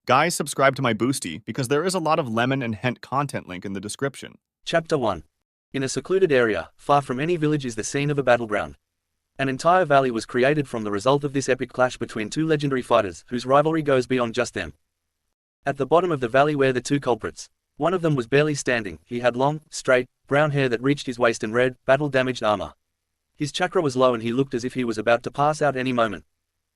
Guys, subscribe to my Boosty because there is a lot of lemon and hint content link in the description. Chapter 1. In a secluded area, far from any village is the scene of a battleground. An entire valley was created from the result of this epic clash between two legendary fighters whose rivalry goes beyond just them. At the bottom of the valley were the two culprits. One of them was barely standing. He had long, straight, brown hair that reached his waist and red, battle-damaged armor. His chakra was low and he looked as if he was about to pass out any moment.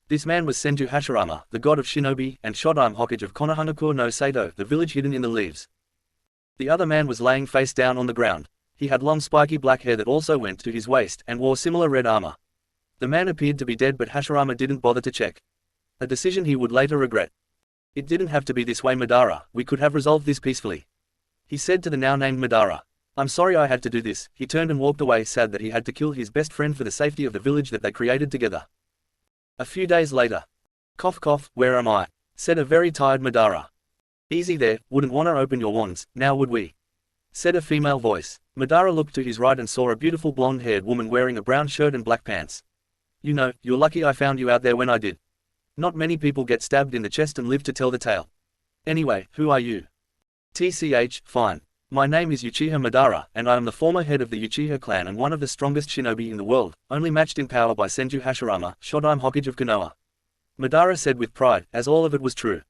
This man was Senju Hashirama, the god of shinobi, and Shodime Hokage of Konohanakur no Sato, the village hidden in the leaves. The other man was laying face down on the ground. He had long spiky black hair that also went to his waist and wore similar red armor. The man appeared to be dead, but Hashirama didn't bother to check. A decision he would later regret. "It didn't have to be this way, Madara. We could have resolved this peacefully," he said to the now named Madara. "I'm sorry I had to do this." He turned and walked away, sad that he had to kill his best friend for the safety of the village that they created together. A few days later. "Cough cough, where am I?" said a very tired Madara. "Easy there, wouldn't wanna open your wands, now would we?" said a female voice. Madara looked to his right and saw a beautiful blonde-haired woman wearing a brown shirt and black pants. "You know, you're lucky I found you out there when I did. Not many people get stabbed in the chest and live to tell the tale. Anyway, who are you?" "TCH, fine. My name is Uchiha Madara, and I am the former head of the Uchiha clan and one of the strongest shinobi in the world, only matched in power by Senju Hashirama, Shodime Hokage of Konoha," Madara said with pride, as all of it was true.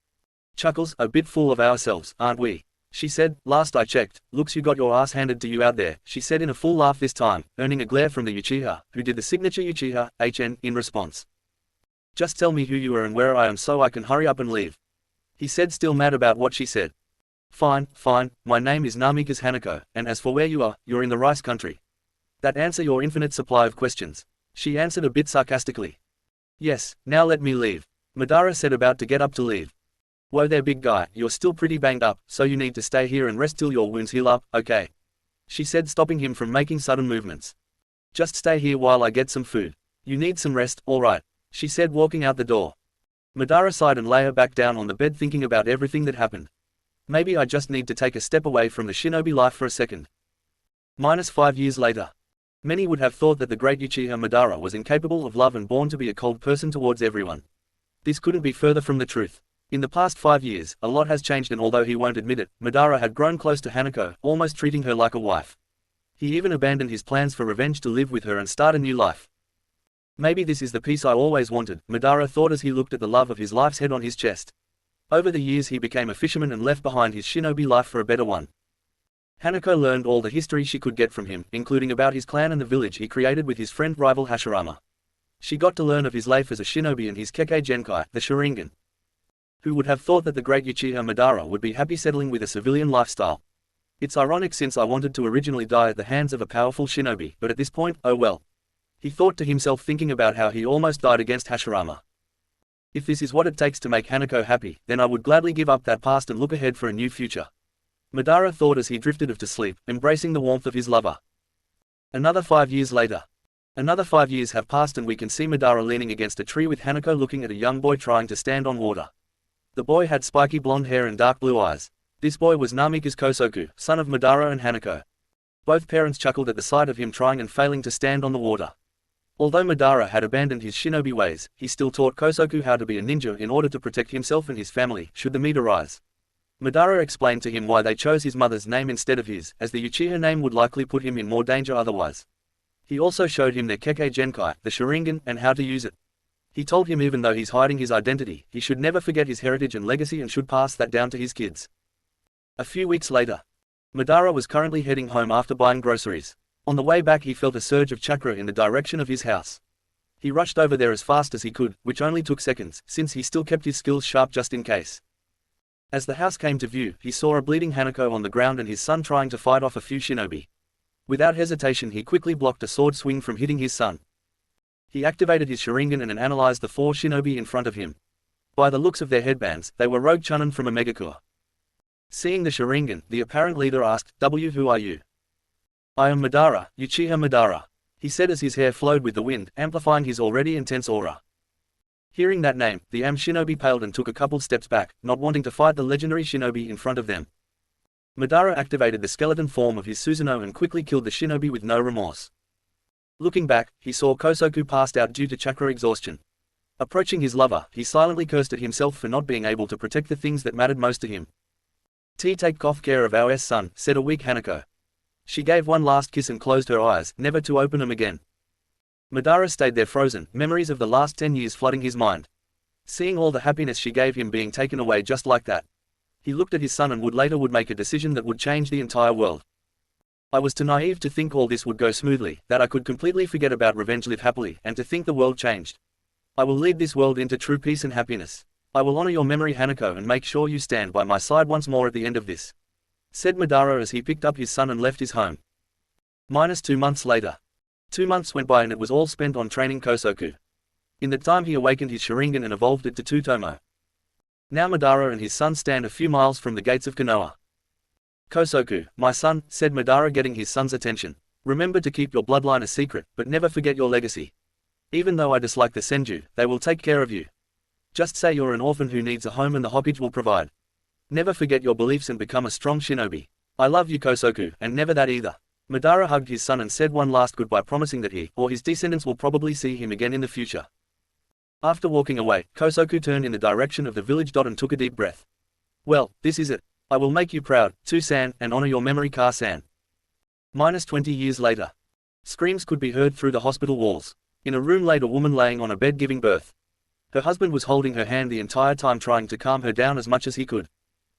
"Chuckles, a bit full of ourselves, aren't we?" she said. "Last I checked, looks you got your ass handed to you out there," she said in a full laugh this time, earning a glare from the Uchiha, who did the signature Uchiha, HN, in response. "Just tell me who you are and where I am so I can hurry up and leave," he said, still mad about what she said. Fine, my name is Namikaze Hanako, and as for where you are, you're in the rice country. That answer your infinite supply of questions?" she answered a bit sarcastically. "Yes, now let me leave," Madara said, about to get up to leave. "Whoa there, big guy, you're still pretty banged up, so you need to stay here and rest till your wounds heal up, okay?" she said, stopping him from making sudden movements. "Just stay here while I get some food. You need some rest, alright," she said, walking out the door. Madara sighed and lay back down on the bed, thinking about everything that happened. Maybe I just need to take a step away from the shinobi life for a second. -5 years later. Many would have thought that the great Uchiha Madara was incapable of love and born to be a cold person towards everyone. This couldn't be further from the truth. In the past 5 years, a lot has changed, and although he won't admit it, Madara had grown close to Hanako, almost treating her like a wife. He even abandoned his plans for revenge to live with her and start a new life. Maybe this is the peace I always wanted, Madara thought as he looked at the love of his life's head on his chest. Over the years he became a fisherman and left behind his shinobi life for a better one. Hanako learned all the history she could get from him, including about his clan and the village he created with his friend rival Hashirama. She got to learn of his life as a shinobi and his Kekkei Genkai, the Sharingan. Who would have thought that the great Uchiha Madara would be happy settling with a civilian lifestyle? It's ironic, since I wanted to originally die at the hands of a powerful shinobi, but at this point, oh well. He thought to himself, thinking about how he almost died against Hashirama. If this is what it takes to make Hanako happy, then I would gladly give up that past and look ahead for a new future. Madara thought as he drifted off to sleep, embracing the warmth of his lover. Another 5 years later. Another 5 years have passed and we can see Madara leaning against a tree with Hanako looking at a young boy trying to stand on water. The boy had spiky blonde hair and dark blue eyes. This boy was Namikaze Kosoku, son of Madara and Hanako. Both parents chuckled at the sight of him trying and failing to stand on the water. Although Madara had abandoned his shinobi ways, he still taught Kosoku how to be a ninja in order to protect himself and his family, should the need arise. Madara explained to him why they chose his mother's name instead of his, as the Uchiha name would likely put him in more danger otherwise. He also showed him their Kekkei Genkai, the Sharingan, and how to use it. He told him even though he's hiding his identity, he should never forget his heritage and legacy and should pass that down to his kids. A few weeks later. Madara was currently heading home after buying groceries. On the way back he felt a surge of chakra in the direction of his house. He rushed over there as fast as he could, which only took seconds, since he still kept his skills sharp just in case. As the house came to view, he saw a bleeding Hanako on the ground and his son trying to fight off a few shinobi. Without hesitation he quickly blocked a sword swing from hitting his son. He activated his Sharingan and analyzed the 4 shinobi in front of him. By the looks of their headbands, they were rogue Chunin from a Megakure. Seeing the Sharingan, the apparent leader asked, "Who are you?" "I am Madara, Uchiha Madara," he said as his hair flowed with the wind, amplifying his already intense aura. Hearing that name, the shinobi paled and took a couple steps back, not wanting to fight the legendary shinobi in front of them. Madara activated the skeleton form of his Susanoo and quickly killed the shinobi with no remorse. Looking back, he saw Kosoku passed out due to chakra exhaustion. Approaching his lover, he silently cursed at himself for not being able to protect the things that mattered most to him. Take off care of our son, said a weak Hanako. She gave one last kiss and closed her eyes, never to open them again. Madara stayed there frozen, memories of the last 10 years flooding his mind. Seeing all the happiness she gave him being taken away just like that. He looked at his son and would make a decision that would change the entire world. I was too naive to think all this would go smoothly, that I could completely forget about revenge, live happily, and to think the world changed. I will lead this world into true peace and happiness. I will honor your memory, Hanako, and make sure you stand by my side once more at the end of this, said Madara as he picked up his son and left his home. -2 months later. 2 months went by and it was all spent on training Kosoku. In that time he awakened his Sharingan and evolved it to Tutomo. Now Madara and his son stand a few miles from the gates of Konoha. Kosoku, my son, said Madara, getting his son's attention. Remember to keep your bloodline a secret, but never forget your legacy. Even though I dislike the Senju, they will take care of you. Just say you're an orphan who needs a home and the Hokage will provide. Never forget your beliefs and become a strong shinobi. I love you, Kosoku, and never that either. Madara hugged his son and said one last goodbye, promising that he or his descendants will probably see him again in the future. After walking away, Kosoku turned in the direction of the village and took a deep breath. Well, this is it. I will make you proud, Tsu-san, and honor your memory, Ka-san. -20 years later. Screams could be heard through the hospital walls. In a room laid a woman laying on a bed giving birth. Her husband was holding her hand the entire time, trying to calm her down as much as he could.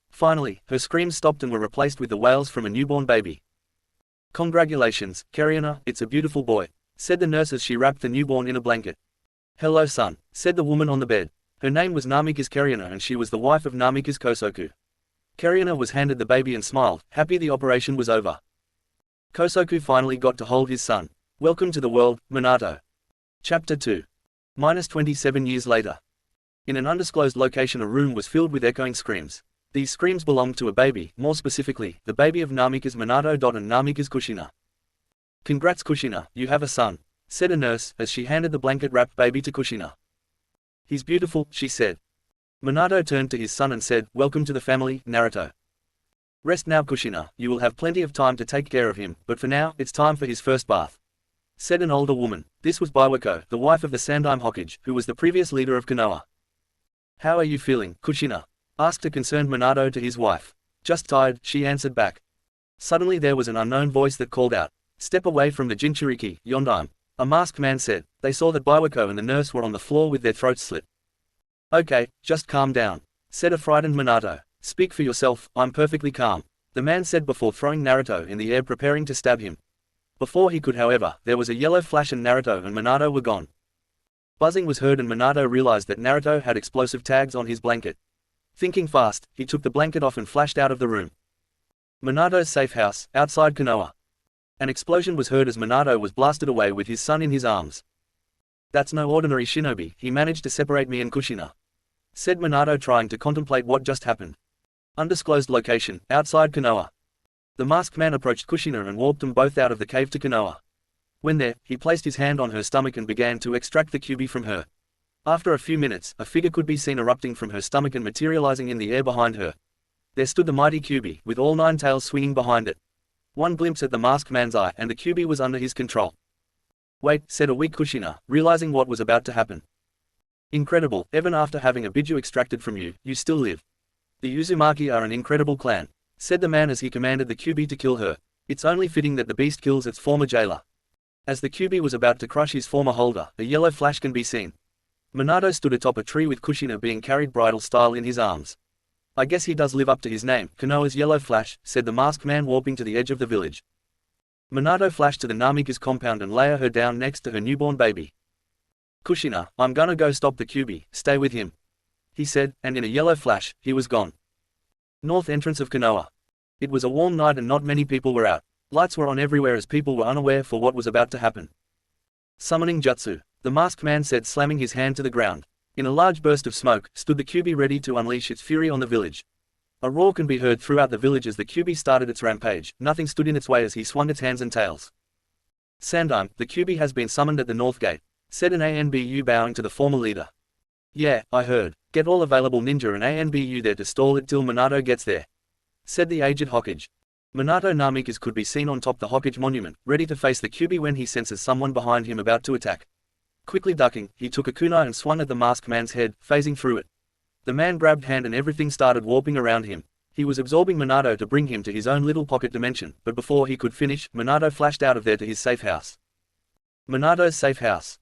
Finally, her screams stopped and were replaced with the wails from a newborn baby. Congratulations, Karyana, it's a beautiful boy, said the nurse as she wrapped the newborn in a blanket. Hello son, said the woman on the bed. Her name was Namikaze Karyana and she was the wife of Namikaze Kosoku. Karyana was handed the baby and smiled, happy the operation was over. Kosoku finally got to hold his son. Welcome to the world, Minato. Chapter 2. -27 years later. In an undisclosed location a room was filled with echoing screams. These screams belonged to a baby, more specifically, the baby of Namikaze Minato. And Namikaze Kushina. Congrats Kushina, you have a son, said a nurse, as she handed the blanket-wrapped baby to Kushina. He's beautiful, she said. Minato turned to his son and said, welcome to the family, Naruto. Rest now Kushina, you will have plenty of time to take care of him, but for now, it's time for his first bath, said an older woman. This was Biwako, the wife of the Sandaime Hokage, who was the previous leader of Konoha. How are you feeling, Kushina? Asked a concerned Minato to his wife. Just tired, she answered back. Suddenly there was an unknown voice that called out, step away from the Jinchuriki, Yondaime. A masked man said. They saw that Biwako and the nurse were on the floor with their throats slit. Okay, just calm down, said a frightened Minato. Speak for yourself, I'm perfectly calm, the man said before throwing Naruto in the air preparing to stab him. Before he could, however, there was a yellow flash and Naruto and Minato were gone. Buzzing was heard and Minato realized that Naruto had explosive tags on his blanket. Thinking fast, he took the blanket off and flashed out of the room. Minato's safe house, outside Konoha. An explosion was heard as Minato was blasted away with his son in his arms. That's no ordinary shinobi, he managed to separate me and Kushina, said Minato, trying to contemplate what just happened. Undisclosed location, outside Konoha. The masked man approached Kushina and warped them both out of the cave to Konoha. When there, he placed his hand on her stomach and began to extract the kyubi from her. After a few minutes, a figure could be seen erupting from her stomach and materializing in the air behind her. There stood the mighty kyubi, with all 9 tails swinging behind it. One glimpse at the masked man's eye and the kyubi was under his control. Wait, said a weak Kushina, realizing what was about to happen. Incredible, even after having a biju extracted from you, you still live. The Uzumaki are an incredible clan, said the man as he commanded the kyubi to kill her. It's only fitting that the beast kills its former jailer. As the kyubi was about to crush his former holder, a yellow flash can be seen. Minato stood atop a tree with Kushina being carried bridal style in his arms. I guess he does live up to his name, Konoha's yellow flash, said the masked man warping to the edge of the village. Minato flashed to the Namikaze compound and laid her down next to her newborn baby. Kushina, I'm gonna go stop the kyubi, stay with him, he said, and in a yellow flash, he was gone. North entrance of Konoha. It was a warm night and not many people were out. Lights were on everywhere as people were unaware for what was about to happen. Summoning jutsu, the masked man said, slamming his hand to the ground. In a large burst of smoke, stood the kyubi ready to unleash its fury on the village. A roar can be heard throughout the village as the kyubi started its rampage. Nothing stood in its way as he swung its hands and tails. Sandaime, the kyubi has been summoned at the north gate, said an ANBU bowing to the former leader. Yeah, I heard. Get all available ninja and ANBU there to stall it till Minato gets there, said the aged Hokage. Minato Namikaze could be seen on top the Hokage monument, ready to face the kyubi when he senses someone behind him about to attack. Quickly ducking, he took a kunai and swung at the masked man's head, phasing through it. The man grabbed hand and everything started warping around him. He was absorbing Minato to bring him to his own little pocket dimension, but before he could finish, Minato flashed out of there to his safe house. Minato's safe house.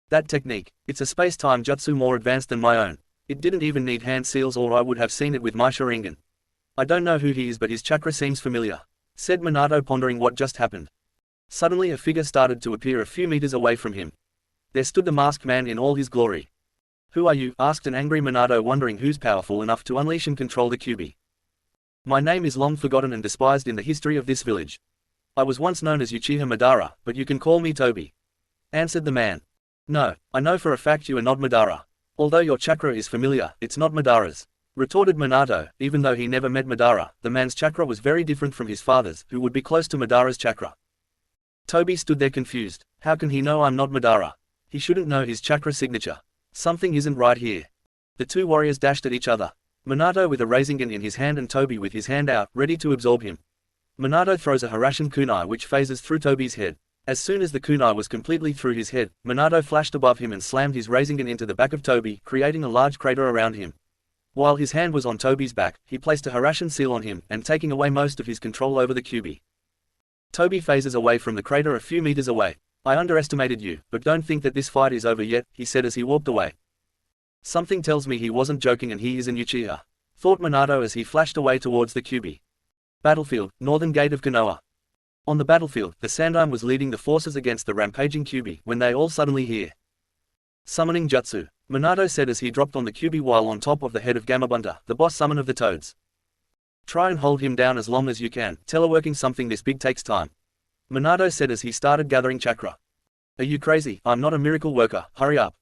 That technique, it's a space-time jutsu more advanced than my own. It didn't even need hand seals or I would have seen it with my Sharingan. I don't know who he is but his chakra seems familiar, said Minato pondering what just happened. Suddenly a figure started to appear a few meters away from him. There stood the masked man in all his glory. Who are you? Asked an angry Minato wondering who's powerful enough to unleash and control the Kyuubi. My name is long forgotten and despised in the history of this village. I was once known as Uchiha Madara, but you can call me Toby, answered the man. No, I know for a fact you are not Madara. Although your chakra is familiar, it's not Madara's, retorted Minato. Even though he never met Madara, the man's chakra was very different from his father's, who would be close to Madara's chakra. Toby stood there confused. How can he know I'm not Madara? He shouldn't know his chakra signature. Something isn't right here. The two warriors dashed at each other. Minato with a rasengan in his hand and Toby with his hand out, ready to absorb him. Minato throws a Harashin kunai which phases through Toby's head. As soon as the kunai was completely through his head, Minato flashed above him and slammed his rasengan into the back of Toby, creating a large crater around him. While his hand was on Toby's back, he placed a Harashin seal on him, and taking away most of his control over the Kyuubi. Toby phases away from the crater a few meters away. I underestimated you, but don't think that this fight is over yet, he said as he walked away. Something tells me he wasn't joking and he is an Uchiha, thought Minato as he flashed away towards the Kyuubi. Battlefield, Northern Gate of Konoha. On the battlefield, the Sandaime was leading the forces against the rampaging Kyuubi when they all suddenly hear summoning jutsu, Minato said as he dropped on the Kyuubi while on top of the head of Gamabunta, the boss summon of the Toads. Try and hold him down as long as you can, teleworking something this big takes time, Minato said as he started gathering chakra. Are you crazy? I'm not a miracle worker, hurry up,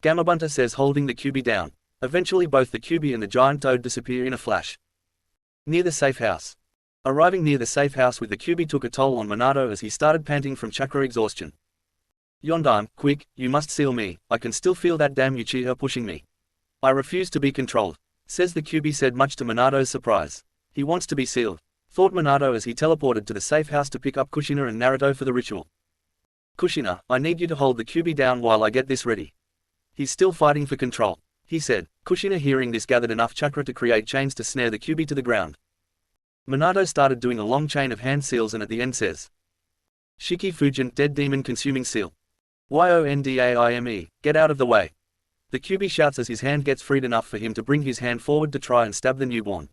Gamabunta says holding the Kyuubi down. Eventually both the Kyuubi and the giant toad disappear in a flash. Near the safe house. Arriving near the safe house with the Kyuubi took a toll on Minato as he started panting from chakra exhaustion. Yondaime, quick, you must seal me, I can still feel that damn Uchiha pushing me. I refuse to be controlled, says the Kyuubi said much to Minato's surprise. He wants to be sealed, thought Minato as he teleported to the safe house to pick up Kushina and Naruto for the ritual. Kushina, I need you to hold the Kyuubi down while I get this ready. He's still fighting for control, he said. Kushina hearing this gathered enough chakra to create chains to snare the Kyuubi to the ground. Minato started doing a long chain of hand seals and at the end says, Shiki Fujin, dead demon consuming seal. Yondaime, get out of the way. The Kyuubi shouts as his hand gets freed enough for him to bring his hand forward to try and stab the newborn.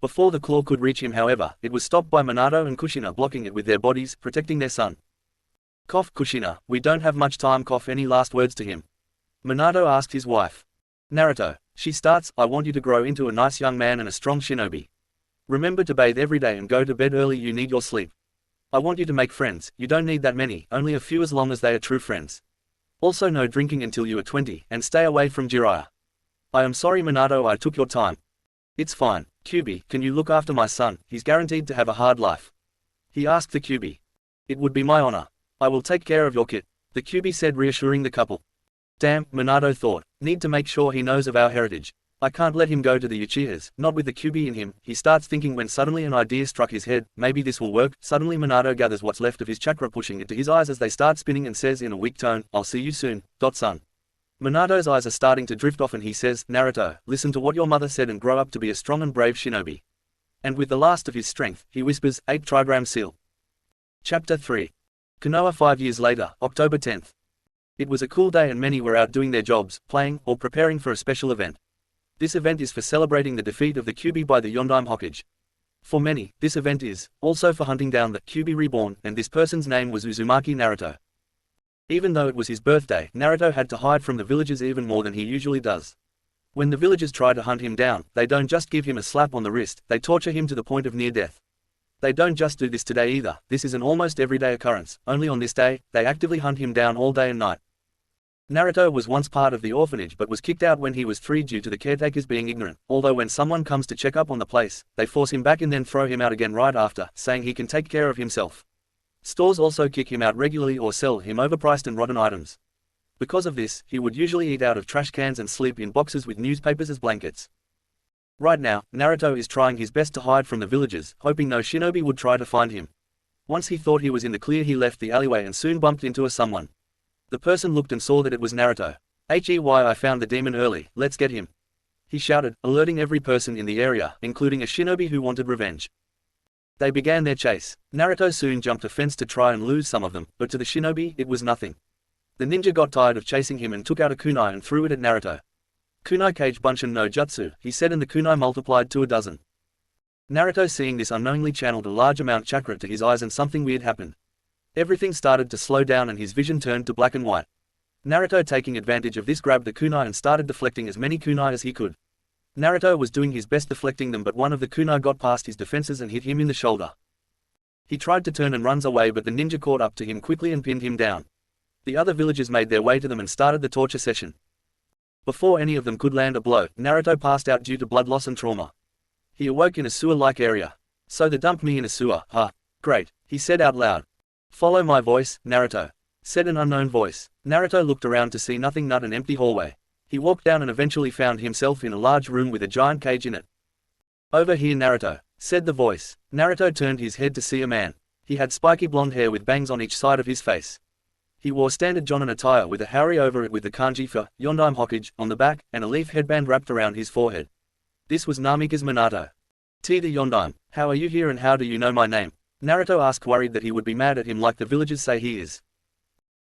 Before the claw could reach him however, it was stopped by Minato and Kushina blocking it with their bodies, protecting their son. Cough Kushina, we don't have much time. Cough any last words to him, Minato asked his wife. Naruto, she starts, I want you to grow into a nice young man and a strong shinobi. Remember to bathe every day and go to bed early, you need your sleep. I want you to make friends, you don't need that many, only a few as long as they are true friends. Also no drinking until you are 20, and stay away from Jiraiya. I am sorry Minato I took your time. It's fine, Kyuubi, can you look after my son, he's guaranteed to have a hard life. He asked the Kyuubi. It would be my honor. I will take care of your kid, the Kyuubi said reassuring the couple. Damn, Minato thought, need to make sure he knows of our heritage. I can't let him go to the Uchihas, not with the Kyuubi in him, he starts thinking when suddenly an idea struck his head, maybe this will work. Suddenly Minato gathers what's left of his chakra pushing it to his eyes as they start spinning and says in a weak tone, I'll see you soon, son. Minato's eyes are starting to drift off and he says, Naruto, listen to what your mother said and grow up to be a strong and brave shinobi. And with the last of his strength, he whispers, 8 trigram seal. Chapter 3. Konoha 5 years later, October 10th. It was a cool day and many were out doing their jobs, playing, or preparing for a special event. This event is for celebrating the defeat of the Kyuubi by the Yondaime Hokage. For many, this event is also for hunting down the Kyuubi reborn, and this person's name was Uzumaki Naruto. Even though it was his birthday, Naruto had to hide from the villagers even more than he usually does. When the villagers try to hunt him down, they don't just give him a slap on the wrist, they torture him to the point of near death. They don't just do this today either, this is an almost everyday occurrence, only on this day, they actively hunt him down all day and night. Naruto was once part of the orphanage but was kicked out when he was 3 due to the caretakers being ignorant, although when someone comes to check up on the place, they force him back and then throw him out again right after, saying he can take care of himself. Stores also kick him out regularly or sell him overpriced and rotten items. Because of this, he would usually eat out of trash cans and sleep in boxes with newspapers as blankets. Right now, Naruto is trying his best to hide from the villagers, hoping no shinobi would try to find him. Once he thought he was in the clear he left the alleyway and soon bumped into someone. The person looked and saw that it was Naruto. "Hey, I found the demon early, let's get him," he shouted, alerting every person in the area, including a shinobi who wanted revenge. They began their chase. Naruto soon jumped a fence to try and lose some of them, but to the shinobi, it was nothing. The ninja got tired of chasing him and took out a kunai and threw it at Naruto. "Kunai Kage Bunshin no Jutsu," he said, and the kunai multiplied to a dozen. Naruto, seeing this, unknowingly channeled a large amount chakra to his eyes, and something weird happened. Everything started to slow down and his vision turned to black and white. Naruto, taking advantage of this, grabbed the kunai and started deflecting as many kunai as he could. Naruto was doing his best deflecting them, but one of the kunai got past his defenses and hit him in the shoulder. He tried to turn and runs away, but the ninja caught up to him quickly and pinned him down. The other villagers made their way to them and started the torture session. Before any of them could land a blow, Naruto passed out due to blood loss and trauma. He awoke in a sewer-like area. "So they dumped me in a sewer, huh? Great," he said out loud. "Follow my voice, Naruto," said an unknown voice. Naruto looked around to see nothing but an empty hallway. He walked down and eventually found himself in a large room with a giant cage in it. "Over here, Naruto," said the voice. Naruto turned his head to see a man. He had spiky blonde hair with bangs on each side of his face. He wore standard Jonin attire with a hari over it with the kanji for Yondaime Hokage on the back, and a leaf headband wrapped around his forehead. This was Namikaze Minato. "The Yondaime, how are you here and how do you know my name?" Naruto asked, worried that he would be mad at him like the villagers say he is.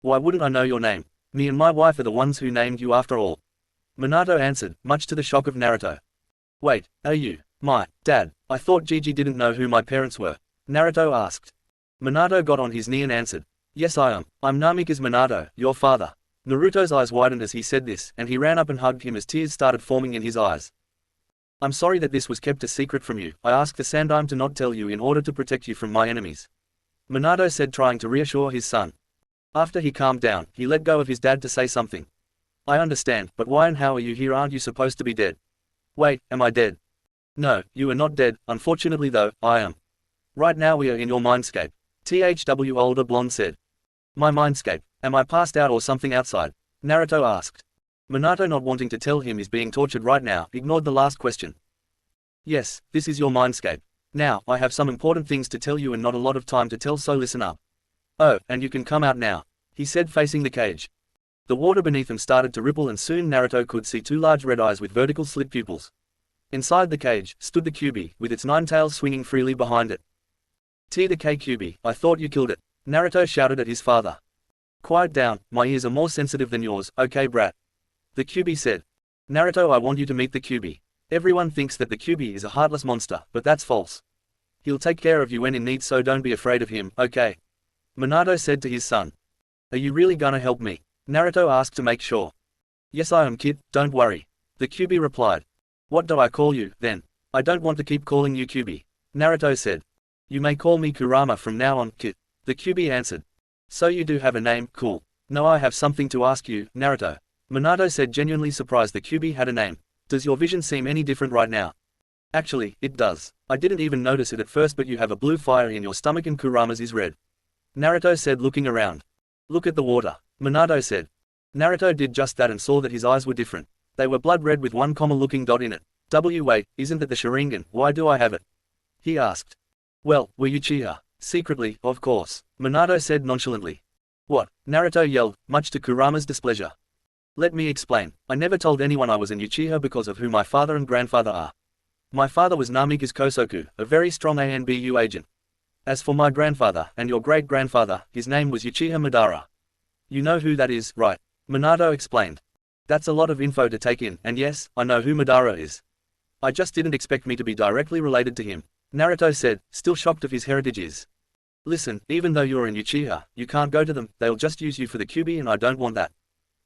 "Why wouldn't I know your name? Me and my wife are the ones who named you after all," Minato answered, much to the shock of Naruto. "Wait, are you my dad? I thought Gigi didn't know who my parents were," Naruto asked. Minato got on his knee and answered, "Yes, I am. I'm Namikaze Minato, your father." Naruto's eyes widened as he said this, and he ran up and hugged him as tears started forming in his eyes. "I'm sorry that this was kept a secret from you. I asked the Sandaime to not tell you in order to protect you from my enemies," Minato said, trying to reassure his son. After he calmed down, he let go of his dad to say something. "I understand, but why and how are you here? Aren't you supposed to be dead?" "Wait, am I dead?" "No, you are not dead. Unfortunately though, I am. Right now we are in your mindscape," THW older blonde said. "My mindscape? Am I passed out or something outside?" Naruto asked. Minato, not wanting to tell him he's being tortured right now, ignored the last question. "Yes, this is your mindscape. Now, I have some important things to tell you and not a lot of time to tell, so listen up." "Oh, and you can come out now," he said, facing the cage. The water beneath him started to ripple and soon Naruto could see two large red eyes with vertical slit pupils. Inside the cage stood the Kyuubi, with its 9 tails swinging freely behind it. "The Kyuubi, I thought you killed it," Naruto shouted at his father. "Quiet down, my ears are more sensitive than yours, okay brat," the Kyuubi said. "Naruto, I want you to meet the Kyuubi. Everyone thinks that the Kyuubi is a heartless monster, but that's false. He'll take care of you when in need, so don't be afraid of him, okay?" Minato said to his son. "Are you really gonna help me?" Naruto asked to make sure. "Yes, I am, kid, don't worry," the Kyuubi replied. "What do I call you, then?" "I don't want to keep calling you Kyuubi," Naruto said. "You may call me Kurama from now on, kid," the Kyuubi answered. "So you do have a name, cool. No, I have something to ask you, Naruto," Minato said, genuinely surprised the Kyuubi had a name. "Does your vision seem any different right now?" "Actually, it does. I didn't even notice it at first, but you have a blue fire in your stomach and Kurama's is red," Naruto said, looking around. "Look at the water," Minato said. Naruto did just that and saw that his eyes were different. They were blood red with one comma-looking dot in it. Wait, isn't that the Sharingan? Why do I have it?" he asked. "Well, we're Uchiha. Secretly, of course," Minato said nonchalantly. "What?" Naruto yelled, much to Kurama's displeasure. "Let me explain. I never told anyone I was an Uchiha because of who my father and grandfather are. My father was Namikaze Kosoku, a very strong ANBU agent. As for my grandfather, and your great-grandfather, his name was Uchiha Madara. You know who that is, right?" Minato explained. "That's a lot of info to take in, and yes, I know who Madara is. I just didn't expect me to be directly related to him," Naruto said, still shocked of his heritage is. "Listen, even though you're an Uchiha, you can't go to them, they'll just use you for the Kyuubi and I don't want that.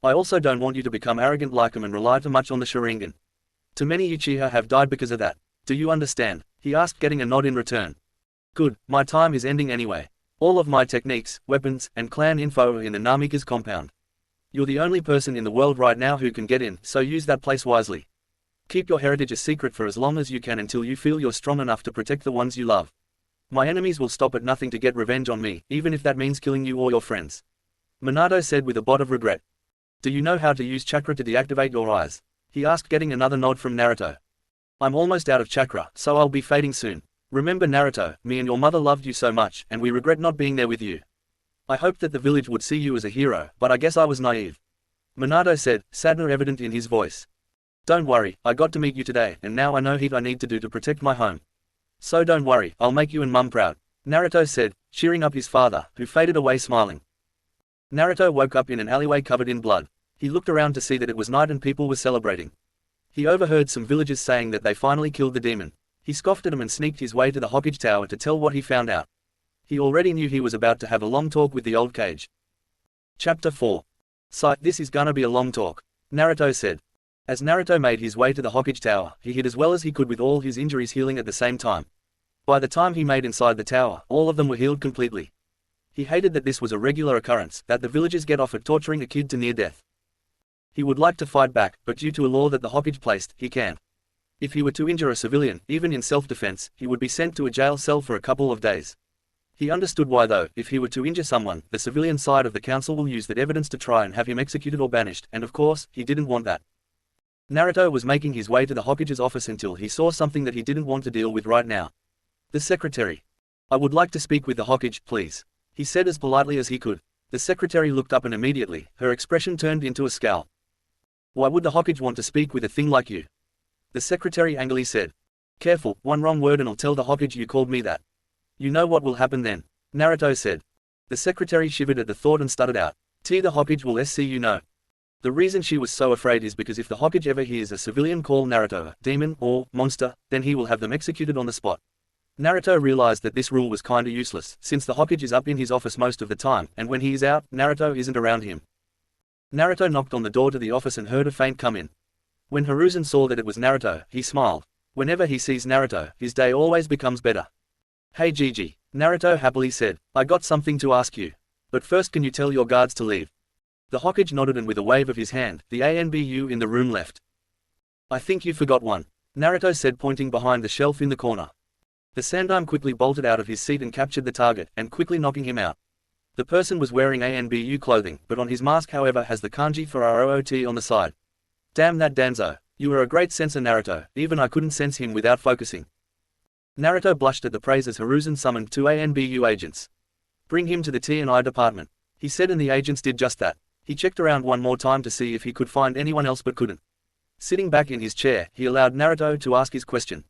I also don't want you to become arrogant like them and rely too much on the Sharingan. Too many Uchiha have died because of that. Do you understand?" he asked, getting a nod in return. "Good, my time is ending anyway. All of my techniques, weapons, and clan info are in the Namikaze compound. You're the only person in the world right now who can get in, so use that place wisely. Keep your heritage a secret for as long as you can until you feel you're strong enough to protect the ones you love. My enemies will stop at nothing to get revenge on me, even if that means killing you or your friends," Minato said with a bot of regret. "Do you know how to use chakra to deactivate your eyes?" he asked, getting another nod from Naruto. "I'm almost out of chakra, so I'll be fading soon. Remember Naruto, me and your mother loved you so much, and we regret not being there with you." I hoped that the village would see you as a hero, but I guess I was naive. Minato said, sadness evident in his voice. Don't worry, I got to meet you today, and now I know what I need to do to protect my home. So don't worry, I'll make you and Mum proud, Naruto said, cheering up his father, who faded away smiling. Naruto woke up in an alleyway covered in blood. He looked around to see that it was night and people were celebrating. He overheard some villagers saying that they finally killed the demon. He scoffed at them and sneaked his way to the Hokage Tower to tell what he found out. He already knew he was about to have a long talk with the old Kage. Chapter 4. Sight, this is gonna be a long talk, Naruto said. As Naruto made his way to the Hokage Tower, he hid as well as he could with all his injuries healing at the same time. By the time he made inside the tower, all of them were healed completely. He hated that this was a regular occurrence, that the villagers get off at torturing a kid to near death. He would like to fight back, but due to a law that the Hokage placed, he can't. If he were to injure a civilian, even in self-defense, he would be sent to a jail cell for a couple of days. He understood why though. If he were to injure someone, the civilian side of the council will use that evidence to try and have him executed or banished, and of course, he didn't want that. Naruto was making his way to the Hokage's office until he saw something that he didn't want to deal with right now. The secretary. I would like to speak with the Hokage, please, he said as politely as he could. The secretary looked up and immediately, her expression turned into a scowl. Why would the Hokage want to speak with a thing like you? The secretary angrily said. Careful, one wrong word and I'll tell the Hokage you called me that. You know what will happen then, Naruto said. The secretary shivered at the thought and stuttered out. The Hokage will see you know. The reason she was so afraid is because if the Hokage ever hears a civilian call Naruto a demon or monster, then he will have them executed on the spot. Naruto realized that this rule was kinda useless, since the Hokage is up in his office most of the time, and when he is out, Naruto isn't around him. Naruto knocked on the door to the office and heard a faint come in. When Hiruzen saw that it was Naruto, he smiled. Whenever he sees Naruto, his day always becomes better. Hey Gigi, Naruto happily said, I got something to ask you. But first can you tell your guards to leave? The Hokage nodded and with a wave of his hand, the ANBU in the room left. I think you forgot one, Naruto said pointing behind the shelf in the corner. The Sandaime quickly bolted out of his seat and captured the target, and quickly knocking him out. The person was wearing ANBU clothing, but on his mask however has the kanji for ROOT on the side. Damn that Danzo, you are a great sensor Naruto, even I couldn't sense him without focusing. Naruto blushed at the praise as Hiruzen summoned 2 ANBU agents. Bring him to the T&I department, he said, and the agents did just that. He checked around one more time to see if he could find anyone else but couldn't. Sitting back in his chair, he allowed Naruto to ask his question.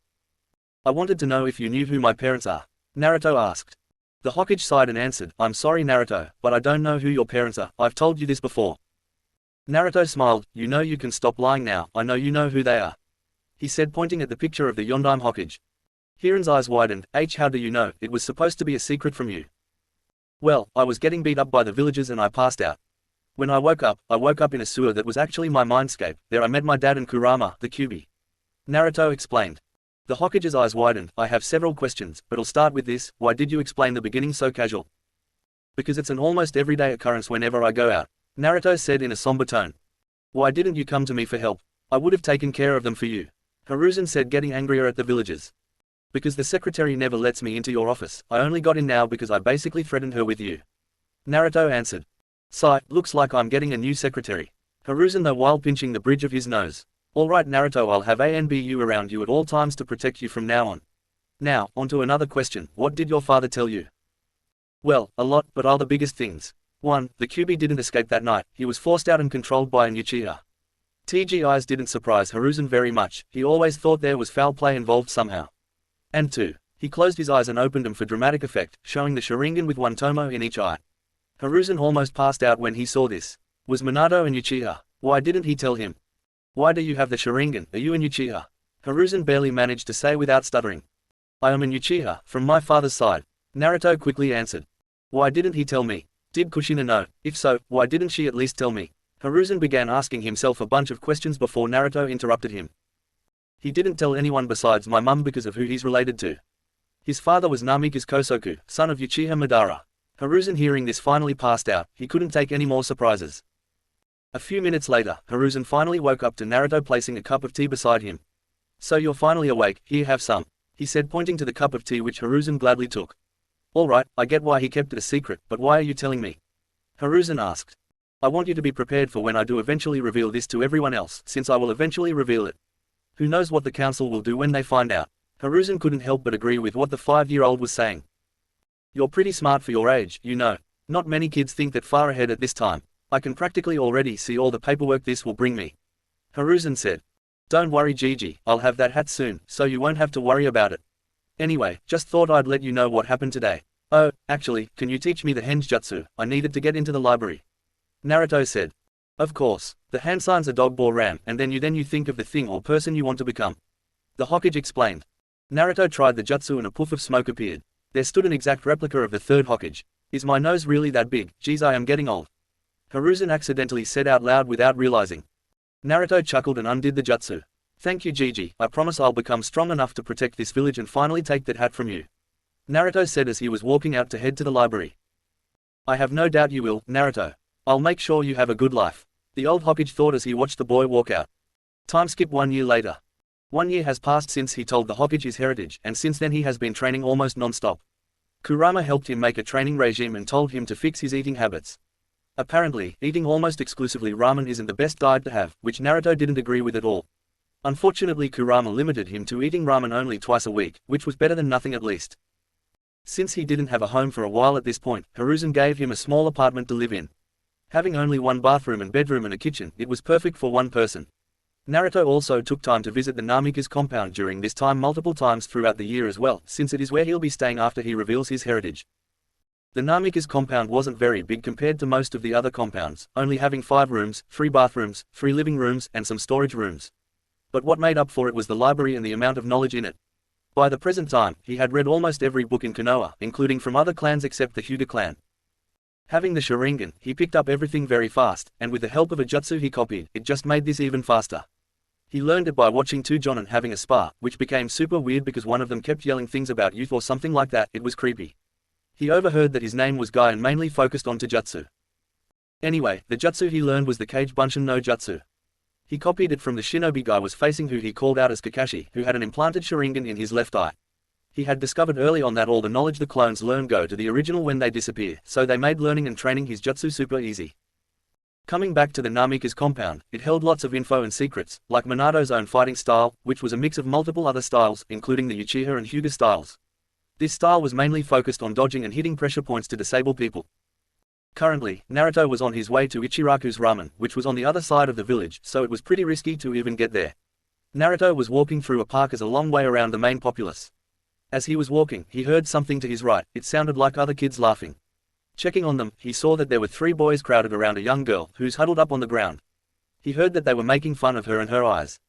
I wanted to know if you knew who my parents are, Naruto asked. The Hokage sighed and answered, I'm sorry Naruto, but I don't know who your parents are, I've told you this before. Naruto smiled, you know you can stop lying now, I know you know who they are, he said pointing at the picture of the Yondaime Hokage. Hiren's eyes widened, how do you know, it was supposed to be a secret from you. Well, I was getting beat up by the villagers and I passed out. When I woke up in a sewer that was actually my mindscape, there I met my dad and Kurama, the Kyuubi. Naruto explained. The Hokage's eyes widened, I have several questions, but I'll start with this, why did you explain the beginning so casual? Because it's an almost everyday occurrence whenever I go out, Naruto said in a somber tone. Why didn't you come to me for help? I would have taken care of them for you, Hiruzen said, getting angrier at the villagers. Because the secretary never lets me into your office, I only got in now because I basically threatened her with you, Naruto answered. Sigh, looks like I'm getting a new secretary, Hiruzen though while pinching the bridge of his nose. Alright Naruto, I'll have ANBU around you at all times to protect you from now on. Now, onto another question, what did your father tell you? Well, a lot, but are the biggest things. 1. The Kyuubi didn't escape that night, he was forced out and controlled by an Uchiha. TGI's didn't surprise Hiruzen very much, he always thought there was foul play involved somehow. And 2. He closed his eyes and opened them for dramatic effect, showing the Sharingan with one tomo in each eye. Hiruzen almost passed out when he saw this. Was Minato an Uchiha? Why didn't he tell him? Why do you have the Sharingan, are you an Uchiha? Hiruzen barely managed to say without stuttering. I am an Uchiha, from my father's side, Naruto quickly answered. Why didn't he tell me? Did Kushina know? If so, why didn't she at least tell me? Hiruzen began asking himself a bunch of questions before Naruto interrupted him. He didn't tell anyone besides my mum because of who he's related to. His father was Namikaze Kosoku, son of Uchiha Madara. Hiruzen hearing this finally passed out, he couldn't take any more surprises. A few minutes later, Hiruzen finally woke up to Naruto placing a cup of tea beside him. So you're finally awake, here have some, he said pointing to the cup of tea which Hiruzen gladly took. Alright, I get why he kept it a secret, but why are you telling me? Hiruzen asked. I want you to be prepared for when I do eventually reveal this to everyone else, since I will eventually reveal it. Who knows what the council will do when they find out? Hiruzen couldn't help but agree with what the 5-year-old was saying. You're pretty smart for your age, you know. Not many kids think that far ahead at this time. I can practically already see all the paperwork this will bring me. Hiruzen said. Don't worry Gigi, I'll have that hat soon, so you won't have to worry about it. Anyway, just thought I'd let you know what happened today. Oh, actually, can you teach me the henjutsu? I needed to get into the library. Naruto said. Of course, the hand signs a dog boar ram, and then you think of the thing or person you want to become. The Hokage explained. Naruto tried the jutsu and a puff of smoke appeared. There stood an exact replica of the third Hokage. Is my nose really that big? Geez, I am getting old. Hiruzen accidentally said out loud without realizing. Naruto chuckled and undid the jutsu. Thank you Gigi, I promise I'll become strong enough to protect this village and finally take that hat from you. Naruto said as he was walking out to head to the library. I have no doubt you will, Naruto. I'll make sure you have a good life. The old Hokage thought as he watched the boy walk out. Time skip 1 year later. 1 year has passed since he told the Hokage his heritage, and since then he has been training almost non-stop. Kurama helped him make a training regime and told him to fix his eating habits. Apparently, eating almost exclusively ramen isn't the best diet to have, which Naruto didn't agree with at all. Unfortunately Kurama limited him to eating ramen only twice a week, which was better than nothing at least. Since he didn't have a home for a while at this point, Hiruzen gave him a small apartment to live in. Having only one bathroom and bedroom and a kitchen, it was perfect for one person. Naruto also took time to visit the Namikaze compound during this time multiple times throughout the year as well, since it is where he'll be staying after he reveals his heritage. The Namikaze compound wasn't very big compared to most of the other compounds, only having 5 rooms, 3 bathrooms, 3 living rooms, and some storage rooms. But what made up for it was the library and the amount of knowledge in it. By the present time, he had read almost every book in Konoha, including from other clans except the Hyuga clan. Having the Sharingan, he picked up everything very fast, and with the help of a jutsu he copied, it just made this even faster. He learned it by watching 2 Jonin having a spar, which became super weird because one of them kept yelling things about youth or something like that. It was creepy. He overheard that his name was Guy and mainly focused on Taijutsu. Anyway, the jutsu he learned was the Kage Bunshin no Jutsu. He copied it from the shinobi Guy was facing, who he called out as Kakashi, who had an implanted Sharingan in his left eye. He had discovered early on that all the knowledge the clones learn go to the original when they disappear, so they made learning and training his jutsu super easy. Coming back to the Namikaze compound, it held lots of info and secrets, like Minato's own fighting style, which was a mix of multiple other styles, including the Uchiha and Hyuga styles. This style was mainly focused on dodging and hitting pressure points to disable people. Currently, Naruto was on his way to Ichiraku's ramen, which was on the other side of the village, so it was pretty risky to even get there. Naruto was walking through a park as a long way around the main populace. As he was walking, he heard something to his right. It sounded like other kids laughing. Checking on them, he saw that there were 3 boys crowded around a young girl, who's huddled up on the ground. He heard that they were making fun of her and her eyes.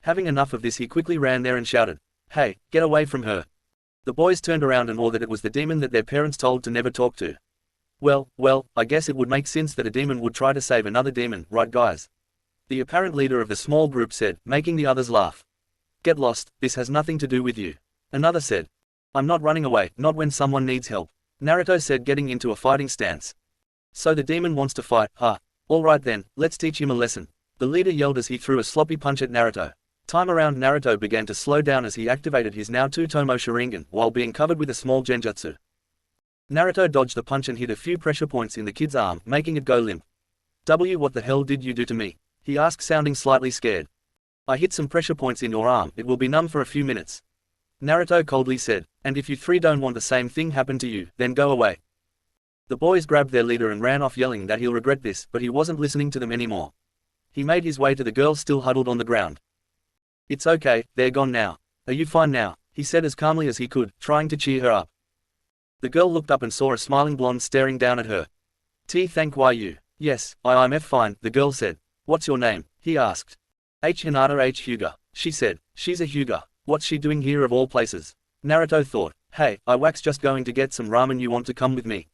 Having enough of this, he quickly ran there and shouted, "Hey, get away from her." The boys turned around and saw that it was the demon that their parents told to never talk to. Well, I guess it would make sense that a demon would try to save another demon, right guys? The apparent leader of the small group said, making the others laugh. Get lost, this has nothing to do with you. Another said, I'm not running away, not when someone needs help. Naruto said, getting into a fighting stance. So the demon wants to fight, huh? Alright then, let's teach him a lesson. The leader yelled as he threw a sloppy punch at Naruto. Time around Naruto began to slow down as he activated his now 2-tomo Sharingan while being covered with a small genjutsu. Naruto dodged the punch and hit a few pressure points in the kid's arm, making it go limp. What the hell did you do to me? He asked, sounding slightly scared. I hit some pressure points in your arm, it will be numb for a few minutes. Naruto coldly said, and if you 3 don't want the same thing happen to you, then go away. The boys grabbed their leader and ran off yelling that he'll regret this, but he wasn't listening to them anymore. He made his way to the girl still huddled on the ground. It's okay, they're gone now. Are you fine now? He said as calmly as he could, trying to cheer her up. The girl looked up and saw a smiling blonde staring down at her. Thank you. Yes, I'm fine, the girl said. What's your name? He asked. Hinata Hyuga, she said. She's a Hyuga. What's she doing here of all places? Naruto thought. Hey, I wax just going to get some ramen, you want to come with me?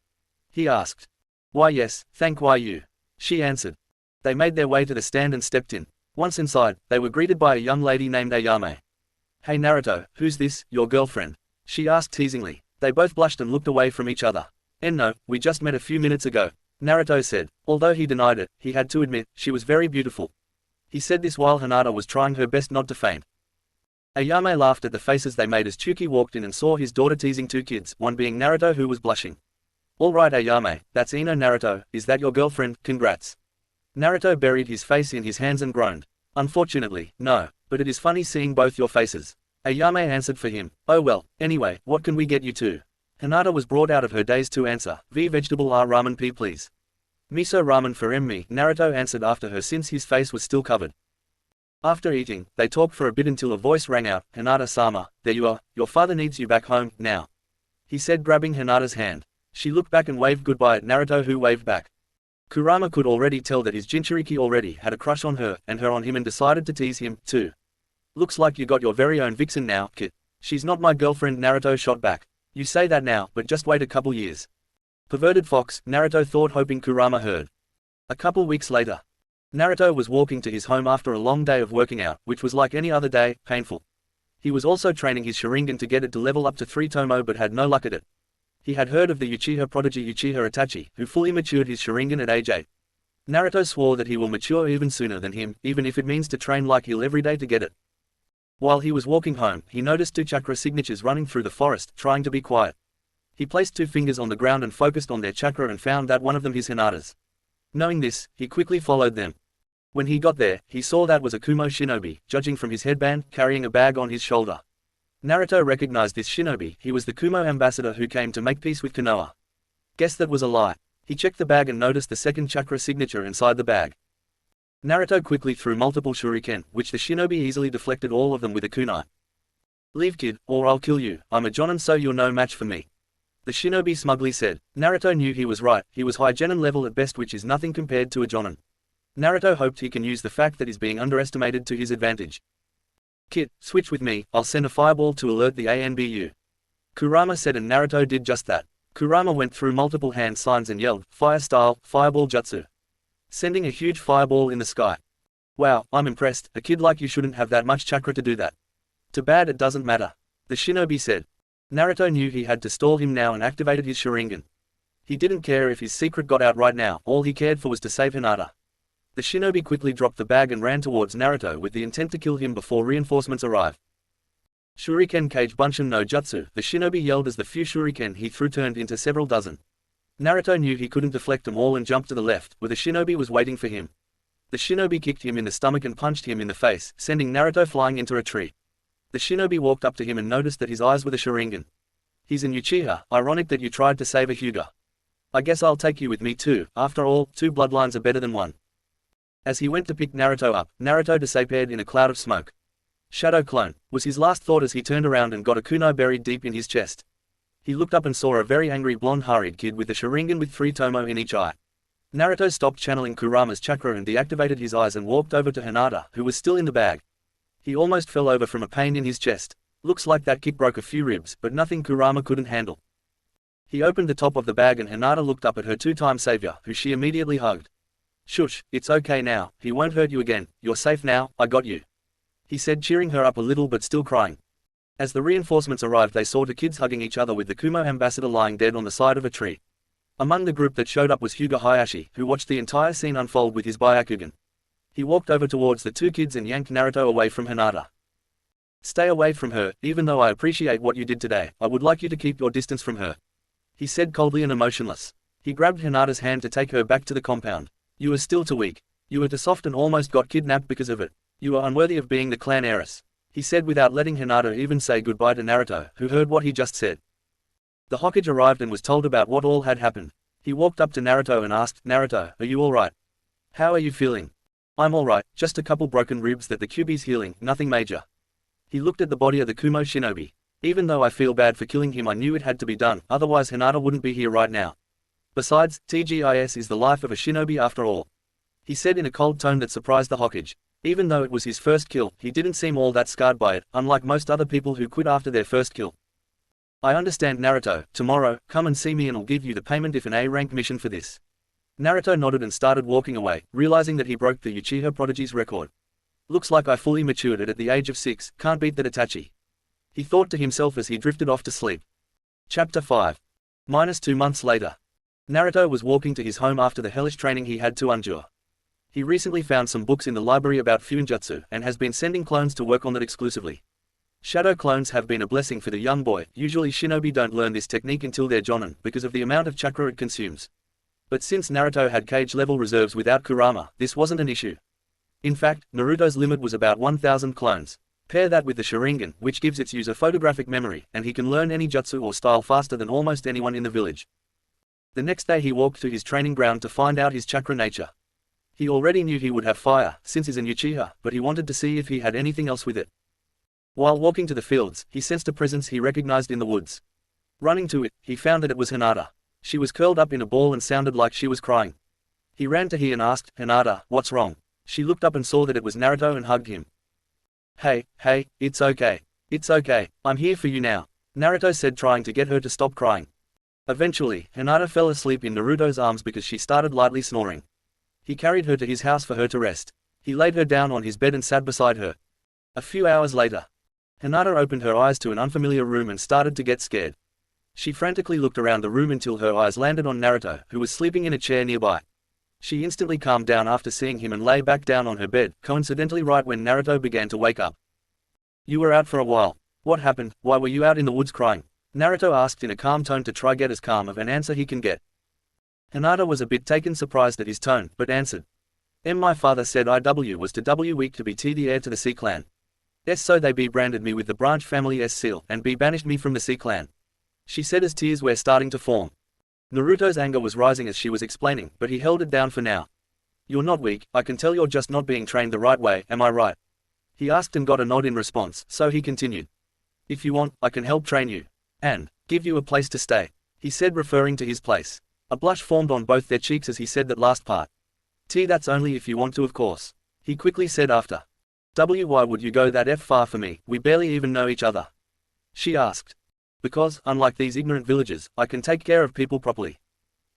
He asked. Why yes, thank you. She answered. They made their way to the stand and stepped in. Once inside, they were greeted by a young lady named Ayame. Hey Naruto, who's this, your girlfriend? She asked teasingly. They both blushed and looked away from each other. No, we just met a few minutes ago, Naruto said. Although he denied it, he had to admit, she was very beautiful. He said this while Hinata was trying her best not to faint. Ayame laughed at the faces they made as Chuki walked in and saw his daughter teasing 2 kids, one being Naruto who was blushing. Alright Ayame, that's Ino Naruto, is that your girlfriend? Congrats. Naruto buried his face in his hands and groaned. Unfortunately, no, but it is funny seeing both your faces. Ayame answered for him. Oh well, anyway, what can we get you to? Hinata was brought out of her daze to answer, "V vegetable R ramen P please." "Miso ramen for me," Naruto answered after her since his face was still covered. After eating, they talked for a bit until a voice rang out, "Hinata-sama, there you are, your father needs you back home, now," he said, grabbing Hinata's hand. She looked back and waved goodbye at Naruto, who waved back. Kurama could already tell that his Jinchuriki already had a crush on her, and her on him, and decided to tease him, too. "Looks like you got your very own vixen now, kid." "She's not my girlfriend," Naruto shot back. "You say that now, but just wait a couple years." "Perverted fox," Naruto thought, hoping Kurama heard. A couple weeks later, Naruto was walking to his home after a long day of working out, which was like any other day, painful. He was also training his Sharingan to get it to level up to 3 Tomo, but had no luck at it. He had heard of the Uchiha prodigy Uchiha Itachi, who fully matured his Sharingan at age 8. Naruto swore that he will mature even sooner than him, even if it means to train like hell every day to get it. While he was walking home, he noticed 2 chakra signatures running through the forest, trying to be quiet. He placed 2 fingers on the ground and focused on their chakra and found that one of them his Hinata's. Knowing this, he quickly followed them. When he got there, he saw that was a Kumo shinobi, judging from his headband, carrying a bag on his shoulder. Naruto recognized this shinobi. He was the Kumo ambassador who came to make peace with Konoha. Guess that was a lie. He checked the bag and noticed the second chakra signature inside the bag. Naruto quickly threw multiple shuriken, which the shinobi easily deflected all of them with a kunai. "Leave, kid, or I'll kill you. I'm a jonin, so you're no match for me," the shinobi smugly said. Naruto knew he was right. He was high genin level at best, which is nothing compared to a jonin. Naruto hoped he can use the fact that he's being underestimated to his advantage. "Kid, switch with me, I'll send a fireball to alert the ANBU," Kurama said, and Naruto did just that. Kurama went through multiple hand signs and yelled, "Fire style, fireball jutsu," sending a huge fireball in the sky. "Wow, I'm impressed. A kid like you shouldn't have that much chakra to do that." "Too bad it doesn't matter," the shinobi said. Naruto knew he had to stall him now and activated his Sharingan. He didn't care if his secret got out right now, all he cared for was to save Hinata. The shinobi quickly dropped the bag and ran towards Naruto with the intent to kill him before reinforcements arrived. "Shuriken Kage Bunshin no Jutsu," the shinobi yelled as the few shuriken he threw turned into several dozen. Naruto knew he couldn't deflect them all and jumped to the left, where the shinobi was waiting for him. The shinobi kicked him in the stomach and punched him in the face, sending Naruto flying into a tree. The shinobi walked up to him and noticed that his eyes were the Sharingan. "He's an Uchiha, ironic that you tried to save a Hyuga. I guess I'll take you with me too, after all, 2 bloodlines are better than 1. As he went to pick Naruto up, Naruto disappeared in a cloud of smoke. "Shadow clone," was his last thought as he turned around and got a kunai buried deep in his chest. He looked up and saw a very angry blonde-haired kid with a Sharingan with 3 Tomo in each eye. Naruto stopped channeling Kurama's chakra and deactivated his eyes and walked over to Hinata, who was still in the bag. He almost fell over from a pain in his chest. Looks like that kick broke a few ribs, but nothing Kurama couldn't handle. He opened the top of the bag and Hinata looked up at her 2-time savior, who she immediately hugged. "Shush, it's okay now, he won't hurt you again, you're safe now, I got you," he said, cheering her up a little but still crying. As the reinforcements arrived, they saw 2 kids hugging each other with the Kumo ambassador lying dead on the side of a tree. Among the group that showed up was Hyuga Hayashi, who watched the entire scene unfold with his Byakugan. He walked over towards the 2 kids and yanked Naruto away from Hinata. "Stay away from her, even though I appreciate what you did today, I would like you to keep your distance from her," he said coldly and emotionless. He grabbed Hinata's hand to take her back to the compound. "You are still too weak. You were too soft and almost got kidnapped because of it. You are unworthy of being the clan heiress," he said without letting Hinata even say goodbye to Naruto, who heard what he just said. The Hokage arrived and was told about what all had happened. He walked up to Naruto and asked, "Naruto, are you alright? How are you feeling?" "I'm alright, just a couple broken ribs that the Kyuubi's healing, nothing major." He looked at the body of the Kumo shinobi. "Even though I feel bad for killing him, I knew it had to be done, otherwise Hinata wouldn't be here right now. Besides, TGIS is the life of a shinobi after all," he said in a cold tone that surprised the Hokage. Even though it was his first kill, he didn't seem all that scarred by it, unlike most other people who quit after their first kill. "I understand, Naruto. Tomorrow, come and see me and I'll give you the payment if an A-rank mission for this." Naruto nodded and started walking away, realizing that he broke the Uchiha prodigy's record. "Looks like I fully matured at the age of 6, can't beat that Itachi," he thought to himself as he drifted off to sleep. Chapter 5. -2 months later. Naruto was walking to his home after the hellish training he had to endure. He recently found some books in the library about Fuinjutsu and has been sending clones to work on it exclusively. Shadow clones have been a blessing for the young boy. Usually shinobi don't learn this technique until they're jonin because of the amount of chakra it consumes. But since Naruto had cage-level reserves without Kurama, this wasn't an issue. In fact, Naruto's limit was about 1,000 clones. Pair that with the Sharingan, which gives its user photographic memory, and he can learn any jutsu or style faster than almost anyone in the village. The next day he walked to his training ground to find out his chakra nature. He already knew he would have fire, since he's an Uchiha, but he wanted to see if he had anything else with it. While walking to the fields, he sensed a presence he recognized in the woods. Running to it, he found that it was Hinata. She was curled up in a ball and sounded like she was crying. He ran to her and asked, "Hinata, what's wrong?" She looked up and saw that it was Naruto and hugged him. Hey, it's okay. It's okay, I'm here for you now," Naruto said, trying to get her to stop crying. Eventually, Hinata fell asleep in Naruto's arms because she started lightly snoring. He carried her to his house for her to rest. He laid her down on his bed and sat beside her. A few hours later, Hinata opened her eyes to an unfamiliar room and started to get scared. She frantically looked around the room until her eyes landed on Naruto, who was sleeping in a chair nearby. She instantly calmed down after seeing him and lay back down on her bed, coincidentally right when Naruto began to wake up. "You were out for a while. What happened? Why were you out in the woods crying?" Naruto asked in a calm tone to try get as calm of an answer he can get. Hinata was a bit taken surprised at his tone, but answered. My father said IW was to W weak to be T the heir to the C clan. S so they B branded me with the branch family S seal and B banished me from the C clan," she said as tears were starting to form. Naruto's anger was rising as she was explaining, but he held it down for now. "You're not weak, I can tell you're just not being trained the right way, am I right?" He asked and got a nod in response, so he continued. "If you want, I can help train you. And give you a place to stay," he said, referring to his place. A blush formed on both their cheeks as he said that last part. That's only if you want to, of course," he quickly said after. "Why would you go that far for me? We barely even know each other," she asked. "Because, unlike these ignorant villagers, I can take care of people properly."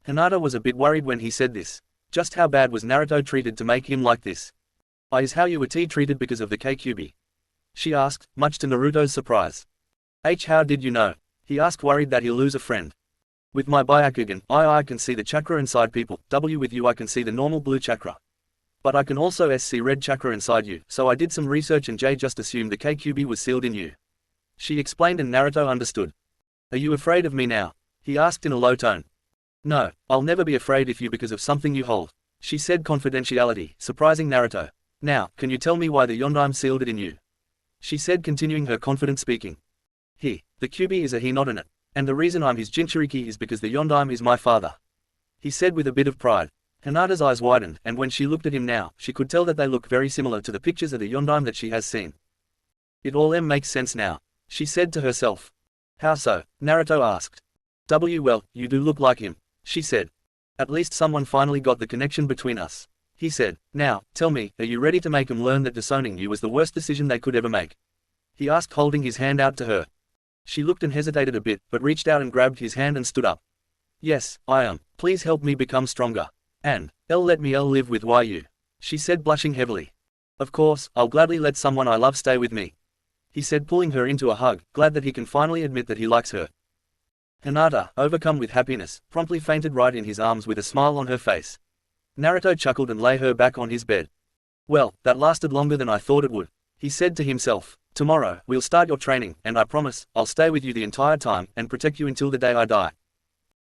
Hinata was a bit worried when he said this. Just how bad was Naruto treated to make him like this? Is how you were treated because of the KQB?" she asked, much to Naruto's surprise. How did you know?" he asked, worried that he'll lose a friend. "With my Byakugan, I can see the chakra inside people, with you I can see the normal blue chakra. But I can also see red chakra inside you, so I did some research and J just assumed the KQB was sealed in you," she explained, and Naruto understood. "Are you afraid of me now?" he asked in a low tone. "No, I'll never be afraid of you because of something you hold," she said, confidentiality, surprising Naruto. "Now, can you tell me why the Yondaime sealed it in you?" she said, continuing her confident speaking. The QB is a he, not an it. And the reason I'm his Jinchuriki is because the Yondaime is my father," he said with a bit of pride. Hinata's eyes widened, and when she looked at him now, she could tell that they look very similar to the pictures of the Yondaime that she has seen. "It all makes sense now," she said to herself. "How so?" Naruto asked. Well, you do look like him," she said. "At least someone finally got the connection between us," he said. "Now, tell me, are you ready to make them learn that disowning you was the worst decision they could ever make?" he asked, holding his hand out to her. She looked and hesitated a bit, but reached out and grabbed his hand and stood up. "Yes, I am. Please help me become stronger. And let me live with you," she said, blushing heavily. "Of course, I'll gladly let someone I love stay with me," he said, pulling her into a hug, glad that he can finally admit that he likes her. Hinata, overcome with happiness, promptly fainted right in his arms with a smile on her face. Naruto chuckled and lay her back on his bed. "Well, that lasted longer than I thought it would," he said to himself. "Tomorrow, we'll start your training, and I promise, I'll stay with you the entire time, and protect you until the day I die."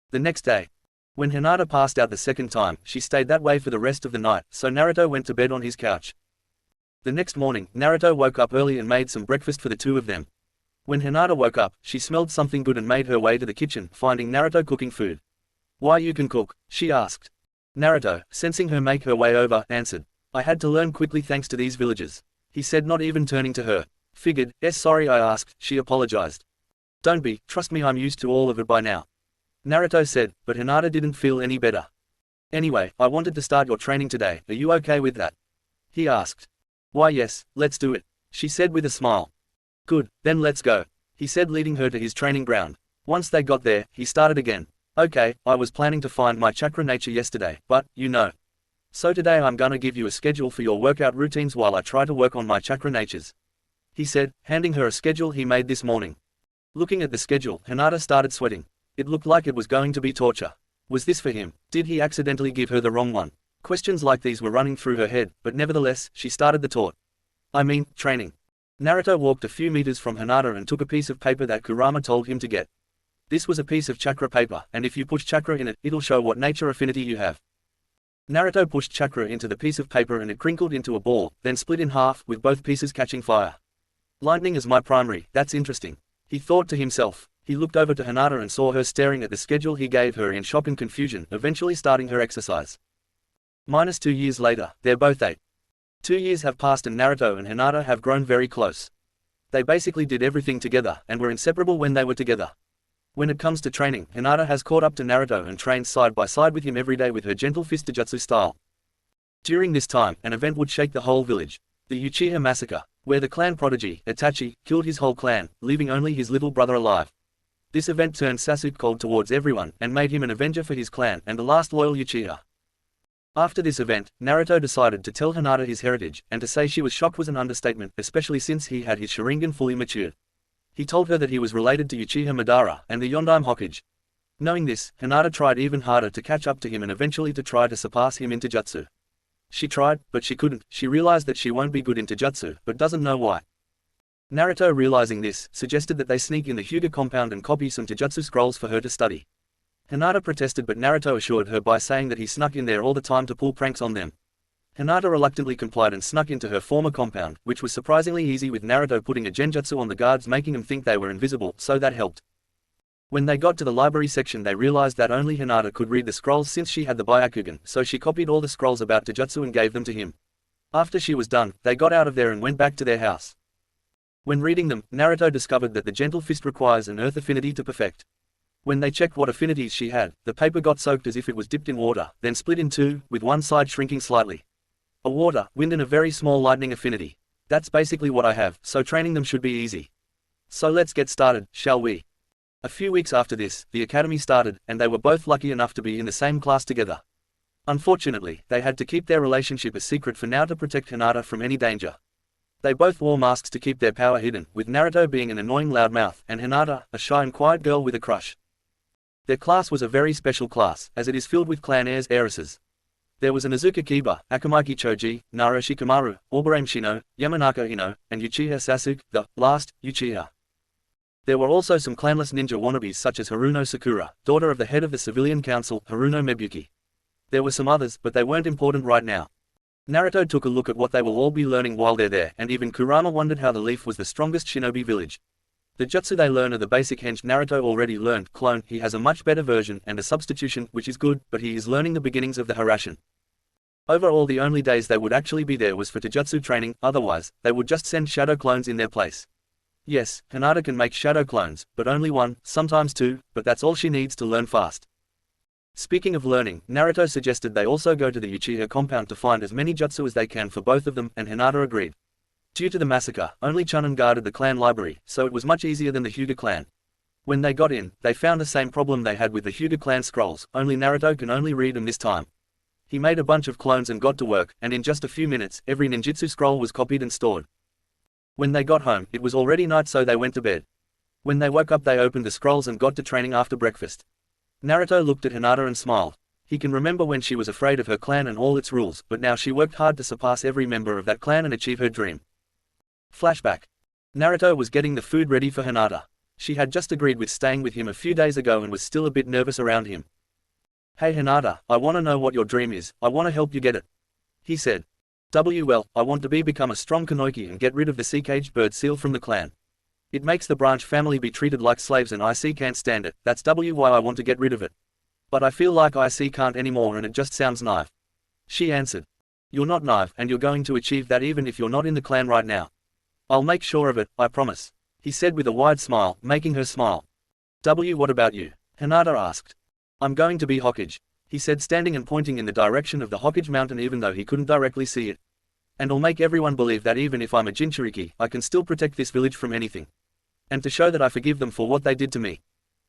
The next day, when Hinata passed out the second time, she stayed that way for the rest of the night, so Naruto went to bed on his couch. The next morning, Naruto woke up early and made some breakfast for the two of them. When Hinata woke up, she smelled something good and made her way to the kitchen, finding Naruto cooking food. "Why you can cook?" she asked. Naruto, sensing her make her way over, answered. "I had to learn quickly thanks to these villagers," he said, not even turning to her. "Figured, sorry I asked," she apologized. "Don't be, trust me, I'm used to all of it by now," Naruto said, but Hinata didn't feel any better. "Anyway, I wanted to start your training today, are you okay with that?" he asked. "Why yes, let's do it," she said with a smile. "Good, then let's go," he said, leading her to his training ground. Once they got there, he started again. "Okay, I was planning to find my chakra nature yesterday, but, so today I'm gonna give you a schedule for your workout routines while I try to work on my chakra natures," he said, handing her a schedule he made this morning. Looking at the schedule, Hinata started sweating. It looked like it was going to be torture. Was this for him? Did he accidentally give her the wrong one? Questions like these were running through her head, but nevertheless, she started the training. Naruto walked a few meters from Hinata and took a piece of paper that Kurama told him to get. This was a piece of chakra paper, and if you push chakra in it, it'll show what nature affinity you have. Naruto pushed chakra into the piece of paper and it crinkled into a ball, then split in half, with both pieces catching fire. Lightning is my primary, that's interesting. He thought to himself. He looked over to Hinata and saw her staring at the schedule he gave her in shock and confusion, eventually starting her exercise. -2 years later, they're both 8. 2 years have passed and Naruto and Hinata have grown very close. They basically did everything together, and were inseparable when they were together. When it comes to training, Hinata has caught up to Naruto and trains side by side with him every day with her gentle fist jutsu style. During this time, an event would shake the whole village. The Uchiha Massacre, where the clan prodigy, Itachi, killed his whole clan, leaving only his little brother alive. This event turned Sasuke cold towards everyone, and made him an avenger for his clan and the last loyal Uchiha. After this event, Naruto decided to tell Hinata his heritage, and to say she was shocked was an understatement, especially since he had his Sharingan fully matured. He told her that he was related to Uchiha Madara and the Yondaime Hokage. Knowing this, Hinata tried even harder to catch up to him and eventually to try to surpass him in Taijutsu. She tried, but she couldn't. She realized that she won't be good in Taijutsu, but doesn't know why. Naruto, realizing this, suggested that they sneak in the Hyuga compound and copy some Taijutsu scrolls for her to study. Hinata protested, but Naruto assured her by saying that he snuck in there all the time to pull pranks on them. Hinata reluctantly complied and snuck into her former compound, which was surprisingly easy with Naruto putting a genjutsu on the guards, making them think they were invisible, so that helped. When they got to the library section, they realized that only Hinata could read the scrolls since she had the Byakugan, so she copied all the scrolls about Taijutsu and gave them to him. After she was done, they got out of there and went back to their house. When reading them, Naruto discovered that the gentle fist requires an earth affinity to perfect. When they checked what affinities she had, the paper got soaked as if it was dipped in water, then split in two, with one side shrinking slightly. A water, wind and a very small lightning affinity. That's basically what I have, so training them should be easy. So let's get started, shall we? A few weeks after this, the academy started, and they were both lucky enough to be in the same class together. Unfortunately, they had to keep their relationship a secret for now to protect Hinata from any danger. They both wore masks to keep their power hidden, with Naruto being an annoying loudmouth, and Hinata, a shy and quiet girl with a crush. Their class was a very special class, as it is filled with clan heiresses. There was an Izuka Kiba, Akamaiki Choji, Nara Shikamaru, Oberame Shino, Yamanaka Ino, and Uchiha Sasuke, the last Uchiha. There were also some clanless ninja wannabes such as Haruno Sakura, daughter of the head of the civilian council, Haruno Mebuki. There were some others, but they weren't important right now. Naruto took a look at what they will all be learning while they're there, and even Kurama wondered how the Leaf was the strongest shinobi village. The jutsu they learn are the basic hench Naruto already learned, clone. He has a much better version and a substitution, which is good, but he is learning the beginnings of the Harashin. Overall, the only days they would actually be there was for Taijutsu training, otherwise, they would just send shadow clones in their place. Yes, Hinata can make shadow clones, but only one, sometimes two, but that's all she needs to learn fast. Speaking of learning, Naruto suggested they also go to the Uchiha compound to find as many jutsu as they can for both of them, and Hinata agreed. Due to the massacre, only Chunin guarded the clan library, so it was much easier than the Hyuga clan. When they got in, they found the same problem they had with the Hyuga clan scrolls, only Naruto can only read them this time. He made a bunch of clones and got to work, and in just a few minutes, every ninjutsu scroll was copied and stored. When they got home, it was already night, so they went to bed. When they woke up, they opened the scrolls and got to training after breakfast. Naruto looked at Hinata and smiled. He can remember when she was afraid of her clan and all its rules, but now she worked hard to surpass every member of that clan and achieve her dream. Flashback. Naruto was getting the food ready for Hinata. She had just agreed with staying with him a few days ago and was still a bit nervous around him. "Hey Hinata, I want to know what your dream is. I want to help you get it," he said. Well, I want to become a strong Kanoiki and get rid of the sea-caged bird seal from the clan. It makes the branch family be treated like slaves and IC can't stand it. That's why I want to get rid of it. But I feel like IC can't anymore and it just sounds naive. She answered. "You're not naive, and you're going to achieve that even if you're not in the clan right now. I'll make sure of it, I promise," he said with a wide smile, making her smile. What about you?" Hinata asked. "I'm going to be Hokage," he said, standing and pointing in the direction of the Hokage mountain even though he couldn't directly see it. "And I'll make everyone believe that even if I'm a Jinchuriki, I can still protect this village from anything. And to show that I forgive them for what they did to me,"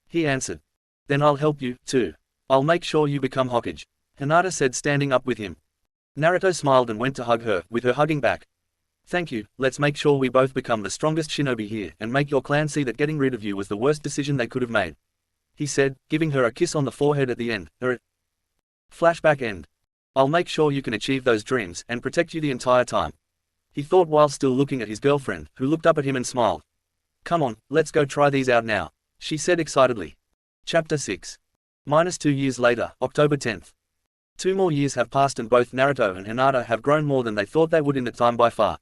he answered. "Then I'll help you, too. I'll make sure you become Hokage," Hinata said, standing up with him. Naruto smiled and went to hug her, with her hugging back. "Thank you, let's make sure we both become the strongest shinobi here and make your clan see that getting rid of you was the worst decision they could have made," he said, giving her a kiss on the forehead at the end. Flashback end. "I'll make sure you can achieve those dreams and protect you the entire time," he thought while still looking at his girlfriend, who looked up at him and smiled. "Come on, let's go try these out now," she said excitedly. Chapter 6. -2 years later, October 10th. 2 more years have passed and both Naruto and Hinata have grown more than they thought they would in the time by far.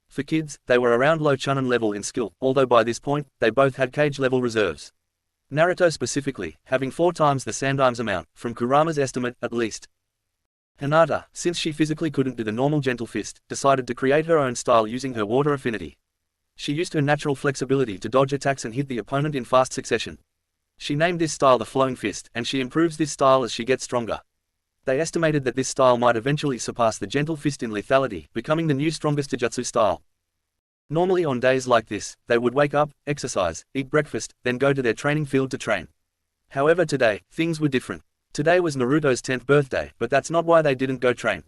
For kids, they were around low Chunin level in skill, although by this point, they both had Cage level reserves. Naruto specifically, having 4 times the Sandime's amount, from Kurama's estimate, at least. Hinata, since she physically couldn't do the normal gentle fist, decided to create her own style using her water affinity. She used her natural flexibility to dodge attacks and hit the opponent in fast succession. She named this style the flowing fist, and she improves this style as she gets stronger. They estimated that this style might eventually surpass the gentle fist in lethality, becoming the new strongest Taijutsu style. Normally on days like this, they would wake up, exercise, eat breakfast, then go to their training field to train. However today, things were different. Today was Naruto's 10th birthday, but that's not why they didn't go train.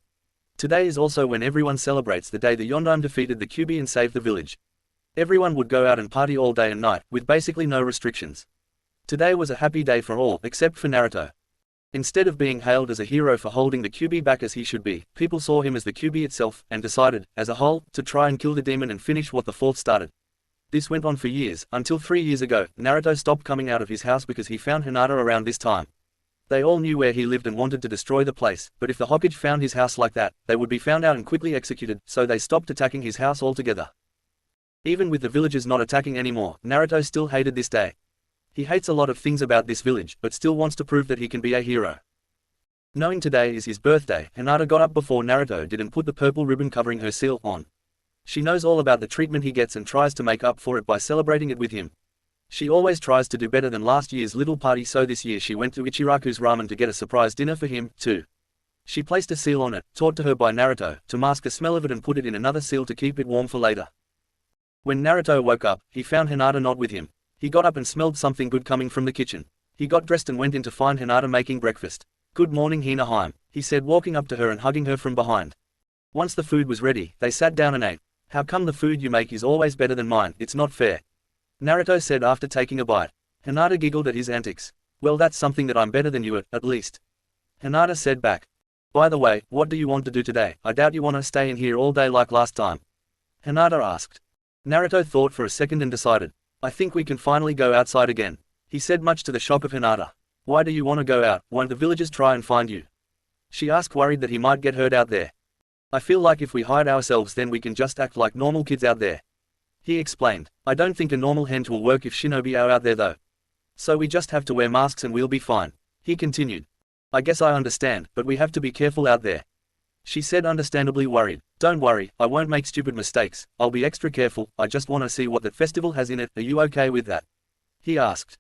Today is also when everyone celebrates the day the Yondaime defeated the Kyuubi and saved the village. Everyone would go out and party all day and night, with basically no restrictions. Today was a happy day for all, except for Naruto. Instead of being hailed as a hero for holding the Kyuubi back as he should be, people saw him as the Kyuubi itself, and decided, as a whole, to try and kill the demon and finish what the fourth started. This went on for years, until 3 years ago, Naruto stopped coming out of his house because he found Hinata around this time. They all knew where he lived and wanted to destroy the place, but if the Hokage found his house like that, they would be found out and quickly executed, so they stopped attacking his house altogether. Even with the villagers not attacking anymore, Naruto still hated this day. He hates a lot of things about this village, but still wants to prove that he can be a hero. Knowing today is his birthday, Hinata got up before Naruto did and put the purple ribbon covering her seal on. She knows all about the treatment he gets and tries to make up for it by celebrating it with him. She always tries to do better than last year's little party, so this year she went to Ichiraku's ramen to get a surprise dinner for him, too. She placed a seal on it, taught to her by Naruto, to mask the smell of it and put it in another seal to keep it warm for later. When Naruto woke up, he found Hinata not with him. He got up and smelled something good coming from the kitchen. He got dressed and went in to find Hinata making breakfast. "Good morning, Hina-hime," he said, walking up to her and hugging her from behind. Once the food was ready, they sat down and ate. "How come the food you make is always better than mine? It's not fair," Naruto said after taking a bite. Hinata giggled at his antics. "Well, that's something that I'm better than you at least," Hinata said back. "By the way, what do you want to do today? I doubt you want to stay in here all day like last time," Hinata asked. Naruto thought for a second and decided. "I think we can finally go outside again," he said, much to the shock of Hinata. "Why do you want to go out? Won't the villagers try and find you?" she asked, worried that he might get hurt out there. "I feel like if we hide ourselves then we can just act like normal kids out there," he explained. "I don't think a normal henge will work if shinobi are out there though. So we just have to wear masks and we'll be fine," he continued. "I guess I understand, but we have to be careful out there," she said, understandably worried. "Don't worry, I won't make stupid mistakes, I'll be extra careful, I just want to see what that festival has in it. Are you okay with that?" he asked.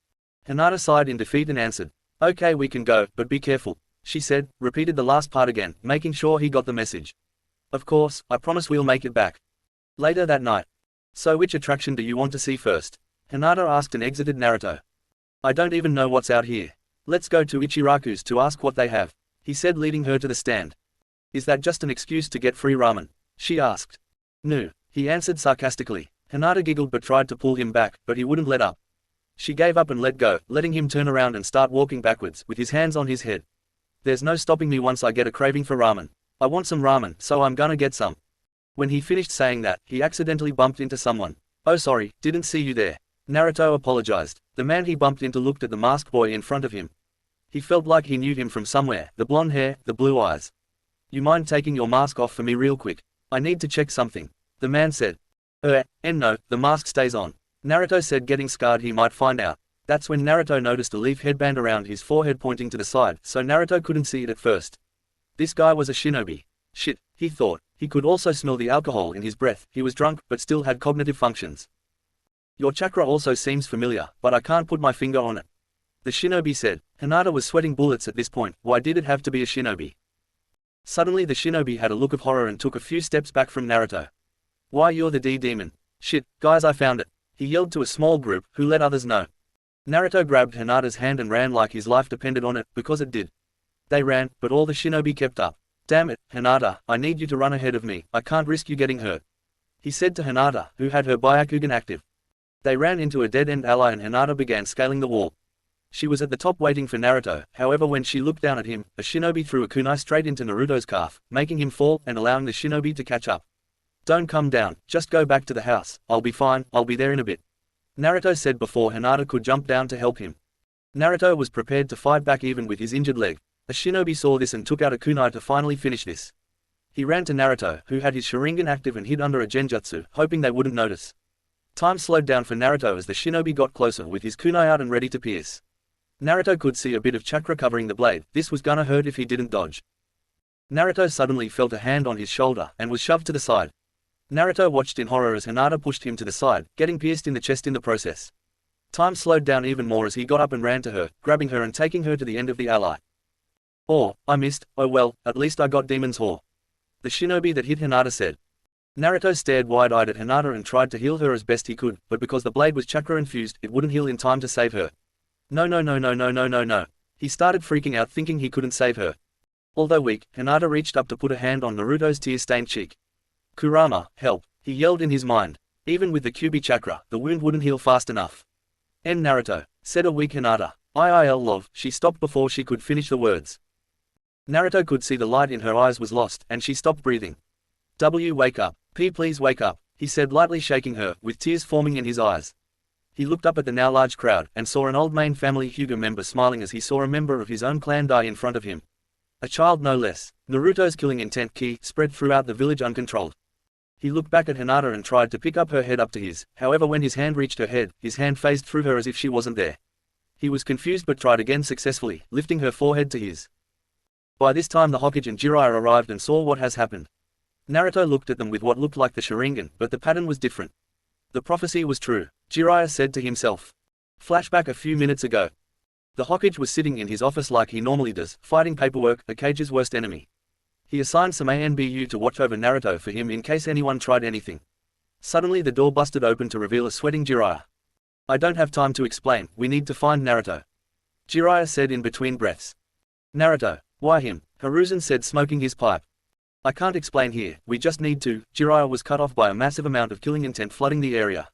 Hinata sighed in defeat and answered, "Okay, we can go, but be careful," she said, repeated the last part again, making sure he got the message. "Of course, I promise we'll make it back." Later that night. "So which attraction do you want to see first?" Hinata asked and exited Naruto. "I don't even know what's out here. Let's go to Ichiraku's to ask what they have," he said, leading her to the stand. "Is that just an excuse to get free ramen?" she asked. "No," he answered sarcastically. Hinata giggled but tried to pull him back, but he wouldn't let up. She gave up and let go, letting him turn around and start walking backwards, with his hands on his head. "There's no stopping me once I get a craving for ramen. I want some ramen, so I'm gonna get some." When he finished saying that, he accidentally bumped into someone. "Oh sorry, didn't see you there," Naruto apologized. The man he bumped into looked at the masked boy in front of him. He felt like he knew him from somewhere, the blonde hair, the blue eyes. "You mind taking your mask off for me real quick? I need to check something," the man said. No, the mask stays on," Naruto said, getting scared he might find out. That's when Naruto noticed a leaf headband around his forehead pointing to the side, so Naruto couldn't see it at first. This guy was a shinobi. Shit, he thought. He could also smell the alcohol in his breath. He was drunk, but still had cognitive functions. "Your chakra also seems familiar, but I can't put my finger on it," the shinobi said. Hinata was sweating bullets at this point. Why did it have to be a shinobi? Suddenly the shinobi had a look of horror and took a few steps back from Naruto. "Why, you're the D-demon." "Shit, guys, I found it," he yelled to a small group, who let others know. Naruto grabbed Hinata's hand and ran like his life depended on it, because it did. They ran, but all the shinobi kept up. "Damn it, Hinata, I need you to run ahead of me, I can't risk you getting hurt," he said to Hinata, who had her Byakugan active. They ran into a dead-end ally and Hinata began scaling the wall. She was at the top waiting for Naruto, however when she looked down at him, a shinobi threw a kunai straight into Naruto's calf, making him fall and allowing the shinobi to catch up. "Don't come down, just go back to the house, I'll be fine, I'll be there in a bit," Naruto said before Hinata could jump down to help him. Naruto was prepared to fight back even with his injured leg. A shinobi saw this and took out a kunai to finally finish this. He ran to Naruto, who had his Sharingan active and hid under a genjutsu, hoping they wouldn't notice. Time slowed down for Naruto as the shinobi got closer with his kunai out and ready to pierce. Naruto could see a bit of chakra covering the blade. This was gonna hurt if he didn't dodge. Naruto suddenly felt a hand on his shoulder and was shoved to the side. Naruto watched in horror as Hinata pushed him to the side, getting pierced in the chest in the process. Time slowed down even more as he got up and ran to her, grabbing her and taking her to the end of the ally. "Oh, I missed. Oh well, at least I got Demon's Whore," the shinobi that hit Hinata said. Naruto stared wide-eyed at Hinata and tried to heal her as best he could, but because the blade was chakra-infused, it wouldn't heal in time to save her. No no no no no no no no. He started freaking out thinking he couldn't save her. Although weak, Hinata reached up to put a hand on Naruto's tear-stained cheek. "Kurama, help," he yelled in his mind. Even with the Kyuubi chakra, the wound wouldn't heal fast enough. "En Naruto," said a weak Hinata. "Il love," she stopped before she could finish the words. Naruto could see the light in her eyes was lost, and she stopped breathing. Wake up. Please wake up," he said lightly shaking her, with tears forming in his eyes. He looked up at the now large crowd, and saw an old main family Hyuga member smiling as he saw a member of his own clan die in front of him. A child no less. Naruto's killing intent ki spread throughout the village uncontrolled. He looked back at Hinata and tried to pick up her head up to his, however when his hand reached her head, his hand phased through her as if she wasn't there. He was confused but tried again successfully, lifting her forehead to his. By this time the Hokage and Jiraiya arrived and saw what has happened. Naruto looked at them with what looked like the Sharingan, but the pattern was different. The prophecy was true, Jiraiya said to himself. Flashback a few minutes ago. The Hokage was sitting in his office like he normally does, fighting paperwork, Akage's worst enemy. He assigned some ANBU to watch over Naruto for him in case anyone tried anything. Suddenly the door busted open to reveal a sweating Jiraiya. "I don't have time to explain, we need to find Naruto," Jiraiya said in between breaths. "Naruto? Why him?" Hiruzen said, smoking his pipe. "I can't explain here, we just need to." Jiraiya was cut off by a massive amount of killing intent flooding the area.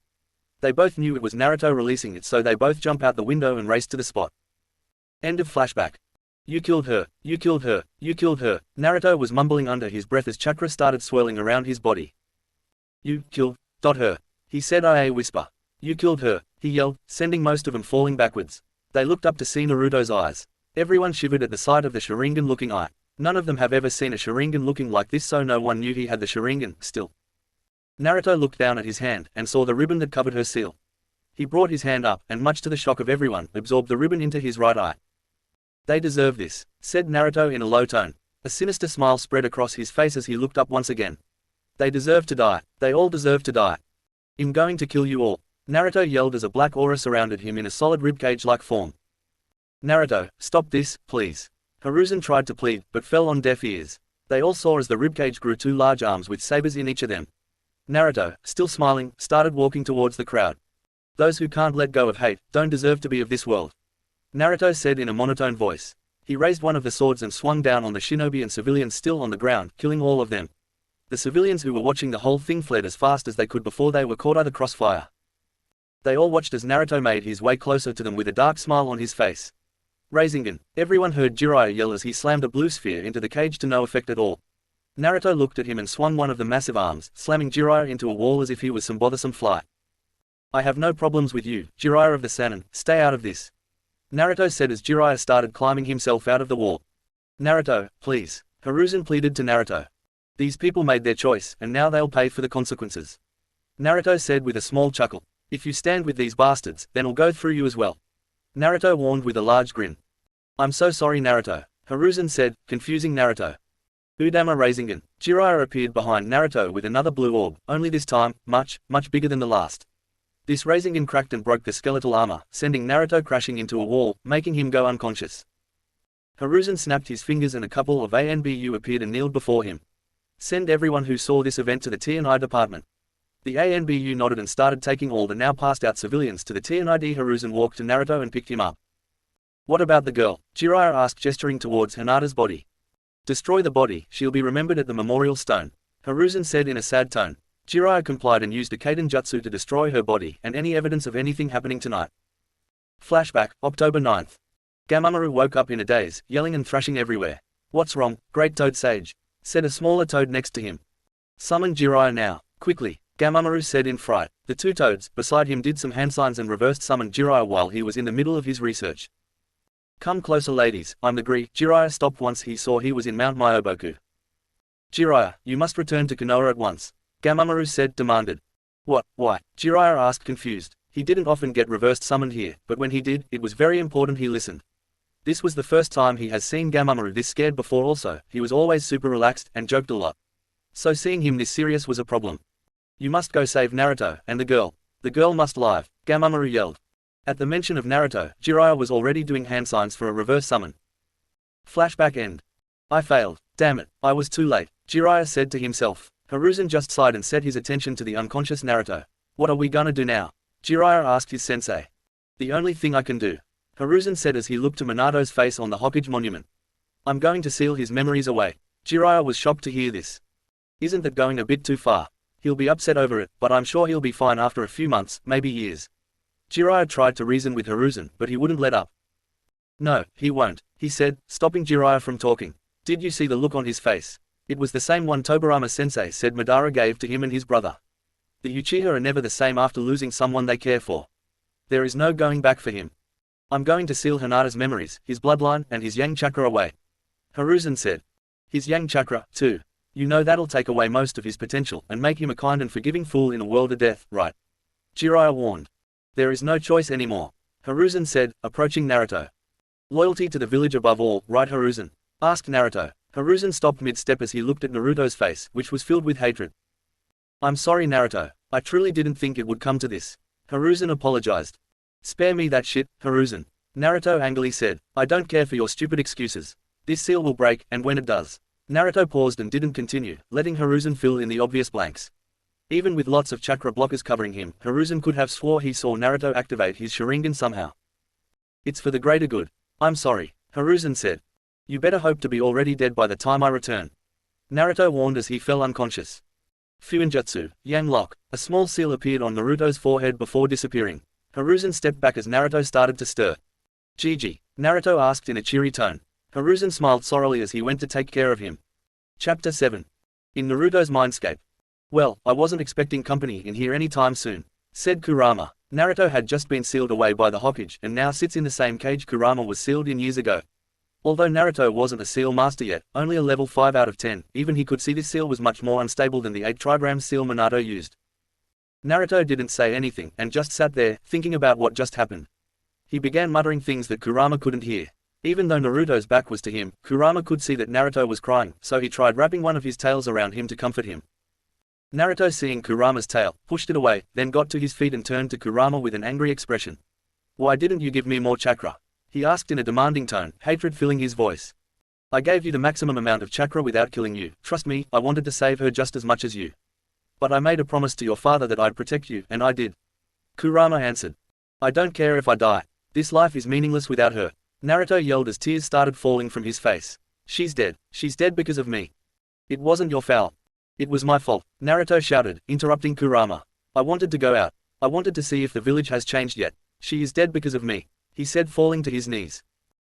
They both knew it was Naruto releasing it, so they both jump out the window and race to the spot. End of flashback. "You killed her, you killed her, you killed her," Naruto was mumbling under his breath as chakra started swirling around his body. "You killed her," he said in a whisper. "You killed her," he yelled, sending most of them falling backwards. They looked up to see Naruto's eyes. Everyone shivered at the sight of the Sharingan-looking eye. None of them have ever seen a Sharingan looking like this, so no one knew he had the Sharingan. Still, Naruto looked down at his hand, and saw the ribbon that covered her seal. He brought his hand up, and much to the shock of everyone, absorbed the ribbon into his right eye. "They deserve this," said Naruto in a low tone. A sinister smile spread across his face as he looked up once again. "They deserve to die. They all deserve to die. I'm going to kill you all," Naruto yelled as a black aura surrounded him in a solid ribcage-like form. "Naruto, stop this, please." Hiruzen tried to plead, but fell on deaf ears. They all saw as the ribcage grew two large arms with sabers in each of them. Naruto, still smiling, started walking towards the crowd. "Those who can't let go of hate, don't deserve to be of this world," Naruto said in a monotone voice. He raised one of the swords and swung down on the shinobi and civilians still on the ground, killing all of them. The civilians who were watching the whole thing fled as fast as they could before they were caught by the crossfire. They all watched as Naruto made his way closer to them with a dark smile on his face. Rasengan. Everyone heard Jiraiya yell as he slammed a blue sphere into the cage to no effect at all. Naruto looked at him and swung one of the massive arms, slamming Jiraiya into a wall as if he was some bothersome fly. "I have no problems with you, Jiraiya of the Sannin, stay out of this," Naruto said as Jiraiya started climbing himself out of the wall. "Naruto, please," Hiruzen pleaded to Naruto. "These people made their choice, and now they'll pay for the consequences," Naruto said with a small chuckle. "If you stand with these bastards, then I'll go through you as well," Naruto warned with a large grin. "I'm so sorry Naruto," Hiruzen said, confusing Naruto. Udama Rasengan. Jiraiya appeared behind Naruto with another blue orb, only this time, much bigger than the last. This Rasengan cracked and broke the skeletal armor, sending Naruto crashing into a wall, making him go unconscious. Hiruzen snapped his fingers and a couple of ANBU appeared and kneeled before him. "Send everyone who saw this event to the T&I department." The ANBU nodded and started taking all the now passed out civilians to the T&ID. Hiruzen walked to Naruto and picked him up. "What about the girl?" Jiraiya asked, gesturing towards Hinata's body. "Destroy the body, she'll be remembered at the memorial stone," Hiruzen said in a sad tone. Jiraiya complied and used a Kaiden jutsu to destroy her body and any evidence of anything happening tonight. Flashback, October 9th. Gamamaru woke up in a daze, yelling and thrashing everywhere. "What's wrong, Great Toad Sage?" said a smaller toad next to him. "Summon Jiraiya now, quickly," Gamamaru said in fright. The two toads, beside him, did some hand signs and reversed summoned Jiraiya while he was in the middle of his research. "Come closer ladies, I'm the Gree." Jiraiya stopped once he saw he was in Mount Myoboku. Jiraiya, you must return to Konoha at once. Gamamaru said, demanded. What, why? Jiraiya asked, confused. He didn't often get reversed summoned here, but when he did, it was very important he listened. This was the first time he has seen Gamamaru this scared before. Also, he was always super relaxed, and joked a lot. So seeing him this serious was a problem. You must go save Naruto, and the girl. The girl must live, Gamamaru yelled. At the mention of Naruto, Jiraiya was already doing hand signs for a reverse summon. Flashback end. I failed. Damn it, I was too late, Jiraiya said to himself. Hiruzen just sighed and set his attention to the unconscious Naruto. What are we gonna do now? Jiraiya asked his sensei. The only thing I can do, Hiruzen said as he looked to Minato's face on the Hokage monument. I'm going to seal his memories away. Jiraiya was shocked to hear this. Isn't that going a bit too far? He'll be upset over it, but I'm sure he'll be fine after a few months, maybe years. Jiraiya tried to reason with Hiruzen, but he wouldn't let up. No, he won't, he said, stopping Jiraiya from talking. Did you see the look on his face? It was the same one Tobirama-sensei said Madara gave to him and his brother. The Uchiha are never the same after losing someone they care for. There is no going back for him. I'm going to seal Hinata's memories, his bloodline, and his yang chakra away. Hiruzen said. His yang chakra, too. You know that'll take away most of his potential and make him a kind and forgiving fool in a world of death, right? Jiraiya warned. There is no choice anymore. Hiruzen said, approaching Naruto. Loyalty to the village above all, right Hiruzen? Asked Naruto. Hiruzen stopped mid-step as he looked at Naruto's face, which was filled with hatred. I'm sorry Naruto, I truly didn't think it would come to this. Hiruzen apologized. Spare me that shit, Hiruzen. Naruto angrily said, I don't care for your stupid excuses. This seal will break, and when it does. Naruto paused and didn't continue, letting Hiruzen fill in the obvious blanks. Even with lots of chakra blockers covering him, Hiruzen could have swore he saw Naruto activate his Sharingan somehow. It's for the greater good. I'm sorry, Hiruzen said. You better hope to be already dead by the time I return. Naruto warned as he fell unconscious. Fuinjutsu, Yang Lock. A small seal appeared on Naruto's forehead before disappearing. Hiruzen stepped back as Naruto started to stir. Gigi, Naruto asked in a cheery tone. Hiruzen smiled sorrowfully as he went to take care of him. Chapter 7. In Naruto's mindscape. Well, I wasn't expecting company in here anytime soon, said Kurama. Naruto had just been sealed away by the Hokage and now sits in the same cage Kurama was sealed in years ago. Although Naruto wasn't a seal master yet, only a level 5 out of 10, even he could see this seal was much more unstable than the 8 trigram seal Minato used. Naruto didn't say anything and just sat there, thinking about what just happened. He began muttering things that Kurama couldn't hear. Even though Naruto's back was to him, Kurama could see that Naruto was crying, so he tried wrapping one of his tails around him to comfort him. Naruto, seeing Kurama's tail, pushed it away, then got to his feet and turned to Kurama with an angry expression. Why didn't you give me more chakra? He asked in a demanding tone, hatred filling his voice. I gave you the maximum amount of chakra without killing you. Trust me, I wanted to save her just as much as you. But I made a promise to your father that I'd protect you, and I did. Kurama answered. I don't care if I die. This life is meaningless without her. Naruto yelled as tears started falling from his face. She's dead. She's dead because of me. It wasn't your foul. It was my fault, Naruto shouted, interrupting Kurama. I wanted to go out. I wanted to see if the village has changed yet. She is dead because of me, he said, falling to his knees.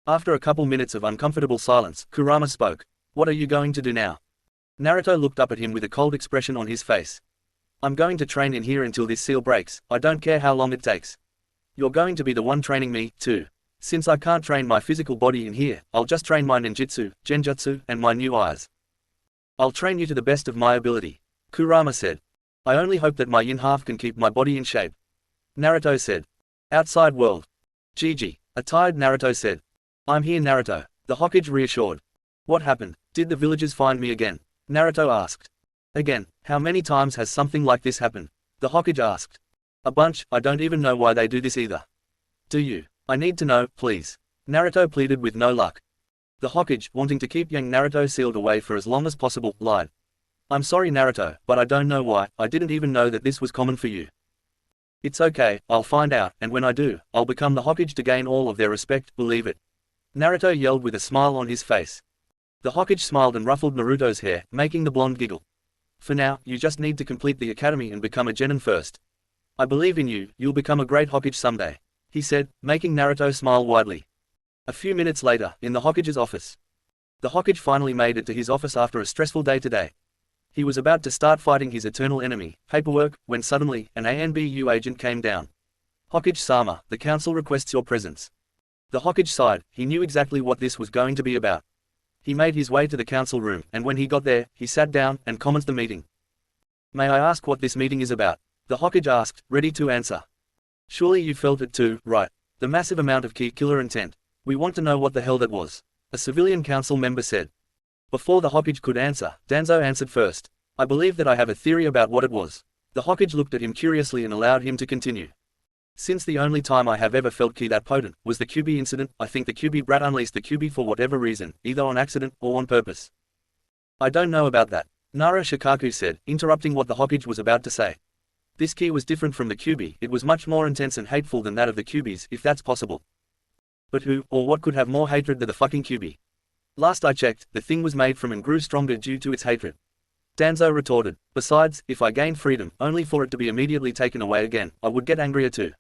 After a couple minutes of uncomfortable silence, Kurama spoke. What are you going to do now? Naruto looked up at him with a cold expression on his face. I'm going to train in here until this seal breaks. I don't care how long it takes. You're going to be the one training me, too. Since I can't train my physical body in here, I'll just train my ninjutsu, genjutsu, and my new eyes. I'll train you to the best of my ability, Kurama said. I only hope that my yin half can keep my body in shape. Naruto said. Outside world. Gigi, a tired Naruto said. I'm here Naruto, the Hokage reassured. What happened? Did the villagers find me again? Naruto asked. Again, how many times has something like this happened? The Hokage asked. A bunch, I don't even know why they do this either. Do you? I need to know, please. Naruto pleaded with no luck. The Hokage, wanting to keep young Naruto sealed away for as long as possible, lied. I'm sorry Naruto, but I don't know why. I didn't even know that this was common for you. It's okay, I'll find out, and when I do, I'll become the Hokage to gain all of their respect, believe it. Naruto yelled with a smile on his face. The Hokage smiled and ruffled Naruto's hair, making the blonde giggle. For now, you just need to complete the academy and become a genin first. I believe in you, you'll become a great Hokage someday, he said, making Naruto smile widely. A few minutes later, in the Hokage's office. The Hokage finally made it to his office after a stressful day today. He was about to start fighting his eternal enemy, paperwork, when suddenly, an ANBU agent came down. Hokage-sama, the council requests your presence. The Hokage sighed, he knew exactly what this was going to be about. He made his way to the council room, and when he got there, he sat down and commenced the meeting. "May I ask what this meeting is about?" the Hokage asked, ready to answer. "Surely you felt it too, right? The massive amount of killer intent. We want to know what the hell that was," a civilian council member said. Before the Hokage could answer, Danzo answered first. "I believe that I have a theory about what it was." The Hokage looked at him curiously and allowed him to continue. "Since the only time I have ever felt ki that potent was the Kyuubi incident, I think the Kyuubi brat unleashed the Kyuubi for whatever reason, either on accident or on purpose." "I don't know about that," Nara Shikaku said, interrupting what the Hokage was about to say. "This ki was different from the Kyuubi, it was much more intense and hateful than that of the Kyuubis, if that's possible. But who, or what could have more hatred than the fucking Kyuubi? Last I checked, the thing was made from and grew stronger due to its hatred." Danzo retorted. "Besides, if I gained freedom, only for it to be immediately taken away again, I would get angrier too.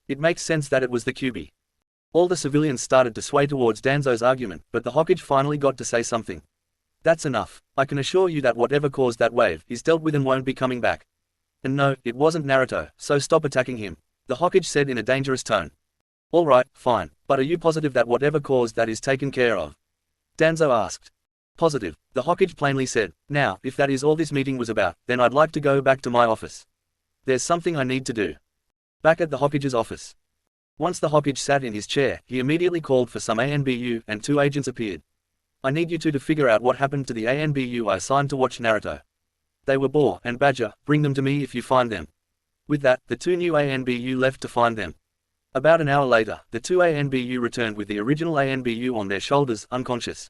It makes sense that it was the Kyuubi." All the civilians started to sway towards Danzo's argument, but the Hokage finally got to say something. "That's enough. I can assure you that whatever caused that wave is dealt with and won't be coming back. And no, it wasn't Naruto, so stop attacking him," the Hokage said in a dangerous tone. "All right, fine, but are you positive that whatever caused that is taken care of?" Danzo asked. "Positive," the Hokage plainly said. "Now, if that is all this meeting was about, then I'd like to go back to my office. There's something I need to do." Back at the Hokage's office. Once the Hokage sat in his chair, he immediately called for some ANBU, and 2 agents appeared. "I need you two to figure out what happened to the ANBU I assigned to watch Naruto. They were Boar and Badger, bring them to me if you find them." With that, the 2 new ANBU left to find them. About an hour later, the 2 ANBU returned with the original ANBU on their shoulders, unconscious.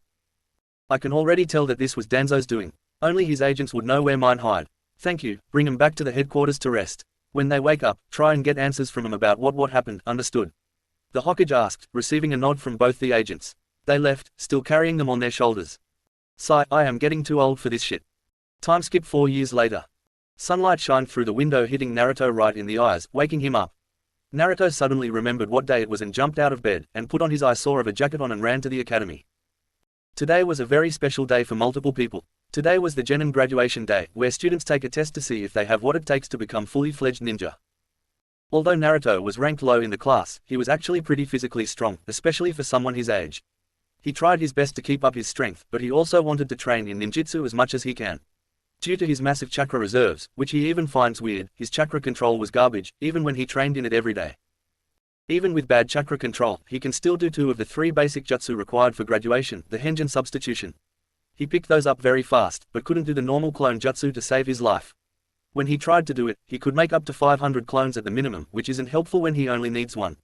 "I can already tell that this was Danzo's doing. Only his agents would know where mine hide. Thank you, bring him back to the headquarters to rest. When they wake up, try and get answers from him about what happened, understood?" the Hokage asked, receiving a nod from both the agents. They left, still carrying them on their shoulders. Sigh, I am getting too old for this shit. Time skip 4 years later. Sunlight shined through the window, hitting Naruto right in the eyes, waking him up. Naruto suddenly remembered what day it was and jumped out of bed, and put on his eyesore of a jacket on and ran to the academy. Today was a very special day for multiple people. Today was the Genin graduation day, where students take a test to see if they have what it takes to become fully fledged ninja. Although Naruto was ranked low in the class, he was actually pretty physically strong, especially for someone his age. He tried his best to keep up his strength, but he also wanted to train in ninjutsu as much as he can. Due to his massive chakra reserves, which he even finds weird, his chakra control was garbage, even when he trained in it every day. Even with bad chakra control, he can still do 2 of the 3 basic jutsu required for graduation, the henjin substitution. He picked those up very fast, but couldn't do the normal clone jutsu to save his life. When he tried to do it, he could make up to 500 clones at the minimum, which isn't helpful when he only needs 1.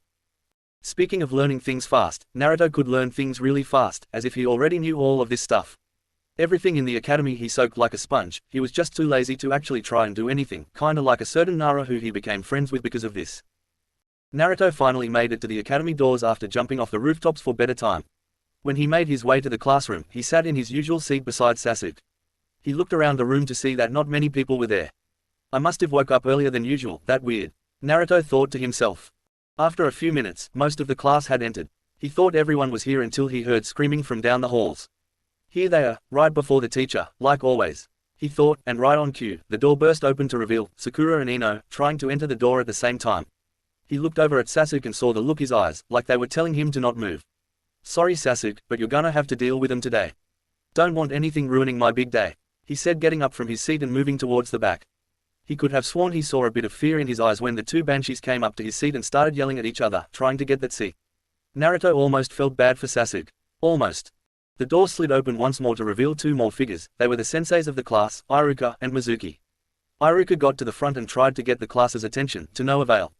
Speaking of learning things fast, Naruto could learn things really fast, as if he already knew all of this stuff. Everything in the academy he soaked like a sponge, he was just too lazy to actually try and do anything, kinda like a certain Nara who he became friends with because of this. Naruto finally made it to the academy doors after jumping off the rooftops for better time. When he made his way to the classroom, he sat in his usual seat beside Sasuke. He looked around the room to see that not many people were there. I must have woke up earlier than usual, that weird, Naruto thought to himself. After a few minutes, most of the class had entered. He thought everyone was here until he heard screaming from down the halls. Here they are, right before the teacher, like always. He thought, and right on cue, the door burst open to reveal Sakura and Ino, trying to enter the door at the same time. He looked over at Sasuke and saw the look in his eyes, like they were telling him to not move. Sorry Sasuke, but you're gonna have to deal with them today. Don't want anything ruining my big day, he said, getting up from his seat and moving towards the back. He could have sworn he saw a bit of fear in his eyes when the 2 banshees came up to his seat and started yelling at each other, trying to get that seat. Naruto almost felt bad for Sasuke. Almost. The door slid open once more to reveal 2 more figures. They were the senseis of the class, Iruka and Mizuki. Iruka got to the front and tried to get the class's attention, to no avail.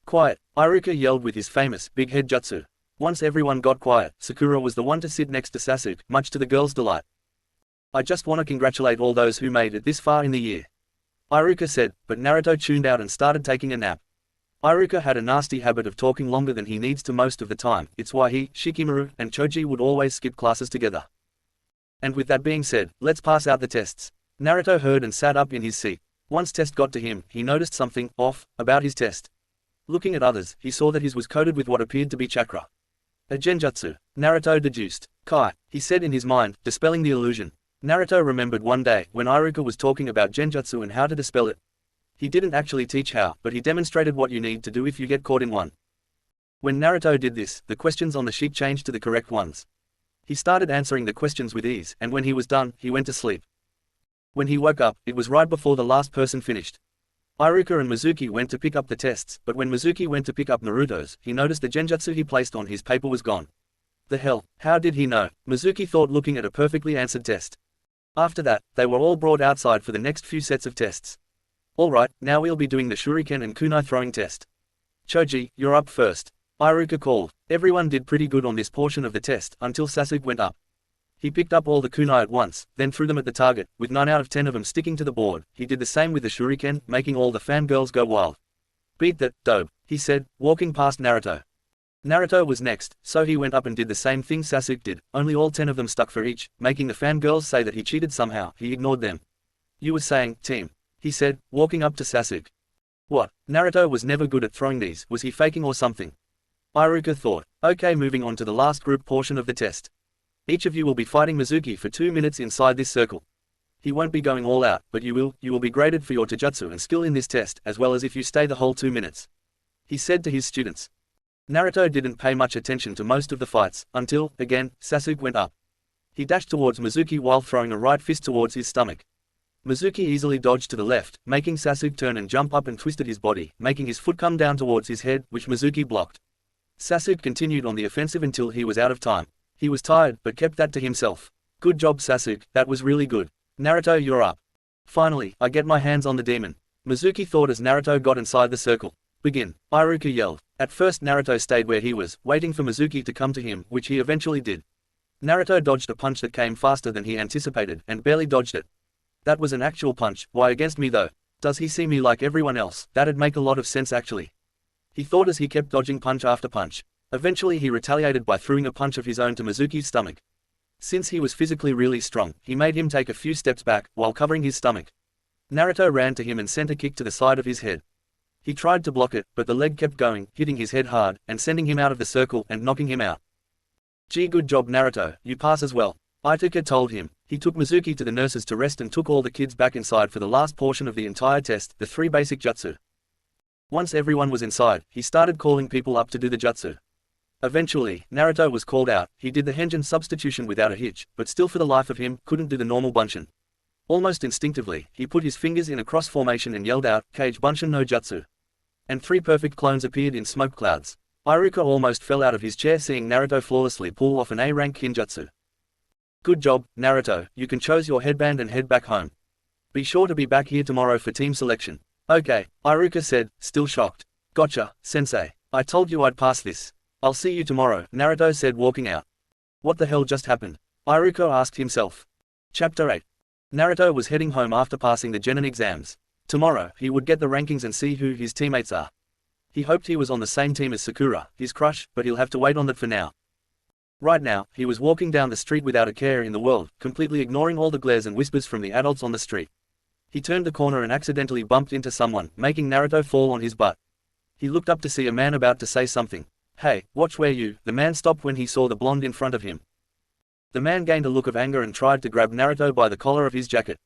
Quiet, Iruka yelled with his famous, big head jutsu. Once everyone got quiet, Sakura was the one to sit next to Sasuke, much to the girl's delight. I just want to congratulate all those who made it this far in the year, Iruka said, but Naruto tuned out and started taking a nap. Iruka had a nasty habit of talking longer than he needs to most of the time. It's why he, Shikamaru, and Choji would always skip classes together. And with that being said, let's pass out the tests. Naruto heard and sat up in his seat. Once test got to him, he noticed something off about his test. Looking at others, he saw that his was coated with what appeared to be chakra. A genjutsu, Naruto deduced. Kai, he said in his mind, dispelling the illusion. Naruto remembered one day, when Iruka was talking about genjutsu and how to dispel it. He didn't actually teach how, but he demonstrated what you need to do if you get caught in one. When Naruto did this, the questions on the sheet changed to the correct ones. He started answering the questions with ease, and when he was done, he went to sleep. When he woke up, it was right before the last person finished. Iruka and Mizuki went to pick up the tests, but when Mizuki went to pick up Naruto's, he noticed the genjutsu he placed on his paper was gone. The hell, how did he know? Mizuki thought, looking at a perfectly answered test. After that, they were all brought outside for the next few sets of tests. Alright, now we'll be doing the shuriken and kunai throwing test. Choji, you're up first. Iruka called. Everyone did pretty good on this portion of the test, until Sasuke went up. He picked up all the kunai at once, then threw them at the target, with 9 out of 10 of them sticking to the board. He did the same with the shuriken, making all the fangirls go wild. Beat that, dope, he said, walking past Naruto. Naruto was next, so he went up and did the same thing Sasuke did, only all 10 of them stuck for each, making the fangirls say that he cheated somehow. He ignored them. You were saying, team, he said, walking up to Sasuke. What, Naruto was never good at throwing these, was he faking or something? Iruka thought. Okay, moving on to the last group portion of the test. Each of you will be fighting Mizuki for 2 minutes inside this circle. He won't be going all out, but you will be graded for your taijutsu and skill in this test, as well as if you stay the whole 2 minutes. He said to his students. Naruto didn't pay much attention to most of the fights, until, again, Sasuke went up. He dashed towards Mizuki while throwing a right fist towards his stomach. Mizuki easily dodged to the left, making Sasuke turn and jump up and twisted his body, making his foot come down towards his head, which Mizuki blocked. Sasuke continued on the offensive until he was out of time. He was tired, but kept that to himself. Good job Sasuke, that was really good. Naruto, you're up. Finally, I get my hands on the demon. Mizuki thought as Naruto got inside the circle. Begin, Iruka yelled. At first Naruto stayed where he was, waiting for Mizuki to come to him, which he eventually did. Naruto dodged a punch that came faster than he anticipated, and barely dodged it. That was an actual punch. Why against me though? Does he see me like everyone else? That'd make a lot of sense actually. He thought as he kept dodging punch after punch. Eventually he retaliated by throwing a punch of his own to Mizuki's stomach. Since he was physically really strong, he made him take a few steps back, while covering his stomach. Naruto ran to him and sent a kick to the side of his head. He tried to block it, but the leg kept going, hitting his head hard, and sending him out of the circle and knocking him out. Gee, good job Naruto, you pass as well. Ituka told him. He took Mizuki to the nurses to rest and took all the kids back inside for the last portion of the entire test, the 3 basic jutsu. Once everyone was inside, he started calling people up to do the jutsu. Eventually, Naruto was called out. He did the henjin substitution without a hitch, but still for the life of him, couldn't do the normal bunshin. Almost instinctively, he put his fingers in a cross formation and yelled out, Kage bunshin no jutsu. And 3 perfect clones appeared in smoke clouds. Iruka almost fell out of his chair seeing Naruto flawlessly pull off an A-rank kinjutsu. Good job, Naruto, you can choose your headband and head back home. Be sure to be back here tomorrow for team selection. Okay, Iruka said, still shocked. Gotcha, sensei. I told you I'd pass this. I'll see you tomorrow, Naruto said walking out. What the hell just happened? Iruka asked himself. Chapter 8. Naruto was heading home after passing the genin exams. Tomorrow, he would get the rankings and see who his teammates are. He hoped he was on the same team as Sakura, his crush, but he'll have to wait on that for now. Right now, he was walking down the street without a care in the world, completely ignoring all the glares and whispers from the adults on the street. He turned the corner and accidentally bumped into someone, making Naruto fall on his butt. He looked up to see a man about to say something. Hey, watch where you. The man stopped when he saw the blonde in front of him. The man gained a look of anger and tried to grab Naruto by the collar of his jacket.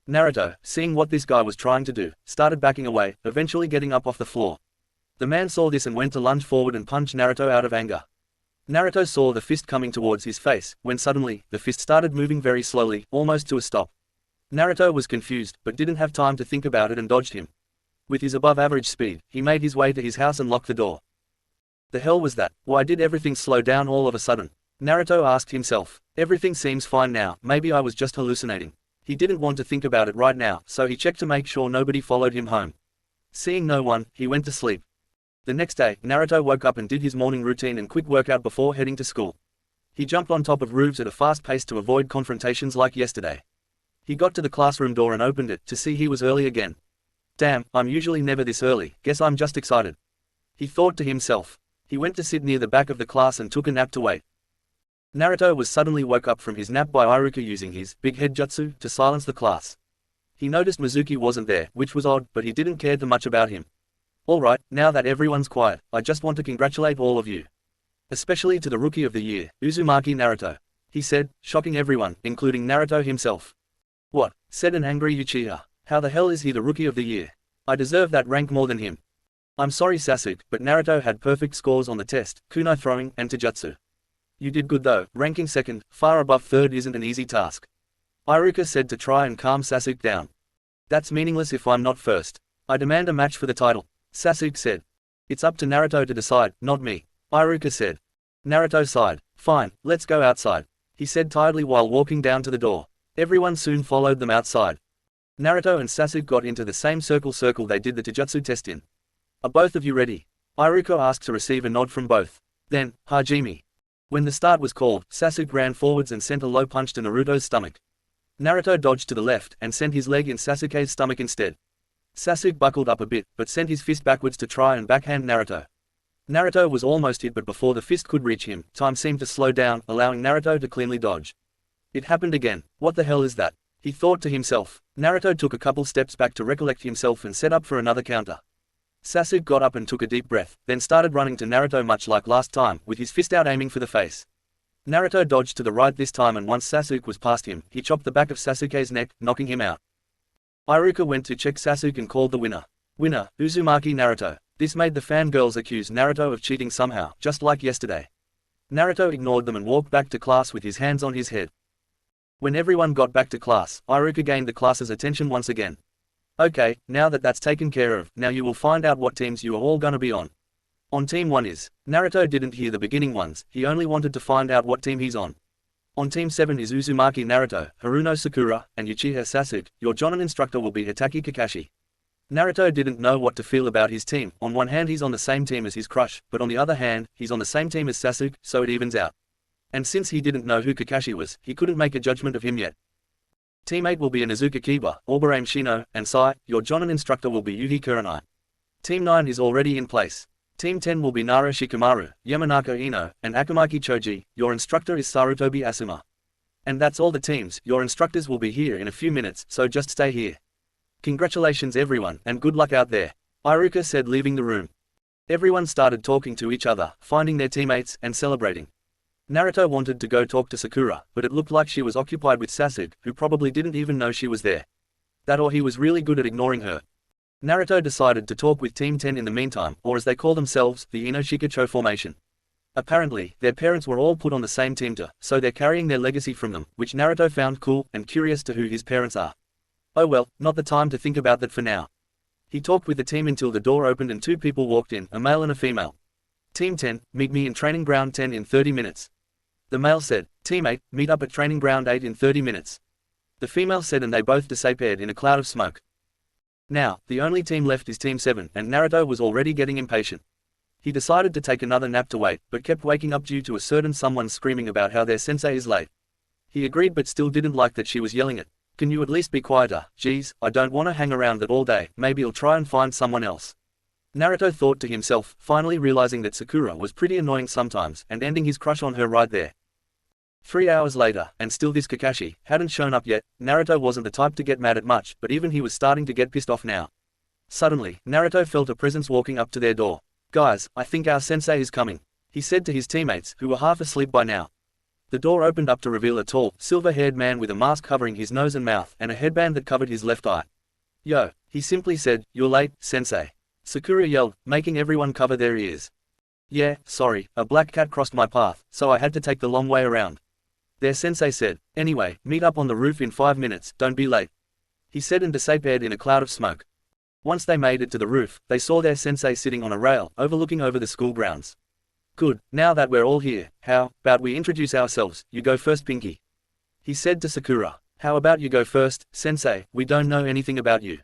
Naruto, seeing what this guy was trying to do, started backing away, eventually getting up off the floor. The man saw this and went to lunge forward and punch Naruto out of anger. Naruto saw the fist coming towards his face, when suddenly, the fist started moving very slowly, almost to a stop. Naruto was confused, but didn't have time to think about it and dodged him. With his above-average speed, he made his way to his house and locked the door. The hell was that? Why did everything slow down all of a sudden? Naruto asked himself. Everything seems fine now, maybe I was just hallucinating. He didn't want to think about it right now, so he checked to make sure nobody followed him home. Seeing no one, he went to sleep. The next day, Naruto woke up and did his morning routine and quick workout before heading to school. He jumped on top of roofs at a fast pace to avoid confrontations like yesterday. He got to the classroom door and opened it to see he was early again. Damn, I'm usually never this early, guess I'm just excited. He thought to himself. He went to sit near the back of the class and took a nap to wait. Naruto was suddenly woke up from his nap by Iruka using his big head jutsu to silence the class. He noticed Mizuki wasn't there, which was odd, but he didn't care too much about him. Alright, now that everyone's quiet, I just want to congratulate all of you. Especially to the Rookie of the Year, Uzumaki Naruto. He said, shocking everyone, including Naruto himself. What? Said an angry Uchiha. How the hell is he the Rookie of the Year? I deserve that rank more than him. I'm sorry Sasuke, but Naruto had perfect scores on the test, kunai throwing, and taijutsu. You did good though, ranking second, far above third isn't an easy task. Iruka said to try and calm Sasuke down. That's meaningless if I'm not first. I demand a match for the title, Sasuke said. It's up to Naruto to decide, not me, Iruka said. Naruto sighed. Fine, let's go outside, he said tiredly while walking down to the door. Everyone soon followed them outside. Naruto and Sasuke got into the same circle they did the Taijutsu test in. Are both of you ready? Iruka asked to receive a nod from both. Then, Hajime. When the start was called, Sasuke ran forwards and sent a low punch to Naruto's stomach. Naruto dodged to the left and sent his leg in Sasuke's stomach instead. Sasuke buckled up a bit, but sent his fist backwards to try and backhand Naruto. Naruto was almost hit, but before the fist could reach him, time seemed to slow down, allowing Naruto to cleanly dodge. It happened again. What the hell is that? He thought to himself. Naruto took a couple steps back to recollect himself and set up for another counter. Sasuke got up and took a deep breath, then started running to Naruto much like last time, with his fist out aiming for the face. Naruto dodged to the right this time, and once Sasuke was past him, he chopped the back of Sasuke's neck, knocking him out. Iruka went to check Sasuke and called the winner. Winner, Uzumaki Naruto. This made the fangirls accuse Naruto of cheating somehow, just like yesterday. Naruto ignored them and walked back to class with his hands on his head. When everyone got back to class, Iruka gained the class's attention once again. Okay, now that that's taken care of, now you will find out what teams you are all gonna be on. On team 1 is. Naruto didn't hear the beginning ones, he only wanted to find out what team he's on. On team 7 is Uzumaki Naruto, Haruno Sakura, and Uchiha Sasuke. Your Jonin instructor will be Hitaki Kakashi. Naruto didn't know what to feel about his team. On one hand he's on the same team as his crush, but on the other hand, he's on the same team as Sasuke, so it evens out. And since he didn't know who Kakashi was, he couldn't make a judgment of him yet. Team 8 will be Inuzuka Kiba, Oberame Shino, and Sai. Your Jonin instructor will be Yuhi Kurenai. Team 9 is already in place. Team 10 will be Nara Shikamaru, Yamanaka Ino, and Akamaki Choji. Your instructor is Sarutobi Asuma. And that's all the teams. Your instructors will be here in a few minutes, so just stay here. Congratulations everyone, and good luck out there, Iruka said, leaving the room. Everyone started talking to each other, finding their teammates, and celebrating. Naruto wanted to go talk to Sakura, but it looked like she was occupied with Sasuke, who probably didn't even know she was there. That or he was really good at ignoring her. Naruto decided to talk with Team 10 in the meantime, or as they call themselves, the Inoshikacho formation. Apparently, their parents were all put on the same team too, so they're carrying their legacy from them, which Naruto found cool, and curious to who his parents are. Oh well, not the time to think about that for now. He talked with the team until the door opened and 2 people walked in, a male and a female. Team 10, meet me in Training Ground 10 in 30 minutes. The male said, Team 8, meet up at Training Ground 8 in 30 minutes. The female said, and they both disappeared in a cloud of smoke. Now, the only team left is Team 7, and Naruto was already getting impatient. He decided to take another nap to wait, but kept waking up due to a certain someone screaming about how their sensei is late. He agreed but still didn't like that she was yelling it. Can you at least be quieter? Geez, I don't want to hang around that all day, maybe I'll try and find someone else. Naruto thought to himself, finally realizing that Sakura was pretty annoying sometimes, and ending his crush on her right there. 3 hours later, and still this Kakashi hadn't shown up yet. Naruto wasn't the type to get mad at much, but even he was starting to get pissed off now. Suddenly, Naruto felt a presence walking up to their door. Guys, I think our sensei is coming, he said to his teammates, who were half asleep by now. The door opened up to reveal a tall, silver-haired man with a mask covering his nose and mouth, and a headband that covered his left eye. Yo, he simply said, you're late, sensei. Sakura yelled, making everyone cover their ears. Yeah, sorry, a black cat crossed my path, so I had to take the long way around. Their sensei said, anyway, meet up on the roof in 5 minutes, don't be late. He said and disappeared in a cloud of smoke. Once they made it to the roof, they saw their sensei sitting on a rail, overlooking over the school grounds. Good, now that we're all here, how about we introduce ourselves? You go first, Pinky. He said to Sakura. How about you go first, sensei, we don't know anything about you.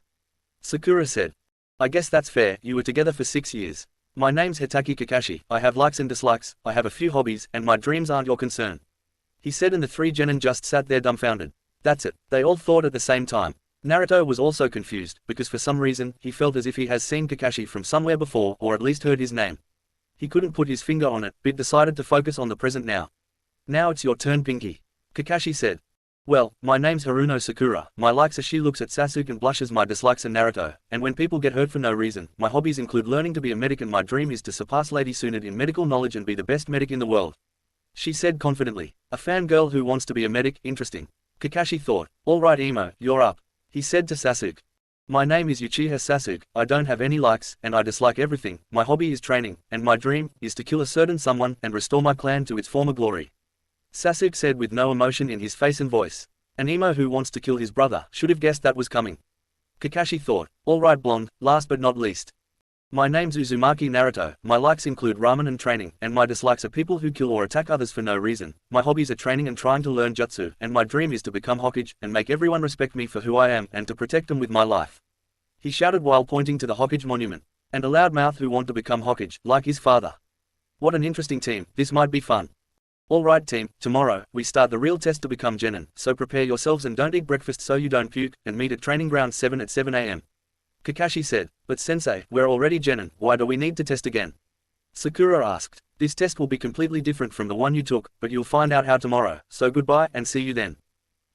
Sakura said. I guess that's fair, you were together for 6 years. My name's Hitaki Kakashi, I have likes and dislikes, I have a few hobbies, and my dreams aren't your concern. He said, and the 3 genin just sat there dumbfounded. That's it, they all thought at the same time. Naruto was also confused, because for some reason, he felt as if he has seen Kakashi from somewhere before, or at least heard his name. He couldn't put his finger on it, but decided to focus on the present now. Now it's your turn, Pinky. Kakashi said. Well, my name's Haruno Sakura, my likes are she looks at Sasuke and blushes, my dislikes are Naruto, and when people get hurt for no reason. My hobbies include learning to be a medic, and my dream is to surpass Lady Tsunade in medical knowledge and be the best medic in the world. She said confidently. A fangirl who wants to be a medic, interesting. Kakashi thought. Alright Emo, you're up. He said to Sasuke. My name is Uchiha Sasuke, I don't have any likes, and I dislike everything, my hobby is training, and my dream is to kill a certain someone and restore my clan to its former glory. Sasuke said with no emotion in his face and voice. An emo who wants to kill his brother should have guessed that was coming. Kakashi thought, alright blonde, last but not least. My name's Uzumaki Naruto, my likes include ramen and training, and my dislikes are people who kill or attack others for no reason. My hobbies are training and trying to learn jutsu, and my dream is to become Hokage, and make everyone respect me for who I am, and to protect them with my life. He shouted while pointing to the Hokage monument. And a loudmouth who want to become Hokage, like his father. What an interesting team, this might be fun. Alright team, tomorrow, we start the real test to become genin, so prepare yourselves and don't eat breakfast so you don't puke, and meet at training ground 7 at 7 AM. Kakashi said, but sensei, we're already genin, why do we need to test again? Sakura asked, this test will be completely different from the one you took, but you'll find out how tomorrow, so goodbye and see you then.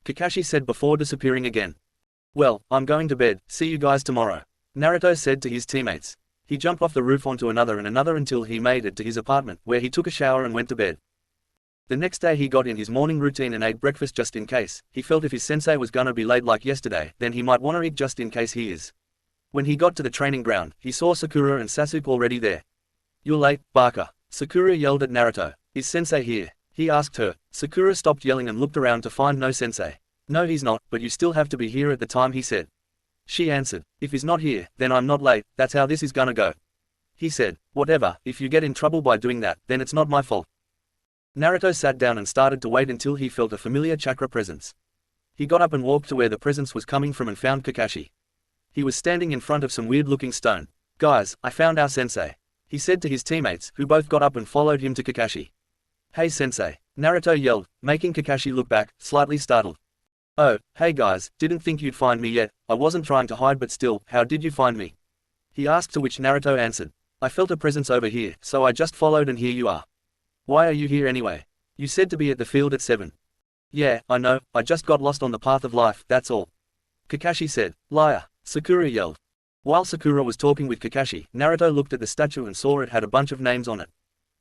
Kakashi said before disappearing again. Well, I'm going to bed, see you guys tomorrow. Naruto said to his teammates. He jumped off the roof onto another and another until he made it to his apartment, where he took a shower and went to bed. The next day he got in his morning routine and ate breakfast just in case. He felt if his sensei was gonna be late like yesterday, then he might wanna eat just in case he is. When he got to the training ground, he saw Sakura and Sasuke already there. You're late, Barker. Sakura yelled at Naruto. Is sensei here? He asked her. Sakura stopped yelling and looked around to find no sensei. No he's not, but you still have to be here at the time he said. She answered. If he's not here, then I'm not late, that's how this is gonna go. He said. Whatever, if you get in trouble by doing that, then it's not my fault. Naruto sat down and started to wait until he felt a familiar chakra presence. He got up and walked to where the presence was coming from and found Kakashi. He was standing in front of some weird-looking stone. Guys, I found our sensei. He said to his teammates, who both got up and followed him to Kakashi. Hey sensei, Naruto yelled, making Kakashi look back, slightly startled. Oh, hey guys, didn't think you'd find me yet, I wasn't trying to hide but still, how did you find me? He asked, to which Naruto answered. I felt a presence over here, so I just followed and here you are. Why are you here anyway? You said to be at the field at 7. Yeah, I know, I just got lost on the path of life, that's all. Kakashi said. Liar, Sakura yelled. While Sakura was talking with Kakashi, Naruto looked at the statue and saw it had a bunch of names on it.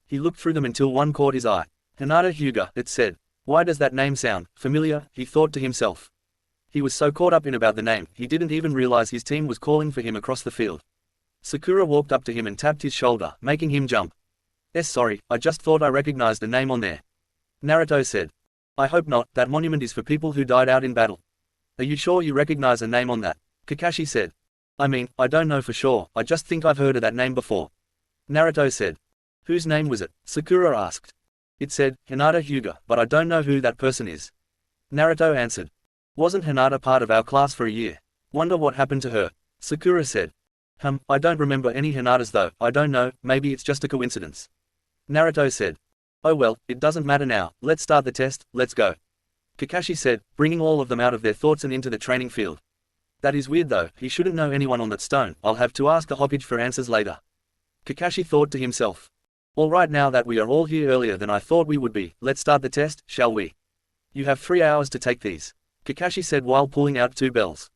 He looked through them until one caught his eye. Hinata Hyuga, it said. Why does that name sound familiar, he thought to himself. He was so caught up in about the name, he didn't even realize his team was calling for him across the field. Sakura walked up to him and tapped his shoulder, making him jump. Sorry, I just thought I recognized the name on there. Naruto said. I hope not, that monument is for people who died out in battle. Are you sure you recognize a name on that? Kakashi said. I mean, I don't know for sure, I just think I've heard of that name before. Naruto said. Whose name was it? Sakura asked. It said, Hinata Hyuga, but I don't know who that person is. Naruto answered. Wasn't Hinata part of our class for a year? Wonder what happened to her. Sakura said. I don't remember any Hinatas though, I don't know, maybe it's just a coincidence. Naruto said. Oh well, it doesn't matter now, let's start the test, let's go. Kakashi said, bringing all of them out of their thoughts and into the training field. That is weird though, he shouldn't know anyone on that stone, I'll have to ask the Hokage for answers later. Kakashi thought to himself. Alright, now that we are all here earlier than I thought we would be, let's start the test, shall we? You have 3 hours to take these. Kakashi said while pulling out 2 bells.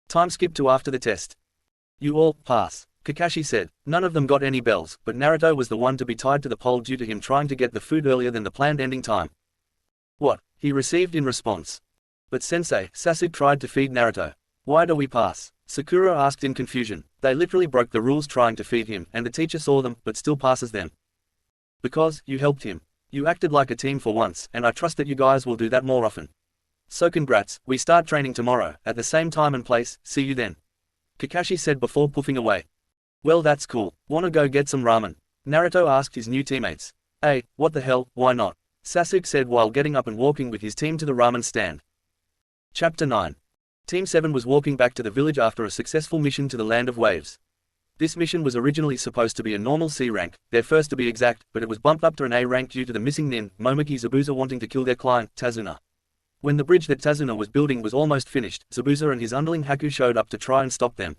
Time skipped to after the test. You all pass. Kakashi said. None of them got any bells, but Naruto was the one to be tied to the pole due to him trying to get the food earlier than the planned ending time. What? He received in response. But sensei, Sasuke tried to feed Naruto. Why do we pass? Sakura asked in confusion. They literally broke the rules trying to feed him, and the teacher saw them, but still passes them. Because, you helped him. You acted like a team for once, and I trust that you guys will do that more often. So congrats, we start training tomorrow, at the same time and place, see you then. Kakashi said before puffing away. Well that's cool, wanna go get some ramen? Naruto asked his new teammates. Hey, what the hell, why not? Sasuke said while getting up and walking with his team to the ramen stand. Chapter 9. Team 7 was walking back to the village after a successful mission to the Land of Waves. This mission was originally supposed to be a normal C rank, their first to be exact, but it was bumped up to an A rank due to the missing nin, Momoki Zabuza wanting to kill their client, Tazuna. When the bridge that Tazuna was building was almost finished, Zabuza and his underling Haku showed up to try and stop them.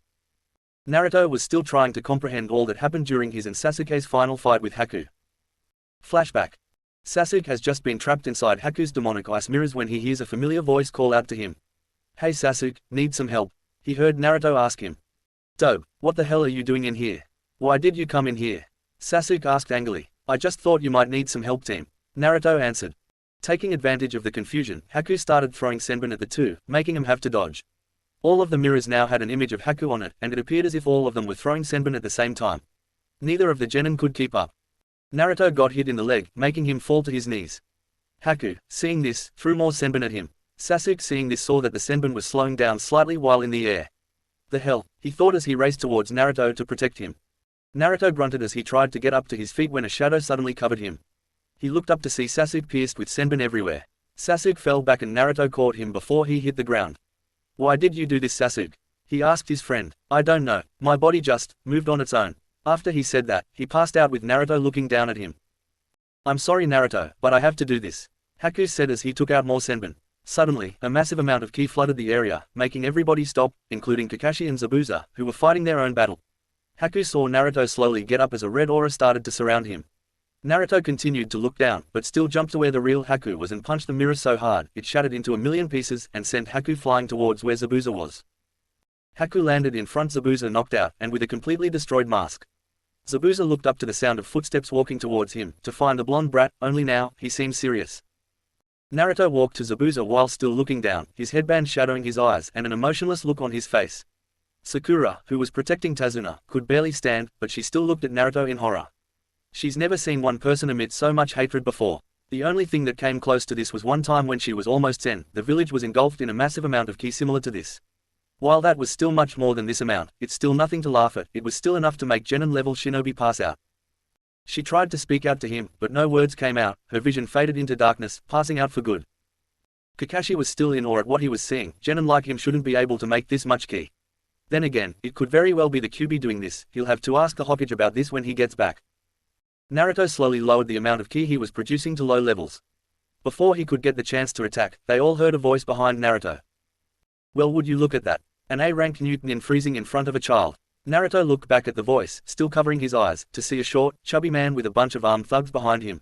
Naruto was still trying to comprehend all that happened during his and Sasuke's final fight with Haku. Flashback. Sasuke has just been trapped inside Haku's demonic ice mirrors when he hears a familiar voice call out to him. Hey Sasuke, need some help? He heard Naruto ask him. Dope, what the hell are you doing in here? Why did you come in here? Sasuke asked angrily. I just thought you might need some help team. Naruto answered. Taking advantage of the confusion, Haku started throwing senbon at the two, making him have to dodge. All of the mirrors now had an image of Haku on it, and it appeared as if all of them were throwing senbon at the same time. Neither of the genin could keep up. Naruto got hit in the leg, making him fall to his knees. Haku, seeing this, threw more senbon at him. Sasuke, seeing this, saw that the senbon was slowing down slightly while in the air. The hell, he thought as he raced towards Naruto to protect him. Naruto grunted as he tried to get up to his feet when a shadow suddenly covered him. He looked up to see Sasuke pierced with senbon everywhere. Sasuke fell back and Naruto caught him before he hit the ground. "Why did you do this, Sasuke?" he asked his friend. "I don't know, my body just moved on its own." After he said that, he passed out with Naruto looking down at him. "I'm sorry Naruto, but I have to do this," Haku said as he took out more senbon. Suddenly, a massive amount of ki flooded the area, making everybody stop, including Kakashi and Zabuza, who were fighting their own battle. Haku saw Naruto slowly get up as a red aura started to surround him. Naruto continued to look down, but still jumped to where the real Haku was and punched the mirror so hard, it shattered into a million pieces and sent Haku flying towards where Zabuza was. Haku landed in front, Zabuza knocked out, and with a completely destroyed mask. Zabuza looked up to the sound of footsteps walking towards him, to find the blonde brat, only now, he seemed serious. Naruto walked to Zabuza while still looking down, his headband shadowing his eyes and an emotionless look on his face. Sakura, who was protecting Tazuna, could barely stand, but she still looked at Naruto in horror. She's never seen one person emit so much hatred before. The only thing that came close to this was one time when she was almost 10, the village was engulfed in a massive amount of ki similar to this. While that was still much more than this amount, it's still nothing to laugh at, it was still enough to make genin-level shinobi pass out. She tried to speak out to him, but no words came out, her vision faded into darkness, passing out for good. Kakashi was still in awe at what he was seeing, genin like him shouldn't be able to make this much ki. Then again, it could very well be the QB doing this, he'll have to ask the Hokage about this when he gets back. Naruto slowly lowered the amount of ki he was producing to low levels. Before he could get the chance to attack, they all heard a voice behind Naruto. "Well, would you look at that? An A-rank Newton freezing in front of a child." Naruto looked back at the voice, still covering his eyes, to see a short, chubby man with a bunch of armed thugs behind him.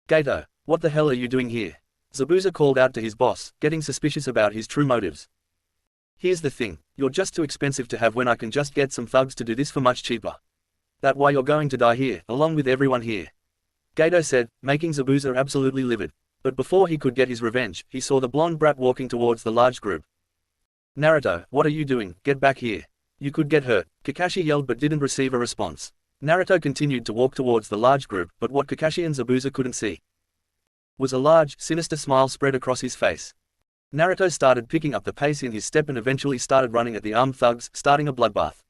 "Gato, what the hell are you doing here?" Zabuza called out to his boss, getting suspicious about his true motives. "Here's the thing, you're just too expensive to have when I can just get some thugs to do this for much cheaper. That's why you're going to die here, along with everyone here," Gato said, making Zabuza absolutely livid. But before he could get his revenge, he saw the blonde brat walking towards the large group. "Naruto, what are you doing? Get back here. You could get hurt," Kakashi yelled but didn't receive a response. Naruto continued to walk towards the large group, but what Kakashi and Zabuza couldn't see was a large, sinister smile spread across his face. Naruto started picking up the pace in his step and eventually started running at the armed thugs, starting a bloodbath.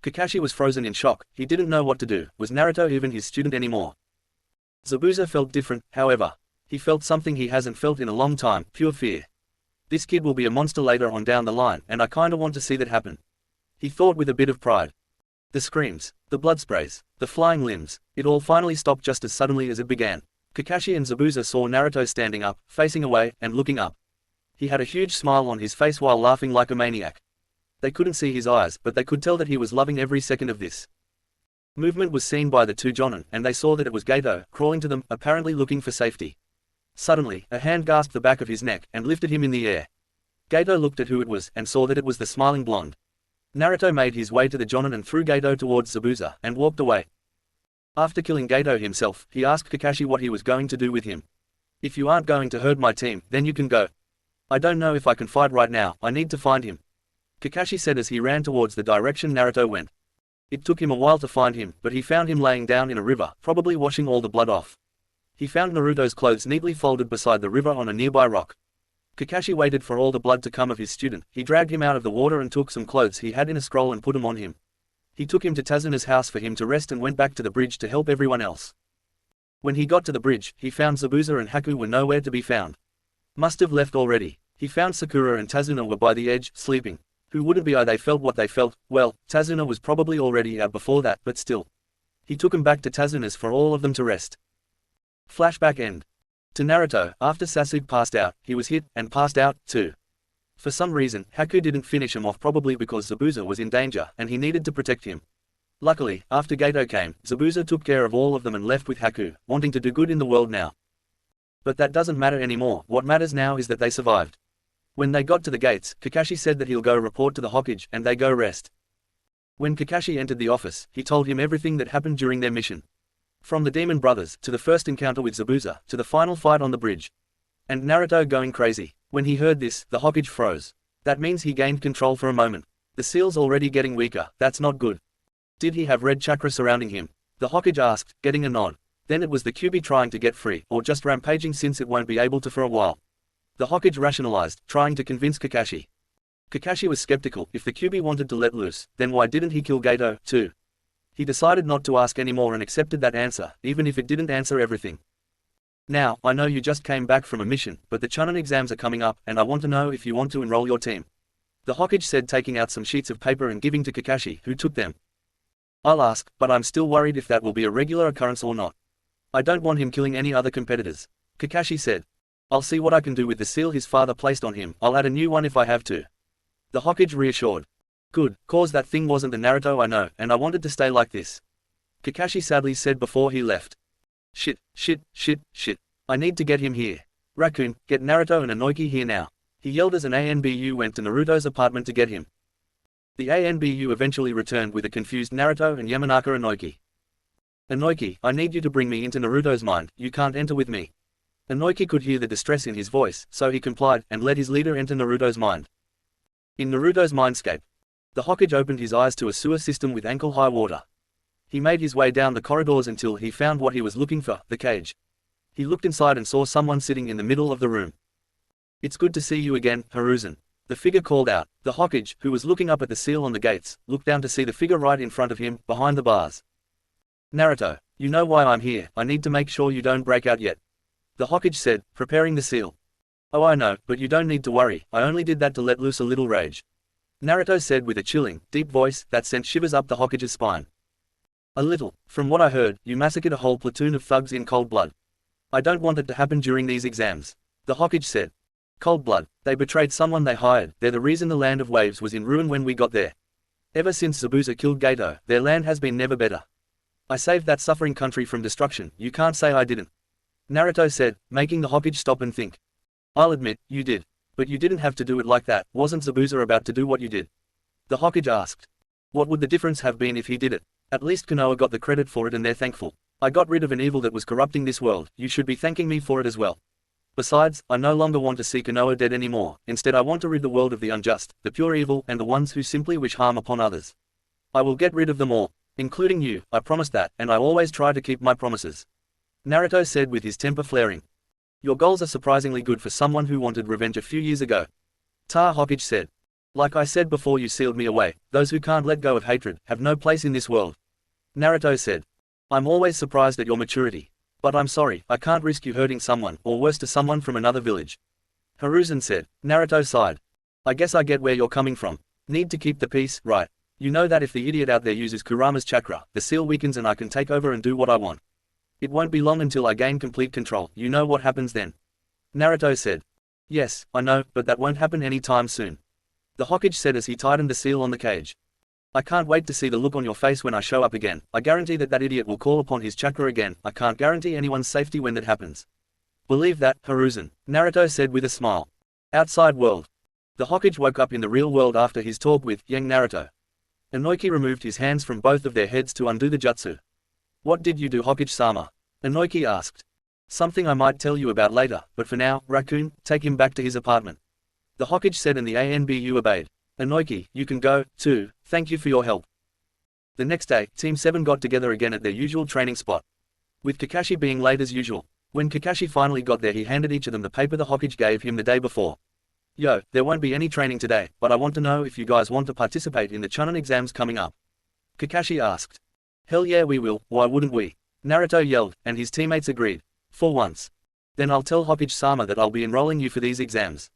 Kakashi was frozen in shock, he didn't know what to do, was Naruto even his student anymore? Zabuza felt different, however. He felt something he hasn't felt in a long time, pure fear. This kid will be a monster later on down the line, and I kinda want to see that happen, he thought with a bit of pride. The screams, the blood sprays, the flying limbs, it all finally stopped just as suddenly as it began. Kakashi and Zabuza saw Naruto standing up, facing away, and looking up. He had a huge smile on his face while laughing like a maniac. They couldn't see his eyes, but they could tell that he was loving every second of this. Movement was seen by the two jonin, and they saw that it was Gato, crawling to them, apparently looking for safety. Suddenly, a hand grasped the back of his neck, and lifted him in the air. Gato looked at who it was, and saw that it was the smiling blonde. Naruto made his way to the jonin and threw Gato towards Zabuza, and walked away. After killing Gato himself, he asked Kakashi what he was going to do with him. "If you aren't going to hurt my team, then you can go. I don't know if I can fight right now, I need to find him," Kakashi said as he ran towards the direction Naruto went. It took him a while to find him, but he found him laying down in a river, probably washing all the blood off. He found Naruto's clothes neatly folded beside the river on a nearby rock. Kakashi waited for all the blood to come of his student, he dragged him out of the water and took some clothes he had in a scroll and put them on him. He took him to Tazuna's house for him to rest and went back to the bridge to help everyone else. When he got to the bridge, he found Zabuza and Haku were nowhere to be found. Must have left already. He found Sakura and Tazuna were by the edge, sleeping. Who wouldn't be? They felt what they felt. Well, Tazuna was probably already out before that, but still. He took him back to Tazuna's for all of them to rest. Flashback end. To Naruto, after Sasuke passed out, he was hit, and passed out, too. For some reason, Haku didn't finish him off, probably because Zabuza was in danger, and he needed to protect him. Luckily, after Gato came, Zabuza took care of all of them and left with Haku, wanting to do good in the world now. But that doesn't matter anymore, what matters now is that they survived. When they got to the gates, Kakashi said that he'll go report to the Hokage, and they go rest. When Kakashi entered the office, he told him everything that happened during their mission. From the Demon Brothers, to the first encounter with Zabuza, to the final fight on the bridge. And Naruto going crazy. When he heard this, the Hokage froze. That means he gained control for a moment. The seal's already getting weaker, that's not good. Did he have red chakra surrounding him? The Hokage asked, getting a nod. Then it was the Kyuubi trying to get free, or just rampaging since it won't be able to for a while. The Hokage rationalized, trying to convince Kakashi. Kakashi was skeptical. If the Kyuubi wanted to let loose, then why didn't he kill Gato, too? He decided not to ask anymore and accepted that answer, even if it didn't answer everything. Now, I know you just came back from a mission, but the Chunin exams are coming up, and I want to know if you want to enroll your team. The Hokage said, taking out some sheets of paper and giving to Kakashi, who took them. I'll ask, but I'm still worried if that will be a regular occurrence or not. I don't want him killing any other competitors. Kakashi said. I'll see what I can do with the seal his father placed on him. I'll add a new one if I have to. The Hokage reassured. Good, cause that thing wasn't the Naruto I know, and I wanted to stay like this. Kakashi sadly said before he left. Shit. I need to get him here. Raccoon, get Naruto and Inoki here now. He yelled as an ANBU went to Naruto's apartment to get him. The ANBU eventually returned with a confused Naruto and Yamanaka Inoki. Inoki, I need you to bring me into Naruto's mind, you can't enter with me. Inoki could hear the distress in his voice, so he complied, and let his leader enter Naruto's mind. In Naruto's mindscape, the Hokage opened his eyes to a sewer system with ankle-high water. He made his way down the corridors until he found what he was looking for, the cage. He looked inside and saw someone sitting in the middle of the room. It's good to see you again, Hiruzen. The figure called out. The Hokage, who was looking up at the seal on the gates, looked down to see the figure right in front of him, behind the bars. Naruto, you know why I'm here, I need to make sure you don't break out yet. The Hokage said, preparing the seal. Oh I know, but you don't need to worry, I only did that to let loose a little rage. Naruto said with a chilling, deep voice that sent shivers up the Hokage's spine. A little. From what I heard, you massacred a whole platoon of thugs in cold blood. I don't want it to happen during these exams. The Hokage said. Cold blood. They betrayed someone they hired, they're the reason the land of waves was in ruin when we got there. Ever since Zabuza killed Gato, their land has been never better. I saved that suffering country from destruction, you can't say I didn't. Naruto said, making the Hokage stop and think. I'll admit, you did. But you didn't have to do it like that, wasn't Zabuza about to do what you did? The Hokage asked. What would the difference have been if he did it? At least Konoha got the credit for it and they're thankful. I got rid of an evil that was corrupting this world, you should be thanking me for it as well. Besides, I no longer want to see Konoha dead anymore, instead I want to rid the world of the unjust, the pure evil and the ones who simply wish harm upon others. I will get rid of them all, including you, I promise that, and I always try to keep my promises. Naruto said with his temper flaring. Your goals are surprisingly good for someone who wanted revenge a few years ago. Hokage said. Like I said before, you sealed me away, those who can't let go of hatred, have no place in this world. Naruto said. I'm always surprised at your maturity. But I'm sorry, I can't risk you hurting someone, or worse to someone from another village. Hiruzen said. Naruto sighed. I guess I get where you're coming from. Need to keep the peace, right? You know that if the idiot out there uses Kurama's chakra, the seal weakens and I can take over and do what I want. It won't be long until I gain complete control, you know what happens then. Naruto said. Yes, I know, but that won't happen any time soon. The Hokage said as he tightened the seal on the cage. I can't wait to see the look on your face when I show up again, I guarantee that that idiot will call upon his chakra again, I can't guarantee anyone's safety when that happens. Believe that, Hiruzen, Naruto said with a smile. Outside world. The Hokage woke up in the real world after his talk with young Naruto. Inoki removed his hands from both of their heads to undo the jutsu. What did you do, Hokage-sama? Inoki asked. Something I might tell you about later, but for now, Raccoon, take him back to his apartment. The Hokage said and the ANBU obeyed. Inoki, you can go, too, thank you for your help. The next day, Team 7 got together again at their usual training spot. With Kakashi being late as usual. When Kakashi finally got there, he handed each of them the paper the Hokage gave him the day before. Yo, there won't be any training today, but I want to know if you guys want to participate in the Chunin exams coming up. Kakashi asked. Hell yeah we will, why wouldn't we? Naruto yelled, and his teammates agreed. For once. Then I'll tell Hokage-sama that I'll be enrolling you for these exams.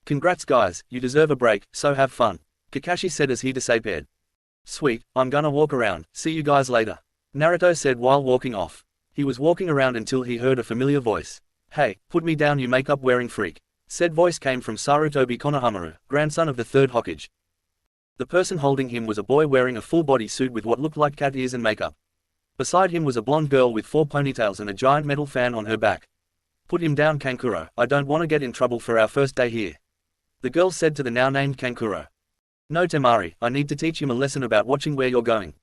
Congrats guys, you deserve a break, so have fun. Kakashi said as he disappeared. Sweet, I'm gonna walk around, see you guys later. Naruto said while walking off. He was walking around until he heard a familiar voice. Hey, put me down you makeup wearing freak. Said voice came from Sarutobi Konohamaru, grandson of the third Hokage. The person holding him was a boy wearing a full body suit with what looked like cat ears and makeup. Beside him was a blonde girl with 4 ponytails and a giant metal fan on her back. Put him down Kankuro, I don't want to get in trouble for our first day here. The girl said to the now named Kankuro. No Temari, I need to teach him a lesson about watching where you're going.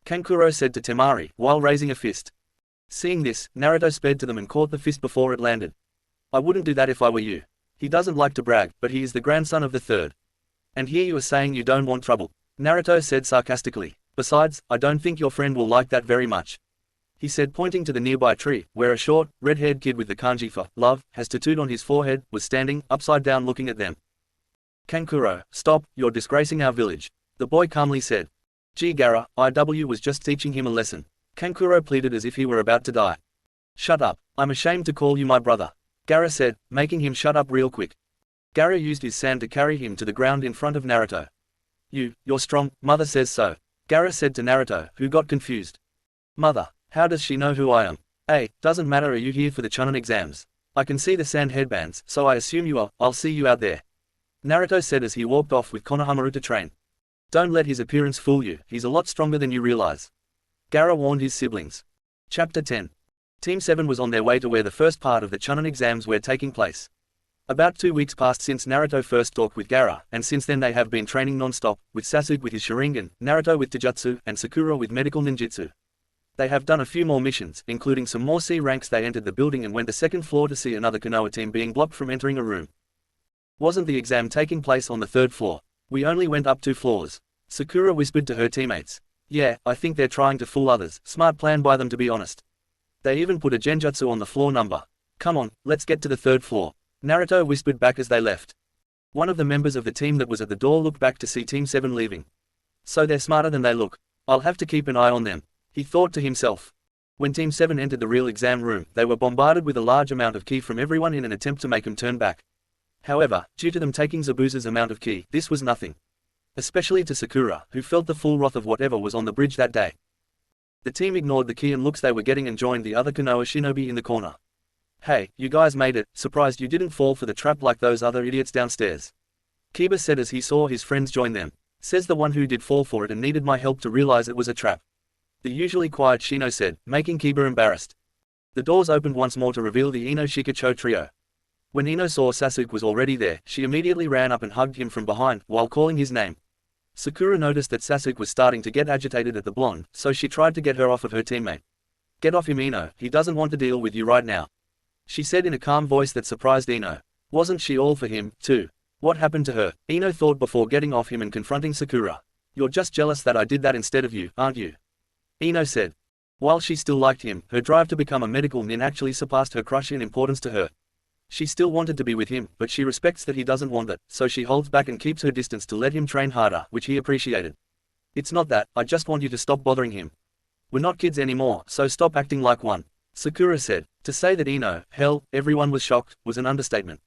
Kankuro said to Temari, while raising a fist. Seeing this, Naruto sped to them and caught the fist before it landed. I wouldn't do that if I were you. He doesn't like to brag, but he is the grandson of the third. And here you are saying you don't want trouble, Naruto said sarcastically. Besides, I don't think your friend will like that very much, he said, pointing to the nearby tree, where a short, red-haired kid with the kanji for love has tattooed on his forehead, was standing, upside down looking at them. Kankuro, stop, you're disgracing our village, the boy calmly said. Gee Gaara, IW was just teaching him a lesson, Kankuro pleaded as if he were about to die. Shut up, I'm ashamed to call you my brother, Gaara said, making him shut up real quick. Gaara used his sand to carry him to the ground in front of Naruto. You're strong, mother says so, Gaara said to Naruto, who got confused. Mother, how does she know who I am? Doesn't matter, are you here for the Chunin exams? I can see the sand headbands, so I assume you are, I'll see you out there, Naruto said as he walked off with Konohamaru to train. Don't let his appearance fool you, he's a lot stronger than you realize, Gaara warned his siblings. Chapter 10. Team 7 was on their way to where the first part of the Chunin exams were taking place. About 2 weeks passed since Naruto first talked with Gaara, and since then they have been training non-stop, with Sasuke with his Sharingan, Naruto with Taijutsu, and Sakura with medical ninjutsu. They have done a few more missions, including some more C ranks. They entered the building and went to the second floor to see another Konoha team being blocked from entering a room. Wasn't the exam taking place on the third floor? We only went up 2 floors, Sakura whispered to her teammates. Yeah, I think they're trying to fool others, smart plan by them to be honest. They even put a genjutsu on the floor number. Come on, let's get to the third floor, Naruto whispered back as they left. One of the members of the team that was at the door looked back to see Team 7 leaving. So they're smarter than they look. I'll have to keep an eye on them, he thought to himself. When Team 7 entered the real exam room, they were bombarded with a large amount of ki from everyone in an attempt to make them turn back. However, due to them taking Zabuza's amount of ki, this was nothing. Especially to Sakura, who felt the full wrath of whatever was on the bridge that day. The team ignored the ki and looks they were getting and joined the other Konoha shinobi in the corner. Hey, you guys made it, surprised you didn't fall for the trap like those other idiots downstairs, Kiba said as he saw his friends join them. Says the one who did fall for it and needed my help to realize it was a trap, the usually quiet Shino said, making Kiba embarrassed. The doors opened once more to reveal the Ino Shikacho trio. When Ino saw Sasuke was already there, she immediately ran up and hugged him from behind, while calling his name. Sakura noticed that Sasuke was starting to get agitated at the blonde, so she tried to get her off of her teammate. Get off him Ino, he doesn't want to deal with you right now, she said in a calm voice that surprised Ino. Wasn't she all for him, too? What happened to her? Ino thought before getting off him and confronting Sakura. You're just jealous that I did that instead of you, aren't you? Ino said. While she still liked him, her drive to become a medical nin actually surpassed her crush in importance to her. She still wanted to be with him, but she respects that he doesn't want it, so she holds back and keeps her distance to let him train harder, which he appreciated. It's not that, I just want you to stop bothering him. We're not kids anymore, so stop acting like one, Sakura said. To say that Ino, hell, everyone was shocked, was an understatement.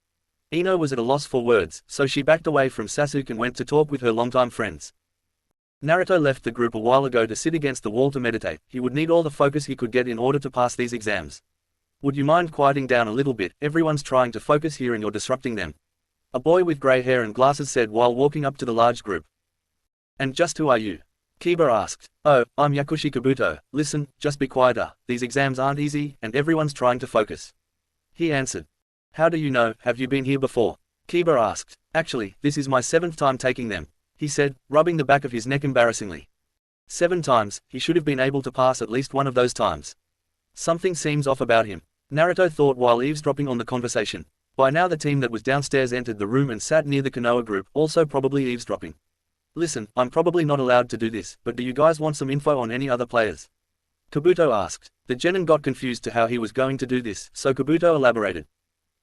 Ino was at a loss for words, so she backed away from Sasuke and went to talk with her longtime friends. Naruto left the group a while ago to sit against the wall to meditate. He would need all the focus he could get in order to pass these exams. Would you mind quieting down a little bit? Everyone's trying to focus here and you're disrupting them, a boy with grey hair and glasses said while walking up to the large group. And just who are you? Kiba asked. Oh, I'm Yakushi Kabuto. Listen, just be quieter, these exams aren't easy, and everyone's trying to focus, he answered. How do you know? Have you been here before? Kiba asked. Actually, this is my 7th time taking them, he said, rubbing the back of his neck embarrassingly. 7 times, he should have been able to pass at least one of those times. Something seems off about him, Naruto thought while eavesdropping on the conversation. By now the team that was downstairs entered the room and sat near the Konoha group, also probably eavesdropping. Listen, I'm probably not allowed to do this, but do you guys want some info on any other players? Kabuto asked. The genin got confused to how he was going to do this, so Kabuto elaborated.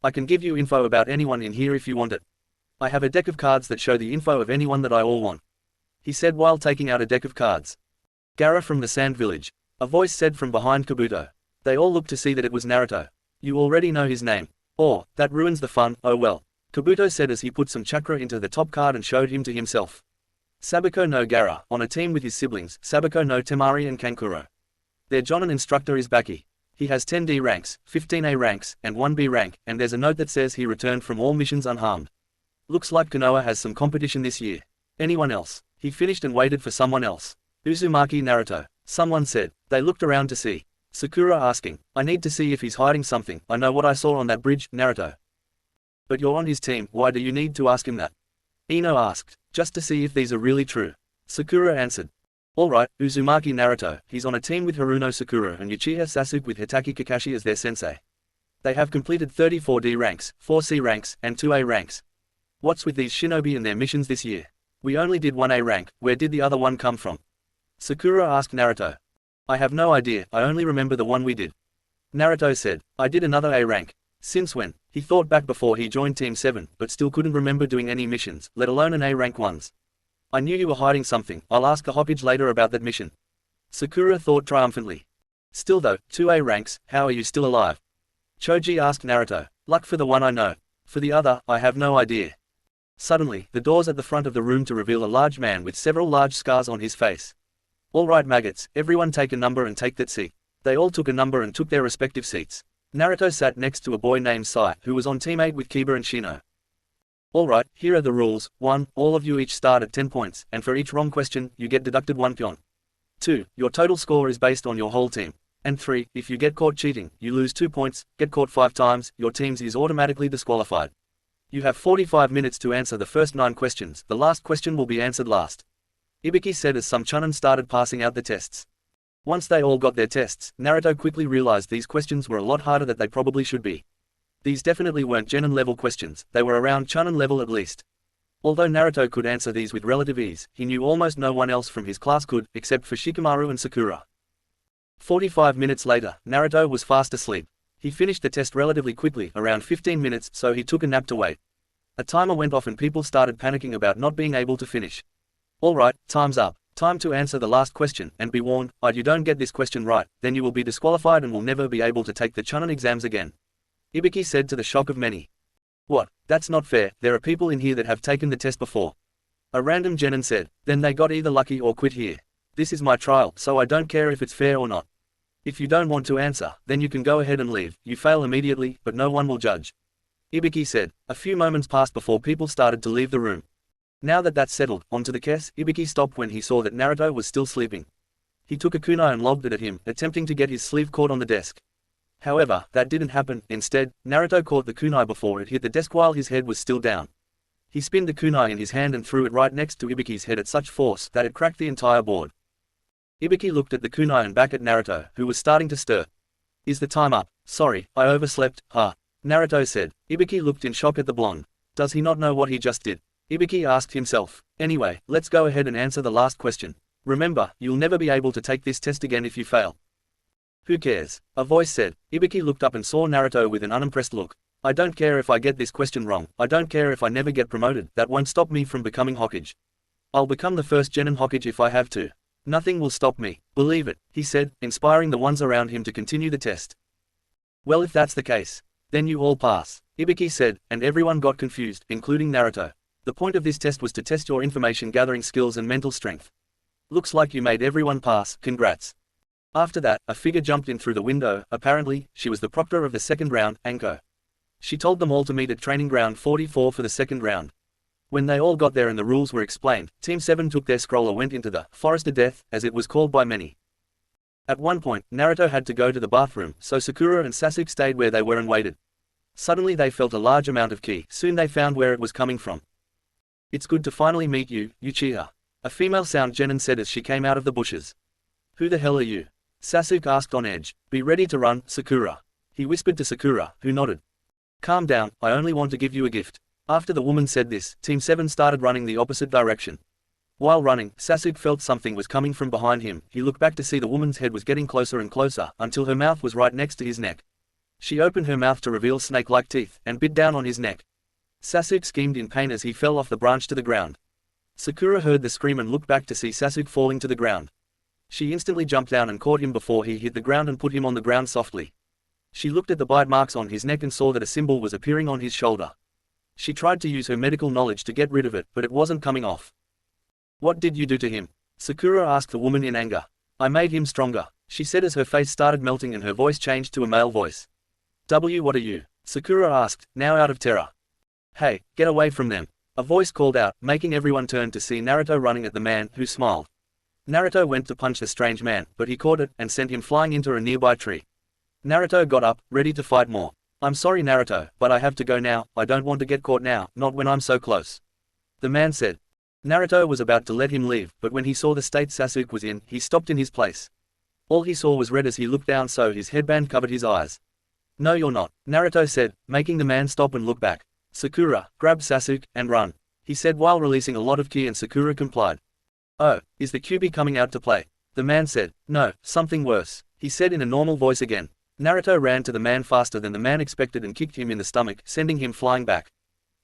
I can give you info about anyone in here if you want it. I have a deck of cards that show the info of anyone that I all want, he said while taking out a deck of cards. Gaara from the Sand Village, a voice said from behind Kabuto. They all looked to see that it was Naruto. You already know his name. Oh, that ruins the fun, oh well, Kabuto said as he put some chakra into the top card and showed him to himself. Sabuko no Gaara, on a team with his siblings, Sabuko no Temari and Kankuro. Their jonin instructor is Baki. He has 10 D ranks, 15 A ranks, and 1 B rank, and there's a note that says he returned from all missions unharmed. Looks like Konoha has some competition this year. Anyone else? He finished and waited for someone else. Uzumaki Naruto, someone said. They looked around to see. Sakura asking, I need to see if he's hiding something. I know what I saw on that bridge, Naruto. But you're on his team, why do you need to ask him that? Ino asked. Just to see if these are really true, Sakura answered. Alright, Uzumaki Naruto, he's on a team with Haruno Sakura and Uchiha Sasuke with Hitaki Kakashi as their sensei. They have completed 34 D ranks, 4 C ranks, and 2 A ranks. What's with these shinobi and their missions this year? We only did one A rank, where did the other one come from? Sakura asked Naruto. I have no idea, I only remember the one we did. Naruto said, I did another A rank. Since when? He thought back before he joined Team 7, but still couldn't remember doing any missions, let alone an A rank ones. I knew you were hiding something, I'll ask the Hokage later about that mission. Sakura thought triumphantly. Still though, 2 A ranks, how are you still alive? Choji asked Naruto. Luck for the one I know. For the other, I have no idea. Suddenly, the doors at the front of the room to reveal a large man with several large scars on his face. All right maggots, everyone take a number and take that seat. They all took a number and took their respective seats. Naruto sat next to a boy named Sai, who was on teammate with Kiba and Shino. Alright, here are the rules. 1. All of you each start at 10 points, and for each wrong question, you get deducted 1 pion. 2. Your total score is based on your whole team. And 3. If you get caught cheating, you lose 2 points, get caught 5 times, your team is automatically disqualified. You have 45 minutes to answer the first 9 questions, the last question will be answered last. Ibiki said as some chunin started passing out the tests. Once they all got their tests, Naruto quickly realized these questions were a lot harder than they probably should be. These definitely weren't genin level questions, they were around chunin level at least. Although Naruto could answer these with relative ease, he knew almost no one else from his class could, except for Shikamaru and Sakura. 45 minutes later, Naruto was fast asleep. He finished the test relatively quickly, around 15 minutes, so he took a nap to wait. A timer went off and people started panicking about not being able to finish. Alright, time's up. Time to answer the last question, and be warned, if you don't get this question right, then you will be disqualified and will never be able to take the chunin exams again. Ibiki said to the shock of many. What? That's not fair, there are people in here that have taken the test before. A random genin said, then they got either lucky or quit here. This is my trial, so I don't care if it's fair or not. If you don't want to answer, then you can go ahead and leave, you fail immediately, but no one will judge. Ibiki said. A few moments passed before people started to leave the room. Now that that's settled, onto the case, Ibiki stopped when he saw that Naruto was still sleeping. He took a kunai and lobbed it at him, attempting to get his sleeve caught on the desk. However, that didn't happen. Instead, Naruto caught the kunai before it hit the desk while his head was still down. He spinned the kunai in his hand and threw it right next to Ibiki's head at such force that it cracked the entire board. Ibiki looked at the kunai and back at Naruto, who was starting to stir. Is the time up? Sorry, I overslept, huh? Naruto said. Ibiki looked in shock at the blonde. Does he not know what he just did? Ibiki asked himself. Anyway, let's go ahead and answer the last question. Remember, you'll never be able to take this test again if you fail. Who cares? A voice said. Ibiki looked up and saw Naruto with an unimpressed look. I don't care if I get this question wrong, I don't care if I never get promoted, that won't stop me from becoming Hokage. I'll become the first genin Hokage if I have to. Nothing will stop me, believe it, he said, inspiring the ones around him to continue the test. Well, if that's the case, then you all pass, Ibiki said, and everyone got confused, including Naruto. The point of this test was to test your information gathering skills and mental strength. Looks like you made everyone pass, congrats. After that, a figure jumped in through the window. Apparently, she was the proctor of the second round, Anko. She told them all to meet at training ground 44 for the second round. When they all got there and the rules were explained, Team 7 took their scroll and went into the Forest of Death, as it was called by many. At one point, Naruto had to go to the bathroom, so Sakura and Sasuke stayed where they were and waited. Suddenly they felt a large amount of ki. Soon they found where it was coming from. It's good to finally meet you, Uchiha. A female sound genin said as she came out of the bushes. Who the hell are you? Sasuke asked on edge. Be ready to run, Sakura. He whispered to Sakura, who nodded. Calm down, I only want to give you a gift. After the woman said this, Team 7 started running the opposite direction. While running, Sasuke felt something was coming from behind him. He looked back to see the woman's head was getting closer and closer, until her mouth was right next to his neck. She opened her mouth to reveal snake-like teeth, and bit down on his neck. Sasuke screamed in pain as he fell off the branch to the ground. Sakura heard the scream and looked back to see Sasuke falling to the ground. She instantly jumped down and caught him before he hit the ground and put him on the ground softly. She looked at the bite marks on his neck and saw that a symbol was appearing on his shoulder. She tried to use her medical knowledge to get rid of it, but it wasn't coming off. What did you do to him? Sakura asked the woman in anger. I made him stronger, she said as her face started melting and her voice changed to a male voice. What are you? Sakura asked, now out of terror. Hey, get away from them. A voice called out, making everyone turn to see Naruto running at the man, who smiled. Naruto went to punch the strange man, but he caught it, and sent him flying into a nearby tree. Naruto got up, ready to fight more. I'm sorry Naruto, but I have to go now, I don't want to get caught now, not when I'm so close. The man said. Naruto was about to let him leave, but when he saw the state Sasuke was in, he stopped in his place. All he saw was red as he looked down, so his headband covered his eyes. No you're not, Naruto said, making the man stop and look back. Sakura, grab Sasuke, and run. he said while releasing a lot of ki, and Sakura complied. "Oh, is the QB coming out to play?" The man said. "No, something worse," he said in a normal voice again. Naruto ran to the man faster than the man expected and kicked him in the stomach, sending him flying back.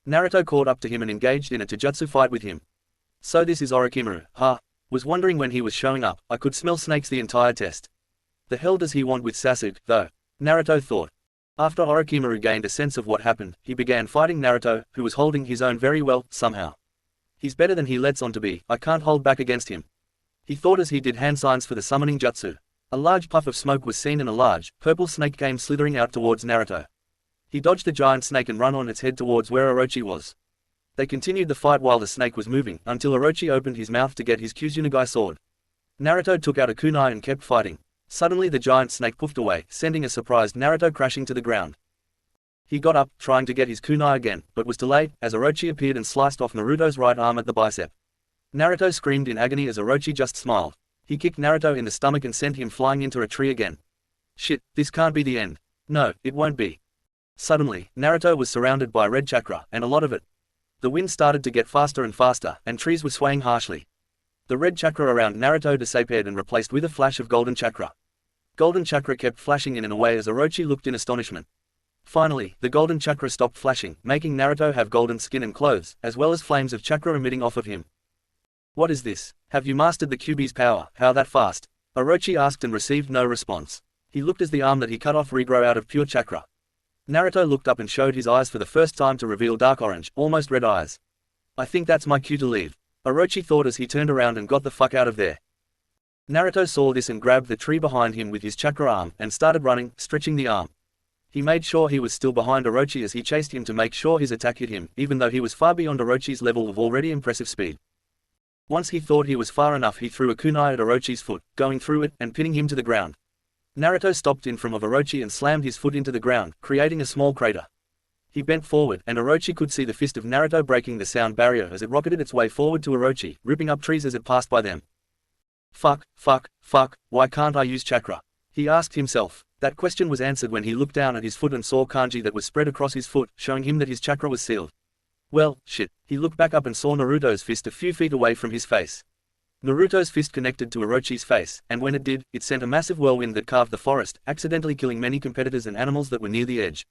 Naruto caught up to him and engaged in a taijutsu fight with him. "So this is Orochimaru, huh? Was wondering when he was showing up. I could smell snakes the entire test. The hell does he want with Sasuke, though?" Naruto thought. After Orochimaru gained a sense of what happened, he began fighting Naruto, who was holding his own very well, somehow. "He's better than he lets on to be, I can't hold back against him," he thought as he did hand signs for the summoning jutsu. A large puff of smoke was seen and a large, purple snake came slithering out towards Naruto. He dodged the giant snake and ran on its head towards where Orochi was. They continued the fight while the snake was moving, until Orochi opened his mouth to get his Kusunagai sword. Naruto took out a kunai and kept fighting. Suddenly the giant snake puffed away, sending a surprised Naruto crashing to the ground. He got up, trying to get his kunai again, but was delayed, as Orochi appeared and sliced off Naruto's right arm at the bicep. Naruto screamed in agony as Orochi just smiled. He kicked Naruto in the stomach and sent him flying into a tree again. Shit, this can't be the end. No, it won't be. Suddenly, Naruto was surrounded by red chakra, and a lot of it. The wind started to get faster and faster, and trees were swaying harshly. The red chakra around Naruto disappeared and replaced with a flash of golden chakra. Golden chakra kept flashing in and away as Orochi looked in astonishment. Finally, the golden chakra stopped flashing, making Naruto have golden skin and clothes, as well as flames of chakra emitting off of him. "What is this? Have you mastered the QB's power? How that fast?" Orochi asked and received no response. He looked as the arm that he cut off regrow out of pure chakra. Naruto looked up and showed his eyes for the first time to reveal dark orange, almost red eyes. "I think that's my cue to leave," Orochi thought as he turned around and got the fuck out of there. Naruto saw this and grabbed the tree behind him with his chakra arm, and started running, stretching the arm. He made sure he was still behind Orochi as he chased him to make sure his attack hit him, even though he was far beyond Orochi's level of already impressive speed. Once he thought he was far enough, he threw a kunai at Orochi's foot, going through it, and pinning him to the ground. Naruto stopped in front of Orochi and slammed his foot into the ground, creating a small crater. He bent forward, and Orochi could see the fist of Naruto breaking the sound barrier as it rocketed its way forward to Orochi, ripping up trees as it passed by them. Fuck, why can't I use chakra?" he asked himself. That question was answered when he looked down at his foot and saw kanji that was spread across his foot, showing him that his chakra was sealed. Well, shit. He looked back up and saw Naruto's fist a few feet away from his face. Naruto's fist connected to Orochi's face, and when it did, it sent a massive whirlwind that carved the forest, accidentally killing many competitors and animals that were near the edge.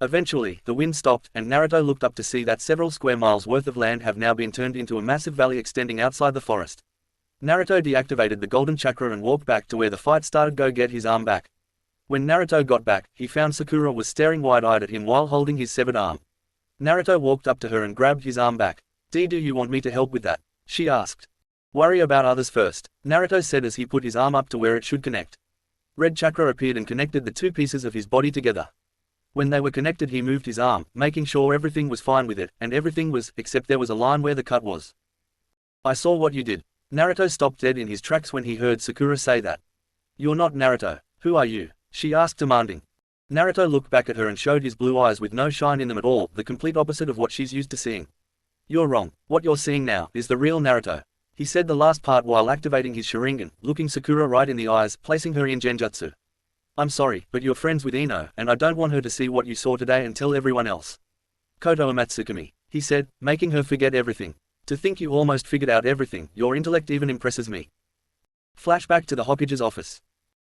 Eventually, the wind stopped, and Naruto looked up to see that several square miles worth of land have now been turned into a massive valley extending outside the forest. Naruto deactivated the golden chakra and walked back to where the fight started. Go get his arm back. When Naruto got back, he found Sakura was staring wide-eyed at him while holding his severed arm. Naruto walked up to her and grabbed his arm back. Do you want me to help with that?" she asked. "Worry about others first," Naruto said as he put his arm up to where it should connect. Red chakra appeared and connected the two pieces of his body together. When they were connected, he moved his arm, making sure everything was fine with it, and everything was, except there was a line where the cut was. "I saw what you did." Naruto stopped dead in his tracks when he heard Sakura say that. "You're not Naruto. Who are you?" she asked, demanding. Naruto looked back at her and showed his blue eyes with no shine in them at all, the complete opposite of what she's used to seeing. "You're wrong. What you're seeing now is the real Naruto," he said the last part while activating his Sharingan, looking Sakura right in the eyes, placing her in Genjutsu. "I'm sorry, but you're friends with Ino, and I don't want her to see what you saw today and tell everyone else." "Koto Amatsukami," he said, making her forget everything. "To think you almost figured out everything. Your intellect even impresses me." Flashback to the Hokage's office.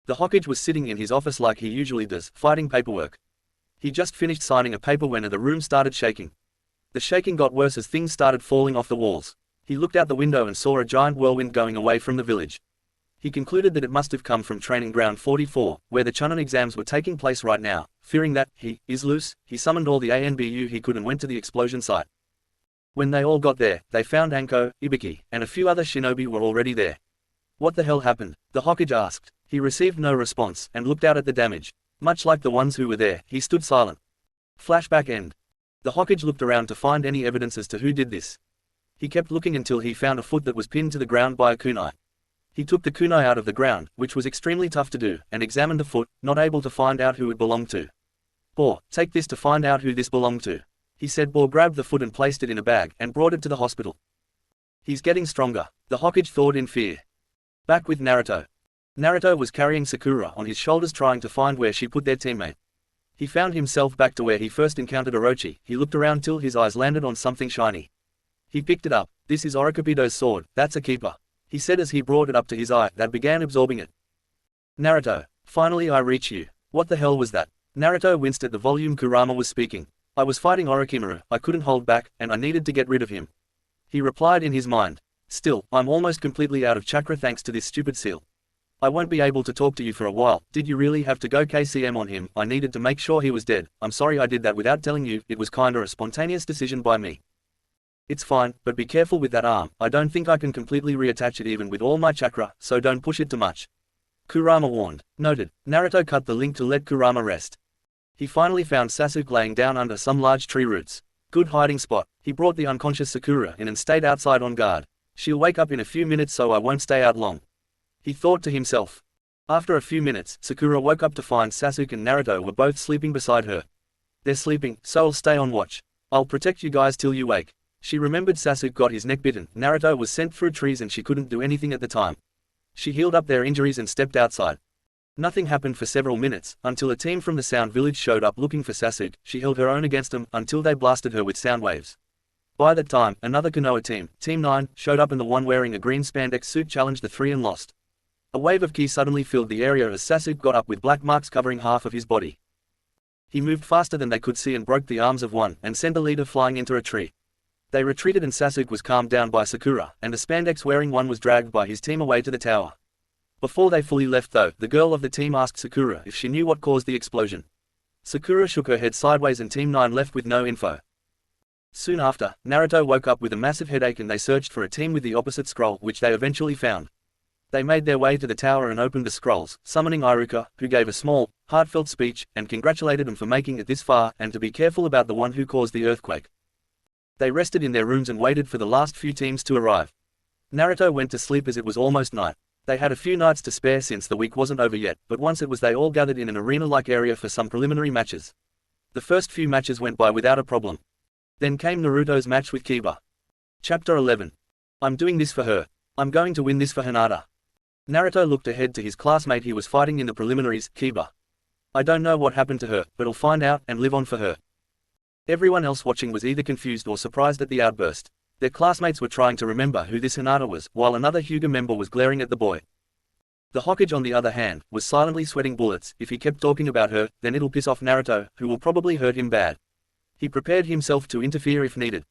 The Hokage was sitting in his office like he usually does, fighting paperwork. He just finished signing a paper when the room started shaking. The shaking got worse as things started falling off the walls. He looked out the window and saw a giant whirlwind going away from the village. He concluded that it must have come from Training Ground 44, where the Chunin exams were taking place right now. Fearing that he is loose, he summoned all the ANBU he could and went to the explosion site. When they all got there, they found Anko, Ibiki, and a few other shinobi were already there. "What the hell happened?" the Hokage asked. He received no response, and looked out at the damage. Much like the ones who were there, he stood silent. Flashback end. The Hokage looked around to find any evidence as to who did this. He kept looking until he found a foot that was pinned to the ground by a kunai. He took the kunai out of the ground, which was extremely tough to do, and examined the foot, not able to find out who it belonged to. "Bo, take this to find out who this belonged to," he said. Bo grabbed the foot and placed it in a bag, and brought it to the hospital. "He's getting stronger," the Hokage thought in fear. Back with Naruto. Naruto was carrying Sakura on his shoulders trying to find where she put their teammate. He found himself back to where he first encountered Orochi. He looked around till his eyes landed on something shiny. He picked it up. This is Orokupido's sword, that's a keeper, he said as he brought it up to his eye that began absorbing it. Naruto, finally I reach you. What the hell was that? Naruto winced at the volume Kurama was speaking. I was fighting Orochimaru, I couldn't hold back, and I needed to get rid of him. He replied in his mind. Still, I'm almost completely out of chakra thanks to this stupid seal. I won't be able to talk to you for a while. Did you really have to go KCM on him? I needed to make sure he was dead. I'm sorry I did that without telling you, it was kinda a spontaneous decision by me. It's fine, but be careful with that arm. I don't think I can completely reattach it even with all my chakra, so don't push it too much. Kurama warned. Noted. Naruto cut the link to let Kurama rest. He finally found Sasuke laying down under some large tree roots. Good hiding spot. He brought the unconscious Sakura in and stayed outside on guard. She'll wake up in a few minutes so I won't stay out long, he thought to himself. After a few minutes, Sakura woke up to find Sasuke and Naruto were both sleeping beside her. They're sleeping, so I'll stay on watch. I'll protect you guys till you wake. She remembered Sasuke got his neck bitten. Naruto was sent through trees and she couldn't do anything at the time. She healed up their injuries and stepped outside. Nothing happened for several minutes, until a team from the Sound Village showed up looking for Sasuke. She held her own against them, until they blasted her with sound waves. By that time, another Konoha team, Team 9, showed up and the one wearing a green spandex suit challenged the three and lost. A wave of ki suddenly filled the area as Sasuke got up with black marks covering half of his body. He moved faster than they could see and broke the arms of one, and sent the leader flying into a tree. They retreated and Sasuke was calmed down by Sakura, and the spandex-wearing one was dragged by his team away to the tower. Before they fully left though, the girl of the team asked Sakura if she knew what caused the explosion. Sakura shook her head sideways and Team 9 left with no info. Soon after, Naruto woke up with a massive headache and they searched for a team with the opposite scroll, which they eventually found. They made their way to the tower and opened the scrolls, summoning Iruka, who gave a small, heartfelt speech, and congratulated them for making it this far, and to be careful about the one who caused the earthquake. They rested in their rooms and waited for the last few teams to arrive. Naruto went to sleep as it was almost night. They had a few nights to spare since the week wasn't over yet, but once it was they all gathered in an arena-like area for some preliminary matches. The first few matches went by without a problem. Then came Naruto's match with Kiba. Chapter 11. I'm doing this for her. I'm going to win this for Hinata. Naruto looked ahead to his classmate he was fighting in the preliminaries, Kiba. I don't know what happened to her, but I'll find out and live on for her. Everyone else watching was either confused or surprised at the outburst. Their classmates were trying to remember who this Hinata was, while another Hyuga member was glaring at the boy. The Hokage on the other hand, was silently sweating bullets. If he kept talking about her, then it'll piss off Naruto, who will probably hurt him bad. He prepared himself to interfere if needed.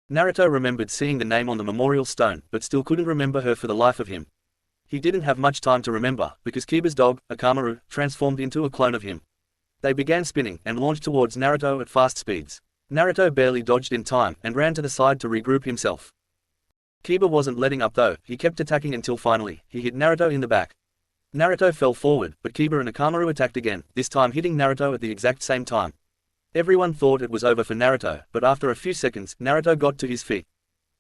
Naruto remembered seeing the name on the memorial stone, but still couldn't remember her for the life of him. He didn't have much time to remember, because Kiba's dog, Akamaru, transformed into a clone of him. They began spinning, and launched towards Naruto at fast speeds. Naruto barely dodged in time, and ran to the side to regroup himself. Kiba wasn't letting up though, he kept attacking until finally, he hit Naruto in the back. Naruto fell forward, but Kiba and Akamaru attacked again, this time hitting Naruto at the exact same time. Everyone thought it was over for Naruto, but after a few seconds, Naruto got to his feet.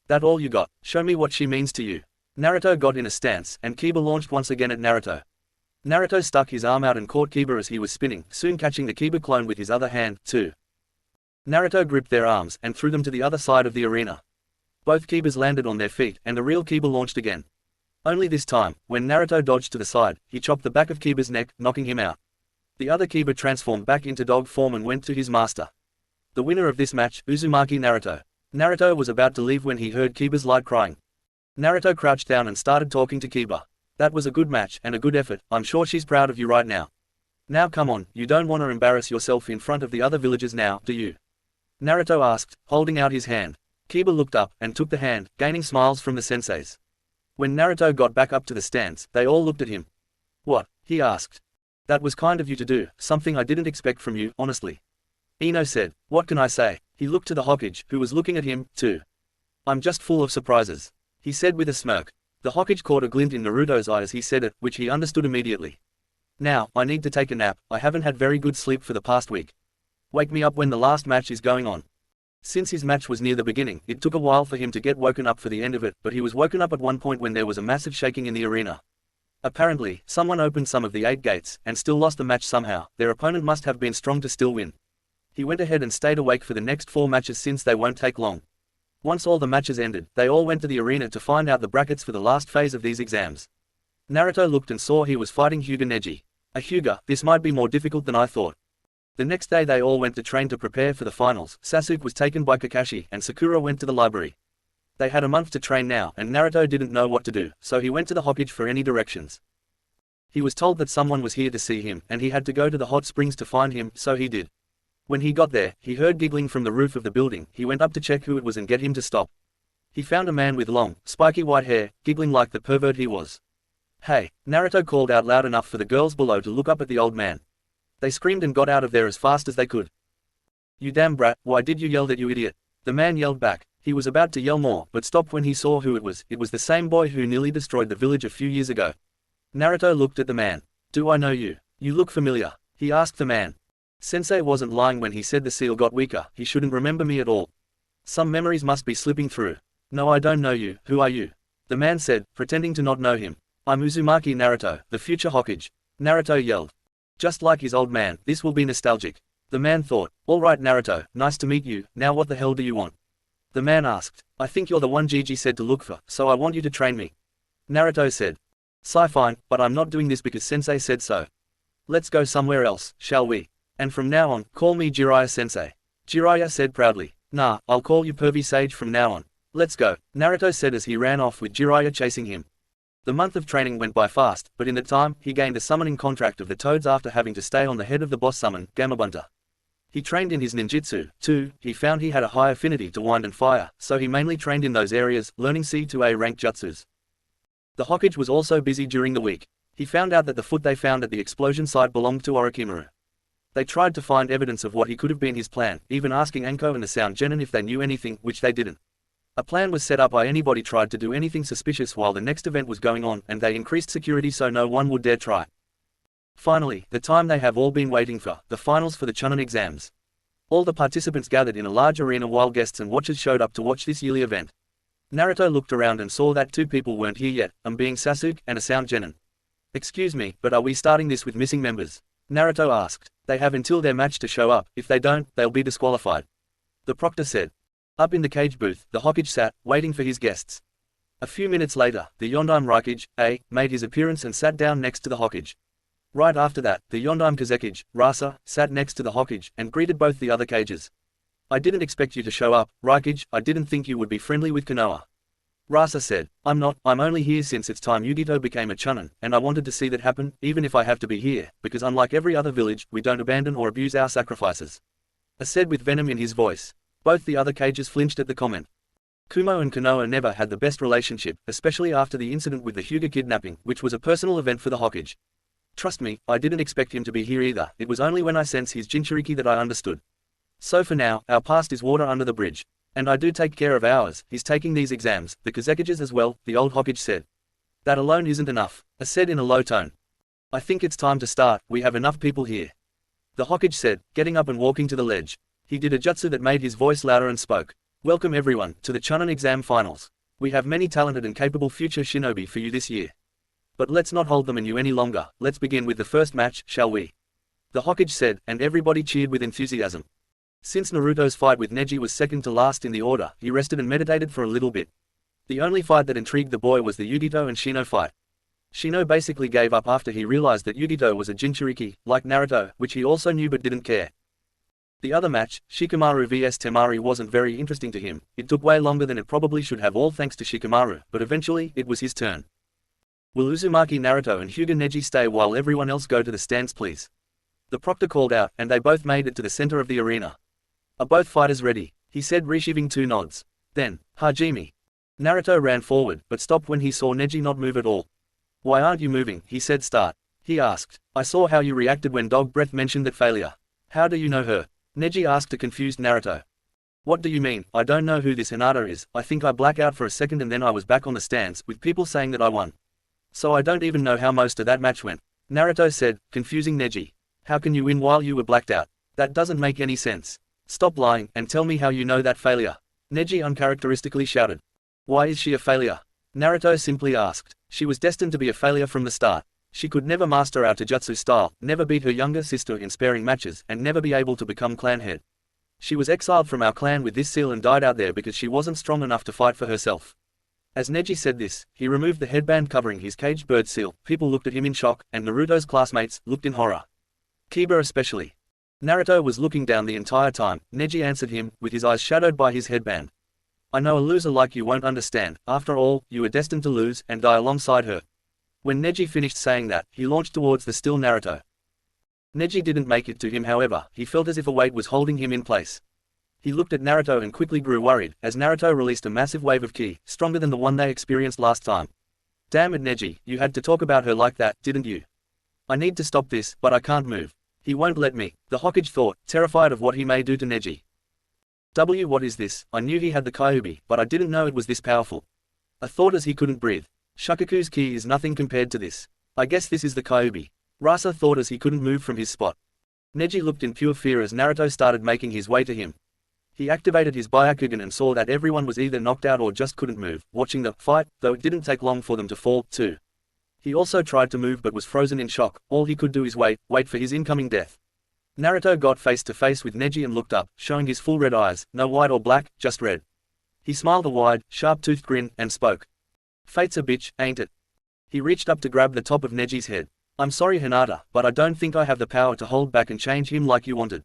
That all you got? Show me what she means to you. Naruto got in a stance, and Kiba launched once again at Naruto. Naruto stuck his arm out and caught Kiba as he was spinning, soon catching the Kiba clone with his other hand, too. Naruto gripped their arms, and threw them to the other side of the arena. Both Kibas landed on their feet, and the real Kiba launched again. Only this time, when Naruto dodged to the side, he chopped the back of Kiba's neck, knocking him out. The other Kiba transformed back into dog form and went to his master. The winner of this match, Uzumaki Naruto. Naruto was about to leave when he heard Kiba's light crying. Naruto crouched down and started talking to Kiba. That was a good match, and a good effort, I'm sure she's proud of you right now. Now come on, you don't want to embarrass yourself in front of the other villagers now, do you? Naruto asked, holding out his hand. Kiba looked up, and took the hand, gaining smiles from the senseis. When Naruto got back up to the stands, they all looked at him. What? He asked. That was kind of you to do, something I didn't expect from you, honestly. Ino said, what can I say? He looked to the Hokage, who was looking at him, too. I'm just full of surprises, he said with a smirk. The Hokage caught a glint in Naruto's eye as he said it, which he understood immediately. Now, I need to take a nap, I haven't had very good sleep for the past week. Wake me up when the last match is going on. Since his match was near the beginning, it took a while for him to get woken up for the end of it, but he was woken up at one point when there was a massive shaking in the arena. Apparently, someone opened some of the 8 gates, and still lost the match somehow. Their opponent must have been strong to still win. He went ahead and stayed awake for the next 4 matches since they won't take long. Once all the matches ended, they all went to the arena to find out the brackets for the last phase of these exams. Naruto looked and saw he was fighting Hyuga Neji. A Hyuga, this might be more difficult than I thought. The next day they all went to train to prepare for the finals. Sasuke was taken by Kakashi, and Sakura went to the library. They had a month to train now, and Naruto didn't know what to do, so he went to the Hokage for any directions. He was told that someone was here to see him, and he had to go to the hot springs to find him, so he did. When he got there, he heard giggling from the roof of the building. He went up to check who it was and get him to stop. He found a man with long, spiky white hair, giggling like the pervert he was. "Hey!" Naruto called out loud enough for the girls below to look up at the old man. They screamed and got out of there as fast as they could. "You damn brat, why did you yell that, you idiot?" The man yelled back. He was about to yell more, but stopped when he saw who it was. It was the same boy who nearly destroyed the village a few years ago. Naruto looked at the man. "Do I know you? You look familiar," he asked the man. Sensei wasn't lying when he said the seal got weaker. He shouldn't remember me at all. Some memories must be slipping through. "No, I don't know you. Who are you?" the man said, pretending to not know him. "I'm Uzumaki Naruto, the future Hokage," Naruto yelled. Just like his old man, this will be nostalgic. The man thought. "All right Naruto, nice to meet you, now what the hell do you want?" The man asked. "I think you're the one Gigi said to look for, so I want you to train me." Naruto said. Fine, but I'm not doing this because Sensei said so. Let's go somewhere else, shall we? And from now on, call me Jiraiya Sensei. Jiraiya said proudly. "Nah, I'll call you Pervy Sage from now on. Let's go," Naruto said as he ran off with Jiraiya chasing him. The month of training went by fast, but in that time, he gained a summoning contract of the toads after having to stay on the head of the boss summon, Gamabunta. He trained in his ninjutsu, too. He found he had a high affinity to wind and fire, so he mainly trained in those areas, learning C to A rank jutsus. The Hokage was also busy during the week. He found out that the foot they found at the explosion site belonged to Orochimaru. They tried to find evidence of what he could have been his plan, even asking Anko and the Sound Genin if they knew anything, which they didn't. A plan was set up by anybody tried to do anything suspicious while the next event was going on, and they increased security so no one would dare try. Finally, the time they have all been waiting for, the finals for the Chunin exams. All the participants gathered in a large arena while guests and watchers showed up to watch this yearly event. Naruto looked around and saw that two people weren't here yet, being Sasuke and a Sound Genin. "Excuse me, but are we starting this with missing members?" Naruto asked. "They have until their match to show up. If they don't, they'll be disqualified," the proctor said. Up in the cage booth, the Hokage sat, waiting for his guests. A few minutes later, the Yondaime Raikage, made his appearance and sat down next to the Hokage. Right after that, the Yondaime Kazekage, Rasa, sat next to the Hokage, and greeted both the other cages. "I didn't expect you to show up, Raikage. I didn't think you would be friendly with Konoha," Rasa said. "I'm not. I'm only here since it's time Yugito became a Chunin, and I wanted to see that happen, even if I have to be here, because unlike every other village, we don't abandon or abuse our sacrifices," I said with venom in his voice. Both the other cages flinched at the comment. Kumo and Konoha never had the best relationship, especially after the incident with the Hyuga kidnapping, which was a personal event for the Hokage. "Trust me, I didn't expect him to be here either. It was only when I sensed his Jinchuriki that I understood. So for now, our past is water under the bridge. And I do take care of ours. He's taking these exams, the Kazekages as well," the old Hokage said. "That alone isn't enough," I said in a low tone. "I think it's time to start. We have enough people here," the Hokage said, getting up and walking to the ledge. He did a jutsu that made his voice louder and spoke. "Welcome everyone, to the Chunin exam finals. We have many talented and capable future shinobi for you this year. But let's not hold them in you any longer. Let's begin with the first match, shall we?" the Hokage said, and everybody cheered with enthusiasm. Since Naruto's fight with Neji was second to last in the order, he rested and meditated for a little bit. The only fight that intrigued the boy was the Yugito and Shino fight. Shino basically gave up after he realized that Yugito was a Jinchuriki, like Naruto, which he also knew but didn't care. The other match, Shikamaru vs Temari, wasn't very interesting to him. It took way longer than it probably should have, all thanks to Shikamaru, but eventually, it was his turn. "Will Uzumaki Naruto and Hyuga Neji stay while everyone else go to the stands please?" the proctor called out, and they both made it to the center of the arena. "Are both fighters ready?" he said, receiving two nods. Then, "Hajime." Naruto ran forward, but stopped when he saw Neji not move at all. "Why aren't you moving?" he said. "Start," he asked. "I saw how you reacted when Dog Breath mentioned that failure. How do you know her?" Neji asked a confused Naruto. "What do you mean? I don't know who this Hinata is. I think I blacked out for a second and then I was back on the stands, with people saying that I won. So I don't even know how most of that match went," Naruto said, confusing Neji. "How can you win while you were blacked out? That doesn't make any sense. Stop lying, and tell me how you know that failure," Neji uncharacteristically shouted. "Why is she a failure?" Naruto simply asked. "She was destined to be a failure from the start. She could never master our Taijutsu style, never beat her younger sister in sparring matches, and never be able to become clan head. She was exiled from our clan with this seal and died out there because she wasn't strong enough to fight for herself." As Neji said this, he removed the headband covering his caged bird seal. People looked at him in shock, and Naruto's classmates looked in horror. Kiba especially. Naruto was looking down the entire time. Neji answered him, with his eyes shadowed by his headband. I know a loser like you won't understand. After all, you were destined to lose and die alongside her. When Neji finished saying that, he launched towards the still Naruto. Neji didn't make it to him, however. He felt as if a weight was holding him in place. He looked at Naruto and quickly grew worried, as Naruto released a massive wave of ki, stronger than the one they experienced last time. Damn it, Neji, you had to talk about her like that, didn't you? I need to stop this, but I can't move. He won't let me, the Hokage thought, terrified of what he may do to Neji. What is this? I knew he had the Kyuubi, but I didn't know it was this powerful. I thought as he couldn't breathe. Shukaku's ki is nothing compared to this. I guess this is the Kyuubi. Rasa thought as he couldn't move from his spot. Neji looked in pure fear as Naruto started making his way to him. He activated his Byakugan and saw that everyone was either knocked out or just couldn't move, watching the fight, though it didn't take long for them to fall, too. He also tried to move but was frozen in shock. All he could do is wait for his incoming death. Naruto got face to face with Neji and looked up, showing his full red eyes, no white or black, just red. He smiled a wide, sharp-toothed grin, and spoke. Fate's a bitch, ain't it? He reached up to grab the top of Neji's head. I'm sorry Hinata, but I don't think I have the power to hold back and change him like you wanted.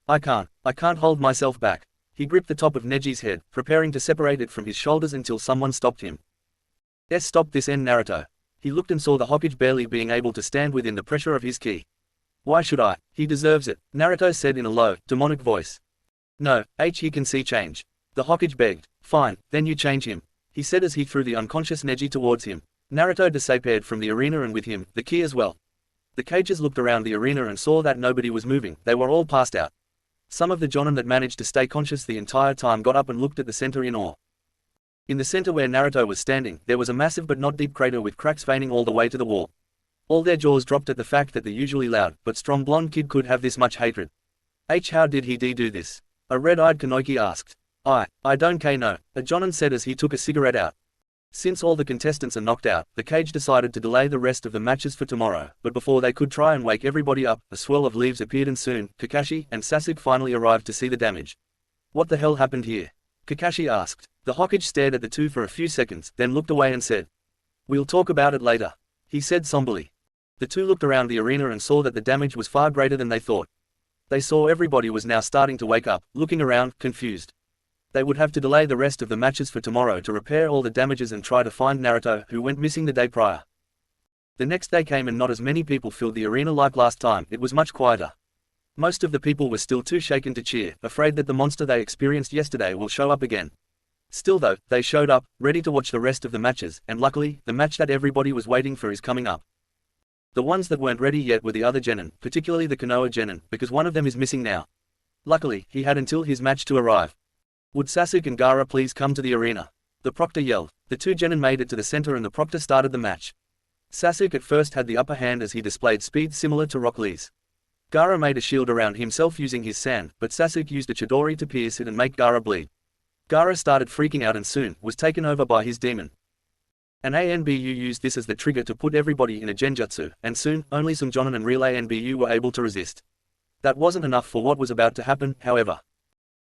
I can't hold myself back. He gripped the top of Neji's head, preparing to separate it from his shoulders until someone stopped him. Yes, stop this Naruto. He looked and saw the Hokage barely being able to stand within the pressure of his ki. Why should I? He deserves it, Naruto said in a low, demonic voice. No, he can see change. The Hokage begged. Fine, then you change him, he said as he threw the unconscious Neji towards him. Naruto disappeared from the arena and with him, the ki as well. The cages looked around the arena and saw that nobody was moving, they were all passed out. Some of the jonin that managed to stay conscious the entire time got up and looked at the center in awe. In the center where Naruto was standing, there was a massive but not deep crater with cracks veining all the way to the wall. All their jaws dropped at the fact that the usually loud, but strong blonde kid could have this much hatred. How did he do this? A red-eyed Kanoki asked. I don't know, a jonin said as he took a cigarette out. Since all the contestants are knocked out, the cage decided to delay the rest of the matches for tomorrow, but before they could try and wake everybody up, a swirl of leaves appeared and soon, Kakashi and Sasuke finally arrived to see the damage. What the hell happened here? Kakashi asked. The Hokage stared at the two for a few seconds, then looked away and said. We'll talk about it later, he said somberly. The two looked around the arena and saw that the damage was far greater than they thought. They saw everybody was now starting to wake up, looking around, confused. They would have to delay the rest of the matches for tomorrow to repair all the damages and try to find Naruto, who went missing the day prior. The next day came and not as many people filled the arena like last time, it was much quieter. Most of the people were still too shaken to cheer, afraid that the monster they experienced yesterday will show up again. Still though, they showed up, ready to watch the rest of the matches, and luckily, the match that everybody was waiting for is coming up. The ones that weren't ready yet were the other genin, particularly the Konoha genin, because one of them is missing now. Luckily, he had until his match to arrive. Would Sasuke and Gaara please come to the arena? The proctor yelled. The two genin made it to the center and the proctor started the match. Sasuke at first had the upper hand as he displayed speed similar to Rock Lee's. Gaara made a shield around himself using his sand, but Sasuke used a Chidori to pierce it and make Gaara bleed. Gaara started freaking out and soon was taken over by his demon. An ANBU used this as the trigger to put everybody in a genjutsu, and soon, only some jonin and real ANBU were able to resist. That wasn't enough for what was about to happen, however.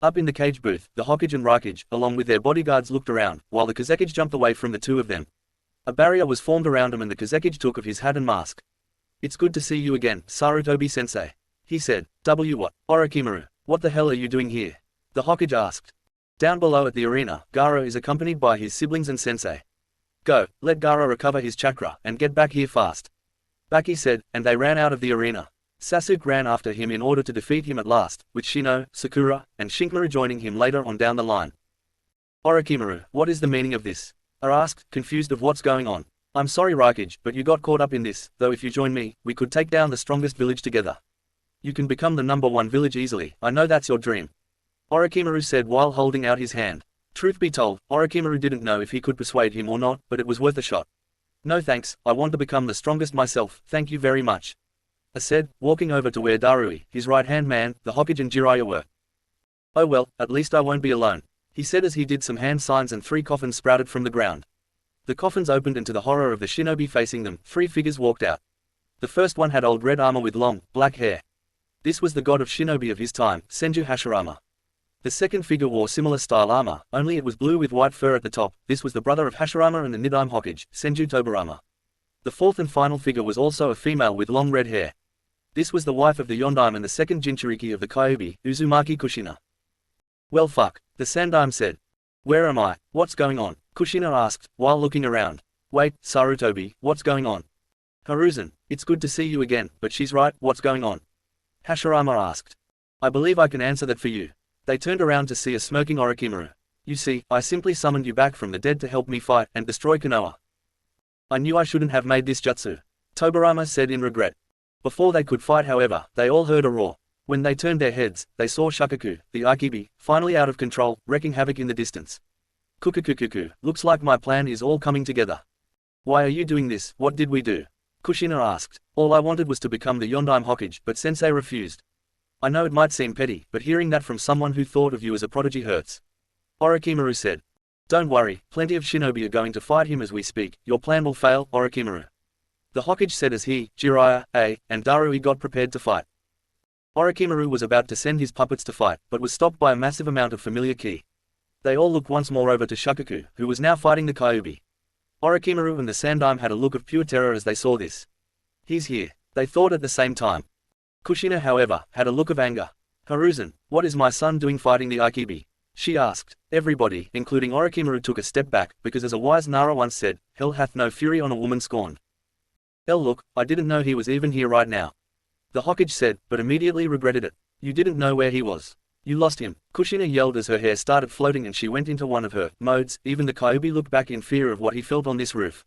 Up in the cage booth, the Hokage and Raikage, along with their bodyguards looked around, while the Kazekage jumped away from the two of them. A barrier was formed around him and the Kazekage took off his hat and mask. It's good to see you again, Sarutobi-sensei, he said. What? Orochimaru, what the hell are you doing here? The Hokage asked. Down below at the arena, Gaara is accompanied by his siblings and sensei. Go, let Gaara recover his chakra, and get back here fast. Baki said, and they ran out of the arena. Sasuke ran after him in order to defeat him at last, with Shino, Sakura, and Shinkaru joining him later on down the line. Orochimaru, what is the meaning of this? I asked, confused of what's going on. I'm sorry Raikage, but you got caught up in this, though if you join me, we could take down the strongest village together. You can become the #1 village easily, I know that's your dream. Orochimaru said while holding out his hand. Truth be told, Orochimaru didn't know if he could persuade him or not, but it was worth a shot. No thanks, I want to become the strongest myself, thank you very much. I said, walking over to where Darui, his right-hand man, the Hokage and Jiraiya were. Oh well, at least I won't be alone, he said as he did some hand signs and 3 coffins sprouted from the ground. The coffins opened and to the horror of the shinobi facing them, 3 figures walked out. The first one had old red armor with long, black hair. This was the god of shinobi of his time, Senju Hashirama. The second figure wore similar style armor, only it was blue with white fur at the top. This was the brother of Hashirama and the Nidaime Hokage, Senju Tobarama. The fourth and final figure was also a female with long red hair. This was the wife of the Yondaime and the second Jinchuriki of the Kyuubi, Uzumaki Kushina. Well fuck, the Sandaime said. Where am I? What's going on? Kushina asked, while looking around. Wait, Sarutobi, what's going on? Hiruzen, it's good to see you again, but she's right, what's going on? Hashirama asked. I believe I can answer that for you. They turned around to see a smoking Orochimaru. You see, I simply summoned you back from the dead to help me fight and destroy Konoha. I knew I shouldn't have made this jutsu. Tobirama said in regret. Before they could fight however, they all heard a roar. When they turned their heads, they saw Shukaku, the Aikibi, finally out of control, wreaking havoc in the distance. Kukukukuku, looks like my plan is all coming together. Why are you doing this? What did we do? Kushina asked. All I wanted was to become the Yondaime Hokage, but sensei refused. I know it might seem petty, but hearing that from someone who thought of you as a prodigy hurts. Orochimaru said. Don't worry, plenty of shinobi are going to fight him as we speak, your plan will fail, Orochimaru. The Hokage said as he, Jiraiya, and Darui got prepared to fight. Orochimaru was about to send his puppets to fight, but was stopped by a massive amount of familiar ki. They all looked once more over to Shukaku, who was now fighting the Kyuubi. Orochimaru and the Sandaime had a look of pure terror as they saw this. He's here, they thought at the same time. Kushina, however, had a look of anger. Hiruzen, what is my son doing fighting the Aikibi? She asked. Everybody, including Orochimaru, took a step back, because as a wise Nara once said, hell hath no fury on a woman scorned. Look, I didn't know he was even here right now. The Hokage said, but immediately regretted it. You didn't know where he was. You lost him. Kushina yelled as her hair started floating and she went into one of her modes. Even the Kyuubi looked back in fear of what he felt on this roof.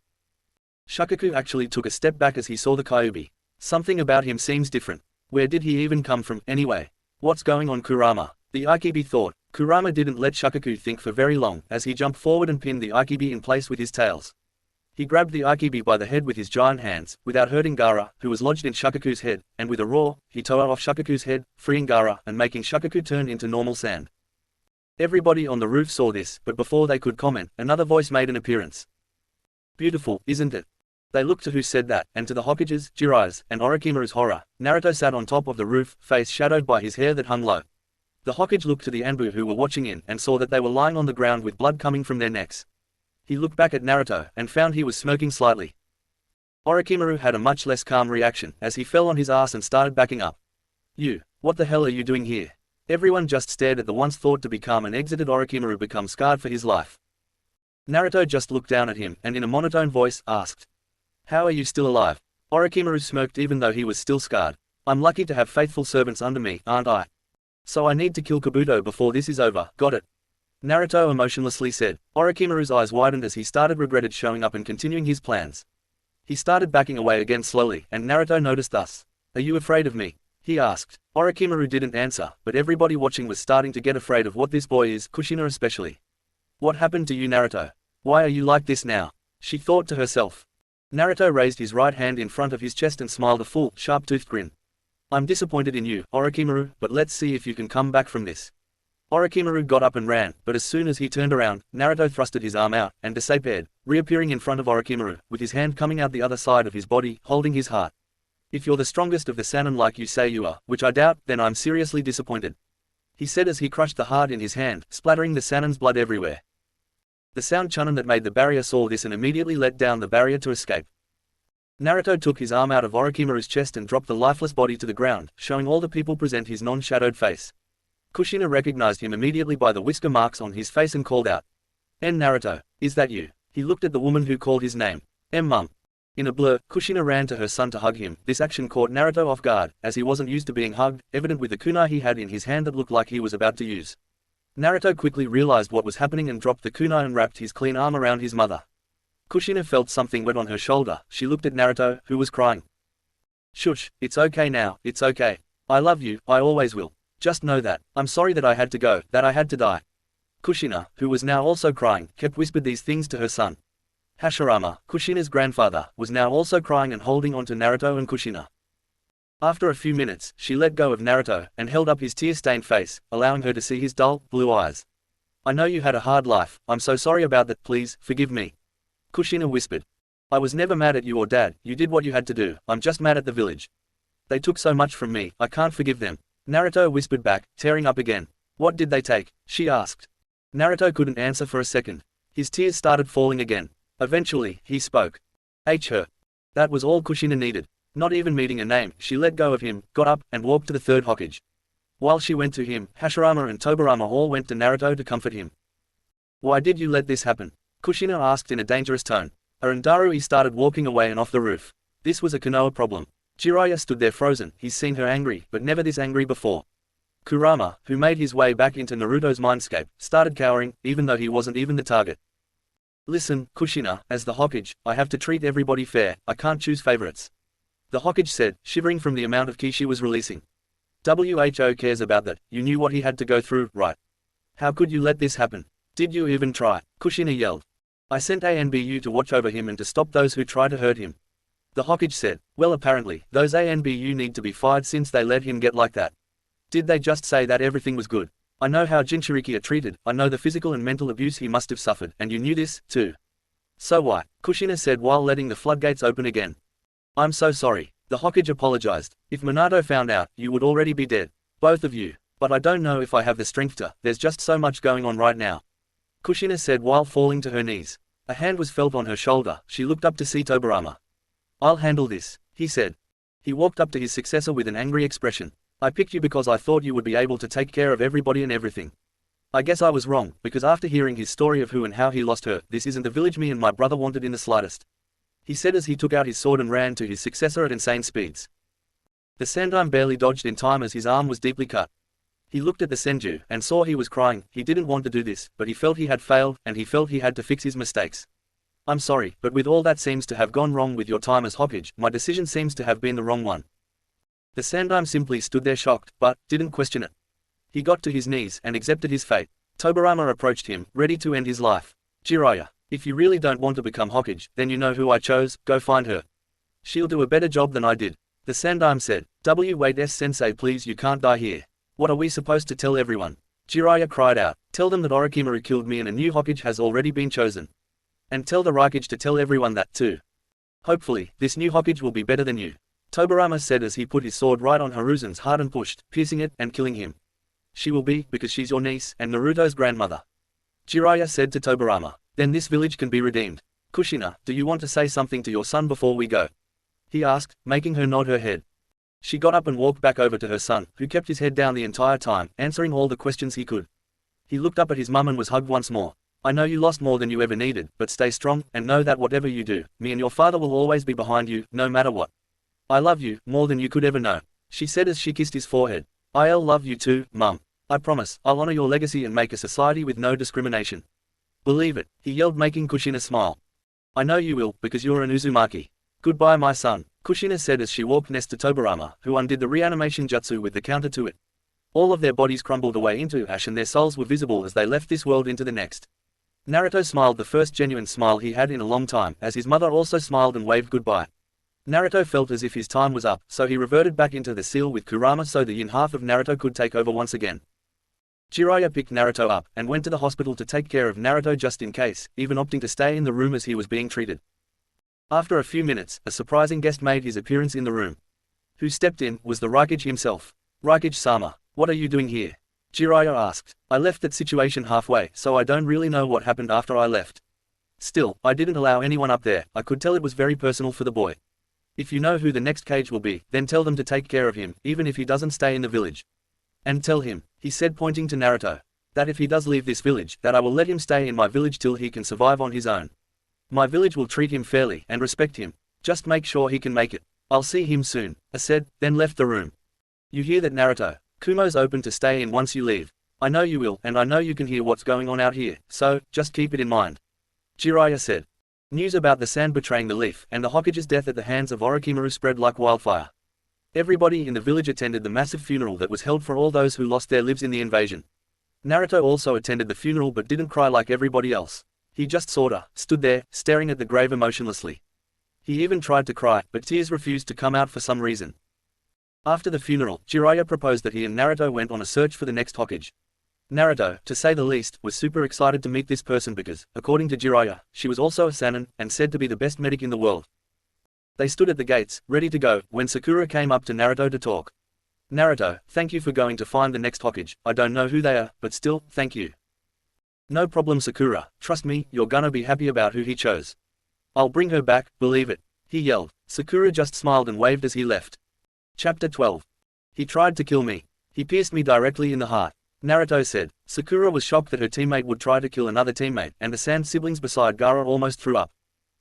Shukaku actually took a step back as he saw the Kyuubi. Something about him seems different. Where did he even come from, anyway? What's going on, Kurama? The Aikibi thought. Kurama didn't let Shukaku think for very long, as he jumped forward and pinned the Aikibi in place with his tails. He grabbed the Aikibi by the head with his giant hands, without hurting Gaara, who was lodged in Shukaku's head, and with a roar, he tore off Shukaku's head, freeing Gaara and making Shukaku turn into normal sand. Everybody on the roof saw this, but before they could comment, another voice made an appearance. Beautiful, isn't it? They looked to who said that, and to the Hokage's, Jiraiya's, and Orochimaru's horror, Naruto sat on top of the roof, face shadowed by his hair that hung low. The Hokage looked to the Anbu who were watching in, and saw that they were lying on the ground with blood coming from their necks. He looked back at Naruto, and found he was smirking slightly. Orochimaru had a much less calm reaction, as he fell on his ass and started backing up. You, what the hell are you doing here? Everyone just stared at the once thought to be calm and exited Orochimaru become scarred for his life. Naruto just looked down at him, and in a monotone voice, asked. How are you still alive? Orochimaru smirked even though he was still scarred. I'm lucky to have faithful servants under me, aren't I? So I need to kill Kabuto before this is over, got it? Naruto emotionlessly said. Orochimaru's eyes widened as he started regretted showing up and continuing his plans. He started backing away again slowly, and Naruto noticed thus. Are you afraid of me? He asked. Orochimaru didn't answer, but everybody watching was starting to get afraid of what this boy is, Kushina especially. What happened to you, Naruto? Why are you like this now? She thought to herself. Naruto raised his right hand in front of his chest and smiled a full, sharp-toothed grin. I'm disappointed in you, Orochimaru, but let's see if you can come back from this. Orochimaru got up and ran, but as soon as he turned around, Naruto thrusted his arm out, and disappeared, reappearing in front of Orochimaru, with his hand coming out the other side of his body, holding his heart. If you're the strongest of the Sannin like you say you are, which I doubt, then I'm seriously disappointed. He said as he crushed the heart in his hand, splattering the Sannin's blood everywhere. The sound Chunin that made the barrier saw this and immediately let down the barrier to escape. Naruto took his arm out of Orochimaru's chest and dropped the lifeless body to the ground, showing all the people present his non-shadowed face. Kushina recognized him immediately by the whisker marks on his face and called out. Naruto, is that you? He looked at the woman who called his name. Mum. In a blur, Kushina ran to her son to hug him. This action caught Naruto off guard, as he wasn't used to being hugged, evident with the kunai he had in his hand that looked like he was about to use. Naruto quickly realized what was happening and dropped the kunai and wrapped his clean arm around his mother. Kushina felt something wet on her shoulder. She looked at Naruto, who was crying. Shush, it's okay now, it's okay. I love you, I always will. Just know that. I'm sorry that I had to go, that I had to die. Kushina, who was now also crying, kept whispered these things to her son. Hashirama, Kushina's grandfather, was now also crying and holding on to Naruto and Kushina. After a few minutes, she let go of Naruto, and held up his tear-stained face, allowing her to see his dull, blue eyes. I know you had a hard life, I'm so sorry about that, please, forgive me. Kushina whispered. I was never mad at you or Dad, you did what you had to do, I'm just mad at the village. They took so much from me, I can't forgive them. Naruto whispered back, tearing up again. What did they take? She asked. Naruto couldn't answer for a second. His tears started falling again. Eventually, he spoke. Her. That was all Kushina needed. Not even meeting a name, she let go of him, got up, and walked to the third Hokage. While she went to him, Hashirama and Tobirama all went to Naruto to comfort him. Why did you let this happen? Kushina asked in a dangerous tone. Arandaru started walking away and off the roof. This was a Konoha problem. Jiraiya stood there frozen. He's seen her angry, but never this angry before. Kurama, who made his way back into Naruto's mindscape, started cowering, even though he wasn't even the target. Listen, Kushina, as the Hokage, I have to treat everybody fair, I can't choose favorites. The Hokage said, shivering from the amount of ki she was releasing. Who cares about that? You knew what he had to go through, right? How could you let this happen? Did you even try? Kushina yelled. I sent ANBU to watch over him and to stop those who try to hurt him. The Hokage said, well apparently, those ANBU need to be fired since they let him get like that. Did they just say that everything was good? I know how Jinchuriki are treated, I know the physical and mental abuse he must have suffered, and you knew this, too. So what? Kushina said while letting the floodgates open again. I'm so sorry. The Hokage apologized. If Minato found out, you would already be dead. Both of you. But I don't know if I have the strength to, there's just so much going on right now. Kushina said while falling to her knees. A hand was felt on her shoulder, she looked up to see Tobirama. I'll handle this, he said. He walked up to his successor with an angry expression. I picked you because I thought you would be able to take care of everybody and everything. I guess I was wrong, because after hearing his story of who and how he lost her, this isn't the village me and my brother wanted in the slightest. He said as he took out his sword and ran to his successor at insane speeds. The Sandime barely dodged in time as his arm was deeply cut. He looked at the Senju, and saw he was crying. He didn't want to do this, but he felt he had failed, and he felt he had to fix his mistakes. I'm sorry, but with all that seems to have gone wrong with your time as Hokage, my decision seems to have been the wrong one. The Sandime simply stood there shocked, but didn't question it. He got to his knees and accepted his fate. Tobirama approached him, ready to end his life. Jiraiya, if you really don't want to become Hokage, then you know who I chose, go find her. She'll do a better job than I did. The Sandime said, wait sensei please you can't die here. What are we supposed to tell everyone? Jiraiya cried out, tell them that Orochimaru killed me and a new Hokage has already been chosen. And tell the Raikage to tell everyone that too. Hopefully, this new Hokage will be better than you. Tobirama said as he put his sword right on Hiruzen's heart and pushed, piercing it and killing him. She will be, because she's your niece and Naruto's grandmother. Jiraiya said to Tobirama, then this village can be redeemed. Kushina, do you want to say something to your son before we go? He asked, making her nod her head. She got up and walked back over to her son, who kept his head down the entire time, answering all the questions he could. He looked up at his mum and was hugged once more. I know you lost more than you ever needed, but stay strong, and know that whatever you do, me and your father will always be behind you, no matter what. I love you, more than you could ever know, she said as she kissed his forehead. I'll love you too, Mum. I promise, I'll honor your legacy and make a society with no discrimination. Believe it, he yelled making Kushina smile. I know you will, because you're an Uzumaki. Goodbye my son, Kushina said as she walked next to Tobirama, who undid the reanimation jutsu with the counter to it. All of their bodies crumbled away into ash and their souls were visible as they left this world into the next. Naruto smiled the first genuine smile he had in a long time, as his mother also smiled and waved goodbye. Naruto felt as if his time was up, so he reverted back into the seal with Kurama so the yin half of Naruto could take over once again. Jiraiya picked Naruto up, and went to the hospital to take care of Naruto just in case, even opting to stay in the room as he was being treated. After a few minutes, a surprising guest made his appearance in the room. Who stepped in was the Raikage himself. Raikage-sama, what are you doing here? Jiraiya asked. I left that situation halfway, so I don't really know what happened after I left. Still, I didn't allow anyone up there, I could tell it was very personal for the boy. If you know who the next cage will be, then tell them to take care of him, even if he doesn't stay in the village. And tell him, he said pointing to Naruto, that if he does leave this village, that I will let him stay in my village till he can survive on his own. My village will treat him fairly and respect him. Just make sure he can make it. I'll see him soon, I said, then left the room. You hear that Naruto? Kumo's open to stay in once you leave. I know you will, and I know you can hear what's going on out here, so, just keep it in mind. Jiraiya said. News about the sand betraying the leaf and the Hokage's death at the hands of Orochimaru spread like wildfire. Everybody in the village attended the massive funeral that was held for all those who lost their lives in the invasion. Naruto also attended the funeral but didn't cry like everybody else. He just sorta stood there, staring at the grave emotionlessly. He even tried to cry, but tears refused to come out for some reason. After the funeral, Jiraiya proposed that he and Naruto went on a search for the next Hokage. Naruto, to say the least, was super excited to meet this person because, according to Jiraiya, she was also a Sannin, and said to be the best medic in the world. They stood at the gates, ready to go, when Sakura came up to Naruto to talk. Naruto, thank you for going to find the next Hokage. I don't know who they are, but still, thank you. No problem Sakura, trust me, you're gonna be happy about who he chose. I'll bring her back, believe it, he yelled. Sakura just smiled and waved as he left. Chapter 12. He tried to kill me. He pierced me directly in the heart. Naruto said. Sakura was shocked that her teammate would try to kill another teammate, and the Sand siblings beside Gaara almost threw up.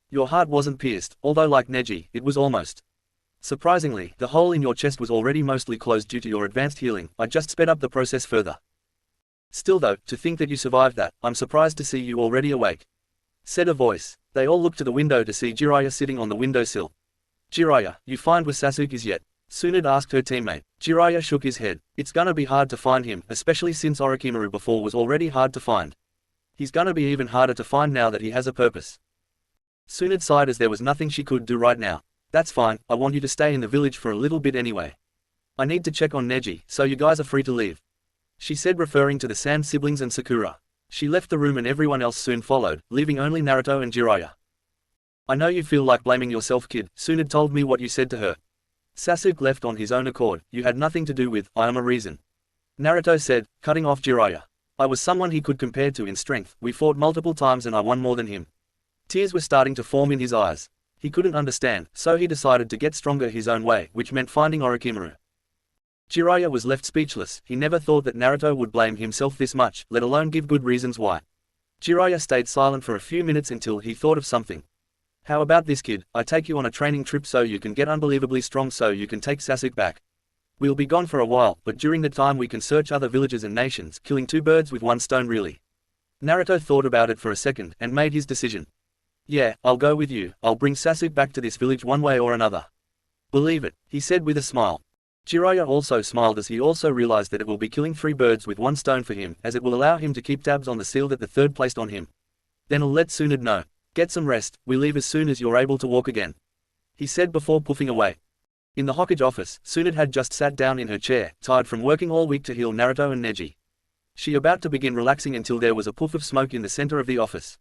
Your heart wasn't pierced, although like Neji, it was almost. Surprisingly, the hole in your chest was already mostly closed due to your advanced healing. I just sped up the process further. Still though, to think that you survived that, I'm surprised to see you already awake," said a voice. They all looked to the window to see Jiraiya sitting on the windowsill. "Jiraiya, you find where Sasuke is yet?" Tsunade asked her teammate. Jiraiya shook his head. "It's gonna be hard to find him, especially since Orochimaru before was already hard to find. He's gonna be even harder to find now that he has a purpose." Tsunade sighed as there was nothing she could do right now. "That's fine, I want you to stay in the village for a little bit anyway. I need to check on Neji, so you guys are free to leave," she said, referring to the Sand siblings and Sakura. She left the room and everyone else soon followed, leaving only Naruto and Jiraiya. "I know you feel like blaming yourself, kid. Tsunade told me what you said to her. Sasuke left on his own accord, you had nothing to do with, I am a reason," Naruto said, cutting off Jiraiya. "I was someone he could compare to in strength, we fought multiple times and I won more than him." Tears were starting to form in his eyes. He couldn't understand, so he decided to get stronger his own way, which meant finding Orochimaru. Jiraiya was left speechless. He never thought that Naruto would blame himself this much, let alone give good reasons why. Jiraiya stayed silent for a few minutes until he thought of something. "How about this, kid? I take you on a training trip so you can get unbelievably strong so you can take Sasuke back. We'll be gone for a while, but during the time we can search other villages and nations, killing two birds with one stone really." Naruto thought about it for a second, and made his decision. "Yeah, I'll go with you. I'll bring Sasuke back to this village one way or another." "Believe it," he said with a smile. Jiraiya also smiled as he also realized that it will be killing three birds with one stone for him, as it will allow him to keep tabs on the seal that the third placed on him. "Then I'll let Tsunade know. Get some rest, we leave as soon as you're able to walk again," he said before puffing away. In the Hokage office, Tsunade had just sat down in her chair, tired from working all week to heal Naruto and Neji. She about to begin relaxing until there was a puff of smoke in the center of the office.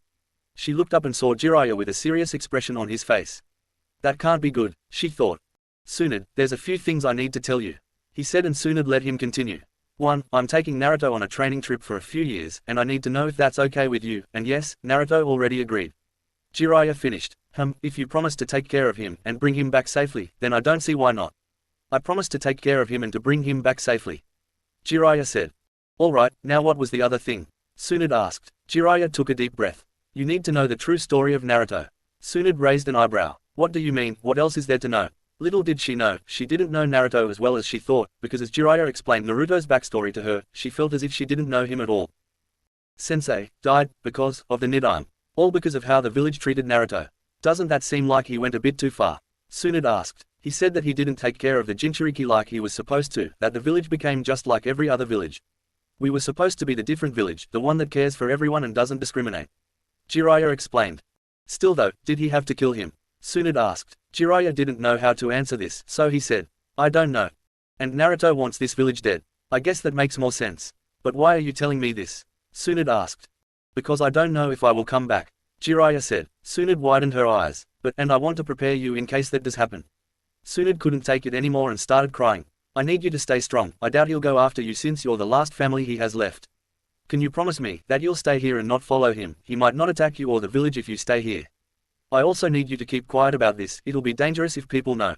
She looked up and saw Jiraiya with a serious expression on his face. "That can't be good," she thought. "Tsunade, there's a few things I need to tell you," he said, and Tsunade let him continue. "1. I'm taking Naruto on a training trip for a few years, and I need to know if that's okay with you," and yes, Naruto already agreed. Jiraiya finished. If you promise to take care of him, and bring him back safely, then I don't see why not." "I promise to take care of him and to bring him back safely," Jiraiya said. "Alright, now what was the other thing?" Tsunade asked. Jiraiya took a deep breath. "You need to know the true story of Naruto." Tsunade raised an eyebrow. "What do you mean, what else is there to know?" Little did she know, she didn't know Naruto as well as she thought, because as Jiraiya explained Naruto's backstory to her, she felt as if she didn't know him at all. Sensei died because of the Nidaime. All because of how the village treated Naruto. Doesn't that seem like he went a bit too far? Tsunade asked. He said that he didn't take care of the Jinchuriki like he was supposed to, that the village became just like every other village. We were supposed to be the different village, the one that cares for everyone and doesn't discriminate. Jiraiya explained. Still though, did he have to kill him? Tsunade asked. Jiraiya didn't know how to answer this, so he said, "I don't know. And Naruto wants this village dead. I guess that makes more sense. But why are you telling me this?" Tsunade asked. "Because I don't know if I will come back," Jiraiya said. Tsunade widened her eyes. And I want to prepare you in case that does happen." Tsunade couldn't take it anymore and started crying. "I need you to stay strong. I doubt he'll go after you since you're the last family he has left. Can you promise me that you'll stay here and not follow him? He might not attack you or the village if you stay here. I also need you to keep quiet about this, it'll be dangerous if people know."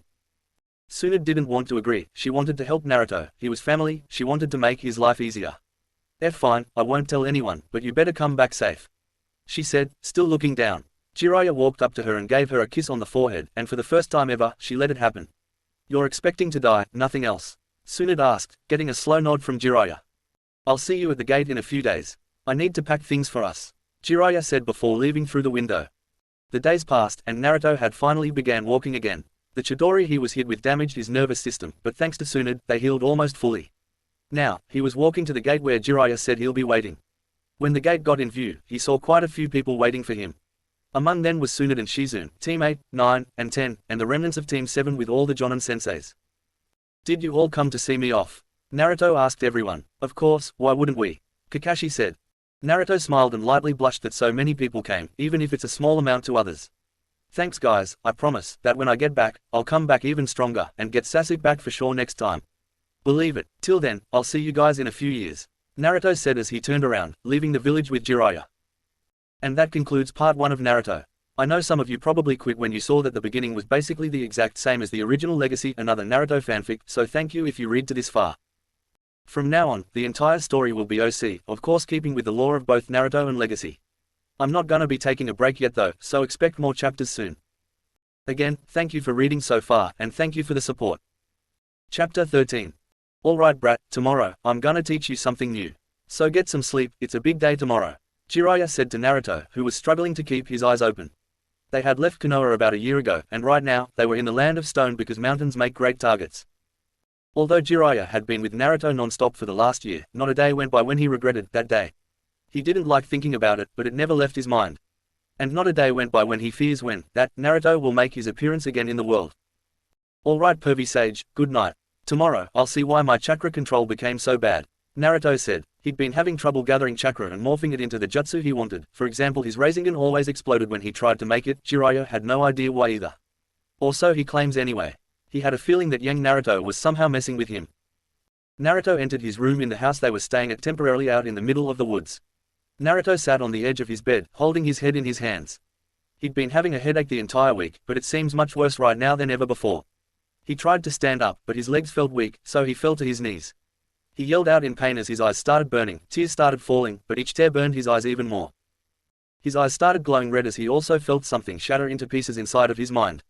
Tsunade didn't want to agree, she wanted to help Naruto, he was family, she wanted to make his life easier. Fine, I won't tell anyone, but you better come back safe," she said, still looking down. Jiraiya walked up to her and gave her a kiss on the forehead, and for the first time ever, she let it happen. "You're expecting to die, nothing else?" Tsunade asked, getting a slow nod from Jiraiya. "I'll see you at the gate in a few days. I need to pack things for us," Jiraiya said before leaving through the window. The days passed, and Naruto had finally began walking again. The Chidori he was hit with damaged his nervous system, but thanks to Tsunade, they healed almost fully. Now, he was walking to the gate where Jiraiya said he'll be waiting. When the gate got in view, he saw quite a few people waiting for him. Among them was Tsunade and Shizune, Team 8, 9, and 10, and the remnants of Team 7 with all the Jonin senseis. "Did you all come to see me off?" Naruto asked everyone. "Of course, why wouldn't we?" Kakashi said. Naruto smiled and lightly blushed that so many people came, even if it's a small amount to others. "Thanks guys, I promise that when I get back, I'll come back even stronger, and get Sasuke back for sure next time. Believe it. Till then, I'll see you guys in a few years," Naruto said as he turned around, leaving the village with Jiraiya. And that concludes part 1 of Naruto. I know some of you probably quit when you saw that the beginning was basically the exact same as the original Legacy, another Naruto fanfic, so thank you if you read to this far. From now on, the entire story will be OC, of course keeping with the lore of both Naruto and Legacy. I'm not gonna be taking a break yet though, so expect more chapters soon. Again, thank you for reading so far, and thank you for the support. Chapter 13. Alright brat, tomorrow, I'm gonna teach you something new. So get some sleep, it's a big day tomorrow, Jiraiya said to Naruto, who was struggling to keep his eyes open. They had left Konoha about a year ago, and right now, they were in the land of stone because mountains make great targets. Although Jiraiya had been with Naruto non-stop for the last year, not a day went by when he regretted that day. He didn't like thinking about it, but it never left his mind. And not a day went by when he fears when that Naruto will make his appearance again in the world. Alright pervy sage, good night. Tomorrow, I'll see why my chakra control became so bad, Naruto said. He'd been having trouble gathering chakra and morphing it into the jutsu he wanted. For example, his rasengan always exploded when he tried to make it. Jiraiya had no idea why either. Or so he claims anyway. He had a feeling that young Naruto was somehow messing with him. Naruto entered his room in the house they were staying at temporarily out in the middle of the woods. Naruto sat on the edge of his bed, holding his head in his hands. He'd been having a headache the entire week, but it seems much worse right now than ever before. He tried to stand up, but his legs felt weak, so he fell to his knees. He yelled out in pain as his eyes started burning, tears started falling, but each tear burned his eyes even more. His eyes started glowing red as he also felt something shatter into pieces inside of his mind.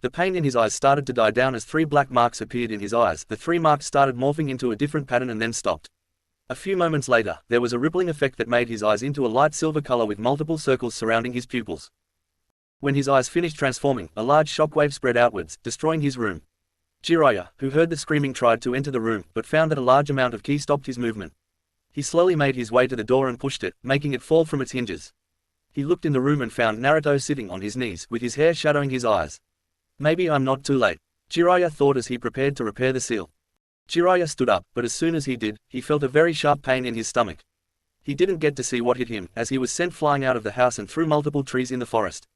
The pain in his eyes started to die down as 3 black marks appeared in his eyes. The 3 marks started morphing into a different pattern and then stopped. A few moments later, there was a rippling effect that made his eyes into a light silver color with multiple circles surrounding his pupils. When his eyes finished transforming, a large shockwave spread outwards, destroying his room. Jiraiya, who heard the screaming, tried to enter the room, but found that a large amount of ki stopped his movement. He slowly made his way to the door and pushed it, making it fall from its hinges. He looked in the room and found Naruto sitting on his knees, with his hair shadowing his eyes. Maybe I'm not too late, Jiraiya thought as he prepared to repair the seal. Jiraiya stood up, but as soon as he did, he felt a very sharp pain in his stomach. He didn't get to see what hit him, as he was sent flying out of the house and through multiple trees in the forest.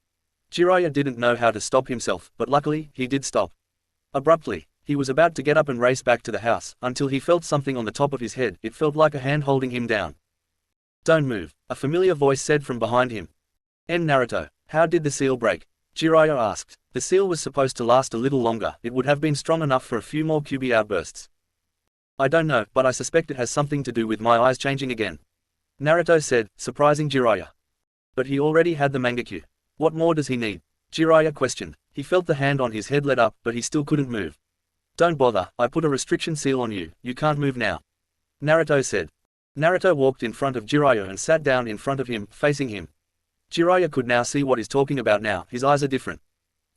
Jiraiya didn't know how to stop himself, but luckily, he did stop. Abruptly, he was about to get up and race back to the house, until he felt something on the top of his head. It felt like a hand holding him down. Don't move, a familiar voice said from behind him. Naruto, how did the seal break? Jiraiya asked. The seal was supposed to last a little longer. It would have been strong enough for a few more QB outbursts. I don't know, but I suspect it has something to do with my eyes changing again, Naruto said, surprising Jiraiya. But he already had the mangakyu. What more does he need? Jiraiya questioned. He felt the hand on his head let up, but he still couldn't move. Don't bother, I put a restriction seal on you, you can't move now, Naruto said. Naruto walked in front of Jiraiya and sat down in front of him, facing him. Jiraiya could now see what he's talking about now. His eyes are different.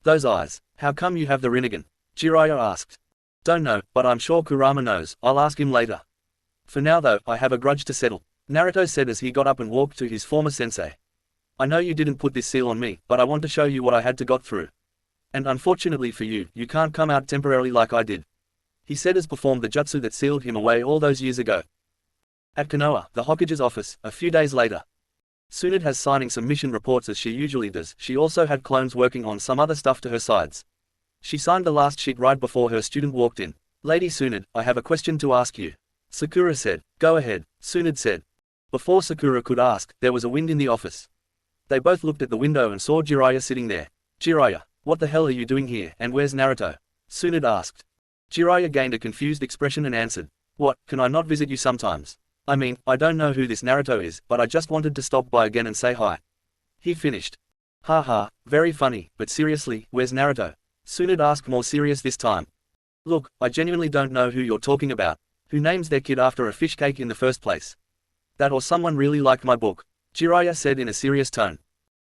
Those eyes. How come you have the Rinnegan? Jiraiya asked. Don't know, but I'm sure Kurama knows. I'll ask him later. For now though, I have a grudge to settle, Naruto said as he got up and walked to his former sensei. I know you didn't put this seal on me, but I want to show you what I had to got through. And unfortunately for you, you can't come out temporarily like I did, he said as performed the jutsu that sealed him away all those years ago. At Konoha, the Hokage's office, a few days later. Tsunade has signing some mission reports as she usually does. She also had clones working on some other stuff to her sides. She signed the last sheet right before her student walked in. Lady Tsunade, I have a question to ask you, Sakura said. Go ahead, Tsunade said. Before Sakura could ask, there was a wind in the office. They both looked at the window and saw Jiraiya sitting there. Jiraiya, what the hell are you doing here, and where's Naruto? Tsunade asked. Jiraiya gained a confused expression and answered. What, can I not visit you sometimes? I mean, I don't know who this Naruto is, but I just wanted to stop by again and say hi. He finished. Haha, very funny, but seriously, where's Naruto? Tsunade asked, more serious this time. Look, I genuinely don't know who you're talking about. Who names their kid after a fish cake in the first place? That or someone really liked my book, Jiraiya said in a serious tone.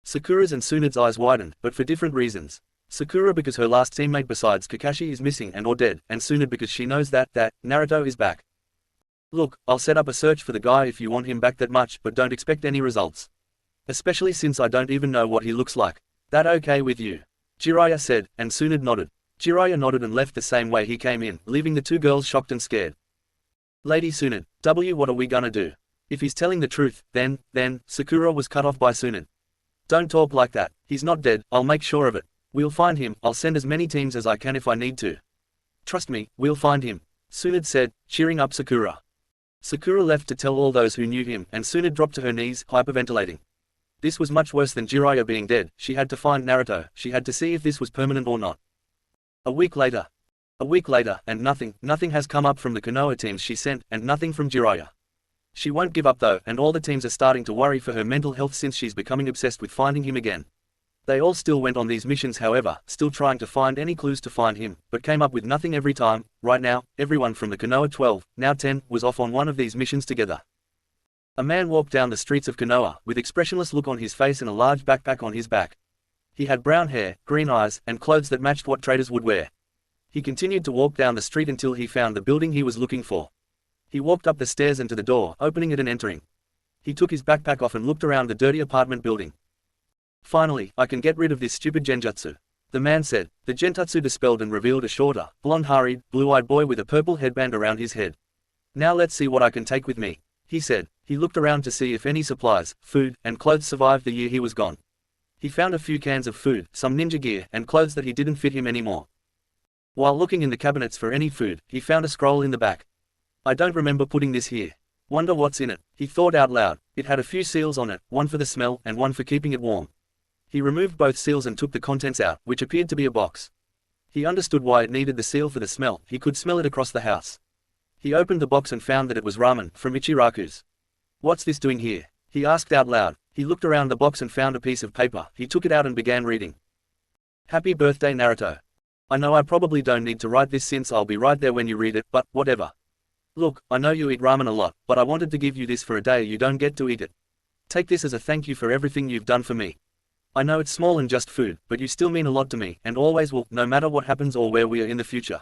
Sakura's and Tsunade's eyes widened, but for different reasons. Sakura because her last teammate besides Kakashi is missing and or dead, and Tsunade because she knows that Naruto is back. Look, I'll set up a search for the guy if you want him back that much, but don't expect any results. Especially since I don't even know what he looks like. That okay with you? Jiraiya said, and Tsunade nodded. Jiraiya nodded and left the same way he came in, leaving the two girls shocked and scared. Lady Tsunade, what are we gonna do? If he's telling the truth, then, Sakura was cut off by Tsunade. Don't talk like that, he's not dead, I'll make sure of it. We'll find him, I'll send as many teams as I can if I need to. Trust me, we'll find him, Tsunade said, cheering up Sakura. Sakura left to tell all those who knew him, and Tsunade dropped to her knees, hyperventilating. This was much worse than Jiraiya being dead. She had to find Naruto. She had to see if this was permanent or not. A week later. A week later, and nothing has come up from the Konoha teams she sent, and nothing from Jiraiya. She won't give up though, and all the teams are starting to worry for her mental health since she's becoming obsessed with finding him again. They all still went on these missions however, still trying to find any clues to find him, but came up with nothing every time. Right now, everyone from the Konoha 12, now 10, was off on one of these missions together. A man walked down the streets of Konoha, with expressionless look on his face and a large backpack on his back. He had brown hair, green eyes, and clothes that matched what traders would wear. He continued to walk down the street until he found the building he was looking for. He walked up the stairs and to the door, opening it and entering. He took his backpack off and looked around the dirty apartment building. Finally, I can get rid of this stupid genjutsu, the man said. The genjutsu dispelled and revealed a shorter, blonde-haired, blue-eyed boy with a purple headband around his head. Now let's see what I can take with me, he said. He looked around to see if any supplies, food, and clothes survived the year he was gone. He found a few cans of food, some ninja gear, and clothes that he didn't fit him anymore. While looking in the cabinets for any food, he found a scroll in the back. I don't remember putting this here. Wonder what's in it, he thought out loud. It had a few seals on it, one for the smell and one for keeping it warm. He removed both seals and took the contents out, which appeared to be a box. He understood why it needed the seal for the smell, he could smell it across the house. He opened the box and found that it was ramen, from Ichiraku's. What's this doing here? He asked out loud. He looked around the box and found a piece of paper. He took it out and began reading. Happy birthday Naruto. I know I probably don't need to write this since I'll be right there when you read it, but whatever. Look, I know you eat ramen a lot, but I wanted to give you this for a day you don't get to eat it. Take this as a thank you for everything you've done for me. I know it's small and just food, but you still mean a lot to me, and always will, no matter what happens or where we are in the future.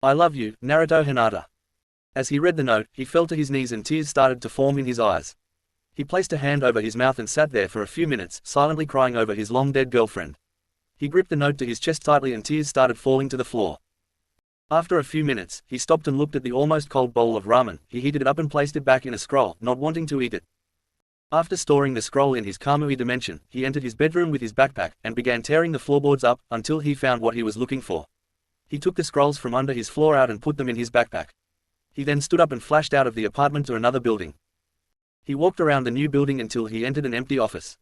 I love you, Naruto Hinata. As he read the note, he fell to his knees and tears started to form in his eyes. He placed a hand over his mouth and sat there for a few minutes, silently crying over his long-dead girlfriend. He gripped the note to his chest tightly and tears started falling to the floor. After a few minutes, he stopped and looked at the almost cold bowl of ramen. He heated it up and placed it back in a scroll, not wanting to eat it. After storing the scroll in his Kamui dimension, he entered his bedroom with his backpack, and began tearing the floorboards up, until he found what he was looking for. He took the scrolls from under his floor out and put them in his backpack. He then stood up and flashed out of the apartment to another building. He walked around the new building until he entered an empty office.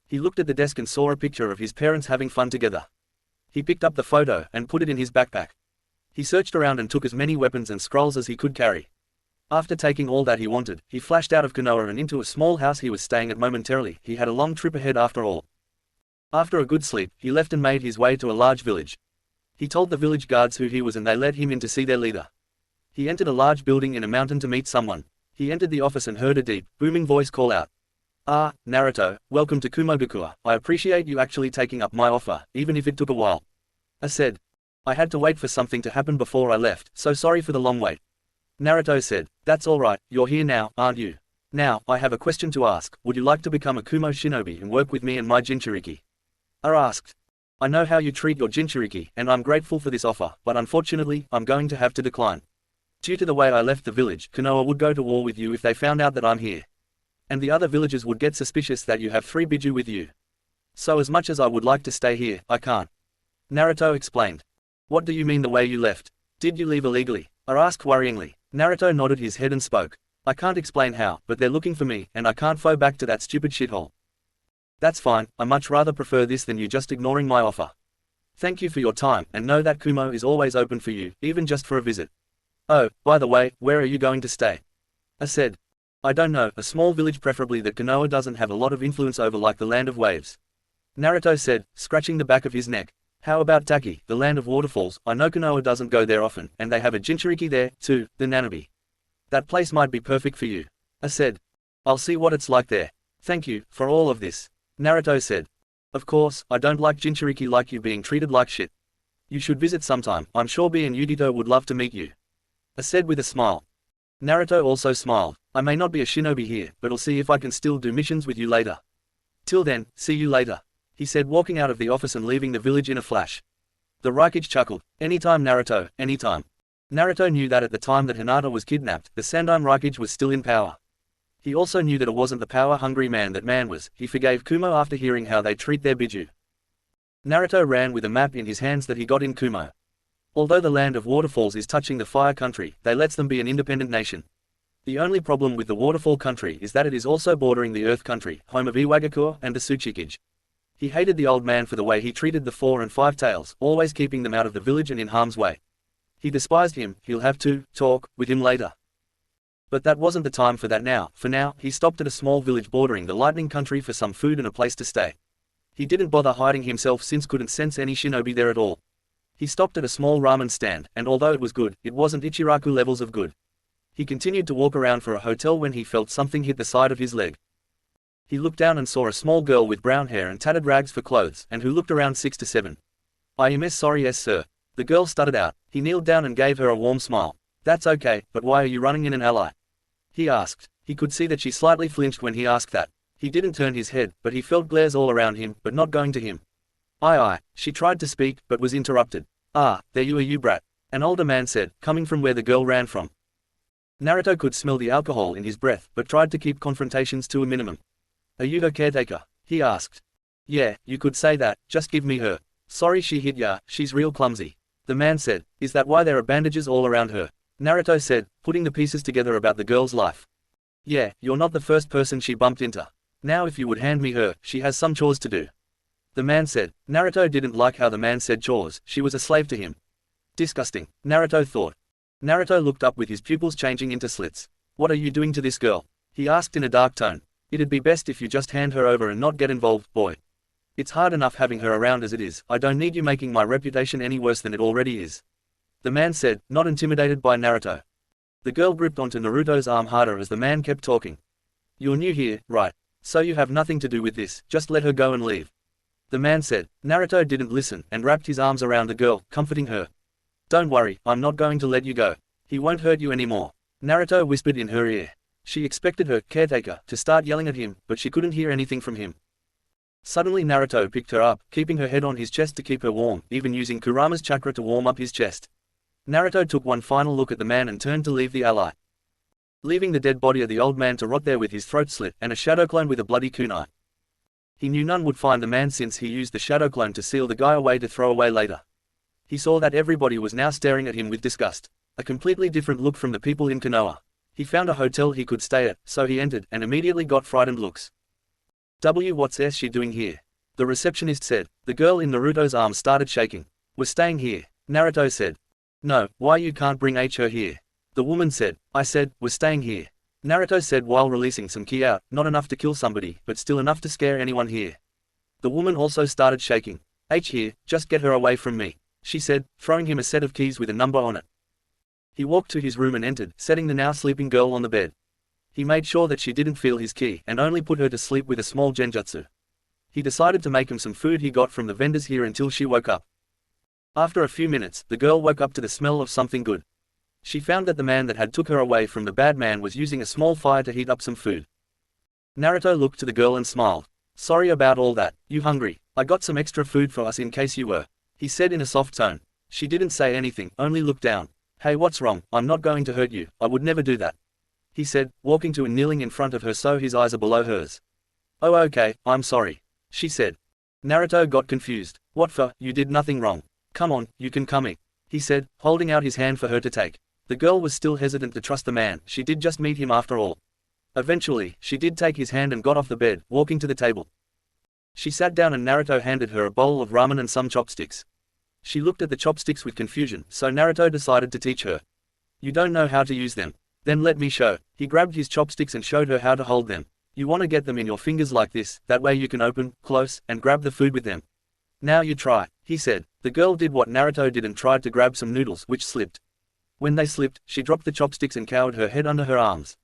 He looked at the desk and saw a picture of his parents having fun together. He picked up the photo and put it in his backpack. He searched around and took as many weapons and scrolls as he could carry. After taking all that he wanted, he flashed out of Konoha and into a small house he was staying at momentarily. He had a long trip ahead after all. After a good sleep, he left and made his way to a large village. He told the village guards who he was and they let him in to see their leader. He entered a large building in a mountain to meet someone. He entered the office and heard a deep, booming voice call out. Ah, Naruto, welcome to Kumogakure. I appreciate you actually taking up my offer, even if it took a while. I said. I had to wait for something to happen before I left, so sorry for the long wait. Naruto said, that's alright, you're here now, aren't you? Now, I have a question to ask. Would you like to become a Kumo shinobi and work with me and my Jinchuriki? I asked. I know how you treat your Jinchuriki, and I'm grateful for this offer, but unfortunately, I'm going to have to decline. Due to the way I left the village, Konoha would go to war with you if they found out that I'm here. And the other villagers would get suspicious that you have 3 Biju with you. So as much as I would like to stay here, I can't. Naruto explained. What do you mean the way you left? Did you leave illegally? I asked worryingly. Naruto nodded his head and spoke. I can't explain how, but they're looking for me, and I can't go back to that stupid shithole. That's fine, I much rather prefer this than you just ignoring my offer. Thank you for your time, and know that Kumo is always open for you, even just for a visit. Oh, by the way, where are you going to stay? I said. I don't know, a small village preferably that Konoha doesn't have a lot of influence over like the Land of Waves. Naruto said, scratching the back of his neck. How about Taki, the Land of Waterfalls? I know Konoha doesn't go there often, and they have a Jinchuriki there, too, the Nanabi. That place might be perfect for you. I said. I'll see what it's like there. Thank you, for all of this. Naruto said. Of course, I don't like Jinchuriki like you being treated like shit. You should visit sometime, I'm sure B and Yudito would love to meet you. I said with a smile. Naruto also smiled. I may not be a shinobi here, but I'll see if I can still do missions with you later. Till then, see you later. He said walking out of the office and leaving the village in a flash. The Raikage chuckled. Anytime Naruto, anytime. Naruto knew that at the time that Hinata was kidnapped, the Sandaime Raikage was still in power. He also knew that it wasn't the power-hungry man that man was. He forgave Kumo after hearing how they treat their Biju. Naruto ran with a map in his hands that he got in Kumo. Although the Land of Waterfalls is touching the Fire Country, they lets them be an independent nation. The only problem with the Waterfall Country is that it is also bordering the Earth Country, home of Iwagakure and the Tsuchikage. He hated the old man for the way he treated the 4 and 5 tails, always keeping them out of the village and in harm's way. He despised him. He'll have to talk with him later. But that wasn't the time for that now. For now, he stopped at a small village bordering the lightning country for some food and a place to stay. He didn't bother hiding himself since couldn't sense any shinobi there at all. He stopped at a small ramen stand, and although it was good, it wasn't Ichiraku levels of good. He continued to walk around for a hotel when he felt something hit the side of his leg. He looked down and saw a small girl with brown hair and tattered rags for clothes, and who looked around 6 to 7. "I am sorry, yes sir." The girl stuttered out. He kneeled down and gave her a warm smile. "That's okay, but why are you running in an ally?" he asked. He could see that she slightly flinched when he asked that. He didn't turn his head, but he felt glares all around him, but not going to him. I. She tried to speak, but was interrupted. "Ah, there you are, you brat," an older man said, coming from where the girl ran from. Naruto could smell the alcohol in his breath, but tried to keep confrontations to a minimum. "Are you her caretaker?" he asked. "Yeah, you could say that, just give me her." "Sorry she hit ya, she's real clumsy," the man said. "Is that why there are bandages all around her?" Naruto said, putting the pieces together about the girl's life. "Yeah, you're not the first person she bumped into. Now if you would hand me her, she has some chores to do," the man said. Naruto didn't like how the man said chores. She was a slave to him. Disgusting, Naruto thought. Naruto looked up with his pupils changing into slits. "What are you doing to this girl?" he asked in a dark tone. "It'd be best if you just hand her over and not get involved, boy. It's hard enough having her around as it is. I don't need you making my reputation any worse than it already is," the man said, not intimidated by Naruto. The girl gripped onto Naruto's arm harder as the man kept talking. "You're new here, right? So you have nothing to do with this, just let her go and leave," the man said. Naruto didn't listen and wrapped his arms around the girl, comforting her. "Don't worry, I'm not going to let you go. He won't hurt you anymore," Naruto whispered in her ear. She expected her caretaker to start yelling at him, but she couldn't hear anything from him. Suddenly Naruto picked her up, keeping her head on his chest to keep her warm, even using Kurama's chakra to warm up his chest. Naruto took one final look at the man and turned to leave the ally, leaving the dead body of the old man to rot there with his throat slit and a shadow clone with a bloody kunai. He knew none would find the man since he used the shadow clone to seal the guy away to throw away later. He saw that everybody was now staring at him with disgust, a completely different look from the people in Konoha. He found a hotel he could stay at, so he entered and immediately got frightened looks. "What's she doing here?" the receptionist said. The girl in Naruto's arms started shaking. "We're staying here," Naruto said. "No, why you can't bring her here?" the woman said. "I said, we're staying here," Naruto said while releasing some ki out, not enough to kill somebody, but still enough to scare anyone here. The woman also started shaking. Here, just get her away from me," she said, throwing him a set of keys with a number on it. He walked to his room and entered, setting the now sleeping girl on the bed. He made sure that she didn't feel his ki and only put her to sleep with a small genjutsu. He decided to make him some food he got from the vendors here until she woke up. After a few minutes, the girl woke up to the smell of something good. She found that the man that had took her away from the bad man was using a small fire to heat up some food. Naruto looked to the girl and smiled. "Sorry about all that. You hungry? I got some extra food for us in case you were," he said in a soft tone. She didn't say anything, only looked down. "Hey, what's wrong? I'm not going to hurt you. I would never do that," he said, walking to and kneeling in front of her so his eyes are below hers. "Oh okay, I'm sorry," she said. Naruto got confused. "What for? You did nothing wrong. Come on, you can come in," he said, holding out his hand for her to take. The girl was still hesitant to trust the man. She did just meet him after all. Eventually, she did take his hand and got off the bed, walking to the table. She sat down and Naruto handed her a bowl of ramen and some chopsticks. She looked at the chopsticks with confusion, so Naruto decided to teach her. "You don't know how to use them? Then let me show." He grabbed his chopsticks and showed her how to hold them. "You want to get them in your fingers like this, that way you can open, close, and grab the food with them. Now you try," he said. The girl did what Naruto did and tried to grab some noodles, which slipped. When they slipped, she dropped the chopsticks and cowered her head under her arms.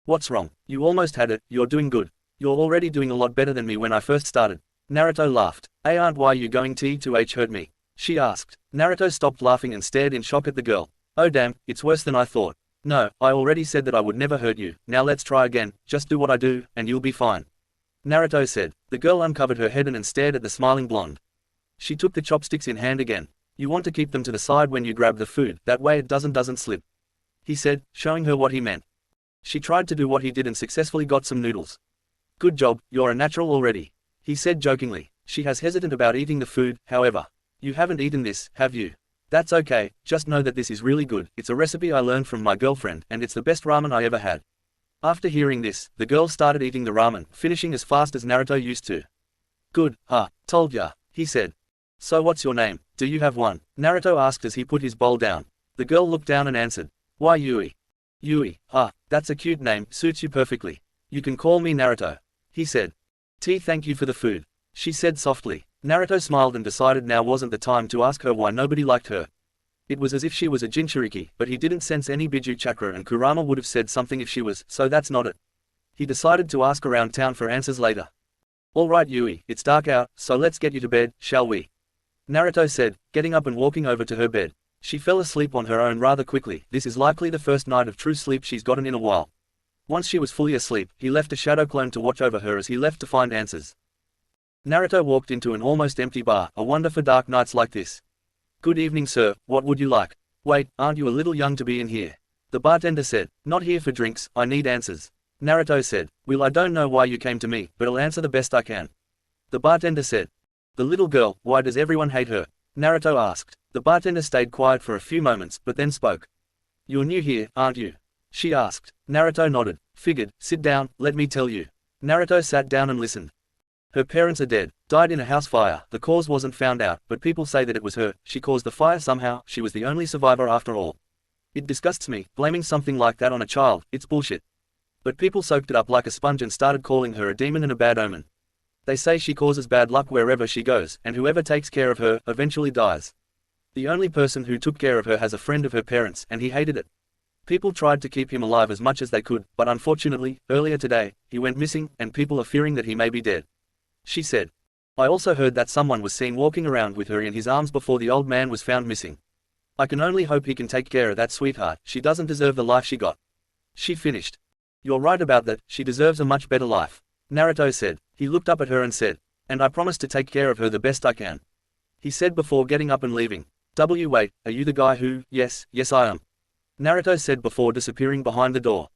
"What's wrong? You almost had it. You're doing good. You're already doing a lot better than me when I first started." Naruto laughed. "Aren't why you going to hurt me?" she asked. Naruto stopped laughing and stared in shock at the girl. "Oh damn, it's worse than I thought. No, I already said that I would never hurt you. Now let's try again. Just do what I do, and you'll be fine," Naruto said. The girl uncovered her head and stared at the smiling blonde. She took the chopsticks in hand again. "You want to keep them to the side when you grab the food, that way it doesn't slip," he said, showing her what he meant. She tried to do what he did and successfully got some noodles. "Good job, you're a natural already," he said jokingly. She has hesitant about eating the food, however. "You haven't eaten this, have you?" "That's okay, just know that this is really good. It's a recipe I learned from my girlfriend, and it's the best ramen I ever had." After hearing this, the girl started eating the ramen, finishing as fast as Naruto used to. "Good, told ya," he said. "So what's your name? Do you have one?" Naruto asked as he put his bowl down. The girl looked down and answered, "Why Yui?" "Yui, that's a cute name, suits you perfectly. You can call me Naruto," he said. Thank you for the food," she said softly. Naruto smiled and decided now wasn't the time to ask her why nobody liked her. It was as if she was a Jinchuriki, but he didn't sense any Biju chakra, and Kurama would have said something if she was, so that's not it. He decided to ask around town for answers later. "Alright Yui, it's dark out, so let's get you to bed, shall we?" Naruto said, getting up and walking over to her bed. She fell asleep on her own rather quickly. This is likely the first night of true sleep she's gotten in a while. Once she was fully asleep, he left a shadow clone to watch over her as he left to find answers. Naruto walked into an almost empty bar, a wonder for dark nights like this. "Good evening sir, what would you like?" "Wait, aren't you a little young to be in here?" The bartender said. "Not here for drinks, I need answers." Naruto said, "Well, I don't know why you came to me, but I'll answer the best I can." The bartender said, "The little girl, why does everyone hate her?" Naruto asked. The bartender stayed quiet for a few moments, but then spoke. "You're new here, aren't you?" she asked. Naruto nodded. "Figured, sit down, let me tell you." Naruto sat down and listened. "Her parents are dead, died in a house fire. The cause wasn't found out, but people say that it was her. She caused the fire somehow, she was the only survivor after all. It disgusts me, blaming something like that on a child, it's bullshit. But people soaked it up like a sponge and started calling her a demon and a bad omen. They say she causes bad luck wherever she goes, and whoever takes care of her, eventually dies. The only person who took care of her has a friend of her parents, and he hated it. People tried to keep him alive as much as they could, but unfortunately, earlier today, he went missing, and people are fearing that he may be dead," she said. "I also heard that someone was seen walking around with her in his arms before the old man was found missing. I can only hope he can take care of that sweetheart. She doesn't deserve the life she got," she finished. "You're right about that, she deserves a much better life," Naruto said. He looked up at her and said, "And I promise to take care of her the best I can," he said before getting up and leaving. Wait, are you the guy who—" Yes, I am," Naruto said before disappearing behind the door.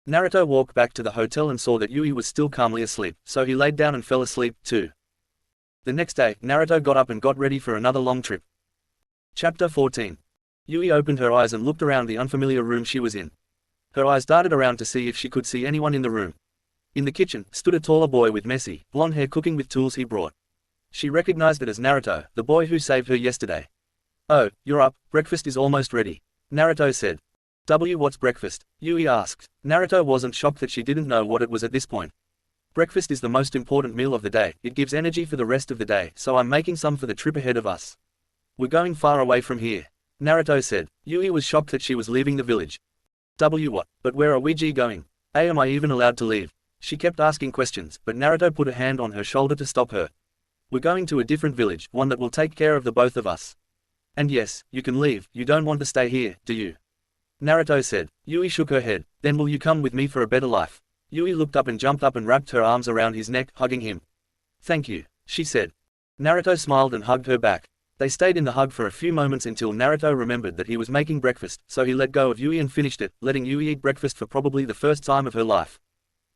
Naruto walked back to the hotel and saw that Yui was still calmly asleep, so he laid down and fell asleep, too. The next day, Naruto got up and got ready for another long trip. Chapter 14. Yui opened her eyes and looked around the unfamiliar room she was in. Her eyes darted around to see if she could see anyone in the room. In the kitchen, stood a taller boy with messy, blonde hair cooking with tools he brought. She recognized it as Naruto, the boy who saved her yesterday. "Oh, you're up, breakfast is almost ready," Naruto said. What's breakfast?" Yui asked. Naruto wasn't shocked that she didn't know what it was at this point. "Breakfast is the most important meal of the day, it gives energy for the rest of the day, so I'm making some for the trip ahead of us. We're going far away from here," Naruto said. Yui was shocked that she was leaving the village. What? But where are we going? Am I even allowed to leave?" She kept asking questions, but Naruto put a hand on her shoulder to stop her. "We're going to a different village, one that will take care of the both of us. And yes, you can leave, you don't want to stay here, do you?" Naruto said. Yui shook her head. "Then will you come with me for a better life?" Yui looked up and jumped up and wrapped her arms around his neck, hugging him. "Thank you," she said. Naruto smiled and hugged her back. They stayed in the hug for a few moments until Naruto remembered that he was making breakfast, so he let go of Yui and finished it, letting Yui eat breakfast for probably the first time of her life.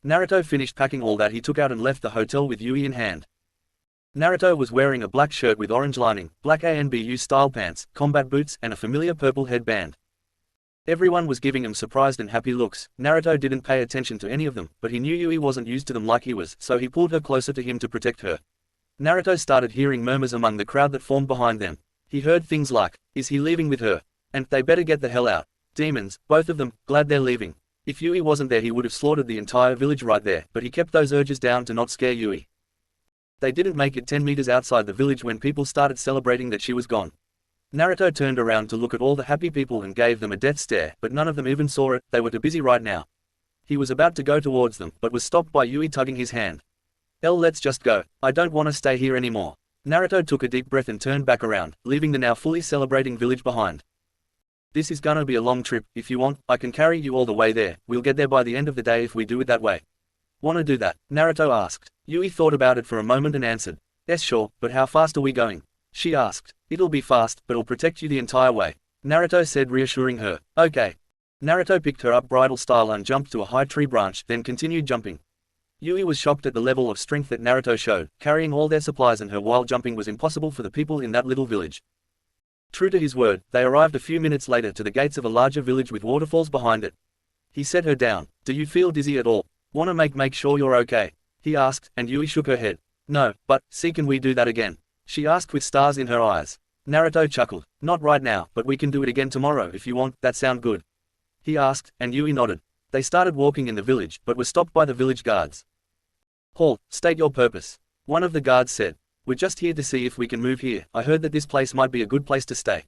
Naruto finished packing all that he took out and left the hotel with Yui in hand. Naruto was wearing a black shirt with orange lining, black ANBU-style pants, combat boots, and a familiar purple headband. Everyone was giving him surprised and happy looks. Naruto didn't pay attention to any of them, but he knew Yui wasn't used to them like he was, so he pulled her closer to him to protect her. Naruto started hearing murmurs among the crowd that formed behind them. He heard things like, "Is he leaving with her? And they better get the hell out. Demons, both of them, glad they're leaving." If Yui wasn't there he would have slaughtered the entire village right there, but he kept those urges down to not scare Yui. They didn't make it 10 meters outside the village when people started celebrating that she was gone. Naruto turned around to look at all the happy people and gave them a death stare, but none of them even saw it, they were too busy right now. He was about to go towards them, but was stopped by Yui tugging his hand. Let's just go. I don't want to stay here anymore." Naruto took a deep breath and turned back around, leaving the now fully celebrating village behind. "This is gonna be a long trip, if you want, I can carry you all the way there, we'll get there by the end of the day if we do it that way." "Wanna do that?" Naruto asked. Yui thought about it for a moment and answered. "Yes sure, but how fast are we going?" she asked. "It'll be fast, but it'll protect you the entire way," Naruto said, reassuring her. "Okay." Naruto picked her up bridal style and jumped to a high tree branch, then continued jumping. Yui was shocked at the level of strength that Naruto showed. Carrying all their supplies and her while jumping was impossible for the people in that little village. True to his word, they arrived a few minutes later to the gates of a larger village with waterfalls behind it. He set her down. "Do you feel dizzy at all? Wanna make sure you're okay?" he asked, and Yui shook her head. "No, but, see, can we do that again?" she asked with stars in her eyes. Naruto chuckled. Not right now, but we can do it again tomorrow if you want, that sound good? He asked, and Yui nodded. They started walking in the village, but were stopped by the village guards. Halt, state your purpose. One of the guards said. We're just here to see if we can move here. I heard that this place might be a good place to stay.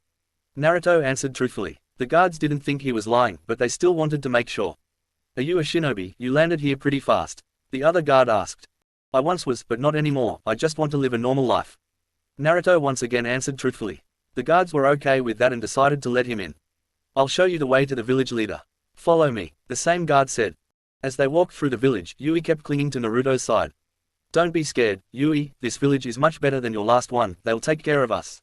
Naruto answered truthfully. The guards didn't think he was lying, but they still wanted to make sure. Are you a shinobi? You landed here pretty fast. The other guard asked. I once was, but not anymore. I just want to live a normal life. Naruto once again answered truthfully. The guards were okay with that and decided to let him in. I'll show you the way to the village leader. Follow me, the same guard said. As they walked through the village, Yui kept clinging to Naruto's side. Don't be scared, Yui, this village is much better than your last one, they'll take care of us.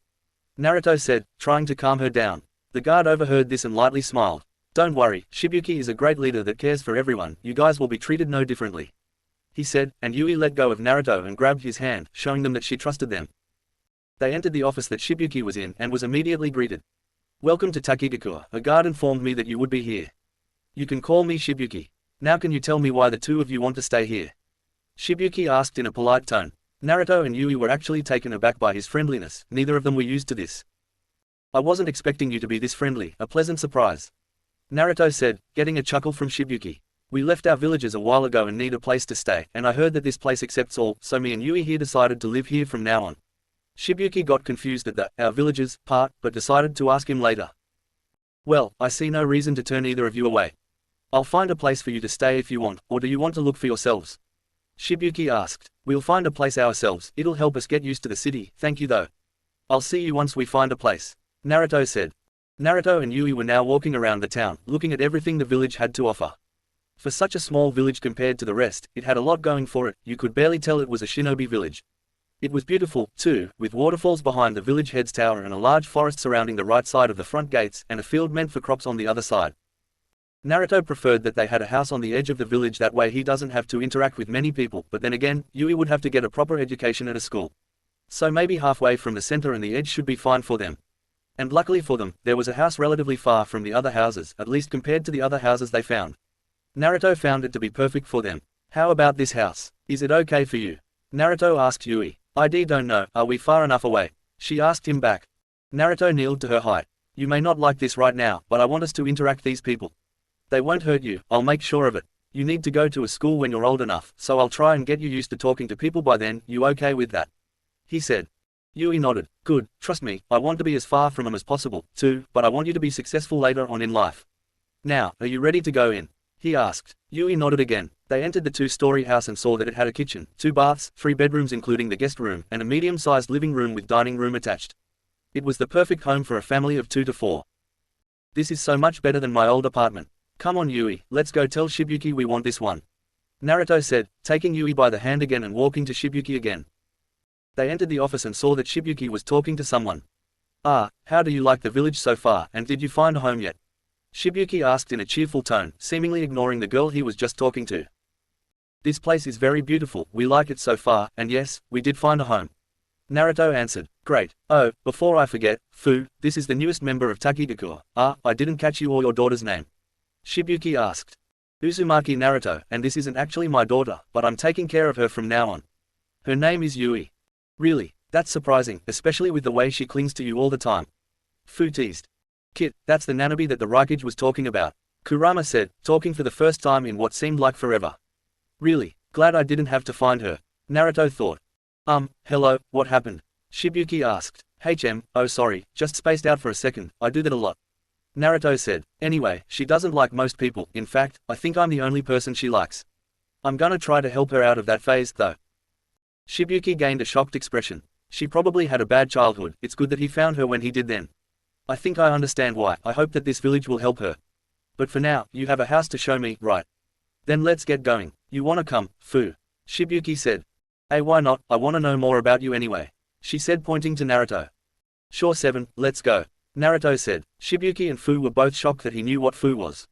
Naruto said, trying to calm her down. The guard overheard this and lightly smiled. Don't worry, Shibuki is a great leader that cares for everyone, you guys will be treated no differently. He said, and Yui let go of Naruto and grabbed his hand, showing them that she trusted them. They entered the office that Shibuki was in and was immediately greeted. Welcome to Takigakure, a guard informed me that you would be here. You can call me Shibuki. Now can you tell me why the two of you want to stay here? Shibuki asked in a polite tone. Naruto and Yui were actually taken aback by his friendliness, neither of them were used to this. I wasn't expecting you to be this friendly, a pleasant surprise. Naruto said, getting a chuckle from Shibuki. We left our villages a while ago and need a place to stay, and I heard that this place accepts all, so me and Yui here decided to live here from now on. Shibuki got confused at the our villages part, but decided to ask him later. Well, I see no reason to turn either of you away. I'll find a place for you to stay if you want, or do you want to look for yourselves? Shibuki asked. We'll find a place ourselves, it'll help us get used to the city, thank you though. I'll see you once we find a place. Naruto said. Naruto and Yui were now walking around the town, looking at everything the village had to offer. For such a small village compared to the rest, it had a lot going for it, you could barely tell it was a shinobi village. It was beautiful, too, with waterfalls behind the village head's tower and a large forest surrounding the right side of the front gates, and a field meant for crops on the other side. Naruto preferred that they had a house on the edge of the village, that way he doesn't have to interact with many people, but then again, Yui would have to get a proper education at a school. So maybe halfway from the center and the edge should be fine for them. And luckily for them, there was a house relatively far from the other houses, at least compared to the other houses they found. Naruto found it to be perfect for them. How about this house? Is it okay for you? Naruto asked Yui. I don't know, are we far enough away? She asked him back. Naruto kneeled to her height. You may not like this right now, but I want us to interact these people. They won't hurt you, I'll make sure of it. You need to go to a school when you're old enough, so I'll try and get you used to talking to people by then, you okay with that? He said. Yui nodded. Good, trust me, I want to be as far from him as possible, too, but I want you to be successful later on in life. Now, are you ready to go in? He asked. Yui nodded again. They entered the two-story house and saw that it had a kitchen, 2 baths, 3 bedrooms including the guest room, and a medium-sized living room with dining room attached. It was the perfect home for a family of 2 to 4. This is so much better than my old apartment. Come on Yui, let's go tell Shibuki we want this one. Naruto said, taking Yui by the hand again and walking to Shibuki again. They entered the office and saw that Shibuki was talking to someone. Ah, how do you like the village so far, and did you find a home yet? Shibuki asked in a cheerful tone, seemingly ignoring the girl he was just talking to. This place is very beautiful, we like it so far, and yes, we did find a home. Naruto answered. Great. Oh, before I forget, Fu, this is the newest member of Takigakure. Ah, I didn't catch you or your daughter's name. Shibuki asked. Uzumaki Naruto, and this isn't actually my daughter, but I'm taking care of her from now on. Her name is Yui. Really? That's surprising, especially with the way she clings to you all the time. Fu teased. Kit, that's the Nanabi that the Raikage was talking about. Kurama said, talking for the first time in what seemed like forever. Really, glad I didn't have to find her. Naruto thought. Hello, what happened? Shibuki asked. Oh sorry, just spaced out for a second, I do that a lot. Naruto said. Anyway, she doesn't like most people, in fact, I think I'm the only person she likes. I'm gonna try to help her out of that phase, though. Shibuki gained a shocked expression. She probably had a bad childhood, it's good that he found her when he did then. I think I understand why, I hope that this village will help her. But for now, you have a house to show me, right? Then let's get going. You wanna come, Fu? Shibuki said. Hey, why not, I wanna know more about you anyway. She said, pointing to Naruto. Sure 7, let's go. Naruto said. Shibuki and Fu were both shocked that he knew what Fu was.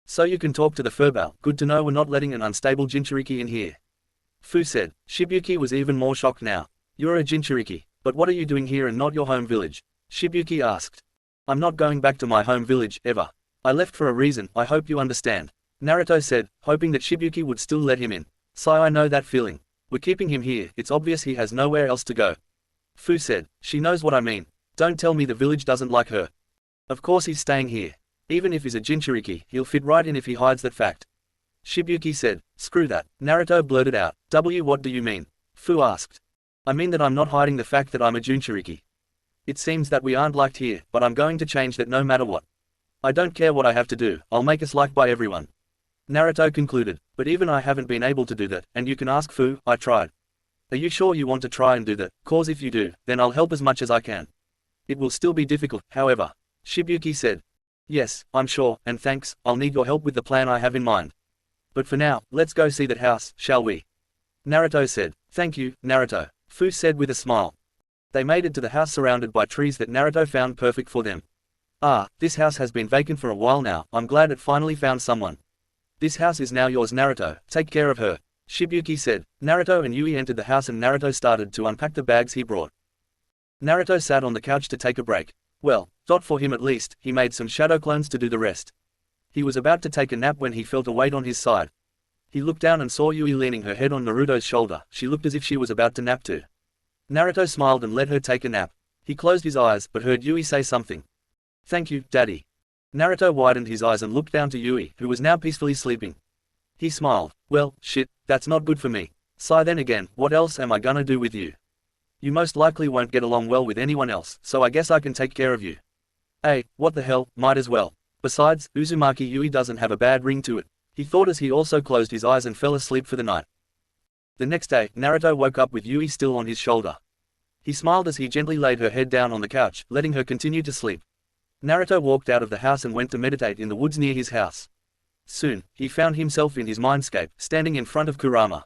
So you can talk to the furball, good to know we're not letting an unstable Jinchuriki in here. Fu said. Shibuki was even more shocked now. You're a Jinchuriki, but what are you doing here and not your home village? Shibuki asked. I'm not going back to my home village, ever. I left for a reason, I hope you understand. Naruto said, hoping that Shibuki would still let him in. Sai, I know that feeling. We're keeping him here, it's obvious he has nowhere else to go. Fu said. She knows what I mean. Don't tell me the village doesn't like her. Of course he's staying here. Even if he's a Jinchuriki, he'll fit right in if he hides that fact. Shibuki said. Screw that. Naruto blurted out. What do you mean? Fu asked. I mean that I'm not hiding the fact that I'm a Jinchuriki. It seems that we aren't liked here, but I'm going to change that no matter what. I don't care what I have to do, I'll make us liked by everyone. Naruto concluded. But even I haven't been able to do that, and you can ask Fu, I tried. Are you sure you want to try and do that? Cause if you do, then I'll help as much as I can. It will still be difficult, however. Shibuki said. Yes, I'm sure, and thanks, I'll need your help with the plan I have in mind. But for now, let's go see that house, shall we? Naruto said. Thank you, Naruto, Fu said with a smile. They made it to the house surrounded by trees that Naruto found perfect for them. Ah, this house has been vacant for a while now, I'm glad it finally found someone. This house is now yours, Naruto, take care of her, Shibuki said. Naruto and Yui entered the house and Naruto started to unpack the bags he brought. Naruto sat on the couch to take a break. Well, for him at least, he made some shadow clones to do the rest. He was about to take a nap when he felt a weight on his side. He looked down and saw Yui leaning her head on Naruto's shoulder. She looked as if she was about to nap too. Naruto smiled and let her take a nap. He closed his eyes but heard Yui say something. Thank you, Daddy. Naruto widened his eyes and looked down to Yui, who was now peacefully sleeping. He smiled. Well, shit, that's not good for me. Sigh then again, what else am I gonna do with you? You most likely won't get along well with anyone else, so I guess I can take care of you. Hey, what the hell, might as well. Besides, Uzumaki Yui doesn't have a bad ring to it. He thought as he also closed his eyes and fell asleep for the night. The next day, Naruto woke up with Yui still on his shoulder. He smiled as he gently laid her head down on the couch, letting her continue to sleep. Naruto walked out of the house and went to meditate in the woods near his house. Soon, he found himself in his mindscape, standing in front of Kurama.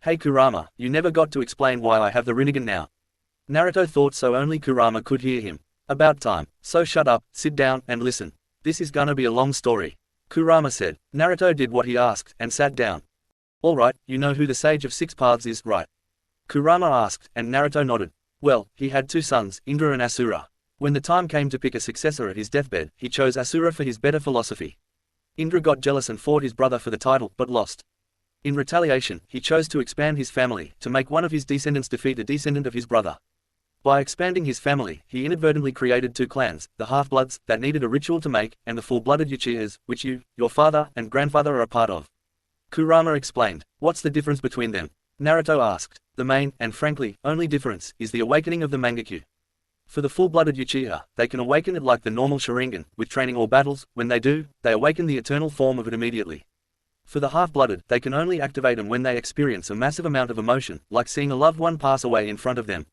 Hey Kurama, you never got to explain why I have the Rinnegan now. Naruto thought so only Kurama could hear him. About time, so shut up, sit down, and listen. This is gonna be a long story. Kurama said. Naruto did what he asked, and sat down. Alright, you know who the Sage of Six Paths is, right? Kurama asked, and Naruto nodded. Well, he had two sons, Indra and Asura. When the time came to pick a successor at his deathbed, he chose Asura for his better philosophy. Indra got jealous and fought his brother for the title, but lost. In retaliation, he chose to expand his family, to make one of his descendants defeat a descendant of his brother. By expanding his family, he inadvertently created two clans, the half-bloods, that needed a ritual to make, and the full-blooded Uchihas, which you, your father, and grandfather are a part of. Kurama explained. What's the difference between them? Naruto asked. The main, and frankly, only difference, is the awakening of the Mangekyu. For the full-blooded Uchiha, they can awaken it like the normal Sharingan, with training or battles. When they do, they awaken the eternal form of it immediately. For the half-blooded, they can only activate them when they experience a massive amount of emotion, like seeing a loved one pass away in front of them.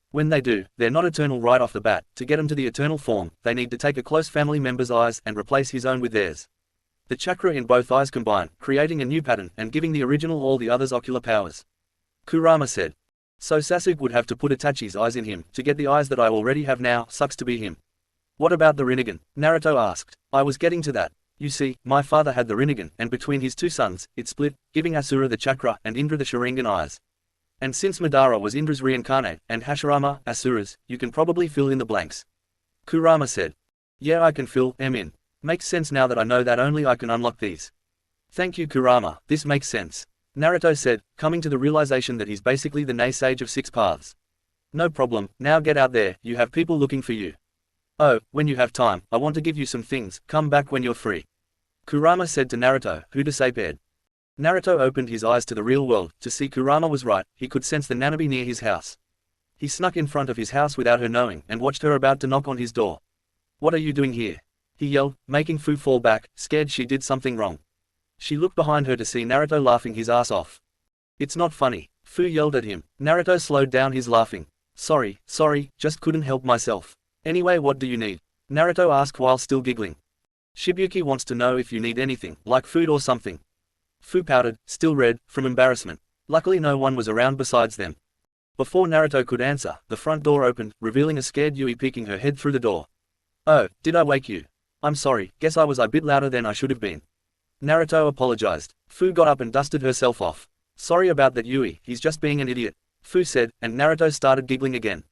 When they do, they're not eternal right off the bat. To get them to the eternal form, they need to take a close family member's eyes and replace his own with theirs. The chakra in both eyes combine, creating a new pattern and giving the original all the other's ocular powers. Kurama said. So Sasuke would have to put Itachi's eyes in him, to get the eyes that I already have now. Sucks to be him. What about the Rinnegan? Naruto asked. I was getting to that. You see, my father had the Rinnegan, and between his two sons, it split, giving Asura the chakra and Indra the Sharingan eyes. And since Madara was Indra's reincarnate, and Hashirama, Asura's, you can probably fill in the blanks. Kurama said. Yeah, I can fill them in. Makes sense now that I know that only I can unlock these. Thank you Kurama, this makes sense. Naruto said, coming to the realization that he's basically the Sage of Six Paths. No problem, now get out there, you have people looking for you. Oh, when you have time, I want to give you some things, come back when you're free. Kurama said to Naruto, who disappeared. Naruto opened his eyes to the real world. To see Kurama was right, he could sense the Nanabi near his house. He snuck in front of his house without her knowing, and watched her about to knock on his door. What are you doing here? He yelled, making Fu fall back, scared she did something wrong. She looked behind her to see Naruto laughing his ass off. It's not funny, Fu yelled at him. Naruto slowed down his laughing. Sorry, just couldn't help myself. Anyway, what do you need? Naruto asked while still giggling. Shibuki wants to know if you need anything, like food or something. Fu pouted, still red, from embarrassment. Luckily no one was around besides them. Before Naruto could answer, the front door opened, revealing a scared Yui peeking her head through the door. Oh, did I wake you? I'm sorry, guess I was a bit louder than I should have been. Naruto apologized. Fu got up and dusted herself off. Sorry about that Yui, he's just being an idiot, Fu said, and Naruto started giggling again.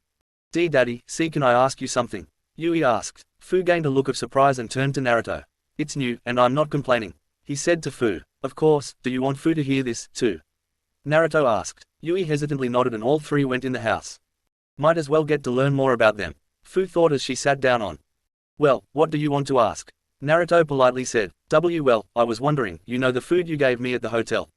Daddy, see can I ask you something? Yui asked. Fu gained a look of surprise and turned to Naruto. It's new, and I'm not complaining, he said to Fu. Of course, do you want Fu to hear this, too? Naruto asked. Yui hesitantly nodded and all three went in the house. Might as well get to learn more about them. Fu thought as she sat down on. Well, what do you want to ask? Naruto politely said. Well, I was wondering, you know the food you gave me at the hotel?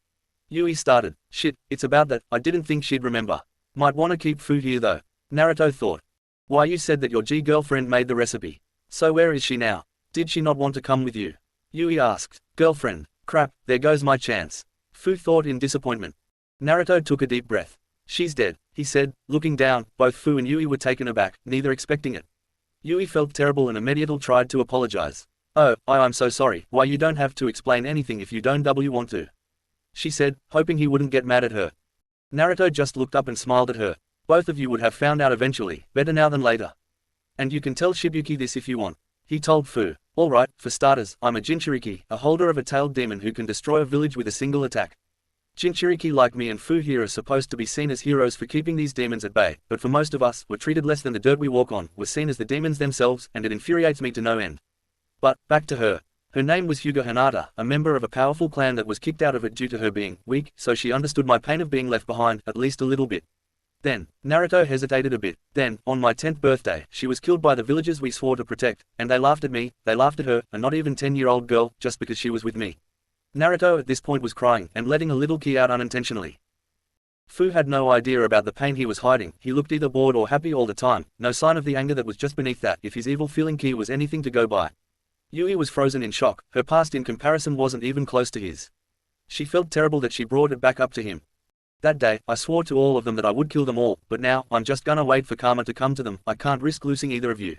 Yui started. Shit, it's about that, I didn't think she'd remember. Might wanna keep food here though. Naruto thought. Why, you said that your G-girlfriend made the recipe. So where is she now? Did she not want to come with you? Yui asked. Girlfriend. Crap, there goes my chance. Fu thought in disappointment. Naruto took a deep breath. She's dead, he said, looking down. Both Fu and Yui were taken aback, neither expecting it. Yui felt terrible and immediately tried to apologize. Oh, I'm so sorry. Why, you don't have to explain anything if you don't want to. She said, hoping he wouldn't get mad at her. Naruto just looked up and smiled at her. Both of you would have found out eventually, better now than later. And you can tell Shibuki this if you want. He told Fu. Alright, for starters, I'm a Jinchuriki, a holder of a tailed demon who can destroy a village with a single attack. Jinchuriki like me and Fu here are supposed to be seen as heroes for keeping these demons at bay, but for most of us, we're treated less than the dirt we walk on, we're seen as the demons themselves, and it infuriates me to no end. But, back to her. Her name was Hyuga Hinata, a member of a powerful clan that was kicked out of it due to her being weak, so she understood my pain of being left behind, at least a little bit. Then, Naruto hesitated a bit. Then, on my 10th birthday, she was killed by the villagers we swore to protect, and they laughed at me, they laughed at her, a not even 10-year-old girl, just because she was with me. Naruto at this point was crying, and letting a little key out unintentionally. Fu had no idea about the pain he was hiding, he looked either bored or happy all the time, no sign of the anger that was just beneath that, if his evil feeling key was anything to go by. Yui was frozen in shock, her past in comparison wasn't even close to his. She felt terrible that she brought it back up to him. That day, I swore to all of them that I would kill them all, but now, I'm just gonna wait for karma to come to them, I can't risk losing either of you.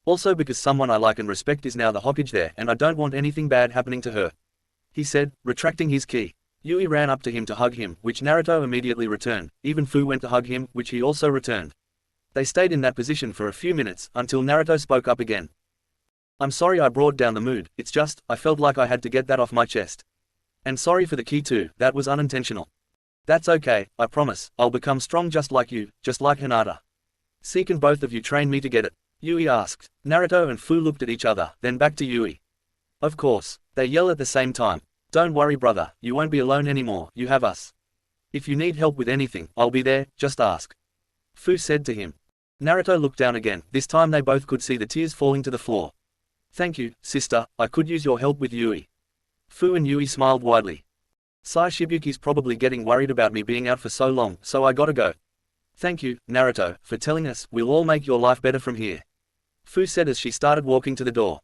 Also because someone I like and respect is now the Hokage there and I don't want anything bad happening to her. He said, retracting his key. Yui ran up to him to hug him, which Naruto immediately returned, even Fu went to hug him, which he also returned. They stayed in that position for a few minutes, until Naruto spoke up again. I'm sorry I brought down the mood, it's just, I felt like I had to get that off my chest. And sorry for the key too, that was unintentional. That's okay, I promise, I'll become strong just like you, just like Hinata. See, can both of you train me to get it? Yui asked. Naruto and Fu looked at each other, then back to Yui. Of course. They yell at the same time. Don't worry brother, you won't be alone anymore, you have us. If you need help with anything, I'll be there, just ask. Fu said to him. Naruto looked down again, this time they both could see the tears falling to the floor. Thank you, sister, I could use your help with Yui. Fu and Yui smiled widely. Sai Shibuki's probably getting worried about me being out for so long, so I gotta go. Thank you, Naruto, for telling us, we'll all make your life better from here. Fu said as she started walking to the door.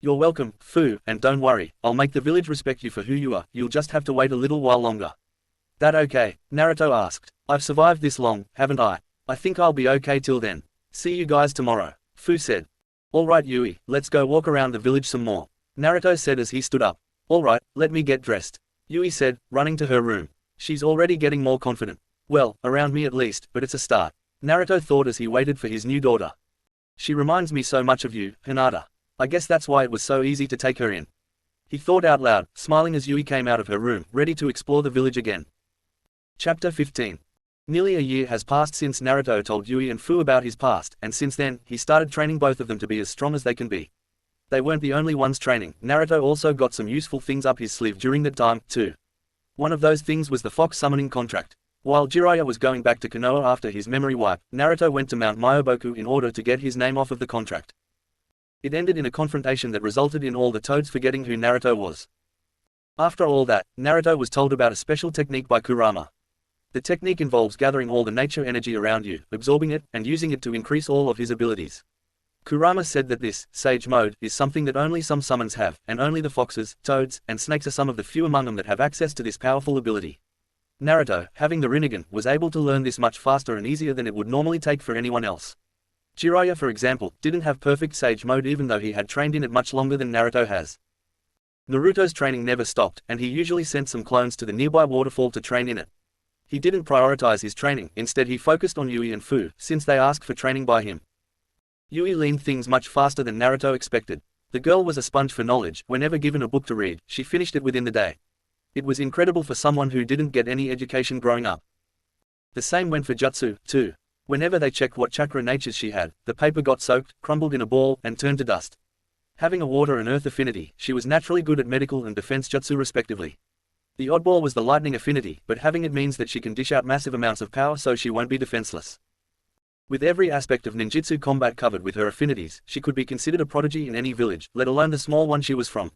You're welcome, Fu, and don't worry, I'll make the village respect you for who you are, you'll just have to wait a little while longer. That okay? Naruto asked. I've survived this long, haven't I? I think I'll be okay till then. See you guys tomorrow, Fu said. Alright Yui, let's go walk around the village some more. Naruto said as he stood up. Alright, let me get dressed. Yui said, running to her room. She's already getting more confident. Well, around me at least, but it's a start. Naruto thought as he waited for his new daughter. She reminds me so much of you, Hinata. I guess that's why it was so easy to take her in. He thought out loud, smiling as Yui came out of her room, ready to explore the village again. Chapter 15. Nearly a year has passed since Naruto told Yui and Fu about his past, and since then, he started training both of them to be as strong as they can be. They weren't the only ones training, Naruto also got some useful things up his sleeve during that time, too. One of those things was the fox summoning contract. While Jiraiya was going back to Konoha after his memory wipe, Naruto went to Mount Myoboku in order to get his name off of the contract. It ended in a confrontation that resulted in all the toads forgetting who Naruto was. After all that, Naruto was told about a special technique by Kurama. The technique involves gathering all the nature energy around you, absorbing it, and using it to increase all of his abilities. Kurama said that this, sage mode, is something that only some summons have, and only the foxes, toads, and snakes are some of the few among them that have access to this powerful ability. Naruto, having the Rinnegan, was able to learn this much faster and easier than it would normally take for anyone else. Jiraiya, for example, didn't have perfect sage mode even though he had trained in it much longer than Naruto has. Naruto's training never stopped, and he usually sent some clones to the nearby waterfall to train in it. He didn't prioritize his training, instead he focused on Yui and Fu, since they asked for training by him. Yui learned things much faster than Naruto expected. The girl was a sponge for knowledge, whenever given a book to read, she finished it within the day. It was incredible for someone who didn't get any education growing up. The same went for Jutsu, too. Whenever they checked what chakra natures she had, the paper got soaked, crumbled in a ball, and turned to dust. Having a water and earth affinity, she was naturally good at medical and defense jutsu respectively. The oddball was the lightning affinity, but having it means that she can dish out massive amounts of power so she won't be defenseless. With every aspect of ninjutsu combat covered with her affinities, she could be considered a prodigy in any village, let alone the small one she was from.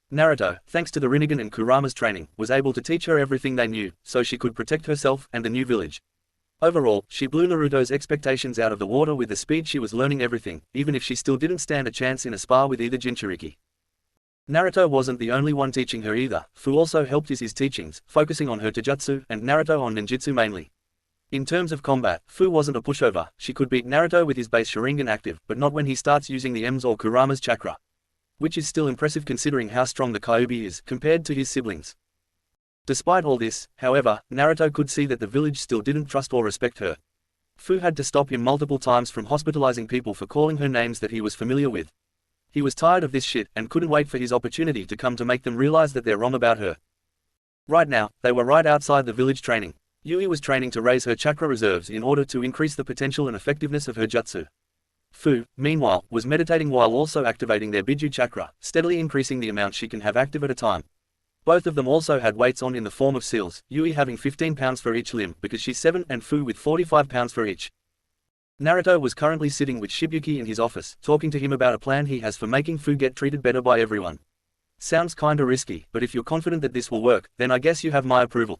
Naruto, thanks to the Rinnegan and Kurama's training, was able to teach her everything they knew, so she could protect herself and the new village. Overall, she blew Naruto's expectations out of the water with the speed she was learning everything, even if she still didn't stand a chance in a spar with either Jinchuriki. Naruto wasn't the only one teaching her either. Fu also helped his teachings, focusing on her taijutsu, and Naruto on ninjutsu mainly. In terms of combat, Fu wasn't a pushover. She could beat Naruto with his base Sharingan active, but not when he starts using the M's or Kurama's chakra. Which is still impressive considering how strong the Kyuubi is, compared to his siblings. Despite all this, however, Naruto could see that the village still didn't trust or respect her. Fu had to stop him multiple times from hospitalizing people for calling her names that he was familiar with. He was tired of this shit, and couldn't wait for his opportunity to come to make them realize that they're wrong about her. Right now, they were right outside the village training. Yui was training to raise her chakra reserves in order to increase the potential and effectiveness of her jutsu. Fu, meanwhile, was meditating while also activating their Biju chakra, steadily increasing the amount she can have active at a time. Both of them also had weights on in the form of seals, Yui having 15 pounds for each limb because she's 7 and Fu with 45 pounds for each. Naruto was currently sitting with Shibuki in his office, talking to him about a plan he has for making Fu get treated better by everyone. Sounds kinda risky, but if you're confident that this will work, then I guess you have my approval.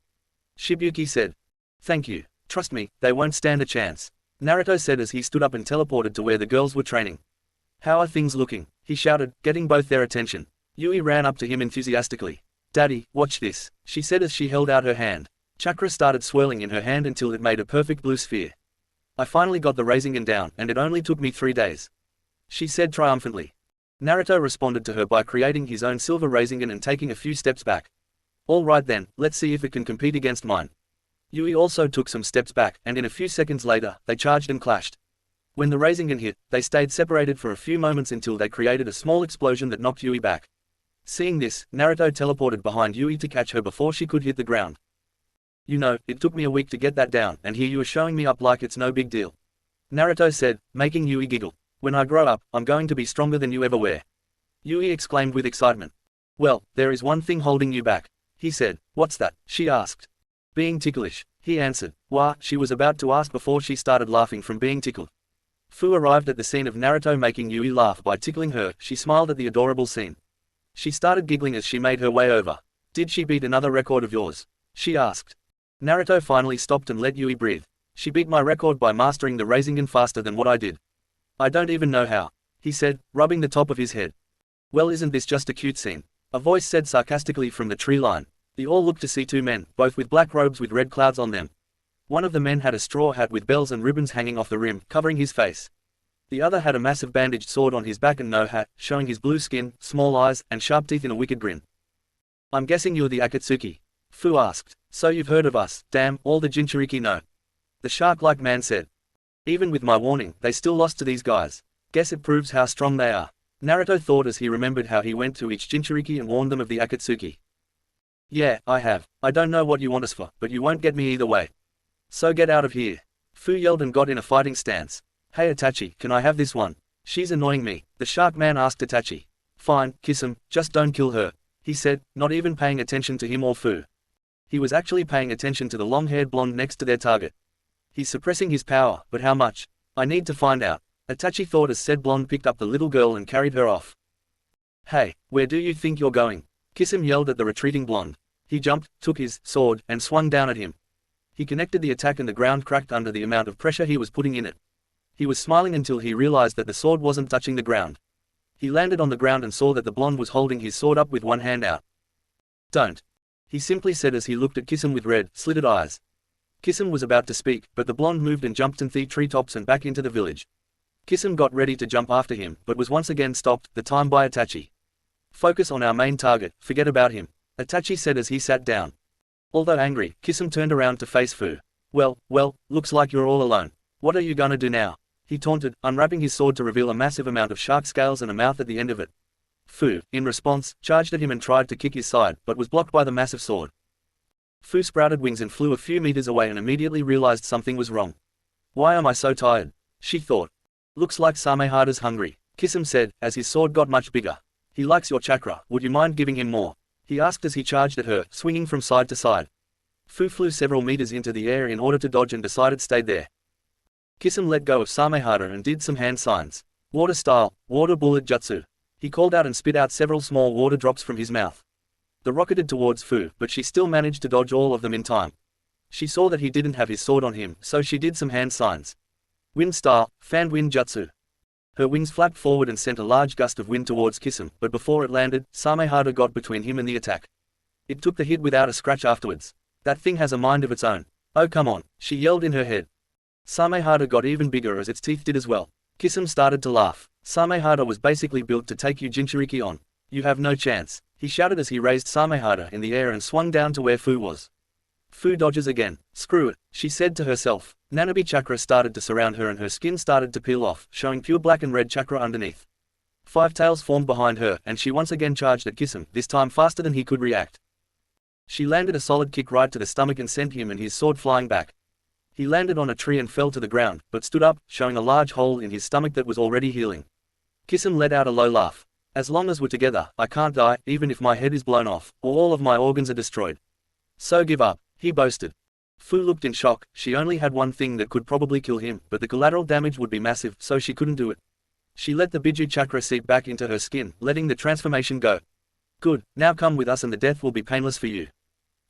Shibuki said. Thank you. Trust me, they won't stand a chance. Naruto said as he stood up and teleported to where the girls were training. How are things looking? He shouted, getting both their attention. Yui ran up to him enthusiastically. Daddy, watch this, she said as she held out her hand. Chakra started swirling in her hand until it made a perfect blue sphere. I finally got the rasengan down, and it only took me 3 days. She said triumphantly. Naruto responded to her by creating his own silver rasengan and taking a few steps back. All right then, let's see if it can compete against mine. Yui also took some steps back, and in a few seconds later, they charged and clashed. When the rasengan hit, they stayed separated for a few moments until they created a small explosion that knocked Yui back. Seeing this, Naruto teleported behind Yui to catch her before she could hit the ground. You know, it took me a week to get that down, and here you are showing me up like it's no big deal. Naruto said, making Yui giggle. When I grow up, I'm going to be stronger than you ever were. Yui exclaimed with excitement. Well, there is one thing holding you back, he said. What's that? She asked. Being ticklish, he answered. Wah, she was about to ask before she started laughing from being tickled. Fu arrived at the scene of Naruto making Yui laugh by tickling her. She smiled at the adorable scene. She started giggling as she made her way over. Did she beat another record of yours? She asked. Naruto finally stopped and let Yui breathe. She beat my record by mastering the rasengan faster than what I did. I don't even know how, he said, rubbing the top of his head. Well, isn't this just a cute scene? A voice said sarcastically from the tree line. They all looked to see two men, both with black robes with red clouds on them. One of the men had a straw hat with bells and ribbons hanging off the rim, covering his face. The other had a massive bandaged sword on his back and no hat, showing his blue skin, small eyes, and sharp teeth in a wicked grin. I'm guessing you're the Akatsuki? Fu asked. So you've heard of us, damn, all the Jinchuriki know. The shark-like man said. Even with my warning, they still lost to these guys. Guess it proves how strong they are. Naruto thought as he remembered how he went to each Jinchuriki and warned them of the Akatsuki. Yeah, I have. I don't know what you want us for, but you won't get me either way. So get out of here. Fu yelled and got in a fighting stance. Hey Itachi, can I have this one? She's annoying me, the shark man asked Itachi. Fine, kiss him, just don't kill her, he said, not even paying attention to him or Fu. He was actually paying attention to the long-haired blonde next to their target. He's suppressing his power, but how much? I need to find out. Itachi thought as said blonde picked up the little girl and carried her off. Hey, where do you think you're going? Kisum yelled at the retreating blonde. He jumped, took his sword, and swung down at him. He connected the attack and the ground cracked under the amount of pressure he was putting in it. He was smiling until he realized that the sword wasn't touching the ground. He landed on the ground and saw that the blonde was holding his sword up with one hand out. Don't. He simply said as he looked at Kisum with red, slitted eyes. Kisum was about to speak, but the blonde moved and jumped and the treetops and back into the village. Kisum got ready to jump after him, but was once again stopped, the time by Itachi. Focus on our main target, forget about him, Itachi said as he sat down. Although angry, Kisum turned around to face Fu. Well, looks like you're all alone. What are you gonna do now? He taunted, unwrapping his sword to reveal a massive amount of shark scales and a mouth at the end of it. Fu, in response, charged at him and tried to kick his side, but was blocked by the massive sword. Fu sprouted wings and flew a few meters away and immediately realized something was wrong. Why am I so tired? She thought. Looks like Samehada's hungry, Kisum said, as his sword got much bigger. He likes your chakra, would you mind giving him more? He asked as he charged at her, swinging from side to side. Fu flew several meters into the air in order to dodge and decided stayed there. Kisum let go of Samehada and did some hand signs. Water style, water bullet jutsu. He called out and spit out several small water drops from his mouth. They rocketed towards Fu, but she still managed to dodge all of them in time. She saw that he didn't have his sword on him, so she did some hand signs. Wind style, fan wind jutsu. Her wings flapped forward and sent a large gust of wind towards Kisum, but before it landed, Samehada got between him and the attack. It took the hit without a scratch afterwards. That thing has a mind of its own. Oh come on, she yelled in her head. Samehada got even bigger as its teeth did as well. Kisum started to laugh. Samehada was basically built to take you Jinchuriki on. You have no chance, he shouted as he raised Samehada in the air and swung down to where Fu was. Fu dodges again. Screw it, she said to herself. Nanabi chakra started to surround her and her skin started to peel off, showing pure black and red chakra underneath. 5 tails formed behind her and she once again charged at Kisum, this time faster than he could react. She landed a solid kick right to the stomach and sent him and his sword flying back. He landed on a tree and fell to the ground, but stood up, showing a large hole in his stomach that was already healing. Kisum let out a low laugh. As long as we're together, I can't die, even if my head is blown off, or all of my organs are destroyed. So give up, he boasted. Fu looked in shock. She only had one thing that could probably kill him, but the collateral damage would be massive, so she couldn't do it. She let the Biju chakra seep back into her skin, letting the transformation go. Good, now come with us and the death will be painless for you,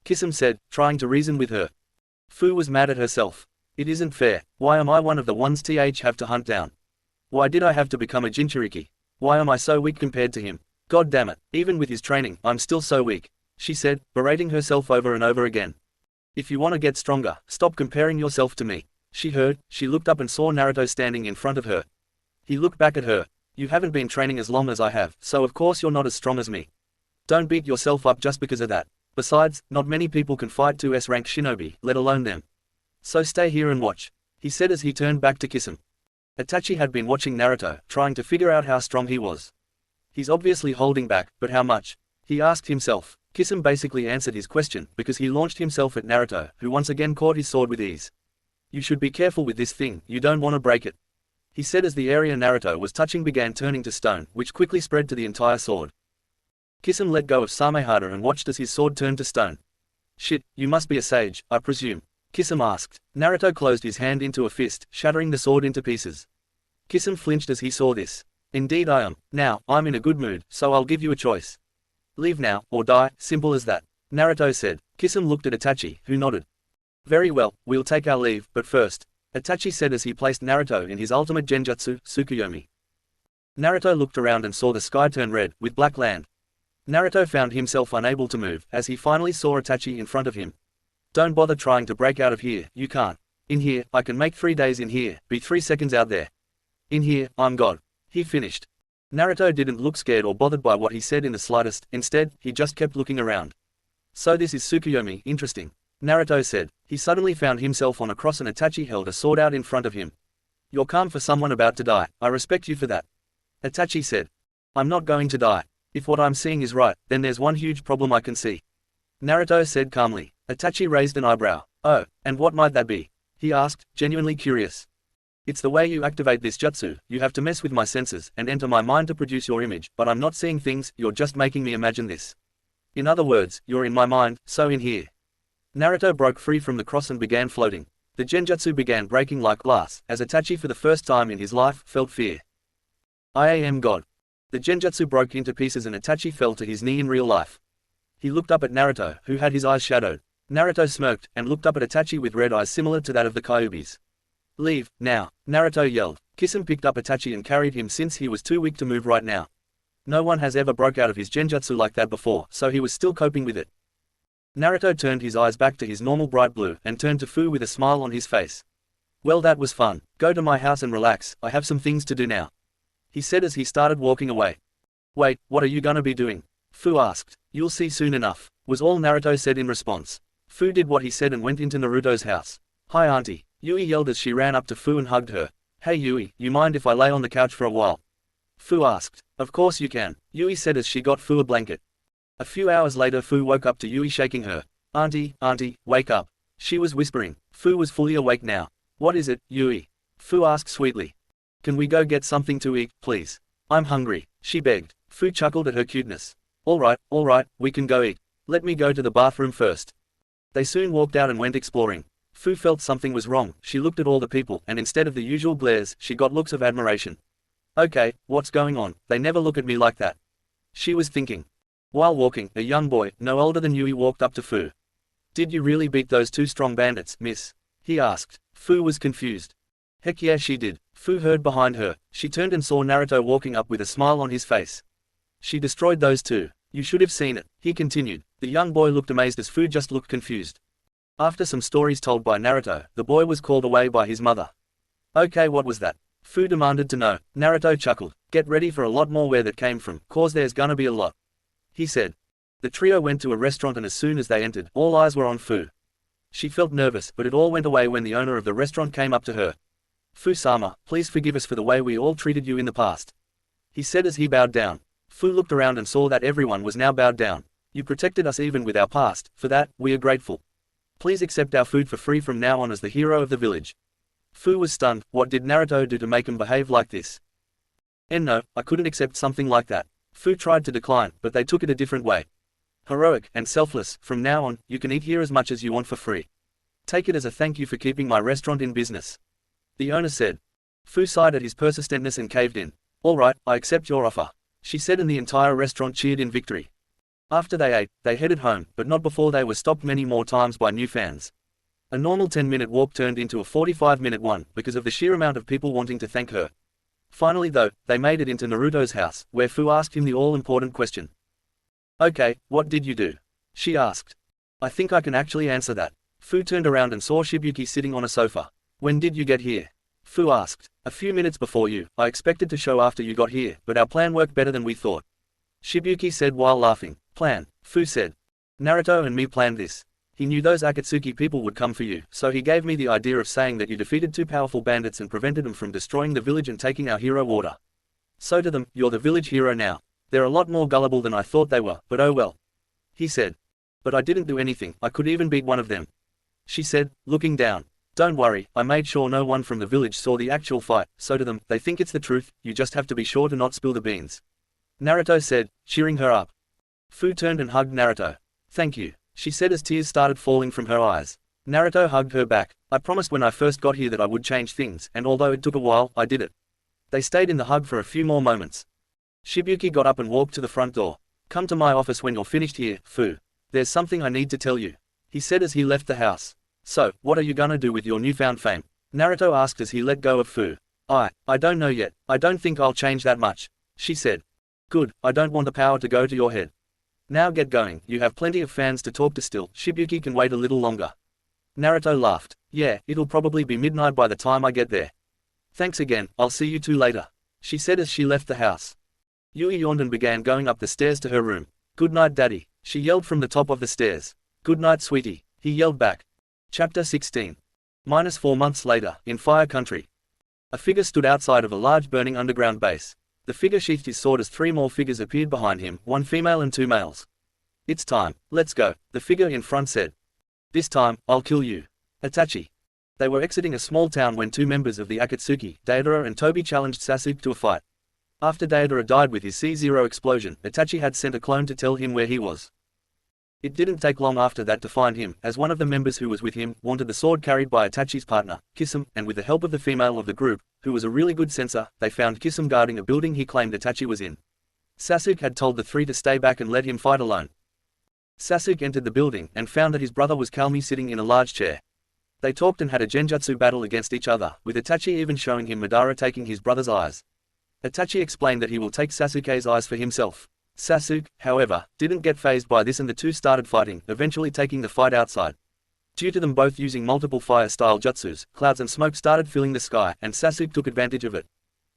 Kisum said, trying to reason with her. Fu was mad at herself. It isn't fair. Why am I one of the ones have to hunt down? Why did I have to become a Jinchuriki? Why am I so weak compared to him? God damn it, even with his training, I'm still so weak, she said, berating herself over and over again. If you want to get stronger, stop comparing yourself to me. She looked up and saw Naruto standing in front of her. He looked back at her. You haven't been training as long as I have, so of course you're not as strong as me. Don't beat yourself up just because of that. Besides, not many people can fight 2S ranked shinobi, let alone them. So stay here and watch, he said as he turned back to Kisum. Itachi had been watching Naruto, trying to figure out how strong he was. He's obviously holding back, but how much? He asked himself. Kisum basically answered his question, because he launched himself at Naruto, who once again caught his sword with ease. You should be careful with this thing, you don't want to break it, he said as the area Naruto was touching began turning to stone, which quickly spread to the entire sword. Kisum let go of Samehada and watched as his sword turned to stone. Shit, you must be a sage, I presume, Kisum asked. Naruto closed his hand into a fist, shattering the sword into pieces. Kisum flinched as he saw this. Indeed I am. Now, I'm in a good mood, so I'll give you a choice. Leave now, or die, simple as that, Naruto said. Kisum looked at Itachi, who nodded. Very well, we'll take our leave, but first, Itachi said as he placed Naruto in his ultimate genjutsu, Tsukuyomi. Naruto looked around and saw the sky turn red, with black land. Naruto found himself unable to move, as he finally saw Itachi in front of him. Don't bother trying to break out of here, you can't. In here, I can make 3 days in here, be 3 seconds out there. In here, I'm God. He finished. Naruto didn't look scared or bothered by what he said in the slightest, instead, he just kept looking around. So this is Tsukuyomi, interesting, Naruto said. He suddenly found himself on a cross and Itachi held a sword out in front of him. You're calm for someone about to die, I respect you for that, Itachi said. I'm not going to die. If what I'm seeing is right, then there's one huge problem I can see, Naruto said calmly. Itachi raised an eyebrow. Oh, and what might that be? He asked, genuinely curious. It's the way you activate this jutsu. You have to mess with my senses and enter my mind to produce your image, but I'm not seeing things, you're just making me imagine this. In other words, you're in my mind, so in here. Naruto broke free from the cross and began floating. The genjutsu began breaking like glass, as Itachi for the first time in his life felt fear. I am God. The genjutsu broke into pieces and Itachi fell to his knee in real life. He looked up at Naruto, who had his eyes shadowed. Naruto smirked, and looked up at Itachi with red eyes similar to that of the Kyubis. Leave, now, Naruto yelled. Kisum picked up Itachi and carried him since he was too weak to move right now. No one has ever broke out of his genjutsu like that before, so he was still coping with it. Naruto turned his eyes back to his normal bright blue, and turned to Fu with a smile on his face. Well, that was fun. Go to my house and relax, I have some things to do now, he said as he started walking away. Wait, what are you gonna be doing? Fu asked. You'll see soon enough, was all Naruto said in response. Fu did what he said and went into Naruto's house. Hi auntie, Yui yelled as she ran up to Fu and hugged her. Hey Yui, you mind if I lay on the couch for a while? Fu asked. Of course you can, Yui said as she got Fu a blanket. A few hours later Fu woke up to Yui shaking her. Auntie, wake up, she was whispering. Fu was fully awake now. What is it, Yui? Fu asked sweetly. Can we go get something to eat, please? I'm hungry, she begged. Fu chuckled at her cuteness. Alright, we can go eat. Let me go to the bathroom first. They soon walked out and went exploring. Fu felt something was wrong. She looked at all the people, and instead of the usual glares, she got looks of admiration. Okay, what's going on? They never look at me like that, she was thinking. While walking, a young boy, no older than Yui, walked up to Fu. Did you really beat those two strong bandits, miss? He asked. Fu was confused. Heck yeah, she did. Fu heard behind her. She turned and saw Naruto walking up with a smile on his face. She destroyed those two. You should have seen it, he continued. The young boy looked amazed as Fu just looked confused. After some stories told by Naruto, the boy was called away by his mother. Okay, what was that? Fu demanded to know. Naruto chuckled. Get ready for a lot more where that came from, cause there's gonna be a lot, he said. The trio went to a restaurant, and as soon as they entered, all eyes were on Fu. She felt nervous, but it all went away when the owner of the restaurant came up to her. Fu-sama, please forgive us for the way we all treated you in the past, he said as he bowed down. Fu looked around and saw that everyone was now bowed down. You protected us even with our past, for that, we are grateful. Please accept our food for free from now on as the hero of the village. Fu was stunned. What did Naruto do to make him behave like this? And no, I couldn't accept something like that. Fu tried to decline, but they took it a different way. Heroic and selfless, from now on, you can eat here as much as you want for free. Take it as a thank you for keeping my restaurant in business, the owner said. Fu sighed at his persistentness and caved in. All right, I accept your offer, she said, and the entire restaurant cheered in victory. After they ate, they headed home, but not before they were stopped many more times by new fans. A normal 10-minute walk turned into a 45-minute one, because of the sheer amount of people wanting to thank her. Finally though, they made it into Naruto's house, where Fu asked him the all-important question. Okay, what did you do? She asked. I think I can actually answer that. Fu turned around and saw Shibuki sitting on a sofa. When did you get here? Fu asked. A few minutes before you. I expected to show after you got here, but our plan worked better than we thought, Shibuki said while laughing. Plan, Fu said. Naruto and me planned this. He knew those Akatsuki people would come for you, so he gave me the idea of saying that you defeated two powerful bandits and prevented them from destroying the village and taking our hero water. So to them, you're the village hero now. They're a lot more gullible than I thought they were, but oh well, he said. But I didn't do anything. I could even beat one of them, she said, looking down. Don't worry, I made sure no one from the village saw the actual fight, so to them, they think it's the truth, you just have to be sure to not spill the beans, Naruto said, cheering her up. Fu turned and hugged Naruto. Thank you, she said as tears started falling from her eyes. Naruto hugged her back. I promised when I first got here that I would change things, and although it took a while, I did it. They stayed in the hug for a few more moments. Shibuki got up and walked to the front door. Come to my office when you're finished here, Fu. There's something I need to tell you, he said as he left the house. So, what are you gonna do with your newfound fame? Naruto asked as he let go of Fu. I don't know yet. I don't think I'll change that much, she said. Good, I don't want the power to go to your head. Now get going, you have plenty of fans to talk to still. Shibuki can wait a little longer. Naruto laughed. Yeah, it'll probably be midnight by the time I get there. Thanks again, I'll see you two later, she said as she left the house. Yui yawned and began going up the stairs to her room. Good night, Daddy, she yelled from the top of the stairs. Good night, sweetie, he yelled back. Chapter 16. -4 months later, in Fire Country. A figure stood outside of a large burning underground base. The figure sheathed his sword as 3 more figures appeared behind him, 1 female and 2 males. It's time, let's go, the figure in front said. This time, I'll kill you, Itachi. They were exiting a small town when 2 members of the Akatsuki, Deidara and Tobi, challenged Sasuke to a fight. After Deidara died with his C0 explosion, Itachi had sent a clone to tell him where he was. It didn't take long after that to find him, as one of the members who was with him wanted the sword carried by Itachi's partner, Kisame, and with the help of the female of the group, who was a really good sensor, they found Kisame guarding a building he claimed Itachi was in. Sasuke had told the 3 to stay back and let him fight alone. Sasuke entered the building, and found that his brother was calmly sitting in a large chair. They talked and had a genjutsu battle against each other, with Itachi even showing him Madara taking his brother's eyes. Itachi explained that he will take Sasuke's eyes for himself. Sasuke, however, didn't get fazed by this and the 2 started fighting, eventually taking the fight outside. Due to them both using multiple fire-style jutsus, clouds and smoke started filling the sky, and Sasuke took advantage of it.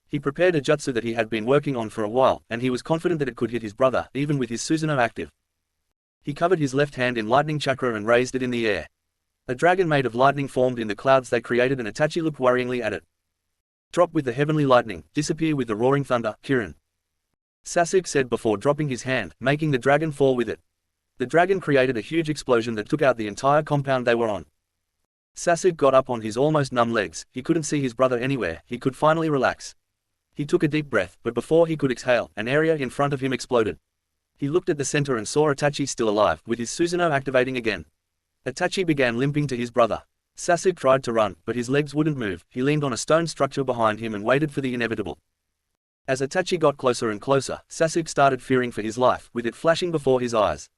He prepared a jutsu that he had been working on for a while, and he was confident that it could hit his brother, even with his Susanoo active. He covered his left hand in lightning chakra and raised it in the air. A dragon made of lightning formed in the clouds they created, and Itachi looked worryingly at it. Drop with the heavenly lightning, disappear with the roaring thunder, Kirin, Sasuke said before dropping his hand, making the dragon fall with it. The dragon created a huge explosion that took out the entire compound they were on. Sasuke got up on his almost numb legs. He couldn't see his brother anywhere. He could finally relax. He took a deep breath, but before he could exhale, an area in front of him exploded. He looked at the center and saw Itachi still alive, with his Susanoo activating again. Itachi began limping to his brother. Sasuke tried to run, but his legs wouldn't move. He leaned on a stone structure behind him and waited for the inevitable. As Itachi got closer and closer, Sasuke started fearing for his life, with it flashing before his eyes.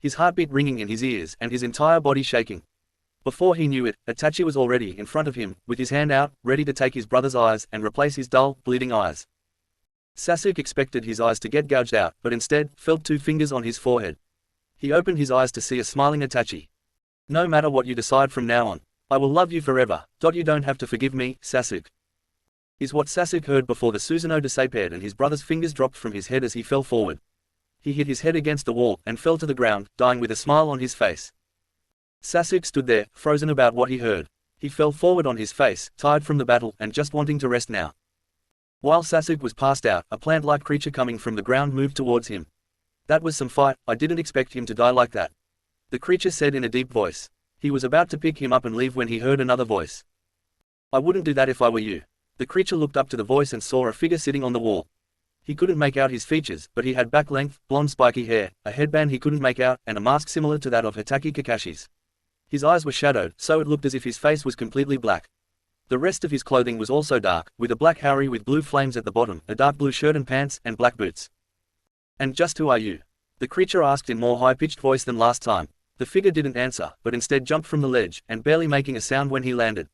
His heartbeat ringing in his ears and his entire body shaking. Before he knew it, Itachi was already in front of him, with his hand out, ready to take his brother's eyes and replace his dull, bleeding eyes. Sasuke expected his eyes to get gouged out, but instead, felt 2 fingers on his forehead. He opened his eyes to see a smiling Itachi. "No matter what you decide from now on, I will love you forever. You don't have to forgive me, Sasuke," is what Sasuke heard before the Susanoo disappeared and his brother's fingers dropped from his head as he fell forward. He hit his head against the wall and fell to the ground, dying with a smile on his face. Sasuke stood there, frozen about what he heard. He fell forward on his face, tired from the battle and just wanting to rest now. While Sasuke was passed out, a plant-like creature coming from the ground moved towards him. "That was some fight. I didn't expect him to die like that," the creature said in a deep voice. He was about to pick him up and leave when he heard another voice. "I wouldn't do that if I were you." The creature looked up to the voice and saw a figure sitting on the wall. He couldn't make out his features, but he had back-length, blonde spiky hair, a headband he couldn't make out, and a mask similar to that of Hitaki Kakashi's. His eyes were shadowed, so it looked as if his face was completely black. The rest of his clothing was also dark, with a black haori with blue flames at the bottom, a dark blue shirt and pants, and black boots. "And just who are you?" the creature asked in more high-pitched voice than last time. The figure didn't answer, but instead jumped from the ledge, and barely making a sound when he landed.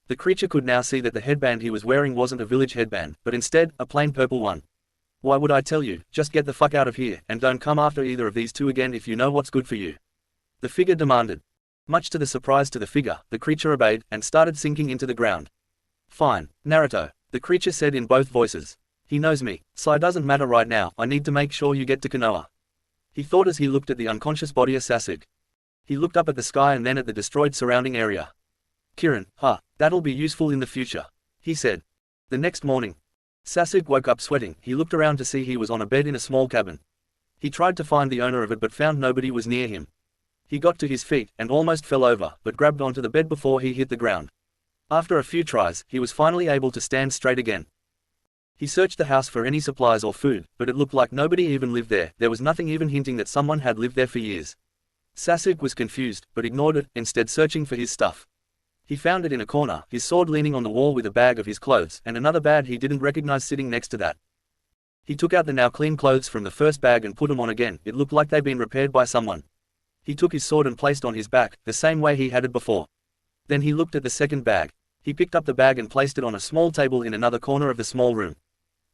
The creature could now see that the headband he was wearing wasn't a village headband, but instead, a plain purple one. "Why would I tell you? Just get the fuck out of here, and don't come after either of these two again if you know what's good for you," the figure demanded. Much to the surprise to the figure, the creature obeyed, and started sinking into the ground. "Fine, Naruto," the creature said in both voices. "He knows me, so it doesn't matter right now. I need to make sure you get to Konoha," he thought as he looked at the unconscious body of Sasuke. He looked up at the sky and then at the destroyed surrounding area. "Kirin, that'll be useful in the future," he said. The next morning, Sasuke woke up sweating. He looked around to see he was on a bed in a small cabin. He tried to find the owner of it but found nobody was near him. He got to his feet and almost fell over, but grabbed onto the bed before he hit the ground. After a few tries, he was finally able to stand straight again. He searched the house for any supplies or food, but it looked like nobody even lived there. There was nothing even hinting that someone had lived there for years. Sasuke was confused, but ignored it, instead searching for his stuff. He found it in a corner, his sword leaning on the wall with a bag of his clothes, and another bag he didn't recognize sitting next to that. He took out the now clean clothes from the first bag and put them on again. It looked like they'd been repaired by someone. He took his sword and placed on his back, the same way he had it before. Then he looked at the second bag. He picked up the bag and placed it on a small table in another corner of the small room.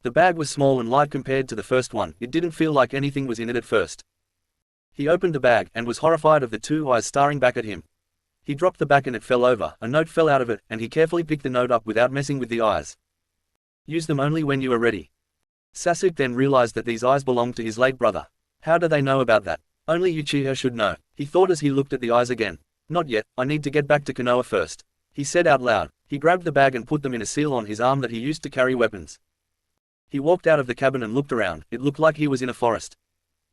The bag was small and light compared to the first one. It didn't feel like anything was in it at first. He opened the bag and was horrified of the 2 eyes staring back at him. He dropped the bag and it fell over. A note fell out of it, and he carefully picked the note up without messing with the eyes. "Use them only when you are ready." Sasuke then realized that these eyes belonged to his late brother. How do they know about that? Only Uchiha should know, he thought as he looked at the eyes again. "Not yet, I need to get back to Konoha first," he said out loud. He grabbed the bag and put them in a seal on his arm that he used to carry weapons. He walked out of the cabin and looked around. It looked like he was in a forest.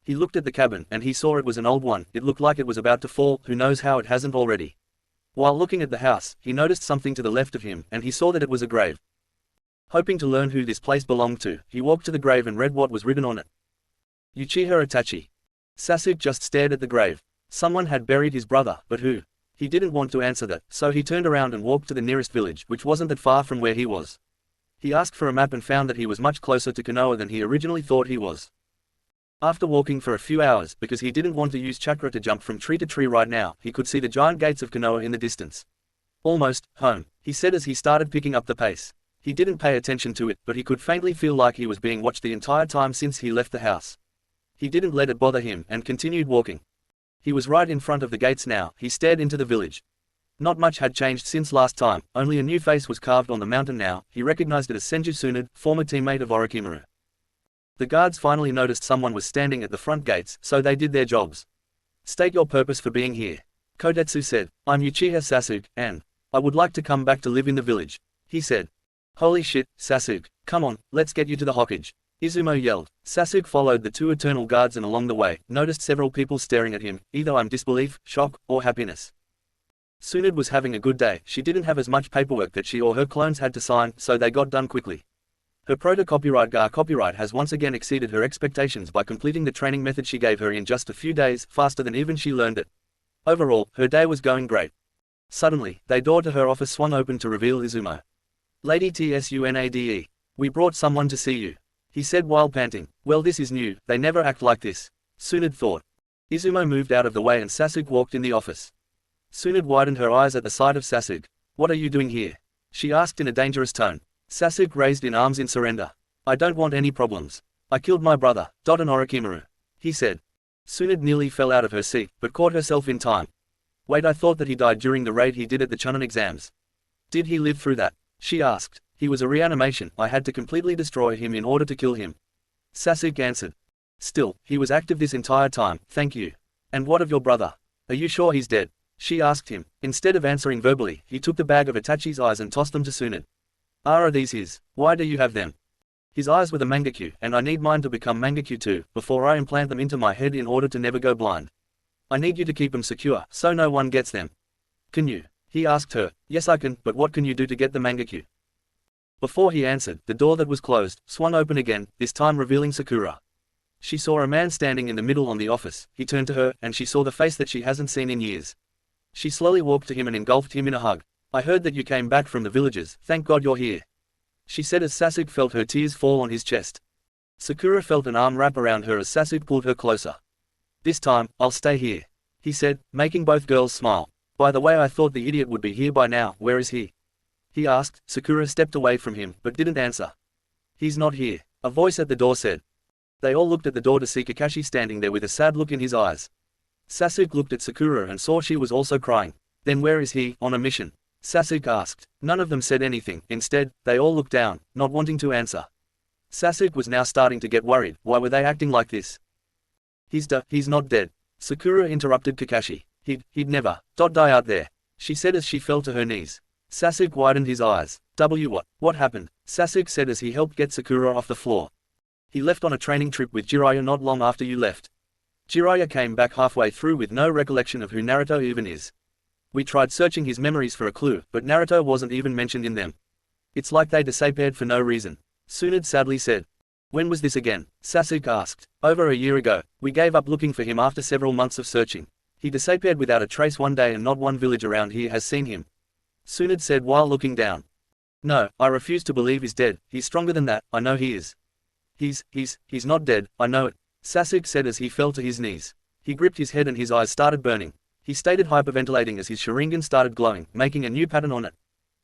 He looked at the cabin, and he saw it was an old one. It looked like it was about to fall, who knows how it hasn't already. While looking at the house, he noticed something to the left of him, and he saw that it was a grave. Hoping to learn who this place belonged to, he walked to the grave and read what was written on it. Uchiha Itachi. Sasuke just stared at the grave. Someone had buried his brother, but who? He didn't want to answer that, so he turned around and walked to the nearest village, which wasn't that far from where he was. He asked for a map and found that he was much closer to Konoha than he originally thought he was. After walking for a few hours, because he didn't want to use chakra to jump from tree to tree right now, he could see the giant gates of Konoha in the distance. "Almost home," he said as he started picking up the pace. He didn't pay attention to it, but he could faintly feel like he was being watched the entire time since he left the house. He didn't let it bother him and continued walking. He was right in front of the gates now. He stared into the village. Not much had changed since last time, only a new face was carved on the mountain now. He recognized it as Senju Tsunade, former teammate of Orochimaru. The guards finally noticed someone was standing at the front gates, so they did their jobs. "State your purpose for being here," Kotetsu said. "I'm Uchiha Sasuke, and I would like to come back to live in the village," he said. "Holy shit, Sasuke, come on, let's get you to the Hokage," Izumo yelled. Sasuke followed the 2 eternal guards and along the way, noticed several people staring at him, either in disbelief, shock, or happiness. Tsunade was having a good day. She didn't have as much paperwork that she or her clones had to sign, so they got done quickly. Her proto-copyright GAR copyright has once again exceeded her expectations by completing the training method she gave her in just a few days, faster than even she learned it. Overall, her day was going great. Suddenly, the door to her office swung open to reveal Izumo. Lady Tsunade. We brought someone to see you, he said while panting. Well, this is new, they never act like this, Tsunade thought. Izumo moved out of the way and Sasuke walked in the office. Tsunade widened her eyes at the sight of Sasuke. What are you doing here? She asked in a dangerous tone. Sasuke raised in arms in surrender. I don't want any problems. I killed my brother, Doton Orochimaru, he said. Tsunade nearly fell out of her seat, but caught herself in time. Wait, I thought that he died during the raid he did at the Chunin exams. Did he live through that? She asked. He was a reanimation, I had to completely destroy him in order to kill him. Sasuke answered. Still, he was active this entire time, thank you. And what of your brother? Are you sure he's dead? She asked him. Instead of answering verbally, he took the bag of Itachi's eyes and tossed them to Tsunade. Are these his? Why do you have them? His eyes were the Mangekyu, and I need mine to become Mangekyu too, before I implant them into my head in order to never go blind. I need you to keep them secure, so no one gets them. Can you? He asked her. Yes I can, but what can you do to get the Mangekyu? Before he answered, the door that was closed, swung open again, this time revealing Sakura. She saw a man standing in the middle on the office. He turned to her, and she saw the face that she hasn't seen in years. She slowly walked to him and engulfed him in a hug. I heard that you came back from the villages, thank God you're here, she said as Sasuke felt her tears fall on his chest. Sakura felt an arm wrap around her as Sasuke pulled her closer. This time, I'll stay here, he said, making both girls smile. By the way, I thought the idiot would be here by now, where is he? He asked. Sakura stepped away from him, but didn't answer. He's not here, a voice at the door said. They all looked at the door to see Kakashi standing there with a sad look in his eyes. Sasuke looked at Sakura and saw she was also crying. Then where is he, on a mission? Sasuke asked. None of them said anything, instead, they all looked down, not wanting to answer. Sasuke was now starting to get worried. Why were they acting like this? He's not dead. Sakura interrupted Kakashi. He'd never die out there, she said as she fell to her knees. Sasuke widened his eyes. What happened? Sasuke said as he helped get Sakura off the floor. He left on a training trip with Jiraiya not long after you left. Jiraiya came back halfway through with no recollection of who Naruto even is. We tried searching his memories for a clue, but Naruto wasn't even mentioned in them. It's like they disappeared for no reason, Tsunade sadly said. When was this again? Sasuke asked. Over a year ago. We gave up looking for him after several months of searching. He disappeared without a trace one day and not one village around here has seen him, Tsunade said while looking down. No, I refuse to believe he's dead. He's stronger than that, I know he is. He's not dead, I know it, Sasuke said as he fell to his knees. He gripped his head and his eyes started burning. He stated hyperventilating as his Sharingan started glowing, making a new pattern on it.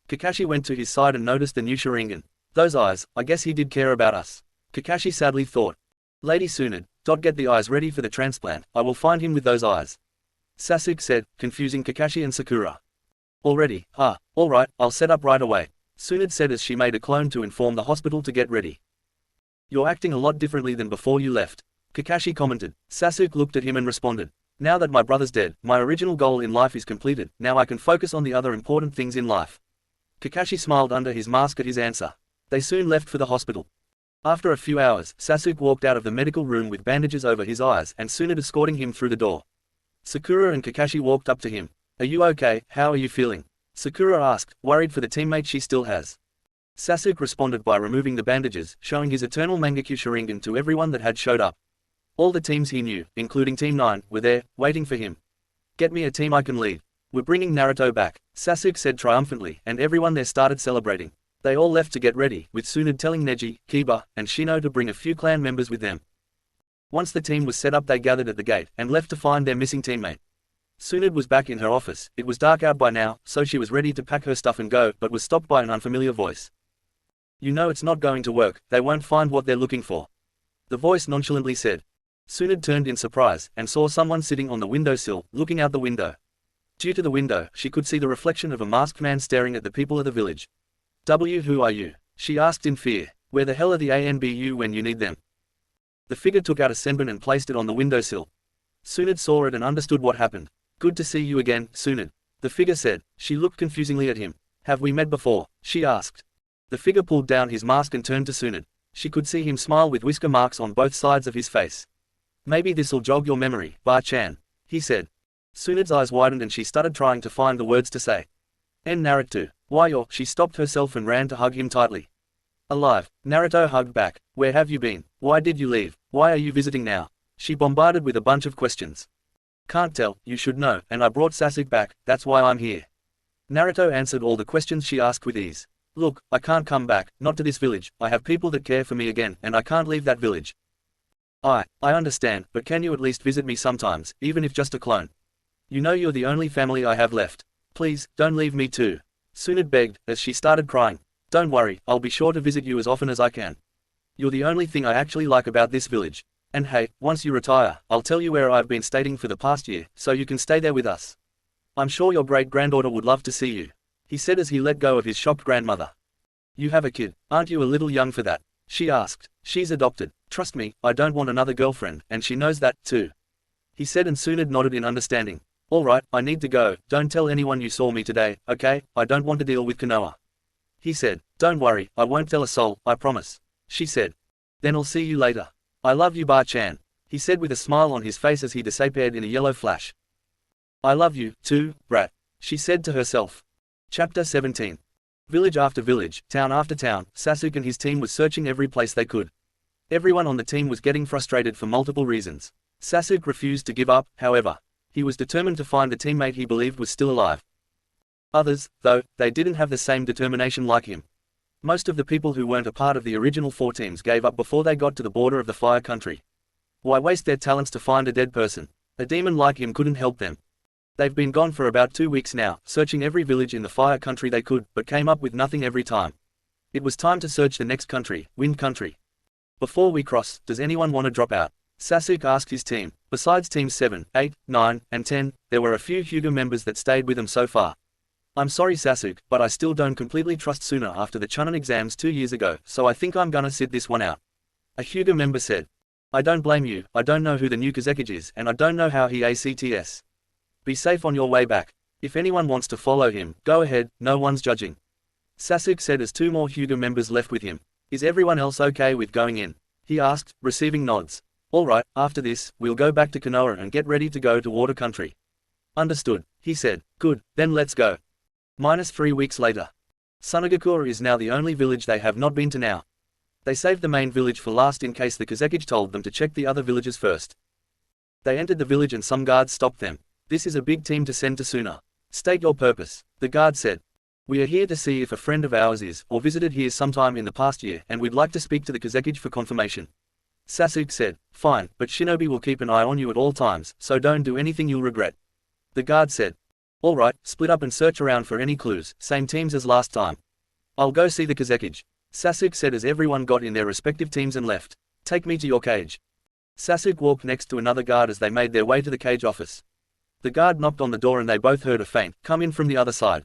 Kakashi went to his side and noticed the new Sharingan. Those eyes, I guess he did care about us, Kakashi sadly thought. Lady Tsunade, get the eyes ready for the transplant, I will find him with those eyes, Sasuke said, confusing Kakashi and Sakura. Already, alright, I'll set up right away, Tsunade said as she made a clone to inform the hospital to get ready. You're acting a lot differently than before you left, Kakashi commented. Sasuke looked at him and responded. Now that my brother's dead, my original goal in life is completed, now I can focus on the other important things in life. Kakashi smiled under his mask at his answer. They soon left for the hospital. After a few hours, Sasuke walked out of the medical room with bandages over his eyes and Tsunade escorting him through the door. Sakura and Kakashi walked up to him. Are you okay, how are you feeling? Sakura asked, worried for the teammate she still has. Sasuke responded by removing the bandages, showing his eternal Mangekyu Sharingan to everyone that had showed up. All the teams he knew, including Team 9, were there, waiting for him. Get me a team I can lead. We're bringing Naruto back, Sasuke said triumphantly, and everyone there started celebrating. They all left to get ready, with Tsunade telling Neji, Kiba, and Shino to bring a few clan members with them. Once the team was set up they gathered at the gate, and left to find their missing teammate. Tsunade was back in her office. It was dark out by now, so she was ready to pack her stuff and go, but was stopped by an unfamiliar voice. You know it's not going to work, they won't find what they're looking for, the voice nonchalantly said. Tsunade turned in surprise, and saw someone sitting on the windowsill, looking out the window. Due to the window, she could see the reflection of a masked man staring at the people of the village. Who are you? She asked in fear. Where the hell are the ANBU when you need them? The figure took out a senbon and placed it on the windowsill. Tsunade saw it and understood what happened. Good to see you again, Tsunade, the figure said. She looked confusingly at him. Have we met before? She asked. The figure pulled down his mask and turned to Tsunade. She could see him smile with whisker marks on both sides of his face. Maybe this'll jog your memory, Ba-chan, he said. Tsunade's eyes widened and she started trying to find the words to say. Naruto, why you're… She stopped herself and ran to hug him tightly. Alive, Naruto hugged back. Where have you been? Why did you leave? Why are you visiting now? She bombarded with a bunch of questions. Can't tell, you should know, and I brought Sasuke back, that's why I'm here. Naruto answered all the questions she asked with ease. Look, I can't come back, not to this village. I have people that care for me again, and I can't leave that village. I understand, but can you at least visit me sometimes, even if just a clone? You know you're the only family I have left. Please, don't leave me too. Tsunade begged, as she started crying. Don't worry, I'll be sure to visit you as often as I can. You're the only thing I actually like about this village. And hey, once you retire, I'll tell you where I've been staying for the past year, so you can stay there with us. I'm sure your great-granddaughter would love to see you, he said as he let go of his shocked grandmother. You have a kid, aren't you a little young for that? She asked. She's adopted. Trust me, I don't want another girlfriend, and she knows that, too. He said, and Tsunade nodded in understanding. Alright, I need to go. Don't tell anyone you saw me today, okay? I don't want to deal with Konoha. He said. Don't worry, I won't tell a soul, I promise. She said. Then I'll see you later. I love you, Ba-chan. He said with a smile on his face as he disappeared in a yellow flash. I love you, too, brat. She said to herself. Chapter 17. Village after village, town after town, Sasuke and his team was searching every place they could. Everyone on the team was getting frustrated for multiple reasons. Sasuke refused to give up, however. He was determined to find the teammate he believed was still alive. Others, though, they didn't have the same determination like him. Most of the people who weren't a part of the original 4 teams gave up before they got to the border of the fire country. Why waste their talents to find a dead person? A demon like him couldn't help them. They've been gone for about 2 weeks now, searching every village in the fire country they could, but came up with nothing every time. It was time to search the next country, Wind Country. Before we cross, does anyone want to drop out? Sasuke asked his team. Besides teams 7, 8, 9, and 10, there were a few Hyuga members that stayed with them so far. I'm sorry Sasuke, but I still don't completely trust Suna after the Chunin exams 2 years ago, so I think I'm gonna sit this one out. A Hyuga member said. I don't blame you, I don't know who the new Kazekage is, and I don't know how he acts. Be safe on your way back. If anyone wants to follow him, go ahead, no one's judging. Sasuke said as 2 more Hyuga members left with him. Is everyone else okay with going in? He asked, receiving nods. Alright, after this, we'll go back to Konoha and get ready to go to Water Country. Understood, he said. Good, then let's go. -3 weeks later. Sunagakure is now the only village they have not been to now. They saved the main village for last in case the Kazekage told them to check the other villages first. They entered the village and some guards stopped them. This is a big team to send to Suna. State your purpose, the guard said. We are here to see if a friend of ours is, or visited here sometime in the past year, and we'd like to speak to the Kazekage for confirmation. Sasuke said. Fine, but Shinobi will keep an eye on you at all times, so don't do anything you'll regret. The guard said. Alright, split up and search around for any clues, same teams as last time. I'll go see the Kazekage. Sasuke said as everyone got in their respective teams and left. Take me to your cage. Sasuke walked next to another guard as they made their way to the cage office. The guard knocked on the door and they both heard a faint come in from the other side.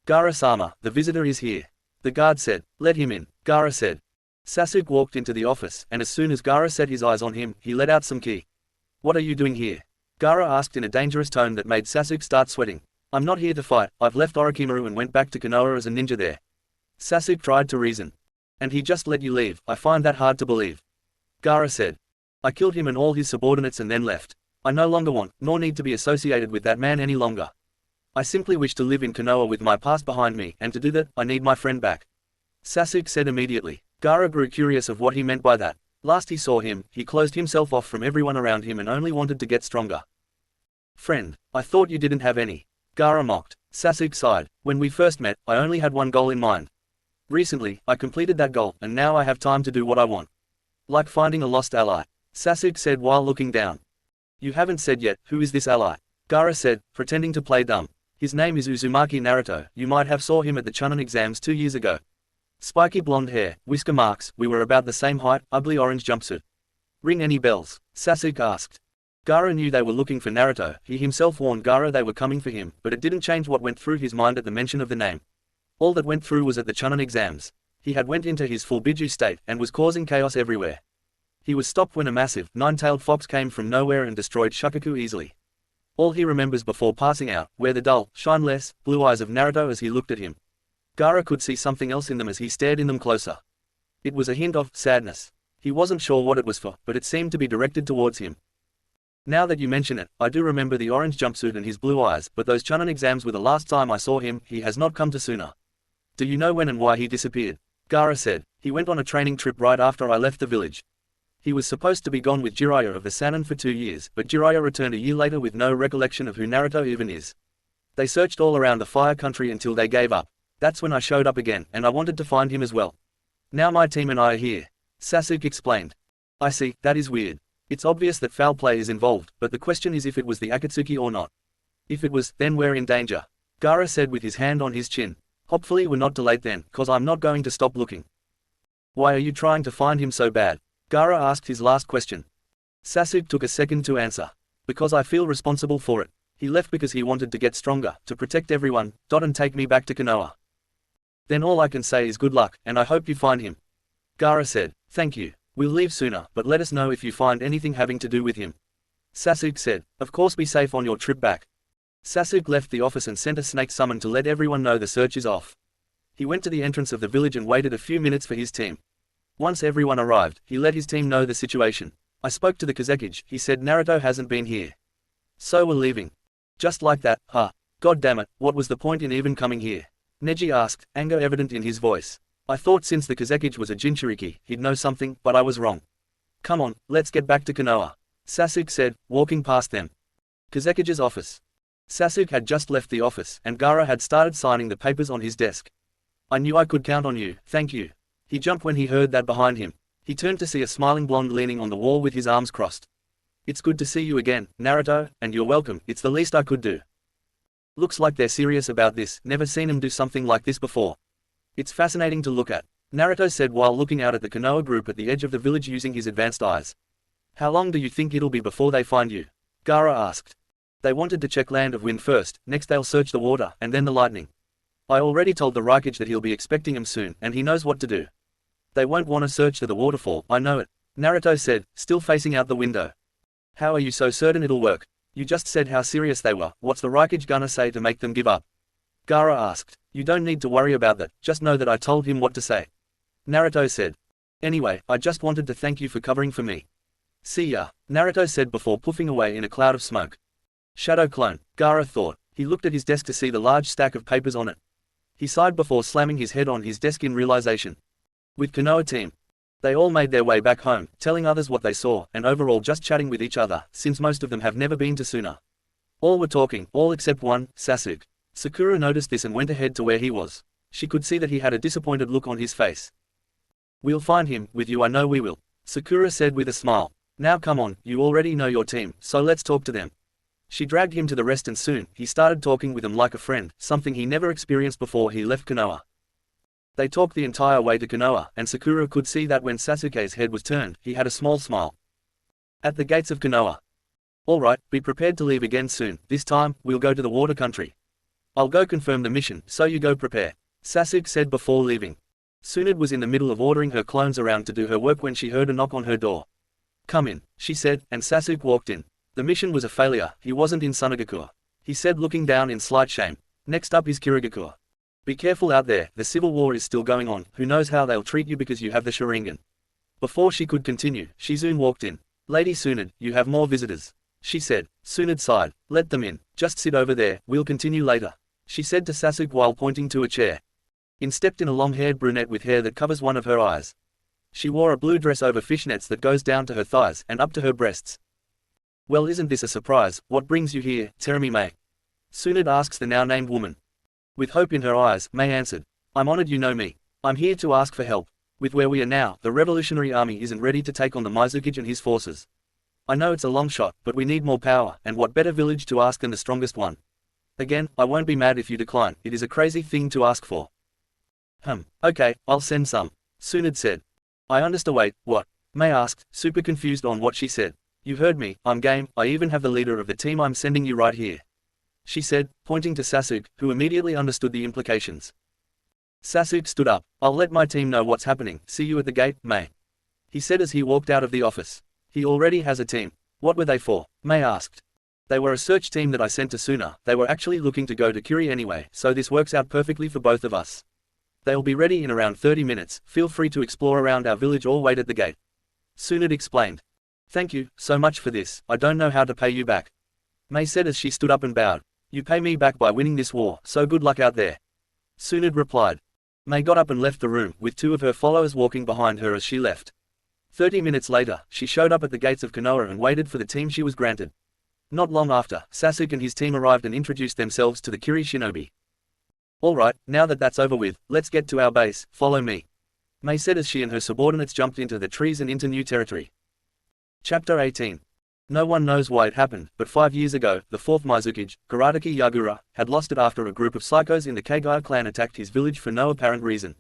Gaara-sama, the visitor is here. The guard said. Let him in, Gaara said. Sasuke walked into the office, and as soon as Gaara set his eyes on him, he let out some ki. What are you doing here? Gaara asked in a dangerous tone that made Sasuke start sweating. I'm not here to fight, I've left Orochimaru and went back to Konoha as a ninja there. Sasuke tried to reason. And he just let you leave, I find that hard to believe. Gaara said. I killed him and all his subordinates and then left. I no longer want, nor need to be associated with that man any longer. I simply wish to live in Konoha with my past behind me, and to do that, I need my friend back. Sasuke said immediately. Gaara grew curious of what he meant by that. Last he saw him, he closed himself off from everyone around him and only wanted to get stronger. Friend, I thought you didn't have any. Gaara mocked. Sasuke sighed. When we first met, I only had one goal in mind. Recently, I completed that goal, and now I have time to do what I want. Like finding a lost ally. Sasuke said while looking down. You haven't said yet, who is this ally? Gaara said, pretending to play dumb. His name is Uzumaki Naruto, you might have saw him at the Chunin exams 2 years ago. Spiky blonde hair, whisker marks, we were about the same height, ugly orange jumpsuit. Ring any bells? Sasuke asked. Gaara knew they were looking for Naruto, he himself warned Gaara they were coming for him, but it didn't change what went through his mind at the mention of the name. All that went through was at the Chunin exams. He had went into his full Biju state, and was causing chaos everywhere. He was stopped when a massive, 9-tailed fox came from nowhere and destroyed Shukaku easily. All he remembers before passing out, were the dull, shine-less, blue eyes of Naruto as he looked at him. Gaara could see something else in them as he stared in them closer. It was a hint of sadness. He wasn't sure what it was for, but it seemed to be directed towards him. Now that you mention it, I do remember the orange jumpsuit and his blue eyes, but those Chunin exams were the last time I saw him, he has not come to Suna. Do you know when and why he disappeared? Gaara said. He went on a training trip right after I left the village. He was supposed to be gone with Jiraiya of the Sannin for 2 years, but Jiraiya returned a year later with no recollection of who Naruto even is. They searched all around the fire country until they gave up. That's when I showed up again, and I wanted to find him as well. Now my team and I are here. Sasuke explained. I see, that is weird. It's obvious that foul play is involved, but the question is if it was the Akatsuki or not. If it was, then we're in danger. Gaara said with his hand on his chin. Hopefully we're not too late then, cause I'm not going to stop looking. Why are you trying to find him so bad? Gaara asked his last question. Sasuke took a second to answer. Because I feel responsible for it. He left because he wanted to get stronger, to protect everyone, and take me back to Konoha. Then all I can say is good luck, and I hope you find him. Gaara said, thank you. We'll leave sooner, but let us know if you find anything having to do with him. Sasuke said, of course be safe on your trip back. Sasuke left the office and sent a snake summon to let everyone know the search is off. He went to the entrance of the village and waited a few minutes for his team. Once everyone arrived, he let his team know the situation. I spoke to the Kazekage, he said Naruto hasn't been here. So we're leaving. Just like that, huh? God damn it, what was the point in even coming here? Neji asked, anger evident in his voice. I thought since the Kazekage was a Jinchuriki, he'd know something, but I was wrong. Come on, let's get back to Konoha. Sasuke said, walking past them. Kazekage's office. Sasuke had just left the office, and Gaara had started signing the papers on his desk. I knew I could count on you, thank you. He jumped when he heard that behind him. He turned to see a smiling blonde leaning on the wall with his arms crossed. It's good to see you again, Naruto, and you're welcome, it's the least I could do. Looks like they're serious about this, never seen him do something like this before. It's fascinating to look at, Naruto said while looking out at the Konoha group at the edge of the village using his advanced eyes. How long do you think it'll be before they find you? Gaara asked. They wanted to check Land of Wind first, next they'll search the water, and then the lightning. I already told the Raikage that he'll be expecting him soon, and he knows what to do. They won't want to search to the waterfall, I know it, Naruto said, still facing out the window. How are you so certain it'll work? You just said how serious they were, what's the Raikage gonna say to make them give up? Gaara asked. You don't need to worry about that, just know that I told him what to say. Naruto said. Anyway, I just wanted to thank you for covering for me. See ya, Naruto said before puffing away in a cloud of smoke. Shadow clone, Gaara thought. He looked at his desk to see the large stack of papers on it. He sighed before slamming his head on his desk in realization. With Konoha team. They all made their way back home, telling others what they saw, and overall just chatting with each other, since most of them have never been to Suna. All were talking, all except one, Sasuke. Sakura noticed this and went ahead to where he was. She could see that he had a disappointed look on his face. We'll find him, with you I know we will, Sakura said with a smile. Now come on, you already know your team, so let's talk to them. She dragged him to the rest and soon, he started talking with them like a friend, something he never experienced before he left Konoha. They talked the entire way to Konoha, and Sakura could see that when Sasuke's head was turned, he had a small smile. At the gates of Konoha. Alright, be prepared to leave again soon, this time, we'll go to the water country. I'll go confirm the mission, so you go prepare, Sasuke said before leaving. Tsunade was in the middle of ordering her clones around to do her work when she heard a knock on her door. Come in, she said, and Sasuke walked in. The mission was a failure, he wasn't in Sunagakure. He said looking down in slight shame. Next up is Kirigakure. Be careful out there, the civil war is still going on, who knows how they'll treat you because you have the Sharingan. Before she could continue, Shizune walked in. Lady Tsunade, you have more visitors, she said. Tsunade sighed. Let them in, just sit over there, we'll continue later, she said to Sasuke while pointing to a chair. In stepped in a long-haired brunette with hair that covers one of her eyes. She wore a blue dress over fishnets that goes down to her thighs and up to her breasts. Well, isn't this a surprise? What brings you here, Terumi Mei? Tsunade asks the now-named woman. With hope in her eyes, Mei answered. I'm honored you know me. I'm here to ask for help. With where we are now, the Revolutionary Army isn't ready to take on the Mizukage and his forces. I know it's a long shot, but we need more power, and what better village to ask than the strongest one? Again, I won't be mad if you decline, it is a crazy thing to ask for. Okay, I'll send some, Tsunade said. I understand. Wait, what? Mei asked, super confused on what she said. You heard me, I'm game, I even have the leader of the team I'm sending you right here, she said, pointing to Sasuke, who immediately understood the implications. Sasuke stood up. I'll let my team know what's happening, see you at the gate, Mei, he said as he walked out of the office. He already has a team. What were they for? Mei asked. They were a search team that I sent to Suna. They were actually looking to go to Kiri anyway, so this works out perfectly for both of us. They'll be ready in around 30 minutes, feel free to explore around our village or wait at the gate, Tsunade explained. Thank you so much for this, I don't know how to pay you back, Mei said as she stood up and bowed. You pay me back by winning this war, so good luck out there, Tsunade replied. Mei got up and left the room, with two of her followers walking behind her as she left. 30 minutes later, she showed up at the gates of Konoha and waited for the team she was granted. Not long after, Sasuke and his team arrived and introduced themselves to the Kiri shinobi. Alright, now that that's over with, let's get to our base, follow me. Mei said as she and her subordinates jumped into the trees and into new territory. Chapter 18. No one knows why it happened, but 5 years ago, the 4th Mizukage, Karateki Yagura, had lost it after a group of psychos in the Kagaya clan attacked his village for no apparent reason.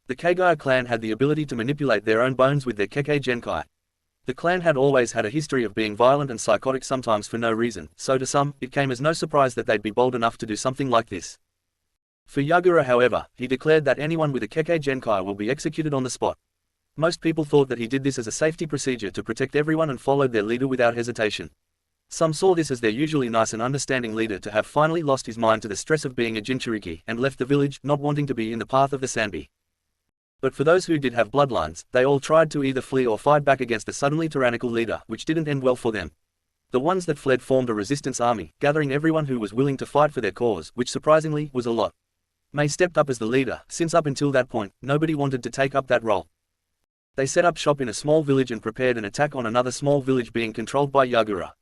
The Kagaya clan had the ability to manipulate their own bones with their Kekkei Genkai. The clan had always had a history of being violent and psychotic, sometimes for no reason, so to some, it came as no surprise that they'd be bold enough to do something like this. For Yagura, however, he declared that anyone with a Kekkei Genkai will be executed on the spot. Most people thought that he did this as a safety procedure to protect everyone and followed their leader without hesitation. Some saw this as their usually nice and understanding leader to have finally lost his mind to the stress of being a Jinchuriki and left the village, not wanting to be in the path of the Sanbi. But for those who did have bloodlines, they all tried to either flee or fight back against the suddenly tyrannical leader, which didn't end well for them. The ones that fled formed a resistance army, gathering everyone who was willing to fight for their cause, which surprisingly, was a lot. Mei stepped up as the leader, since up until that point, nobody wanted to take up that role. They set up shop in a small village and prepared an attack on another small village being controlled by Yagura.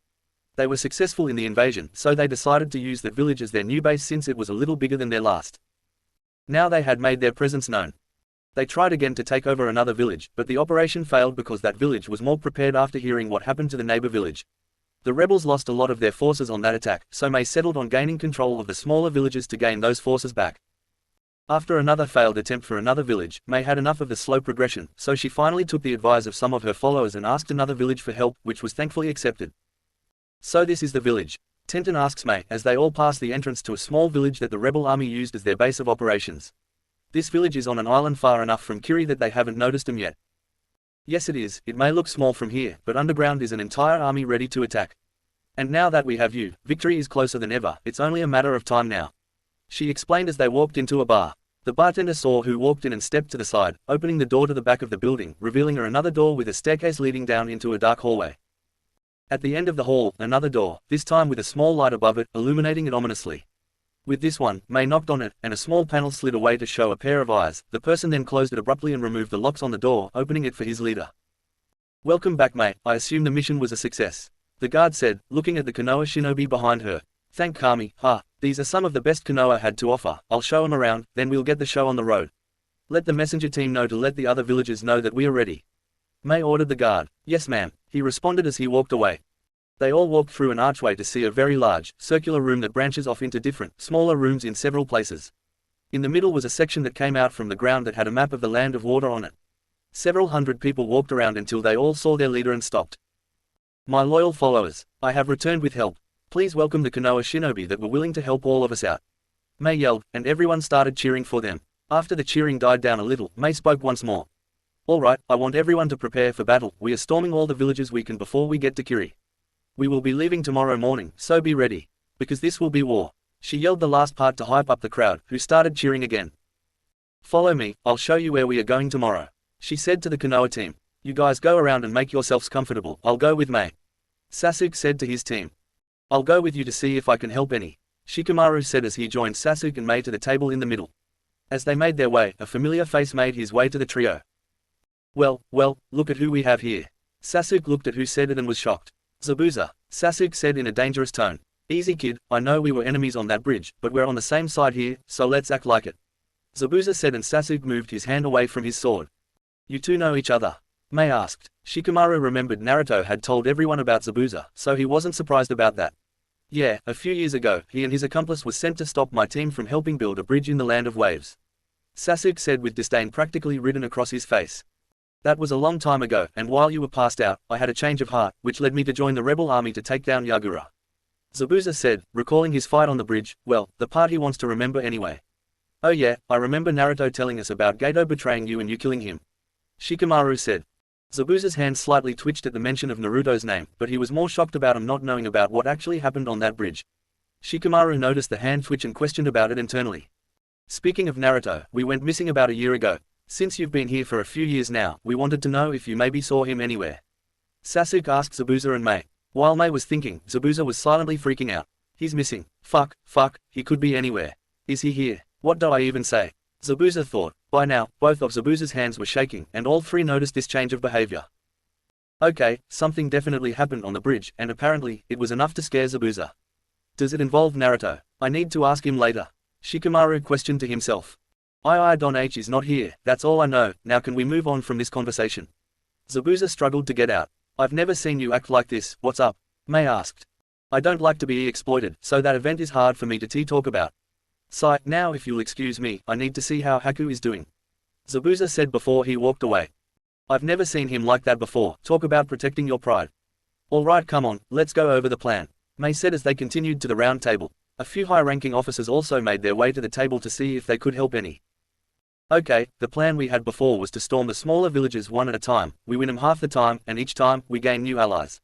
They were successful in the invasion, so they decided to use that village as their new base since it was a little bigger than their last. Now they had made their presence known. They tried again to take over another village, but the operation failed because that village was more prepared after hearing what happened to the neighbor village. The rebels lost a lot of their forces on that attack, so Mei settled on gaining control of the smaller villages to gain those forces back. After another failed attempt for another village, Mei had enough of the slow progression, so she finally took the advice of some of her followers and asked another village for help, which was thankfully accepted. So this is the village. Tenten asks Mei, as they all pass the entrance to a small village that the rebel army used as their base of operations. This village is on an island far enough from Kiri that they haven't noticed them yet. Yes it is, it may look small from here, but underground is an entire army ready to attack. And now that we have you, victory is closer than ever, it's only a matter of time now. She explained as they walked into a bar. The bartender saw who walked in and stepped to the side, opening the door to the back of the building, revealing her another door with a staircase leading down into a dark hallway. At the end of the hall, another door, this time with a small light above it, illuminating it ominously. With this one, Mei knocked on it, and a small panel slid away to show a pair of eyes. The person then closed it abruptly and removed the locks on the door, opening it for his leader. Welcome back, Mei, I assume the mission was a success. The guard said, looking at the Konoha shinobi behind her. Thank Kami, these are some of the best Konoha had to offer, I'll show them around, then we'll get the show on the road. Let the messenger team know to let the other villagers know that we are ready. Mei ordered the guard. Yes ma'am, he responded as he walked away. They all walked through an archway to see a very large, circular room that branches off into different, smaller rooms in several places. In the middle was a section that came out from the ground that had a map of the land of water on it. Several hundred people walked around until they all saw their leader and stopped. My loyal followers, I have returned with help. Please welcome the Konoha shinobi that were willing to help all of us out. Mei yelled, and everyone started cheering for them. After the cheering died down a little, Mei spoke once more. Alright, I want everyone to prepare for battle. We are storming all the villages we can before we get to Kiri. We will be leaving tomorrow morning, so be ready. Because this will be war. She yelled the last part to hype up the crowd, who started cheering again. Follow me, I'll show you where we are going tomorrow. She said to the Konoha team. You guys go around and make yourselves comfortable, I'll go with Mei. Sasuke said to his team. I'll go with you to see if I can help any. Shikamaru said as he joined Sasuke and Mei to the table in the middle. As they made their way, a familiar face made his way to the trio. Well, look at who we have here. Sasuke looked at who said it and was shocked. Zabuza, Sasuke said in a dangerous tone. Easy kid, I know we were enemies on that bridge, but we're on the same side here, so let's act like it. Zabuza said and Sasuke moved his hand away from his sword. You two know each other? Mei asked. Shikamaru remembered Naruto had told everyone about Zabuza, so he wasn't surprised about that. Yeah, a few years ago, he and his accomplice was sent to stop my team from helping build a bridge in the land of waves. Sasuke said with disdain practically written across his face. That was a long time ago, and while you were passed out, I had a change of heart, which led me to join the rebel army to take down Yagura. Zabuza said, recalling his fight on the bridge, well, the part he wants to remember anyway. Oh yeah, I remember Naruto telling us about Gato betraying you and you killing him. Shikamaru said. Zabuza's hand slightly twitched at the mention of Naruto's name, but he was more shocked about him not knowing about what actually happened on that bridge. Shikamaru noticed the hand twitch and questioned about it internally. Speaking of Naruto, we went missing about a year ago. Since you've been here for a few years now, we wanted to know if you maybe saw him anywhere. Sasuke asked Zabuza and Mei. While Mei was thinking, Zabuza was silently freaking out. He's missing. Fuck, he could be anywhere. Is he here? What do I even say? Zabuza thought. By now, both of Zabuza's hands were shaking, and all three noticed this change of behavior. Okay, something definitely happened on the bridge, and apparently, it was enough to scare Zabuza. Does it involve Naruto? I need to ask him later. Shikamaru questioned to himself. Don H is not here, that's all I know, now can we move on from this conversation? Zabuza struggled to get out. I've never seen you act like this, what's up? May asked. I don't like to be exploited, so that event is hard for me to talk about. Sai, now if you'll excuse me, I need to see how Haku is doing. Zabuza said before he walked away. I've never seen him like that before, talk about protecting your pride. Alright, come on, let's go over the plan, May said as they continued to the round table. A few high-ranking officers also made their way to the table to see if they could help any. Okay, the plan we had before was to storm the smaller villages one at a time, we win them half the time, and each time, we gain new allies.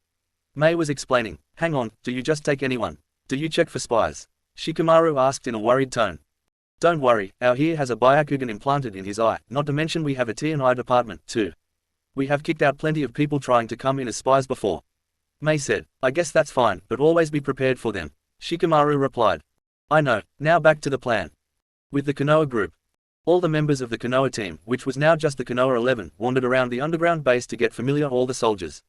May was explaining. Hang on, do you just take anyone? Do you check for spies? Shikamaru asked in a worried tone. Don't worry, our here has a Byakugan implanted in his eye, not to mention we have a T&I department, too. We have kicked out plenty of people trying to come in as spies before. May said, I guess that's fine, but always be prepared for them. Shikamaru replied. I know, now back to the plan. With the Konoha group. All the members of the Konoha team, which was now just the Konoha 11, wandered around the underground base to get familiar with all the soldiers.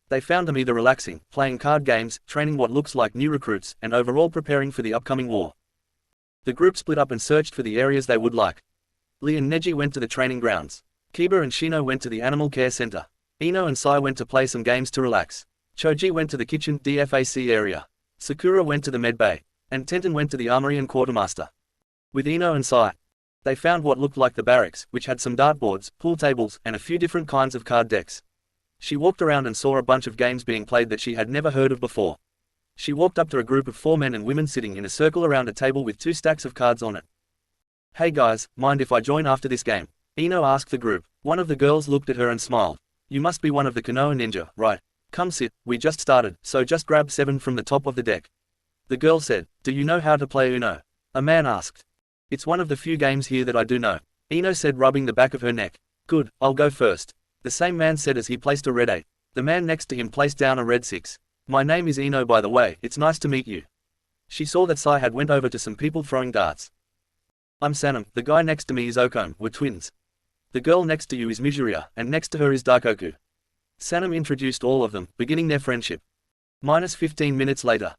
They found them either relaxing, playing card games, training what looks like new recruits, and overall preparing for the upcoming war. The group split up and searched for the areas they would like. Lee and Neji went to the training grounds. Kiba and Shino went to the animal care center. Ino and Sai went to play some games to relax. Choji went to the kitchen DFAC area. Sakura went to the med bay. And Tenten went to the armory and quartermaster. With Ino and Sai, they found what looked like the barracks, which had some dartboards, pool tables, and a few different kinds of card decks. She walked around and saw a bunch of games being played that she had never heard of before. She walked up to a group of 4 men and women sitting in a circle around a table with 2 stacks of cards on it. Hey guys, mind if I join after this game? Ino asked the group. One of the girls looked at her and smiled. You must be one of the Konoha ninja, right? Come sit, we just started, so just grab 7 from the top of the deck. The girl said, do you know how to play Uno? A man asked. It's one of the few games here that I do know. Ino said, rubbing the back of her neck. Good, I'll go first. The same man said as he placed a red 8. The man next to him placed down a red 6. My name is Ino, by the way, it's nice to meet you. She saw that Sai had went over to some people throwing darts. I'm Sanam, the guy next to me is Okon, we're twins. The girl next to you is Mizuria, and next to her is Daikoku. Sanam introduced all of them, beginning their friendship. Minus 15 minutes later.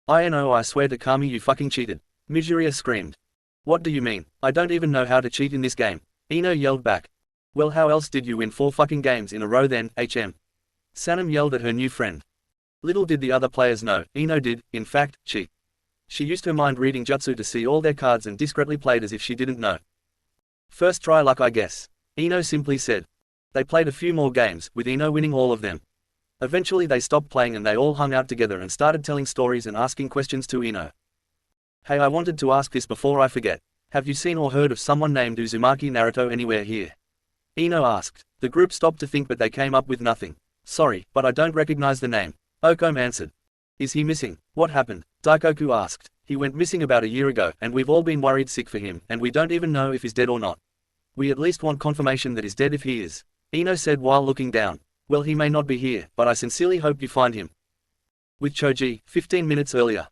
I swear to Kami you fucking cheated. Mizuria screamed. What do you mean? I don't even know how to cheat in this game. Ino yelled back. Well, how else did you win 4 fucking games in a row then, HM? Sanam yelled at her new friend. Little did the other players know, Ino did, in fact, cheat. She used her mind-reading jutsu to see all their cards and discreetly played as if she didn't know. First try luck, I guess. Ino simply said. They played a few more games, with Ino winning all of them. Eventually they stopped playing and they all hung out together and started telling stories and asking questions to Ino. Hey, I wanted to ask this before I forget. Have you seen or heard of someone named Uzumaki Naruto anywhere here? Ino asked. The group stopped to think but they came up with nothing. Sorry, but I don't recognize the name. Okon answered. Is he missing? What happened? Daikoku asked. He went missing about a year ago and we've all been worried sick for him and we don't even know if he's dead or not. We at least want confirmation that he's dead if he is. Ino said while looking down. Well, he may not be here, but I sincerely hope you find him. With Choji, 15 minutes earlier.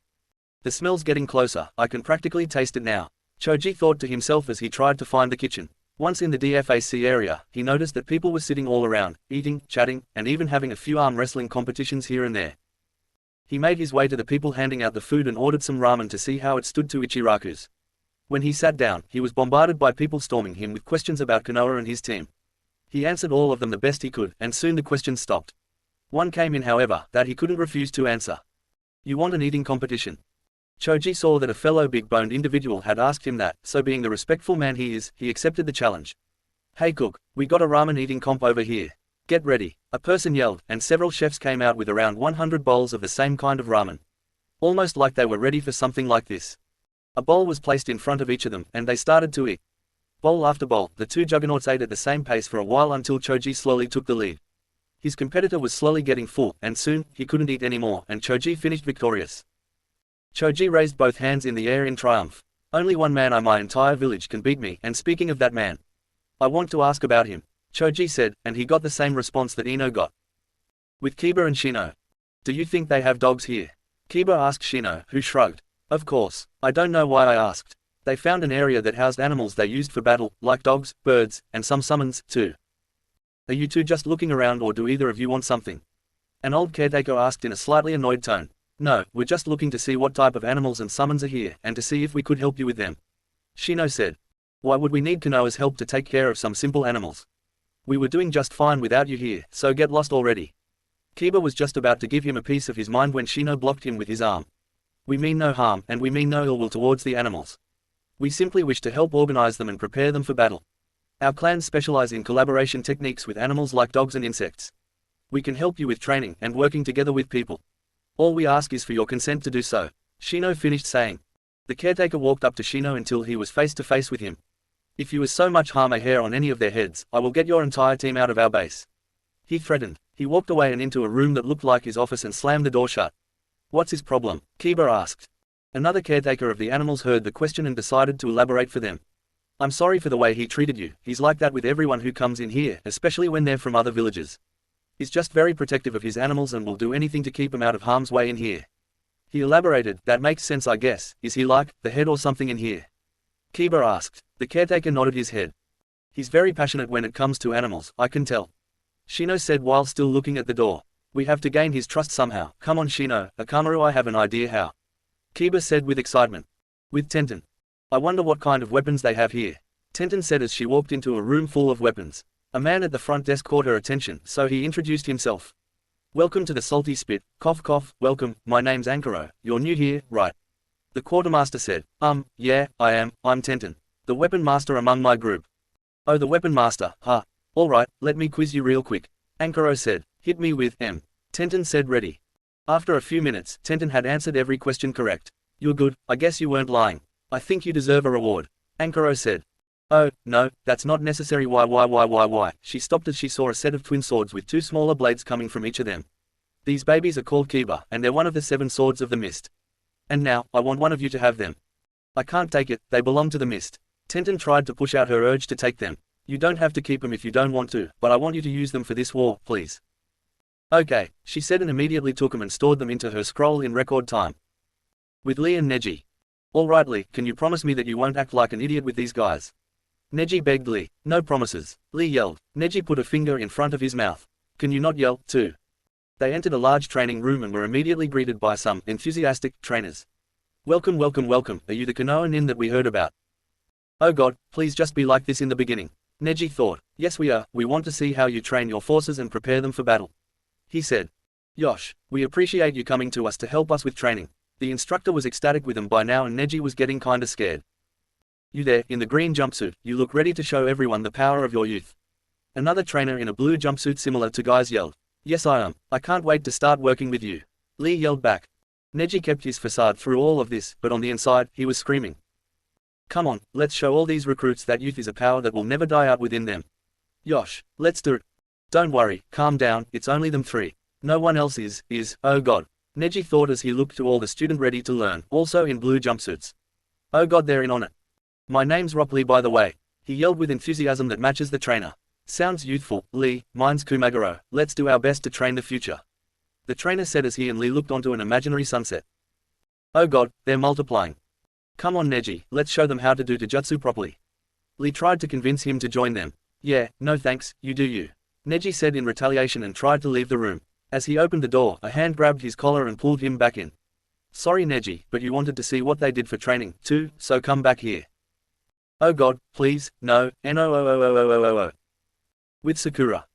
The smell's getting closer, I can practically taste it now. Choji thought to himself as he tried to find the kitchen. Once in the DFAC area, he noticed that people were sitting all around, eating, chatting, and even having a few arm wrestling competitions here and there. He made his way to the people handing out the food and ordered some ramen to see how it stood to Ichiraku's. When he sat down, he was bombarded by people storming him with questions about Konoha and his team. He answered all of them the best he could, and soon the questions stopped. One came in however, that he couldn't refuse to answer. You want an eating competition? Choji saw that a fellow big-boned individual had asked him that, so being the respectful man he is, he accepted the challenge. Hey cook, we got a ramen eating comp over here. Get ready, a person yelled, and several chefs came out with around 100 bowls of the same kind of ramen. Almost like they were ready for something like this. A bowl was placed in front of each of them, and they started to eat. Bowl after bowl, the 2 juggernauts ate at the same pace for a while until Choji slowly took the lead. His competitor was slowly getting full, and soon, he couldn't eat anymore, and Choji finished victorious. Choji raised both hands in the air in triumph. Only one man in my entire village can beat me, and speaking of that man, I want to ask about him, Choji said, and he got the same response that Ino got. With Kiba and Shino. Do you think they have dogs here? Kiba asked Shino, who shrugged. Of course, I don't know why I asked. They found an area that housed animals they used for battle, like dogs, birds, and some summons, too. Are you two just looking around or do either of you want something? An old caretaker asked in a slightly annoyed tone. No, we're just looking to see what type of animals and summons are here, and to see if we could help you with them. Shino said. Why would we need Konoha's help to take care of some simple animals? We were doing just fine without you here, so get lost already. Kiba was just about to give him a piece of his mind when Shino blocked him with his arm. We mean no harm, and we mean no ill will towards the animals. We simply wish to help organize them and prepare them for battle. Our clans specialize in collaboration techniques with animals like dogs and insects. We can help you with training and working together with people. All we ask is for your consent to do so, Shino finished saying. The caretaker walked up to Shino until he was face to face with him. If you so much harm a hair on any of their heads, I will get your entire team out of our base. He threatened. He walked away and into a room that looked like his office and slammed the door shut. What's his problem? Kiba asked. Another caretaker of the animals heard the question and decided to elaborate for them. I'm sorry for the way he treated you, he's like that with everyone who comes in here, especially when they're from other villages. He's just very protective of his animals and will do anything to keep them out of harm's way in here. He elaborated, that makes sense I guess, is he like, the head or something in here? Kiba asked. The caretaker nodded his head. He's very passionate when it comes to animals, I can tell. Shino said while still looking at the door. We have to gain his trust somehow, come on Shino, Akamaru I have an idea how. Kiba said with excitement. With Tenten. I wonder what kind of weapons they have here. Tenten said as she walked into a room full of weapons. A man at the front desk caught her attention, so he introduced himself. Welcome to the Salty Spit, cough cough, welcome, my name's Ankaro, you're new here, right? The quartermaster said, yeah, I am, I'm Tenten. The weapon master among my group. Oh the weapon master, huh? Alright, let me quiz you real quick. Ankaro said, hit me with M. Tenten said ready. After a few minutes, Tenten had answered every question correct. You're good, I guess you weren't lying. I think you deserve a reward. Ankaro said. Oh, no, that's not necessary why. She stopped as she saw a set of twin swords with two smaller blades coming from each of them. These babies are called Kiba, and they're one of the 7 swords of the mist. And now, I want one of you to have them. I can't take it, they belong to the mist. Tenten tried to push out her urge to take them. You don't have to keep them if you don't want to, but I want you to use them for this war, please. Okay, she said and immediately took them and stored them into her scroll in record time. With Lee and Neji. Alright Lee, can you promise me that you won't act like an idiot with these guys? Neji begged Lee. No promises. Lee yelled. Neji put a finger in front of his mouth. Can you not yell, too? They entered a large training room and were immediately greeted by some enthusiastic trainers. Welcome, welcome, welcome, are you the Konoha nin that we heard about? Oh god, please just be like this in the beginning. Neji thought. Yes we are, we want to see how you train your forces and prepare them for battle. He said. Yosh, we appreciate you coming to us to help us with training. The instructor was ecstatic with them by now and Neji was getting kinda scared. You there, in the green jumpsuit, you look ready to show everyone the power of your youth. Another trainer in a blue jumpsuit similar to Guy's yelled. Yes I am, I can't wait to start working with you. Lee yelled back. Neji kept his facade through all of this, but on the inside, he was screaming. Come on, let's show all these recruits that youth is a power that will never die out within them. Yosh, let's do it. Don't worry, calm down, it's only them 3. No one else is, oh god. Neji thought as he looked to all the students ready to learn, also in blue jumpsuits. Oh god they're in on it. My name's Rock Lee by the way. He yelled with enthusiasm that matches the trainer. Sounds youthful, Lee, mine's Kumaguro, let's do our best to train the future. The trainer said as he and Lee looked onto an imaginary sunset. Oh god, they're multiplying. Come on Neji, let's show them how to do Taijutsu properly. Lee tried to convince him to join them. Yeah, no thanks, you do you. Neji said in retaliation and tried to leave the room. As he opened the door, a hand grabbed his collar and pulled him back in. Sorry Neji, but you wanted to see what they did for training, too, so come back here. Oh god, please, no, no. With Sakura.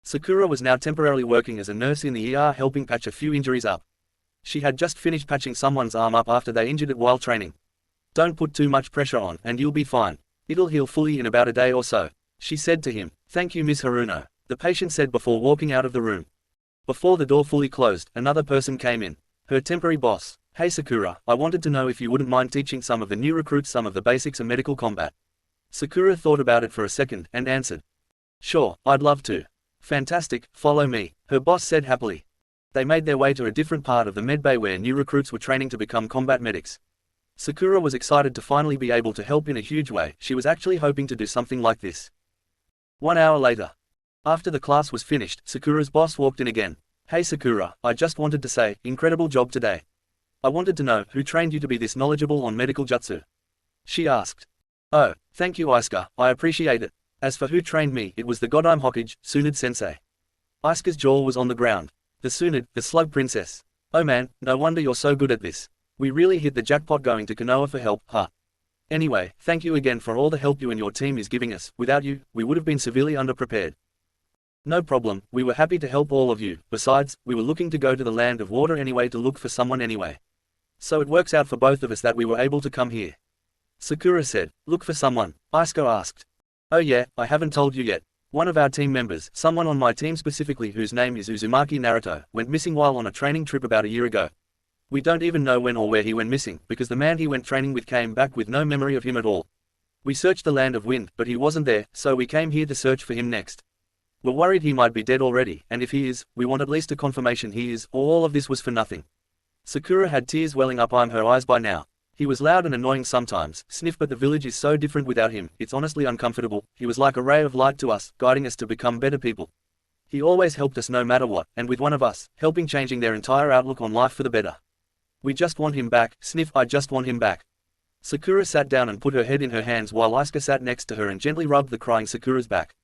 Sakura was now temporarily working as a nurse in the ER helping patch a few injuries up. She had just finished patching someone's arm up after they injured it while training. Don't put too much pressure on, and you'll be fine. It'll heal fully in about a day or so, she said to him. Thank you Miss Haruno, the patient said before walking out of the room. Before the door fully closed, another person came in. Her temporary boss. Hey Sakura, I wanted to know if you wouldn't mind teaching some of the new recruits some of the basics of medical combat. Sakura thought about it for a second, and answered. Sure, I'd love to. Fantastic, follow me, her boss said happily. They made their way to a different part of the medbay where new recruits were training to become combat medics. Sakura was excited to finally be able to help in a huge way. She was actually hoping to do something like this. 1 hour later. After the class was finished, Sakura's boss walked in again. Hey Sakura, I just wanted to say, incredible job today. I wanted to know who trained you to be this knowledgeable on medical jutsu. She asked. Oh, thank you Isuka, I appreciate it. As for who trained me, it was the Godime Hokage, Tsunade-sensei. Asuka's jaw was on the ground. The Tsunade, the slug princess. Oh man, no wonder you're so good at this. We really hit the jackpot going to Konoha for help, huh? Anyway, thank you again for all the help you and your team is giving us. Without you, we would have been severely underprepared. No problem, we were happy to help all of you. Besides, we were looking to go to the land of water anyway to look for someone anyway. So it works out for both of us that we were able to come here. Sakura said. Look for someone, Asuka asked. Oh yeah, I haven't told you yet. One of our team members, someone on my team specifically whose name is Uzumaki Naruto, went missing while on a training trip about a year ago. We don't even know when or where he went missing, because the man he went training with came back with no memory of him at all. We searched the land of wind, but he wasn't there, so we came here to search for him next. We're worried he might be dead already, and if he is, we want at least a confirmation he is, or all of this was for nothing. Sakura had tears welling up in her eyes by now. He was loud and annoying sometimes, sniff, but the village is so different without him, it's honestly uncomfortable. He was like a ray of light to us, guiding us to become better people. He always helped us no matter what, and with one of us, helping changing their entire outlook on life for the better. We just want him back, sniff, I just want him back. Sakura sat down and put her head in her hands while Asuka sat next to her and gently rubbed the crying Sakura's back.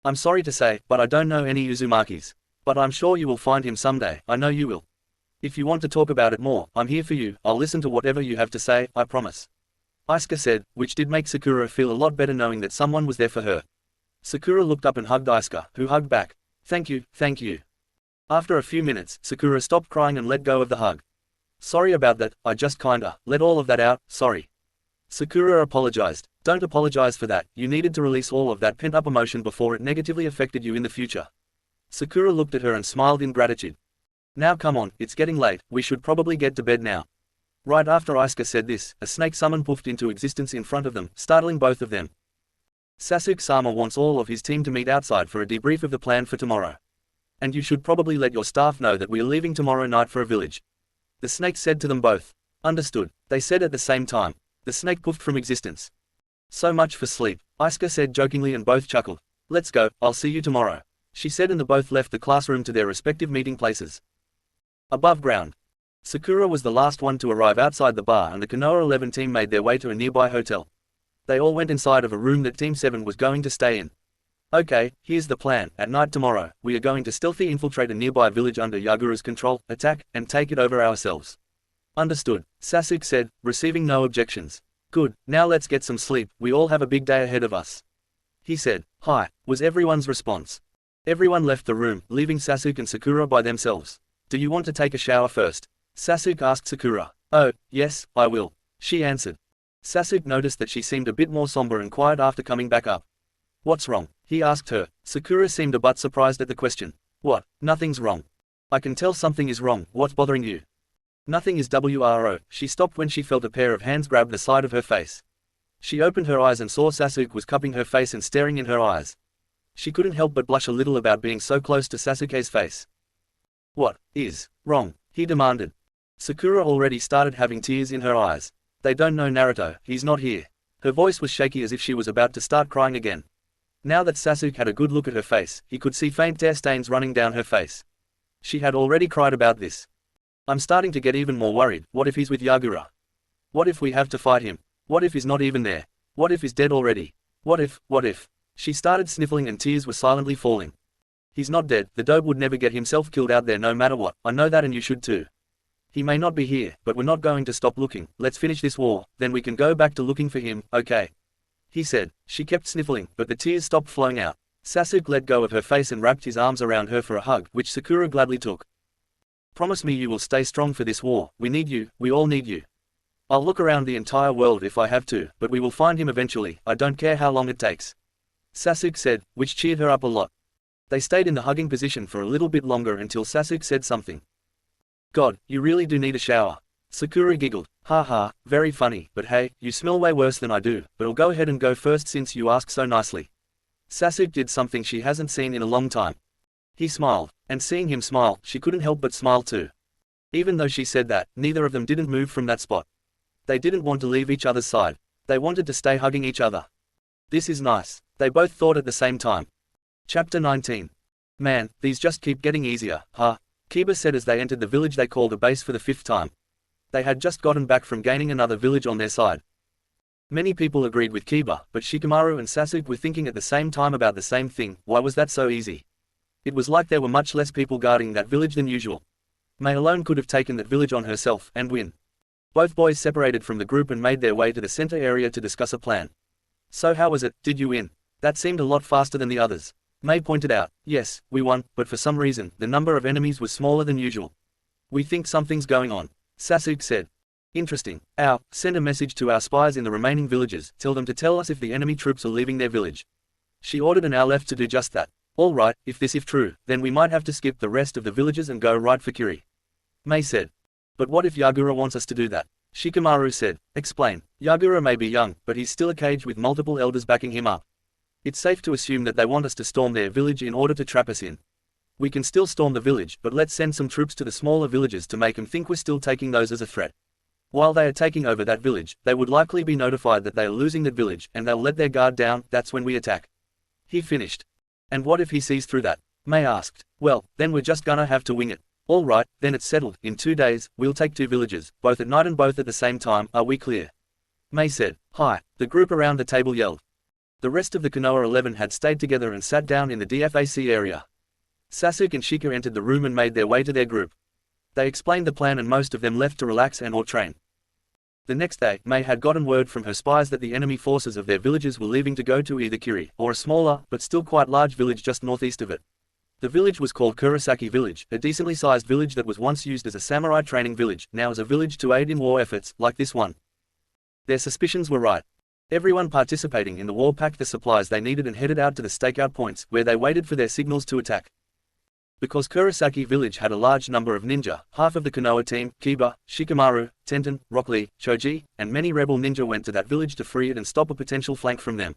I'm sorry to say, but I don't know any Uzumakis. But I'm sure you will find him someday, I know you will. If you want to talk about it more, I'm here for you, I'll listen to whatever you have to say, I promise. Asuka said, which did make Sakura feel a lot better knowing that someone was there for her. Sakura looked up and hugged Asuka, who hugged back. Thank you, thank you. After a few minutes, Sakura stopped crying and let go of the hug. Sorry about that, I just kinda let all of that out, sorry. Sakura apologized. Don't apologize for that, you needed to release all of that pent-up emotion before it negatively affected you in the future. Sakura looked at her and smiled in gratitude. Now come on, it's getting late, we should probably get to bed now. Right after Asuka said this, a snake summon poofed into existence in front of them, startling both of them. Sasuke-sama wants all of his team to meet outside for a debrief of the plan for tomorrow. And you should probably let your staff know that we are leaving tomorrow night for a village. The snake said to them both. Understood, they said at the same time. The snake poofed from existence. So much for sleep, Asuka said jokingly and both chuckled. Let's go, I'll see you tomorrow, she said, and they both left the classroom to their respective meeting places. Above ground. Sakura was the last one to arrive outside the bar and the Konoha 11 team made their way to a nearby hotel. They all went inside of a room that Team 7 was going to stay in. Okay, here's the plan. At night tomorrow, we are going to stealthily infiltrate a nearby village under Yagura's control, attack, and take it over ourselves. Understood, Sasuke said, receiving no objections. Good, now let's get some sleep, we all have a big day ahead of us. He said. Hi, was everyone's response. Everyone left the room, leaving Sasuke and Sakura by themselves. Do you want to take a shower first? Sasuke asked Sakura. Oh, yes, I will, she answered. Sasuke noticed that she seemed a bit more somber and quiet after coming back up. What's wrong? He asked her. Sakura seemed a bit surprised at the question. What? Nothing's wrong. I can tell something is wrong, what's bothering you? Nothing is WRO. She stopped when she felt a pair of hands grab the side of her face. She opened her eyes and saw Sasuke was cupping her face and staring in her eyes. She couldn't help but blush a little about being so close to Sasuke's face. What is wrong? He demanded. Sakura already started having tears in her eyes. They don't know Naruto, he's not here. Her voice was shaky as if she was about to start crying again. Now that Sasuke had a good look at her face, he could see faint tear stains running down her face. She had already cried about this. I'm starting to get even more worried. What if he's with Yagura? What if we have to fight him? What if he's not even there? What if he's dead already? What if? She started sniffling and tears were silently falling. He's not dead, the dope would never get himself killed out there no matter what, I know that and you should too. He may not be here, but we're not going to stop looking. Let's finish this war, then we can go back to looking for him, okay? He said. She kept sniffling, but the tears stopped flowing out. Sasuke let go of her face and wrapped his arms around her for a hug, which Sakura gladly took. Promise me you will stay strong for this war, we need you, we all need you. I'll look around the entire world if I have to, but we will find him eventually, I don't care how long it takes. Sasuke said, which cheered her up a lot. They stayed in the hugging position for a little bit longer until Sasuke said something. God, you really do need a shower. Sakura giggled. Ha ha, very funny, but hey, you smell way worse than I do, but I'll go ahead and go first since you asked so nicely. Sasuke did something she hasn't seen in a long time. He smiled, and seeing him smile, she couldn't help but smile too. Even though she said that, neither of them didn't move from that spot. They didn't want to leave each other's side. They wanted to stay hugging each other. This is nice, they both thought at the same time. Chapter 19. Man, these just keep getting easier, huh? Kiba said as they entered the village they called a base for the 5th time. They had just gotten back from gaining another village on their side. Many people agreed with Kiba, but Shikamaru and Sasuke were thinking at the same time about the same thing. Why was that so easy? It was like there were much less people guarding that village than usual. Mei alone could have taken that village on herself and win. Both boys separated from the group and made their way to the center area to discuss a plan. So how was it, did you win? That seemed a lot faster than the others. Mei pointed out, yes, we won, but for some reason, the number of enemies was smaller than usual. We think something's going on, Sasuke said. Interesting. Send a message to our spies in the remaining villages, tell them to tell us if the enemy troops are leaving their village. She ordered and left to do just that. All right, if true, then we might have to skip the rest of the villages and go right for Kiri. Mei said. But what if Yagura wants us to do that? Shikamaru said. Explain. Yagura may be young, but he's still a cage with multiple elders backing him up. It's safe to assume that they want us to storm their village in order to trap us in. We can still storm the village, but let's send some troops to the smaller villages to make them think we're still taking those as a threat. While they are taking over that village, they would likely be notified that they are losing that village, and they'll let their guard down. That's when we attack. He finished. And what if he sees through that? Mei asked. Well, then we're just gonna have to wing it. All right, then it's settled. In 2 days, we'll take 2 villages, both at night and both at the same time. Are we clear? Mei said. Hi. The group around the table yelled. The rest of the Konoha 11 had stayed together and sat down in the DFAC area. Sasuke and Shika entered the room and made their way to their group. They explained the plan and most of them left to relax and or train. The next day, Mei had gotten word from her spies that the enemy forces of their villages were leaving to go to either Kiri, or a smaller, but still quite large village just northeast of it. The village was called Kurosaki Village, a decently sized village that was once used as a samurai training village, now as a village to aid in war efforts, like this one. Their suspicions were right. Everyone participating in the war packed the supplies they needed and headed out to the stakeout points, where they waited for their signals to attack. Because Kurosaki Village had a large number of ninja, half of the Konoha team, Kiba, Shikamaru, Tenten, Rock Lee, Choji, and many rebel ninja went to that village to free it and stop a potential flank from them.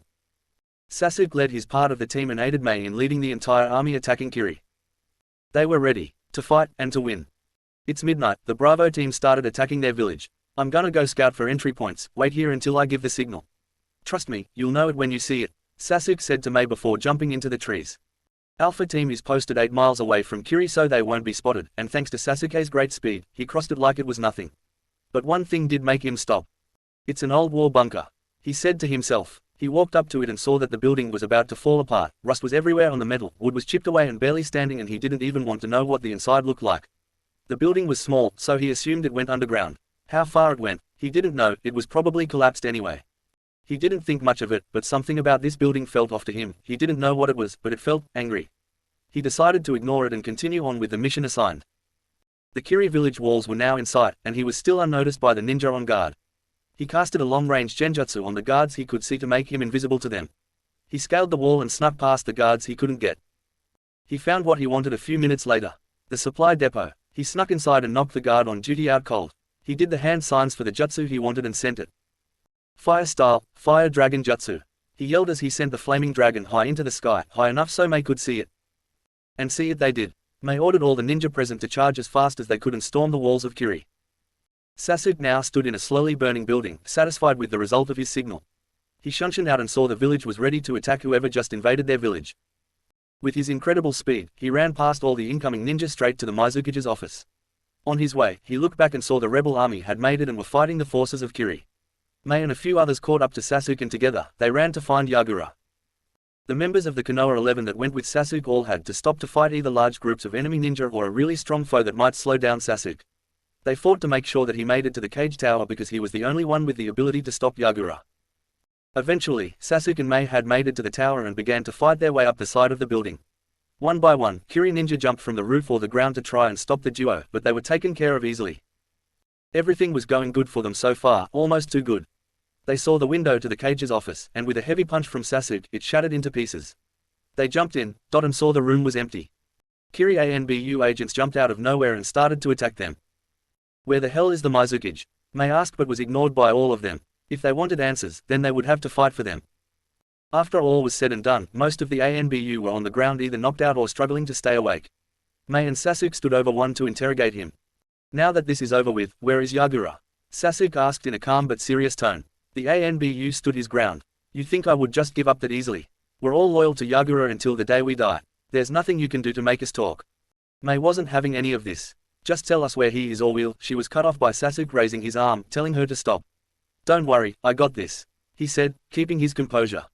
Sasuke led his part of the team and aided Mei in leading the entire army attacking Kiri. They were ready to fight and to win. It's midnight, the Bravo team started attacking their village. I'm gonna go scout for entry points, wait here until I give the signal. Trust me, you'll know it when you see it, Sasuke said to Mei before jumping into the trees. Alpha team is posted 8 miles away from Kiri so they won't be spotted, and thanks to Sasuke's great speed, he crossed it like it was nothing. But one thing did make him stop. It's an old war bunker, he said to himself. He walked up to it and saw that the building was about to fall apart. Rust was everywhere on the metal, wood was chipped away and barely standing, and he didn't even want to know what the inside looked like. The building was small, so he assumed it went underground. How far it went, he didn't know. It was probably collapsed anyway. He didn't think much of it, but something about this building felt off to him. He didn't know what it was, but it felt angry. He decided to ignore it and continue on with the mission assigned. The Kiri village walls were now in sight, and he was still unnoticed by the ninja on guard. He casted a long-range genjutsu on the guards he could see to make him invisible to them. He scaled the wall and snuck past the guards he couldn't get. He found what he wanted a few minutes later. The supply depot. He snuck inside and knocked the guard on duty out cold. He did the hand signs for the jutsu he wanted and sent it. Fire style, fire dragon jutsu. He yelled as he sent the flaming dragon high into the sky, high enough so Mei could see it. And see it they did. Mei ordered all the ninja present to charge as fast as they could and storm the walls of Kiri. Sasuke now stood in a slowly burning building, satisfied with the result of his signal. He shunshined out and saw the village was ready to attack whoever just invaded their village. With his incredible speed, he ran past all the incoming ninja straight to the Mizukige's office. On his way, he looked back and saw the rebel army had made it and were fighting the forces of Kiri. Mei and a few others caught up to Sasuke and together, they ran to find Yagura. The members of the Konoha 11 that went with Sasuke all had to stop to fight either large groups of enemy ninja or a really strong foe that might slow down Sasuke. They fought to make sure that he made it to the cage tower because he was the only one with the ability to stop Yagura. Eventually, Sasuke and Mei had made it to the tower and began to fight their way up the side of the building. One by one, Kiri ninja jumped from the roof or the ground to try and stop the duo, but they were taken care of easily. Everything was going good for them so far, almost too good. They saw the window to the cage's office, and with a heavy punch from Sasuke, it shattered into pieces. They jumped in, and saw the room was empty. Kiri ANBU agents jumped out of nowhere and started to attack them. Where the hell is the Mizukage? Mei asked but was ignored by all of them. If they wanted answers, then they would have to fight for them. After all was said and done, most of the ANBU were on the ground either knocked out or struggling to stay awake. Mei and Sasuke stood over one to interrogate him. Now that this is over with, where is Yagura? Sasuke asked in a calm but serious tone. The ANBU stood his ground. You think I would just give up that easily? We're all loyal to Yagura until the day we die. There's nothing you can do to make us talk. Mei wasn't having any of this. Just tell us where he is or we'll. She was cut off by Sasuke raising his arm, telling her to stop. Don't worry, I got this. he said, keeping his composure.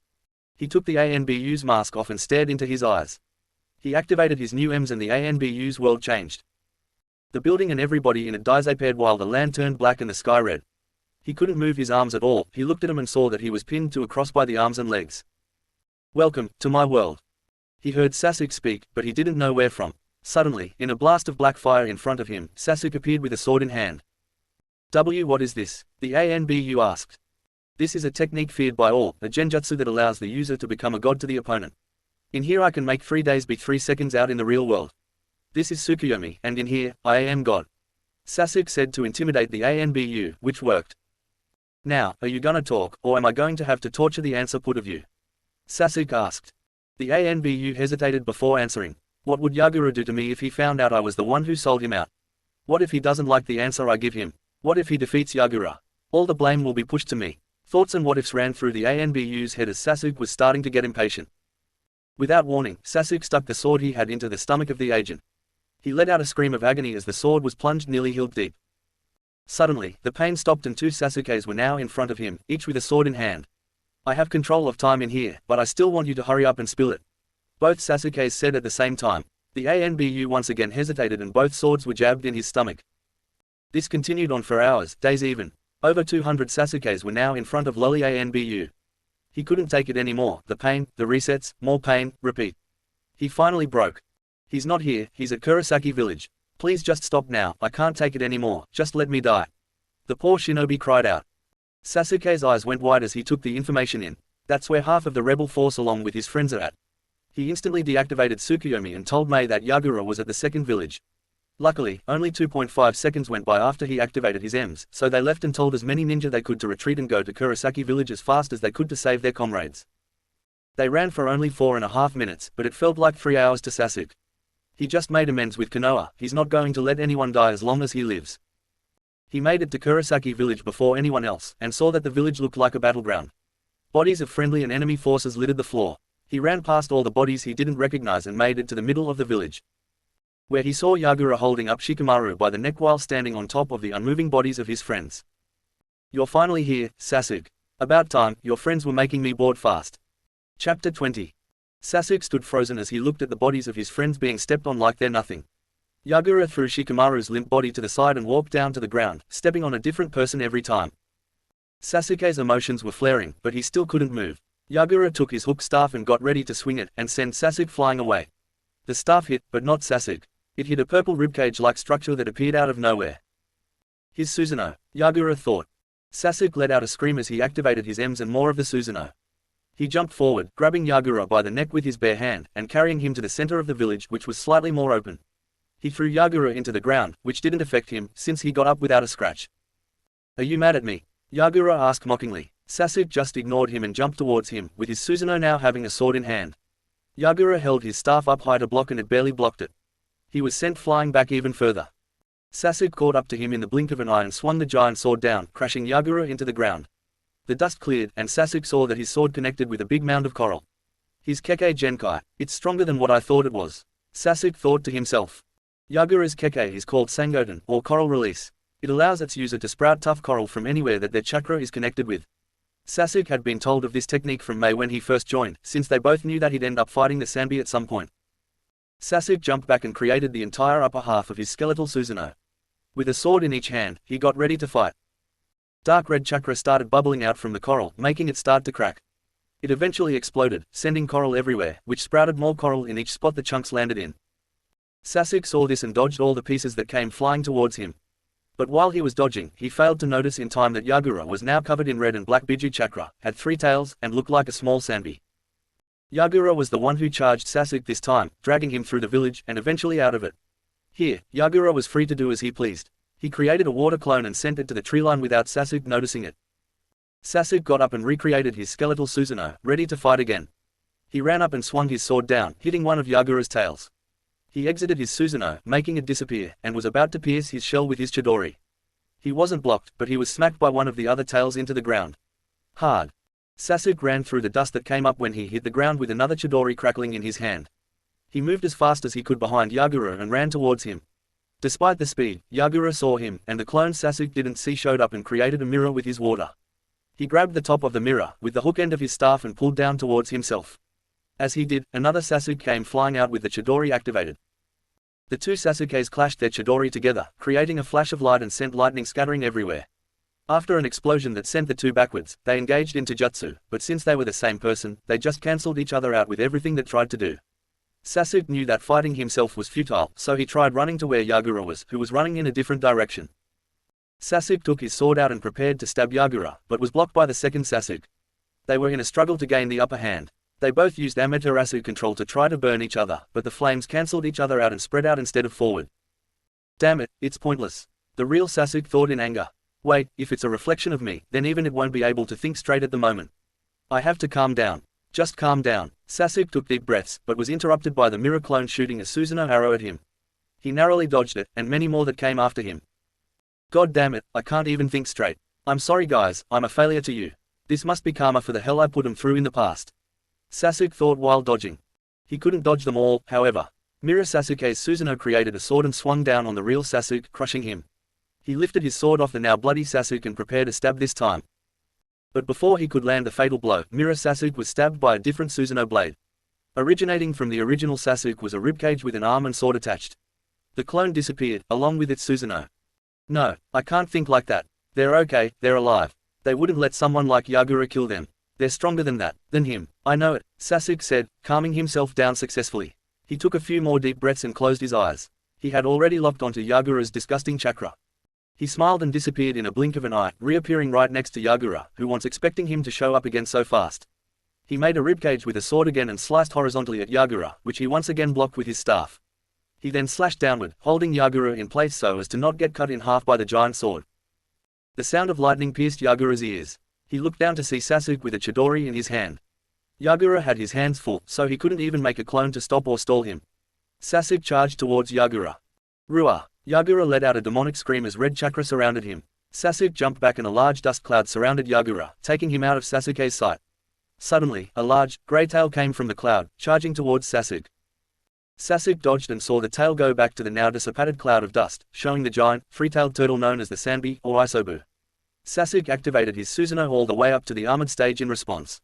He took the ANBU's mask off and stared into his eyes. He activated his new Ms and the ANBU's world changed. The building and everybody in it disappeared while the land turned black and the sky red. He couldn't move his arms at all. He looked at him and saw that he was pinned to a cross by the arms and legs. "Welcome to my world." He heard Sasuke speak, but he didn't know where from. Suddenly, in a blast of black fire in front of him, Sasuke appeared with a sword in hand. What is this?" the ANBU asked. "This is a technique feared by all, a genjutsu that allows the user to become a god to the opponent. In here I can make 3 days be 3 seconds out in the real world. This is Tsukuyomi, and in here, I am God," Sasuke said to intimidate the ANBU, which worked. "Now, are you gonna talk, or am I going to have to torture the answer put of you?" Sasuke asked. The ANBU hesitated before answering. "What would Yagura do to me if he found out I was the one who sold him out? What if he doesn't like the answer I give him? What if he defeats Yagura? All the blame will be pushed to me." Thoughts and what-ifs ran through the ANBU's head as Sasuke was starting to get impatient. Without warning, Sasuke stuck the sword he had into the stomach of the agent. He let out a scream of agony as the sword was plunged nearly hilt deep. Suddenly, the pain stopped and 2 Sasukes were now in front of him, each with a sword in hand. "I have control of time in here, but I still want you to hurry up and spill it," both Sasukes said at the same time. The ANBU once again hesitated and both swords were jabbed in his stomach. This continued on for hours, days even. Over 200 Sasukes were now in front of lolly ANBU. He couldn't take it anymore, the pain, the resets, more pain, repeat. He finally broke. "He's not here, he's at Kurosaki village. Please just stop now, I can't take it anymore, just let me die," the poor shinobi cried out. Sasuke's eyes went wide as he took the information in. That's where half of the rebel force along with his friends are at. He instantly deactivated Tsukuyomi and told Mei that Yagura was at the second village. Luckily, only 2.5 seconds went by after he activated his Ms, so they left and told as many ninja they could to retreat and go to Kurosaki village as fast as they could to save their comrades. They ran for only 4.5 minutes, but it felt like 3 hours to Sasuke. He just made amends with Konoha. He's not going to let anyone die as long as he lives. He made it to Kurosaki village before anyone else, and saw that the village looked like a battleground. Bodies of friendly and enemy forces littered the floor. He ran past all the bodies he didn't recognize and made it to the middle of the village, where he saw Yagura holding up Shikamaru by the neck while standing on top of the unmoving bodies of his friends. "You're finally here, Sasuke. About time, your friends were making me bored fast." Chapter 20. Sasuke stood frozen as he looked at the bodies of his friends being stepped on like they're nothing. Yagura threw Shikamaru's limp body to the side and walked down to the ground, stepping on a different person every time. Sasuke's emotions were flaring, but he still couldn't move. Yagura took his hook staff and got ready to swing it, and send Sasuke flying away. The staff hit, but not Sasuke. It hit a purple ribcage-like structure that appeared out of nowhere. "His Susanoo," Yagura thought. Sasuke let out a scream as he activated his Ms and more of the Susanoo. He jumped forward, grabbing Yagura by the neck with his bare hand, and carrying him to the center of the village, which was slightly more open. He threw Yagura into the ground, which didn't affect him, since he got up without a scratch. "Are you mad at me?" Yagura asked mockingly. Sasuke just ignored him and jumped towards him, with his Susanoo now having a sword in hand. Yagura held his staff up high to block and it barely blocked it. He was sent flying back even further. Sasuke caught up to him in the blink of an eye and swung the giant sword down, crashing Yagura into the ground. The dust cleared, and Sasuke saw that his sword connected with a big mound of coral. "His Kekkei Genkai, it's stronger than what I thought it was," Sasuke thought to himself. Yagura's Kekkei is called Sangoten, or Coral Release. It allows its user to sprout tough coral from anywhere that their chakra is connected with. Sasuke had been told of this technique from Mei when he first joined, since they both knew that he'd end up fighting the Sanbi at some point. Sasuke jumped back and created the entire upper half of his skeletal Susanoo. With a sword in each hand, he got ready to fight. Dark red chakra started bubbling out from the coral, making it start to crack. It eventually exploded, sending coral everywhere, which sprouted more coral in each spot the chunks landed in. Sasuke saw this and dodged all the pieces that came flying towards him. But while he was dodging, he failed to notice in time that Yagura was now covered in red and black Biju chakra, had 3 tails, and looked like a small Sanbi. Yagura was the one who charged Sasuke this time, dragging him through the village, and eventually out of it. Here, Yagura was free to do as he pleased. He created a water clone and sent it to the tree line without Sasuke noticing it. Sasuke got up and recreated his skeletal Susanoo, ready to fight again. He ran up and swung his sword down, hitting one of Yagura's tails. He exited his Susanoo, making it disappear, and was about to pierce his shell with his Chidori. He wasn't blocked, but he was smacked by one of the other tails into the ground. Hard. Sasuke ran through the dust that came up when he hit the ground with another Chidori crackling in his hand. He moved as fast as he could behind Yagura and ran towards him. Despite the speed, Yagura saw him, and the clone Sasuke didn't see showed up and created a mirror with his water. He grabbed the top of the mirror with the hook end of his staff and pulled down towards himself. As he did, another Sasuke came flying out with the Chidori activated. The two Sasukes clashed their Chidori together, creating a flash of light and sent lightning scattering everywhere. After an explosion that sent the two backwards, they engaged into jutsu, but since they were the same person, they just cancelled each other out with everything that tried to do. Sasuke knew that fighting himself was futile, so he tried running to where Yagura was, who was running in a different direction. Sasuke took his sword out and prepared to stab Yagura, but was blocked by the second Sasuke. They were in a struggle to gain the upper hand. They both used Amaterasu control to try to burn each other, but the flames cancelled each other out and spread out instead of forward. Damn it, it's pointless. The real Sasuke thought in anger. Wait, if it's a reflection of me, then even it won't be able to think straight at the moment. I have to calm down. Just calm down. Sasuke took deep breaths, but was interrupted by the mirror clone shooting a Susanoo arrow at him. He narrowly dodged it, and many more that came after him. God damn it, I can't even think straight. I'm sorry guys, I'm a failure to you. This must be karma for the hell I put him through in the past. Sasuke thought while dodging. He couldn't dodge them all, however. Mirror Sasuke's Susanoo created a sword and swung down on the real Sasuke, crushing him. He lifted his sword off the now bloody Sasuke and prepared to stab this time. But before he could land the fatal blow, Mirror Sasuke was stabbed by a different Susanoo blade. Originating from the original Sasuke was a ribcage with an arm and sword attached. The clone disappeared, along with its Susanoo. No, I can't think like that. They're okay, they're alive. They wouldn't let someone like Yagura kill them. They're stronger than that, than him. I know it, Sasuke said, calming himself down successfully. He took a few more deep breaths and closed his eyes. He had already locked onto Yagura's disgusting chakra. He smiled and disappeared in a blink of an eye, reappearing right next to Yagura, who was expecting him to show up again so fast. He made a ribcage with a sword again and sliced horizontally at Yagura, which he once again blocked with his staff. He then slashed downward, holding Yagura in place so as to not get cut in half by the giant sword. The sound of lightning pierced Yagura's ears. He looked down to see Sasuke with a Chidori in his hand. Yagura had his hands full, so he couldn't even make a clone to stop or stall him. Sasuke charged towards Yagura. Ruah! Yagura let out a demonic scream as red chakra surrounded him. Sasuke jumped back and a large dust cloud surrounded Yagura, taking him out of Sasuke's sight. Suddenly, a large, grey tail came from the cloud, charging towards Sasuke. Sasuke dodged and saw the tail go back to the now dissipated cloud of dust, showing the giant, three-tailed turtle known as the Sanbi, or Isobu. Sasuke activated his Susanoo all the way up to the armored stage in response.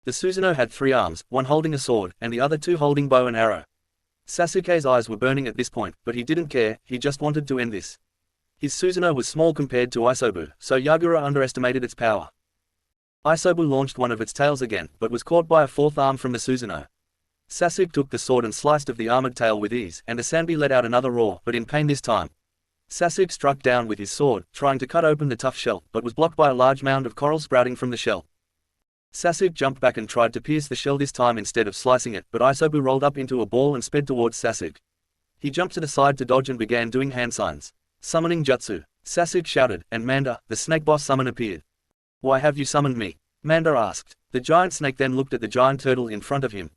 The Susanoo had 3 arms, one holding a sword, and the other 2 holding bow and arrow. Sasuke's eyes were burning at this point, but he didn't care, he just wanted to end this. His Susanoo was small compared to Isobu, so Yagura underestimated its power. Isobu launched one of its tails again, but was caught by a 4th arm from the Susanoo. Sasuke took the sword and sliced of the armored tail with ease, and the Sanbi let out another roar, but in pain this time. Sasuke struck down with his sword, trying to cut open the tough shell, but was blocked by a large mound of coral sprouting from the shell. Sasuke jumped back and tried to pierce the shell this time instead of slicing it, but Isobu rolled up into a ball and sped towards Sasuke. He jumped to the side to dodge and began doing hand signs. Summoning jutsu. Sasuke shouted, and Manda, the snake boss summon appeared. Why have you summoned me? Manda asked. The giant snake then looked at the giant turtle in front of him.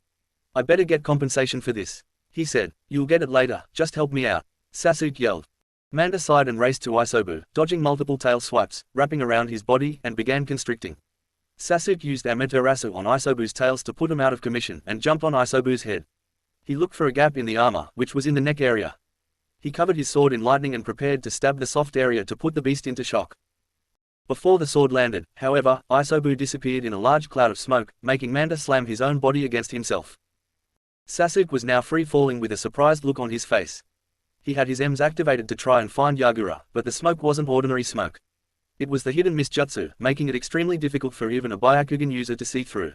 I better get compensation for this. He said, you'll get it later, just help me out. Sasuke yelled. Manda sighed and raced to Isobu, dodging multiple tail swipes, wrapping around his body, and began constricting. Sasuke used Amaterasu on Isobu's tails to put him out of commission and jumped on Isobu's head. He looked for a gap in the armor, which was in the neck area. He covered his sword in lightning and prepared to stab the soft area to put the beast into shock. Before the sword landed, however, Isobu disappeared in a large cloud of smoke, making Manda slam his own body against himself. Sasuke was now free falling with a surprised look on his face. He had his M's activated to try and find Yagura, but the smoke wasn't ordinary smoke. It was the hidden mist jutsu, making it extremely difficult for even a Byakugan user to see through.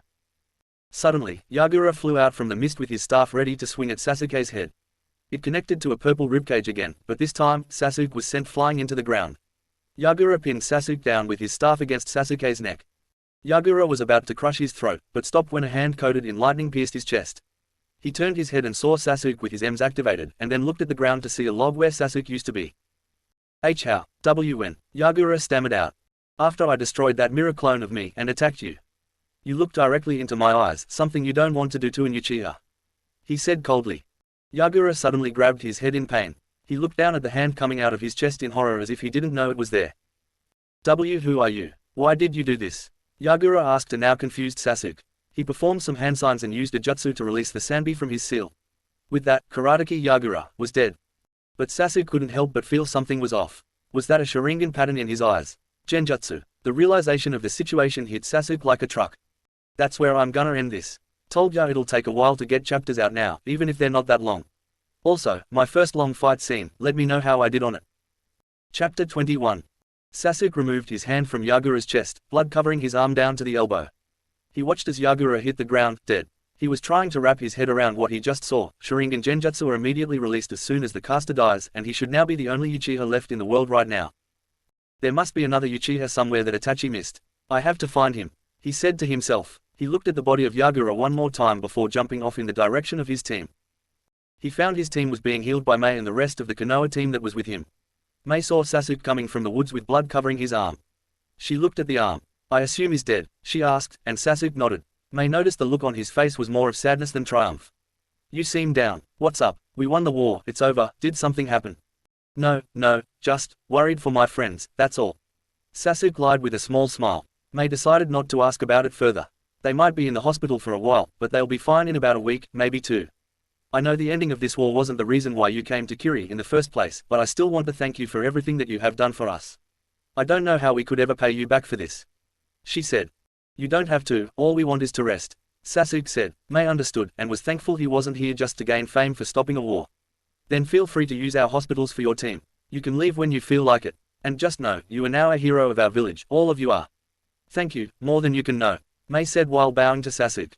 Suddenly, Yagura flew out from the mist with his staff ready to swing at Sasuke's head. It connected to a purple ribcage again, but this time, Sasuke was sent flying into the ground. Yagura pinned Sasuke down with his staff against Sasuke's neck. Yagura was about to crush his throat, but stopped when a hand coated in lightning pierced his chest. He turned his head and saw Sasuke with his M's activated, and then looked at the ground to see a log where Sasuke used to be. How? When? Yagura stammered out. After I destroyed that mirror clone of me and attacked you. You looked directly into my eyes, something you don't want to do to an Uchiha. He said coldly. Yagura suddenly grabbed his head in pain. He looked down at the hand coming out of his chest in horror as if he didn't know it was there. Who are you? Why did you do this? Yagura asked a now confused Sasuke. He performed some hand signs and used a jutsu to release the Sanbi from his seal. With that, Karateki Yagura was dead. But Sasuke couldn't help but feel something was off. Was that a Sharingan pattern in his eyes? Genjutsu. The realization of the situation hit Sasuke like a truck. That's where I'm gonna end this. Told ya it'll take a while to get chapters out now, even if they're not that long. Also, my first long fight scene, let me know how I did on it. Chapter 21. Sasuke removed his hand from Yagura's chest, blood covering his arm down to the elbow. He watched as Yagura hit the ground, dead. He was trying to wrap his head around what he just saw. Sharingan Genjutsu are immediately released as soon as the caster dies, and he should now be the only Uchiha left in the world right now. There must be another Uchiha somewhere that Itachi missed. I have to find him, he said to himself. He looked at the body of Yagura one more time before jumping off in the direction of his team. He found his team was being healed by Mei and the rest of the Konoha team that was with him. Mei saw Sasuke coming from the woods with blood covering his arm. She looked at the arm. I assume he's dead, she asked, and Sasuke nodded. Mei noticed the look on his face was more of sadness than triumph. You seem down. What's up? We won the war, it's over, did something happen? No, just worried for my friends, that's all. Sasuke lied with a small smile. Mei decided not to ask about it further. They might be in the hospital for a while, but they'll be fine in about a week, maybe 2. I know the ending of this war wasn't the reason why you came to Kiri in the first place, but I still want to thank you for everything that you have done for us. I don't know how we could ever pay you back for this. She said. You don't have to, all we want is to rest. Sasuke said. Mei understood, and was thankful he wasn't here just to gain fame for stopping a war. Then feel free to use our hospitals for your team. You can leave when you feel like it. And just know, you are now a hero of our village, all of you are. Thank you, more than you can know, Mei said while bowing to Sasuke.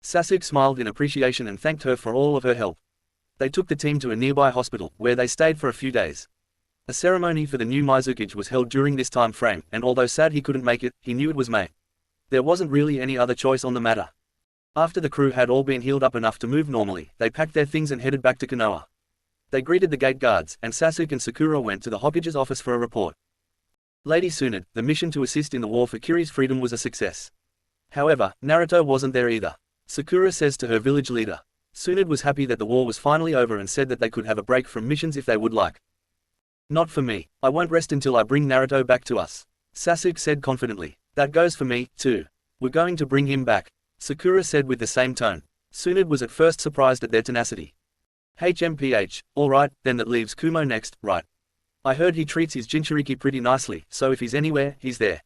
Sasuke smiled in appreciation and thanked her for all of her help. They took the team to a nearby hospital, where they stayed for a few days. A ceremony for the new Mizukage was held during this time frame, and although sad he couldn't make it, he knew it was Mei. There wasn't really any other choice on the matter. After the crew had all been healed up enough to move normally, they packed their things and headed back to Konoha. They greeted the gate guards, and Sasuke and Sakura went to the Hokage's office for a report. Lady Tsunade, the mission to assist in the war for Kiri's freedom was a success. However, Naruto wasn't there either. Sakura says to her village leader. Tsunade was happy that the war was finally over and said that they could have a break from missions if they would like. Not for me. I won't rest until I bring Naruto back to us. Sasuke said confidently. That goes for me, too. We're going to bring him back. Sakura said with the same tone. Tsunade was at first surprised at their tenacity. HMPH, alright, then that leaves Kumo next, right? I heard he treats his Jinchuriki pretty nicely, so if he's anywhere, he's there.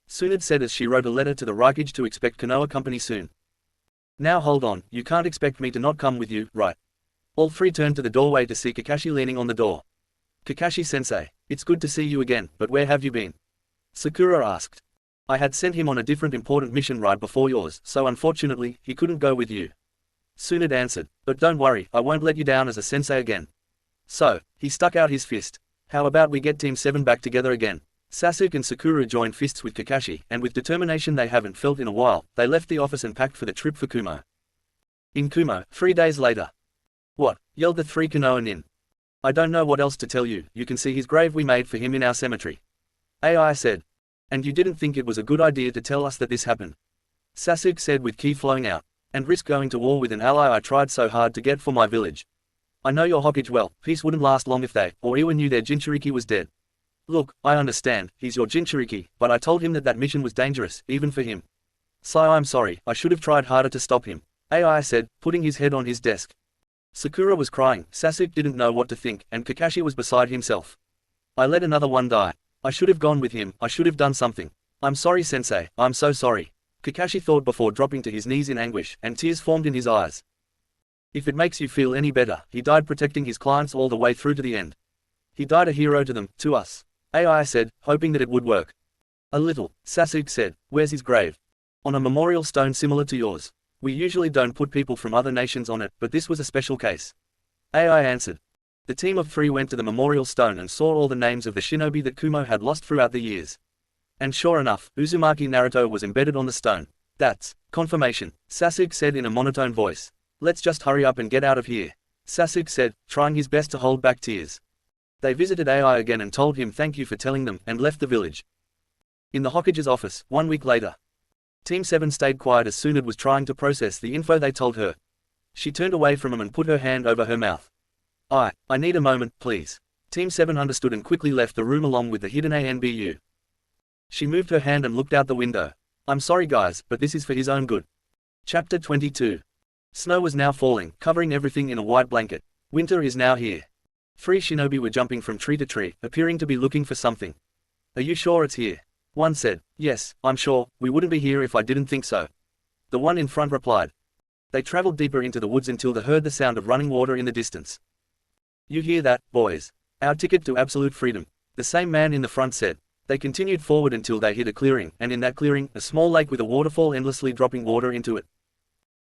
Tsunade said as she wrote a letter to the Raikage to expect Konoha company soon. Now hold on, you can't expect me to not come with you, right? All three turned to the doorway to see Kakashi leaning on the door. Kakashi-sensei, it's good to see you again, but where have you been? Sakura asked. I had sent him on a different important mission right before yours, so unfortunately, he couldn't go with you. Tsunade answered, but don't worry, I won't let you down as a sensei again. So, he stuck out his fist. How about we get Team 7 back together again? Sasuke and Sakura joined fists with Kakashi, and with determination they haven't felt in a while, they left the office and packed for the trip for Kumo. In Kumo, 3 days later. What? Yelled the 3 Konoha nin. I don't know what else to tell you, you can see his grave we made for him in our cemetery. AI said. And you didn't think it was a good idea to tell us that this happened? Sasuke said with ki flowing out. And risk going to war with an ally I tried so hard to get for my village. I know your Hokage well, peace wouldn't last long if they, or Iwa knew their Jinchuriki was dead. Look, I understand, he's your Jinchuriki, but I told him that that mission was dangerous, even for him. Sai, I'm sorry, I should have tried harder to stop him, AI said, putting his head on his desk. Sakura was crying, Sasuke didn't know what to think, and Kakashi was beside himself. I let another one die. I should have gone with him, I should have done something. I'm sorry sensei, I'm so sorry. Kakashi thought before dropping to his knees in anguish, and tears formed in his eyes. If it makes you feel any better, he died protecting his clients all the way through to the end. He died a hero to them, to us. AI said, hoping that it would work. A little, Sasuke said. Where's his grave? On a memorial stone similar to yours. We usually don't put people from other nations on it, but this was a special case. AI answered. The team of 3 went to the memorial stone and saw all the names of the shinobi that Kumo had lost throughout the years. And sure enough, Uzumaki Naruto was embedded on the stone. That's confirmation, Sasuke said in a monotone voice. Let's just hurry up and get out of here, Sasuke said, trying his best to hold back tears. They visited AI again and told him thank you for telling them, and left the village. In the Hokage's office, 1 week later. Team 7 stayed quiet as Tsunade was trying to process the info they told her. She turned away from him and put her hand over her mouth. I need a moment, please. Team 7 understood and quickly left the room along with the hidden ANBU. She moved her hand and looked out the window. I'm sorry guys, but this is for his own good. Chapter 22. Snow was now falling, covering everything in a white blanket. Winter is now here. 3 shinobi were jumping from tree to tree, appearing to be looking for something. Are you sure it's here? One said, "Yes, I'm sure, we wouldn't be here if I didn't think so." The one in front replied. They traveled deeper into the woods until they heard the sound of running water in the distance. "You hear that, boys? Our ticket to absolute freedom," the same man in the front said. They continued forward until they hit a clearing, and in that clearing, a small lake with a waterfall endlessly dropping water into it.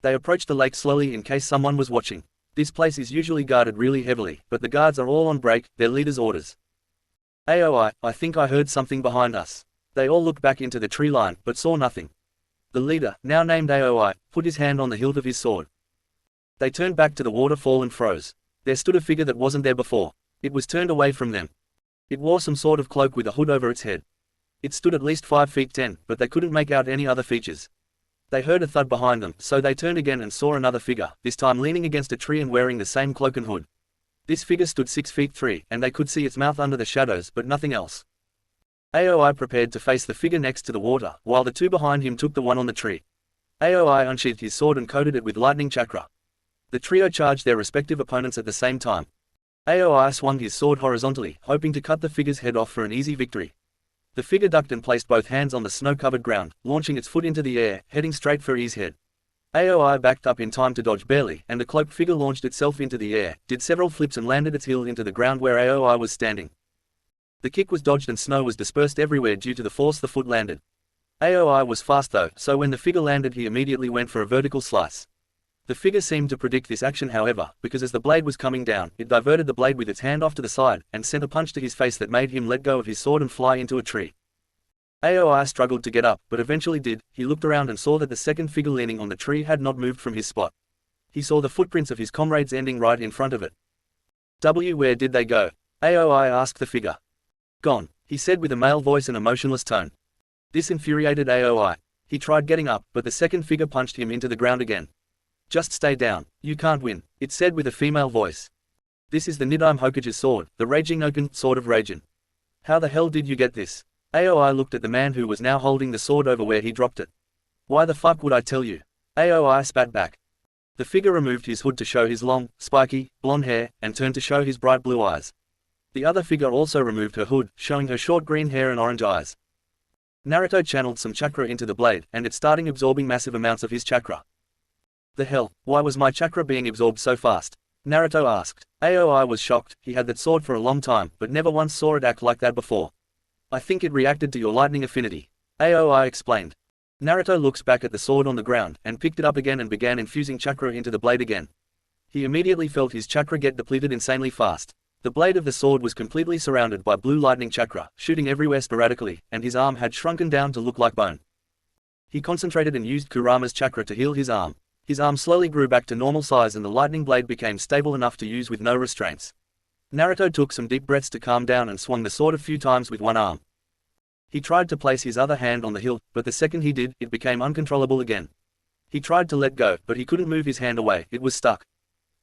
They approached the lake slowly in case someone was watching. This place is usually guarded really heavily, but the guards are all on break, their leader's orders. "AOI, I think I heard something behind us." They all looked back into the tree line, but saw nothing. The leader, now named AOI, put his hand on the hilt of his sword. They turned back to the waterfall and froze. There stood a figure that wasn't there before. It was turned away from them. It wore some sort of cloak with a hood over its head. It stood at least 5 feet 10, but they couldn't make out any other features. They heard a thud behind them, so they turned again and saw another figure, this time leaning against a tree and wearing the same cloak and hood. This figure stood 6 feet 3, and they could see its mouth under the shadows, but nothing else. AOI prepared to face the figure next to the water, while the two behind him took the one on the tree. AOI unsheathed his sword and coated it with lightning chakra. The trio charged their respective opponents at the same time. AOI swung his sword horizontally, hoping to cut the figure's head off for an easy victory. The figure ducked and placed both hands on the snow-covered ground, launching its foot into the air, heading straight for his head. AOI backed up in time to dodge barely, and the cloaked figure launched itself into the air, did several flips and landed its heel into the ground where AOI was standing. The kick was dodged and snow was dispersed everywhere due to the force the foot landed. AOI was fast though, so when the figure landed he immediately went for a vertical slice. The figure seemed to predict this action however, because as the blade was coming down, it diverted the blade with its hand off to the side, and sent a punch to his face that made him let go of his sword and fly into a tree. AOI struggled to get up, but eventually did. He looked around and saw that the second figure leaning on the tree had not moved from his spot. He saw the footprints of his comrades ending right in front of it. Where did they go? AOI asked the figure. Gone, he said with a male voice and a motionless tone. This infuriated AOI. He tried getting up, but the second figure punched him into the ground again. Just stay down, you can't win, it said with a female voice. This is the Nidime Hokage's sword, the Raging Oken, sword of Raging. How the hell did you get this? AOI looked at the man who was now holding the sword over where he dropped it. Why the fuck would I tell you? AOI spat back. The figure removed his hood to show his long, spiky, blonde hair, and turned to show his bright blue eyes. The other figure also removed her hood, showing her short green hair and orange eyes. Naruto channeled some chakra into the blade, and it started absorbing massive amounts of his chakra. The hell, why was my chakra being absorbed so fast? Naruto asked. AOI was shocked. He had that sword for a long time, but never once saw it act like that before. I think it reacted to your lightning affinity, AOI explained. Naruto looks back at the sword on the ground, and picked it up again and began infusing chakra into the blade again. He immediately felt his chakra get depleted insanely fast. The blade of the sword was completely surrounded by blue lightning chakra, shooting everywhere sporadically, and his arm had shrunken down to look like bone. He concentrated and used Kurama's chakra to heal his arm. His arm slowly grew back to normal size and the lightning blade became stable enough to use with no restraints. Naruto took some deep breaths to calm down and swung the sword a few times with one arm. He tried to place his other hand on the hilt, but the second he did, it became uncontrollable again. He tried to let go, but he couldn't move his hand away, it was stuck.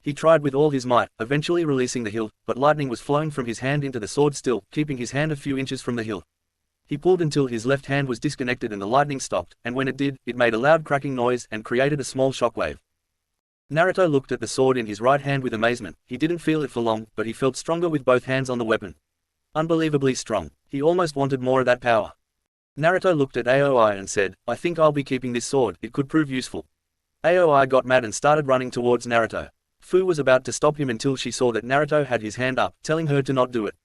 He tried with all his might, eventually releasing the hilt, but lightning was flowing from his hand into the sword still, keeping his hand a few inches from the hilt. He pulled until his left hand was disconnected and the lightning stopped, and when it did, it made a loud cracking noise and created a small shockwave. Naruto looked at the sword in his right hand with amazement. He didn't feel it for long, but he felt stronger with both hands on the weapon. Unbelievably strong. He almost wanted more of that power. Naruto looked at AOI and said, I think I'll be keeping this sword, it could prove useful. AOI got mad and started running towards Naruto. Fu was about to stop him until she saw that Naruto had his hand up, telling her to not do it.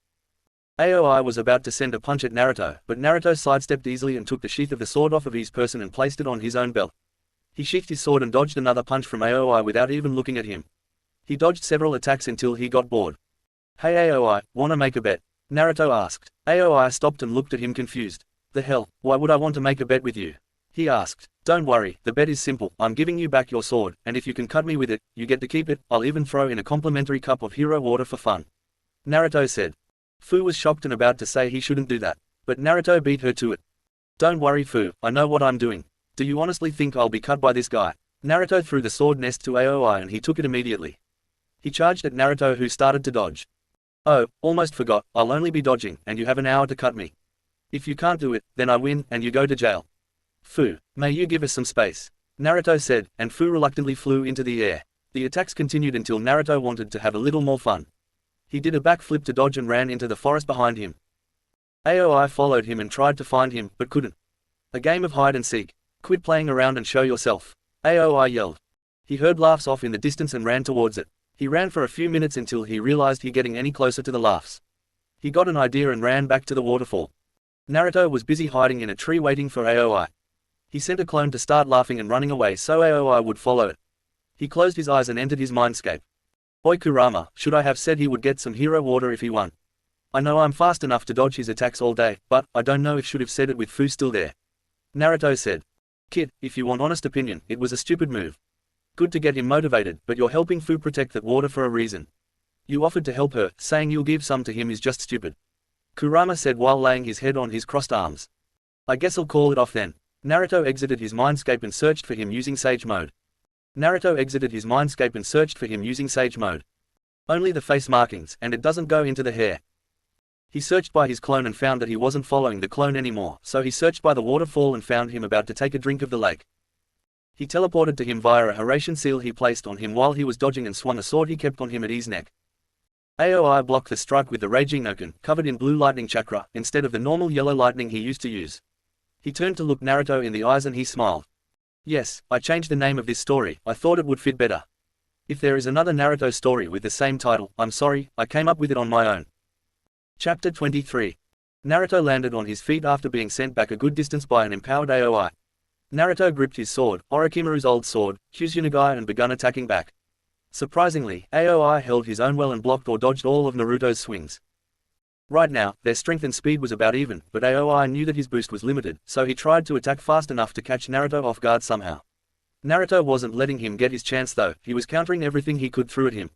AOI was about to send a punch at Naruto, but Naruto sidestepped easily and took the sheath of the sword off of his person and placed it on his own belt. He sheathed his sword and dodged another punch from AOI without even looking at him. He dodged several attacks until he got bored. Hey AOI, wanna make a bet? Naruto asked. AOI stopped and looked at him confused. The hell, why would I want to make a bet with you? He asked. Don't worry, the bet is simple, I'm giving you back your sword, and if you can cut me with it, you get to keep it, I'll even throw in a complimentary cup of hero water for fun. Naruto said. Fu was shocked and about to say he shouldn't do that, but Naruto beat her to it. Don't worry Fu, I know what I'm doing. Do you honestly think I'll be cut by this guy? Naruto threw the sword nest to AOI and he took it immediately. He charged at Naruto who started to dodge. Oh, almost forgot, I'll only be dodging, and you have an hour to cut me. If you can't do it, then I win, and you go to jail. Fu, may you give us some space? Naruto said, and Fu reluctantly flew into the air. The attacks continued until Naruto wanted to have a little more fun. He did a backflip to dodge and ran into the forest behind him. Aoi followed him and tried to find him, but couldn't. A game of hide and seek. Quit playing around and show yourself. Aoi yelled. He heard laughs off in the distance and ran towards it. He ran for a few minutes until he realized he getting any closer to the laughs. He got an idea and ran back to the waterfall. Naruto was busy hiding in a tree waiting for Aoi. He sent a clone to start laughing and running away so Aoi would follow it. He closed his eyes and entered his mindscape. Boy Kurama, should I have said he would get some hero water if he won? I know I'm fast enough to dodge his attacks all day, but I don't know if should have said it with Fu still there. Naruto said. Kid, if you want honest opinion, it was a stupid move. Good to get him motivated, but you're helping Fu protect that water for a reason. You offered to help her, saying you'll give some to him is just stupid. Kurama said while laying his head on his crossed arms. I guess I'll call it off then. Naruto exited his mindscape and searched for him using Sage Mode. Naruto exited his mindscape and searched for him using Sage Mode. Only the face markings, and it doesn't go into the hair. He searched by his clone and found that he wasn't following the clone anymore, so he searched by the waterfall and found him about to take a drink of the lake. He teleported to him via a Harassian seal he placed on him while he was dodging and swung a sword he kept on him at his neck. Aoi blocked the strike with the Raging Noken, covered in blue lightning chakra, instead of the normal yellow lightning he used to use. He turned to look Naruto in the eyes and he smiled. Yes, I changed the name of this story, I thought it would fit better. If there is another Naruto story with the same title, I'm sorry, I came up with it on my own. Chapter 23. Naruto landed on his feet after being sent back a good distance by an empowered Aoi. Naruto gripped his sword, Orochimaru's old sword, Kusunagai, and begun attacking back. Surprisingly, Aoi held his own well and blocked or dodged all of Naruto's swings. Right now, their strength and speed was about even, but Aoi knew that his boost was limited, so he tried to attack fast enough to catch Naruto off guard somehow. Naruto wasn't letting him get his chance though, he was countering everything he could throw at him.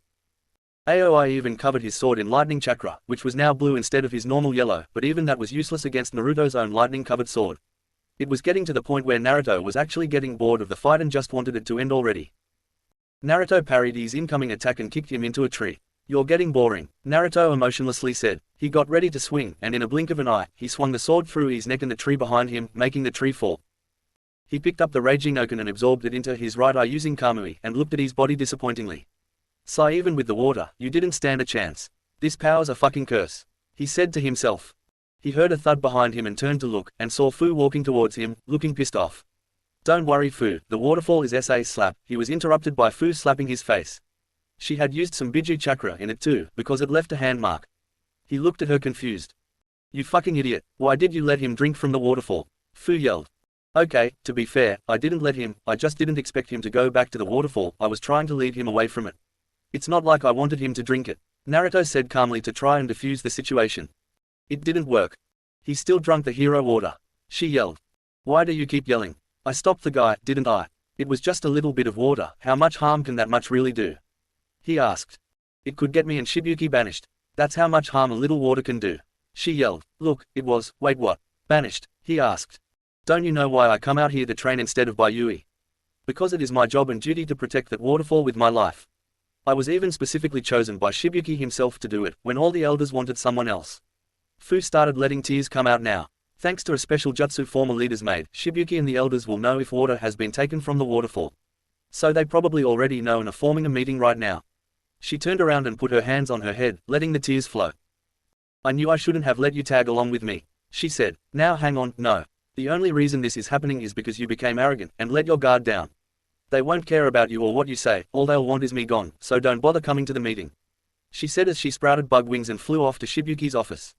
Aoi even covered his sword in lightning chakra, which was now blue instead of his normal yellow, but even that was useless against Naruto's own lightning-covered sword. It was getting to the point where Naruto was actually getting bored of the fight and just wanted it to end already. Naruto parried his incoming attack and kicked him into a tree. You're getting boring, Naruto emotionlessly said. He got ready to swing, and in a blink of an eye, he swung the sword through his neck and the tree behind him, making the tree fall. He picked up the Raging Noken and absorbed it into his right eye using Kamui, and looked at his body disappointingly. Sigh, even with the water, you didn't stand a chance. This power's a fucking curse, he said to himself. He heard a thud behind him and turned to look, and saw Fu walking towards him, looking pissed off. Don't worry Fu, the waterfall is SA slap. He was interrupted by Fu slapping his face. She had used some Biju chakra in it too, because it left a hand mark. He looked at her confused. You fucking idiot, why did you let him drink from the waterfall? Fu yelled. Okay, to be fair, I didn't let him, I just didn't expect him to go back to the waterfall, I was trying to lead him away from it. It's not like I wanted him to drink it, Naruto said calmly to try and defuse the situation. It didn't work. He still drank the hero water. She yelled. Why do you keep yelling? I stopped the guy, didn't I? It was just a little bit of water, how much harm can that much really do? He asked. It could get me and Shibuki banished. That's how much harm a little water can do. She yelled. Look, it was, wait what? Banished, he asked. Don't you know why I come out here to train instead of by Yui? Because it is my job and duty to protect that waterfall with my life. I was even specifically chosen by Shibuki himself to do it, when all the elders wanted someone else. Fu started letting tears come out now. Thanks to a special jutsu former leaders made, Shibuki and the elders will know if water has been taken from the waterfall. So they probably already know and are forming a meeting right now. She turned around and put her hands on her head, letting the tears flow. I knew I shouldn't have let you tag along with me, she said. Now hang on, no. The only reason this is happening is because you became arrogant and let your guard down. They won't care about you or what you say, all they'll want is me gone, so don't bother coming to the meeting, she said as she sprouted bug wings and flew off to Shibuki's office.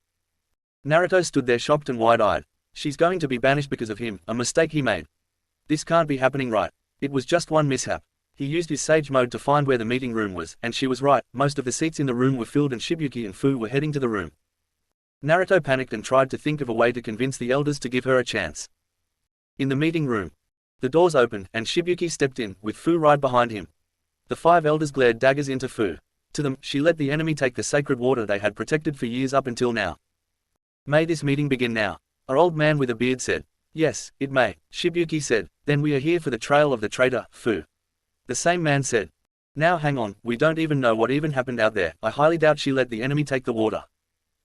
Naruto stood there shocked and wide-eyed. She's going to be banished because of him, a mistake he made. This can't be happening right. It was just one mishap. He used his Sage Mode to find where the meeting room was, and she was right, most of the seats in the room were filled and Shibuki and Fu were heading to the room. Naruto panicked and tried to think of a way to convince the elders to give her a chance. In the meeting room, the doors opened, and Shibuki stepped in, with Fu right behind him. The 5 elders glared daggers into Fu. To them, she let the enemy take the sacred water they had protected for years up until now. May this meeting begin now? Our old man with a beard said. Yes, it may, Shibuki said. Then we are here for the trail of the traitor, Fu. The same man said. Now hang on, we don't even know what even happened out there. I highly doubt she let the enemy take the water.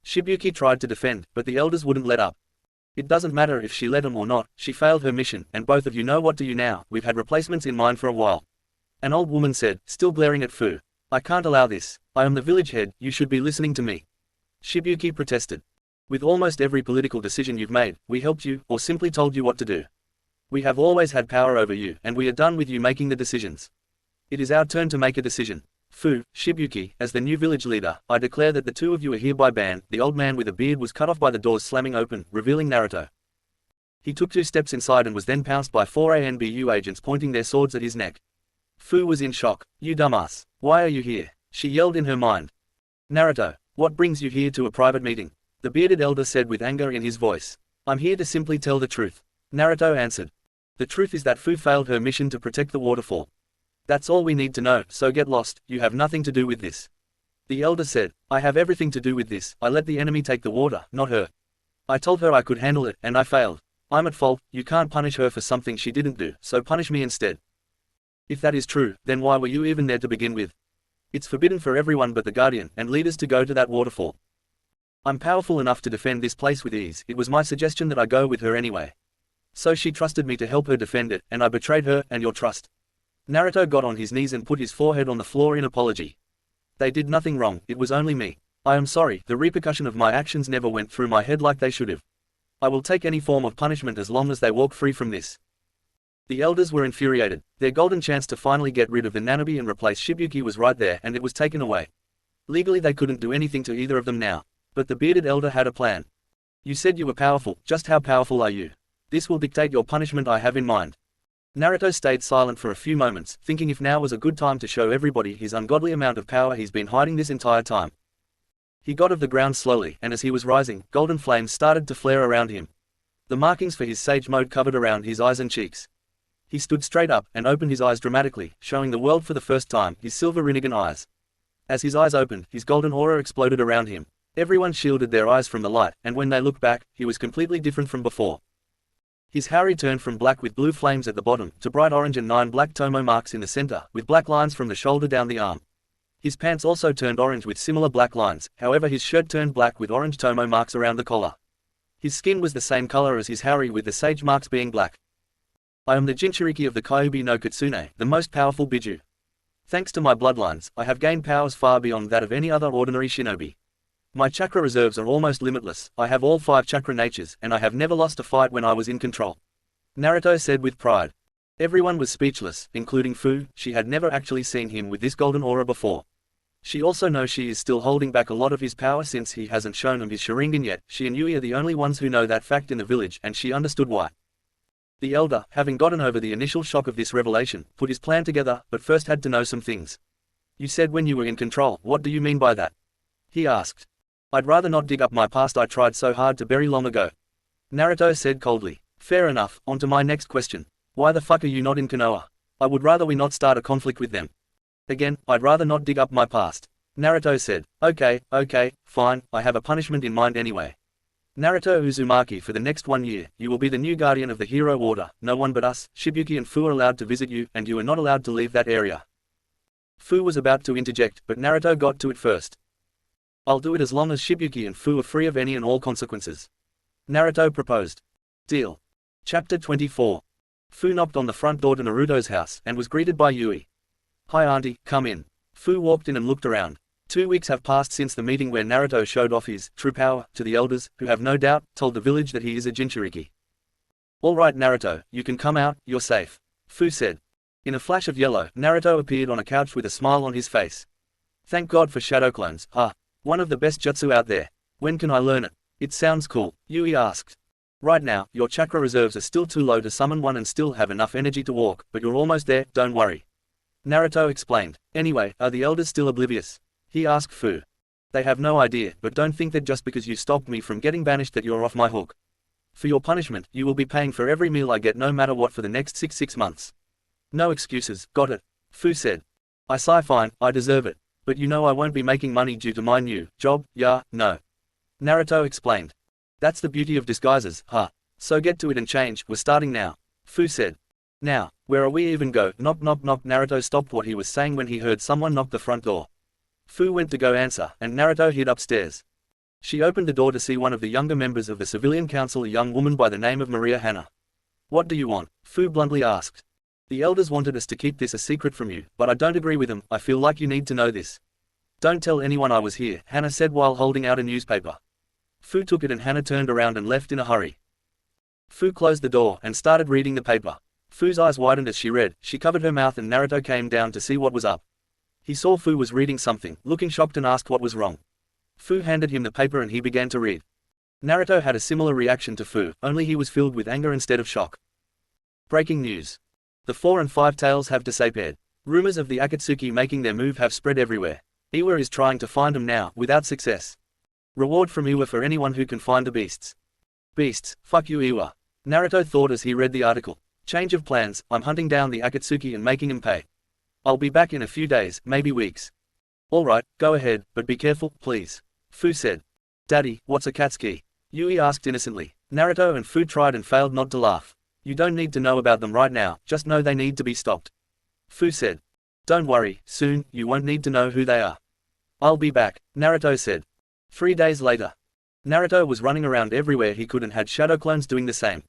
Shibuki tried to defend, but the elders wouldn't let up. It doesn't matter if she let him or not, she failed her mission, and both of you know what to do now, we've had replacements in mind for a while. An old woman said, still glaring at Fu. I can't allow this. I am the village head, you should be listening to me. Shibuki protested. With almost every political decision you've made, we helped you, or simply told you what to do. We have always had power over you, and we are done with you making the decisions. It is our turn to make a decision. Fu, Shibuki, as the new village leader, I declare that the two of you are hereby banned. The old man with a beard was cut off by the doors slamming open, revealing Naruto. He took 2 steps inside and was then pounced by 4 ANBU agents pointing their swords at his neck. Fu was in shock. You dumbass. Why are you here? She yelled in her mind. Naruto, what brings you here to a private meeting? The bearded elder said with anger in his voice. I'm here to simply tell the truth. Naruto answered. The truth is that Fu failed her mission to protect the waterfall. That's all we need to know, so get lost, you have nothing to do with this. The elder said, I have everything to do with this. I let the enemy take the water, not her. I told her I could handle it, and I failed. I'm at fault. You can't punish her for something she didn't do, so punish me instead. If that is true, then why were you even there to begin with? It's forbidden for everyone but the guardian and leaders to go to that waterfall. I'm powerful enough to defend this place with ease. It was my suggestion that I go with her anyway. So she trusted me to help her defend it, and I betrayed her and your trust. Naruto got on his knees and put his forehead on the floor in apology. They did nothing wrong, it was only me. I am sorry, the repercussion of my actions never went through my head like they should have. I will take any form of punishment as long as they walk free from this. The elders were infuriated. Their golden chance to finally get rid of the Nanabi and replace Shibuki was right there, and it was taken away. Legally they couldn't do anything to either of them now. But the bearded elder had a plan. You said you were powerful, just how powerful are you? This will dictate your punishment. I have in mind. Naruto stayed silent for a few moments, thinking if now was a good time to show everybody his ungodly amount of power he's been hiding this entire time. He got off the ground slowly, and as he was rising, golden flames started to flare around him. The markings for his sage mode covered around his eyes and cheeks. He stood straight up, and opened his eyes dramatically, showing the world for the first time his silver Rinnegan eyes. As his eyes opened, his golden aura exploded around him. Everyone shielded their eyes from the light, and when they looked back, he was completely different from before. His Hari turned from black with blue flames at the bottom, to bright orange and 9 black tomo marks in the center, with black lines from the shoulder down the arm. His pants also turned orange with similar black lines, however his shirt turned black with orange tomo marks around the collar. His skin was the same color as his Hari with the sage marks being black. I am the Jinchuriki of the Kyuubi no Kitsune, the most powerful Biju. Thanks to my bloodlines, I have gained powers far beyond that of any other ordinary shinobi. My chakra reserves are almost limitless. I have all 5 chakra natures, and I have never lost a fight when I was in control. Naruto said with pride. Everyone was speechless, including Fu. She had never actually seen him with this golden aura before. She also knows she is still holding back a lot of his power since he hasn't shown him his Sharingan yet. She and Yui are the only ones who know that fact in the village, and she understood why. The elder, having gotten over the initial shock of this revelation, put his plan together, but first had to know some things. You said when you were in control, what do you mean by that? He asked. I'd rather not dig up my past I tried so hard to bury long ago. Naruto said coldly. Fair enough, on to my next question. Why the fuck are you not in Konoha? I would rather we not start a conflict with them. Again, I'd rather not dig up my past. Naruto said. Okay, fine, I have a punishment in mind anyway. Naruto Uzumaki, for the next 1 year, you will be the new guardian of the hero order. No one but us, Shibuki and Fu are allowed to visit you, and you are not allowed to leave that area. Fu was about to interject, but Naruto got to it first. I'll do it as long as Shibuki and Fu are free of any and all consequences. Naruto proposed. Deal. Chapter 24. Fu knocked on the front door to Naruto's house, and was greeted by Yui. Hi auntie, come in. Fu walked in and looked around. 2 weeks have passed since the meeting where Naruto showed off his true power to the elders, who have no doubt told the village that he is a Jinchuriki. All right Naruto, you can come out, you're safe. Fu said. In a flash of yellow, Naruto appeared on a couch with a smile on his face. Thank God for shadow clones, one of the best jutsu out there. When can I learn it? It sounds cool, Yui asked. Right now, your chakra reserves are still too low to summon one and still have enough energy to walk, but you're almost there, don't worry. Naruto explained. Anyway, are the elders still oblivious? He asked Fu. They have no idea, but don't think that just because you stopped me from getting banished that you're off my hook. For your punishment, you will be paying for every meal I get no matter what for the next 6 months. No excuses, got it? Fu said. I sigh fine, I deserve it. But you know I won't be making money due to my new job, yeah, no. Naruto explained. That's the beauty of disguises, So get to it and change, we're starting now. Fu said. Now, where are we even go? Knock knock knock. Naruto stopped what he was saying when he heard someone knock the front door. Fu went to go answer, and Naruto hid upstairs. She opened the door to see one of the younger members of the civilian council, a young woman by the name of Maria Henna. What do you want? Fu bluntly asked. The elders wanted us to keep this a secret from you, but I don't agree with them. I feel like you need to know this. Don't tell anyone I was here, Henna said while holding out a newspaper. Fu took it and Henna turned around and left in a hurry. Fu closed the door and started reading the paper. Fu's eyes widened as she read. She covered her mouth and Naruto came down to see what was up. He saw Fu was reading something, looking shocked and asked what was wrong. Fu handed him the paper and he began to read. Naruto had a similar reaction to Fu, only he was filled with anger instead of shock. Breaking news. The 4 and 5 tails have disappeared. Rumors of the Akatsuki making their move have spread everywhere. Iwa is trying to find them now, without success. Reward from Iwa for anyone who can find the beasts. Beasts, fuck you Iwa. Naruto thought as he read the article. Change of plans, I'm hunting down the Akatsuki and making them pay. I'll be back in a few days, maybe weeks. Alright, go ahead, but be careful, please. Fu said. Daddy, what's Akatsuki? Yui asked innocently. Naruto and Fu tried and failed not to laugh. You don't need to know about them right now, just know they need to be stopped. Fu said. Don't worry, soon, you won't need to know who they are. I'll be back, Naruto said. 3 days later. Naruto was running around everywhere he could and had shadow clones doing the same.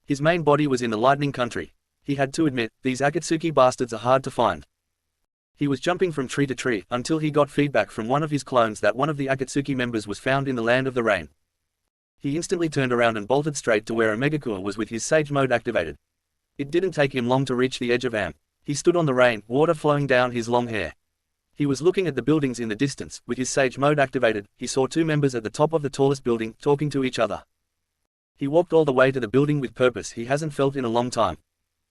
His main body was in the Lightning Country. He had to admit, these Akatsuki bastards are hard to find. He was jumping from tree to tree, until he got feedback from one of his clones that one of the Akatsuki members was found in the Land of the Rain. He instantly turned around and bolted straight to where Omegakure was with his Sage Mode activated. It didn't take him long to reach the edge of Am. He stood on the rain, water flowing down his long hair. He was looking at the buildings in the distance. With his Sage Mode activated, he saw 2 members at the top of the tallest building, talking to each other. He walked all the way to the building with purpose he hasn't felt in a long time.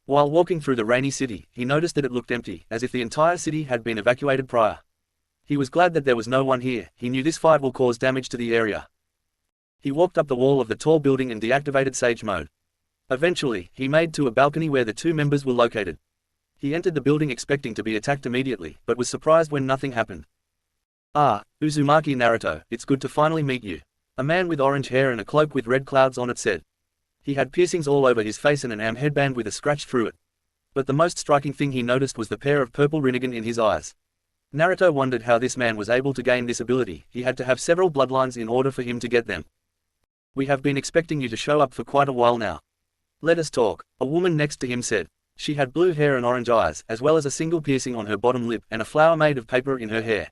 While walking through the rainy city, he noticed that it looked empty, as if the entire city had been evacuated prior. He was glad that there was no one here. He knew this fight will cause damage to the area. He walked up the wall of the tall building and deactivated Sage Mode. Eventually, he made to a balcony where the 2 members were located. He entered the building expecting to be attacked immediately, but was surprised when nothing happened. Ah, Uzumaki Naruto, it's good to finally meet you. A man with orange hair and a cloak with red clouds on it said. He had piercings all over his face and an Am headband with a scratch through it. But the most striking thing he noticed was the pair of purple rinnegan in his eyes. Naruto wondered how this man was able to gain this ability. He had to have several bloodlines in order for him to get them. We have been expecting you to show up for quite a while now. Let us talk, a woman next to him said. She had blue hair and orange eyes, as well as a single piercing on her bottom lip and a flower made of paper in her hair.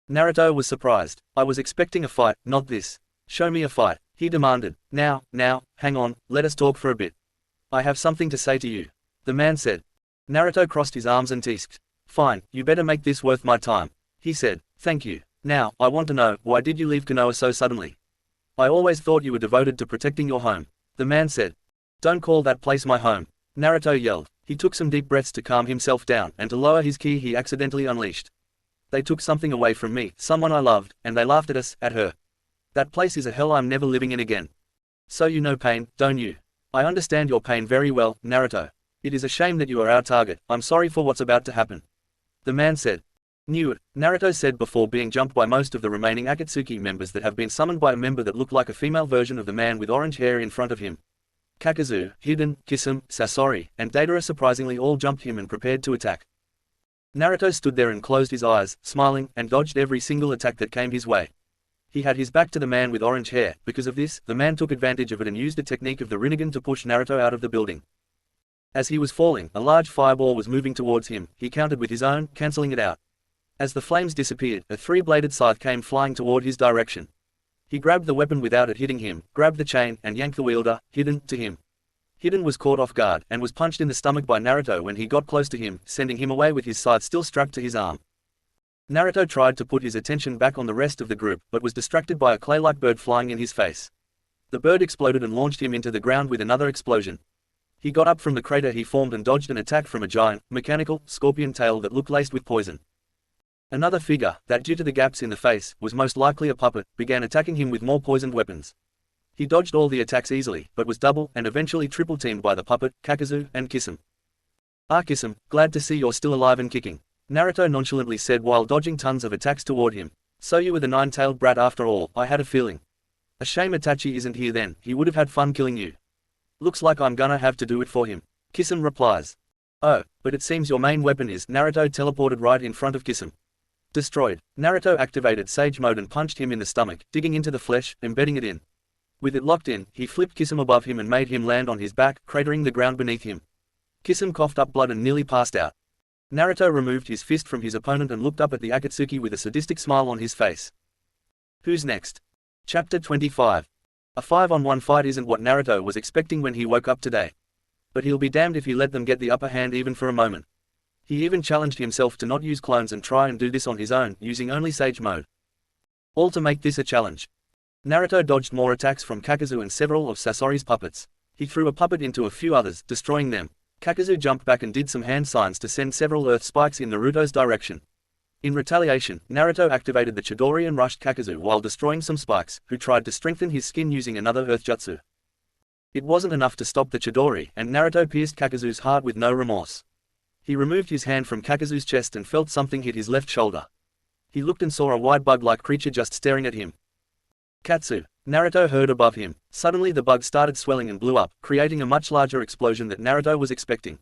Naruto was surprised. I was expecting a fight, not this. Show me a fight, he demanded. Now, hang on, let us talk for a bit. I have something to say to you. The man said. Naruto crossed his arms and teased. Fine, you better make this worth my time. He said, thank you. Now, I want to know, why did you leave Konoha so suddenly? I always thought you were devoted to protecting your home. The man said. Don't call that place my home. Naruto yelled. He took some deep breaths to calm himself down, and to lower his ki he accidentally unleashed. They took something away from me, someone I loved, and they laughed at us, at her. That place is a hell I'm never living in again. So you know pain, don't you? I understand your pain very well, Naruto. It is a shame that you are our target. I'm sorry for what's about to happen. The man said. Knew it, Naruto said before being jumped by most of the remaining Akatsuki members that have been summoned by a member that looked like a female version of the man with orange hair in front of him. Kakazu, Hiden, Kisame, Sasori, and Deidara surprisingly all jumped him and prepared to attack. Naruto stood there and closed his eyes, smiling, and dodged every single attack that came his way. He had his back to the man with orange hair. Because of this, the man took advantage of it and used the technique of the Rinnegan to push Naruto out of the building. As he was falling, a large fireball was moving towards him. He countered with his own, cancelling it out. As the flames disappeared, a 3-bladed scythe came flying toward his direction. He grabbed the weapon without it hitting him, grabbed the chain, and yanked the wielder, Hiden, to him. Hiden was caught off guard, and was punched in the stomach by Naruto when he got close to him, sending him away with his scythe still strapped to his arm. Naruto tried to put his attention back on the rest of the group, but was distracted by a clay-like bird flying in his face. The bird exploded and launched him into the ground with another explosion. He got up from the crater he formed and dodged an attack from a giant, mechanical, scorpion tail that looked laced with poison. Another figure, that due to the gaps in the face, was most likely a puppet, began attacking him with more poisoned weapons. He dodged all the attacks easily, but was double and eventually triple-teamed by the puppet, Kakazu, and Kisame. Ah Kisame, glad to see you're still alive and kicking. Naruto nonchalantly said while dodging tons of attacks toward him. So you were the 9-tailed brat after all, I had a feeling. A shame Itachi isn't here then, he would have had fun killing you. Looks like I'm gonna have to do it for him. Kisame replies. Oh, but it seems your main weapon is. Naruto teleported right in front of Kisame. Destroyed. Naruto activated Sage Mode and punched him in the stomach, digging into the flesh, embedding it in. With it locked in, he flipped Kisame above him and made him land on his back, cratering the ground beneath him. Kisame coughed up blood and nearly passed out. Naruto removed his fist from his opponent and looked up at the Akatsuki with a sadistic smile on his face. Who's next? Chapter 25. A 5-on-1 fight isn't what Naruto was expecting when he woke up today. But he'll be damned if he let them get the upper hand even for a moment. He even challenged himself to not use clones and try and do this on his own, using only Sage Mode. All to make this a challenge. Naruto dodged more attacks from Kakazu and several of Sasori's puppets. He threw a puppet into a few others, destroying them. Kakazu jumped back and did some hand signs to send several earth spikes in Naruto's direction. In retaliation, Naruto activated the Chidori and rushed Kakazu while destroying some spikes, who tried to strengthen his skin using another earth jutsu. It wasn't enough to stop the Chidori, and Naruto pierced Kakazu's heart with no remorse. He removed his hand from Kakazu's chest and felt something hit his left shoulder. He looked and saw a wide bug-like creature just staring at him. Katsu, Naruto heard above him. Suddenly the bug started swelling and blew up, creating a much larger explosion that Naruto was expecting.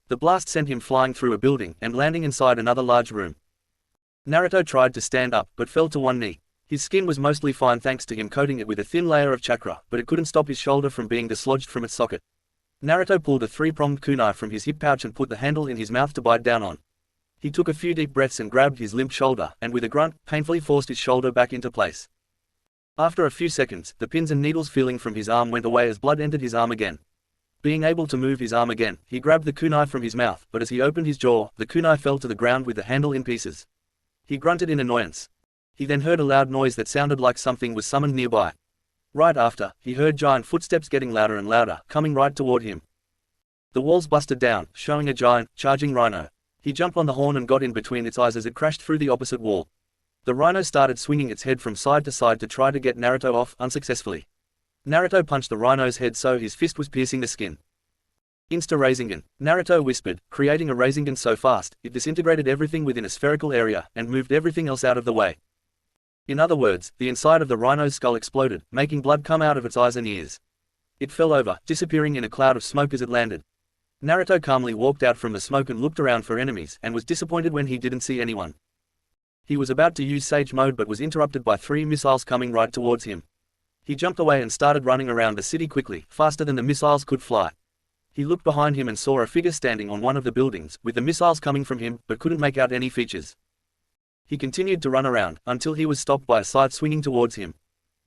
The blast sent him flying through a building and landing inside another large room. Naruto tried to stand up, but fell to one knee. His skin was mostly fine thanks to him coating it with a thin layer of chakra, but it couldn't stop his shoulder from being dislodged from its socket. Naruto pulled a 3-pronged kunai from his hip pouch and put the handle in his mouth to bite down on. He took a few deep breaths and grabbed his limp shoulder, and with a grunt, painfully forced his shoulder back into place. After a few seconds, the pins and needles feeling from his arm went away as blood entered his arm again. Being able to move his arm again, he grabbed the kunai from his mouth, but as he opened his jaw, the kunai fell to the ground with the handle in pieces. He grunted in annoyance. He then heard a loud noise that sounded like something was summoned nearby. Right after, he heard giant footsteps getting louder and louder, coming right toward him. The walls busted down, showing a giant, charging rhino. He jumped on the horn and got in between its eyes as it crashed through the opposite wall. The rhino started swinging its head from side to side to try to get Naruto off, unsuccessfully. Naruto punched the rhino's head so his fist was piercing the skin. Insta-Rasengan, Naruto whispered, creating a Rasengan so fast, it disintegrated everything within a spherical area, and moved everything else out of the way. In other words, the inside of the rhino's skull exploded, making blood come out of its eyes and ears. It fell over, disappearing in a cloud of smoke as it landed. Naruto calmly walked out from the smoke and looked around for enemies, and was disappointed when he didn't see anyone. He was about to use Sage Mode but was interrupted by 3 missiles coming right towards him. He jumped away and started running around the city quickly, faster than the missiles could fly. He looked behind him and saw a figure standing on one of the buildings, with the missiles coming from him, but couldn't make out any features. He continued to run around, until he was stopped by a scythe swinging towards him.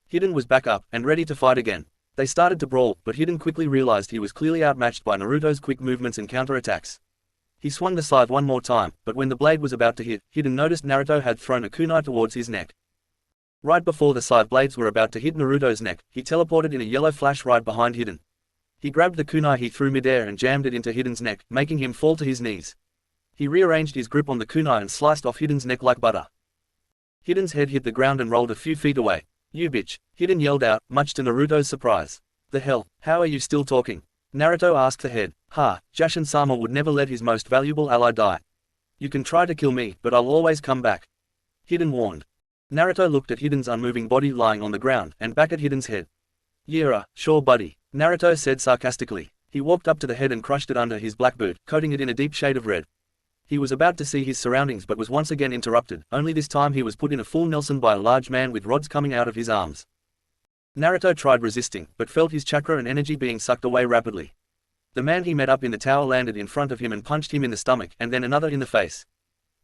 Hidden was back up, and ready to fight again. They started to brawl, but Hidden quickly realized he was clearly outmatched by Naruto's quick movements and counterattacks. He swung the scythe one more time, but when the blade was about to hit, Hidden noticed Naruto had thrown a kunai towards his neck. Right before the scythe blades were about to hit Naruto's neck, he teleported in a yellow flash right behind Hidden. He grabbed the kunai he threw midair and jammed it into Hidden's neck, making him fall to his knees. He rearranged his grip on the kunai and sliced off Hidden's neck like butter. Hidden's head hit the ground and rolled a few feet away. "You bitch," Hidden yelled out, much to Naruto's surprise. "The hell, how are you still talking?" Naruto asked the head. "Ha, Jashin-sama would never let his most valuable ally die. You can try to kill me, but I'll always come back," Hidden warned. Naruto looked at Hidden's unmoving body lying on the ground, and back at Hidden's head. "Yeah, sure buddy," Naruto said sarcastically. He walked up to the head and crushed it under his black boot, coating it in a deep shade of red. He was about to see his surroundings but was once again interrupted, only this time he was put in a full Nelson by a large man with rods coming out of his arms. Naruto tried resisting, but felt his chakra and energy being sucked away rapidly. The man he met up in the tower landed in front of him and punched him in the stomach and then another in the face.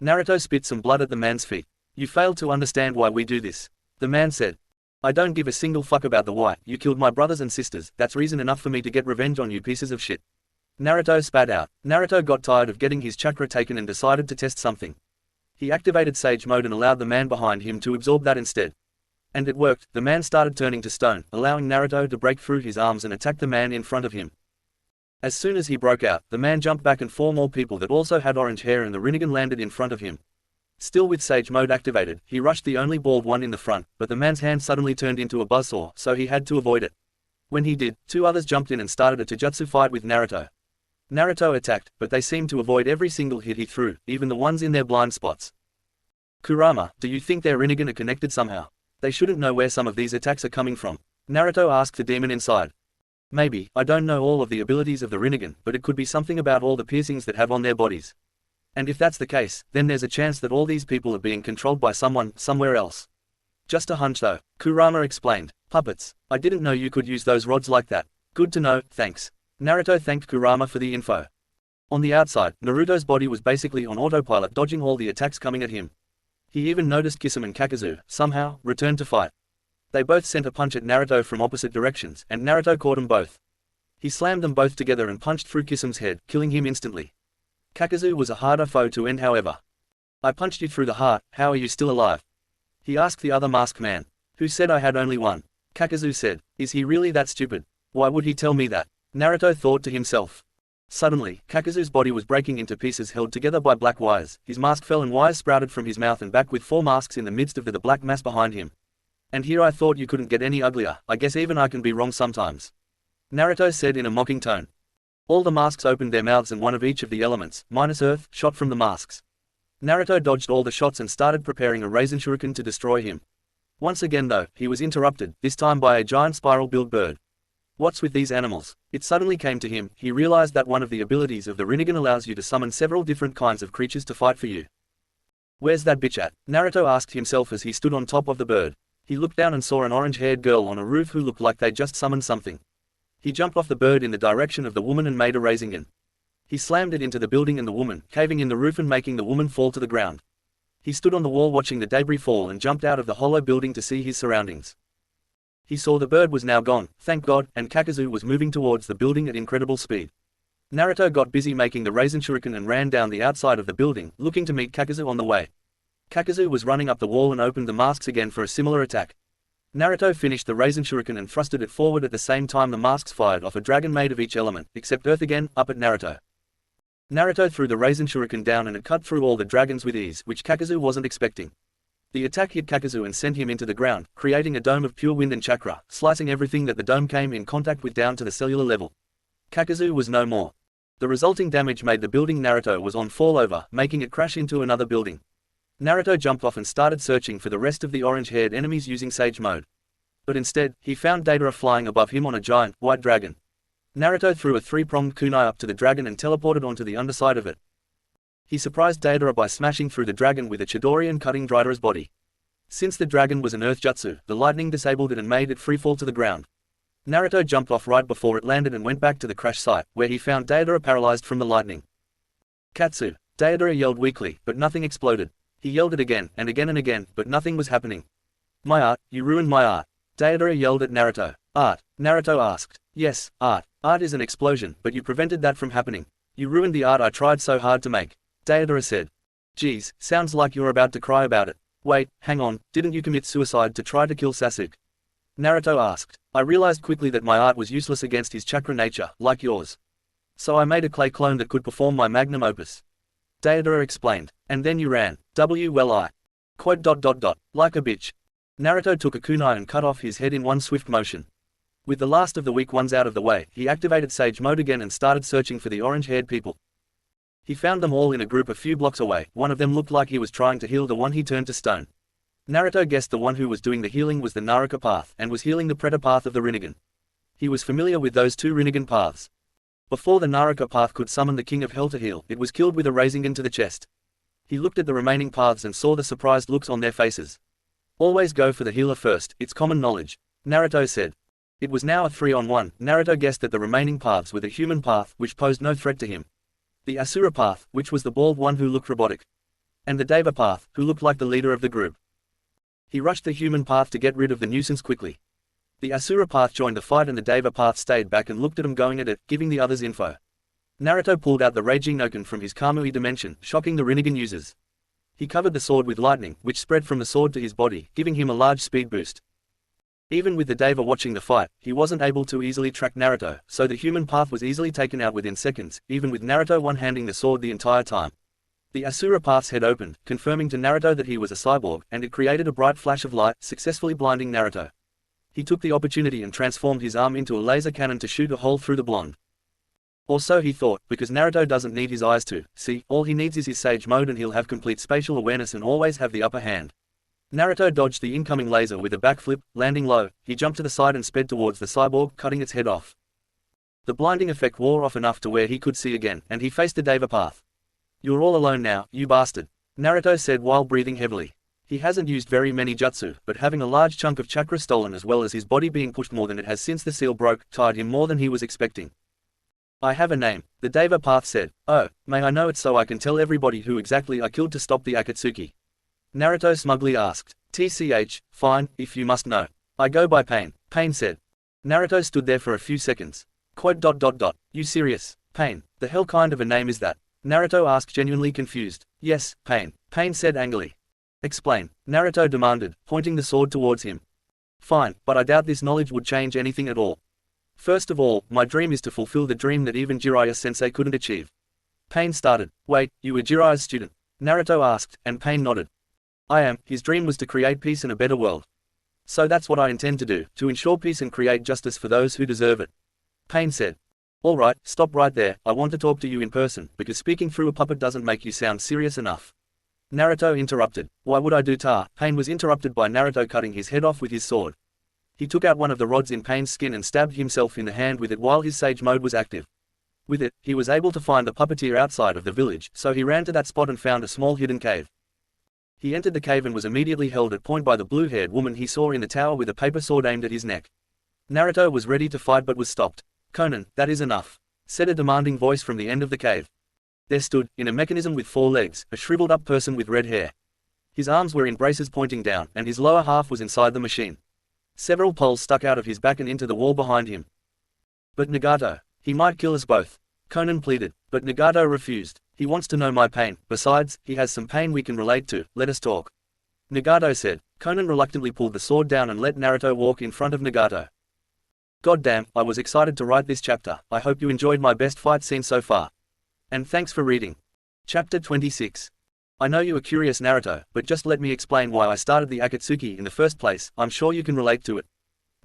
Naruto spit some blood at the man's feet. "You failed to understand why we do this," the man said. "I don't give a single fuck about the why. You killed my brothers and sisters, that's reason enough for me to get revenge on you pieces of shit." Naruto spat out. Naruto got tired of getting his chakra taken and decided to test something. He activated Sage Mode and allowed the man behind him to absorb that instead. And it worked. The man started turning to stone, allowing Naruto to break through his arms and attack the man in front of him. As soon as he broke out, the man jumped back and 4 more people that also had orange hair and the Rinnegan landed in front of him. Still with Sage Mode activated, he rushed the only bald one in the front, but the man's hand suddenly turned into a buzzsaw, so he had to avoid it. When he did, 2 others jumped in and started a taijutsu fight with Naruto. Naruto attacked, but they seemed to avoid every single hit he threw, even the ones in their blind spots. "Kurama, do you think their Rinnegan are connected somehow? They shouldn't know where some of these attacks are coming from," Naruto asked the demon inside. "Maybe, I don't know all of the abilities of the Rinnegan, but it could be something about all the piercings that have on their bodies. And if that's the case, then there's a chance that all these people are being controlled by someone, somewhere else. Just a hunch though," Kurama explained. "Puppets, I didn't know you could use those rods like that. Good to know, thanks." Naruto thanked Kurama for the info. On the outside, Naruto's body was basically on autopilot, dodging all the attacks coming at him. He even noticed Kisame and Kakazu, somehow, returned to fight. They both sent a punch at Naruto from opposite directions, and Naruto caught them both. He slammed them both together and punched through Kisam's head, killing him instantly. Kakazu was a harder foe to end however. I punched you through the heart, how are you still alive? He asked the other masked man. Who said I had only one? Kakazu said. Is he really that stupid? Why would he tell me that? Naruto thought to himself. Suddenly, Kakazu's body was breaking into pieces held together by black wires. His mask fell and wires sprouted from his mouth and back with 4 masks in the midst of the black mass behind him. And here I thought you couldn't get any uglier, I guess even I can be wrong sometimes. Naruto said in a mocking tone. All the masks opened their mouths and one of each of the elements, minus earth, shot from the masks. Naruto dodged all the shots and started preparing a Rasen Shuriken to destroy him. Once again though, he was interrupted, this time by a giant spiral-built bird. What's with these animals? It suddenly came to him, he realized that one of the abilities of the Rinnegan allows you to summon several different kinds of creatures to fight for you. Where's that bitch at? Naruto asked himself as he stood on top of the bird. He looked down and saw an orange-haired girl on a roof who looked like they just summoned something. He jumped off the bird in the direction of the woman and made a rasengan. He slammed it into the building and the woman, caving in the roof and making the woman fall to the ground. He stood on the wall watching the debris fall and jumped out of the hollow building to see his surroundings. He saw the bird was now gone, thank God, and Kakazu was moving towards the building at incredible speed. Naruto got busy making the Rasen Shuriken and ran down the outside of the building, looking to meet Kakazu on the way. Kakazu was running up the wall and opened the masks again for a similar attack. Naruto finished the Rasen Shuriken and thrusted it forward at the same time the masks fired off a dragon made of each element, except earth again, up at Naruto. Naruto threw the Rasen Shuriken down and it cut through all the dragons with ease, which Kakazu wasn't expecting. The attack hit Kakazu and sent him into the ground, creating a dome of pure wind and chakra, slicing everything that the dome came in contact with down to the cellular level. Kakazu was no more. The resulting damage made the building Naruto was on fall over, making it crash into another building. Naruto jumped off and started searching for the rest of the orange-haired enemies using Sage Mode. But instead, he found Deidara flying above him on a giant, white dragon. Naruto threw a 3-pronged kunai up to the dragon and teleported onto the underside of it. He surprised Deidara by smashing through the dragon with a Chidori and cutting Deidara's body. Since the dragon was an earth jutsu, the lightning disabled it and made it freefall to the ground. Naruto jumped off right before it landed and went back to the crash site, where he found Deidara paralyzed from the lightning. Katsu! Deidara yelled weakly, but nothing exploded. He yelled it again, and again, but nothing was happening. My art, you ruined my art. Deidara yelled at Naruto. Art? Naruto asked. Yes, art. Art is an explosion, but you prevented that from happening. You ruined the art I tried so hard to make. Deidara said. Geez, sounds like you're about to cry about it. Wait, hang on, didn't you commit suicide to try to kill Sasuke? Naruto asked. I realized quickly that my art was useless against his chakra nature, like yours. So I made a clay clone that could perform my magnum opus. Deidara explained. And then you ran. Well I. Quote. Like a bitch. Naruto took a kunai and cut off his head in one swift motion. With the last of the weak ones out of the way, he activated Sage Mode again and started searching for the orange-haired people. He found them all in a group a few blocks away. One of them looked like he was trying to heal the one he turned to stone. Naruto guessed the one who was doing the healing was the Naruto path and was healing the Predator path of the Rinnegan. He was familiar with those two Rinnegan paths. Before the Naruto path could summon the King of Hell to heal, it was killed with a rasengan to the chest. He looked at the remaining paths and saw the surprised looks on their faces. Always go for the healer first, it's common knowledge, Naruto said. It was now a 3-on-1. Naruto guessed that the remaining paths were the human path, which posed no threat to him. The Asura path, which was the bald one who looked robotic. And the Deva path, who looked like the leader of the group. He rushed the human path to get rid of the nuisance quickly. The Asura path joined the fight and the Deva path stayed back and looked at him going at it, giving the others info. Naruto pulled out the Raging Noken from his Kamui dimension, shocking the Rinnegan users. He covered the sword with lightning, which spread from the sword to his body, giving him a large speed boost. Even with the Deva watching the fight, he wasn't able to easily track Naruto, so the human path was easily taken out within seconds, even with Naruto one-handing the sword the entire time. The Asura path's head opened, confirming to Naruto that he was a cyborg, and it created a bright flash of light, successfully blinding Naruto. He took the opportunity and transformed his arm into a laser cannon to shoot a hole through the blonde. Or so he thought, because Naruto doesn't need his eyes to see, all he needs is his Sage Mode and he'll have complete spatial awareness and always have the upper hand. Naruto dodged the incoming laser with a backflip, landing low. He jumped to the side and sped towards the cyborg, cutting its head off. The blinding effect wore off enough to where he could see again, and he faced the Deva path. You're all alone now, you bastard, Naruto said while breathing heavily. He hasn't used very many jutsu, but having a large chunk of chakra stolen as well as his body being pushed more than it has since the seal broke, tired him more than he was expecting. I have a name, the Deva path said. Oh, may I know it so I can tell everybody who exactly I killed to stop the Akatsuki? Naruto smugly asked. TCH, fine, if you must know. I go by Pain, Pain said. Naruto stood there for a few seconds. Quote. You serious? Pain, the hell kind of a name is that? Naruto asked, genuinely confused. Yes, Pain, Pain said angrily. Explain, Naruto demanded, pointing the sword towards him. Fine, but I doubt this knowledge would change anything at all. First of all, my dream is to fulfill the dream that even Jiraiya-sensei couldn't achieve. Pain started. Wait, you were Jiraiya's student? Naruto asked, and Pain nodded. I am. His dream was to create peace and a better world. So that's what I intend to do, to ensure peace and create justice for those who deserve it. Pain said. Alright, stop right there, I want to talk to you in person, because speaking through a puppet doesn't make you sound serious enough. Naruto interrupted. Why would I do ta? Pain was interrupted by Naruto cutting his head off with his sword. He took out one of the rods in Pain's skin and stabbed himself in the hand with it while his sage mode was active. With it, he was able to find the puppeteer outside of the village, so he ran to that spot and found a small hidden cave. He entered the cave and was immediately held at point by the blue-haired woman he saw in the tower with a paper sword aimed at his neck. Naruto was ready to fight but was stopped. Conan, that is enough, said a demanding voice from the end of the cave. There stood, in a mechanism with 4 legs, a shriveled-up person with red hair. His arms were in braces pointing down, and his lower half was inside the machine. Several poles stuck out of his back and into the wall behind him. But Nagato, he might kill us both, Conan pleaded, but Nagato refused. He wants to know my pain, besides, he has some pain we can relate to, let us talk. Nagato said. Conan reluctantly pulled the sword down and let Naruto walk in front of Nagato. Goddamn, I was excited to write this chapter, I hope you enjoyed my best fight scene so far. And thanks for reading. Chapter 26. I know you are curious Naruto, but just let me explain why I started the Akatsuki in the first place, I'm sure you can relate to it.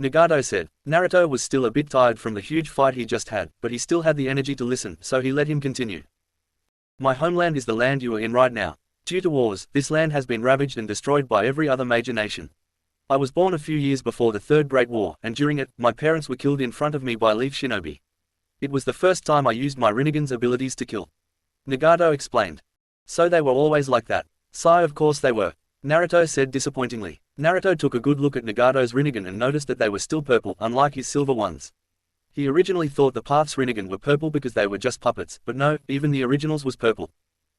Nagato said. Naruto was still a bit tired from the huge fight he just had, but he still had the energy to listen, so he let him continue. My homeland is the land you are in right now. Due to wars, this land has been ravaged and destroyed by every other major nation. I was born a few years before the Third Great War, and during it, my parents were killed in front of me by Leaf Shinobi. It was the first time I used my Rinnegan's abilities to kill. Nagato explained. So they were always like that? Sigh, of course they were, Naruto said disappointingly. Naruto took a good look at Nagato's Rinnegan and noticed that they were still purple, unlike his silver ones. He originally thought the Path's Rinnegan were purple because they were just puppets, but no, even the originals was purple.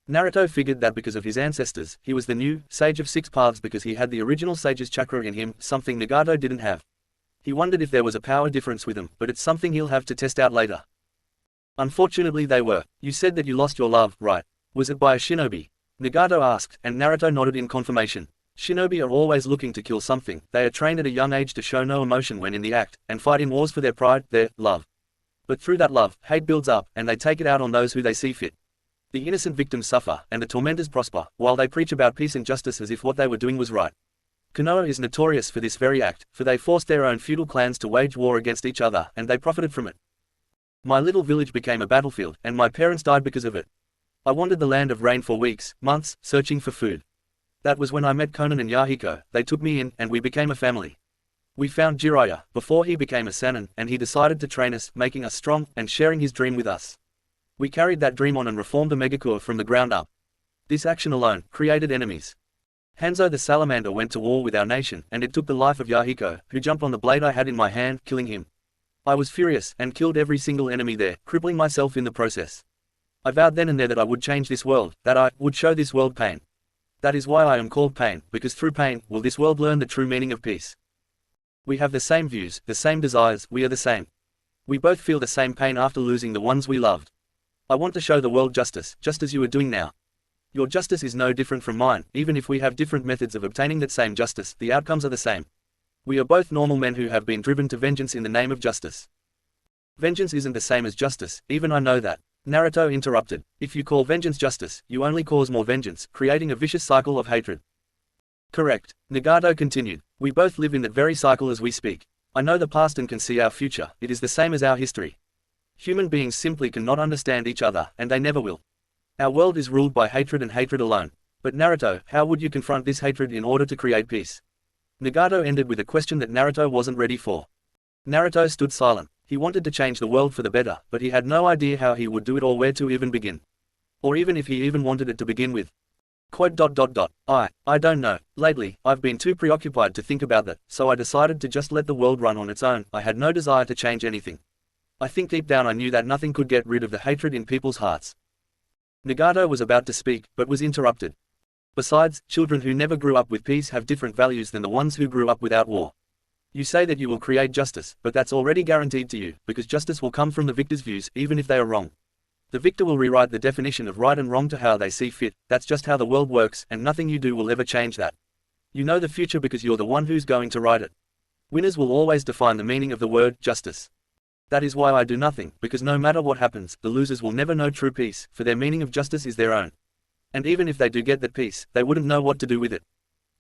Naruto figured that because of his ancestors, he was the new Sage of 6 Paths because he had the original Sage's chakra in him, something Nagato didn't have. He wondered if there was a power difference with them, but it's something he'll have to test out later. Unfortunately they were. You said that you lost your love, right? Was it by a shinobi? Nagato asked, and Naruto nodded in confirmation. Shinobi are always looking to kill something, they are trained at a young age to show no emotion when in the act, and fight in wars for their pride, their love. But through that love, hate builds up, and they take it out on those who they see fit. The innocent victims suffer, and the tormentors prosper, while they preach about peace and justice as if what they were doing was right. Konoha is notorious for this very act, for they forced their own feudal clans to wage war against each other, and they profited from it. My little village became a battlefield, and my parents died because of it. I wandered the land of rain for weeks, months, searching for food. That was when I met Conan and Yahiko, they took me in, and we became a family. We found Jiraiya, before he became a Sannin, and he decided to train us, making us strong, and sharing his dream with us. We carried that dream on and reformed the Megakure from the ground up. This action alone created enemies. Hanzo the Salamander went to war with our nation, and it took the life of Yahiko, who jumped on the blade I had in my hand, killing him. I was furious, and killed every single enemy there, crippling myself in the process. I vowed then and there that I would change this world, that I would show this world pain. That is why I am called Pain, because through pain, will this world learn the true meaning of peace. We have the same views, the same desires, we are the same. We both feel the same pain after losing the ones we loved. I want to show the world justice, just as you are doing now. Your justice is no different from mine, even if we have different methods of obtaining that same justice, the outcomes are the same. We are both normal men who have been driven to vengeance in the name of justice. Vengeance isn't the same as justice, even I know that. Naruto interrupted. If you call vengeance justice, you only cause more vengeance, creating a vicious cycle of hatred. Correct. Nagato continued. We both live in that very cycle as we speak. I know the past and can see our future, it is the same as our history. Human beings simply cannot understand each other, and they never will. Our world is ruled by hatred and hatred alone. But Naruto, how would you confront this hatred in order to create peace? Nagato ended with a question that Naruto wasn't ready for. Naruto stood silent. He wanted to change the world for the better, but he had no idea how he would do it or where to even begin. Or even if he even wanted it to begin with. Quote. I don't know. Lately, I've been too preoccupied to think about that, so I decided to just let the world run on its own. I had no desire to change anything. I think deep down I knew that nothing could get rid of the hatred in people's hearts. Nagato was about to speak, but was interrupted. Besides, children who never grew up with peace have different values than the ones who grew up without war. You say that you will create justice, but that's already guaranteed to you, because justice will come from the victor's views, even if they are wrong. The victor will rewrite the definition of right and wrong to how they see fit. That's just how the world works, and nothing you do will ever change that. You know the future because you're the one who's going to write it. Winners will always define the meaning of the word justice. That is why I do nothing, because no matter what happens, the losers will never know true peace, for their meaning of justice is their own. And even if they do get that peace, they wouldn't know what to do with it.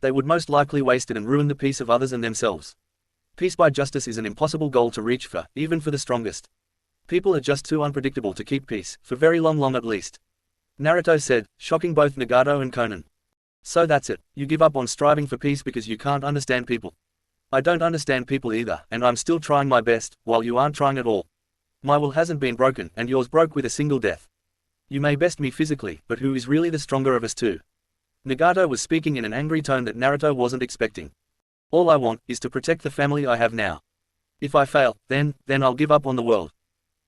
They would most likely waste it and ruin the peace of others and themselves. Peace by justice is an impossible goal to reach for, even for the strongest. People are just too unpredictable to keep peace, for very long at least. Naruto said, shocking both Nagato and Conan. So that's it, you give up on striving for peace because you can't understand people. I don't understand people either, and I'm still trying my best, while you aren't trying at all. My will hasn't been broken, and yours broke with a single death. You may best me physically, but who is really the stronger of us two? Nagato was speaking in an angry tone that Naruto wasn't expecting. All I want is to protect the family I have now. If I fail, then I'll give up on the world.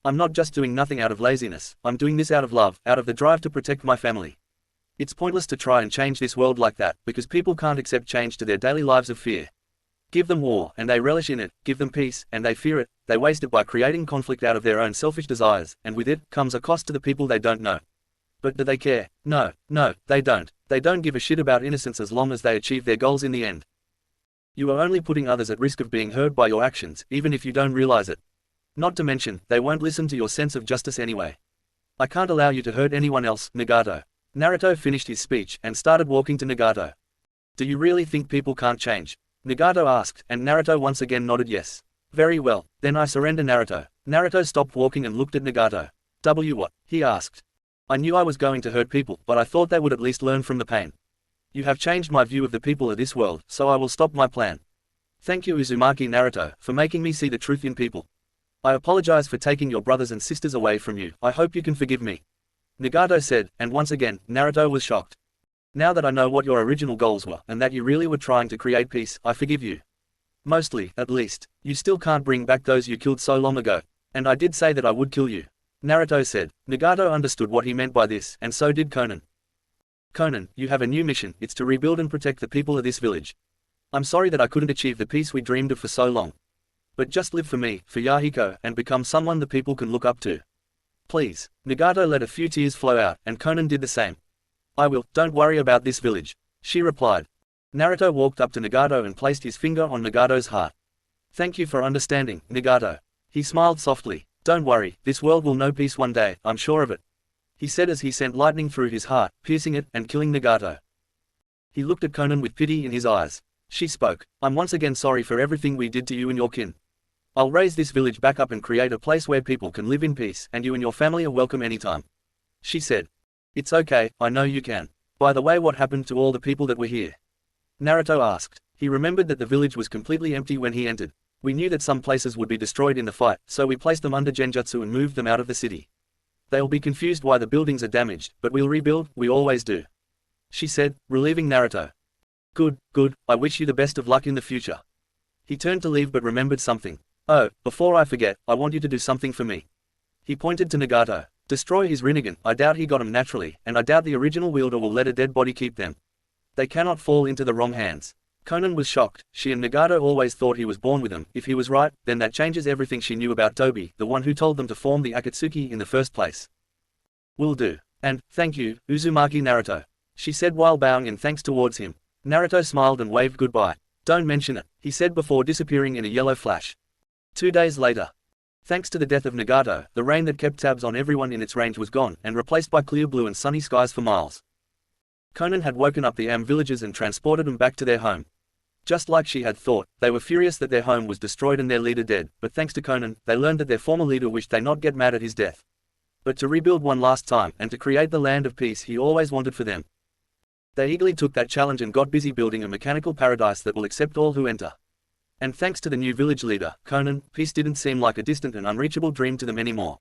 I'm not just doing nothing out of laziness, I'm doing this out of love, out of the drive to protect my family. It's pointless to try and change this world like that, because people can't accept change to their daily lives of fear. Give them war, and they relish in it. Give them peace, and they fear it. They waste it by creating conflict out of their own selfish desires, and with it comes a cost to the people they don't know. But do they care? No, they don't. They don't give a shit about innocence as long as they achieve their goals in the end. You are only putting others at risk of being hurt by your actions, even if you don't realize it. Not to mention, they won't listen to your sense of justice anyway. I can't allow you to hurt anyone else, Nagato. Naruto finished his speech and started walking to Nagato. Do you really think people can't change? Nagato asked, and Naruto once again nodded yes. Very well, then I surrender, Naruto. Naruto stopped walking and looked at Nagato. What? He asked. I knew I was going to hurt people, but I thought they would at least learn from the pain. You have changed my view of the people of this world, so I will stop my plan. Thank you, Uzumaki Naruto, for making me see the truth in people. I apologize for taking your brothers and sisters away from you. I hope you can forgive me. Nagato said, and once again, Naruto was shocked. Now that I know what your original goals were, and that you really were trying to create peace, I forgive you. Mostly, at least. You still can't bring back those you killed so long ago. And I did say that I would kill you. Naruto said. Nagato understood what he meant by this, and so did Conan. Conan, you have a new mission. It's to rebuild and protect the people of this village. I'm sorry that I couldn't achieve the peace we dreamed of for so long. But just live for me, for Yahiko, and become someone the people can look up to. Please. Nagato let a few tears flow out, and Conan did the same. I will, don't worry about this village. She replied. Naruto walked up to Nagato and placed his finger on Nagato's heart. Thank you for understanding, Nagato. He smiled softly. Don't worry, this world will know peace one day, I'm sure of it. He said as he sent lightning through his heart, piercing it, and killing Nagato. He looked at Conan with pity in his eyes. She spoke. I'm once again sorry for everything we did to you and your kin. I'll raise this village back up and create a place where people can live in peace, and you and your family are welcome anytime. She said. It's okay, I know you can. By the way, what happened to all the people that were here? Naruto asked. He remembered that the village was completely empty when he entered. We knew that some places would be destroyed in the fight, so we placed them under genjutsu and moved them out of the city. They'll be confused why the buildings are damaged, but we'll rebuild, we always do. She said, relieving Naruto. Good, I wish you the best of luck in the future. He turned to leave but remembered something. Oh, before I forget, I want you to do something for me. He pointed to Nagato. Destroy his Rinnegan. I doubt he got them naturally, and I doubt the original wielder will let a dead body keep them. They cannot fall into the wrong hands. Conan was shocked. She and Nagato always thought he was born with them. If he was right, then that changes everything she knew about Tobi, the one who told them to form the Akatsuki in the first place. Will do. And, thank you, Uzumaki Naruto. She said while bowing in thanks towards him. Naruto smiled and waved goodbye. Don't mention it, he said before disappearing in a yellow flash. 2 days later. Thanks to the death of Nagato, the rain that kept tabs on everyone in its range was gone, and replaced by clear blue and sunny skies for miles. Conan had woken up the villagers and transported them back to their home. Just like she had thought, they were furious that their home was destroyed and their leader dead, but thanks to Conan, they learned that their former leader wished they not get mad at his death. But to rebuild one last time, and to create the land of peace he always wanted for them. They eagerly took that challenge and got busy building a mechanical paradise that will accept all who enter. And thanks to the new village leader, Conan, peace didn't seem like a distant and unreachable dream to them anymore.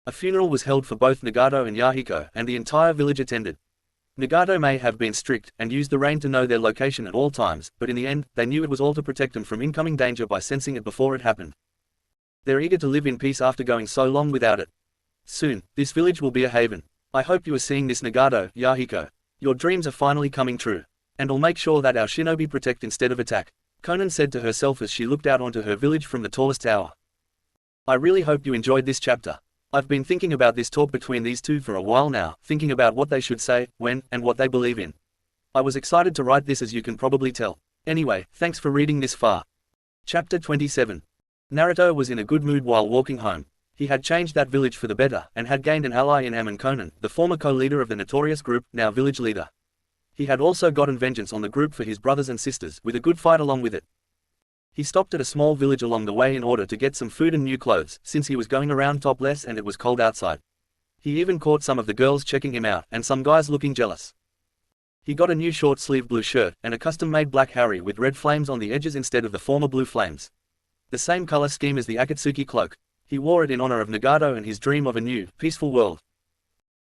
A funeral was held for both Nagato and Yahiko, and the entire village attended. Nagato may have been strict, and used the rain to know their location at all times, but in the end, they knew it was all to protect them from incoming danger by sensing it before it happened. They're eager to live in peace after going so long without it. Soon, this village will be a haven. I hope you are seeing this, Nagato, Yahiko. Your dreams are finally coming true. And I'll make sure that our shinobi protect instead of attack. Conan said to herself as she looked out onto her village from the tallest tower. I really hope you enjoyed this chapter. I've been thinking about this talk between these two for a while now, thinking about what they should say, when, and what they believe in. I was excited to write this, as you can probably tell. Anyway, thanks for reading this far. Chapter 27. Naruto was in a good mood while walking home. He had changed that village for the better, and had gained an ally in Am and Conan, the former co-leader of the notorious group, now village leader. He had also gotten vengeance on the group for his brothers and sisters, with a good fight along with it. He stopped at a small village along the way in order to get some food and new clothes, since he was going around topless and it was cold outside. He even caught some of the girls checking him out, and some guys looking jealous. He got a new short-sleeved blue shirt, and a custom-made black harry with red flames on the edges instead of the former blue flames. The same color scheme as the Akatsuki cloak. He wore it in honor of Nagato and his dream of a new, peaceful world.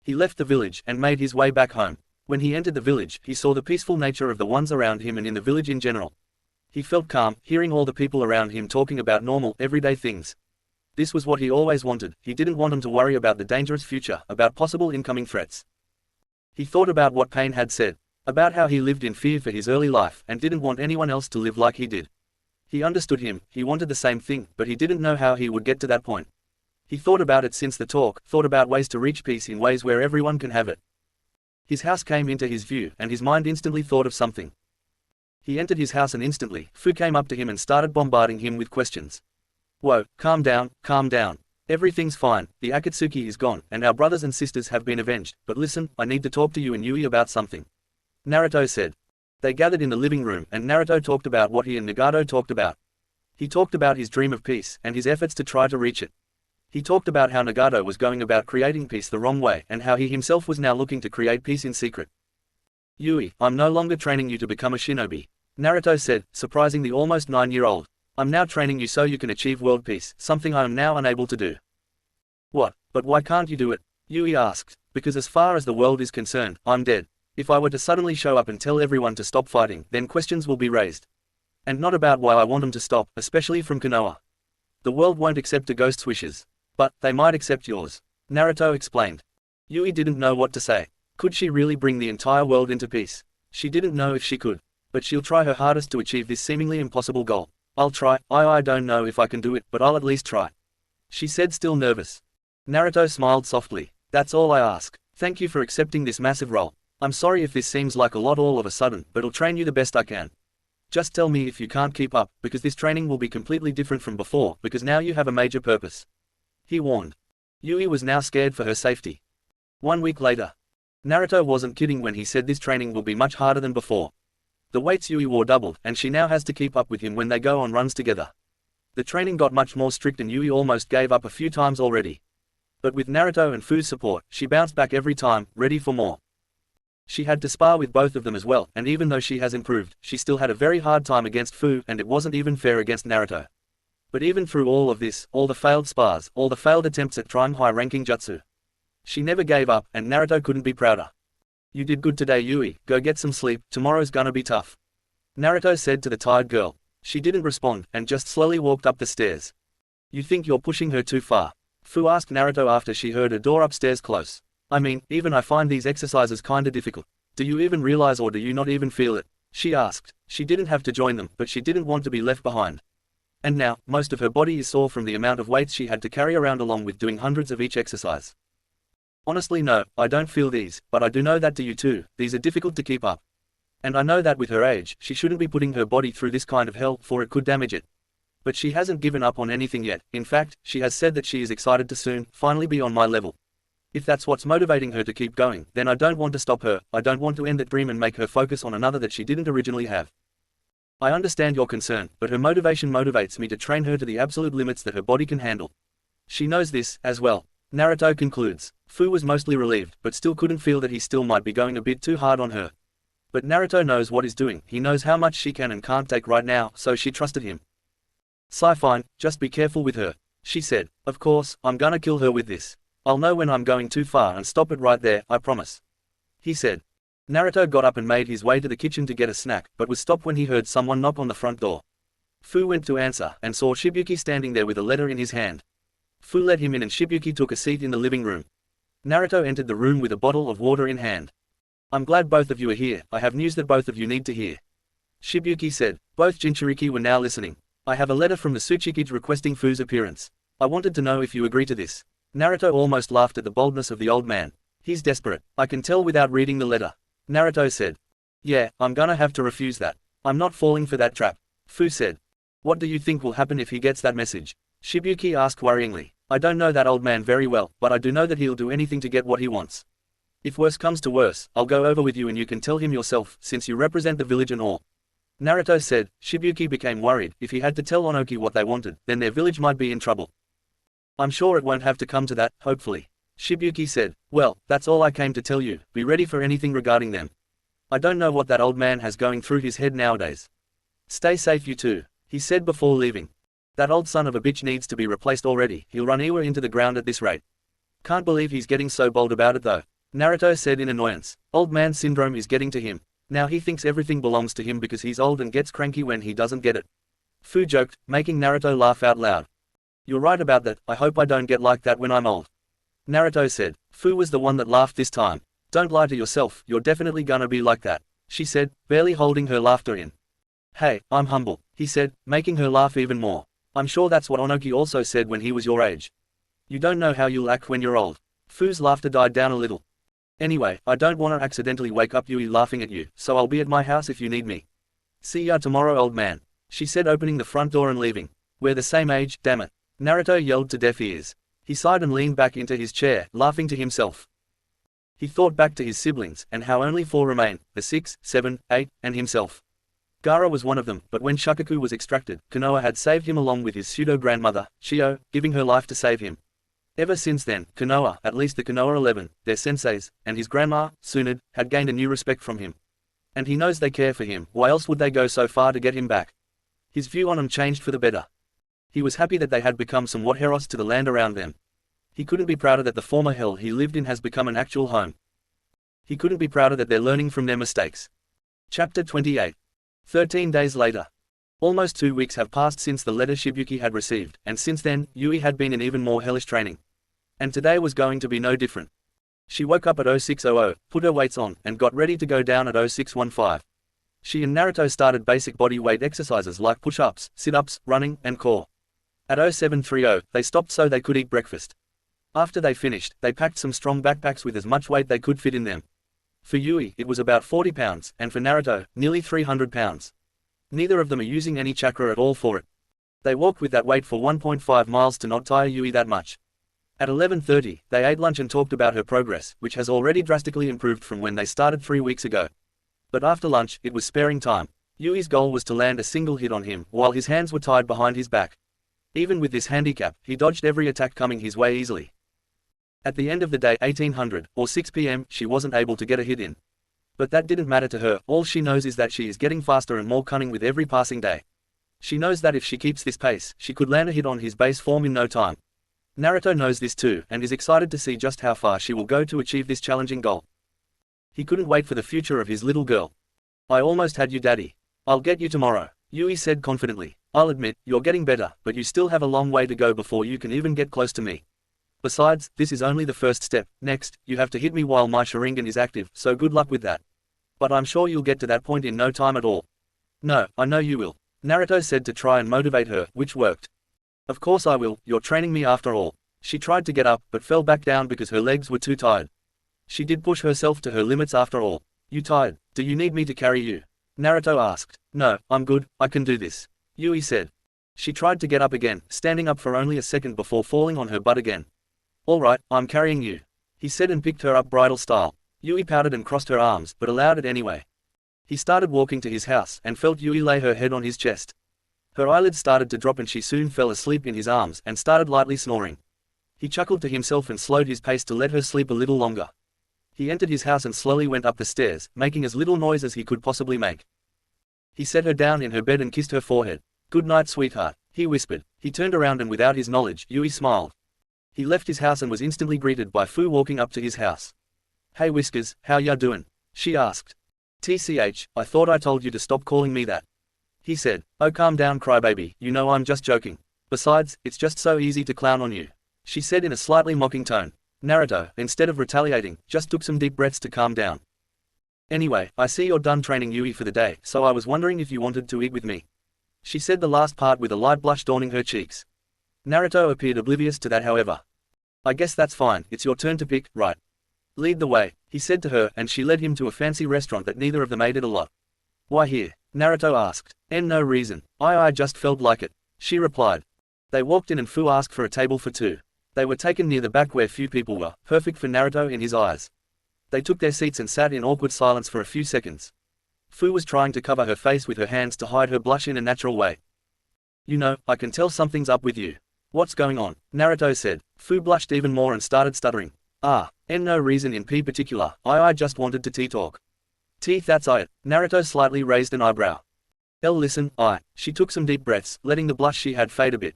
He left the village, and made his way back home. When he entered the village, he saw the peaceful nature of the ones around him and in the village in general. He felt calm, hearing all the people around him talking about normal, everyday things. This was what he always wanted. He didn't want them to worry about the dangerous future, about possible incoming threats. He thought about what Pain had said, about how he lived in fear for his early life, and didn't want anyone else to live like he did. He understood him, he wanted the same thing, but he didn't know how he would get to that point. He thought about it since the talk, thought about ways to reach peace in ways where everyone can have it. His house came into his view, and his mind instantly thought of something. He entered his house and instantly, Fu came up to him and started bombarding him with questions. Whoa, calm down, calm down. Everything's fine, the Akatsuki is gone, and our brothers and sisters have been avenged, but listen, I need to talk to you and Yui about something. Naruto said. They gathered in the living room, and Naruto talked about what he and Nagato talked about. He talked about his dream of peace, and his efforts to try to reach it. He talked about how Nagato was going about creating peace the wrong way, and how he himself was now looking to create peace in secret. Yui, I'm no longer training you to become a shinobi. Naruto said, surprising the almost 9-year-old. I'm now training you so you can achieve world peace, something I am now unable to do. What? But why can't you do it? Yui asked. Because as far as the world is concerned, I'm dead. If I were to suddenly show up and tell everyone to stop fighting, then questions will be raised. And not about why I want them to stop, especially from Konoha. The world won't accept a ghost's wishes. But, they might accept yours. Naruto explained. Yui didn't know what to say. Could she really bring the entire world into peace? She didn't know if she could. But she'll try her hardest to achieve this seemingly impossible goal. I'll try. I don't know if I can do it, but I'll at least try. She said, still nervous. Naruto smiled softly. That's all I ask. Thank you for accepting this massive role. I'm sorry if this seems like a lot all of a sudden, but I'll train you the best I can. Just tell me if you can't keep up, because this training will be completely different from before, because now you have a major purpose. He warned. Yui was now scared for her safety. 1 week later. Naruto wasn't kidding when he said this training will be much harder than before. The weights Yui wore doubled, and she now has to keep up with him when they go on runs together. The training got much more strict and Yui almost gave up a few times already. But with Naruto and Fu's support, she bounced back every time, ready for more. She had to spar with both of them as well, and even though she has improved, she still had a very hard time against Fu, and it wasn't even fair against Naruto. But even through all of this, all the failed spars, all the failed attempts at trying high-ranking jutsu, she never gave up, and Naruto couldn't be prouder. You did good today, Yui, go get some sleep, tomorrow's gonna be tough. Naruto said to the tired girl. She didn't respond, and just slowly walked up the stairs. You think you're pushing her too far? Fu asked Naruto after she heard a door upstairs close. I mean, even I find these exercises kinda difficult. Do you even realize or do you not even feel it? She asked. She didn't have to join them, but she didn't want to be left behind. And now, most of her body is sore from the amount of weights she had to carry around along with doing hundreds of each exercise. Honestly no, I don't feel these, but I do know that do you too, these are difficult to keep up. And I know that with her age, she shouldn't be putting her body through this kind of hell, for it could damage it. But she hasn't given up on anything yet. In fact, she has said that she is excited to soon, finally be on my level. If that's what's motivating her to keep going, then I don't want to stop her. I don't want to end that dream and make her focus on another that she didn't originally have. I understand your concern, but her motivation motivates me to train her to the absolute limits that her body can handle. She knows this, as well. Naruto concludes. Fu was mostly relieved, but still couldn't feel that he still might be going a bit too hard on her. But Naruto knows what he's doing, he knows how much she can and can't take right now, so she trusted him. Fine, just be careful with her, she said. Of course, I'm gonna kill her with this. I'll know when I'm going too far and stop it right there, I promise. He said. Naruto got up and made his way to the kitchen to get a snack, but was stopped when he heard someone knock on the front door. Fu went to answer, and saw Shibuki standing there with a letter in his hand. Fu let him in and Shibuki took a seat in the living room. Naruto entered the room with a bottle of water in hand. I'm glad both of you are here, I have news that both of you need to hear. Shibuki said. Both Jinchuriki were now listening. I have a letter from the Tsuchikage requesting Fu's appearance. I wanted to know if you agree to this. Naruto almost laughed at the boldness of the old man. He's desperate. I can tell without reading the letter. Naruto said. Yeah, I'm gonna have to refuse that. I'm not falling for that trap. Fu said. What do you think will happen if he gets that message? Shibuki asked worryingly. I don't know that old man very well, but I do know that he'll do anything to get what he wants. If worse comes to worse, I'll go over with you and you can tell him yourself, since you represent the village and all. Naruto said. Shibuki became worried. If he had to tell Onoki what they wanted, then their village might be in trouble. I'm sure it won't have to come to that, hopefully. Shibuki said. Well, that's all I came to tell you. Be ready for anything regarding them. I don't know what that old man has going through his head nowadays. Stay safe you two, he said before leaving. That old son of a bitch needs to be replaced already. He'll run Iwa into the ground at this rate. Can't believe he's getting so bold about it though. Naruto said in annoyance. Old man syndrome is getting to him. Now he thinks everything belongs to him because he's old and gets cranky when he doesn't get it. Fu joked, making Naruto laugh out loud. You're right about that. I hope I don't get like that when I'm old. Naruto said. Fu was the one that laughed this time. Don't lie to yourself, you're definitely gonna be like that, she said, barely holding her laughter in. Hey, I'm humble, he said, making her laugh even more. I'm sure that's what Onoki also said when he was your age. You don't know how you'll act when you're old. Fu's laughter died down a little. Anyway, I don't want to accidentally wake up Yui laughing at you, so I'll be at my house if you need me. See ya tomorrow old man, she said opening the front door and leaving. We're the same age, damn it. Naruto yelled to deaf ears. He sighed and leaned back into his chair, laughing to himself. He thought back to his siblings, and how only 4 remained, the 6, 7, 8, and himself. Gaara was one of them, but when Shukaku was extracted, Konoha had saved him along with his pseudo-grandmother, Shio, giving her life to save him. Ever since then, Konoha, at least the Konoha 11, their senseis, and his grandma, Tsunade, had gained a new respect from him. And he knows they care for him, why else would they go so far to get him back? His view on them changed for the better. He was happy that they had become somewhat heroes to the land around them. He couldn't be prouder that the former hell he lived in has become an actual home. He couldn't be prouder that they're learning from their mistakes. Chapter 28. 13 days later. Almost 2 weeks have passed since the letter Shibuki had received, and since then, Yui had been in even more hellish training. And today was going to be no different. She woke up at 0600, put her weights on, and got ready to go down at 0615. She and Naruto started basic body weight exercises like push-ups, sit-ups, running, and core. At 0730, they stopped so they could eat breakfast. After they finished, they packed some strong backpacks with as much weight they could fit in them. For Yui, it was about 40 pounds, and for Naruto, nearly 300 pounds. Neither of them are using any chakra at all for it. They walked with that weight for 1.5 miles to not tire Yui that much. At 11:30, they ate lunch and talked about her progress, which has already drastically improved from when they started 3 weeks ago. But after lunch, it was sparing time. Yui's goal was to land a single hit on him, while his hands were tied behind his back. Even with this handicap, he dodged every attack coming his way easily. At the end of the day 1800, or 6 p.m., she wasn't able to get a hit in. But that didn't matter to her. All she knows is that she is getting faster and more cunning with every passing day. She knows that if she keeps this pace, she could land a hit on his base form in no time. Naruto knows this too, and is excited to see just how far she will go to achieve this challenging goal. He couldn't wait for the future of his little girl. I almost had you, Daddy. I'll get you tomorrow, Yui said confidently. I'll admit, you're getting better, but you still have a long way to go before you can even get close to me. Besides, this is only the first step. Next, you have to hit me while my Sharingan is active, so good luck with that. But I'm sure you'll get to that point in no time at all. No, I know you will, Naruto said to try and motivate her, which worked. Of course I will, you're training me after all. She tried to get up, but fell back down because her legs were too tired. She did push herself to her limits after all. You tired? Do you need me to carry you? Naruto asked. No, I'm good, I can do this, Yui said. She tried to get up again, standing up for only a second before falling on her butt again. Alright, I'm carrying you, he said and picked her up bridal style. Yui pouted and crossed her arms, but allowed it anyway. He started walking to his house, and felt Yui lay her head on his chest. Her eyelids started to drop and she soon fell asleep in his arms, and started lightly snoring. He chuckled to himself and slowed his pace to let her sleep a little longer. He entered his house and slowly went up the stairs, making as little noise as he could possibly make. He set her down in her bed and kissed her forehead. Good night, sweetheart, he whispered. He turned around and without his knowledge, Yui smiled. He left his house and was instantly greeted by Fu walking up to his house. Hey Whiskers, how ya doing? She asked. TCH, I thought I told you to stop calling me that. He said. Oh calm down crybaby, you know I'm just joking. Besides, it's just so easy to clown on you, she said in a slightly mocking tone. Naruto, instead of retaliating, just took some deep breaths to calm down. Anyway, I see you're done training Yui for the day, so I was wondering if you wanted to eat with me. She said the last part with a light blush dawning her cheeks. Naruto appeared oblivious to that however. I guess that's fine, it's your turn to pick, right? Lead the way, he said to her, and she led him to a fancy restaurant that neither of them ate at a lot. Why here? Naruto asked. No reason, I just felt like it, she replied. They walked in and Fu asked for a table for two. They were taken near the back where few people were, perfect for Naruto in his eyes. They took their seats and sat in awkward silence for a few seconds. Fu was trying to cover her face with her hands to hide her blush in a natural way. You know, I can tell something's up with you. What's going on? Naruto said. Fu blushed even more and started stuttering. No reason in particular, I just wanted to talk. That's it. Naruto slightly raised an eyebrow. Listen, she took some deep breaths, letting the blush she had fade a bit.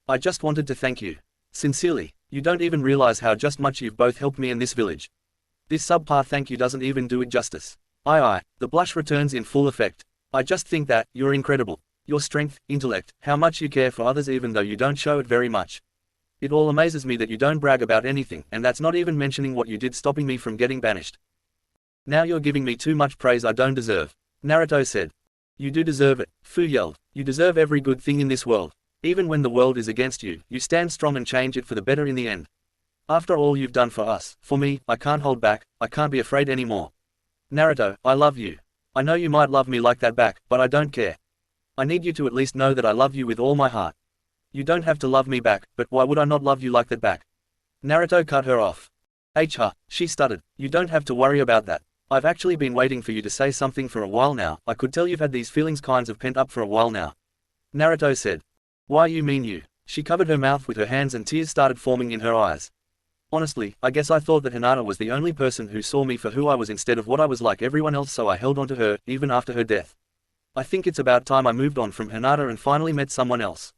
I just wanted to thank you. Sincerely, you don't even realize how just much you've both helped me in this village. This subpar thank you doesn't even do it justice. The blush returns in full effect. I just think that, you're incredible. Your strength, intellect, how much you care for others even though you don't show it very much. It all amazes me that you don't brag about anything, and that's not even mentioning what you did stopping me from getting banished. Now you're giving me too much praise I don't deserve, Naruto said. You do deserve it, Fu yelled. You deserve every good thing in this world. Even when the world is against you, you stand strong and change it for the better in the end. After all you've done for us, for me, I can't hold back, I can't be afraid anymore. Naruto, I love you. I know you might love me like that back, but I don't care. I need you to at least know that I love you with all my heart. You don't have to love me back, but why would I not love you like that back? Naruto cut her off. She stuttered. You don't have to worry about that. I've actually been waiting for you to say something for a while now. I could tell you've had these feelings kinds of pent up for a while now. Naruto said. Why you mean you? She covered her mouth with her hands and tears started forming in her eyes. Honestly, I guess I thought that Hinata was the only person who saw me for who I was instead of what I was like everyone else, so I held on to her, even after her death. I think it's about time I moved on from Hinata and finally met someone else.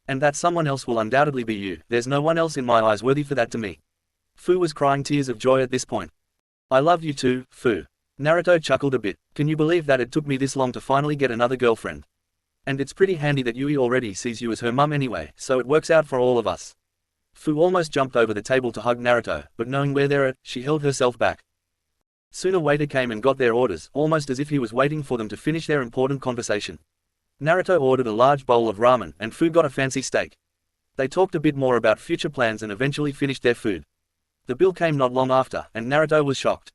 And that someone else will undoubtedly be you. There's no one else in my eyes worthy for that to me. Fu was crying tears of joy at this point. I love you too, Fu. Naruto chuckled a bit. Can you believe that it took me this long to finally get another girlfriend? And it's pretty handy that Yui already sees you as her mum anyway, so it works out for all of us. Fu almost jumped over the table to hug Naruto, but knowing where they're at, she held herself back. Soon a waiter came and got their orders, almost as if he was waiting for them to finish their important conversation. Naruto ordered a large bowl of ramen, and Fu got a fancy steak. They talked a bit more about future plans and eventually finished their food. The bill came not long after, and Naruto was shocked.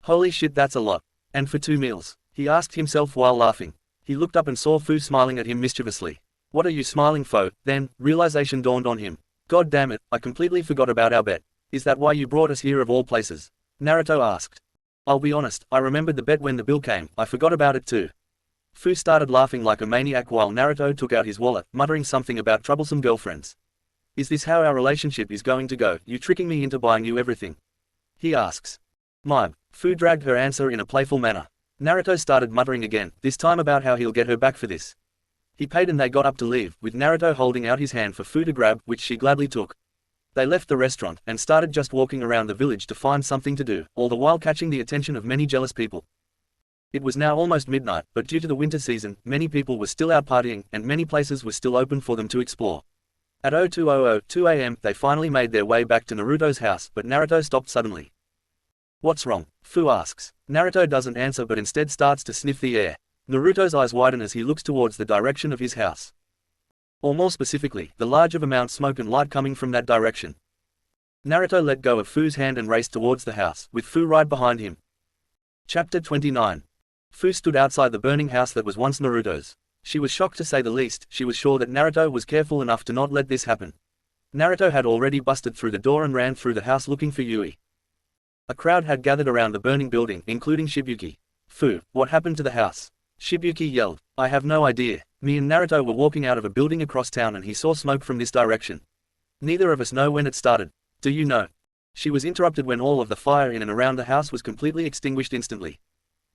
Holy shit, that's a lot. And for 2 meals, he asked himself while laughing. He looked up and saw Fu smiling at him mischievously. What are you smiling for? Then, realization dawned on him. God damn it, I completely forgot about our bet. Is that why you brought us here of all places? Naruto asked. I'll be honest, I remembered the bet when the bill came, I forgot about it too. Fu started laughing like a maniac while Naruto took out his wallet, muttering something about troublesome girlfriends. Is this how our relationship is going to go, you tricking me into buying you everything? He asks. Mime. Fu dragged her answer in a playful manner. Naruto started muttering again, this time about how he'll get her back for this. He paid and they got up to leave, with Naruto holding out his hand for Fu to grab, which she gladly took. They left the restaurant, and started just walking around the village to find something to do, all the while catching the attention of many jealous people. It was now almost midnight, but due to the winter season, many people were still out partying, and many places were still open for them to explore. At 02:02 AM, they finally made their way back to Naruto's house, but Naruto stopped suddenly. What's wrong? Fu asks. Naruto doesn't answer but instead starts to sniff the air. Naruto's eyes widen as he looks towards the direction of his house. Or more specifically, the large of amount smoke and light coming from that direction. Naruto let go of Fu's hand and raced towards the house, with Fu right behind him. Chapter 29. Fu stood outside the burning house that was once Naruto's. She was shocked to say the least. She was sure that Naruto was careful enough to not let this happen. Naruto had already busted through the door and ran through the house looking for Yui. A crowd had gathered around the burning building, including Shibuki. Fu, what happened to the house? Shibuki yelled. I have no idea. Me and Naruto were walking out of a building across town and he saw smoke from this direction. Neither of us know when it started. Do you know? She was interrupted when all of the fire in and around the house was completely extinguished instantly.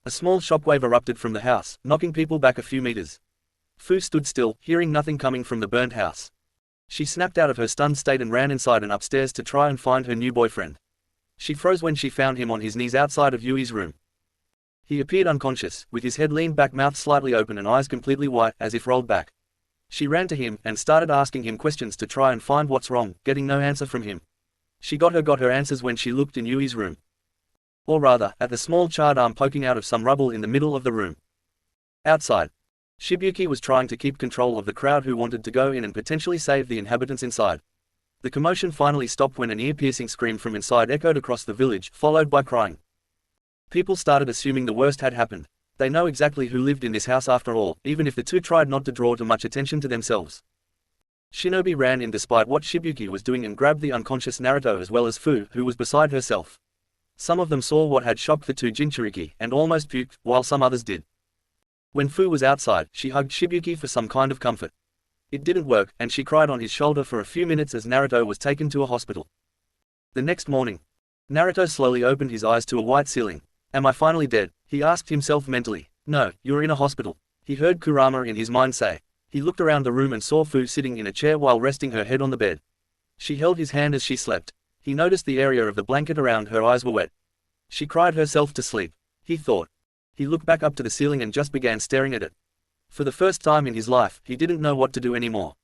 A small shockwave erupted from the house, knocking people back a few meters. Fu stood still, hearing nothing coming from the burned house. She snapped out of her stunned state and ran inside and upstairs to try and find her new boyfriend. She froze when she found him on his knees outside of Yui's room. He appeared unconscious, with his head leaned back, mouth slightly open and eyes completely white, as if rolled back. She ran to him, and started asking him questions to try and find what's wrong, getting no answer from him. She got her answers when she looked in Yui's room. Or rather, at the small charred arm poking out of some rubble in the middle of the room. Outside, Shibuki was trying to keep control of the crowd who wanted to go in and potentially save the inhabitants inside. The commotion finally stopped when an ear-piercing scream from inside echoed across the village, followed by crying. People started assuming the worst had happened. They know exactly who lived in this house after all, even if the two tried not to draw too much attention to themselves. Shinobi ran in despite what Shibuki was doing and grabbed the unconscious Naruto as well as Fu, who was beside herself. Some of them saw what had shocked the two Jinchuriki, and almost puked, while some others did. When Fu was outside, she hugged Shibuki for some kind of comfort. It didn't work, and she cried on his shoulder for a few minutes as Naruto was taken to a hospital. The next morning, Naruto slowly opened his eyes to a white ceiling. Am I finally dead? He asked himself mentally. No, you're in a hospital. He heard Kurama in his mind say. He looked around the room and saw Fu sitting in a chair while resting her head on the bed. She held his hand as she slept. He noticed the area of the blanket around her eyes were wet. She cried herself to sleep. He thought. He looked back up to the ceiling and just began staring at it. For the first time in his life, he didn't know what to do anymore.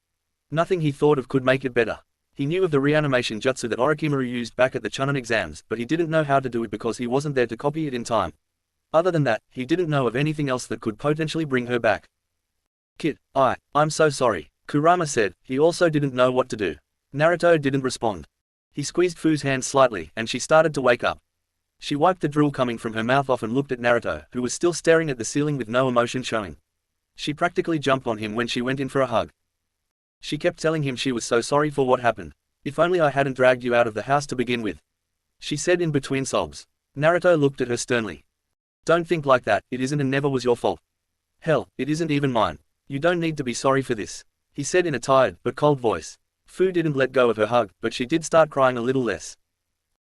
Nothing he thought of could make it better. He knew of the reanimation jutsu that Orochimaru used back at the Chunin exams, but he didn't know how to do it because he wasn't there to copy it in time. Other than that, he didn't know of anything else that could potentially bring her back. Kid, I'm so sorry, Kurama said. He also didn't know what to do. Naruto didn't respond. He squeezed Fu's hand slightly, and she started to wake up. She wiped the drool coming from her mouth off and looked at Naruto, who was still staring at the ceiling with no emotion showing. She practically jumped on him when she went in for a hug. She kept telling him she was so sorry for what happened. If only I hadn't dragged you out of the house to begin with, she said in between sobs. Naruto looked at her sternly. Don't think like that, it isn't and never was your fault. Hell, it isn't even mine. You don't need to be sorry for this, he said in a tired but cold voice. Fu didn't let go of her hug, but she did start crying a little less.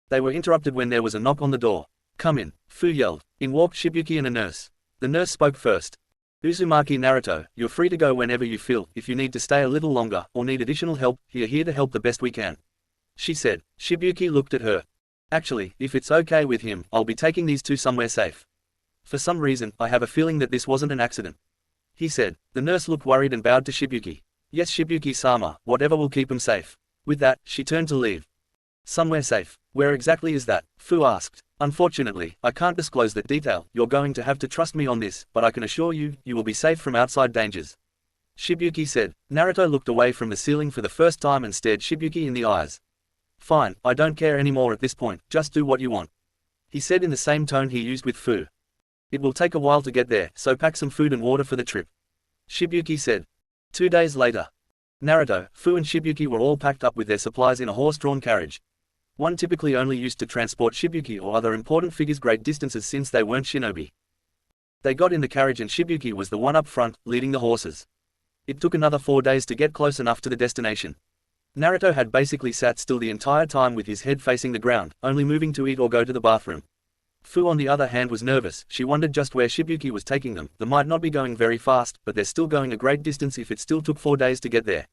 They were interrupted when there was a knock on the door. Come in, Fu yelled. In walked Shibuki and a nurse. The nurse spoke first. Uzumaki Naruto, you're free to go whenever you feel. If you need to stay a little longer, or need additional help, we are here to help the best we can, she said. Shibuki looked at her. Actually, if it's okay with him, I'll be taking these two somewhere safe. For some reason, I have a feeling that this wasn't an accident, he said. The nurse looked worried and bowed to Shibuki. Yes, Shibuki-sama, whatever will keep him safe. With that, she turned to leave. Somewhere safe. Where exactly is that? Fu asked. Unfortunately, I can't disclose that detail. You're going to have to trust me on this, but I can assure you, you will be safe from outside dangers, Shibuki said. Naruto looked away from the ceiling for the first time and stared Shibuki in the eyes. Fine, I don't care anymore at this point, just do what you want, he said in the same tone he used with Fu. It will take a while to get there, so pack some food and water for the trip, Shibuki said. 2 days later, Naruto, Fu and Shibuki were all packed up with their supplies in a horse-drawn carriage. One typically only used to transport Shibuki or other important figures great distances since they weren't shinobi. They got in the carriage and Shibuki was the one up front, leading the horses. It took another 4 days to get close enough to the destination. Naruto had basically sat still the entire time with his head facing the ground, only moving to eat or go to the bathroom. Fu on the other hand was nervous. She wondered just where Shibuki was taking them. They might not be going very fast, but they're still going a great distance if it still took 4 days to get there.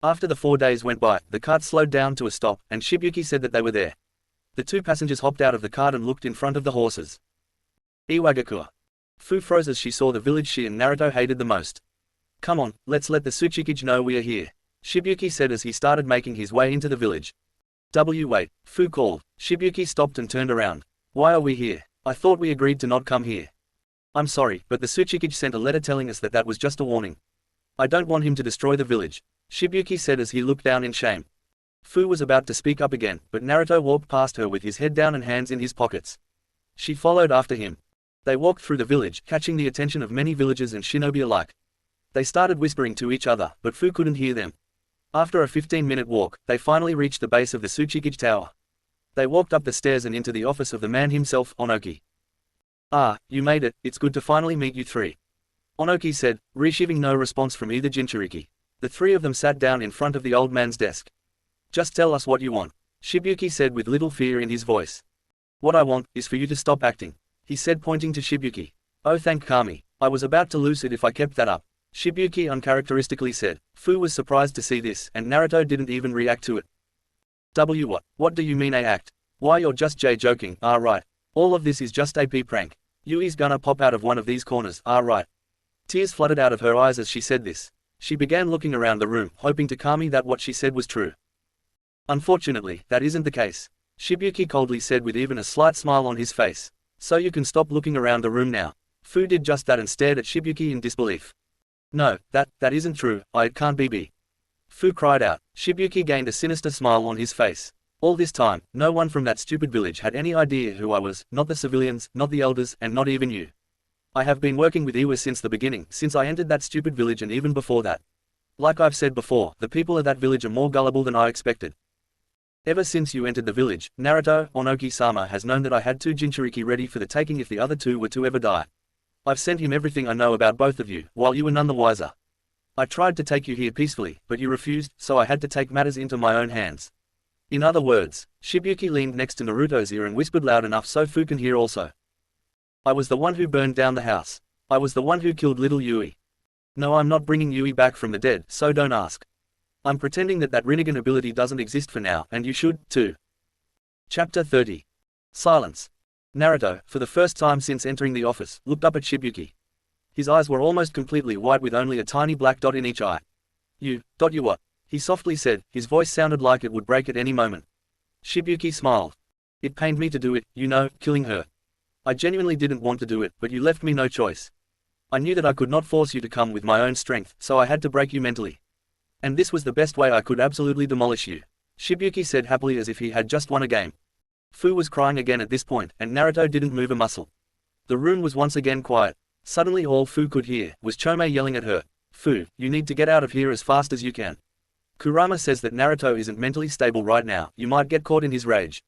After the 4 days went by, the cart slowed down to a stop, and Shibuki said that they were there. The two passengers hopped out of the cart and looked in front of the horses. Iwagakure. Fu froze as she saw the village she and Naruto hated the most. Come on, let's let the Tsuchikage know we are here, Shibuki said as he started making his way into the village. Wait, Fu called. Shibuki stopped and turned around. Why are we here? I thought we agreed to not come here. I'm sorry, but the Tsuchikage sent a letter telling us that that was just a warning. I don't want him to destroy the village, Shibuki said as he looked down in shame. Fu was about to speak up again, but Naruto walked past her with his head down and hands in his pockets. She followed after him. They walked through the village, catching the attention of many villagers and shinobi alike. They started whispering to each other, but Fu couldn't hear them. After a 15-minute walk, they finally reached the base of the Tsuchikage Tower. They walked up the stairs and into the office of the man himself, Onoki. Ah, you made it, it's good to finally meet you three, Onoki said, receiving no response from either Jinchuriki. The three of them sat down in front of the old man's desk. Just tell us what you want, Shibuki said with little fear in his voice. What I want, is for you to stop acting, he said pointing to Shibuki. Oh thank Kami, I was about to lose it if I kept that up, Shibuki uncharacteristically said. Fu was surprised to see this, and Naruto didn't even react to it. What do you mean I act? Why you're just joking, right. All of this is just a prank. Yui's gonna pop out of one of these corners, right. Tears flooded out of her eyes as she said this. She began looking around the room, hoping to Kami that what she said was true. Unfortunately, that isn't the case. Shibuki coldly said with even a slight smile on his face. So you can stop looking around the room now. Fu did just that and stared at Shibuki in disbelief. No, that isn't true, it can't be. Fu cried out. Shibuki gained a sinister smile on his face. All this time, no one from that stupid village had any idea who I was, not the civilians, not the elders, and not even you. I have been working with Iwa since the beginning, since I entered that stupid village and even before that. Like I've said before, the people of that village are more gullible than I expected. Ever since you entered the village, Naruto, Onoki-sama has known that I had 2 Jinchuriki ready for the taking if the other 2 were to ever die. I've sent him everything I know about both of you, while you were none the wiser. I tried to take you here peacefully, but you refused, so I had to take matters into my own hands. In other words, Shibuki leaned next to Naruto's ear and whispered loud enough so Fu can hear also. I was the one who burned down the house. I was the one who killed little Yui. No, I'm not bringing Yui back from the dead, so don't ask. I'm pretending that Rinnegan ability doesn't exist for now, and you should, too. Chapter 30. Silence. Naruto, for the first time since entering the office, looked up at Shibuki. His eyes were almost completely white with only a tiny black dot in each eye. You what? He softly said, his voice sounded like it would break at any moment. Shibuki smiled. It pained me to do it, killing her. I genuinely didn't want to do it, but you left me no choice. I knew that I could not force you to come with my own strength, so I had to break you mentally. And this was the best way I could absolutely demolish you. Shibuki said happily as if he had just won a game. Fu was crying again at this point, and Naruto didn't move a muscle. The room was once again quiet. Suddenly all Fu could hear was Chome yelling at her. Fu, you need to get out of here as fast as you can. Kurama says that Naruto isn't mentally stable right now, you might get caught in his rage.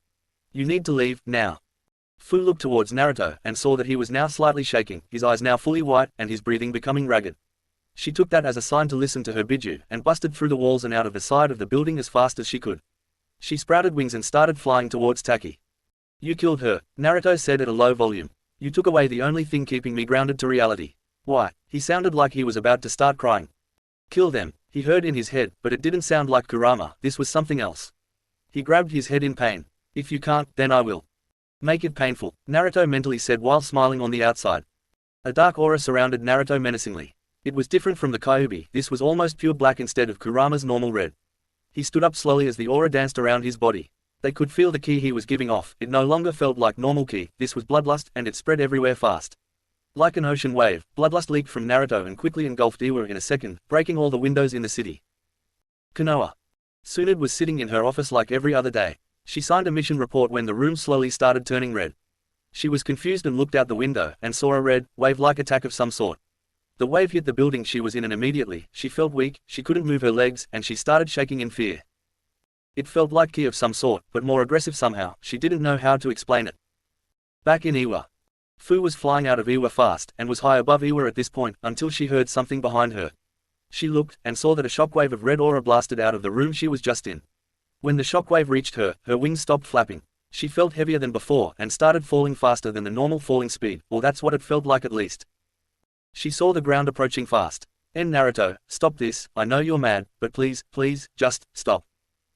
You need to leave, now. Fu looked towards Naruto, and saw that he was now slightly shaking, his eyes now fully white, and his breathing becoming ragged. She took that as a sign to listen to her biju, and busted through the walls and out of the side of the building as fast as she could. She sprouted wings and started flying towards Taki. You killed her, Naruto said at a low volume. You took away the only thing keeping me grounded to reality. Why? He sounded like he was about to start crying. Kill them, he heard in his head, but it didn't sound like Kurama, this was something else. He grabbed his head in pain. If you can't, then I will. Make it painful, Naruto mentally said while smiling on the outside. A dark aura surrounded Naruto menacingly. It was different from the Kyuubi, this was almost pure black instead of Kurama's normal red. He stood up slowly as the aura danced around his body. They could feel the ki he was giving off, it no longer felt like normal ki, this was bloodlust, and it spread everywhere fast. Like an ocean wave, bloodlust leaked from Naruto and quickly engulfed Iwa in a second, breaking all the windows in the city. Konoha. Tsunade was sitting in her office like every other day. She signed a mission report when the room slowly started turning red. She was confused and looked out the window, and saw a red, wave-like attack of some sort. The wave hit the building she was in and immediately, she felt weak, she couldn't move her legs, and she started shaking in fear. It felt like ki of some sort, but more aggressive somehow, she didn't know how to explain it. Back in Iwa. Fu was flying out of Iwa fast, and was high above Iwa at this point, until she heard something behind her. She looked, and saw that a shockwave of red aura blasted out of the room she was just in. When the shockwave reached her, her wings stopped flapping. She felt heavier than before, and started falling faster than the normal falling speed, or that's what it felt like at least. She saw the ground approaching fast. Naruto, stop this, I know you're mad, but please, just, stop.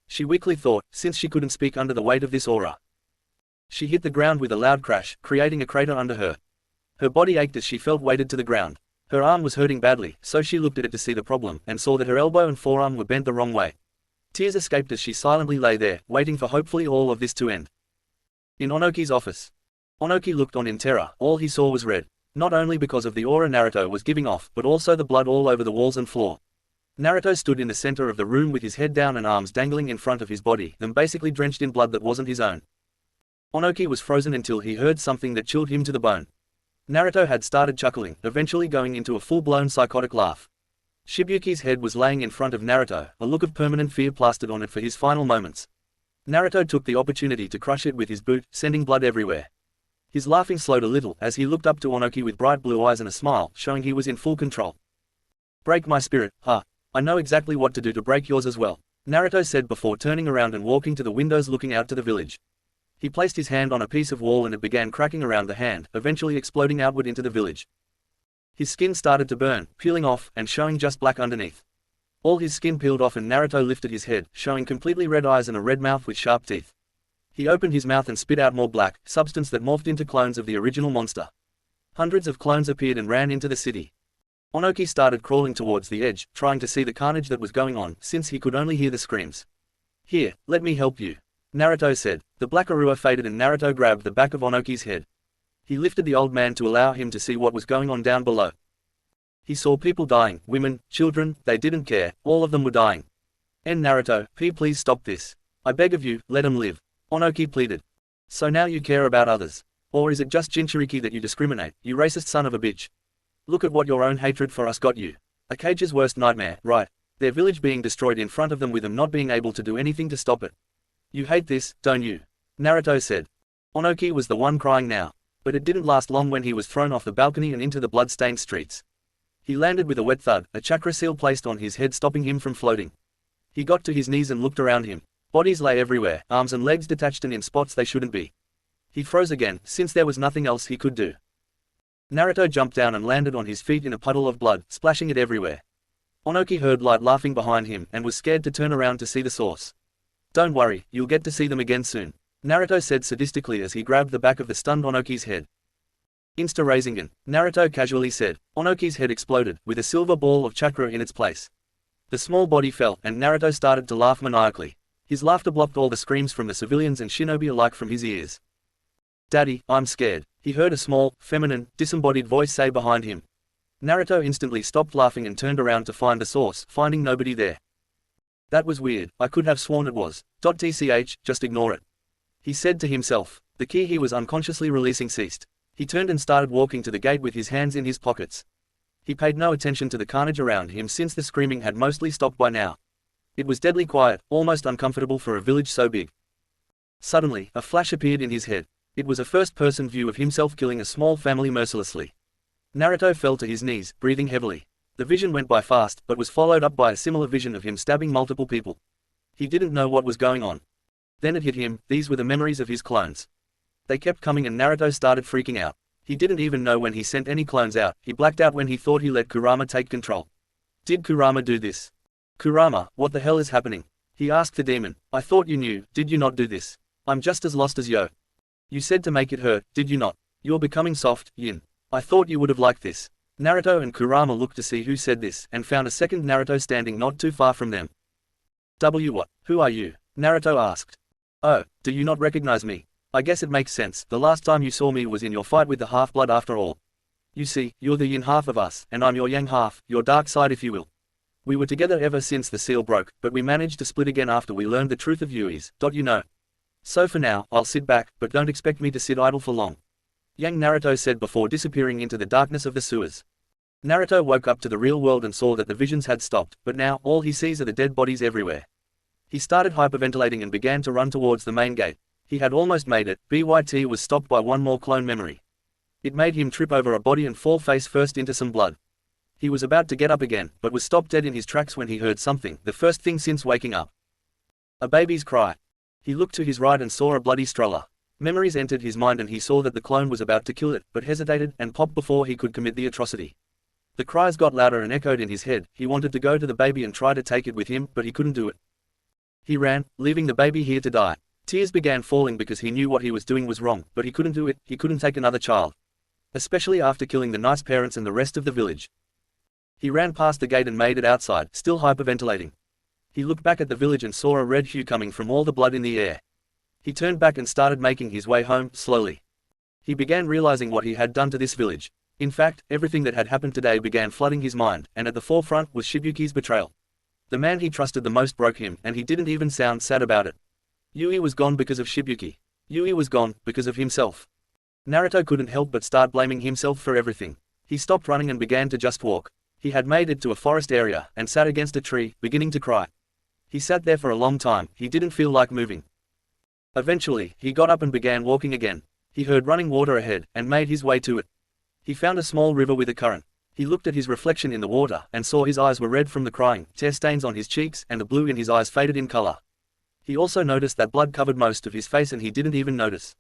She weakly thought, since she couldn't speak under the weight of this aura. She hit the ground with a loud crash, creating a crater under her. Her body ached as she felt weighted to the ground. Her arm was hurting badly, so she looked at it to see the problem, and saw that her elbow and forearm were bent the wrong way. Tears escaped as she silently lay there, waiting for hopefully all of this to end. In Onoki's office. Onoki looked on in terror, all he saw was red. Not only because of the aura Naruto was giving off, but also the blood all over the walls and floor. Naruto stood in the center of the room with his head down and arms dangling in front of his body, then basically drenched in blood that wasn't his own. Onoki was frozen until he heard something that chilled him to the bone. Naruto had started chuckling, eventually going into a full-blown psychotic laugh. Shibuki's head was laying in front of Naruto, a look of permanent fear plastered on it for his final moments. Naruto took the opportunity to crush it with his boot, sending blood everywhere. His laughing slowed a little as he looked up to Onoki with bright blue eyes and a smile, showing he was in full control. Break my spirit, huh? I know exactly what to do to break yours as well, Naruto said before turning around and walking to the windows looking out to the village. He placed his hand on a piece of wall and it began cracking around the hand, eventually exploding outward into the village. His skin started to burn, peeling off, and showing just black underneath. All his skin peeled off and Naruto lifted his head, showing completely red eyes and a red mouth with sharp teeth. He opened his mouth and spit out more black substance that morphed into clones of the original monster. Hundreds of clones appeared and ran into the city. Onoki started crawling towards the edge, trying to see the carnage that was going on, since he could only hear the screams. Here, let me help you. Naruto said. The black Arua faded and Naruto grabbed the back of Onoki's head. He lifted the old man to allow him to see what was going on down below. He saw people dying, women, children, they didn't care, all of them were dying. Naruto, please stop this. I beg of you, let him live. Onoki pleaded. So now you care about others. Or is it just Jinchuriki that you discriminate, you racist son of a bitch? Look at what your own hatred for us got you. A cage's worst nightmare, right? Their village being destroyed in front of them with them not being able to do anything to stop it. You hate this, don't you? Naruto said. Onoki was the one crying now. But it didn't last long when he was thrown off the balcony and into the blood-stained streets. He landed with a wet thud, a chakra seal placed on his head stopping him from floating. He got to his knees and looked around him. Bodies lay everywhere, arms and legs detached and in spots they shouldn't be. He froze again, since there was nothing else he could do. Naruto jumped down and landed on his feet in a puddle of blood, splashing it everywhere. Onoki heard Light laughing behind him and was scared to turn around to see the source. Don't worry, you'll get to see them again soon, Naruto said sadistically as he grabbed the back of the stunned Onoki's head. Insta rasengan, Naruto casually said. Onoki's head exploded, with a silver ball of chakra in its place. The small body fell, and Naruto started to laugh maniacally. His laughter blocked all the screams from the civilians and shinobi alike from his ears. Daddy, I'm scared, he heard a small, feminine, disembodied voice say behind him. Naruto instantly stopped laughing and turned around to find the source, finding nobody there. That was weird, I could have sworn it was. Tch, just ignore it. He said to himself. The key he was unconsciously releasing ceased. He turned and started walking to the gate with his hands in his pockets. He paid no attention to the carnage around him since the screaming had mostly stopped by now. It was deadly quiet, almost uncomfortable for a village so big. Suddenly, a flash appeared in his head. It was a first-person view of himself killing a small family mercilessly. Naruto fell to his knees, breathing heavily. The vision went by fast, but was followed up by a similar vision of him stabbing multiple people. He didn't know what was going on. Then it hit him, these were the memories of his clones. They kept coming and Naruto started freaking out. He didn't even know when he sent any clones out, he blacked out when he thought he let Kurama take control. Did Kurama do this? Kurama, what the hell is happening? He asked the demon. I thought you knew, did you not do this? I'm just as lost as yo. You said to make it hurt, did you not? You're becoming soft, Yin. I thought you would have liked this. Naruto and Kurama looked to see who said this, and found a second Naruto standing not too far from them. What? Who are you? Naruto asked. Oh, do you not recognize me? I guess it makes sense, the last time you saw me was in your fight with the half-blood after all. You see, you're the yin half of us, and I'm your yang half, your dark side if you will. We were together ever since the seal broke, but we managed to split again after we learned the truth of Yui's, you know. So for now, I'll sit back, but don't expect me to sit idle for long. Yang Naruto said before disappearing into the darkness of the sewers. Naruto woke up to the real world and saw that the visions had stopped, but now, all he sees are the dead bodies everywhere. He started hyperventilating and began to run towards the main gate. He had almost made it, BYT was stopped by one more clone memory. It made him trip over a body and fall face first into some blood. He was about to get up again, but was stopped dead in his tracks when he heard something, the first thing since waking up. A baby's cry. He looked to his right and saw a bloody stroller. Memories entered his mind and he saw that the clone was about to kill it, but hesitated and popped before he could commit the atrocity. The cries got louder and echoed in his head. He wanted to go to the baby and try to take it with him, but he couldn't do it. He ran, leaving the baby here to die. Tears began falling because he knew what he was doing was wrong, but he couldn't do it, he couldn't take another child. Especially after killing the nice parents and the rest of the village. He ran past the gate and made it outside, still hyperventilating. He looked back at the village and saw a red hue coming from all the blood in the air. He turned back and started making his way home, slowly. He began realizing what he had done to this village. In fact, everything that had happened today began flooding his mind, and at the forefront was Shibuki's betrayal. The man he trusted the most broke him, and he didn't even sound sad about it. Yui was gone because of Shibuki. Yui was gone, because of himself. Naruto couldn't help but start blaming himself for everything. He stopped running and began to just walk. He had made it to a forest area, and sat against a tree, beginning to cry. He sat there for a long time, he didn't feel like moving. Eventually, he got up and began walking again. He heard running water ahead, and made his way to it. He found a small river with a current. He looked at his reflection in the water, and saw his eyes were red from the crying, tear stains on his cheeks, and the blue in his eyes faded in color. He also noticed that blood covered most of his face and he didn't even notice.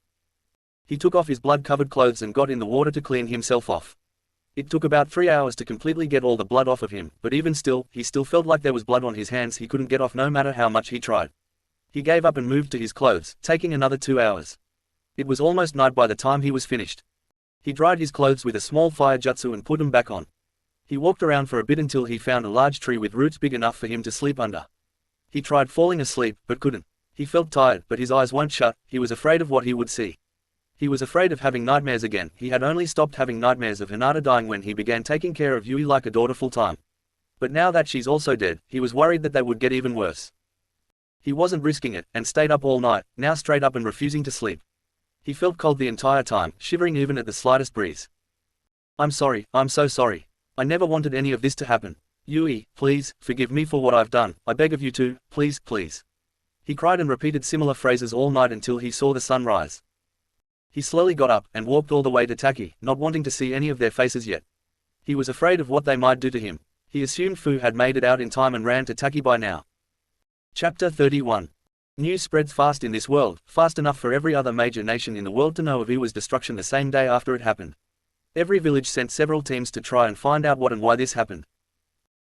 He took off his blood-covered clothes and got in the water to clean himself off. It took about 3 hours to completely get all the blood off of him, but even still, he still felt like there was blood on his hands he couldn't get off no matter how much he tried. He gave up and moved to his clothes, taking another 2 hours. It was almost night by the time he was finished. He dried his clothes with a small fire jutsu and put them back on. He walked around for a bit until he found a large tree with roots big enough for him to sleep under. He tried falling asleep, but couldn't. He felt tired, but his eyes won't shut. He was afraid of what he would see. He was afraid of having nightmares again. He had only stopped having nightmares of Hinata dying when he began taking care of Yui like a daughter full time. But now that she's also dead, he was worried that they would get even worse. He wasn't risking it, and stayed up all night, now straight up and refusing to sleep. He felt cold the entire time, shivering even at the slightest breeze. I'm sorry, I'm so sorry. I never wanted any of this to happen. Yui, please, forgive me for what I've done. I beg of you to, please, please. He cried and repeated similar phrases all night until he saw the sun rise. He slowly got up, and walked all the way to Taki, not wanting to see any of their faces yet. He was afraid of what they might do to him. He assumed Fu had made it out in time and ran to Taki by now. Chapter 31. News spreads fast in this world, fast enough for every other major nation in the world to know of Iwa's destruction the same day after it happened. Every village sent several teams to try and find out what and why this happened.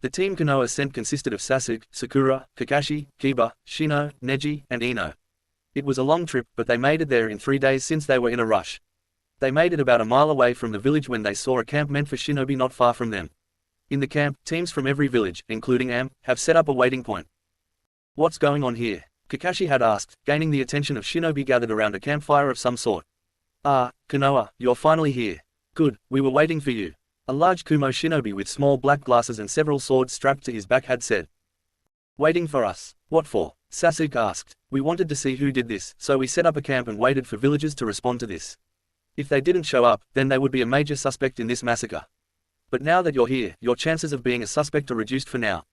The team Konoha sent consisted of Sasuke, Sakura, Kakashi, Kiba, Shino, Neji, and Ino. It was a long trip, but they made it there in 3 days since they were in a rush. They made it about a mile away from the village when they saw a camp meant for shinobi not far from them. In the camp, teams from every village, including Am, have set up a waiting point. What's going on here? Kakashi had asked, gaining the attention of shinobi gathered around a campfire of some sort. Ah, Konoha, you're finally here. Good, we were waiting for you. A large Kumo shinobi with small black glasses and several swords strapped to his back had said. Waiting for us? What for? Sasuke asked. We wanted to see who did this, so we set up a camp and waited for villagers to respond to this. If they didn't show up, then they would be a major suspect in this massacre. But now that you're here, your chances of being a suspect are reduced for now.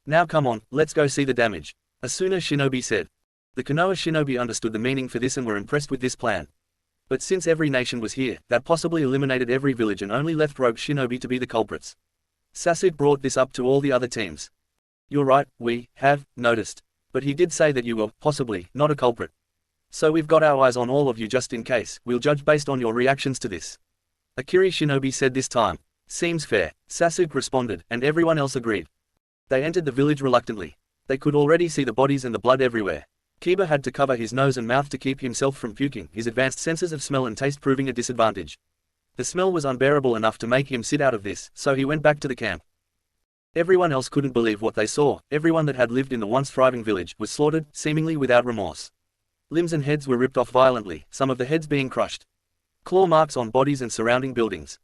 Now come on, let's go see the damage. Asuna Shinobi said. The Konoha shinobi understood the meaning for this and were impressed with this plan. But since every nation was here, that possibly eliminated every village and only left rogue shinobi to be the culprits. Sasuke brought this up to all the other teams. You're right, we have noticed. But he did say that you were, possibly, not a culprit. So we've got our eyes on all of you just in case. We'll judge based on your reactions to this. Akiri Shinobi said this time. Seems fair, Sasuke responded, and everyone else agreed. They entered the village reluctantly. They could already see the bodies and the blood everywhere. Kiba had to cover his nose and mouth to keep himself from puking, his advanced senses of smell and taste proving a disadvantage. The smell was unbearable enough to make him sit out of this, so he went back to the camp. Everyone else couldn't believe what they saw. Everyone that had lived in the once thriving village was slaughtered, seemingly without remorse. Limbs and heads were ripped off violently, some of the heads being crushed. Claw marks on bodies and surrounding buildings.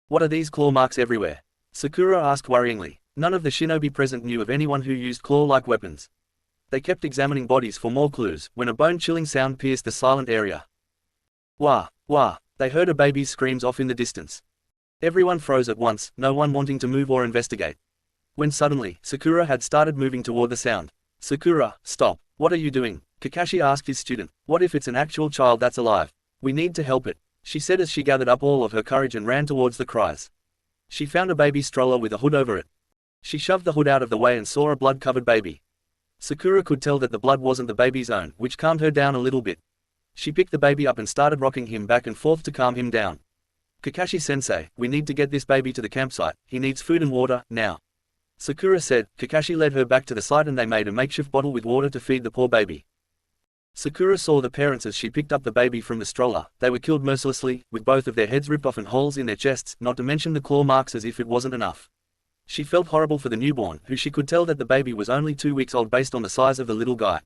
What are these claw marks everywhere? Sakura asked worryingly. None of the shinobi present knew of anyone who used claw-like weapons. They kept examining bodies for more clues, when a bone-chilling sound pierced the silent area. Wah, wah, they heard a baby's screams off in the distance. Everyone froze at once, no one wanting to move or investigate. When suddenly, Sakura had started moving toward the sound. Sakura, stop, what are you doing? Kakashi asked his student. What if it's an actual child that's alive? We need to help it, she said as she gathered up all of her courage and ran towards the cries. She found a baby stroller with a hood over it. She shoved the hood out of the way and saw a blood-covered baby. Sakura could tell that the blood wasn't the baby's own, which calmed her down a little bit. She picked the baby up and started rocking him back and forth to calm him down. Kakashi-sensei, we need to get this baby to the campsite, he needs food and water, now. Sakura said. Kakashi led her back to the site and they made a makeshift bottle with water to feed the poor baby. Sakura saw the parents as she picked up the baby from the stroller. They were killed mercilessly, with both of their heads ripped off and holes in their chests, not to mention the claw marks as if it wasn't enough. She felt horrible for the newborn, who she could tell that the baby was only 2 weeks old based on the size of the little guy.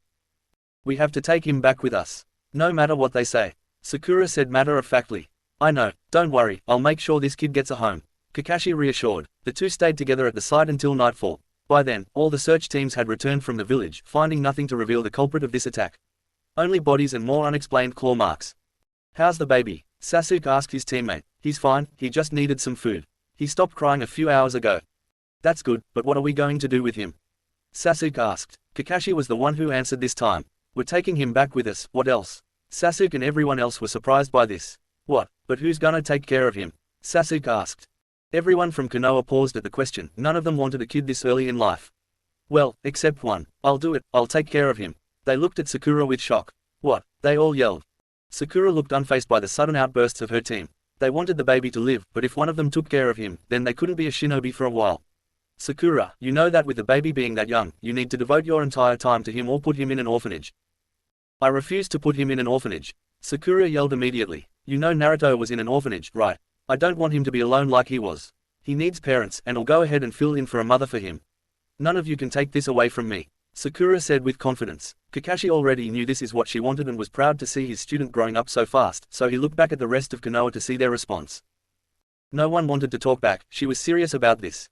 We have to take him back with us. No matter what they say. Sakura said matter-of-factly. I know, don't worry, I'll make sure this kid gets a home. Kakashi reassured. The two stayed together at the site until nightfall. By then, all the search teams had returned from the village, finding nothing to reveal the culprit of this attack. Only bodies and more unexplained claw marks. How's the baby? Sasuke asked his teammate. He's fine, he just needed some food. He stopped crying a few hours ago. That's good, but what are we going to do with him? Sasuke asked. Kakashi was the one who answered this time. We're taking him back with us, what else? Sasuke and everyone else were surprised by this. What, but who's gonna take care of him? Sasuke asked. Everyone from Konoha paused at the question. None of them wanted a kid this early in life. Well, except one. I'll do it, I'll take care of him. They looked at Sakura with shock. What? They all yelled. Sakura looked unfazed by the sudden outbursts of her team. They wanted the baby to live, but if one of them took care of him, then they couldn't be a shinobi for a while. Sakura, you know that with the baby being that young, you need to devote your entire time to him or put him in an orphanage. I refuse to put him in an orphanage. Sakura yelled immediately. You know Naruto was in an orphanage, right? I don't want him to be alone like he was. He needs parents, and I'll go ahead and fill in for a mother for him. None of you can take this away from me. Sakura said with confidence. Kakashi already knew this is what she wanted and was proud to see his student growing up so fast, so he looked back at the rest of Konoha to see their response. No one wanted to talk back, she was serious about this.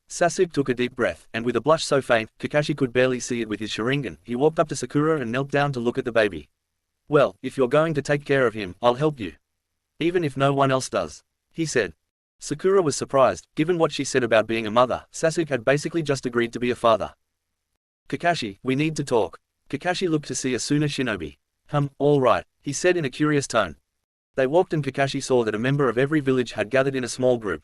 Sasuke took a deep breath, and with a blush so faint, Kakashi could barely see it with his Sharingan, he walked up to Sakura and knelt down to look at the baby. Well, if you're going to take care of him, I'll help you. Even if no one else does, he said. Sakura was surprised, given what she said about being a mother. Sasuke had basically just agreed to be a father. Kakashi, we need to talk. Kakashi looked to see Asuna Shinobi. All right, he said in a curious tone. They walked and Kakashi saw that a member of every village had gathered in a small group.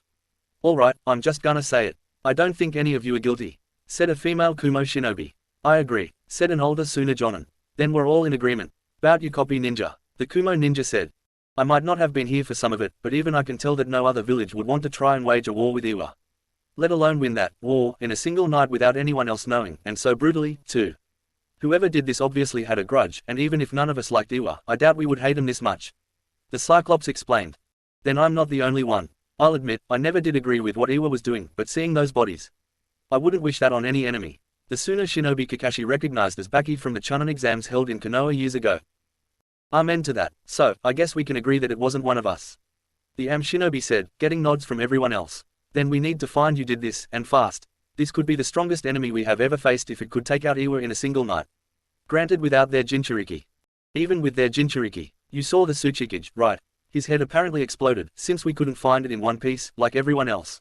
All right, I'm just gonna say it. I don't think any of you are guilty, said a female Kumo Shinobi. I agree, said an older Suna Jonin. Then we're all in agreement. Bout you copy ninja, the Kumo ninja said. I might not have been here for some of it, but even I can tell that no other village would want to try and wage a war with Iwa. Let alone win that war in a single night without anyone else knowing, and so brutally, too. Whoever did this obviously had a grudge, and even if none of us liked Iwa, I doubt we would hate him this much. The Cyclops explained. Then I'm not the only one. I'll admit, I never did agree with what Iwa was doing, but seeing those bodies, I wouldn't wish that on any enemy. The Suna Shinobi Kakashi recognized as Baki from the Chunin exams held in Konoha years ago. Amen to that, so, I guess we can agree that it wasn't one of us. The Shinobi said, getting nods from everyone else. Then we need to find you did this, and fast. This could be the strongest enemy we have ever faced if it could take out Iwa in a single night. Granted without their Jinchuriki. Even with their Jinchuriki, you saw the Tsuchikage, right? His head apparently exploded, since we couldn't find it in one piece, like everyone else.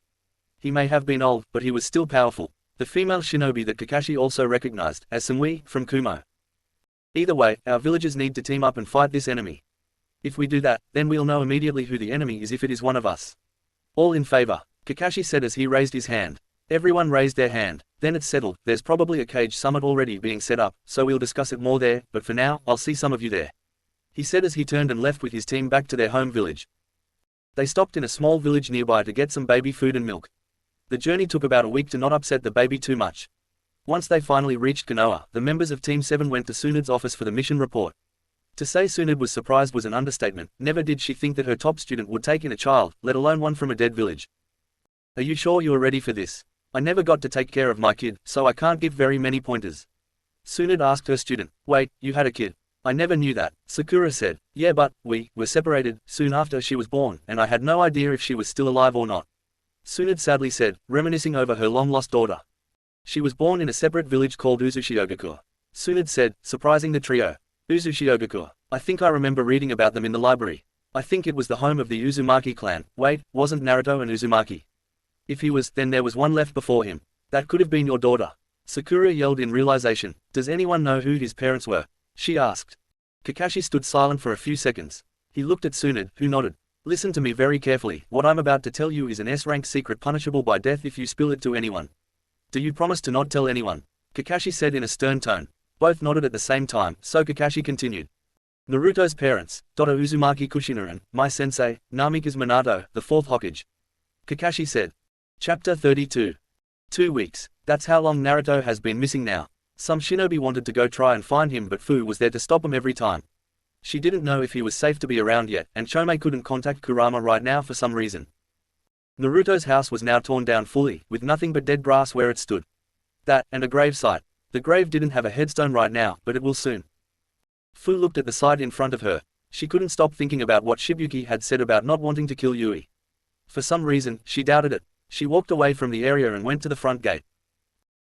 He may have been old, but he was still powerful. The female shinobi that Kakashi also recognized, as Samui, from Kumo. Either way, our villagers need to team up and fight this enemy. If we do that, then we'll know immediately who the enemy is if it is one of us. All in favor, Kakashi said as he raised his hand. Everyone raised their hand. Then it's settled, there's probably a cage summit already being set up, so we'll discuss it more there, but for now, I'll see some of you there. He said as he turned and left with his team back to their home village. They stopped in a small village nearby to get some baby food and milk. The journey took about a week to not upset the baby too much. Once they finally reached Konoha, the members of Team 7 went to Tsunad's office for the mission report. To say Tsunad was surprised was an understatement. Never did she think that her top student would take in a child, let alone one from a dead village. Are you sure you are ready for this? I never got to take care of my kid, so I can't give very many pointers. Tsunad asked her student. Wait, you had a kid? I never knew that, Sakura said. Yeah, but we were separated soon after she was born, and I had no idea if she was still alive or not. Tsunad sadly said, reminiscing over her long-lost daughter. She was born in a separate village called Uzushiogaku. Tsunad said, surprising the trio. Uzushiogaku. I think I remember reading about them in the library. I think it was the home of the Uzumaki clan. Wait, wasn't Naruto an Uzumaki? If he was, then there was one left before him. That could have been your daughter. Sakura yelled in realization. Does anyone know who his parents were? She asked. Kakashi stood silent for a few seconds. He looked at Tsunad, who nodded. Listen to me very carefully. What I'm about to tell you is an S-rank secret punishable by death if you spill it to anyone. Do you promise to not tell anyone? Kakashi said in a stern tone. Both nodded at the same time, so Kakashi continued. Naruto's parents, Dotto Uzumaki Kushina and my sensei, Namikaze Minato, the fourth Hokage. Kakashi said. Chapter 32. 2 weeks. That's how long Naruto has been missing now. Some shinobi wanted to go try and find him, but Fu was there to stop him every time. She didn't know if he was safe to be around yet, and Chomei couldn't contact Kurama right now for some reason. Naruto's house was now torn down fully, with nothing but dead grass where it stood. That, and a grave site. The grave didn't have a headstone right now, but it will soon. Fu looked at the site in front of her. She couldn't stop thinking about what Shibuki had said about not wanting to kill Yui. For some reason, she doubted it. She walked away from the area and went to the front gate.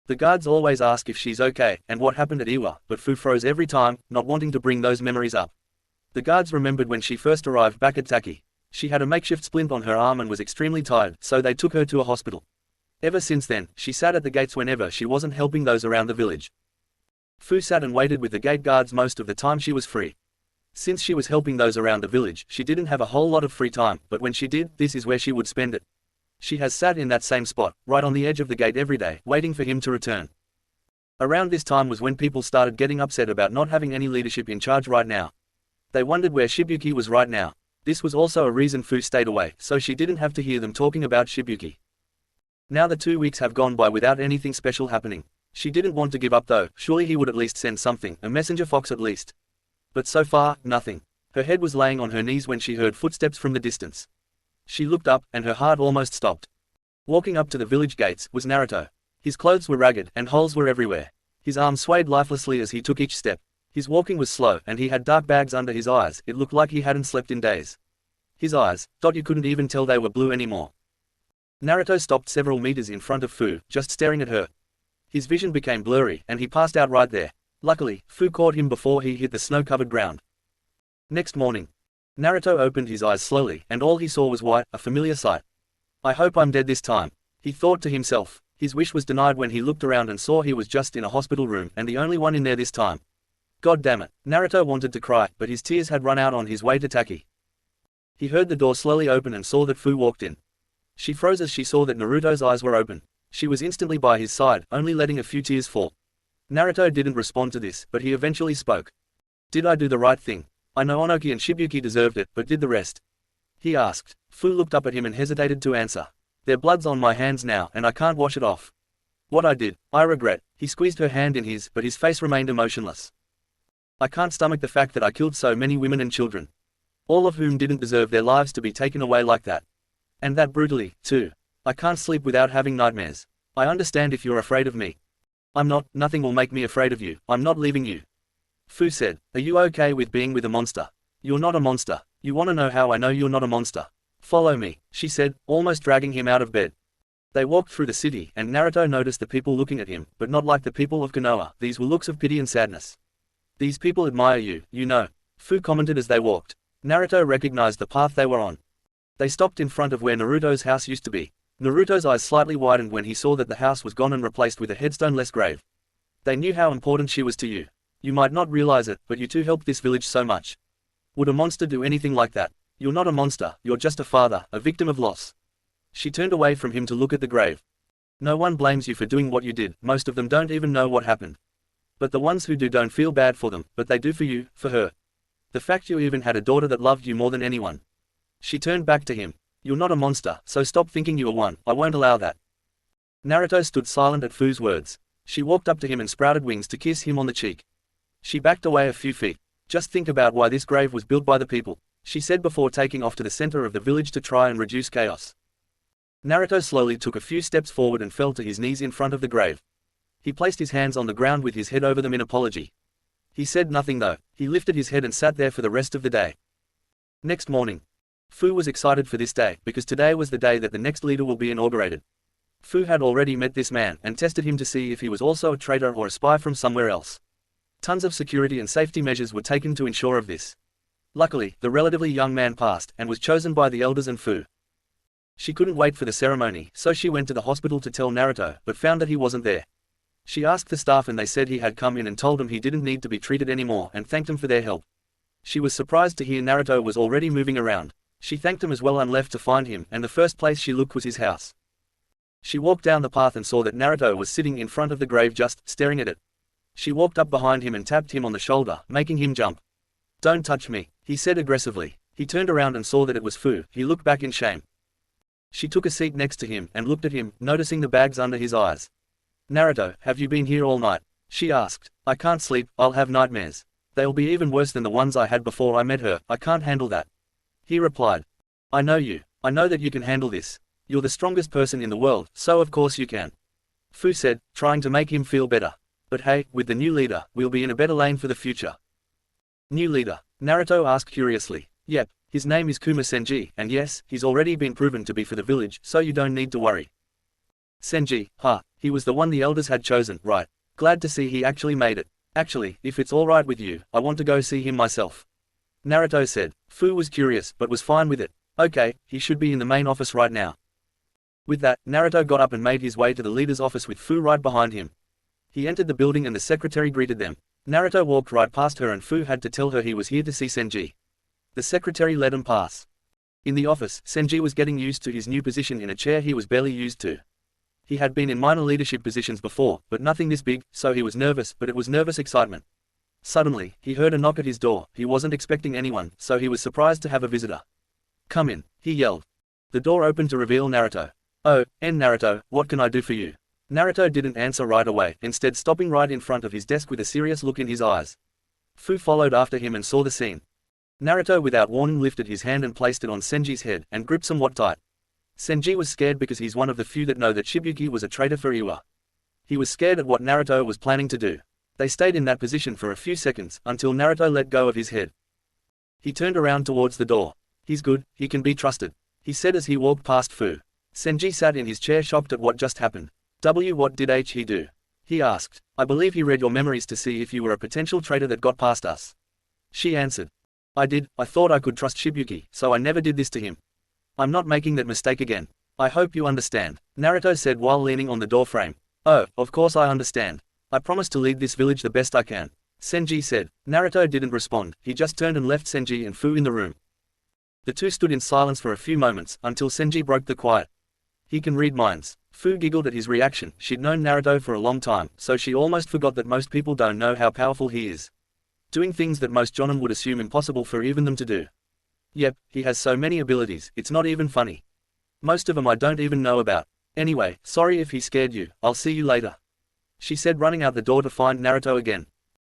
The guards always ask if she's okay, and what happened at Iwa, but Fu froze every time, not wanting to bring those memories up. The guards remembered when she first arrived back at Taki. She had a makeshift splint on her arm and was extremely tired, so they took her to a hospital. Ever since then, she sat at the gates whenever she wasn't helping those around the village. Fu sat and waited with the gate guards most of the time she was free. Since she was helping those around the village, she didn't have a whole lot of free time, but when she did, this is where she would spend it. She has sat in that same spot, right on the edge of the gate every day, waiting for him to return. Around this time was when people started getting upset about not having any leadership in charge right now. They wondered where Shibuki was right now. This was also a reason Fu stayed away, so she didn't have to hear them talking about Shibuki. Now the 2 weeks have gone by without anything special happening. She didn't want to give up though, surely he would at least send something, a messenger fox at least. But so far, nothing. Her head was laying on her knees when she heard footsteps from the distance. She looked up, and her heart almost stopped. Walking up to the village gates was Naruto. His clothes were ragged, and holes were everywhere. His arm swayed lifelessly as he took each step. His walking was slow and he had dark bags under his eyes. It looked like he hadn't slept in days. His eyes, you couldn't even tell they were blue anymore. Naruto stopped several meters in front of Fu, just staring at her. His vision became blurry and he passed out right there. Luckily, Fu caught him before he hit the snow-covered ground. Next morning, Naruto opened his eyes slowly and all he saw was white, a familiar sight. I hope I'm dead this time, he thought to himself. His wish was denied when he looked around and saw he was just in a hospital room and the only one in there this time. God damn it, Naruto wanted to cry, but his tears had run out on his way to Taki. He heard the door slowly open and saw that Fu walked in. She froze as she saw that Naruto's eyes were open. She was instantly by his side, only letting a few tears fall. Naruto didn't respond to this, but he eventually spoke. Did I do the right thing? I know Onoki and Shibuki deserved it, but did the rest? He asked. Fu looked up at him and hesitated to answer. Their blood's on my hands now and I can't wash it off. What I did, I regret. He squeezed her hand in his, but his face remained emotionless. I can't stomach the fact that I killed so many women and children. All of whom didn't deserve their lives to be taken away like that. And that brutally, too. I can't sleep without having nightmares. I understand if you're afraid of me. I'm not, nothing will make me afraid of you, I'm not leaving you. Fu said, are you okay with being with a monster? You're not a monster. You want to know how I know you're not a monster? Follow me, she said, almost dragging him out of bed. They walked through the city and Naruto noticed the people looking at him, but not like the people of Konoha. These were looks of pity and sadness. These people admire you, you know, Fu commented as they walked. Naruto recognized the path they were on. They stopped in front of where Naruto's house used to be. Naruto's eyes slightly widened when he saw that the house was gone and replaced with a headstone-less grave. They knew how important she was to you. You might not realize it, but you two helped this village so much. Would a monster do anything like that? You're not a monster, you're just a father, a victim of loss. She turned away from him to look at the grave. No one blames you for doing what you did, most of them don't even know what happened. But the ones who do don't feel bad for them, but they do for you, for her. The fact you even had a daughter that loved you more than anyone. She turned back to him. You're not a monster, so stop thinking you are one, I won't allow that. Naruto stood silent at Fu's words. She walked up to him and sprouted wings to kiss him on the cheek. She backed away a few feet. Just think about why this grave was built by the people, she said before taking off to the center of the village to try and reduce chaos. Naruto slowly took a few steps forward and fell to his knees in front of the grave. He placed his hands on the ground with his head over them in apology. He said nothing though. He lifted his head and sat there for the rest of the day. Next morning, Fu was excited for this day because today was the day that the next leader will be inaugurated. Fu had already met this man and tested him to see if he was also a traitor or a spy from somewhere else. Tons of security and safety measures were taken to ensure of this. Luckily, the relatively young man passed and was chosen by the elders and Fu. She couldn't wait for the ceremony, so she went to the hospital to tell Naruto, but found that he wasn't there. She asked the staff and they said he had come in and told him he didn't need to be treated anymore and thanked him for their help. She was surprised to hear Naruto was already moving around. She thanked him as well and left to find him, and the first place she looked was his house. She walked down the path and saw that Naruto was sitting in front of the grave just staring at it. She walked up behind him and tapped him on the shoulder, making him jump. Don't touch me, he said aggressively. He turned around and saw that it was Fu. He looked back in shame. She took a seat next to him and looked at him, noticing the bags under his eyes. Naruto, have you been here all night? She asked. I can't sleep, I'll have nightmares. They'll be even worse than the ones I had before I met her, I can't handle that. He replied. I know you. I know that you can handle this. You're the strongest person in the world, so of course you can. Fu said, trying to make him feel better. But hey, with the new leader, we'll be in a better lane for the future. New leader? Naruto asked curiously. Yep, his name is Kuma Senji, and yes, he's already been proven to be for the village, so you don't need to worry. Senji, he was the one the elders had chosen, right? Glad to see he actually made it. Actually, if it's alright with you, I want to go see him myself. Naruto said. Fu was curious, but was fine with it. Okay, he should be in the main office right now. With that, Naruto got up and made his way to the leader's office with Fu right behind him. He entered the building and the secretary greeted them. Naruto walked right past her and Fu had to tell her he was here to see Senji. The secretary let him pass. In the office, Senji was getting used to his new position in a chair he was barely used to. He had been in minor leadership positions before, but nothing this big, so he was nervous, but it was nervous excitement. Suddenly, he heard a knock at his door. He wasn't expecting anyone, so he was surprised to have a visitor. Come in, he yelled. The door opened to reveal Naruto. Oh, Naruto, what can I do for you? Naruto didn't answer right away, instead stopping right in front of his desk with a serious look in his eyes. Fu followed after him and saw the scene. Naruto without warning lifted his hand and placed it on Senji's head, and gripped somewhat tight. Senji was scared because he's one of the few that know that Shibuki was a traitor for Iwa. He was scared at what Naruto was planning to do. They stayed in that position for a few seconds, until Naruto let go of his head. He turned around towards the door. "He's good, he can be trusted," he said as he walked past Fu. Senji sat in his chair shocked at what just happened. What did he do?" he asked. "I believe he read your memories to see if you were a potential traitor that got past us." She answered. "I did. I thought I could trust Shibuki, so I never did this to him. I'm not making that mistake again. I hope you understand," Naruto said while leaning on the door frame. "Oh, of course I understand. I promise to lead this village the best I can," Senji said. Naruto didn't respond, he just turned and left Senji and Fu in the room. The two stood in silence for a few moments, until Senji broke the quiet. "He can read minds." Fu giggled at his reaction. She'd known Naruto for a long time, so she almost forgot that most people don't know how powerful he is. Doing things that most shonen would assume impossible for even them to do. "Yep, he has so many abilities, it's not even funny. Most of them I don't even know about. Anyway, sorry if he scared you, I'll see you later," she said, running out the door to find Naruto again.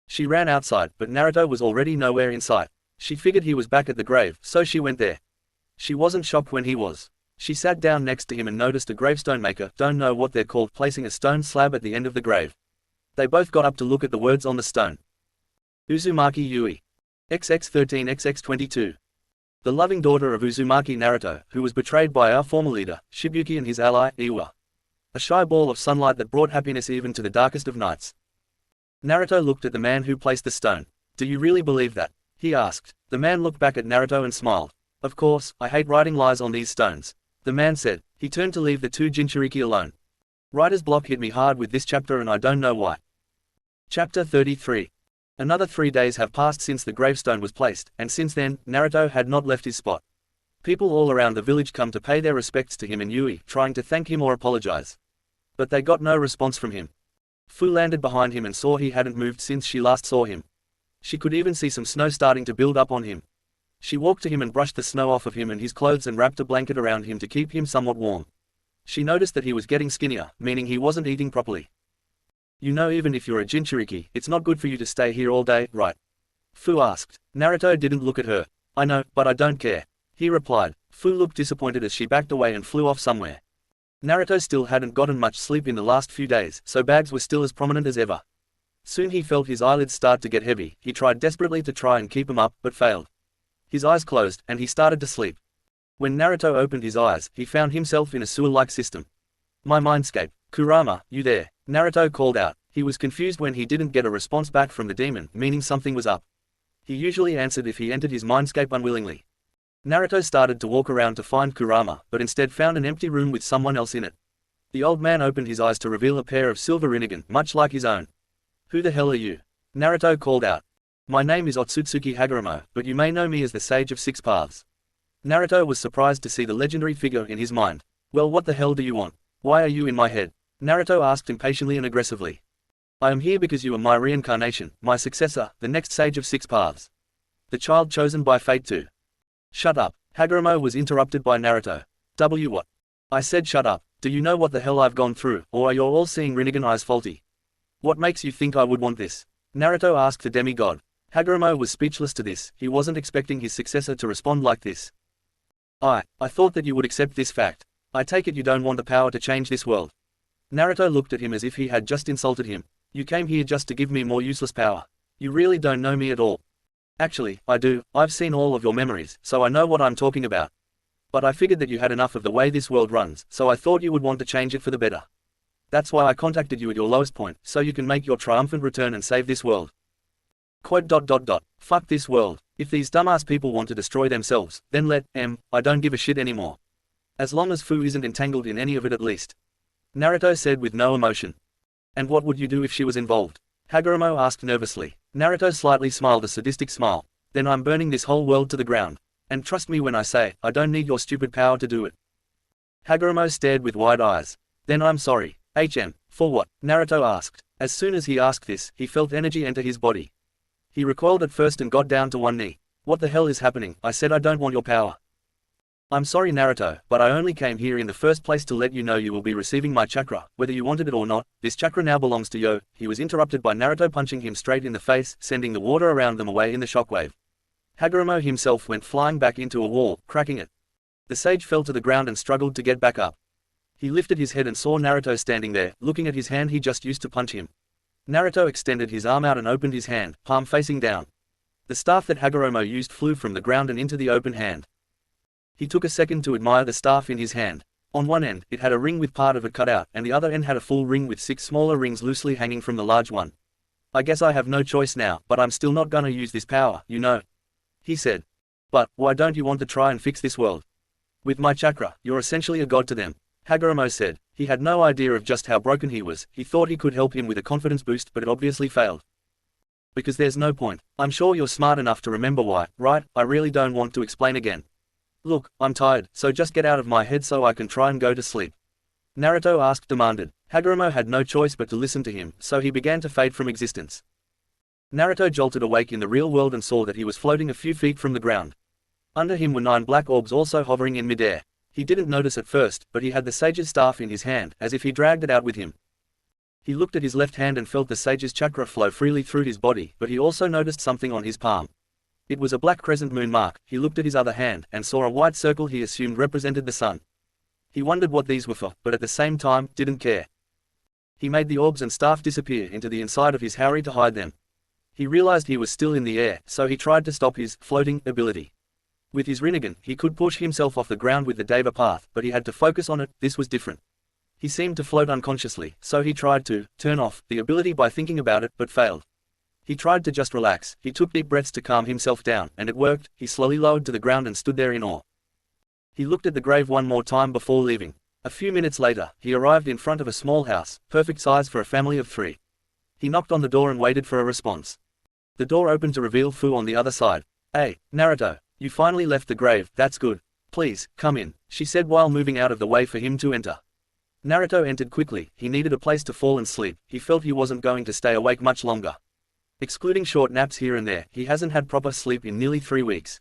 She ran outside, but Naruto was already nowhere in sight. She figured he was back at the grave, so she went there. She wasn't shocked when he was. She sat down next to him and noticed a gravestone maker, don't know what they're called, placing a stone slab at the end of the grave. They both got up to look at the words on the stone. Uzumaki Yui. XX13XX22. The loving daughter of Uzumaki Naruto, who was betrayed by our former leader, Shibuki, and his ally, Iwa. A shy ball of sunlight that brought happiness even to the darkest of nights. Naruto looked at the man who placed the stone. "Do you really believe that?" he asked. The man looked back at Naruto and smiled. "Of course, I hate writing lies on these stones," the man said. He turned to leave the two Jinchuriki alone. "Writer's block hit me hard with this chapter and I don't know why." Chapter 33. Another 3 days have passed since the gravestone was placed, and since then, Naruto had not left his spot. People all around the village come to pay their respects to him and Yui, trying to thank him or apologize. But they got no response from him. Fu landed behind him and saw he hadn't moved since she last saw him. She could even see some snow starting to build up on him. She walked to him and brushed the snow off of him and his clothes and wrapped a blanket around him to keep him somewhat warm. She noticed that he was getting skinnier, meaning he wasn't eating properly. "You know, even if you're a Jinchuriki, it's not good for you to stay here all day, right?" Fu asked. Naruto didn't look at her. "I know, but I don't care," he replied. Fu looked disappointed as she backed away and flew off somewhere. Naruto still hadn't gotten much sleep in the last few days, so bags were still as prominent as ever. Soon he felt his eyelids start to get heavy. He tried desperately to try and keep them up, but failed. His eyes closed, and he started to sleep. When Naruto opened his eyes, he found himself in a sewer-like system. "My mindscape. Kurama, you there?" Naruto called out. He was confused when he didn't get a response back from the demon, meaning something was up. He usually answered if he entered his mindscape unwillingly. Naruto started to walk around to find Kurama, but instead found an empty room with someone else in it. The old man opened his eyes to reveal a pair of silver rinnegan, much like his own. "Who the hell are you?" Naruto called out. "My name is Otsutsuki Hagoromo, but you may know me as the Sage of Six Paths." Naruto was surprised to see the legendary figure in his mind. "Well, what the hell do you want? Why are you in my head?" Naruto asked impatiently and aggressively. "I am here because you are my reincarnation, my successor, the next Sage of Six Paths. The child chosen by fate to—" "Shut up." Hagoromo was interrupted by Naruto. What? I said shut up. Do you know what the hell I've gone through, or are your all-seeing Rinnegan eyes faulty? What makes you think I would want this?" Naruto asked the demigod. Hagoromo was speechless to this. He wasn't expecting his successor to respond like this. I thought that you would accept this fact. I take it you don't want the power to change this world." Naruto looked at him as if he had just insulted him. "You came here just to give me more useless power. You really don't know me at all." "Actually, I do. I've seen all of your memories, so I know what I'm talking about. But I figured that you had enough of the way this world runs, so I thought you would want to change it for the better. That's why I contacted you at your lowest point, so you can make your triumphant return and save this world." Quote. "Fuck this world. If these dumbass people want to destroy themselves, then let them. I don't give a shit anymore. As long as Fu isn't entangled in any of it at least," Naruto said with no emotion. "And what would you do if she was involved?" Hagoromo asked nervously. Naruto slightly smiled a sadistic smile. "Then I'm burning this whole world to the ground. And trust me when I say, I don't need your stupid power to do it." Hagoromo stared with wide eyes. "Then I'm sorry. For what?" Naruto asked. As soon as he asked this, he felt energy enter his body. He recoiled at first and got down to one knee. "What the hell is happening? I said I don't want your power." "I'm sorry Naruto, but I only came here in the first place to let you know you will be receiving my chakra, whether you wanted it or not. This chakra now belongs to you." He was interrupted by Naruto punching him straight in the face, sending the water around them away in the shockwave. Hagoromo himself went flying back into a wall, cracking it. The sage fell to the ground and struggled to get back up. He lifted his head and saw Naruto standing there, looking at his hand he just used to punch him. Naruto extended his arm out and opened his hand, palm facing down. The staff that Hagoromo used flew from the ground and into the open hand. He took a second to admire the staff in his hand. On one end, it had a ring with part of it cut out, and the other end had a full ring with 6 smaller rings loosely hanging from the large one. I guess I have no choice now, but I'm still not gonna use this power, you know, he said. But, why don't you want to try and fix this world? With my chakra, you're essentially a god to them, Hagoromo said. He had no idea of just how broken he was. He thought he could help him with a confidence boost, but it obviously failed. Because there's no point. I'm sure you're smart enough to remember why, right? I really don't want to explain again. Look, I'm tired, so just get out of my head so I can try and go to sleep. Naruto demanded. Hagoromo had no choice but to listen to him, so he began to fade from existence. Naruto jolted awake in the real world and saw that he was floating a few feet from the ground. Under him were 9 black orbs also hovering in midair. He didn't notice at first, but he had the sage's staff in his hand, as if he dragged it out with him. He looked at his left hand and felt the sage's chakra flow freely through his body, but he also noticed something on his palm. It was a black crescent moon mark. He looked at his other hand, and saw a white circle he assumed represented the sun. He wondered what these were for, but at the same time, didn't care. He made the orbs and staff disappear into the inside of his Harry to hide them. He realized he was still in the air, so he tried to stop his floating ability. With his Rinnegan, he could push himself off the ground with the Deva path, but he had to focus on it. This was different. He seemed to float unconsciously, so he tried to turn off the ability by thinking about it, but failed. He tried to just relax. He took deep breaths to calm himself down, and it worked. He slowly lowered to the ground and stood there in awe. He looked at the grave one more time before leaving. A few minutes later, he arrived in front of a small house, perfect size for a family of 3. He knocked on the door and waited for a response. The door opened to reveal Fu on the other side. "Hey, Naruto, you finally left the grave, that's good. Please, come in," she said while moving out of the way for him to enter. Naruto entered quickly. He needed a place to fall and sleep. He felt he wasn't going to stay awake much longer. Excluding short naps here and there, he hasn't had proper sleep in nearly 3 weeks.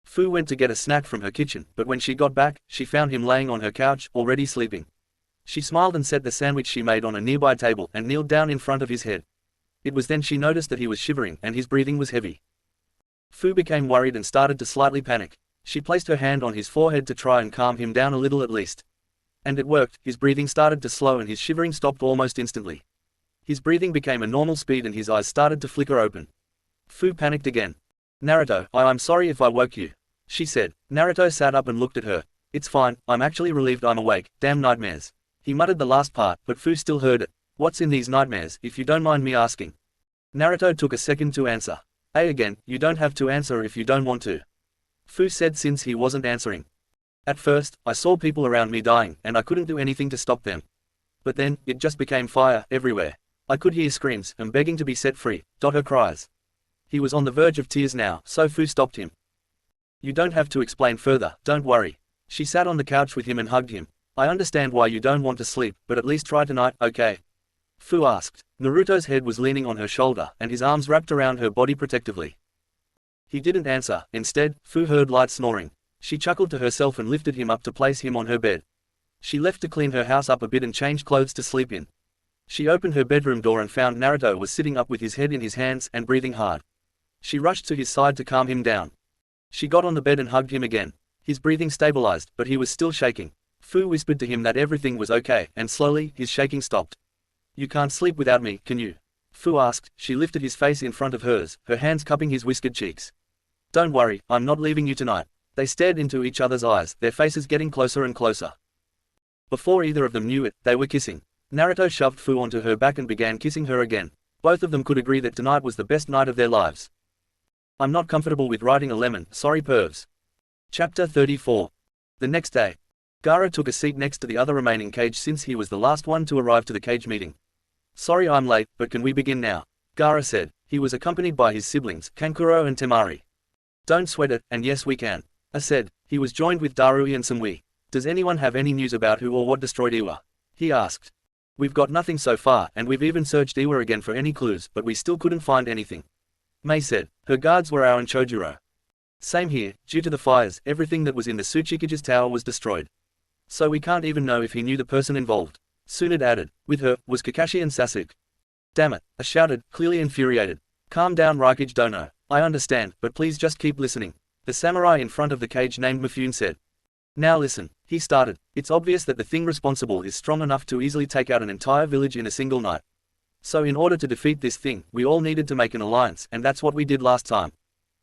Fu went to get a snack from her kitchen, but when she got back, she found him laying on her couch, already sleeping. She smiled and set the sandwich she made on a nearby table and kneeled down in front of his head. It was then she noticed that he was shivering and his breathing was heavy. Fu became worried and started to slightly panic. She placed her hand on his forehead to try and calm him down a little at least. And it worked. His breathing started to slow and his shivering stopped almost instantly. His breathing became a normal speed and his eyes started to flicker open. Fu panicked again. "Naruto, I'm sorry if I woke you," she said. Naruto sat up and looked at her. "It's fine, I'm actually relieved I'm awake, damn nightmares." He muttered the last part, but Fu still heard it. "What's in these nightmares, if you don't mind me asking?" Naruto took a second to answer. Again, you don't have to answer if you don't want to," Fu said since he wasn't answering. "At first, I saw people around me dying, and I couldn't do anything to stop them. But then, it just became fire, everywhere. I could hear screams, and begging to be set free, her cries." He was on the verge of tears now, so Fu stopped him. "You don't have to explain further, don't worry." She sat on the couch with him and hugged him. "I understand why you don't want to sleep, but at least try tonight, okay?" Fu asked. Naruto's head was leaning on her shoulder, and his arms wrapped around her body protectively. He didn't answer. Instead, Fu heard light snoring. She chuckled to herself and lifted him up to place him on her bed. She left to clean her house up a bit and change clothes to sleep in. She opened her bedroom door and found Naruto was sitting up with his head in his hands and breathing hard. She rushed to his side to calm him down. She got on the bed and hugged him again. His breathing stabilized, but he was still shaking. Fu whispered to him that everything was okay, and slowly, his shaking stopped. "You can't sleep without me, can you?" Fu asked. She lifted his face in front of hers, her hands cupping his whiskered cheeks. "Don't worry, I'm not leaving you tonight." They stared into each other's eyes, their faces getting closer and closer. Before either of them knew it, they were kissing. Naruto shoved Fu onto her back and began kissing her again. Both of them could agree that tonight was the best night of their lives. "I'm not comfortable with riding a lemon, sorry pervs." Chapter 34. The next day. Gaara took a seat next to the other remaining cage since he was the last one to arrive to the cage meeting. "Sorry I'm late, but can we begin now?" Gaara said. He was accompanied by his siblings, Kankuro and Temari. "Don't sweat it, and yes we can," I said. He was joined with Darui and Samui. "Does anyone have any news about who or what destroyed Iwa?" he asked. "We've got nothing so far, and we've even searched Iwa again for any clues, but we still couldn't find anything," Mei said. Her guards were Ao and Chojuro. "Same here, due to the fires, everything that was in the Tsuchikage's tower was destroyed. So we can't even know if he knew the person involved." Tsunade added. With her, was Kakashi and Sasuke. "Damn it," I shouted, clearly infuriated. "Calm down Raikage Dono. I understand, but please just keep listening," the samurai in front of the cage named Mifune said. Now listen, he started. It's obvious that the thing responsible is strong enough to easily take out an entire village in a single night. So in order to defeat this thing, we all needed to make an alliance, and that's what we did last time.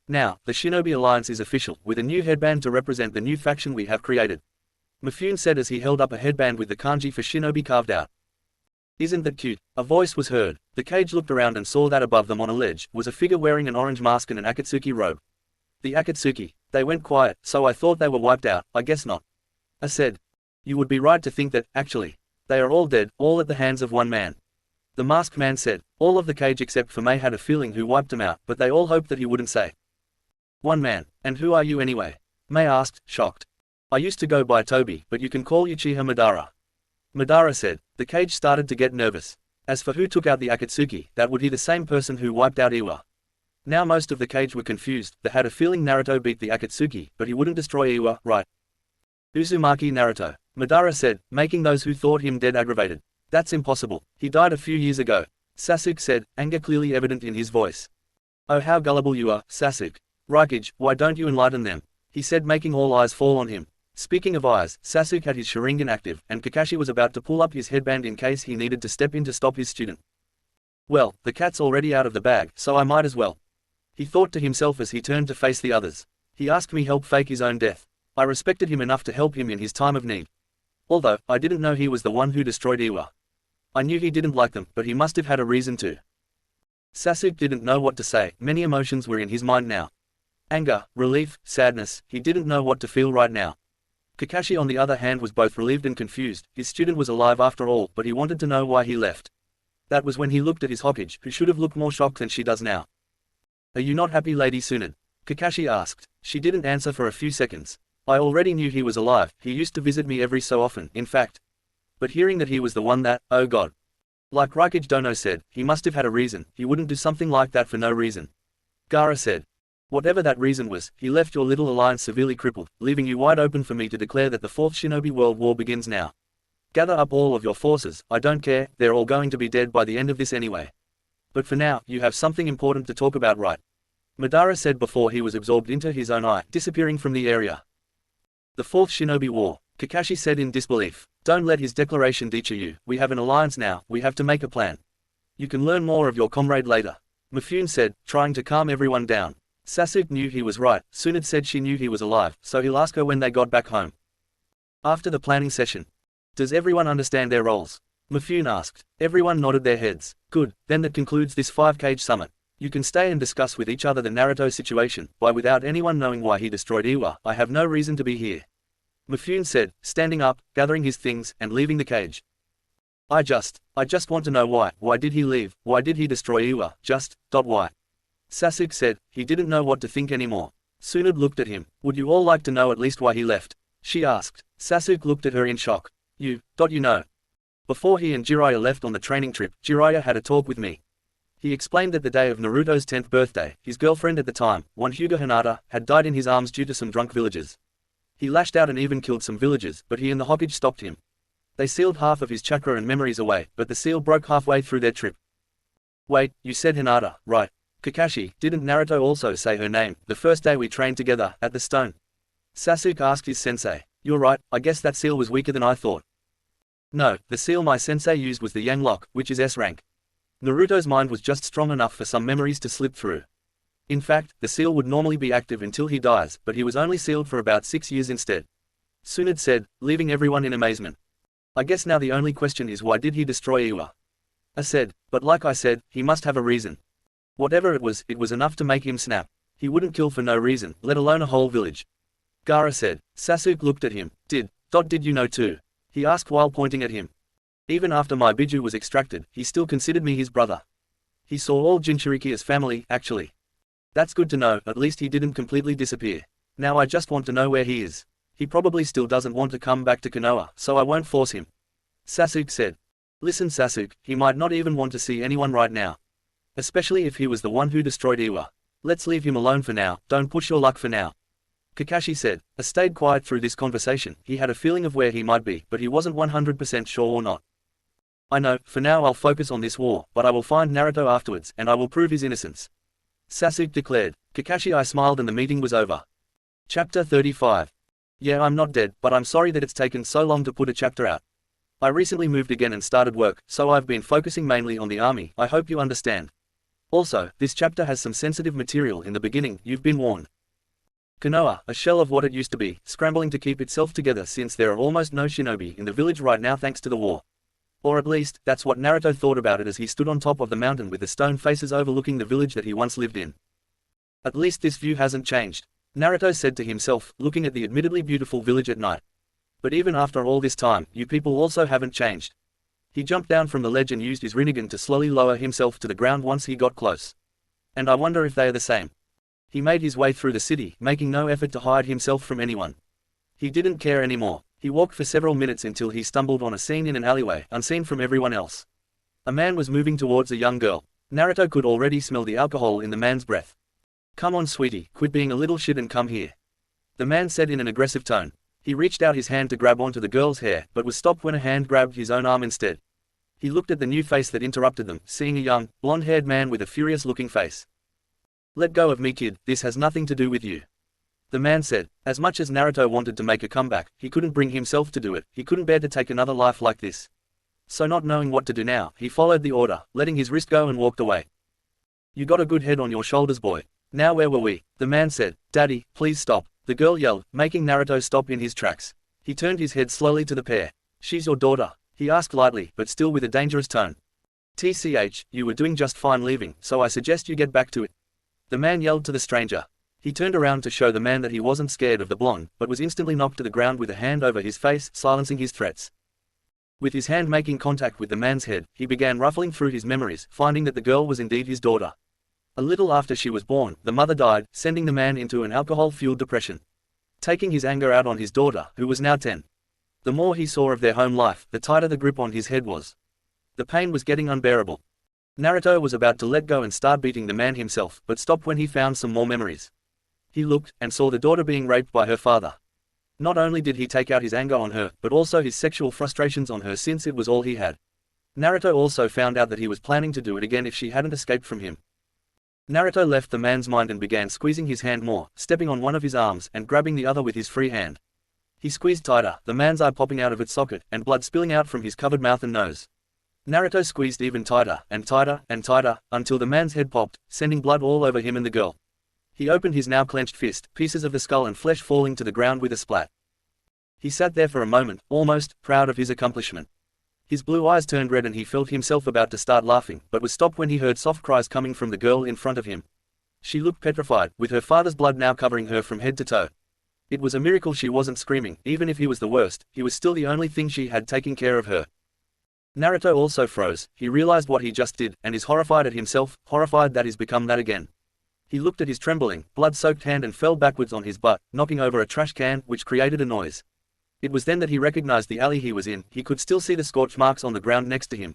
Now, the Shinobi Alliance is official, with a new headband to represent the new faction we have created. Mifune said as he held up a headband with the kanji for Shinobi carved out. Isn't that cute? A voice was heard. The cage looked around and saw that above them on a ledge was a figure wearing an orange mask and an Akatsuki robe. The Akatsuki. They went quiet, so I thought they were wiped out. I guess not. I said. You would be right to think that, actually. They are all dead, all at the hands of one man. The masked man said. All of the cage except for Mei had a feeling who wiped them out, but they all hoped that he wouldn't say. One man. And who are you anyway? Mei asked, shocked. I used to go by Toby, but you can call Uchiha Madara. Madara said. The cage started to get nervous. As for who took out the Akatsuki, that would be the same person who wiped out Iwa. Now most of the cage were confused. They had a feeling Naruto beat the Akatsuki, but he wouldn't destroy Iwa, right? Uzumaki Naruto. Madara said, making those who thought him dead aggravated. That's impossible. He died a few years ago. Sasuke said, anger clearly evident in his voice. Oh how gullible you are, Sasuke. Raikage, why don't you enlighten them? He said, making all eyes fall on him. Speaking of eyes, Sasuke had his Sharingan active, and Kakashi was about to pull up his headband in case he needed to step in to stop his student. Well, the cat's already out of the bag, so I might as well. He thought to himself as he turned to face the others. He asked me help fake his own death. I respected him enough to help him in his time of need. Although, I didn't know he was the one who destroyed Iwa. I knew he didn't like them, but he must have had a reason to. Sasuke didn't know what to say. Many emotions were in his mind now. Anger, relief, sadness, he didn't know what to feel right now. Kakashi on the other hand was both relieved and confused. His student was alive after all, but he wanted to know why he left. That was when he looked at his Hokage, who should have looked more shocked than she does now. Are you not happy, Lady Tsunade? Kakashi asked. She didn't answer for a few seconds. I already knew he was alive. He used to visit me every so often, in fact. But hearing that he was the one that, oh god. Like Raikage Dono said, he must have had a reason. He wouldn't do something like that for no reason. Gaara said. Whatever that reason was, he left your little alliance severely crippled, leaving you wide open for me to declare that the Fourth Shinobi World War begins now. Gather up all of your forces. I don't care, they're all going to be dead by the end of this anyway. But for now, you have something important to talk about, right? Madara said before he was absorbed into his own eye, disappearing from the area. The Fourth Shinobi War, Kakashi said in disbelief. Don't let his declaration deter you. We have an alliance now, we have to make a plan. You can learn more of your comrade later. Mifune said, trying to calm everyone down. Sasuke knew he was right. Tsunade said she knew he was alive, so he'll ask her when they got back home. After the planning session. Does everyone understand their roles? Mifune asked. Everyone nodded their heads. Good, then that concludes this 5-cage summit. You can stay and discuss with each other the Naruto situation, why without anyone knowing why he destroyed Iwa, I have no reason to be here. Mifune said, standing up, gathering his things, and leaving the cage. I just want to know why did he leave, why did he destroy Iwa, why? Sasuke said, he didn't know what to think anymore. Tsunade looked at him. Would you all like to know at least why he left? She asked. Sasuke looked at her in shock. You know. Before he and Jiraiya left on the training trip, Jiraiya had a talk with me. He explained that the day of Naruto's 10th birthday, his girlfriend at the time, one Hyuga Hinata, had died in his arms due to some drunk villagers. He lashed out and even killed some villagers, but he and the Hokage stopped him. They sealed half of his chakra and memories away, but the seal broke halfway through their trip. Wait, you said Hinata, right? Kakashi, didn't Naruto also say her name, the first day we trained together, at the stone? Sasuke asked his sensei. You're right, I guess that seal was weaker than I thought. No, the seal my sensei used was the Yang Lock, which is S rank. Naruto's mind was just strong enough for some memories to slip through. In fact, the seal would normally be active until he dies, but he was only sealed for about 6 years instead. Tsunade said, leaving everyone in amazement. I guess now the only question is why did he destroy Iwa? I said, but like I said, he must have a reason. Whatever it was enough to make him snap. He wouldn't kill for no reason, let alone a whole village. Gaara said. Sasuke looked at him. Did you know too? He asked while pointing at him. Even after my Biju was extracted, he still considered me his brother. He saw all Jinchuriki as family, actually. That's good to know, at least he didn't completely disappear. Now I just want to know where he is. He probably still doesn't want to come back to Konoha, so I won't force him. Sasuke said. Listen Sasuke, he might not even want to see anyone right now. Especially if he was the one who destroyed Iwa. Let's leave him alone for now, don't push your luck for now. Kakashi said. I stayed quiet through this conversation. He had a feeling of where he might be, but he wasn't 100% sure or not. I know, for now I'll focus on this war, but I will find Naruto afterwards, and I will prove his innocence. Sasuke declared. Kakashi I smiled and the meeting was over. Chapter 35. Yeah, I'm not dead, but I'm sorry that it's taken so long to put a chapter out. I recently moved again and started work, so I've been focusing mainly on the army. I hope you understand. Also, this chapter has some sensitive material in the beginning, you've been warned. Konoha, a shell of what it used to be, scrambling to keep itself together since there are almost no shinobi in the village right now thanks to the war. Or at least, that's what Naruto thought about it as he stood on top of the mountain with the stone faces overlooking the village that he once lived in. At least this view hasn't changed, Naruto said to himself, looking at the admittedly beautiful village at night. But even after all this time, you people also haven't changed. He jumped down from the ledge and used his rinnegan to slowly lower himself to the ground once he got close. And I wonder if they are the same. He made his way through the city, making no effort to hide himself from anyone. He didn't care anymore. He walked for several minutes until he stumbled on a scene in an alleyway, unseen from everyone else. A man was moving towards a young girl. Naruto could already smell the alcohol in the man's breath. Come on sweetie, quit being a little shit and come here. The man said in an aggressive tone. He reached out his hand to grab onto the girl's hair, but was stopped when a hand grabbed his own arm instead. He looked at the new face that interrupted them, seeing a young, blonde-haired man with a furious-looking face. Let go of me kid, this has nothing to do with you. The man said. As much as Naruto wanted to make a comeback, he couldn't bring himself to do it, he couldn't bear to take another life like this. So not knowing what to do now, he followed the order, letting his wrist go and walked away. You got a good head on your shoulders boy. Now where were we? The man said. Daddy, please stop. The girl yelled, making Naruto stop in his tracks. He turned his head slowly to the pair. She's your daughter? He asked lightly, but still with a dangerous tone. TCH, you were doing just fine leaving, so I suggest you get back to it. The man yelled to the stranger. He turned around to show the man that he wasn't scared of the blonde, but was instantly knocked to the ground with a hand over his face, silencing his threats. With his hand making contact with the man's head, he began ruffling through his memories, finding that the girl was indeed his daughter. A little after she was born, the mother died, sending the man into an alcohol-fueled depression. Taking his anger out on his daughter, who was now 10. The more he saw of their home life, the tighter the grip on his head was. The pain was getting unbearable. Naruto was about to let go and start beating the man himself, but stopped when he found some more memories. He looked, and saw the daughter being raped by her father. Not only did he take out his anger on her, but also his sexual frustrations on her since it was all he had. Naruto also found out that he was planning to do it again if she hadn't escaped from him. Naruto left the man's mind and began squeezing his hand more, stepping on one of his arms and grabbing the other with his free hand. He squeezed tighter, the man's eye popping out of its socket, and blood spilling out from his covered mouth and nose. Naruto squeezed even tighter, and tighter, and tighter, until the man's head popped, sending blood all over him and the girl. He opened his now clenched fist, pieces of the skull and flesh falling to the ground with a splat. He sat there for a moment, almost proud of his accomplishment. His blue eyes turned red and he felt himself about to start laughing, but was stopped when he heard soft cries coming from the girl in front of him. She looked petrified, with her father's blood now covering her from head to toe. It was a miracle she wasn't screaming. Even if he was the worst, he was still the only thing she had taking care of her. Naruto also froze. He realized what he just did, and is horrified at himself, horrified that he's become that again. He looked at his trembling, blood-soaked hand and fell backwards on his butt, knocking over a trash can, which created a noise. It was then that he recognized the alley he was in. He could still see the scorch marks on the ground next to him.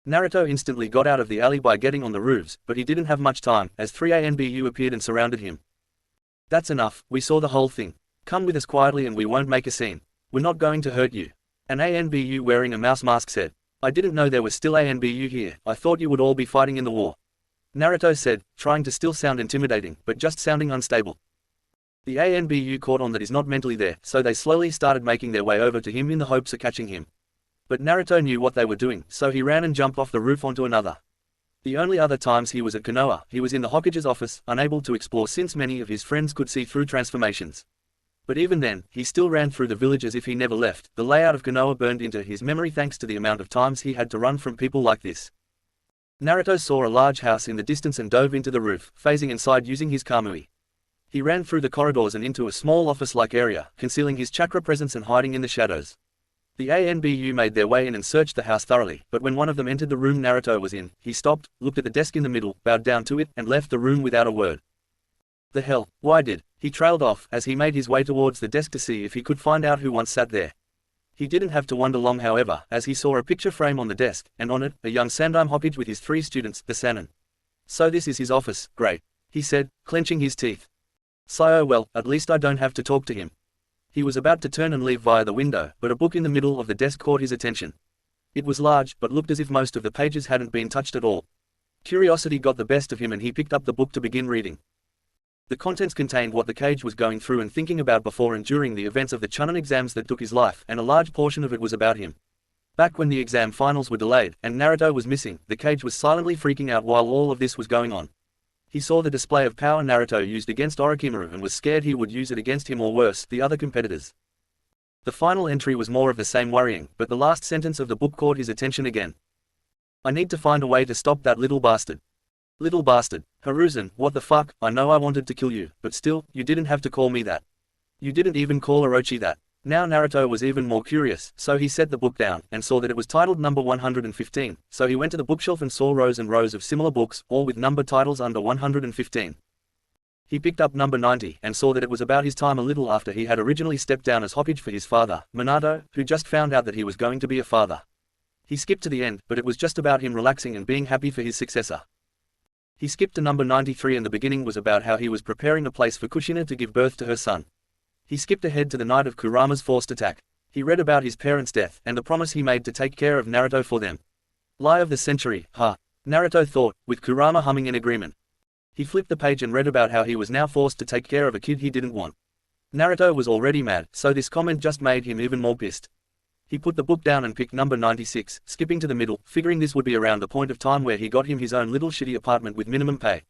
Naruto instantly got out of the alley by getting on the roofs, but he didn't have much time, as 3 ANBU appeared and surrounded him. That's enough, we saw the whole thing. Come with us quietly and we won't make a scene. We're not going to hurt you. An ANBU wearing a mouse mask said. I didn't know there was still ANBU here, I thought you would all be fighting in the war. Naruto said, trying to still sound intimidating, but just sounding unstable. The ANBU caught on that he's not mentally there, so they slowly started making their way over to him in the hopes of catching him. But Naruto knew what they were doing, so he ran and jumped off the roof onto another. The only other times he was at Konoha, he was in the Hokage's office, unable to explore since many of his friends could see through transformations. But even then, he still ran through the village as if he never left. The layout of Konoha burned into his memory thanks to the amount of times he had to run from people like this. Naruto saw a large house in the distance and dove into the roof, phasing inside using his Kamui. He ran through the corridors and into a small office-like area, concealing his chakra presence and hiding in the shadows. The ANBU made their way in and searched the house thoroughly, but when one of them entered the room Naruto was in, he stopped, looked at the desk in the middle, bowed down to it, and left the room without a word. The hell, why did? He trailed off as he made his way towards the desk to see if he could find out who once sat there. He didn't have to wonder long however, as he saw a picture frame on the desk, and on it, a young Sandime Hokage with his 3 students, the Sannin. So this is his office, great, he said, clenching his teeth. So well, at least I don't have to talk to him. He was about to turn and leave via the window, but a book in the middle of the desk caught his attention. It was large, but looked as if most of the pages hadn't been touched at all. Curiosity got the best of him and he picked up the book to begin reading. The contents contained what the Cage was going through and thinking about before and during the events of the Chunin exams that took his life, and a large portion of it was about him. Back when the exam finals were delayed, and Naruto was missing, the Cage was silently freaking out while all of this was going on. He saw the display of power Naruto used against Orochimaru and was scared he would use it against him or worse, the other competitors. The final entry was more of the same worrying, but the last sentence of the book caught his attention again. I need to find a way to stop that little bastard. Little bastard. Hiruzen, what the fuck, I know I wanted to kill you, but still, you didn't have to call me that. You didn't even call Orochi that. Now Naruto was even more curious, so he set the book down, and saw that it was titled number 115, so he went to the bookshelf and saw rows and rows of similar books, all with number titles under 115. He picked up number 90, and saw that it was about his time a little after he had originally stepped down as Hokage for his father, Minato, who just found out that he was going to be a father. He skipped to the end, but it was just about him relaxing and being happy for his successor. He skipped to number 93 and the beginning was about how he was preparing a place for Kushina to give birth to her son. He skipped ahead to the night of Kurama's forced attack. He read about his parents' death and the promise he made to take care of Naruto for them. Lie of the century, huh? Naruto thought, with Kurama humming in agreement. He flipped the page and read about how he was now forced to take care of a kid he didn't want. Naruto was already mad, so this comment just made him even more pissed. He put the book down and picked number 96, skipping to the middle, figuring this would be around the point of time where he got him his own little shitty apartment with minimum pay.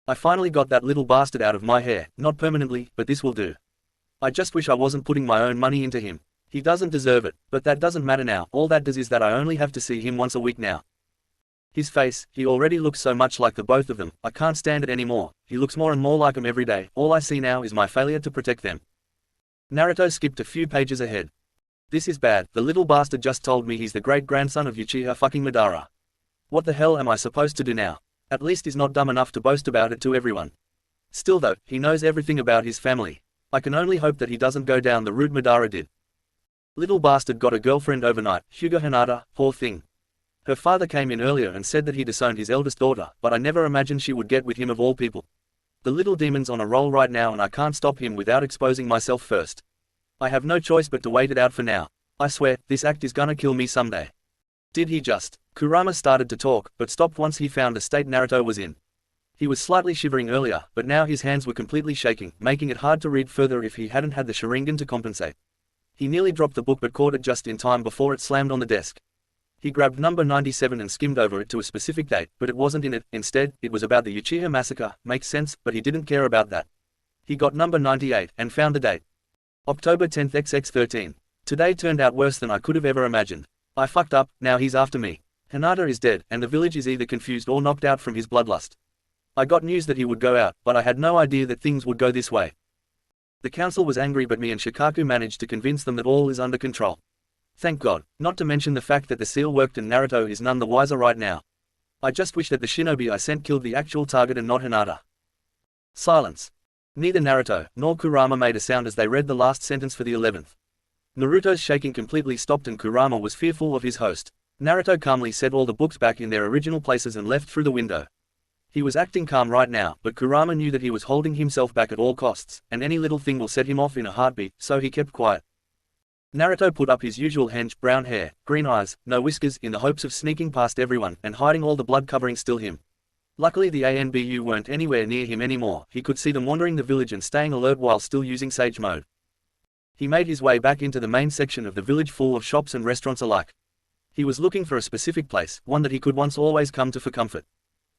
I finally got that little bastard out of my hair, not permanently, but this will do. I just wish I wasn't putting my own money into him. He doesn't deserve it, but that doesn't matter now, all that does is that I only have to see him once a week now. His face, he already looks so much like the both of them, I can't stand it anymore, he looks more and more like him every day, all I see now is my failure to protect them. Naruto skipped a few pages ahead. This is bad, the little bastard just told me he's the great-grandson of Uchiha fucking Madara. What the hell am I supposed to do now? At least he's not dumb enough to boast about it to everyone. Still though, he knows everything about his family. I can only hope that he doesn't go down the route Madara did. Little bastard got a girlfriend overnight, Hyuga Hinata, poor thing. Her father came in earlier and said that he disowned his eldest daughter, but I never imagined she would get with him of all people. The little demon's on a roll right now and I can't stop him without exposing myself first. I have no choice but to wait it out for now. I swear, this act is gonna kill me someday. Did he just? Kurama started to talk, but stopped once he found the state Naruto was in. He was slightly shivering earlier, but now his hands were completely shaking, making it hard to read further if he hadn't had the Sharingan to compensate. He nearly dropped the book but caught it just in time before it slammed on the desk. He grabbed number 97 and skimmed over it to a specific date, but it wasn't in it. Instead, it was about the Uchiha massacre. Makes sense, but he didn't care about that. He got number 98, and found the date. October 10th XX13. Today turned out worse than I could have ever imagined. I fucked up, now he's after me. Hinata is dead, and the village is either confused or knocked out from his bloodlust. I got news that he would go out, but I had no idea that things would go this way. The council was angry but me and Shikaku managed to convince them that all is under control. Thank God, not to mention the fact that the seal worked and Naruto is none the wiser right now. I just wish that the shinobi I sent killed the actual target and not Hinata. Silence. Neither Naruto nor Kurama made a sound as they read the last sentence for the 11th. Naruto's shaking completely stopped and Kurama was fearful of his host. Naruto calmly set all the books back in their original places and left through the window. He was acting calm right now, but Kurama knew that he was holding himself back at all costs, and any little thing will set him off in a heartbeat, so he kept quiet. Naruto put up his usual hench, brown hair, green eyes, no whiskers, in the hopes of sneaking past everyone and hiding all the blood covering still him. Luckily the ANBU weren't anywhere near him anymore, he could see them wandering the village and staying alert while still using sage mode. He made his way back into the main section of the village full of shops and restaurants alike. He was looking for a specific place, one that he could once always come to for comfort.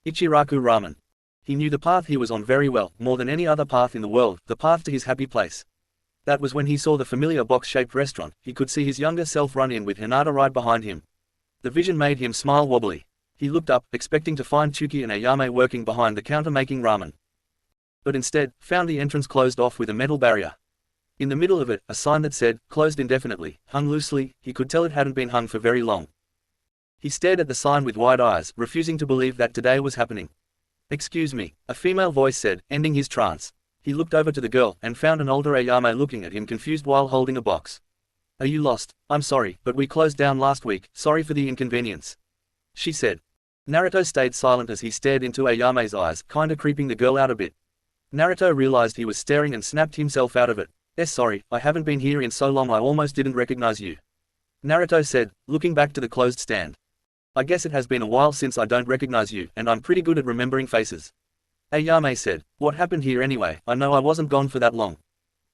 Ichiraku Ramen. He knew the path he was on very well, more than any other path in the world, the path to his happy place. That was when he saw the familiar box-shaped restaurant. He could see his younger self run in with Hinata right behind him. The vision made him smile wobbly. He looked up, expecting to find Chuki and Ayame working behind the counter making ramen. But instead, found the entrance closed off with a metal barrier. In the middle of it, a sign that said, "Closed indefinitely," hung loosely. He could tell it hadn't been hung for very long. He stared at the sign with wide eyes, refusing to believe that today was happening. "Excuse me," a female voice said, ending his trance. He looked over to the girl, and found an older Ayame looking at him confused while holding a box. "Are you lost? I'm sorry, but we closed down last week, sorry for the inconvenience," she said. Naruto stayed silent as he stared into Ayame's eyes, kinda creeping the girl out a bit. Naruto realized he was staring and snapped himself out of it. Sorry, I haven't been here in so long I almost didn't recognize you," Naruto said, looking back to the closed stand. "I guess it has been a while since I don't recognize you, and I'm pretty good at remembering faces." Ayame said, "What happened here anyway? I know I wasn't gone for that long.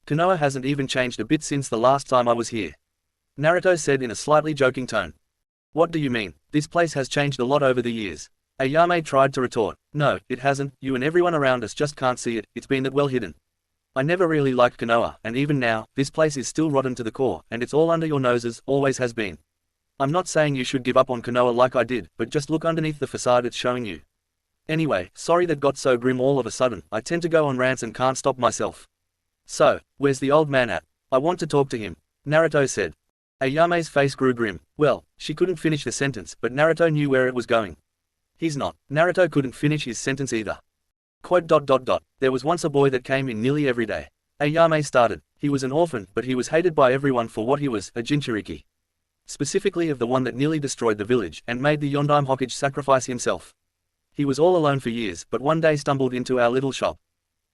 Konoha hasn't even changed a bit since the last time I was here." Naruto said in a slightly joking tone. "What do you mean? This place has changed a lot over the years." Ayame tried to retort. "No, it hasn't, you and everyone around us just can't see it, it's been that well hidden. I never really liked Konoha, and even now, this place is still rotten to the core, and it's all under your noses, always has been. I'm not saying you should give up on Konoha like I did, but just look underneath the facade it's showing you. Anyway, sorry that got so grim all of a sudden, I tend to go on rants and can't stop myself. So, where's the old man at? I want to talk to him," Naruto said. Ayame's face grew grim. Well, she couldn't finish the sentence, but Naruto knew where it was going. "He's not." Naruto couldn't finish his sentence either. Quote. "There was once a boy that came in nearly every day." Ayame started. "He was an orphan, but he was hated by everyone for what he was, a Jinchuriki. Specifically of the one that nearly destroyed the village, and made the Yondaime Hokage sacrifice himself. He was all alone for years, but one day stumbled into our little shop.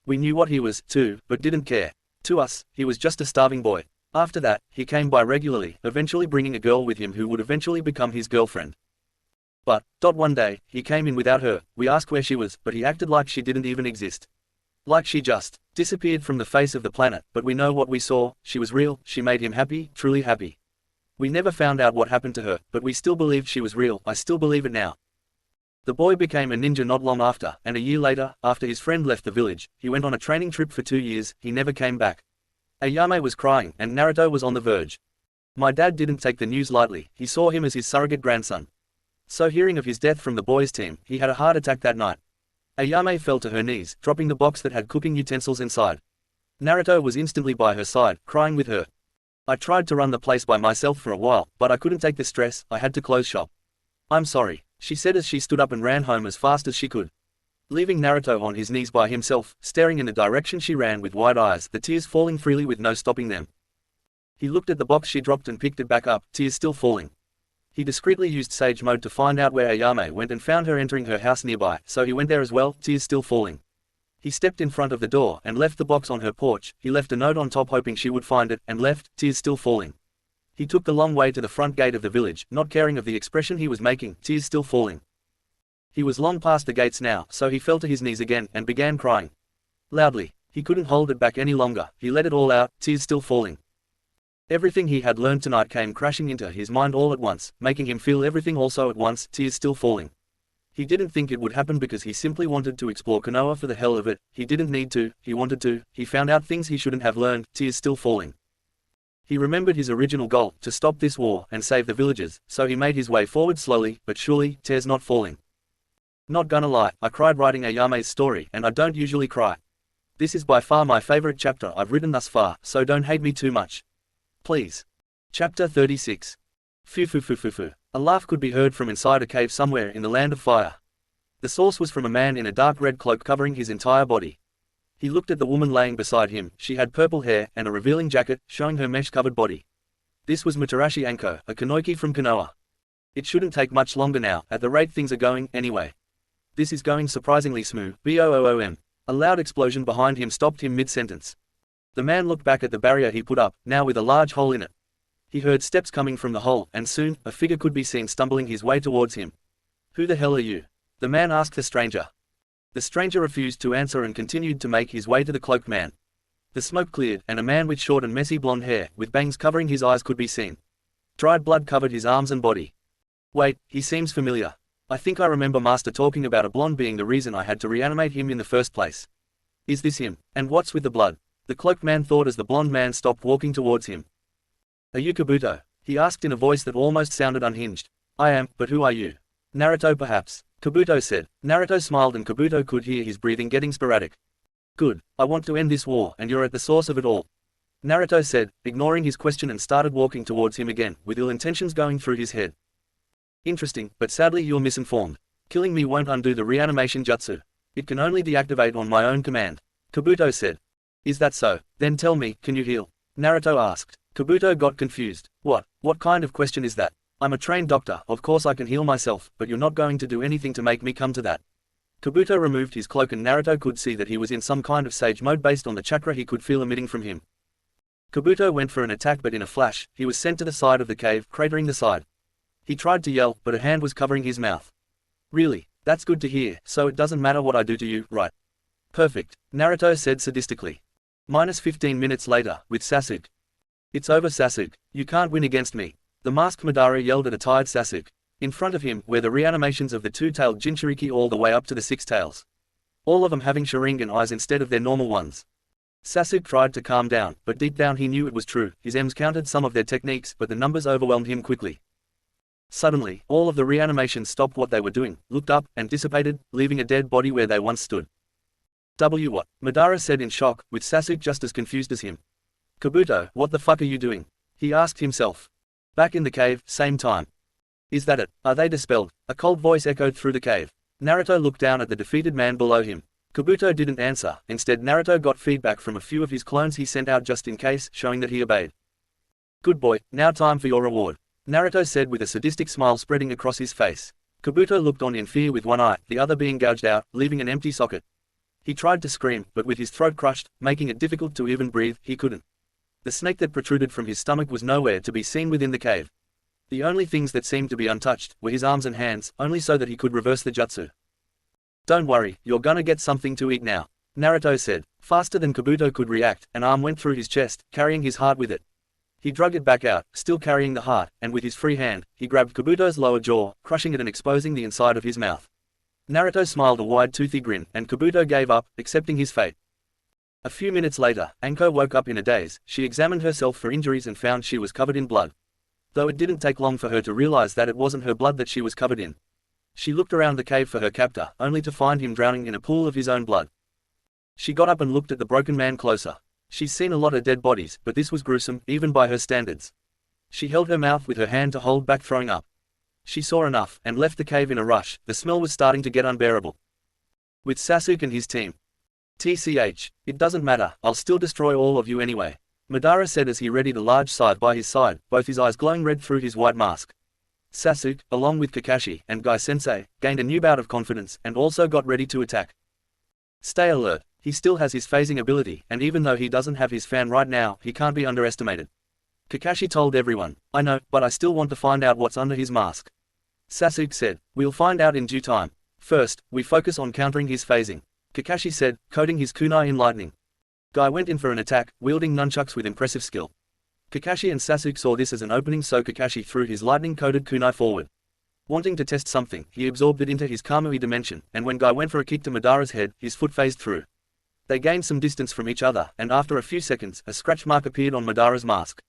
We knew what he was, too, but didn't care. To us, he was just a starving boy. After that, he came by regularly, eventually bringing a girl with him who would eventually become his girlfriend. But, one day, he came in without her, we asked where she was, but he acted like she didn't even exist. Like she just disappeared from the face of the planet, but we know what we saw, she was real, she made him happy, truly happy. We never found out what happened to her, but we still believed she was real, I still believe it now. The boy became a ninja not long after, and a year later, after his friend left the village, he went on a training trip for 2 years, he never came back." Ayame was crying, and Naruto was on the verge. "My dad didn't take the news lightly, he saw him as his surrogate grandson. So hearing of his death from the boys' team, he had a heart attack that night." Ayame fell to her knees, dropping the box that had cooking utensils inside. Naruto was instantly by her side, crying with her. "I tried to run the place by myself for a while, but I couldn't take the stress, I had to close shop. I'm sorry," she said as she stood up and ran home as fast as she could. Leaving Naruto on his knees by himself, staring in the direction she ran with wide eyes, the tears falling freely with no stopping them. He looked at the box she dropped and picked it back up, tears still falling. He discreetly used Sage Mode to find out where Ayame went and found her entering her house nearby, so he went there as well, tears still falling. He stepped in front of the door and left the box on her porch, he left a note on top hoping she would find it, and left, tears still falling. He took the long way to the front gate of the village, not caring of the expression he was making, tears still falling. He was long past the gates now, so he fell to his knees again, and began crying. Loudly. He couldn't hold it back any longer, he let it all out, tears still falling. Everything he had learned tonight came crashing into his mind all at once, making him feel everything also at once, tears still falling. He didn't think it would happen because he simply wanted to explore Konoha for the hell of it, he didn't need to, he wanted to, he found out things he shouldn't have learned, tears still falling. He remembered his original goal, to stop this war, and save the villagers, so he made his way forward slowly, but surely, tears not falling. Not gonna lie, I cried writing Ayame's story, and I don't usually cry. This is by far my favorite chapter I've written thus far, so don't hate me too much. Please. Chapter 36. Fu. A laugh could be heard from inside a cave somewhere in the land of fire. The source was from a man in a dark red cloak covering his entire body. He looked at the woman laying beside him, she had purple hair, and a revealing jacket, showing her mesh-covered body. This was Mutarashi Anko, a Kunoichi from Konoha. It shouldn't take much longer now, at the rate things are going, anyway. This is going surprisingly smooth, boom. A loud explosion behind him stopped him mid-sentence. The man looked back at the barrier he put up, now with a large hole in it. He heard steps coming from the hole, and soon, a figure could be seen stumbling his way towards him. "Who the hell are you?" the man asked the stranger. The stranger refused to answer and continued to make his way to the cloaked man. The smoke cleared, and a man with short and messy blonde hair, with bangs covering his eyes could be seen. Dried blood covered his arms and body. "Wait, he seems familiar. I think I remember Master talking about a blonde being the reason I had to reanimate him in the first place. Is this him? And what's with the blood?" the cloaked man thought as the blonde man stopped walking towards him. "Are you Kabuto?" he asked in a voice that almost sounded unhinged. "I am, but who are you?" "Naruto perhaps," Kabuto said. Naruto smiled and Kabuto could hear his breathing getting sporadic. "Good, I want to end this war and you're at the source of it all," Naruto said, ignoring his question and started walking towards him again, with ill intentions going through his head. "Interesting, but sadly you're misinformed. Killing me won't undo the reanimation jutsu. It can only deactivate on my own command," Kabuto said. "Is that so? Then tell me, can you heal?" Naruto asked. Kabuto got confused. What kind of question is that? I'm a trained doctor, of course I can heal myself, but you're not going to do anything to make me come to that." Kabuto removed his cloak and Naruto could see that he was in some kind of sage mode based on the chakra he could feel emitting from him. Kabuto went for an attack but in a flash, he was sent to the side of the cave, cratering the side. He tried to yell, but a hand was covering his mouth. "Really? That's good to hear, so it doesn't matter what I do to you, right?" Perfect, Naruto said sadistically. Minus 15 minutes later, with Sasuke. It's over, Sasuke. You can't win against me. The masked Madara yelled at a tired Sasuke. In front of him were the reanimations of the two-tailed Jinchuriki all the way up to the six tails. All of them having Sharingan eyes instead of their normal ones. Sasuke tried to calm down, but deep down he knew it was true. His M's countered some of their techniques, but the numbers overwhelmed him quickly. Suddenly, all of the reanimations stopped what they were doing, looked up, and dissipated, leaving a dead body where they once stood. What? Madara said in shock, with Sasuke just as confused as him. Kabuto, what the fuck are you doing? He asked himself. Back in the cave, same time. Is that it? Are they dispelled? A cold voice echoed through the cave. Naruto looked down at the defeated man below him. Kabuto didn't answer, instead Naruto got feedback from a few of his clones he sent out just in case, showing that he obeyed. Good boy, now time for your reward, Naruto said with a sadistic smile spreading across his face. Kabuto looked on in fear with one eye, the other being gouged out, leaving an empty socket. He tried to scream, but with his throat crushed, making it difficult to even breathe, he couldn't. The snake that protruded from his stomach was nowhere to be seen within the cave. The only things that seemed to be untouched were his arms and hands, only so that he could reverse the jutsu. Don't worry, you're gonna get something to eat now, Naruto said. Faster than Kabuto could react, an arm went through his chest, carrying his heart with it. He drug it back out, still carrying the heart, and with his free hand, he grabbed Kabuto's lower jaw, crushing it and exposing the inside of his mouth. Naruto smiled a wide toothy grin, and Kabuto gave up, accepting his fate. A few minutes later, Anko woke up in a daze. She examined herself for injuries and found she was covered in blood. Though it didn't take long for her to realize that it wasn't her blood that she was covered in. She looked around the cave for her captor, only to find him drowning in a pool of his own blood. She got up and looked at the broken man closer. She's seen a lot of dead bodies, but this was gruesome, even by her standards. She held her mouth with her hand to hold back throwing up. She saw enough, and left the cave in a rush. The smell was starting to get unbearable. With Sasuke and his team. TCH, it doesn't matter, I'll still destroy all of you anyway, Madara said as he readied a large scythe by his side, both his eyes glowing red through his white mask. Sasuke, along with Kakashi and Guy-sensei, gained a new bout of confidence, and also got ready to attack. Stay alert, he still has his phasing ability, and even though he doesn't have his fan right now, he can't be underestimated. Kakashi told everyone, I know, but I still want to find out what's under his mask. Sasuke said, we'll find out in due time. First, we focus on countering his phasing, Kakashi said, coating his kunai in lightning. Guy went in for an attack, wielding nunchucks with impressive skill. Kakashi and Sasuke saw this as an opening, so Kakashi threw his lightning-coated kunai forward. Wanting to test something, he absorbed it into his Kamui dimension, and when Guy went for a kick to Madara's head, his foot phased through. They gained some distance from each other, and after a few seconds, a scratch mark appeared on Madara's mask.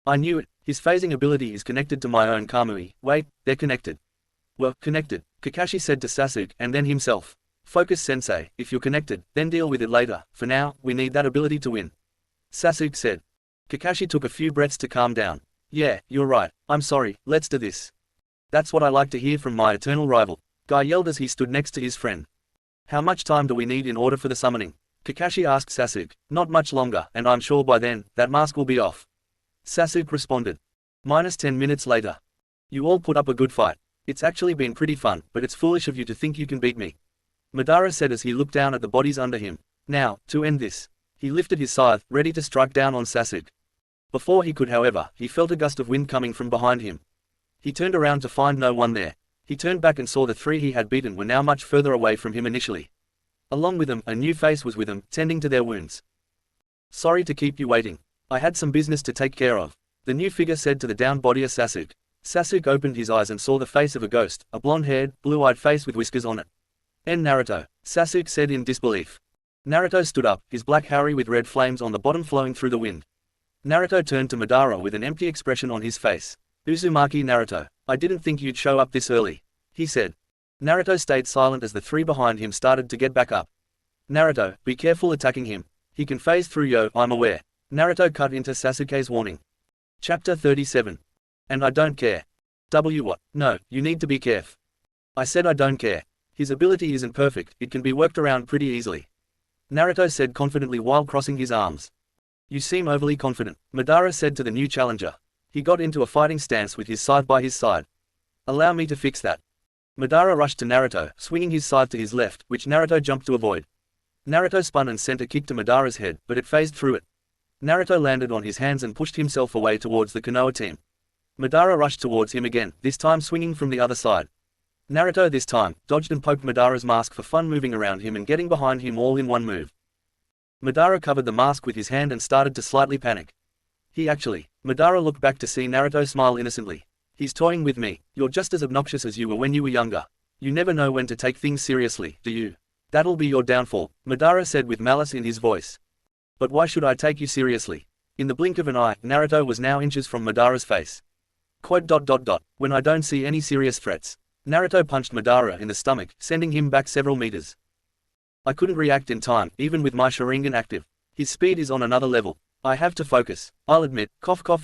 I knew it, his phasing ability is connected to my own Kamui. Wait, they're connected. Well, connected, Kakashi said to Sasuke, and then himself. Focus sensei, if you're connected, then deal with it later. For now, we need that ability to win. Sasuke said. Kakashi took a few breaths to calm down. Yeah, you're right, I'm sorry, let's do this. That's what I like to hear from my eternal rival, Guy yelled as he stood next to his friend. How much time do we need in order for the summoning? Kakashi asked Sasuke. Not much longer, and I'm sure by then, that mask will be off. Sasuke responded. Minus 10 minutes later. You all put up a good fight. It's actually been pretty fun, but it's foolish of you to think you can beat me, Madara said as he looked down at the bodies under him. Now, to end this. He lifted his scythe, ready to strike down on Sasuke. Before he could, however, he felt a gust of wind coming from behind him. He turned around to find no one there. He turned back and saw the three he had beaten were now much further away from him initially. Along with them, a new face was with them, tending to their wounds. Sorry to keep you waiting. I had some business to take care of, the new figure said to the downed body of Sasuke. Sasuke opened his eyes and saw the face of a ghost, a blonde-haired, blue-eyed face with whiskers on it. Naruto, Sasuke said in disbelief. Naruto stood up, his black hair with red flames on the bottom flowing through the wind. Naruto turned to Madara with an empty expression on his face. Uzumaki Naruto, I didn't think you'd show up this early, he said. Naruto stayed silent as the three behind him started to get back up. Naruto, be careful attacking him. He can phase through yo, I'm aware. Naruto cut into Sasuke's warning. Chapter 37. And I don't care. What? No, you need to be careful. I said I don't care. His ability isn't perfect, it can be worked around pretty easily, Naruto said confidently while crossing his arms. You seem overly confident, Madara said to the new challenger. He got into a fighting stance with his scythe by his side. Allow me to fix that. Madara rushed to Naruto, swinging his scythe to his left, which Naruto jumped to avoid. Naruto spun and sent a kick to Madara's head, but it phased through it. Naruto landed on his hands and pushed himself away towards the Konoha team. Madara rushed towards him again, this time swinging from the other side. Naruto this time dodged and poked Madara's mask for fun, moving around him and getting behind him all in one move. Madara covered the mask with his hand and started to slightly panic. Madara looked back to see Naruto smile innocently. He's toying with me. You're just as obnoxious as you were when you were younger. You never know when to take things seriously, do you? That'll be your downfall, Madara said with malice in his voice. But why should I take you seriously? In the blink of an eye, Naruto was now inches from Madara's face. Quote. When I don't see any serious threats. Naruto punched Madara in the stomach, sending him back several meters. I couldn't react in time, even with my Sharingan active. His speed is on another level. I have to focus. I'll admit,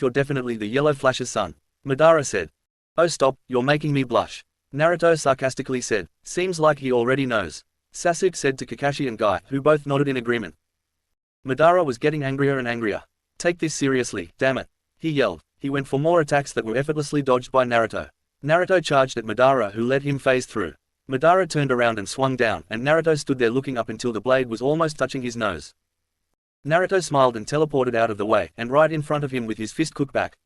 you're definitely the Yellow Flash's son, Madara said. Oh stop, you're making me blush. Naruto sarcastically said. Seems like he already knows. Sasuke said to Kakashi and Guy, who both nodded in agreement. Madara was getting angrier and angrier. Take this seriously, damn it. He yelled. He went for more attacks that were effortlessly dodged by Naruto. Naruto charged at Madara, who let him phase through. Madara turned around and swung down, and Naruto stood there looking up until the blade was almost touching his nose. Naruto smiled and teleported out of the way, and right in front of him with his fist cooked back.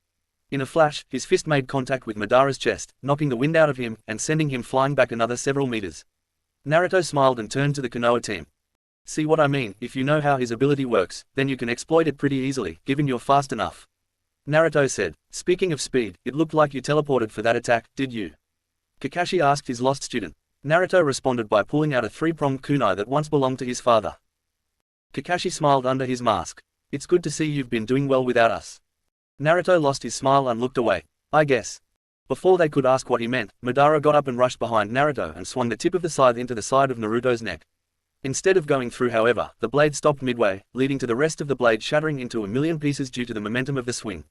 In a flash, his fist made contact with Madara's chest, knocking the wind out of him, and sending him flying back another several meters. Naruto smiled and turned to the Konoha team. See what I mean? If you know how his ability works, then you can exploit it pretty easily, given you're fast enough. Naruto said. Speaking of speed, it looked like you teleported for that attack, did you? Kakashi asked his lost student. Naruto responded by pulling out a three-pronged kunai that once belonged to his father. Kakashi smiled under his mask. It's good to see you've been doing well without us. Naruto lost his smile and looked away. I guess. Before they could ask what he meant, Madara got up and rushed behind Naruto and swung the tip of the scythe into the side of Naruto's neck. Instead of going through, however, the blade stopped midway, leading to the rest of the blade shattering into a million pieces due to the momentum of the swing.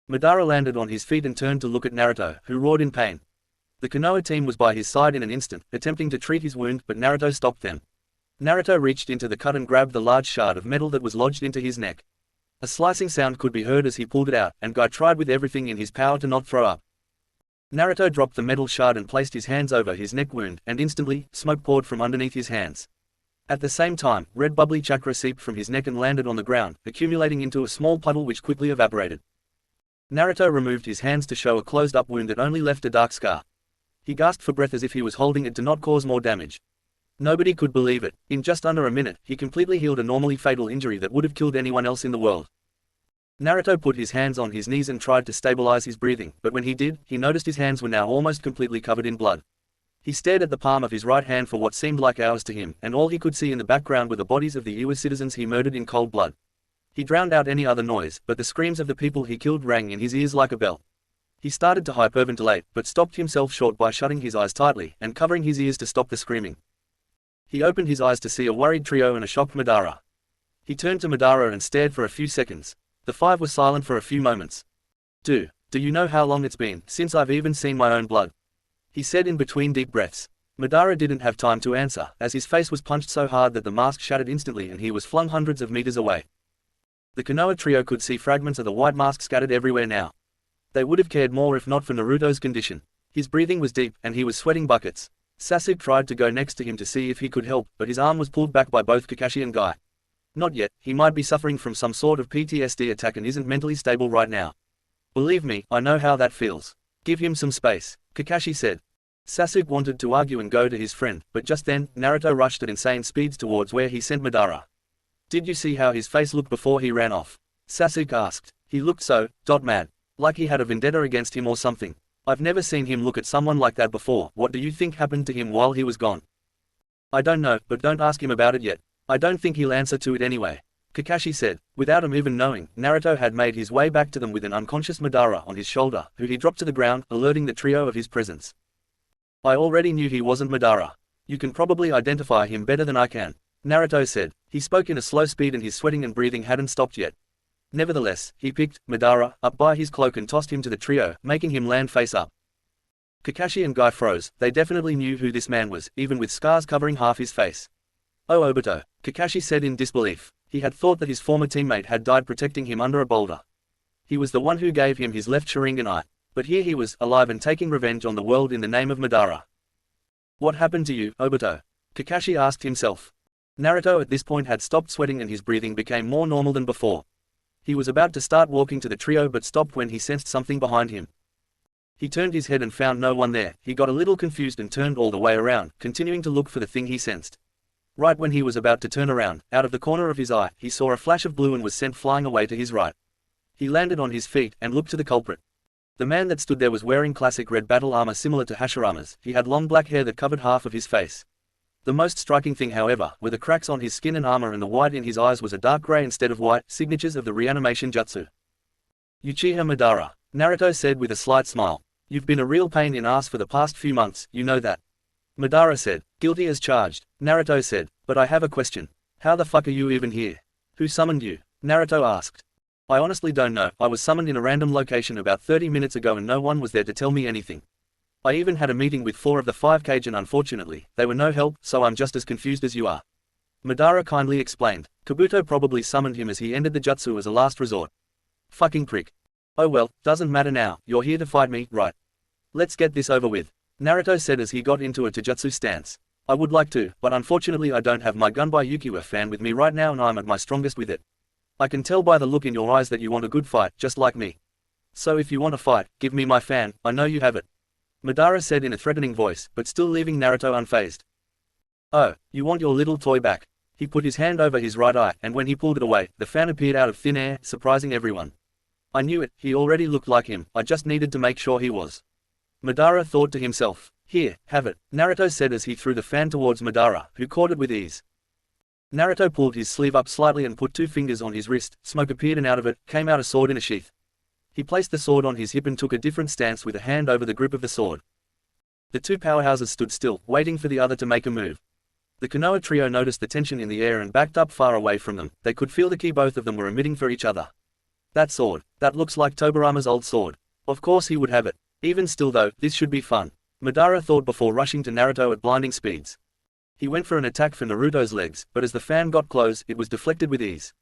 Madara landed on his feet and turned to look at Naruto, who roared in pain. The Konoha team was by his side in an instant, attempting to treat his wound, but Naruto stopped them. Naruto reached into the cut and grabbed the large shard of metal that was lodged into his neck. A slicing sound could be heard as he pulled it out, and Guy tried with everything in his power to not throw up. Naruto dropped the metal shard and placed his hands over his neck wound, and instantly, smoke poured from underneath his hands. At the same time, red bubbly chakra seeped from his neck and landed on the ground, accumulating into a small puddle which quickly evaporated. Naruto removed his hands to show a closed-up wound that only left a dark scar. He gasped for breath as if he was holding it to not cause more damage. Nobody could believe it. In just under a minute, he completely healed a normally fatal injury that would have killed anyone else in the world. Naruto put his hands on his knees and tried to stabilize his breathing, but when he did, he noticed his hands were now almost completely covered in blood. He stared at the palm of his right hand for what seemed like hours to him, and all he could see in the background were the bodies of the Iwa citizens he murdered in cold blood. He drowned out any other noise, but the screams of the people he killed rang in his ears like a bell. He started to hyperventilate, but stopped himself short by shutting his eyes tightly, and covering his ears to stop the screaming. He opened his eyes to see a worried trio and a shocked Madara. He turned to Madara and stared for a few seconds. The five were silent for a few moments. Do you know how long it's been since I've even seen my own blood? He said in between deep breaths. Madara didn't have time to answer, as his face was punched so hard that the mask shattered instantly and he was flung hundreds of meters away. The Konoha trio could see fragments of the white mask scattered everywhere now. They would have cared more if not for Naruto's condition. His breathing was deep, and he was sweating buckets. Sasuke tried to go next to him to see if he could help, but his arm was pulled back by both Kakashi and Guy. Not yet, he might be suffering from some sort of PTSD attack and isn't mentally stable right now. Believe me, I know how that feels. Give him some space, Kakashi said. Sasuke wanted to argue and go to his friend, but just then, Naruto rushed at insane speeds towards where he sent Madara. Did you see how his face looked before he ran off? Sasuke asked. He looked so, mad. Like he had a vendetta against him or something. I've never seen him look at someone like that before. What do you think happened to him while he was gone? I don't know, but don't ask him about it yet. I don't think he'll answer to it anyway, Kakashi said. Without him even knowing, Naruto had made his way back to them with an unconscious Madara on his shoulder, who he dropped to the ground, alerting the trio of his presence. I already knew he wasn't Madara. You can probably identify him better than I can, Naruto said. He spoke in a slow speed and his sweating and breathing hadn't stopped yet. Nevertheless, he picked Madara up by his cloak and tossed him to the trio, making him land face up. Kakashi and Guy froze. They definitely knew who this man was, even with scars covering half his face. Oh Obito, Kakashi said in disbelief. He had thought that his former teammate had died protecting him under a boulder. He was the one who gave him his left Sharingan eye. But here he was, alive and taking revenge on the world in the name of Madara. What happened to you, Obito? Kakashi asked himself. Naruto at this point had stopped sweating and his breathing became more normal than before. He was about to start walking to the trio but stopped when he sensed something behind him. He turned his head and found no one there. He got a little confused and turned all the way around, continuing to look for the thing he sensed. Right when he was about to turn around, out of the corner of his eye, he saw a flash of blue and was sent flying away to his right. He landed on his feet and looked to the culprit. The man that stood there was wearing classic red battle armor similar to Hashirama's. He had long black hair that covered half of his face. The most striking thing, however, were the cracks on his skin and armor, and the white in his eyes was a dark gray instead of white, signatures of the reanimation jutsu. Uchiha Madara, Naruto said with a slight smile. You've been a real pain in ass for the past few months, you know that. Madara said, guilty as charged. Naruto said, but I have a question. How the fuck are you even here? Who summoned you? Naruto asked. I honestly don't know. I was summoned in a random location about 30 minutes ago and no one was there to tell me anything. I even had a meeting with 4 of the 5 Kage and unfortunately, they were no help, so I'm just as confused as you are. Madara kindly explained. Kabuto probably summoned him as he ended the jutsu as a last resort. Fucking prick. Oh well, doesn't matter now, you're here to fight me, right? Let's get this over with. Naruto said as he got into a taijutsu stance. I would like to, but unfortunately I don't have my gun by Ukiwa fan with me right now and I'm at my strongest with it. I can tell by the look in your eyes that you want a good fight, just like me. So if you want to fight, give me my fan, I know you have it. Madara said in a threatening voice, but still leaving Naruto unfazed. Oh, you want your little toy back? He put his hand over his right eye, and when he pulled it away, the fan appeared out of thin air, surprising everyone. I knew it, he already looked like him, I just needed to make sure he was. Madara thought to himself. Here, have it, Naruto said as he threw the fan towards Madara, who caught it with ease. Naruto pulled his sleeve up slightly and put 2 fingers on his wrist. Smoke appeared and out of it came out a sword in a sheath. He placed the sword on his hip and took a different stance with a hand over the grip of the sword. The 2 powerhouses stood still, waiting for the other to make a move. The Konoha trio noticed the tension in the air and backed up far away from them. They could feel the ki both of them were emitting for each other. That sword. That looks like Tobirama's old sword. Of course he would have it. Even still though, this should be fun. Madara thought before rushing to Naruto at blinding speeds. He went for an attack for Naruto's legs, but as the fan got close, it was deflected with ease.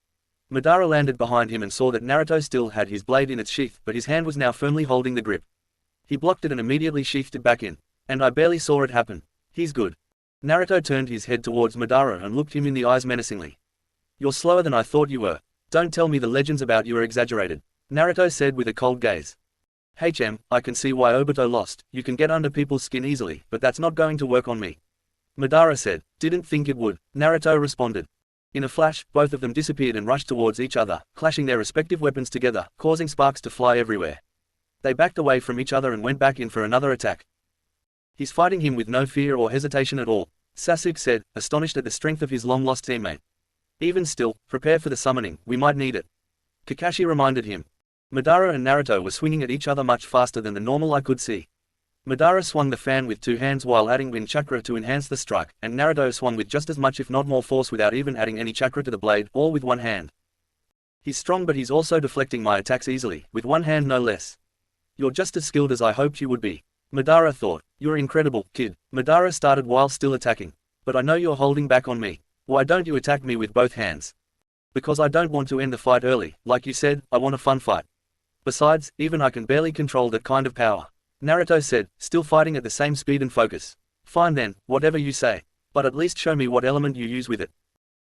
Madara landed behind him and saw that Naruto still had his blade in its sheath, but his hand was now firmly holding the grip. He blocked it and immediately sheathed it back in. And I barely saw it happen. He's good. Naruto turned his head towards Madara and looked him in the eyes menacingly. You're slower than I thought you were. Don't tell me the legends about you are exaggerated. Naruto said with a cold gaze. I can see why Obito lost. You can get under people's skin easily, but that's not going to work on me. Madara said, didn't think it would. Naruto responded. In a flash, both of them disappeared and rushed towards each other, clashing their respective weapons together, causing sparks to fly everywhere. They backed away from each other and went back in for another attack. He's fighting him with no fear or hesitation at all, Sasuke said, astonished at the strength of his long-lost teammate. Even still, prepare for the summoning, we might need it. Kakashi reminded him. Madara and Naruto were swinging at each other much faster than the normal eye could see. Madara swung the fan with 2 hands while adding wind chakra to enhance the strike, and Naruto swung with just as much if not more force without even adding any chakra to the blade, all with 1 hand. He's strong but he's also deflecting my attacks easily, with 1 hand no less. You're just as skilled as I hoped you would be. Madara thought. You're incredible, kid. Madara started while still attacking. But I know you're holding back on me. Why don't you attack me with both hands? Because I don't want to end the fight early, like you said, I want a fun fight. Besides, even I can barely control that kind of power. Naruto said, still fighting at the same speed and focus. Fine then, whatever you say. But at least show me what element you use with it.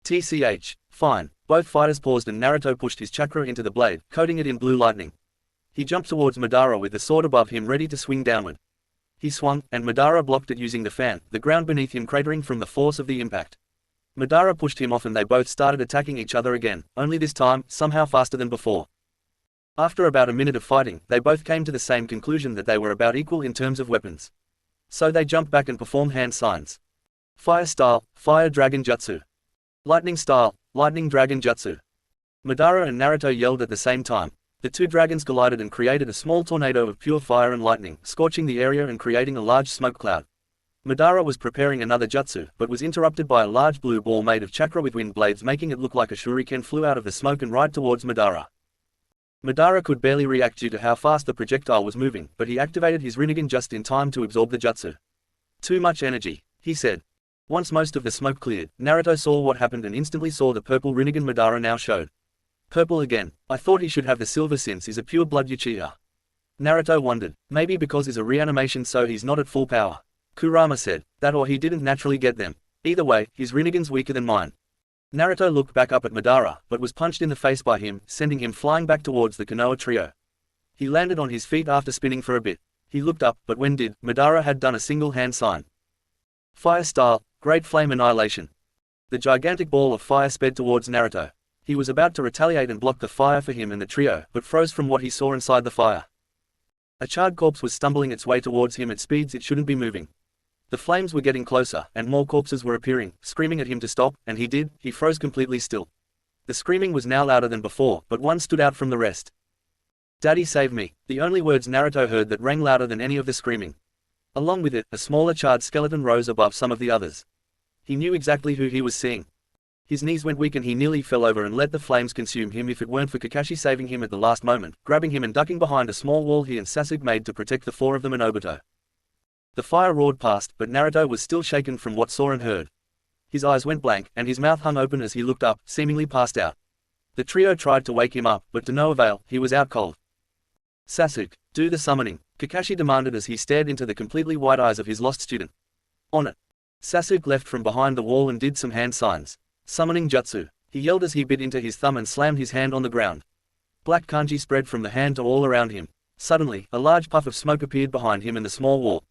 TCH. Fine. Both fighters paused and Naruto pushed his chakra into the blade, coating it in blue lightning. He jumped towards Madara with the sword above him ready to swing downward. He swung, and Madara blocked it using the fan, the ground beneath him cratering from the force of the impact. Madara pushed him off and they both started attacking each other again, only this time, somehow faster than before. After about a minute of fighting, they both came to the same conclusion that they were about equal in terms of weapons. So they jumped back and performed hand signs. Fire style, fire dragon jutsu. Lightning style, lightning dragon jutsu. Madara and Naruto yelled at the same time. The 2 dragons collided and created a small tornado of pure fire and lightning, scorching the area and creating a large smoke cloud. Madara was preparing another jutsu, but was interrupted by a large blue ball made of chakra with wind blades making it look like a shuriken flew out of the smoke and right towards Madara. Madara could barely react due to how fast the projectile was moving, but he activated his Rinnegan just in time to absorb the jutsu. Too much energy, he said. Once most of the smoke cleared, Naruto saw what happened and instantly saw the purple Rinnegan Madara now showed. Purple again. I thought he should have the silver since he's a pure blood Uchiha. Naruto wondered, maybe because he's a reanimation so he's not at full power. Kurama said, that or he didn't naturally get them. Either way, his Rinnegan's weaker than mine. Naruto looked back up at Madara, but was punched in the face by him, sending him flying back towards the Konoha trio. He landed on his feet after spinning for a bit. He looked up, but when did, Madara had done a single hand sign. Fire style, great flame annihilation. The gigantic ball of fire sped towards Naruto. He was about to retaliate and block the fire for him and the trio, but froze from what he saw inside the fire. A charred corpse was stumbling its way towards him at speeds it shouldn't be moving. The flames were getting closer, and more corpses were appearing, screaming at him to stop, and he froze completely still. The screaming was now louder than before, but one stood out from the rest. "Daddy, save me," the only words Naruto heard that rang louder than any of the screaming. Along with it, a smaller charred skeleton rose above some of the others. He knew exactly who he was seeing. His knees went weak and he nearly fell over and let the flames consume him if it weren't for Kakashi saving him at the last moment, grabbing him and ducking behind a small wall he and Sasuke made to protect the four of them and Obito. The fire roared past, but Naruto was still shaken from what saw and heard. His eyes went blank, and his mouth hung open as he looked up, seemingly passed out. The trio tried to wake him up, but to no avail, he was out cold. "Sasuke, do the summoning," Kakashi demanded as he stared into the completely white eyes of his lost student. "On it." Sasuke left from behind the wall and did some hand signs. "Summoning jutsu," he yelled as he bit into his thumb and slammed his hand on the ground. Black kanji spread from the hand to all around him. Suddenly, a large puff of smoke appeared behind him in the small wall.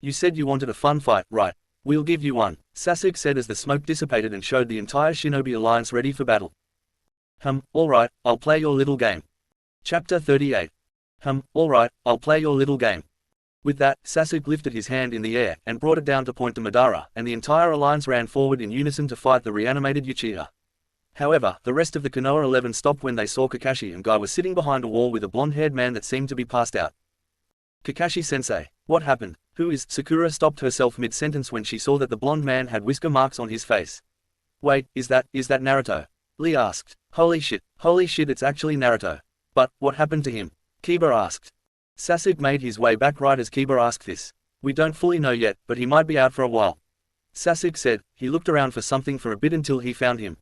"You said you wanted a fun fight, right? We'll give you one," Sasuke said as the smoke dissipated and showed the entire Shinobi Alliance ready for battle. Alright, I'll play your little game." Chapter 38. Alright, I'll play your little game. With that, Sasuke lifted his hand in the air, and brought it down to point to Madara, and the entire alliance ran forward in unison to fight the reanimated Uchiha. However, the rest of the Konoha 11 stopped when they saw Kakashi and Guy was sitting behind a wall with a blonde-haired man that seemed to be passed out. "Kakashi-sensei, what happened? Who is—" Sakura stopped herself mid-sentence when she saw that the blonde man had whisker marks on his face. "Wait, is that Naruto?" Lee asked. Holy shit, it's actually Naruto. But, what happened to him?" Kiba asked. Sasuke made his way back right as Kiba asked this. "We don't fully know yet, but he might be out for a while." Sasuke said. He looked around for something for a bit until he found him.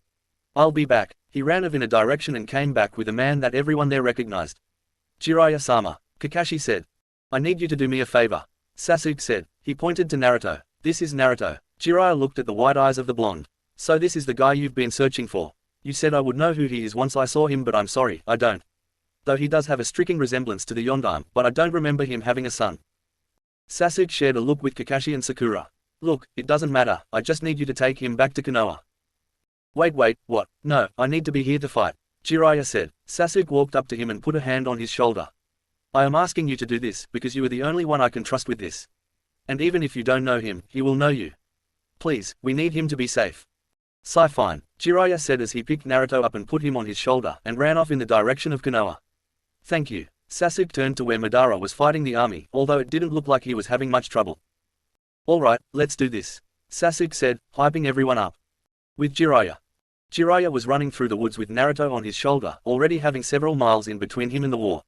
"I'll be back." He ran off in a direction and came back with a man that everyone there recognized. "Jiraiya-sama," Kakashi said. "I need you to do me a favor," Sasuke said. He pointed to Naruto. "This is Naruto." Jiraiya looked at the white eyes of the blonde. "So this is the guy you've been searching for. You said I would know who he is once I saw him, but I'm sorry, I don't. Though he does have a striking resemblance to the Yondaime, but I don't remember him having a son." Sasuke shared a look with Kakashi and Sakura. "Look, it doesn't matter, I just need you to take him back to Konoha." Wait, what? No, I need to be here to fight," Jiraiya said. Sasuke walked up to him and put a hand on his shoulder. "I am asking you to do this, because you are the only one I can trust with this. And even if you don't know him, he will know you. Please, we need him to be safe." "Fine," Jiraiya said as he picked Naruto up and put him on his shoulder, and ran off in the direction of Konoha. "Thank you." Sasuke turned to where Madara was fighting the army, although it didn't look like he was having much trouble. "Alright, let's do this," Sasuke said, hyping everyone up. With Jiraiya. Jiraiya was running through the woods with Naruto on his shoulder, already having several miles in between him and the war.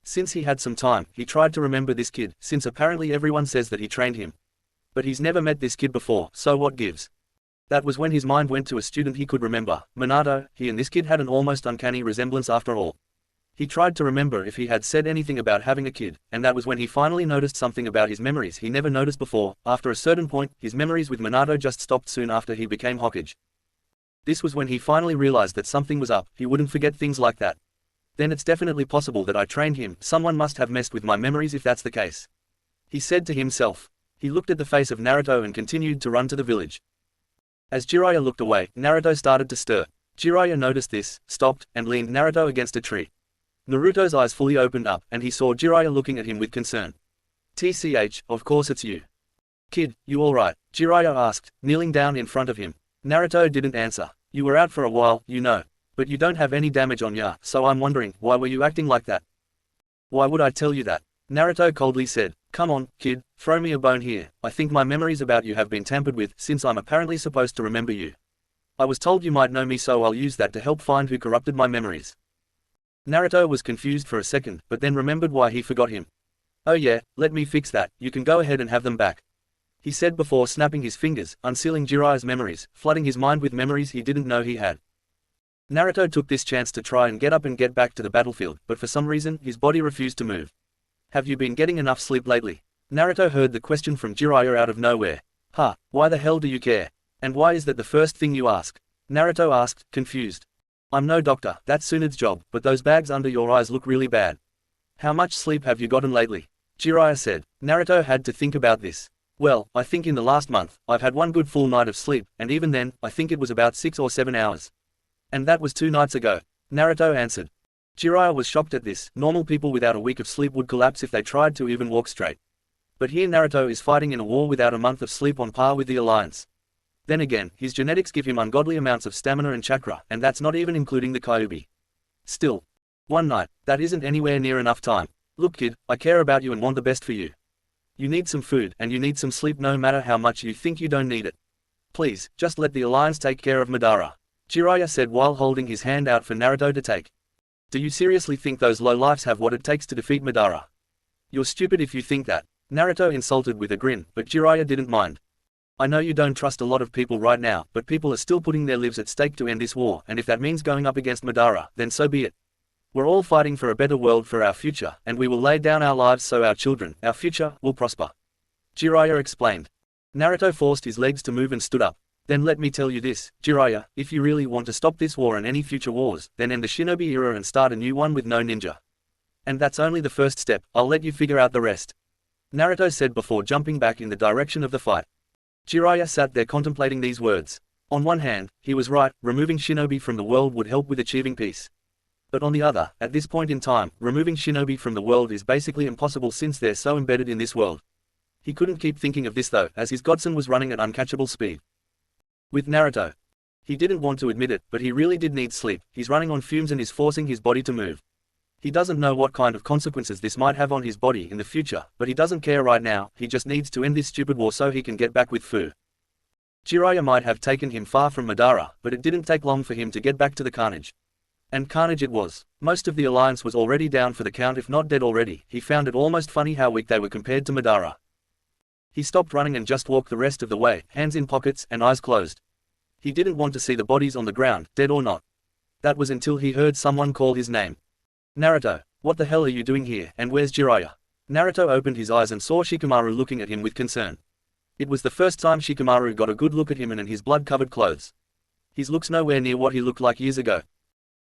Since he had some time, he tried to remember this kid, since apparently everyone says that he trained him. But he's never met this kid before, so what gives? That was when his mind went to a student he could remember, Minato. He and this kid had an almost uncanny resemblance after all. He tried to remember if he had said anything about having a kid, and that was when he finally noticed something about his memories he never noticed before. After a certain point, his memories with Minato just stopped soon after he became Hokage. This was when he finally realized that something was up. He wouldn't forget things like that. Then it's definitely possible that I trained him. Someone must have messed with my memories if that's the case, he said to himself. He looked at the face of Naruto and continued to run to the village. As Jiraiya looked away, Naruto started to stir. Jiraiya noticed this, stopped, and leaned Naruto against a tree. Naruto's eyes fully opened up, and he saw Jiraiya looking at him with concern. "TCH, of course it's you. Kid, you alright?" Jiraiya asked, kneeling down in front of him. Naruto didn't answer. "You were out for a while, you know. But you don't have any damage on ya, so I'm wondering, why were you acting like that?" "Why would I tell you that?" Naruto coldly said. "Come on, kid, throw me a bone here. I think my memories about you have been tampered with, since I'm apparently supposed to remember you. I was told you might know me, so I'll use that to help find who corrupted my memories." Naruto was confused for a second, but then remembered why he forgot him. "Oh yeah, let me fix that. You can go ahead and have them back," he said before snapping his fingers, unsealing Jiraiya's memories, flooding his mind with memories he didn't know he had. Naruto took this chance to try and get up and get back to the battlefield, but for some reason, his body refused to move. "Have you been getting enough sleep lately?" Naruto heard the question from Jiraiya out of nowhere. Why the hell do you care? And why is that the first thing you ask?" Naruto asked, confused. "I'm no doctor, that's Tsunade's job, but those bags under your eyes look really bad. How much sleep have you gotten lately?" Jiraiya said. Naruto had to think about this. Well, I think in the last month, I've had one good full night of sleep, and even then, I think it was about 6 or 7 hours. And that was 2 nights ago. Naruto answered. Jiraiya was shocked at this. Normal people without a week of sleep would collapse if they tried to even walk straight. But here Naruto is fighting in a war without a month of sleep on par with the Alliance. Then again, his genetics give him ungodly amounts of stamina and chakra, and that's not even including the Kyuubi. Still. 1 night, that isn't anywhere near enough time. Look kid, I care about you and want the best for you. You need some food and you need some sleep no matter how much you think you don't need it. Please, just let the Alliance take care of Madara. Jiraiya said while holding his hand out for Naruto to take. Do you seriously think those low-lifes have what it takes to defeat Madara? You're stupid if you think that. Naruto insulted with a grin, but Jiraiya didn't mind. I know you don't trust a lot of people right now, but people are still putting their lives at stake to end this war, and if that means going up against Madara, then so be it. We're all fighting for a better world for our future, and we will lay down our lives so our children, our future, will prosper. Jiraiya explained. Naruto forced his legs to move and stood up. Then let me tell you this, Jiraiya, if you really want to stop this war and any future wars, then end the shinobi era and start a new one with no ninja. And that's only the first step, I'll let you figure out the rest. Naruto said before jumping back in the direction of the fight. Jiraiya sat there contemplating these words. On one hand, he was right, removing shinobi from the world would help with achieving peace. But on the other, at this point in time, removing shinobi from the world is basically impossible since they're so embedded in this world. He couldn't keep thinking of this though, as his godson was running at uncatchable speed. With Naruto. He didn't want to admit it, but he really did need sleep. He's running on fumes and is forcing his body to move. He doesn't know what kind of consequences this might have on his body in the future, but he doesn't care right now, he just needs to end this stupid war so he can get back with Fu. Jiraiya might have taken him far from Madara, but it didn't take long for him to get back to the carnage. And carnage it was. Most of the Alliance was already down for the count if not dead already. He found it almost funny how weak they were compared to Madara. He stopped running and just walked the rest of the way, hands in pockets and eyes closed. He didn't want to see the bodies on the ground, dead or not. That was until he heard someone call his name. Naruto, what the hell are you doing here, and where's Jiraiya? Naruto opened his eyes and saw Shikamaru looking at him with concern. It was the first time Shikamaru got a good look at him and in his blood-covered clothes. His looks nowhere near what he looked like years ago.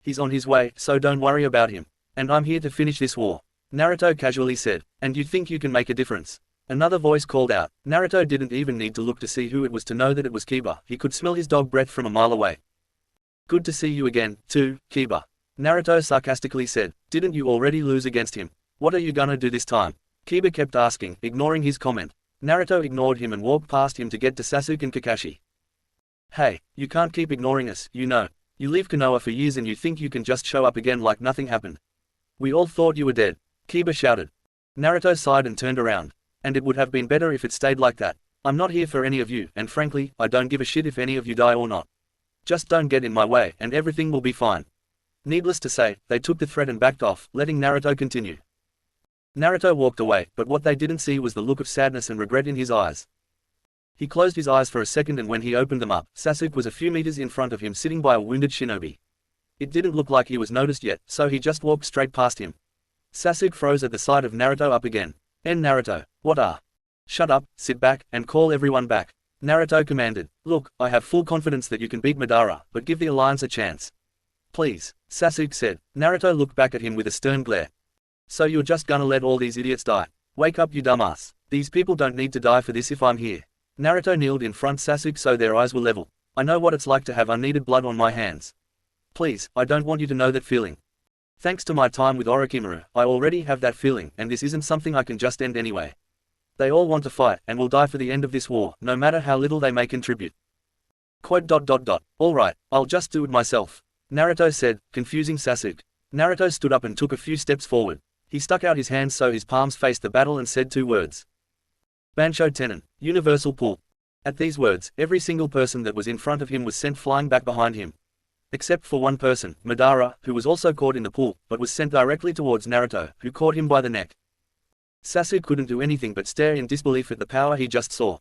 He's on his way, so don't worry about him. And I'm here to finish this war. Naruto casually said. And you think you can make a difference? Another voice called out. Naruto didn't even need to look to see who it was to know that it was Kiba. He could smell his dog breath from a mile away. Good to see you again, too, Kiba. Naruto sarcastically said. Didn't you already lose against him? What are you gonna do this time? Kiba kept asking, ignoring his comment. Naruto ignored him and walked past him to get to Sasuke and Kakashi. Hey, you can't keep ignoring us, you know. You leave Konoha for years and you think you can just show up again like nothing happened. We all thought you were dead. Kiba shouted. Naruto sighed and turned around. And it would have been better if it stayed like that. I'm not here for any of you, and frankly, I don't give a shit if any of you die or not. Just don't get in my way, and everything will be fine. Needless to say, they took the threat and backed off, letting Naruto continue. Naruto walked away, but what they didn't see was the look of sadness and regret in his eyes. He closed his eyes for a second and when he opened them up, Sasuke was a few meters in front of him sitting by a wounded shinobi. It didn't look like he was noticed yet, so he just walked straight past him. Sasuke froze at the sight of Naruto up again. Naruto, what are? Shut up, sit back, and call everyone back. Naruto commanded. Look, I have full confidence that you can beat Madara, but give the Alliance a chance. Please, Sasuke said. Naruto looked back at him with a stern glare. So you're just gonna let all these idiots die? Wake up you dumbass. These people don't need to die for this if I'm here. Naruto kneeled in front Sasuke so their eyes were level. I know what it's like to have unneeded blood on my hands. Please, I don't want you to know that feeling. Thanks to my time with Orochimaru, I already have that feeling, and this isn't something I can just end anyway. They all want to fight, and will die for the end of this war, no matter how little they may contribute. Alright, I'll just do it myself. Naruto said, confusing Sasuke. Naruto stood up and took a few steps forward. He stuck out his hands so his palms faced the battle and said 2 words. Bansho Tenon, Universal Pull. At these words, every single person that was in front of him was sent flying back behind him. Except for one person, Madara, who was also caught in the pool, but was sent directly towards Naruto, who caught him by the neck. Sasuke couldn't do anything but stare in disbelief at the power he just saw.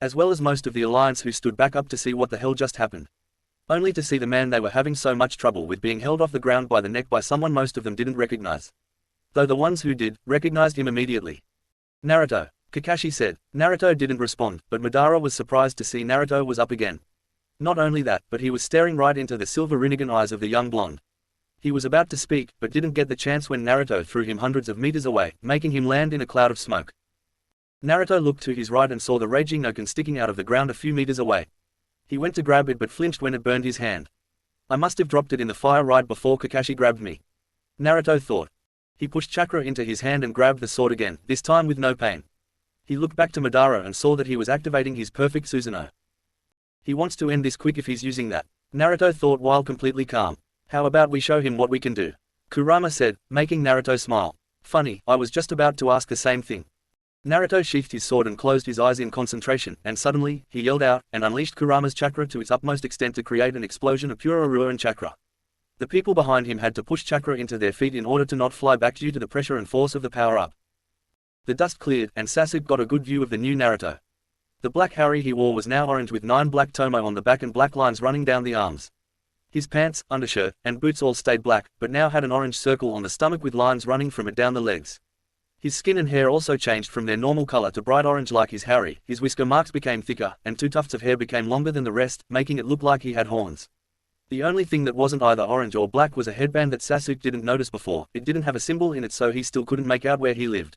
As well as most of the Alliance who stood back up to see what the hell just happened. Only to see the man they were having so much trouble with being held off the ground by the neck by someone most of them didn't recognize. Though the ones who did, recognized him immediately. Naruto, Kakashi said. Naruto didn't respond, but Madara was surprised to see Naruto was up again. Not only that, but he was staring right into the silver Rinnegan eyes of the young blonde. He was about to speak, but didn't get the chance when Naruto threw him hundreds of meters away, making him land in a cloud of smoke. Naruto looked to his right and saw the raging Noken sticking out of the ground a few meters away. He went to grab it but flinched when it burned his hand. I must have dropped it in the fire right before Kakashi grabbed me, Naruto thought. He pushed chakra into his hand and grabbed the sword again, this time with no pain. He looked back to Madara and saw that he was activating his perfect Susanoo. He wants to end this quick if he's using that, Naruto thought while completely calm. How about we show him what we can do? Kurama said, making Naruto smile. Funny, I was just about to ask the same thing. Naruto sheathed his sword and closed his eyes in concentration, and suddenly, he yelled out, and unleashed Kurama's chakra to its utmost extent to create an explosion of pure Aruan chakra. The people behind him had to push chakra into their feet in order to not fly back due to the pressure and force of the power-up. The dust cleared, and Sasuke got a good view of the new Naruto. The black hari he wore was now orange with 9 black tomo on the back and black lines running down the arms. His pants, undershirt, and boots all stayed black, but now had an orange circle on the stomach with lines running from it down the legs. His skin and hair also changed from their normal color to bright orange like his hari, his whisker marks became thicker, and 2 tufts of hair became longer than the rest, making it look like he had horns. The only thing that wasn't either orange or black was a headband that Sasuke didn't notice before. It didn't have a symbol in it, so he still couldn't make out where he lived.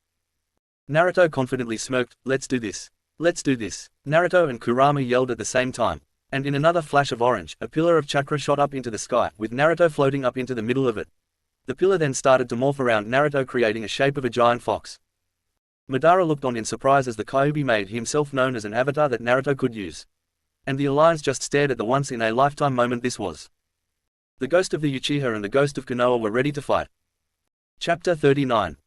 Naruto confidently smirked, "Let's do this. Let's do this." Naruto and Kurama yelled at the same time. And in another flash of orange, a pillar of chakra shot up into the sky, with Naruto floating up into the middle of it. The pillar then started to morph around Naruto, creating a shape of a giant fox. Madara looked on in surprise as the Kyuubi made himself known as an avatar that Naruto could use. And the alliance just stared at the once-in-a-lifetime moment this was. The ghost of the Uchiha and the ghost of Konoha were ready to fight. Chapter 39.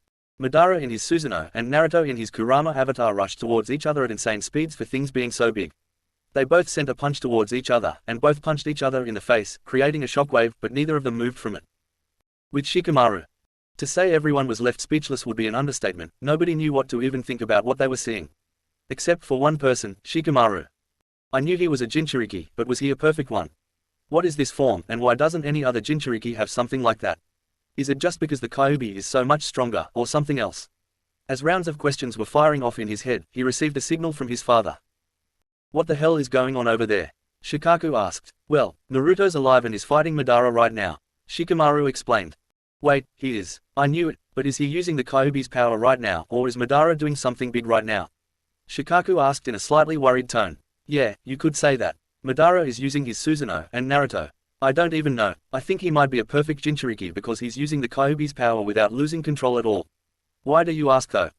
Madara in his Susanoo and Naruto in his Kurama avatar rushed towards each other at insane speeds for things being so big. They both sent a punch towards each other, and both punched each other in the face, creating a shockwave, but neither of them moved from it. With Shikamaru. To say everyone was left speechless would be an understatement. Nobody knew what to even think about what they were seeing. Except for one person, Shikamaru. I knew he was a Jinchuriki, but was he a perfect one? What is this form, and why doesn't any other Jinchuriki have something like that? Is it just because the Kyuubi is so much stronger, or something else? As rounds of questions were firing off in his head, he received a signal from his father. What the hell is going on over there? Shikaku asked. Well, Naruto's alive and is fighting Madara right now, Shikamaru explained. Wait, he is. I knew it, but is he using the Kyuubi's power right now, or is Madara doing something big right now? Shikaku asked in a slightly worried tone. Yeah, you could say that. Madara is using his Susanoo and Naruto. I don't even know. I think he might be a perfect Jinchuriki because he's using the Kyuubi's power without losing control at all. Why do you ask though?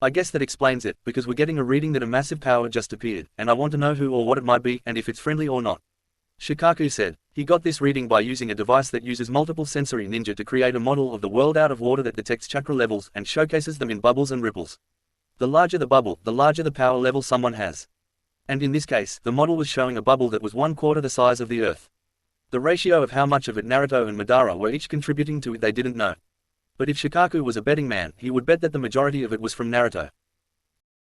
I guess that explains it, because we're getting a reading that a massive power just appeared, and I want to know who or what it might be and if it's friendly or not. Shikaku said. He got this reading by using a device that uses multiple sensory ninja to create a model of the world out of water that detects chakra levels and showcases them in bubbles and ripples. The larger the bubble, the larger the power level someone has. And in this case, the model was showing a bubble that was 1/4 the size of the Earth. The ratio of how much of it Naruto and Madara were each contributing to it they didn't know. But if Shikaku was a betting man, he would bet that the majority of it was from Naruto.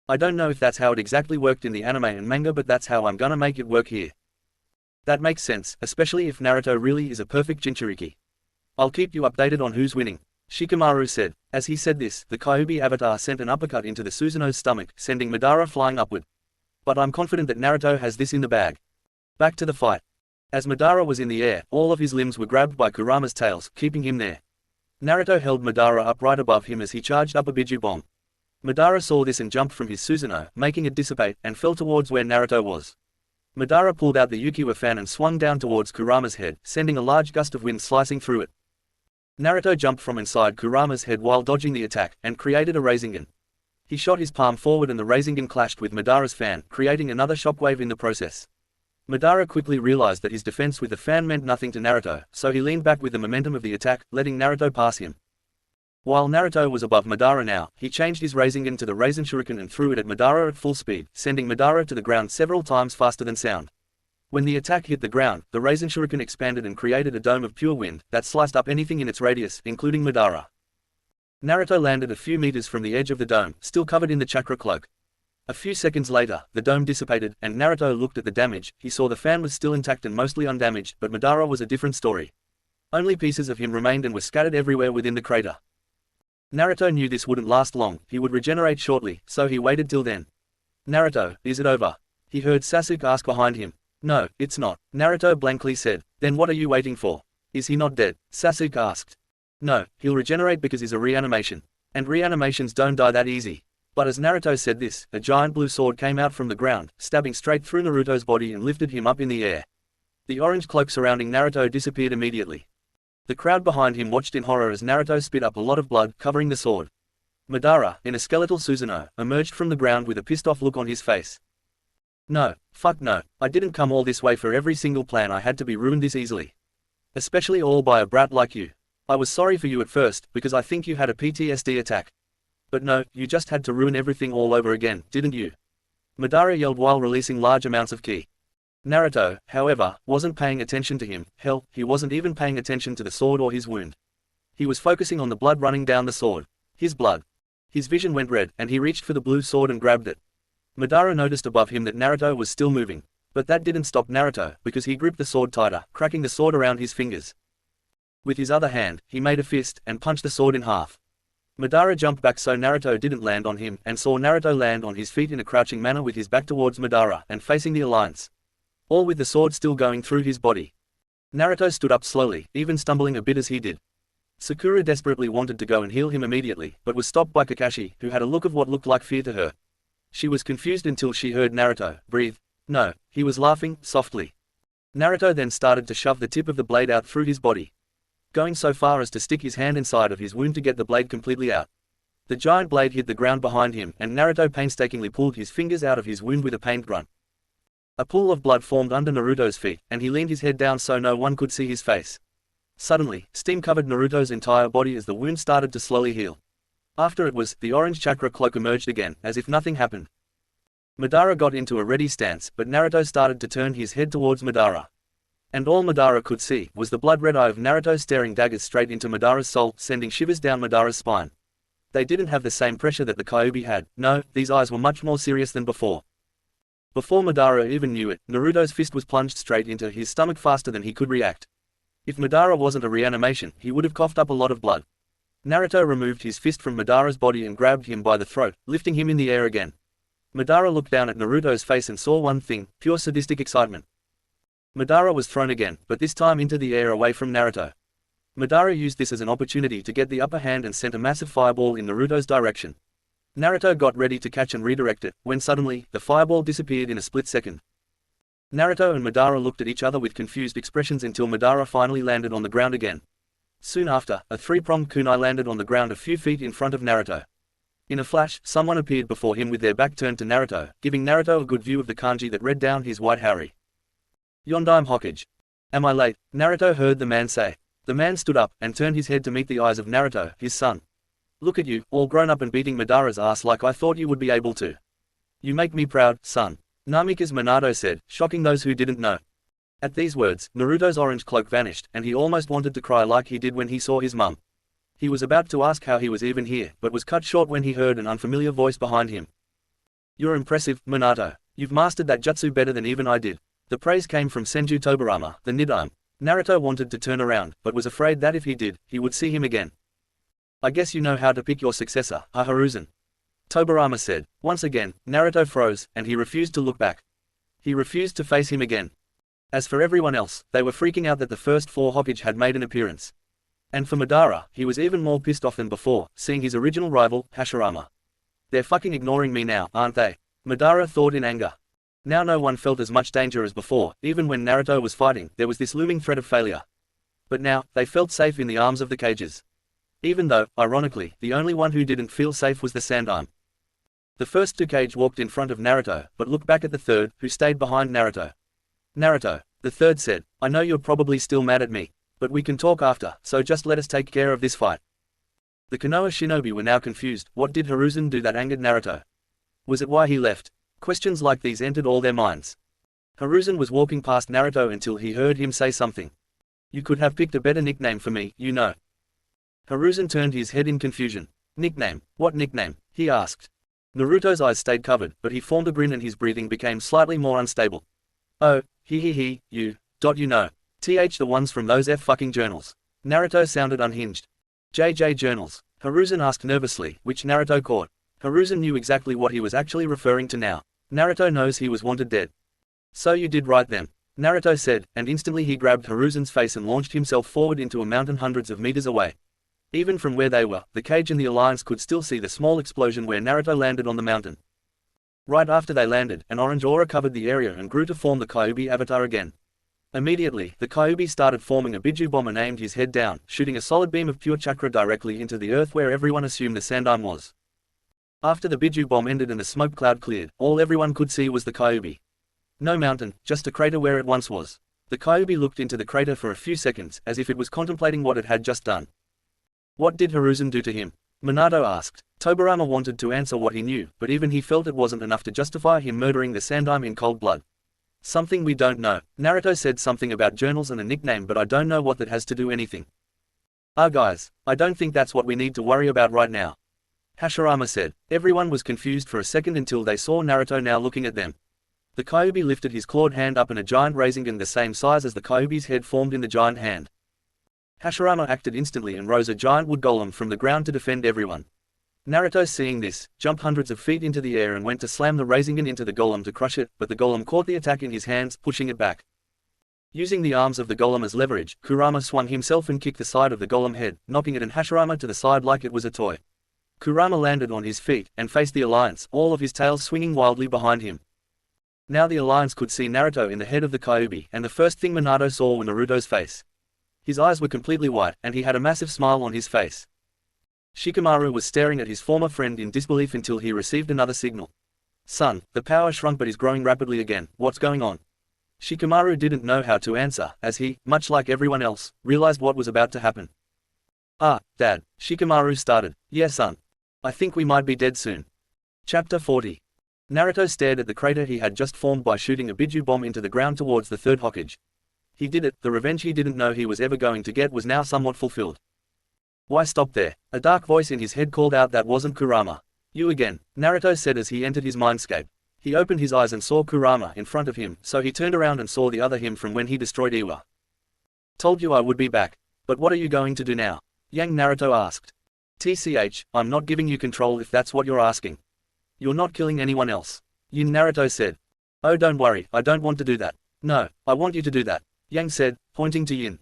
I don't know if that's how it exactly worked in the anime and manga, but that's how I'm gonna make it work here. That makes sense, especially if Naruto really is a perfect Jinchuriki. I'll keep you updated on who's winning, Shikamaru said. As he said this, the Kyuubi avatar sent an uppercut into the Susanoo's stomach, sending Madara flying upward. But I'm confident that Naruto has this in the bag. Back to the fight. As Madara was in the air, all of his limbs were grabbed by Kurama's tails, keeping him there. Naruto held Madara up right above him as he charged up a Biju bomb. Madara saw this and jumped from his Susanoo, making it dissipate, and fell towards where Naruto was. Madara pulled out the Uchiha fan and swung down towards Kurama's head, sending a large gust of wind slicing through it. Naruto jumped from inside Kurama's head while dodging the attack, and created a rasengan. He shot his palm forward and the rasengan clashed with Madara's fan, creating another shockwave in the process. Madara quickly realized that his defense with the fan meant nothing to Naruto, so he leaned back with the momentum of the attack, letting Naruto pass him. While Naruto was above Madara now, he changed his rasengan to the Rasen Shuriken and threw it at Madara at full speed, sending Madara to the ground several times faster than sound. When the attack hit the ground, the Rasen Shuriken expanded and created a dome of pure wind that sliced up anything in its radius, including Madara. Naruto landed a few meters from the edge of the dome, still covered in the chakra cloak. A few seconds later, the dome dissipated, and Naruto looked at the damage. He saw the fan was still intact and mostly undamaged, but Madara was a different story. Only pieces of him remained and were scattered everywhere within the crater. Naruto knew this wouldn't last long, he would regenerate shortly, so he waited till then. Naruto, is it over? He heard Sasuke ask behind him. No, it's not, Naruto blankly said. Then what are you waiting for? Is he not dead? Sasuke asked. No, he'll regenerate because he's a reanimation. And reanimations don't die that easy. But as Naruto said this, a giant blue sword came out from the ground, stabbing straight through Naruto's body and lifted him up in the air. The orange cloak surrounding Naruto disappeared immediately. The crowd behind him watched in horror as Naruto spit up a lot of blood, covering the sword. Madara, in a skeletal Susanoo, emerged from the ground with a pissed-off look on his face. No, fuck no, I didn't come all this way for every single plan I had to be ruined this easily. Especially all by a brat like you. I was sorry for you at first, because I think you had a PTSD attack. But no, you just had to ruin everything all over again, didn't you? Madara yelled while releasing large amounts of ki. Naruto, however, wasn't paying attention to him. Hell, he wasn't even paying attention to the sword or his wound. He was focusing on the blood running down the sword. His blood. His vision went red, and he reached for the blue sword and grabbed it. Madara noticed above him that Naruto was still moving. But that didn't stop Naruto, because he gripped the sword tighter, cracking the sword around his fingers. With his other hand, he made a fist, and punched the sword in half. Madara jumped back so Naruto didn't land on him, and saw Naruto land on his feet in a crouching manner with his back towards Madara, and facing the alliance. All with the sword still going through his body. Naruto stood up slowly, even stumbling a bit as he did. Sakura desperately wanted to go and heal him immediately, but was stopped by Kakashi, who had a look of what looked like fear to her. She was confused until she heard Naruto breathe. No, he was laughing, softly. Naruto then started to shove the tip of the blade out through his body, going so far as to stick his hand inside of his wound to get the blade completely out. The giant blade hit the ground behind him, and Naruto painstakingly pulled his fingers out of his wound with a pained grunt. A pool of blood formed under Naruto's feet, and he leaned his head down so no one could see his face. Suddenly, steam covered Naruto's entire body as the wound started to slowly heal. After it was, the orange chakra cloak emerged again, as if nothing happened. Madara got into a ready stance, but Naruto started to turn his head towards Madara. And all Madara could see was the blood-red eye of Naruto staring daggers straight into Madara's soul, sending shivers down Madara's spine. They didn't have the same pressure that the Kyuubi had. No, these eyes were much more serious than before. Before Madara even knew it, Naruto's fist was plunged straight into his stomach faster than he could react. If Madara wasn't a reanimation, he would have coughed up a lot of blood. Naruto removed his fist from Madara's body and grabbed him by the throat, lifting him in the air again. Madara looked down at Naruto's face and saw one thing: pure sadistic excitement. Madara was thrown again, but this time into the air away from Naruto. Madara used this as an opportunity to get the upper hand and sent a massive fireball in Naruto's direction. Naruto got ready to catch and redirect it, when suddenly, the fireball disappeared in a split second. Naruto and Madara looked at each other with confused expressions until Madara finally landed on the ground again. Soon after, a three-pronged kunai landed on the ground a few feet in front of Naruto. In a flash, someone appeared before him with their back turned to Naruto, giving Naruto a good view of the kanji that read down his white hari. Yondaime Hokage. Am I late? Naruto heard the man say. The man stood up, and turned his head to meet the eyes of Naruto, his son. Look at you, all grown up and beating Madara's ass like I thought you would be able to. You make me proud, son. Namikaze Minato said, shocking those who didn't know. At these words, Naruto's orange cloak vanished, and he almost wanted to cry like he did when he saw his mum. He was about to ask how he was even here, but was cut short when he heard an unfamiliar voice behind him. You're impressive, Minato. You've mastered that jutsu better than even I did. The praise came from Senju Tobirama, the Nidaime. Naruto wanted to turn around, but was afraid that if he did, he would see him again. I guess you know how to pick your successor, Hiruzen. Tobirama said. Once again, Naruto froze, and he refused to look back. He refused to face him again. As for everyone else, they were freaking out that the first four Hokage had made an appearance. And for Madara, he was even more pissed off than before, seeing his original rival, Hashirama. They're fucking ignoring me now, aren't they? Madara thought in anger. Now no one felt as much danger as before. Even when Naruto was fighting, there was this looming threat of failure. But now, they felt safe in the arms of the Kages. Even though, ironically, the only one who didn't feel safe was the Sandaime. The first two Kage walked in front of Naruto, but looked back at the third, who stayed behind Naruto. Naruto, the third said, I know you're probably still mad at me. But we can talk after, so just let us take care of this fight. The Konoha shinobi were now confused. What did Hiruzen do that angered Naruto? Was it why he left? Questions like these entered all their minds. Hiruzen was walking past Naruto until he heard him say something. You could have picked a better nickname for me, you know. Hiruzen turned his head in confusion. Nickname? What nickname? He asked. Naruto's eyes stayed covered, but he formed a grin and his breathing became slightly more unstable. Oh, you know. The ones from those fucking journals. Naruto sounded unhinged. JJ journals. Hiruzen asked nervously, which Naruto caught. Hiruzen knew exactly what he was actually referring to now. Naruto knows he was wanted dead. So you did write them. Naruto said, and instantly he grabbed Hiruzen's face and launched himself forward into a mountain hundreds of meters away. Even from where they were, the cage and the Alliance could still see the small explosion where Naruto landed on the mountain. Right after they landed, an orange aura covered the area and grew to form the Kyuubi avatar again. Immediately, the Kyuubi started forming a Biju bomb and aimed his head down, shooting a solid beam of pure chakra directly into the earth where everyone assumed the Sandime was. After the Biju bomb ended and the smoke cloud cleared, all everyone could see was the Kyuubi. No mountain, just a crater where it once was. The Kyuubi looked into the crater for a few seconds, as if it was contemplating what it had just done. What did Hiruzen do to him? Minato asked. Tobirama wanted to answer what he knew, but even he felt it wasn't enough to justify him murdering the Sandime in cold blood. Something we don't know. Naruto said something about journals and a nickname, but I don't know what that has to do anything. Guys, I don't think that's what we need to worry about right now. Hashirama said. Everyone was confused for a second until they saw Naruto now looking at them. The Kyuubi lifted his clawed hand up and a giant rasengan the same size as the Kyuubi's head formed in the giant hand. Hashirama acted instantly and rose a giant wood golem from the ground to defend everyone. Naruto, seeing this, jumped hundreds of feet into the air and went to slam the rasengan into the golem to crush it, but the golem caught the attack in his hands, pushing it back. Using the arms of the golem as leverage, Kurama swung himself and kicked the side of the golem head, knocking it and Hashirama to the side like it was a toy. Kurama landed on his feet and faced the Alliance, all of his tails swinging wildly behind him. Now the Alliance could see Naruto in the head of the Kyuubi, and the first thing Minato saw was Naruto's face. His eyes were completely white, and he had a massive smile on his face. Shikamaru was staring at his former friend in disbelief until he received another signal. Son, the power shrunk but is growing rapidly again, what's going on? Shikamaru didn't know how to answer, as he, much like everyone else, realized what was about to happen. Dad, Shikamaru started. Yeah son. I think we might be dead soon. Chapter 40. Naruto stared at the crater he had just formed by shooting a Biju bomb into the ground towards the third Hokage. He did it, the revenge he didn't know he was ever going to get was now somewhat fulfilled. Why stop there? A dark voice in his head called out that wasn't Kurama. You again, Naruto said as he entered his mindscape. He opened his eyes and saw Kurama in front of him, so he turned around and saw the other him from when he destroyed Iwa. Told you I would be back. But what are you going to do now? Yang Naruto asked. TCH, I'm not giving you control if that's what you're asking. You're not killing anyone else. Yin Naruto said. Oh don't worry, I don't want to do that. No, I want you to do that. Yang said, pointing to Yin.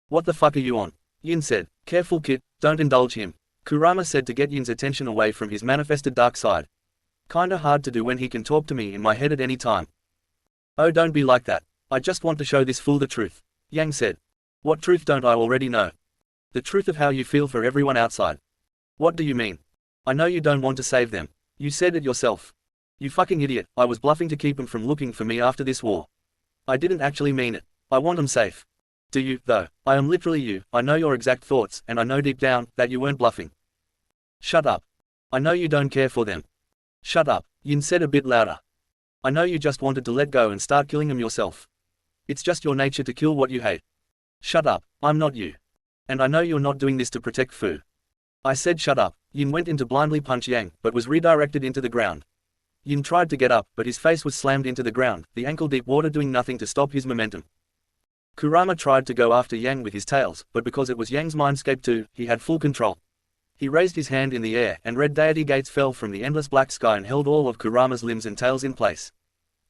What the fuck are you on? Yin said, careful kid, don't indulge him. Kurama said to get Yin's attention away from his manifested dark side. Kinda hard to do when he can talk to me in my head at any time. Oh don't be like that. I just want to show this fool the truth. Yang said. What truth don't I already know? The truth of how you feel for everyone outside. What do you mean? I know you don't want to save them. You said it yourself. You fucking idiot, I was bluffing to keep them from looking for me after this war. I didn't actually mean it. I want them safe. Do you, though? I am literally you, I know your exact thoughts, and I know deep down, that you weren't bluffing. Shut up. I know you don't care for them. Shut up, Yin said a bit louder. I know you just wanted to let go and start killing them yourself. It's just your nature to kill what you hate. Shut up, I'm not you. And I know you're not doing this to protect Fu. I said shut up. Yin went in to blindly punch Yang, but was redirected into the ground. Yin tried to get up, but his face was slammed into the ground, the ankle-deep water doing nothing to stop his momentum. Kurama tried to go after Yang with his tails, but because it was Yang's mindscape too, he had full control. He raised his hand in the air, and red deity gates fell from the endless black sky and held all of Kurama's limbs and tails in place.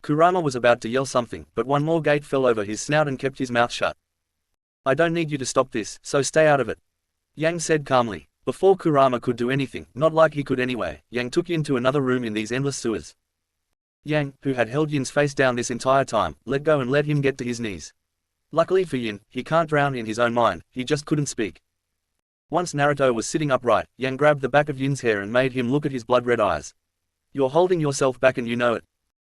Kurama was about to yell something, but one more gate fell over his snout and kept his mouth shut. I don't need you to stop this, so stay out of it. Yang said calmly. Before Kurama could do anything, not like he could anyway, Yang took Yin to another room in these endless sewers. Yang, who had held Yin's face down this entire time, let go and let him get to his knees. Luckily for Yin, he can't drown in his own mind, he just couldn't speak. Once Naruto was sitting upright, Yang grabbed the back of Yin's hair and made him look at his blood-red eyes. You're holding yourself back and you know it.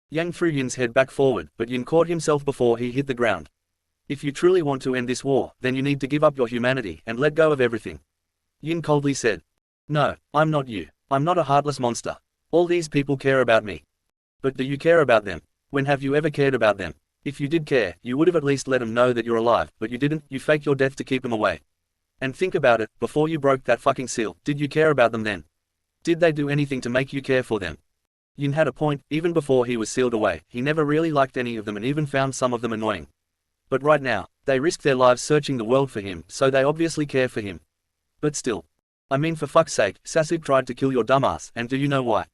Yang threw Yin's head back forward, but Yin caught himself before he hit the ground. If you truly want to end this war, then you need to give up your humanity and let go of everything. Yin coldly said. No, I'm not you. I'm not a heartless monster. All these people care about me. But do you care about them? When have you ever cared about them? If you did care, you would have at least let them know that you're alive, but you didn't, you faked your death to keep them away. And think about it, before you broke that fucking seal, did you care about them then? Did they do anything to make you care for them? Yin had a point, even before he was sealed away, he never really liked any of them and even found some of them annoying. But right now, they risk their lives searching the world for him, so they obviously care for him. But still. I mean for fuck's sake, Sasuke tried to kill your dumbass, and do you know why?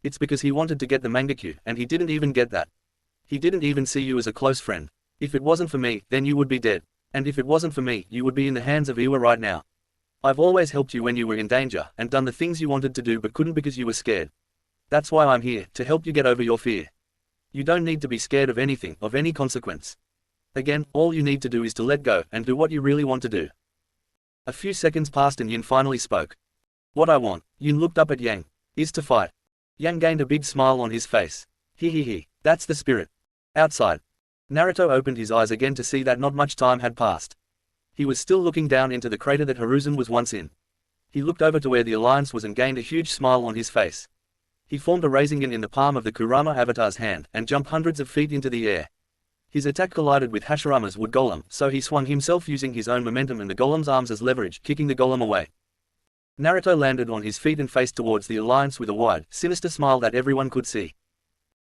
It's because he wanted to get the Mangekyo, and he didn't even get that. He didn't even see you as a close friend. If it wasn't for me, then you would be dead. And if it wasn't for me, you would be in the hands of Iwa right now. I've always helped you when you were in danger, and done the things you wanted to do but couldn't because you were scared. That's why I'm here, to help you get over your fear. You don't need to be scared of anything, of any consequence. Again, all you need to do is to let go, and do what you really want to do. A few seconds passed and Yin finally spoke. What I want, Yin looked up at Yang, is to fight. Yang gained a big smile on his face. He, that's the spirit. Outside. Naruto opened his eyes again to see that not much time had passed. He was still looking down into the crater that Hiruzen was once in. He looked over to where the alliance was and gained a huge smile on his face. He formed a rasengan in the palm of the Kurama avatar's hand, and jumped hundreds of feet into the air. His attack collided with Hashirama's wood golem, so he swung himself using his own momentum and the golem's arms as leverage, kicking the golem away. Naruto landed on his feet and faced towards the alliance with a wide, sinister smile that everyone could see.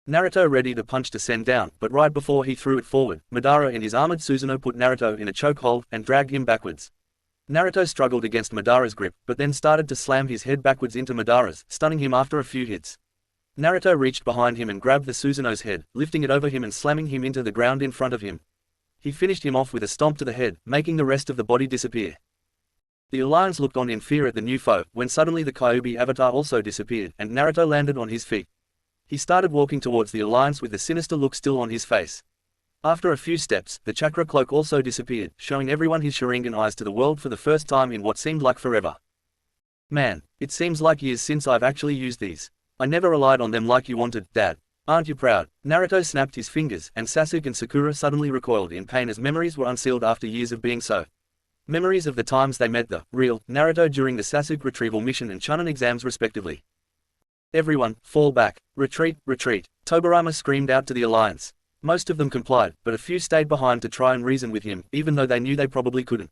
Naruto ready to punch to send down, but right before he threw it forward, Madara in his armored Susanoo put Naruto in a chokehold and dragged him backwards. Naruto struggled against Madara's grip, but then started to slam his head backwards into Madara's, stunning him after a few hits. Naruto reached behind him and grabbed the Susanoo's head, lifting it over him and slamming him into the ground in front of him. He finished him off with a stomp to the head, making the rest of the body disappear. The alliance looked on in fear at the new foe, when suddenly the Kyuubi avatar also disappeared, and Naruto landed on his feet. He started walking towards the alliance with the sinister look still on his face. After a few steps, the chakra cloak also disappeared, showing everyone his Sharingan eyes to the world for the first time in what seemed like forever. Man, it seems like years since I've actually used these. I never relied on them like you wanted, Dad. Aren't you proud? Naruto snapped his fingers, and Sasuke and Sakura suddenly recoiled in pain as memories were unsealed after years of being so. Memories of the times they met the real Naruto during the Sasuke retrieval mission and Chunin exams respectively. Everyone, fall back. Retreat, retreat. Tobirama screamed out to the alliance. Most of them complied, but a few stayed behind to try and reason with him, even though they knew they probably couldn't.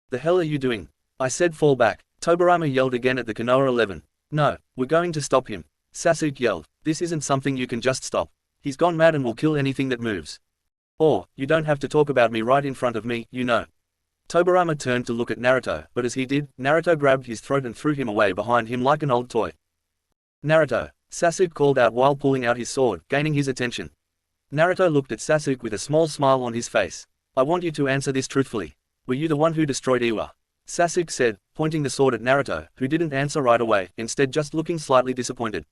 The hell are you doing? I said fall back. Tobirama yelled again at the Konoha 11. No, we're going to stop him. Sasuke yelled. This isn't something you can just stop. He's gone mad and will kill anything that moves. Or, you don't have to talk about me right in front of me, you know. Tobirama turned to look at Naruto, but as he did, Naruto grabbed his throat and threw him away behind him like an old toy. Naruto, Sasuke called out while pulling out his sword, gaining his attention. Naruto looked at Sasuke with a small smile on his face. I want you to answer this truthfully. Were you the one who destroyed Iwa? Sasuke said, pointing the sword at Naruto, who didn't answer right away, instead just looking slightly disappointed.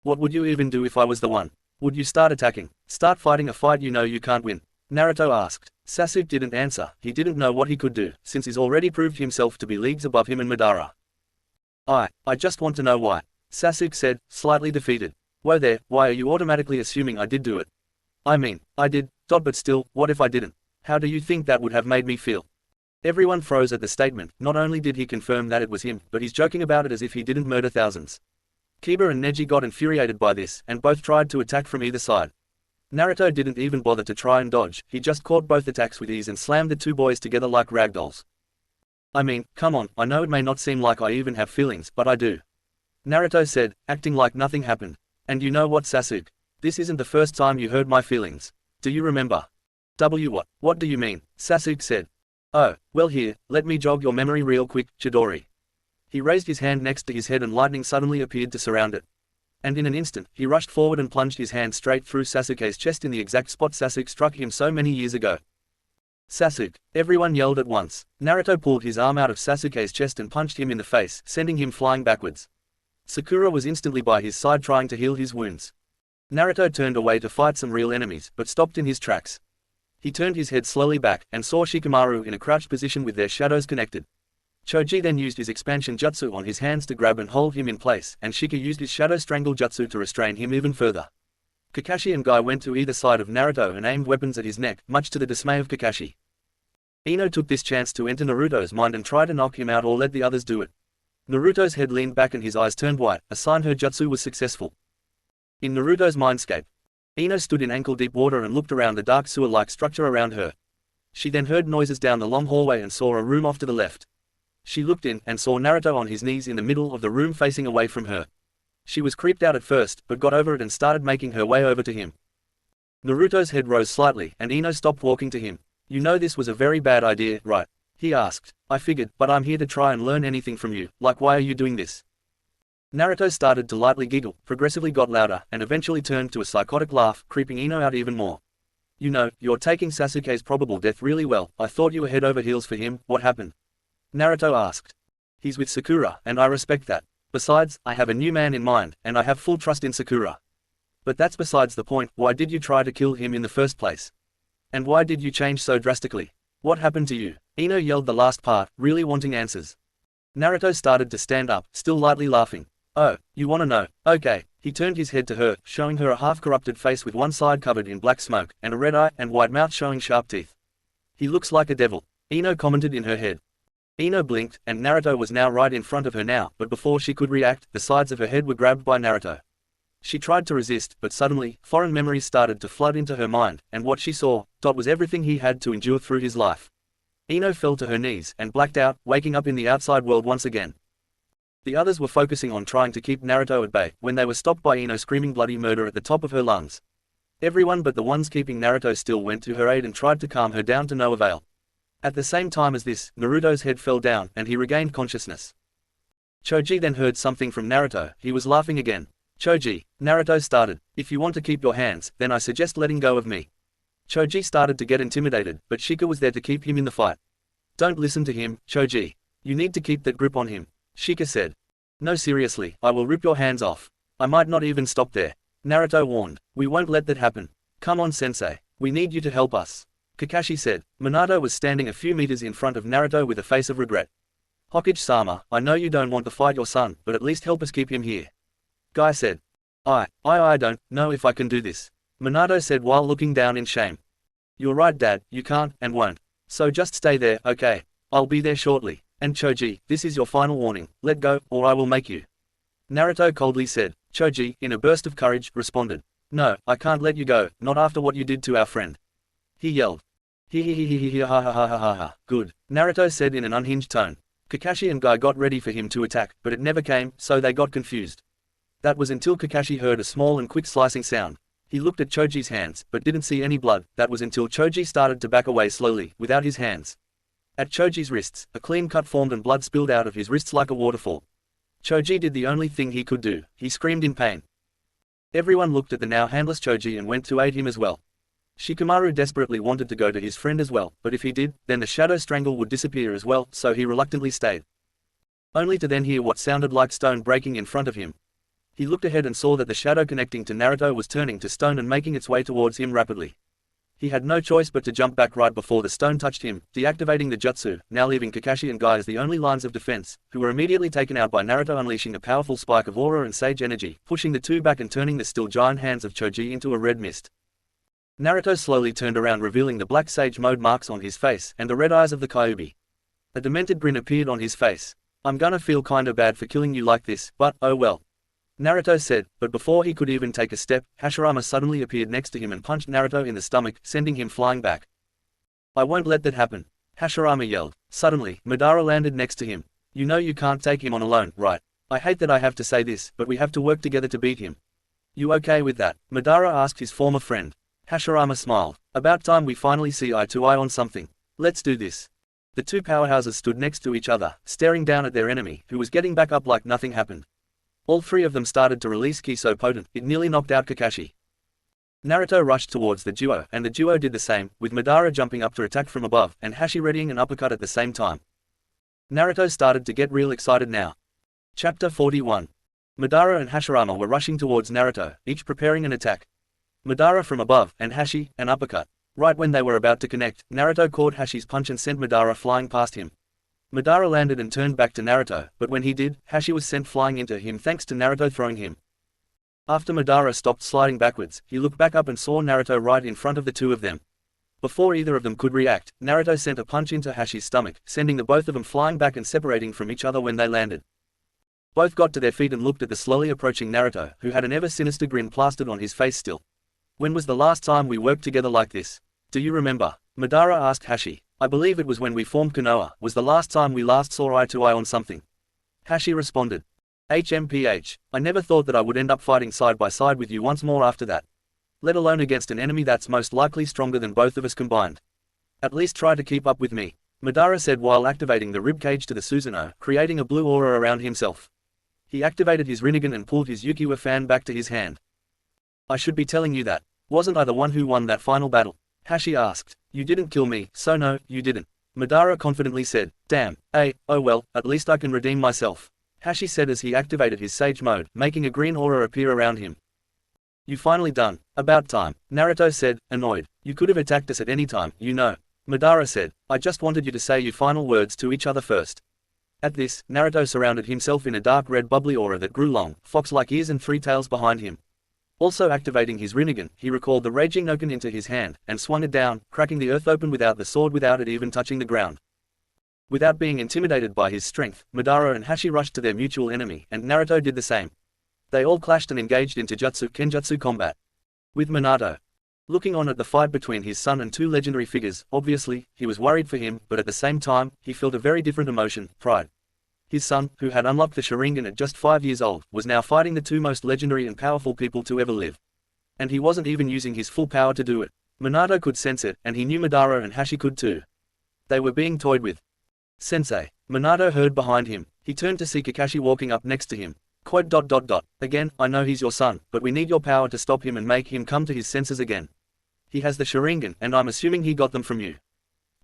What would you even do if I was the one? Would you start attacking? Start fighting a fight you know you can't win? Naruto asked. Sasuke didn't answer. He didn't know what he could do, since he's already proved himself to be leagues above him and Madara. I just want to know why. Sasuke said, slightly defeated. Whoa there, why are you automatically assuming I did do it? I mean, I did, but still, what if I didn't? How do you think that would have made me feel? Everyone froze at the statement. Not only did he confirm that it was him, but he's joking about it as if he didn't murder thousands. Kiba and Neji got infuriated by this, and both tried to attack from either side. Naruto didn't even bother to try and dodge, he just caught both attacks with ease and slammed the two boys together like ragdolls. I mean, come on, I know it may not seem like I even have feelings, but I do. Naruto said, acting like nothing happened. And you know what, Sasuke? This isn't the first time you hurt my feelings. Do you remember? What do you mean? Sasuke said. Oh, well here, let me jog your memory real quick, Chidori. He raised his hand next to his head and lightning suddenly appeared to surround it. And in an instant, he rushed forward and plunged his hand straight through Sasuke's chest in the exact spot Sasuke struck him so many years ago. Sasuke! Everyone yelled at once. Naruto pulled his arm out of Sasuke's chest and punched him in the face, sending him flying backwards. Sakura was instantly by his side trying to heal his wounds. Naruto turned away to fight some real enemies, but stopped in his tracks. He turned his head slowly back, and saw Shikamaru in a crouched position with their shadows connected. Choji then used his expansion jutsu on his hands to grab and hold him in place, and Shika used his shadow strangle jutsu to restrain him even further. Kakashi and Guy went to either side of Naruto and aimed weapons at his neck, much to the dismay of Kakashi. Ino took this chance to enter Naruto's mind and try to knock him out or let the others do it. Naruto's head leaned back and his eyes turned white, a sign her jutsu was successful. In Naruto's mindscape, Ino stood in ankle-deep water and looked around the dark sewer-like structure around her. She then heard noises down the long hallway and saw a room off to the left. She looked in, and saw Naruto on his knees in the middle of the room facing away from her. She was creeped out at first, but got over it and started making her way over to him. Naruto's head rose slightly, and Ino stopped walking to him. You know this was a very bad idea, right? He asked. I figured, but I'm here to try and learn anything from you, like why are you doing this? Naruto started to lightly giggle, progressively got louder, and eventually turned to a psychotic laugh, creeping Ino out even more. You know, you're taking Sasuke's probable death really well. I thought you were head over heels for him. What happened? Naruto asked. He's with Sakura, and I respect that. Besides, I have a new man in mind, and I have full trust in Sakura. But that's besides the point. Why did you try to kill him in the first place? And why did you change so drastically? What happened to you? Ino yelled the last part, really wanting answers. Naruto started to stand up, still lightly laughing. Oh, you wanna know? Okay. He turned his head to her, showing her a half-corrupted face with one side covered in black smoke, and a red eye and wide mouth showing sharp teeth. He looks like a devil, Ino commented in her head. Ino blinked, and Naruto was now right in front of her now, but before she could react, the sides of her head were grabbed by Naruto. She tried to resist, but suddenly, foreign memories started to flood into her mind, and what she saw, was everything he had to endure through his life. Ino fell to her knees, and blacked out, waking up in the outside world once again. The others were focusing on trying to keep Naruto at bay, when they were stopped by Ino screaming bloody murder at the top of her lungs. Everyone but the ones keeping Naruto still went to her aid and tried to calm her down to no avail. At the same time as this, Naruto's head fell down, and he regained consciousness. Choji then heard something from Naruto. He was laughing again. Choji, Naruto started, if you want to keep your hands, then I suggest letting go of me. Choji started to get intimidated, but Shika was there to keep him in the fight. Don't listen to him, Choji. You need to keep that grip on him, Shika said. No, seriously, I will rip your hands off. I might not even stop there. Naruto warned. We won't let that happen. Come on, sensei. We need you to help us. Kakashi said. Minato was standing a few meters in front of Naruto with a face of regret. Hokage-sama, I know you don't want to fight your son, but at least help us keep him here. Guy said. I don't know if I can do this. Minato said while looking down in shame. You're right, Dad, you can't and won't. So just stay there, okay? I'll be there shortly. And Choji, this is your final warning, let go, or I will make you. Naruto coldly said. Choji, in a burst of courage, responded. No, I can't let you go, not after what you did to our friend. He yelled. Ha ha ha ha ha ha, good, Naruto said in an unhinged tone. Kakashi and Guy got ready for him to attack, but it never came, so they got confused. That was until Kakashi heard a small and quick slicing sound. He looked at Choji's hands, but didn't see any blood. That was until Choji started to back away slowly, without his hands. At Choji's wrists, a clean cut formed and blood spilled out of his wrists like a waterfall. Choji did the only thing he could do. He screamed in pain. Everyone looked at the now handless Choji and went to aid him as well. Shikamaru desperately wanted to go to his friend as well, but if he did, then the shadow strangle would disappear as well, so he reluctantly stayed. Only to then hear what sounded like stone breaking in front of him. He looked ahead and saw that the shadow connecting to Naruto was turning to stone and making its way towards him rapidly. He had no choice but to jump back right before the stone touched him, deactivating the jutsu, now leaving Kakashi and Guy as the only lines of defense, who were immediately taken out by Naruto unleashing a powerful spike of aura and sage energy, pushing the two back and turning the still giant hands of Choji into a red mist. Naruto slowly turned around, revealing the black sage mode marks on his face and the red eyes of the Kyuubi. A demented grin appeared on his face. I'm gonna feel kinda bad for killing you like this, but oh well. Naruto said, but before he could even take a step, Hashirama suddenly appeared next to him and punched Naruto in the stomach, sending him flying back. I won't let that happen, Hashirama yelled. Suddenly, Madara landed next to him. You know you can't take him on alone, right? I hate that I have to say this, but we have to work together to beat him. You okay with that? Madara asked his former friend. Hashirama smiled. About time we finally see eye to eye on something. Let's do this. The two powerhouses stood next to each other, staring down at their enemy, who was getting back up like nothing happened. All three of them started to release ki so potent, it nearly knocked out Kakashi. Naruto rushed towards the duo, and the duo did the same, with Madara jumping up to attack from above, and Hashi readying an uppercut at the same time. Naruto started to get real excited now. Chapter 41. Madara and Hashirama were rushing towards Naruto, each preparing an attack. Madara from above, and Hashi, an uppercut. Right when they were about to connect, Naruto caught Hashi's punch and sent Madara flying past him. Madara landed and turned back to Naruto, but when he did, Hashi was sent flying into him thanks to Naruto throwing him. After Madara stopped sliding backwards, he looked back up and saw Naruto right in front of the two of them. Before either of them could react, Naruto sent a punch into Hashi's stomach, sending the both of them flying back and separating from each other when they landed. Both got to their feet and looked at the slowly approaching Naruto, who had an ever-sinister grin plastered on his face still. When was the last time we worked together like this? Do you remember? Madara asked Hashi. I believe it was when we formed Konoha, was the last time we last saw eye to eye on something. Hashi responded. HMPH, I never thought that I would end up fighting side by side with you once more after that. Let alone against an enemy that's most likely stronger than both of us combined. At least try to keep up with me, Madara said while activating the ribcage to the Susanoo, creating a blue aura around himself. He activated his Rinnegan and pulled his Ukiwa fan back to his hand. I should be telling you that. Wasn't I the one who won that final battle? Hashi asked. You didn't kill me, so no, you didn't. Madara confidently said. Damn, oh well, at least I can redeem myself. Hashi said as he activated his Sage mode, making a green aura appear around him. You finally done. About time, Naruto said, annoyed. You could have attacked us at any time, you know. Madara said, I just wanted you to say your final words to each other first. At this, Naruto surrounded himself in a dark red bubbly aura that grew long, fox-like ears and 3 tails behind him. Also activating his Rinnegan, he recalled the raging Noken into his hand, and swung it down, cracking the earth open without the sword without it even touching the ground. Without being intimidated by his strength, Madara and Hashi rushed to their mutual enemy, and Naruto did the same. They all clashed and engaged in Kenjutsu combat. With Minato looking on at the fight between his son and 2 legendary figures, obviously, he was worried for him, but at the same time, he felt a very different emotion, pride. His son, who had unlocked the Sharingan at just 5 years old, was now fighting the 2 most legendary and powerful people to ever live. And he wasn't even using his full power to do it. Minato could sense it, and he knew Madara and Hashi could too. They were being toyed with. Sensei, Minato heard behind him. He turned to see Kakashi walking up next to him. Quote. Again, I know he's your son, but we need your power to stop him and make him come to his senses again. He has the Sharingan, and I'm assuming he got them from you.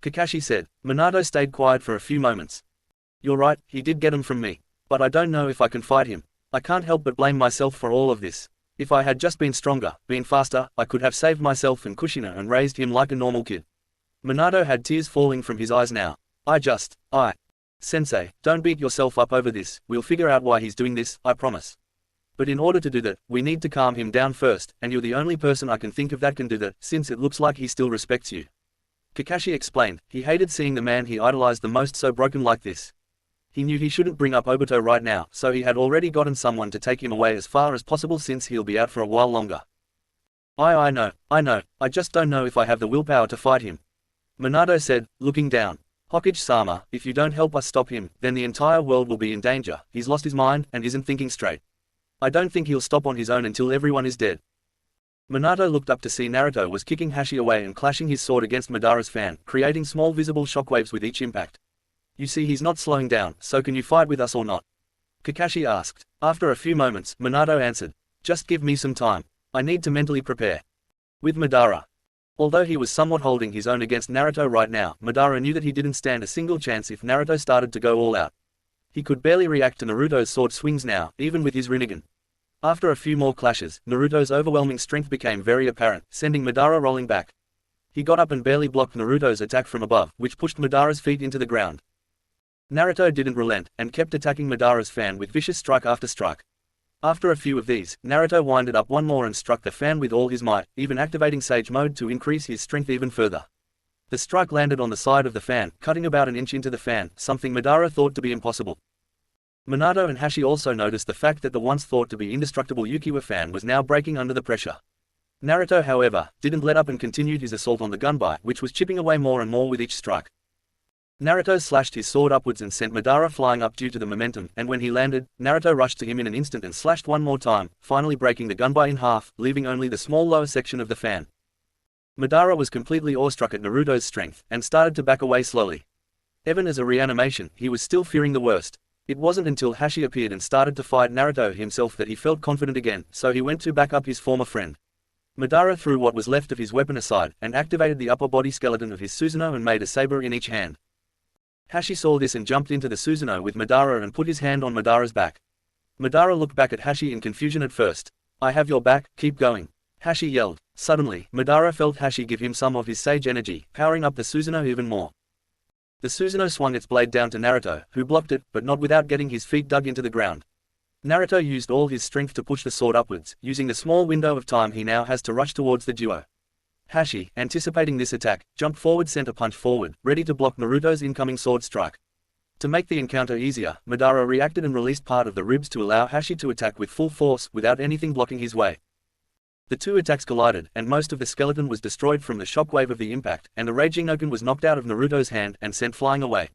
Kakashi said. Minato stayed quiet for a few moments. You're right, he did get them from me. But I don't know if I can fight him. I can't help but blame myself for all of this. If I had just been stronger, been faster, I could have saved myself and Kushina and raised him like a normal kid. Minato had tears falling from his eyes now. Sensei, don't beat yourself up over this, we'll figure out why he's doing this, I promise. But in order to do that, we need to calm him down first, and you're the only person I can think of that can do that, since it looks like he still respects you. Kakashi explained. He hated seeing the man he idolized the most so broken like this. He knew he shouldn't bring up Obito right now, so he had already gotten someone to take him away as far as possible since he'll be out for a while longer. I know, I just don't know if I have the willpower to fight him. Minato said, looking down. Hokage-sama, if you don't help us stop him, then the entire world will be in danger. He's lost his mind and isn't thinking straight. I don't think he'll stop on his own until everyone is dead. Minato looked up to see Naruto was kicking Hashi away and clashing his sword against Madara's fan, creating small visible shockwaves with each impact. You see he's not slowing down, so can you fight with us or not? Kakashi asked. After a few moments, Minato answered. Just give me some time. I need to mentally prepare. With Madara. Although he was somewhat holding his own against Naruto right now, Madara knew that he didn't stand a single chance if Naruto started to go all out. He could barely react to Naruto's sword swings now, even with his Rinnegan. After a few more clashes, Naruto's overwhelming strength became very apparent, sending Madara rolling back. He got up and barely blocked Naruto's attack from above, which pushed Madara's feet into the ground. Naruto didn't relent, and kept attacking Madara's fan with vicious strike after strike. After a few of these, Naruto winded up one more and struck the fan with all his might, even activating Sage mode to increase his strength even further. The strike landed on the side of the fan, cutting about an inch into the fan, something Madara thought to be impossible. Minato and Hashi also noticed the fact that the once thought to be indestructible Ukiwa fan was now breaking under the pressure. Naruto, however, didn't let up and continued his assault on the gunbai, which was chipping away more and more with each strike. Naruto slashed his sword upwards and sent Madara flying up due to the momentum, and when he landed, Naruto rushed to him in an instant and slashed one more time, finally breaking the gunbai in half, leaving only the small lower section of the fan. Madara was completely awestruck at Naruto's strength, and started to back away slowly. Even as a reanimation, he was still fearing the worst. It wasn't until Hashi appeared and started to fight Naruto himself that he felt confident again, so he went to back up his former friend. Madara threw what was left of his weapon aside, and activated the upper body skeleton of his Susanoo and made a saber in each hand. Hashi saw this and jumped into the Susanoo with Madara and put his hand on Madara's back. Madara looked back at Hashi in confusion at first. I have your back, keep going. Hashi yelled. Suddenly, Madara felt Hashi give him some of his sage energy, powering up the Susanoo even more. The Susanoo swung its blade down to Naruto, who blocked it, but not without getting his feet dug into the ground. Naruto used all his strength to push the sword upwards, using the small window of time he now has to rush towards the duo. Hashi, anticipating this attack, jumped forward, sent a punch forward, ready to block Naruto's incoming sword strike. To make the encounter easier, Madara reacted and released part of the ribs to allow Hashi to attack with full force, without anything blocking his way. The two attacks collided, and most of the skeleton was destroyed from the shockwave of the impact, and the raging Noken was knocked out of Naruto's hand and sent flying away.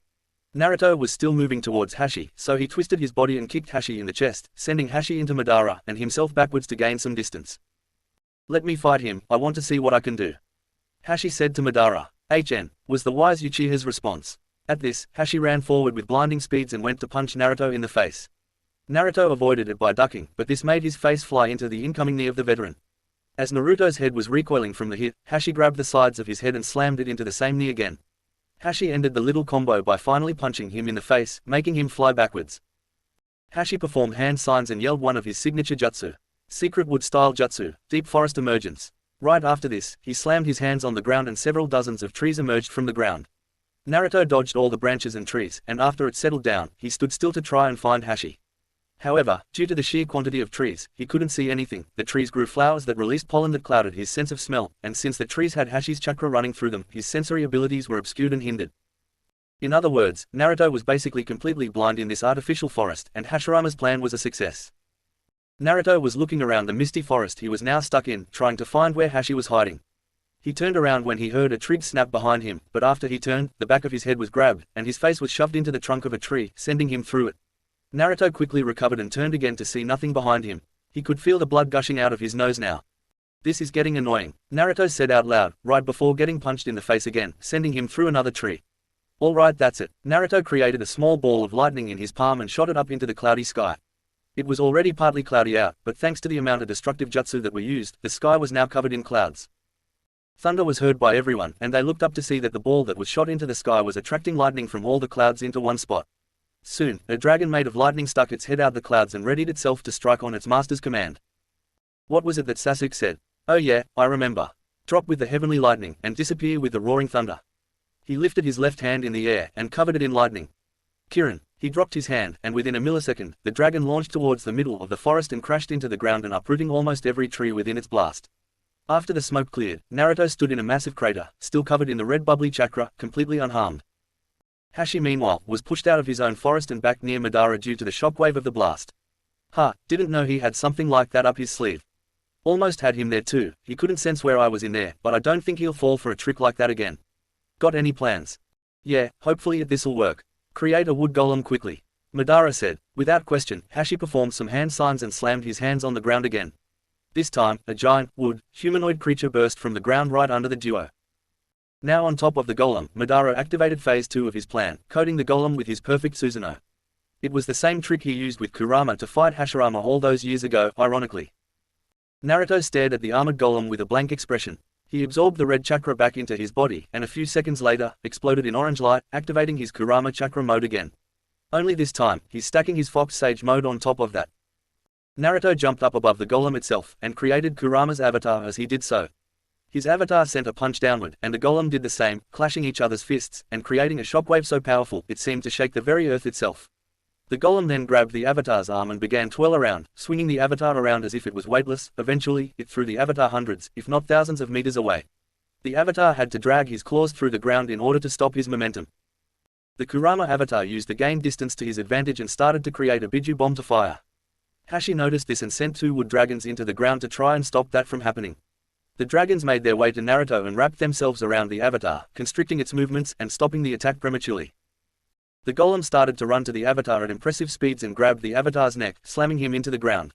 Naruto was still moving towards Hashi, so he twisted his body and kicked Hashi in the chest, sending Hashi into Madara and himself backwards to gain some distance. Let me fight him, I want to see what I can do. Hashi said to Madara. Was the wise Uchiha's response. At this, Hashi ran forward with blinding speeds and went to punch Naruto in the face. Naruto avoided it by ducking, but this made his face fly into the incoming knee of the veteran. As Naruto's head was recoiling from the hit, Hashi grabbed the sides of his head and slammed it into the same knee again. Hashi ended the little combo by finally punching him in the face, making him fly backwards. Hashi performed hand signs and yelled one of his signature jutsu. Secret wood-style jutsu, deep forest emergence. Right after this, he slammed his hands on the ground and several dozens of trees emerged from the ground. Naruto dodged all the branches and trees, and after it settled down, he stood still to try and find Hashi. However, due to the sheer quantity of trees, he couldn't see anything. The trees grew flowers that released pollen that clouded his sense of smell, and since the trees had Hashi's chakra running through them, his sensory abilities were obscured and hindered. In other words, Naruto was basically completely blind in this artificial forest, and Hashirama's plan was a success. Naruto was looking around the misty forest he was now stuck in, trying to find where Hashi was hiding. He turned around when he heard a twig snap behind him, but after he turned, the back of his head was grabbed, and his face was shoved into the trunk of a tree, sending him through it. Naruto quickly recovered and turned again to see nothing behind him. He could feel the blood gushing out of his nose now. "This is getting annoying," Naruto said out loud, right before getting punched in the face again, sending him through another tree. "Alright, that's it." Naruto created a small ball of lightning in his palm and shot it up into the cloudy sky. It was already partly cloudy out, but thanks to the amount of destructive jutsu that were used, the sky was now covered in clouds. Thunder was heard by everyone, and they looked up to see that the ball that was shot into the sky was attracting lightning from all the clouds into one spot. Soon, a dragon made of lightning stuck its head out the clouds and readied itself to strike on its master's command. What was it that Sasuke said? "Oh yeah, I remember. Drop with the heavenly lightning, and disappear with the roaring thunder." He lifted his left hand in the air, and covered it in lightning. Kirin. He dropped his hand, and within a millisecond, the dragon launched towards the middle of the forest and crashed into the ground and uprooting almost every tree within its blast. After the smoke cleared, Naruto stood in a massive crater, still covered in the red bubbly chakra, completely unharmed. Hashi meanwhile, was pushed out of his own forest and back near Madara due to the shockwave of the blast. Didn't know he had something like that up his sleeve. Almost had him there too. He couldn't sense where I was in there, but I don't think he'll fall for a trick like that again. Got any plans? Yeah, hopefully this'll work. Create a wood golem quickly. Madara said. Without question, Hashi performed some hand signs and slammed his hands on the ground again. This time, a giant, wood, humanoid creature burst from the ground right under the duo. Now on top of the golem, Madara activated phase 2 of his plan, coating the golem with his perfect Susanoo. It was the same trick he used with Kurama to fight Hashirama all those years ago, ironically. Naruto stared at the armored golem with a blank expression. He absorbed the red chakra back into his body, and a few seconds later, exploded in orange light, activating his Kurama chakra mode again. Only this time, he's stacking his Fox Sage mode on top of that. Naruto jumped up above the golem itself, and created Kurama's avatar as he did so. His avatar sent a punch downward, and the golem did the same, clashing each other's fists, and creating a shockwave so powerful, it seemed to shake the very earth itself. The golem then grabbed the avatar's arm and began twirl around, swinging the avatar around as if it was weightless. Eventually, it threw the avatar hundreds, if not thousands of meters away. The avatar had to drag his claws through the ground in order to stop his momentum. The Kurama avatar used the gained distance to his advantage and started to create a Biju bomb to fire. Hashi noticed this and sent 2 wood dragons into the ground to try and stop that from happening. The dragons made their way to Naruto and wrapped themselves around the avatar, constricting its movements and stopping the attack prematurely. The golem started to run to the avatar at impressive speeds and grabbed the avatar's neck, slamming him into the ground.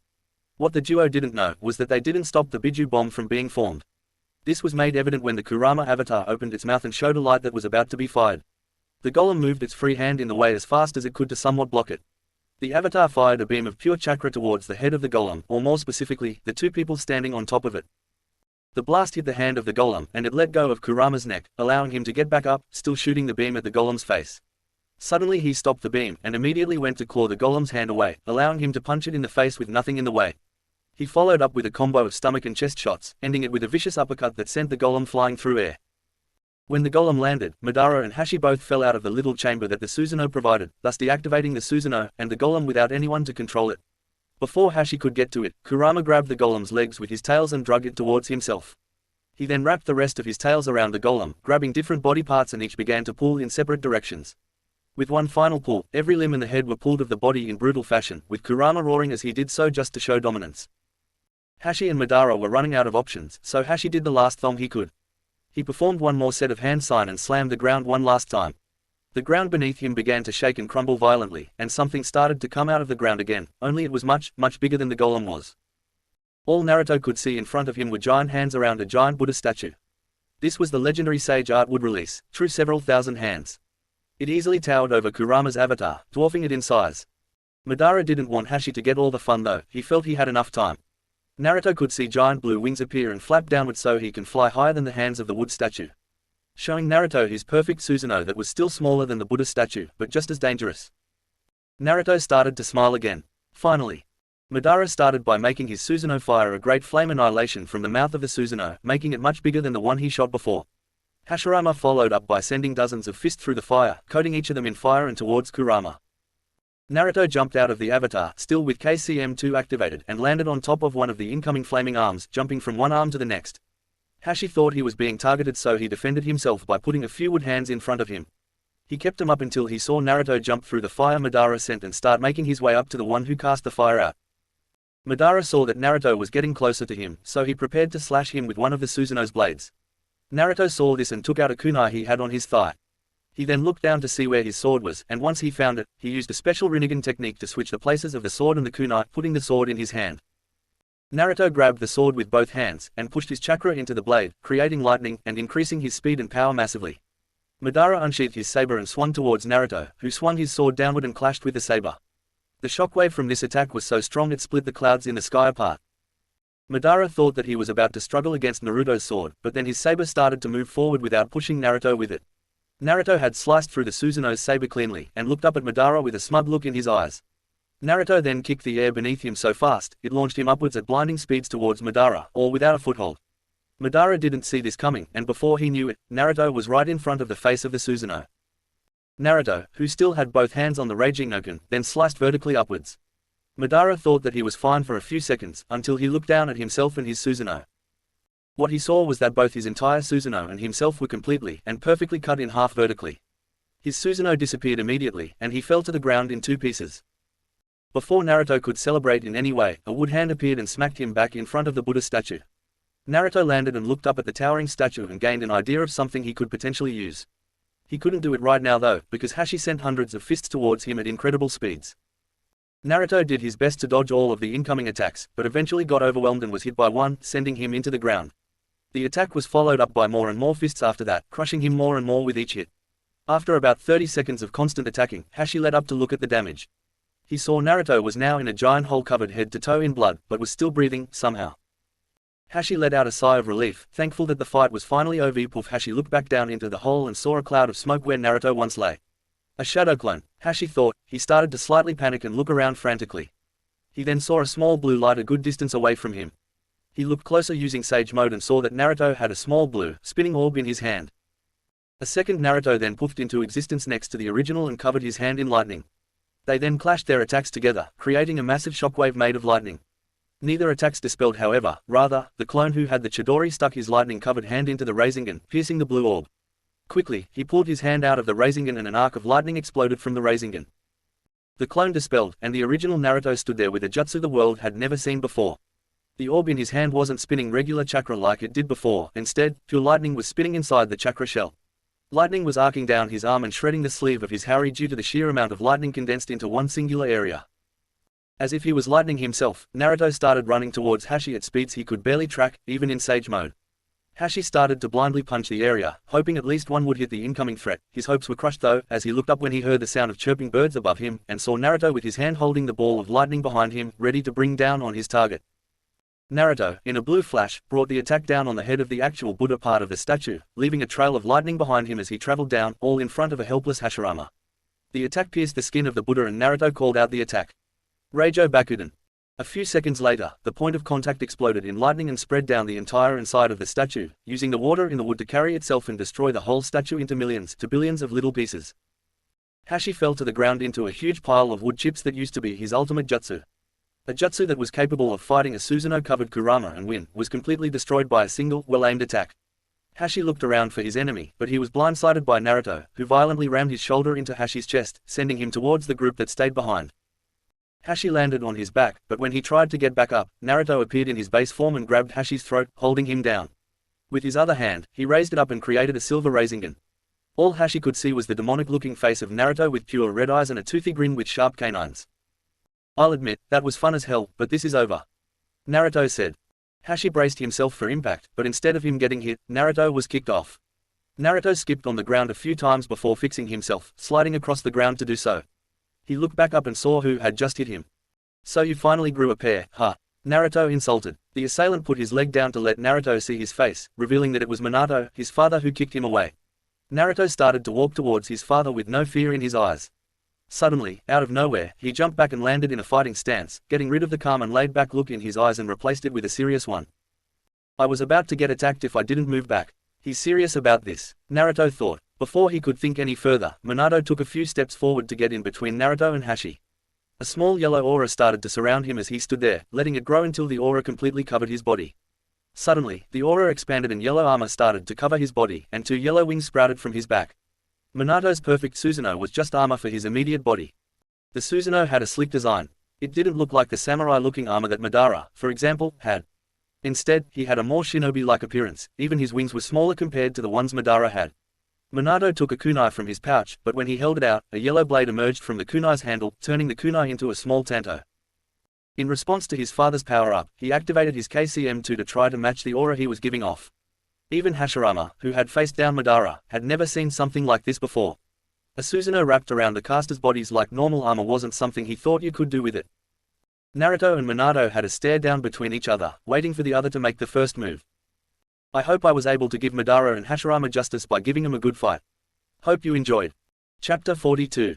What the duo didn't know was that they didn't stop the Biju bomb from being formed. This was made evident when the Kurama avatar opened its mouth and showed a light that was about to be fired. The golem moved its free hand in the way as fast as it could to somewhat block it. The avatar fired a beam of pure chakra towards the head of the golem, or more specifically, the 2 people standing on top of it. The blast hit the hand of the golem, and it let go of Kurama's neck, allowing him to get back up, still shooting the beam at the golem's face. Suddenly he stopped the beam, and immediately went to claw the golem's hand away, allowing him to punch it in the face with nothing in the way. He followed up with a combo of stomach and chest shots, ending it with a vicious uppercut that sent the golem flying through air. When the golem landed, Madara and Hashi both fell out of the little chamber that the Susanoo provided, thus deactivating the Susanoo and the golem without anyone to control it. Before Hashi could get to it, Kurama grabbed the golem's legs with his tails and dragged it towards himself. He then wrapped the rest of his tails around the golem, grabbing different body parts, and each began to pull in separate directions. With one final pull, every limb and the head were pulled of the body in brutal fashion, with Kurama roaring as he did so just to show dominance. Hashi and Madara were running out of options, so Hashi did the last thing he could. He performed one more set of hand sign and slammed the ground one last time. The ground beneath him began to shake and crumble violently, and something started to come out of the ground again, only it was much, much bigger than the golem was. All Naruto could see in front of him were giant hands around a giant Buddha statue. This was the legendary Sage Art Wood release, true several thousand hands. It easily towered over Kurama's avatar, dwarfing it in size. Madara didn't want Hashi to get all the fun though, he felt he had enough time. Naruto could see giant blue wings appear and flap downward so he can fly higher than the hands of the wood statue, showing Naruto his perfect Susanoo that was still smaller than the Buddha statue, but just as dangerous. Naruto started to smile again. Finally, Madara started by making his Susanoo fire a great flame annihilation from the mouth of the Susanoo, making it much bigger than the one he shot before. Hashirama followed up by sending dozens of fists through the fire, coating each of them in fire and towards Kurama. Naruto jumped out of the avatar, still with KCM2 activated, and landed on top of one of the incoming flaming arms, jumping from one arm to the next. Hashi thought he was being targeted, so he defended himself by putting a few wood hands in front of him. He kept them up until he saw Naruto jump through the fire Madara sent and start making his way up to the one who cast the fire out. Madara saw that Naruto was getting closer to him, so he prepared to slash him with one of the Susanoo's blades. Naruto saw this and took out a kunai he had on his thigh. He then looked down to see where his sword was, and once he found it, he used a special Rinnegan technique to switch the places of the sword and the kunai, putting the sword in his hand. Naruto grabbed the sword with both hands, and pushed his chakra into the blade, creating lightning, and increasing his speed and power massively. Madara unsheathed his saber and swung towards Naruto, who swung his sword downward and clashed with the saber. The shockwave from this attack was so strong it split the clouds in the sky apart. Madara thought that he was about to struggle against Naruto's sword, but then his saber started to move forward without pushing Naruto with it. Naruto had sliced through the Susanoo's saber cleanly, and looked up at Madara with a smug look in his eyes. Naruto then kicked the air beneath him so fast, it launched him upwards at blinding speeds towards Madara, all without a foothold. Madara didn't see this coming, and before he knew it, Naruto was right in front of the face of the Susanoo. Naruto, who still had both hands on the Rasengan, then sliced vertically upwards. Madara thought that he was fine for a few seconds, until he looked down at himself and his Susanoo. What he saw was that both his entire Susanoo and himself were completely and perfectly cut in half vertically. His Susanoo disappeared immediately, and he fell to the ground in two pieces. Before Naruto could celebrate in any way, a wood hand appeared and smacked him back in front of the Buddha statue. Naruto landed and looked up at the towering statue and gained an idea of something he could potentially use. He couldn't do it right now though, because Hashi sent hundreds of fists towards him at incredible speeds. Naruto did his best to dodge all of the incoming attacks, but eventually got overwhelmed and was hit by one, sending him into the ground. The attack was followed up by more and more fists after that, crushing him more and more with each hit. After about 30 seconds of constant attacking, Hashi let up to look at the damage. He saw Naruto was now in a giant hole covered head to toe in blood, but was still breathing, somehow. Hashi let out a sigh of relief, thankful that the fight was finally over. Poof! Hashi looked back down into the hole and saw a cloud of smoke where Naruto once lay. A shadow clone, Hashi thought. He started to slightly panic and look around frantically. He then saw a small blue light a good distance away from him. He looked closer using Sage Mode and saw that Naruto had a small blue, spinning orb in his hand. A second Naruto then poofed into existence next to the original and covered his hand in lightning. They then clashed their attacks together, creating a massive shockwave made of lightning. Neither attacks dispelled, however, rather, the clone who had the Chidori stuck his lightning-covered hand into the Rasengan, piercing the blue orb. Quickly, he pulled his hand out of the Rasengan and an arc of lightning exploded from the Rasengan. The clone dispelled, and the original Naruto stood there with a jutsu the world had never seen before. The orb in his hand wasn't spinning regular chakra like it did before, instead, pure lightning was spinning inside the chakra shell. Lightning was arcing down his arm and shredding the sleeve of his hari due to the sheer amount of lightning condensed into one singular area. As if he was lightning himself, Naruto started running towards Hashi at speeds he could barely track, even in Sage Mode. Hashi started to blindly punch the area, hoping at least one would hit the incoming threat. His hopes were crushed though, as he looked up when he heard the sound of chirping birds above him, and saw Naruto with his hand holding the ball of lightning behind him, ready to bring down on his target. Naruto, in a blue flash, brought the attack down on the head of the actual Buddha part of the statue, leaving a trail of lightning behind him as he traveled down, all in front of a helpless Hashirama. The attack pierced the skin of the Buddha and Naruto called out the attack. Reijo Bakuden. A few seconds later, the point of contact exploded in lightning and spread down the entire inside of the statue, using the water in the wood to carry itself and destroy the whole statue into millions to billions of little pieces. Hashi fell to the ground into a huge pile of wood chips that used to be his ultimate jutsu. A jutsu that was capable of fighting a Susanoo-covered Kurama and win, was completely destroyed by a single, well-aimed attack. Hashi looked around for his enemy, but he was blindsided by Naruto, who violently rammed his shoulder into Hashi's chest, sending him towards the group that stayed behind. Hashi landed on his back, but when he tried to get back up, Naruto appeared in his base form and grabbed Hashi's throat, holding him down. With his other hand, he raised it up and created a silver Rasengan. All Hashi could see was the demonic-looking face of Naruto with pure red eyes and a toothy grin with sharp canines. "I'll admit, that was fun as hell, but this is over," Naruto said. Hashi braced himself for impact, but instead of him getting hit, Naruto was kicked off. Naruto skipped on the ground a few times before fixing himself, sliding across the ground to do so. He looked back up and saw who had just hit him. "So you finally grew a pair, huh?" Naruto insulted. The assailant put his leg down to let Naruto see his face, revealing that it was Minato, his father, who kicked him away. Naruto started to walk towards his father with no fear in his eyes. Suddenly, out of nowhere, he jumped back and landed in a fighting stance, getting rid of the calm and laid-back look in his eyes and replaced it with a serious one. I was about to get attacked if I didn't move back. He's serious about this, Naruto thought. Before he could think any further, Minato took a few steps forward to get in between Naruto and Hashi. A small yellow aura started to surround him as he stood there, letting it grow until the aura completely covered his body. Suddenly, the aura expanded and yellow armor started to cover his body, and 2 yellow wings sprouted from his back. Minato's perfect Susanoo was just armor for his immediate body. The Susanoo had a sleek design. It didn't look like the samurai-looking armor that Madara, for example, had. Instead, he had a more shinobi-like appearance, even his wings were smaller compared to the ones Madara had. Minato took a kunai from his pouch, but when he held it out, a yellow blade emerged from the kunai's handle, turning the kunai into a small tanto. In response to his father's power-up, he activated his KCM2 to try to match the aura he was giving off. Even Hashirama, who had faced down Madara, had never seen something like this before. A Susanoo wrapped around the casters' bodies like normal armor wasn't something he thought you could do with it. Naruto and Minato had a stare down between each other, waiting for the other to make the first move. I hope I was able to give Madara and Hashirama justice by giving him a good fight. Hope you enjoyed. Chapter 42.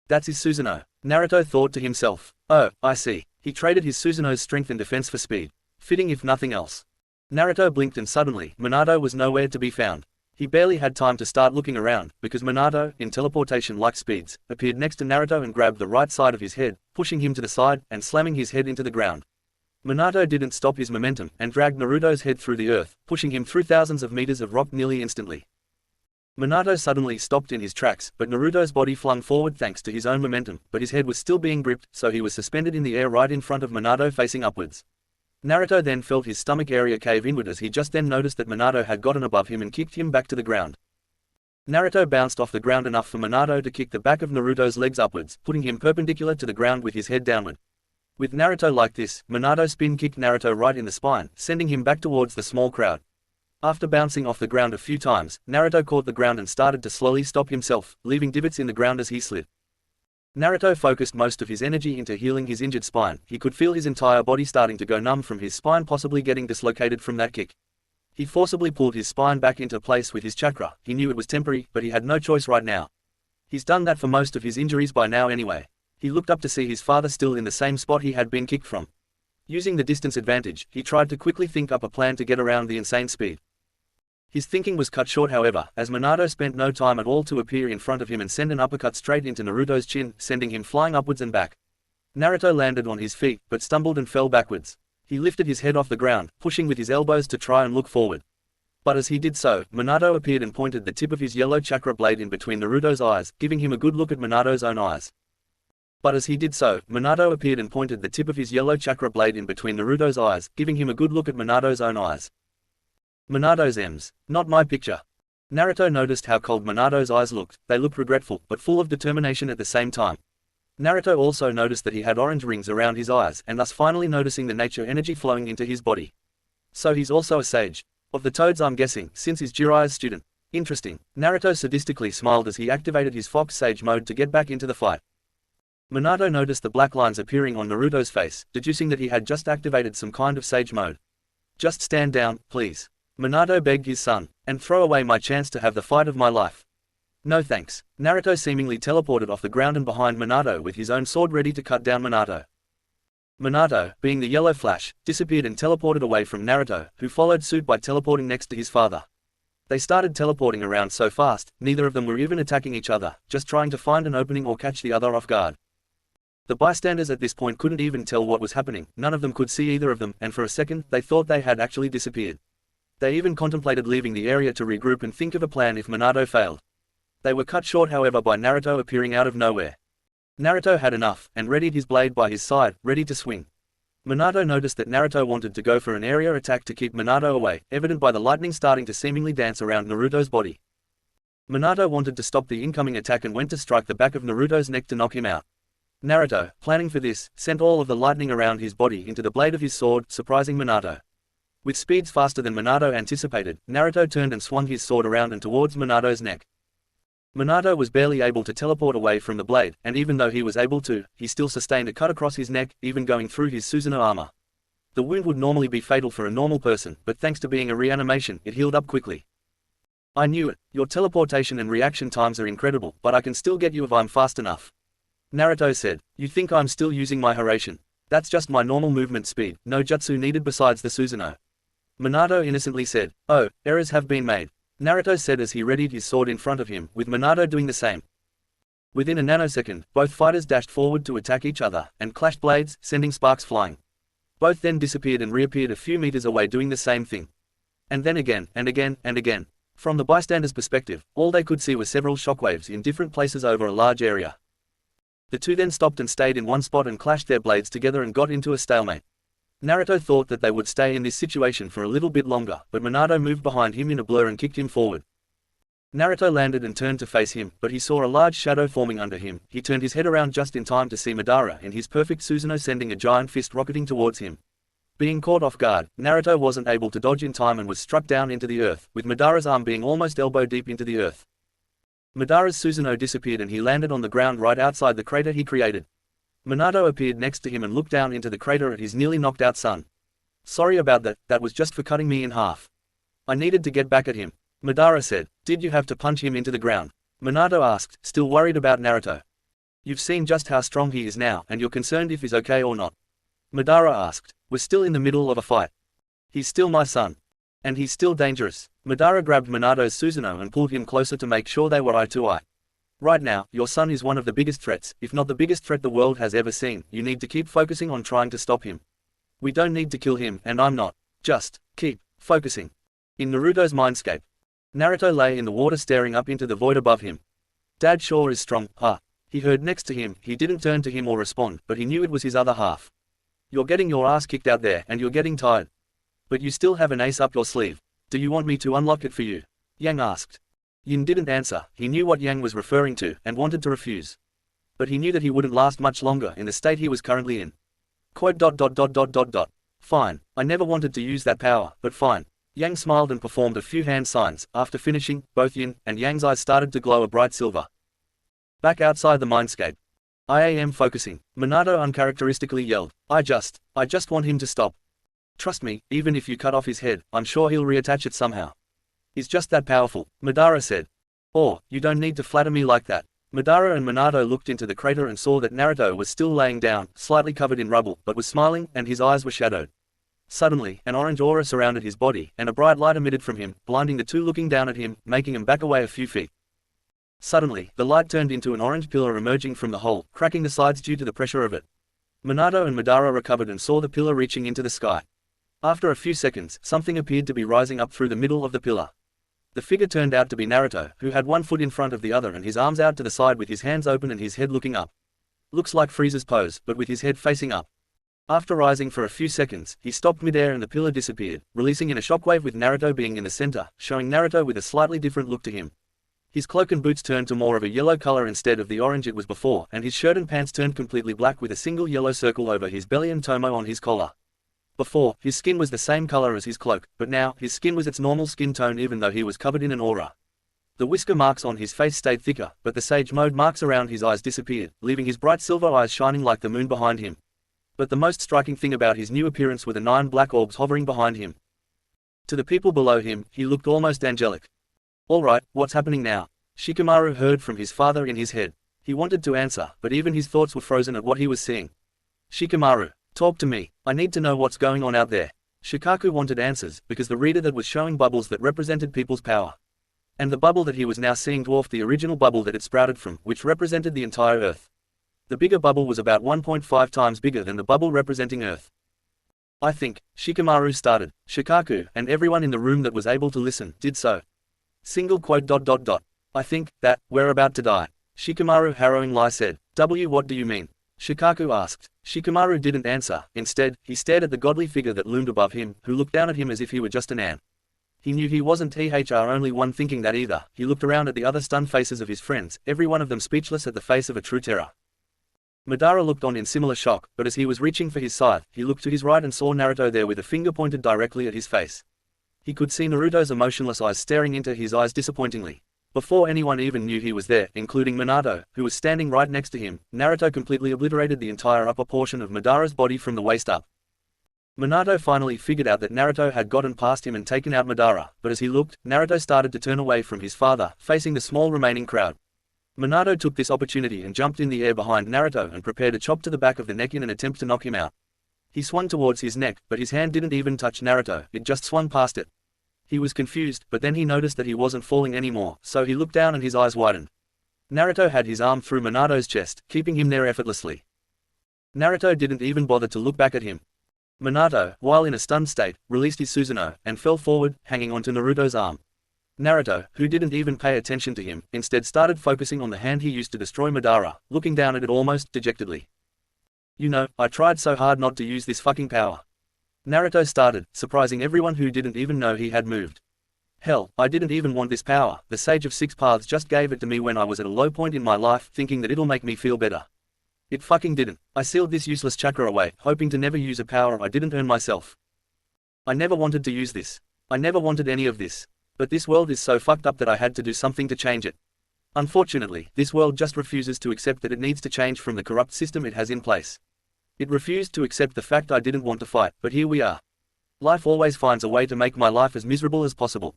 That's his Susanoo. Naruto thought to himself. Oh, I see. He traded his Susanoo's strength and defense for speed. Fitting if nothing else. Naruto blinked and suddenly, Minato was nowhere to be found. He barely had time to start looking around, because Minato, in teleportation-like speeds, appeared next to Naruto and grabbed the right side of his head, pushing him to the side, and slamming his head into the ground. Minato didn't stop his momentum, and dragged Naruto's head through the earth, pushing him through thousands of meters of rock nearly instantly. Minato suddenly stopped in his tracks, but Naruto's body flung forward thanks to his own momentum, but his head was still being gripped, so he was suspended in the air right in front of Minato facing upwards. Naruto then felt his stomach area cave inward as he just then noticed that Minato had gotten above him and kicked him back to the ground. Naruto bounced off the ground enough for Minato to kick the back of Naruto's legs upwards, putting him perpendicular to the ground with his head downward. With Naruto like this, Minato spin kicked Naruto right in the spine, sending him back towards the small crowd. After bouncing off the ground a few times, Naruto caught the ground and started to slowly stop himself, leaving divots in the ground as he slid. Naruto focused most of his energy into healing his injured spine. He could feel his entire body starting to go numb from his spine, possibly getting dislocated from that kick. He forcibly pulled his spine back into place with his chakra. He knew it was temporary, but he had no choice right now. He's done that for most of his injuries by now anyway. He looked up to see his father still in the same spot he had been kicked from. Using the distance advantage, he tried to quickly think up a plan to get around the insane speed. His thinking was cut short however, as Minato spent no time at all to appear in front of him and send an uppercut straight into Naruto's chin, sending him flying upwards and back. Naruto landed on his feet, but stumbled and fell backwards. He lifted his head off the ground, pushing with his elbows to try and look forward. But as he did so, Minato appeared and pointed the tip of his yellow chakra blade in between Naruto's eyes, giving him a good look at Minato's own eyes. Minato's M's. Not my picture. Naruto noticed how cold Minato's eyes looked. They looked regretful, but full of determination at the same time. Naruto also noticed that he had orange rings around his eyes, and thus finally noticing the nature energy flowing into his body. So he's also a sage. Of the toads I'm guessing, since he's Jiraiya's student. Interesting. Naruto sadistically smiled as he activated his Fox Sage mode to get back into the fight. Minato noticed the black lines appearing on Naruto's face, deducing that he had just activated some kind of Sage mode. Just stand down, please. Minato begged his son, and throw away my chance to have the fight of my life. No thanks. Naruto seemingly teleported off the ground and behind Minato with his own sword ready to cut down Minato. Minato, being the yellow flash, disappeared and teleported away from Naruto, who followed suit by teleporting next to his father. They started teleporting around so fast, neither of them were even attacking each other, just trying to find an opening or catch the other off guard. The bystanders at this point couldn't even tell what was happening, none of them could see either of them, and for a second, they thought they had actually disappeared. They even contemplated leaving the area to regroup and think of a plan if Minato failed. They were cut short however by Naruto appearing out of nowhere. Naruto had enough, and readied his blade by his side, ready to swing. Minato noticed that Naruto wanted to go for an area attack to keep Minato away, evident by the lightning starting to seemingly dance around Naruto's body. Minato wanted to stop the incoming attack and went to strike the back of Naruto's neck to knock him out. Naruto, planning for this, sent all of the lightning around his body into the blade of his sword, surprising Minato. With speeds faster than Minato anticipated, Naruto turned and swung his sword around and towards Minato's neck. Minato was barely able to teleport away from the blade, and even though he was able to, he still sustained a cut across his neck, even going through his Susanoo armor. The wound would normally be fatal for a normal person, but thanks to being a reanimation, it healed up quickly. I knew it. Your teleportation and reaction times are incredible, but I can still get you if I'm fast enough. Naruto said. You think I'm still using my Harasen? That's just my normal movement speed, no jutsu needed besides the Susanoo. Minato innocently said. Oh, errors have been made. Naruto said as he readied his sword in front of him, with Minato doing the same. Within a nanosecond, both fighters dashed forward to attack each other, and clashed blades, sending sparks flying. Both then disappeared and reappeared a few meters away doing the same thing. And then again, and again, and again. From the bystander's perspective, all they could see were several shockwaves in different places over a large area. The two then stopped and stayed in one spot and clashed their blades together and got into a stalemate. Naruto thought that they would stay in this situation for a little bit longer, but Minato moved behind him in a blur and kicked him forward. Naruto landed and turned to face him, but he saw a large shadow forming under him. He turned his head around just in time to see Madara in his perfect Susanoo sending a giant fist rocketing towards him. Being caught off guard, Naruto wasn't able to dodge in time and was struck down into the earth, with Madara's arm being almost elbow deep into the earth. Madara's Susanoo disappeared and he landed on the ground right outside the crater he created. Minato appeared next to him and looked down into the crater at his nearly knocked out son. Sorry about that, that was just for cutting me in half. I needed to get back at him. Madara said. Did you have to punch him into the ground? Minato asked, still worried about Naruto. You've seen just how strong he is now and you're concerned if he's okay or not. Madara asked. We're still in the middle of a fight. He's still my son. And he's still dangerous. Madara grabbed Minato's Susanoo and pulled him closer to make sure they were eye to eye. Right now, your son is one of the biggest threats, if not the biggest threat the world has ever seen. You need to keep focusing on trying to stop him. We don't need to kill him, and I'm not. Just keep focusing. In Naruto's mindscape, Naruto lay in the water staring up into the void above him. Dad sure is strong, huh? He heard next to him. He didn't turn to him or respond, but he knew it was his other half. You're getting your ass kicked out there, and you're getting tired. But you still have an ace up your sleeve. Do you want me to unlock it for you? Yang asked. Yin didn't answer. He knew what Yang was referring to, and wanted to refuse. But he knew that he wouldn't last much longer in the state he was currently in. Quote. Fine. I never wanted to use that power, but fine. Yang smiled and performed a few hand signs. After finishing, both Yin and Yang's eyes started to glow a bright silver. Back outside the mindscape. I am focusing. Minato uncharacteristically yelled. I just want him to stop. Trust me, even if you cut off his head, I'm sure he'll reattach it somehow. He's just that powerful, Madara said. Oh, you don't need to flatter me like that. Madara and Minato looked into the crater and saw that Naruto was still laying down, slightly covered in rubble, but was smiling, and his eyes were shadowed. Suddenly, an orange aura surrounded his body, and a bright light emitted from him, blinding the two looking down at him, making him back away a few feet. Suddenly, the light turned into an orange pillar emerging from the hole, cracking the sides due to the pressure of it. Minato and Madara recovered and saw the pillar reaching into the sky. After a few seconds, something appeared to be rising up through the middle of the pillar. The figure turned out to be Naruto, who had one foot in front of the other and his arms out to the side with his hands open and his head looking up. Looks like Frieza's pose, but with his head facing up. After rising for a few seconds, he stopped midair and the pillar disappeared, releasing in a shockwave with Naruto being in the center, showing Naruto with a slightly different look to him. His cloak and boots turned to more of a yellow color instead of the orange it was before, and his shirt and pants turned completely black with a single yellow circle over his belly and tomo on his collar. Before, his skin was the same color as his cloak, but now, his skin was its normal skin tone even though he was covered in an aura. The whisker marks on his face stayed thicker, but the sage mode marks around his eyes disappeared, leaving his bright silver eyes shining like the moon behind him. But the most striking thing about his new appearance were the 9 black orbs hovering behind him. To the people below him, he looked almost angelic. Alright, what's happening now? Shikamaru heard from his father in his head. He wanted to answer, but even his thoughts were frozen at what he was seeing. Shikamaru, talk to me. I need to know what's going on out there. Shikaku wanted answers, because the reader that was showing bubbles that represented people's power. And the bubble that he was now seeing dwarfed the original bubble that it sprouted from, which represented the entire Earth. The bigger bubble was about 1.5 times bigger than the bubble representing Earth. I think, Shikamaru started. Shikaku, and everyone in the room that was able to listen, did so. Single quote. I think, that, we're about to die. Shikamaru harrowing lie said. What do you mean? Shikaku asked. Shikamaru didn't answer. Instead, he stared at the godly figure that loomed above him, who looked down at him as if he were just an ant. He knew he wasn't only one thinking that either. He looked around at the other stunned faces of his friends, every one of them speechless at the face of a true terror. Madara looked on in similar shock, but as he was reaching for his scythe, he looked to his right and saw Naruto there with a finger pointed directly at his face. He could see Naruto's emotionless eyes staring into his eyes disappointingly. Before anyone even knew he was there, including Minato, who was standing right next to him, Naruto completely obliterated the entire upper portion of Madara's body from the waist up. Minato finally figured out that Naruto had gotten past him and taken out Madara, but as he looked, Naruto started to turn away from his father, facing the small remaining crowd. Minato took this opportunity and jumped in the air behind Naruto and prepared a chop to the back of the neck in an attempt to knock him out. He swung towards his neck, but his hand didn't even touch Naruto, it just swung past it. He was confused, but then he noticed that he wasn't falling anymore, so he looked down and his eyes widened. Naruto had his arm through Minato's chest, keeping him there effortlessly. Naruto didn't even bother to look back at him. Minato, while in a stunned state, released his Susanoo, and fell forward, hanging onto Naruto's arm. Naruto, who didn't even pay attention to him, instead started focusing on the hand he used to destroy Madara, looking down at it almost dejectedly. You know, I tried so hard not to use this fucking power. Naruto started, surprising everyone who didn't even know he had moved. Hell, I didn't even want this power, the Sage of Six Paths just gave it to me when I was at a low point in my life, thinking that it'll make me feel better. It fucking didn't. I sealed this useless chakra away, hoping to never use a power I didn't earn myself. I never wanted to use this. I never wanted any of this. But this world is so fucked up that I had to do something to change it. Unfortunately, this world just refuses to accept that it needs to change from the corrupt system it has in place. It refused to accept the fact I didn't want to fight, but here we are. Life always finds a way to make my life as miserable as possible.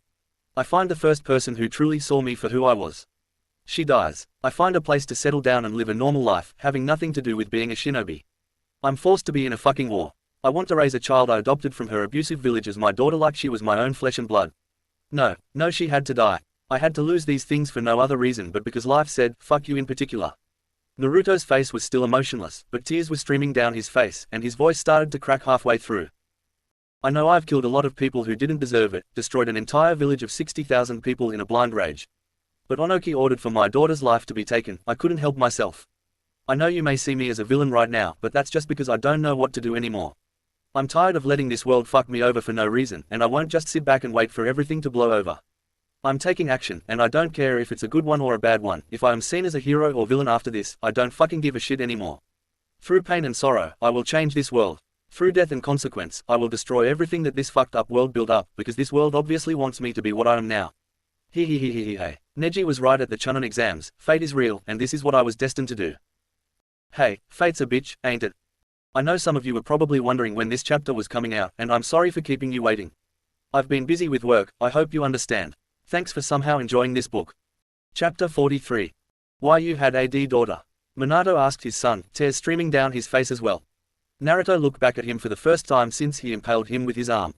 I find the first person who truly saw me for who I was. She dies. I find a place to settle down and live a normal life, having nothing to do with being a shinobi. I'm forced to be in a fucking war. I want to raise a child I adopted from her abusive village as my daughter like she was my own flesh and blood. No, she had to die. I had to lose these things for no other reason but because life said, fuck you in particular. Naruto's face was still emotionless, but tears were streaming down his face, and his voice started to crack halfway through. I know I've killed a lot of people who didn't deserve it, destroyed an entire village of 60,000 people in a blind rage. But Onoki ordered for my daughter's life to be taken, I couldn't help myself. I know you may see me as a villain right now, but that's just because I don't know what to do anymore. I'm tired of letting this world fuck me over for no reason, and I won't just sit back and wait for everything to blow over. I'm taking action, and I don't care if it's a good one or a bad one. If I am seen as a hero or villain after this, I don't fucking give a shit anymore. Through pain and sorrow, I will change this world. Through death and consequence, I will destroy everything that this fucked up world built up, because this world obviously wants me to be what I am now. Hey. Neji was right at the Chunin exams, fate is real, and this is what I was destined to do. Hey, fate's a bitch, ain't it? I know some of you were probably wondering when this chapter was coming out, and I'm sorry for keeping you waiting. I've been busy with work, I hope you understand. Thanks for somehow enjoying this book. Chapter 43. Why you had AD daughter? Minato asked his son, tears streaming down his face as well. Naruto looked back at him for the first time since he impaled him with his arm.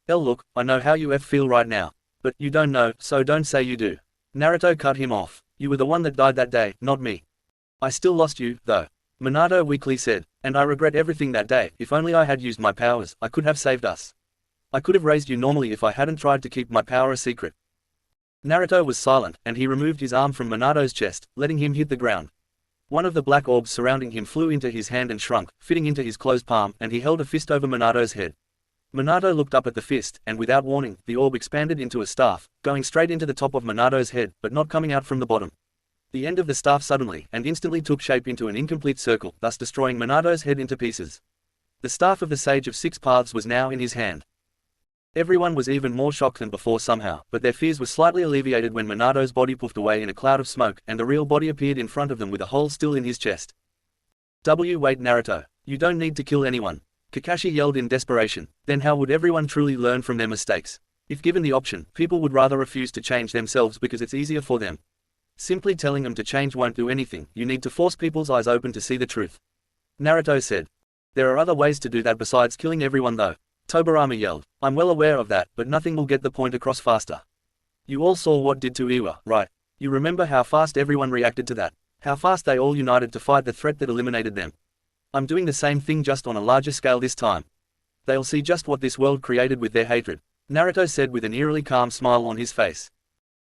Look, I know how you feel right now. But you don't know, so don't say you do. Naruto cut him off. You were the one that died that day, not me. I still lost you, though. Minato weakly said, and I regret everything that day. If only I had used my powers, I could have saved us. I could have raised you normally if I hadn't tried to keep my power a secret. Naruto was silent, and he removed his arm from Minato's chest, letting him hit the ground. One of the black orbs surrounding him flew into his hand and shrunk, fitting into his closed palm, and he held a fist over Minato's head. Minato looked up at the fist, and without warning, the orb expanded into a staff, going straight into the top of Minato's head, but not coming out from the bottom. The end of the staff suddenly and instantly took shape into an incomplete circle, thus destroying Minato's head into pieces. The staff of the Sage of Six Paths was now in his hand. Everyone was even more shocked than before somehow, but their fears were slightly alleviated when Minato's body puffed away in a cloud of smoke, and the real body appeared in front of them with a hole still in his chest. Wait Naruto. You don't need to kill anyone. Kakashi yelled in desperation. Then how would everyone truly learn from their mistakes? If given the option, people would rather refuse to change themselves because it's easier for them. Simply telling them to change won't do anything, you need to force people's eyes open to see the truth. Naruto said. There are other ways to do that besides killing everyone though. Tobirama yelled. I'm well aware of that, but nothing will get the point across faster. You all saw what did to Iwa, right? You remember how fast everyone reacted to that? How fast they all united to fight the threat that eliminated them. I'm doing the same thing just on a larger scale this time. They'll see just what this world created with their hatred, Naruto said with an eerily calm smile on his face.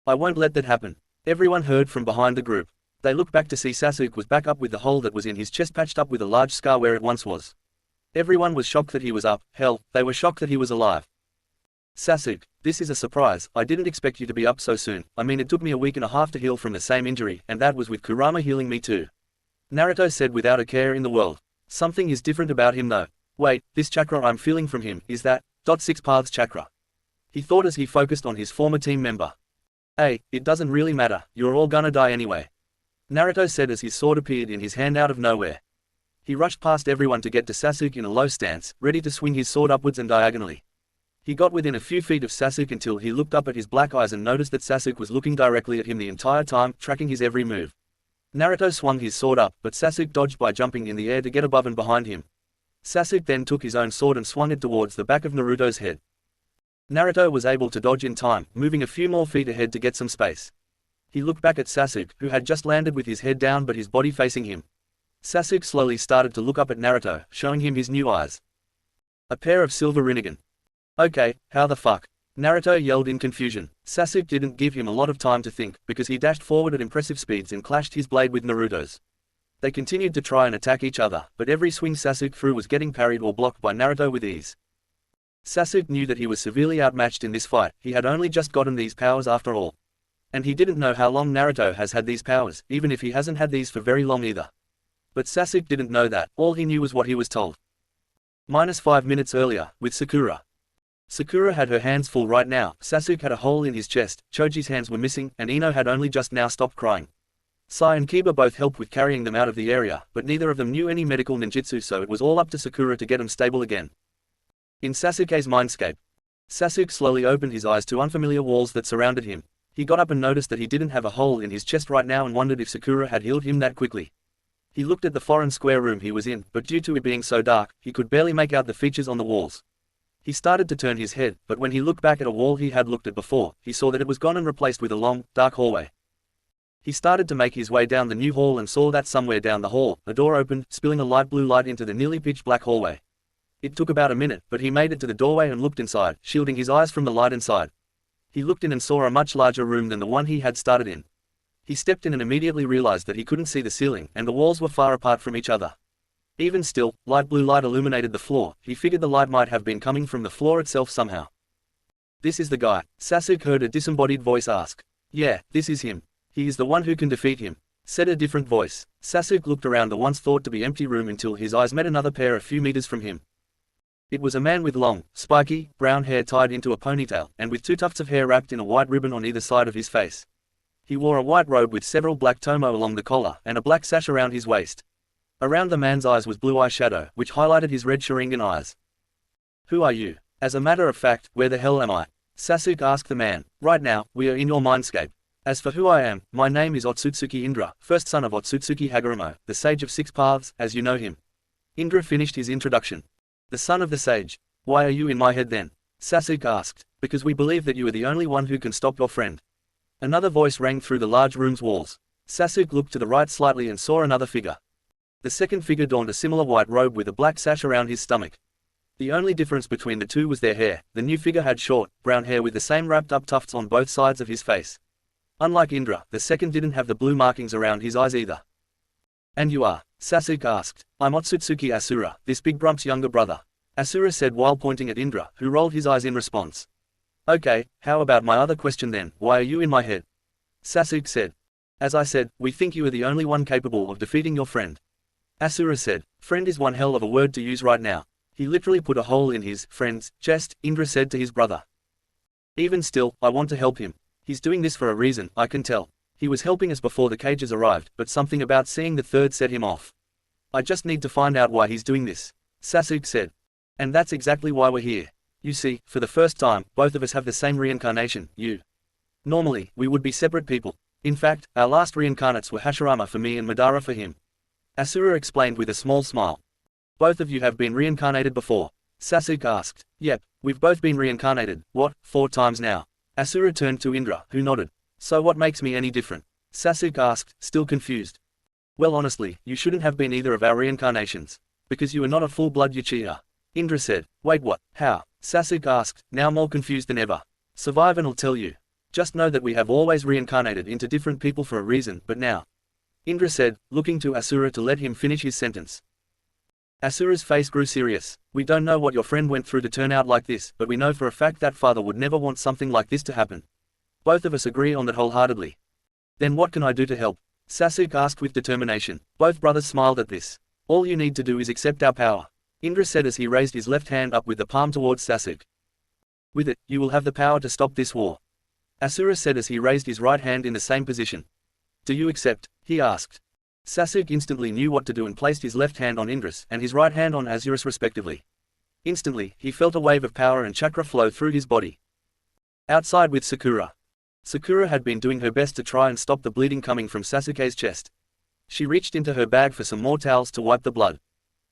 I won't let that happen. Everyone heard from behind the group. They looked back to see Sasuke was back up with the hole that was in his chest patched up with a large scar where it once was. Everyone was shocked that he was up, hell, they were shocked that he was alive. Sasuke, this is a surprise, I didn't expect you to be up so soon. I mean it took me a week and a half to heal from the same injury, and that was with Kurama healing me too. Naruto said without a care in the world. Something is different about him though. Wait, this chakra I'm feeling from him, is that, Six Paths chakra? He thought as he focused on his former team member. Hey, it doesn't really matter, you're all gonna die anyway. Naruto said as his sword appeared in his hand out of nowhere. He rushed past everyone to get to Sasuke in a low stance, ready to swing his sword upwards and diagonally. He got within a few feet of Sasuke until he looked up at his black eyes and noticed that Sasuke was looking directly at him the entire time, tracking his every move. Naruto swung his sword up, but Sasuke dodged by jumping in the air to get above and behind him. Sasuke then took his own sword and swung it towards the back of Naruto's head. Naruto was able to dodge in time, moving a few more feet ahead to get some space. He looked back at Sasuke, who had just landed with his head down but his body facing him. Sasuke slowly started to look up at Naruto, showing him his new eyes. A pair of silver rinnegan. Okay, how the fuck? Naruto yelled in confusion. Sasuke didn't give him a lot of time to think, because he dashed forward at impressive speeds and clashed his blade with Naruto's. They continued to try and attack each other, but every swing Sasuke threw was getting parried or blocked by Naruto with ease. Sasuke knew that he was severely outmatched in this fight. He had only just gotten these powers after all. And he didn't know how long Naruto has had these powers, even if he hasn't had these for very long either. But Sasuke didn't know that, all he knew was what he was told. -5 minutes earlier, with Sakura. Sakura had her hands full right now. Sasuke had a hole in his chest, Choji's hands were missing, and Ino had only just now stopped crying. Sai and Kiba both helped with carrying them out of the area, but neither of them knew any medical ninjutsu, so it was all up to Sakura to get them stable again. In Sasuke's mindscape, Sasuke slowly opened his eyes to unfamiliar walls that surrounded him. He got up and noticed that he didn't have a hole in his chest right now and wondered if Sakura had healed him that quickly. He looked at the foreign square room he was in, but due to it being so dark, he could barely make out the features on the walls. He started to turn his head, but when he looked back at a wall he had looked at before, he saw that it was gone and replaced with a long, dark hallway. He started to make his way down the new hall and saw that somewhere down the hall, a door opened, spilling a light blue light into the nearly pitch black hallway. It took about a minute, but he made it to the doorway and looked inside, shielding his eyes from the light inside. He looked in and saw a much larger room than the one he had started in. He stepped in and immediately realized that he couldn't see the ceiling, and the walls were far apart from each other. Even still, light blue light illuminated the floor. He figured the light might have been coming from the floor itself somehow. "This is the guy," Sasuke heard a disembodied voice ask. "Yeah, this is him. He is the one who can defeat him," said a different voice. Sasuke looked around the once thought to be empty room until his eyes met another pair a few meters from him. It was a man with long, spiky, brown hair tied into a ponytail, and with 2 tufts of hair wrapped in a white ribbon on either side of his face. He wore a white robe with several black tomo along the collar, and a black sash around his waist. Around the man's eyes was blue eyeshadow, which highlighted his red Sharingan eyes. "Who are you? As a matter of fact, where the hell am I?" Sasuke asked the man. "Right now, we are in your mindscape. As for who I am, my name is Otsutsuki Indra, first son of Otsutsuki Hagoromo, the Sage of 6 Paths, as you know him." Indra finished his introduction. "The son of the sage. Why are you in my head then?" Sasuke asked. "Because we believe that you are the only one who can stop your friend." Another voice rang through the large room's walls. Sasuke looked to the right slightly and saw another figure. The second figure donned a similar white robe with a black sash around his stomach. The only difference between the two was their hair. The new figure had short, brown hair with the same wrapped up tufts on both sides of his face. Unlike Indra, the second didn't have the blue markings around his eyes either. "And you are?" Sasuke asked. "I'm Otsutsuki Asura, this big brump's younger brother," Asura said while pointing at Indra, who rolled his eyes in response. "Okay, how about my other question then, why are you in my head?" Sasuke said. "As I said, we think you are the only one capable of defeating your friend." Asura said. "Friend is one hell of a word to use right now. He literally put a hole in his friend's chest," Indra said to his brother. "Even still, I want to help him. He's doing this for a reason, I can tell. He was helping us before the cages arrived, but something about seeing the third set him off. I just need to find out why he's doing this," Sasuke said. "And that's exactly why we're here. You see, for the first time, both of us have the same reincarnation, you. Normally, we would be separate people. In fact, our last reincarnates were Hashirama for me and Madara for him," Asura explained with a small smile. "Both of you have been reincarnated before?" Sasuke asked. "Yep, we've both been reincarnated, what, 4 times now?" Asura turned to Indra, who nodded. "So what makes me any different?" Sasuke asked, still confused. "Well honestly, you shouldn't have been either of our reincarnations. Because you are not a full-blood Uchiha," Indra said. "Wait, what? How?" Sasuke asked, now more confused than ever. "Survive and I'll tell you. Just know that we have always reincarnated into different people for a reason, but now," Indra said, looking to Asura to let him finish his sentence. Asura's face grew serious. "We don't know what your friend went through to turn out like this, but we know for a fact that father would never want something like this to happen. Both of us agree on that wholeheartedly." "Then what can I do to help?" Sasuke asked with determination. Both brothers smiled at this. "All you need to do is accept our power," Indra said as he raised his left hand up with the palm towards Sasuke. "With it, you will have the power to stop this war," Asura said as he raised his right hand in the same position. "Do you accept?" he asked. Sasuke instantly knew what to do and placed his left hand on Indris and his right hand on Azurus respectively. Instantly, he felt a wave of power and chakra flow through his body. Outside with Sakura. Sakura had been doing her best to try and stop the bleeding coming from Sasuke's chest. She reached into her bag for some more towels to wipe the blood.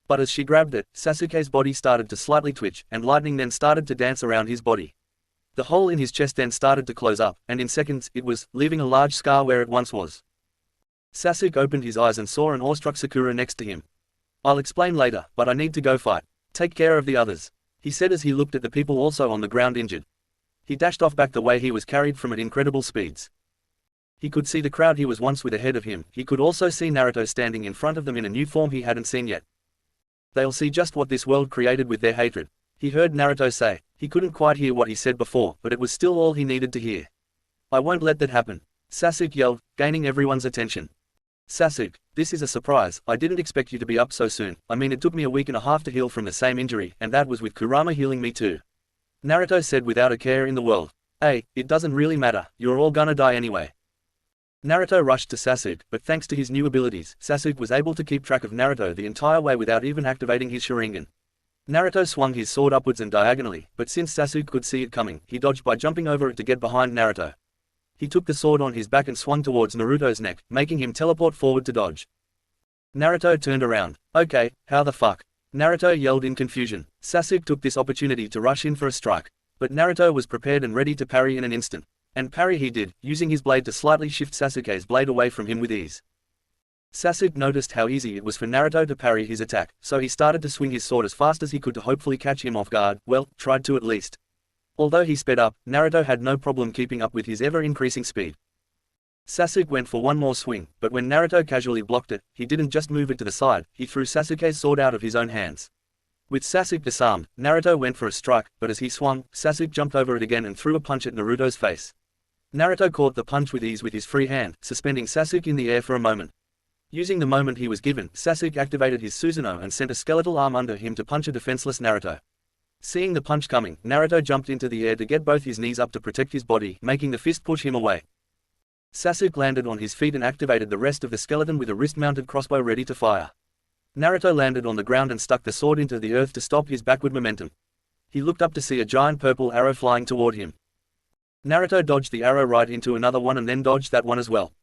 But as she grabbed it, Sasuke's body started to slightly twitch, and lightning then started to dance around his body. The hole in his chest then started to close up, and in seconds, it was, leaving a large scar where it once was. Sasuke opened his eyes and saw an awestruck Sakura next to him. "I'll explain later, but I need to go fight. Take care of the others," he said as he looked at the people also on the ground injured. He dashed off back the way he was carried from at incredible speeds. He could see the crowd he was once with ahead of him. He could also see Naruto standing in front of them in a new form he hadn't seen yet. "They'll see just what this world created with their hatred," he heard Naruto say. He couldn't quite hear what he said before, but it was still all he needed to hear. "I won't let that happen," Sasuke yelled, gaining everyone's attention. "Sasuke, this is a surprise. I didn't expect you to be up so soon. I mean, it took me a week and a half to heal from the same injury, and that was with Kurama healing me too," Naruto said without a care in the world. "Hey, it doesn't really matter, you're all gonna die anyway." Naruto rushed to Sasuke, but thanks to his new abilities, Sasuke was able to keep track of Naruto the entire way without even activating his Sharingan. Naruto swung his sword upwards and diagonally, but since Sasuke could see it coming, he dodged by jumping over it to get behind Naruto. He took the sword on his back and swung towards Naruto's neck, making him teleport forward to dodge. Naruto turned around. "Okay, how the fuck?" Naruto yelled in confusion. Sasuke took this opportunity to rush in for a strike. But Naruto was prepared and ready to parry in an instant. And parry he did, using his blade to slightly shift Sasuke's blade away from him with ease. Sasuke noticed how easy it was for Naruto to parry his attack, so he started to swing his sword as fast as he could to hopefully catch him off guard, well, tried to at least. Although he sped up, Naruto had no problem keeping up with his ever-increasing speed. Sasuke went for one more swing, but when Naruto casually blocked it, he didn't just move it to the side, he threw Sasuke's sword out of his own hands. With Sasuke disarmed, Naruto went for a strike, but as he swung, Sasuke jumped over it again and threw a punch at Naruto's face. Naruto caught the punch with ease with his free hand, suspending Sasuke in the air for a moment. Using the moment he was given, Sasuke activated his Susanoo and sent a skeletal arm under him to punch a defenseless Naruto. Seeing the punch coming, Naruto jumped into the air to get both his knees up to protect his body, making the fist push him away. Sasuke landed on his feet and activated the rest of the skeleton with a wrist-mounted crossbow ready to fire. Naruto landed on the ground and stuck the sword into the earth to stop his backward momentum. He looked up to see a giant purple arrow flying toward him. Naruto dodged the arrow right into another one and then dodged that one as well.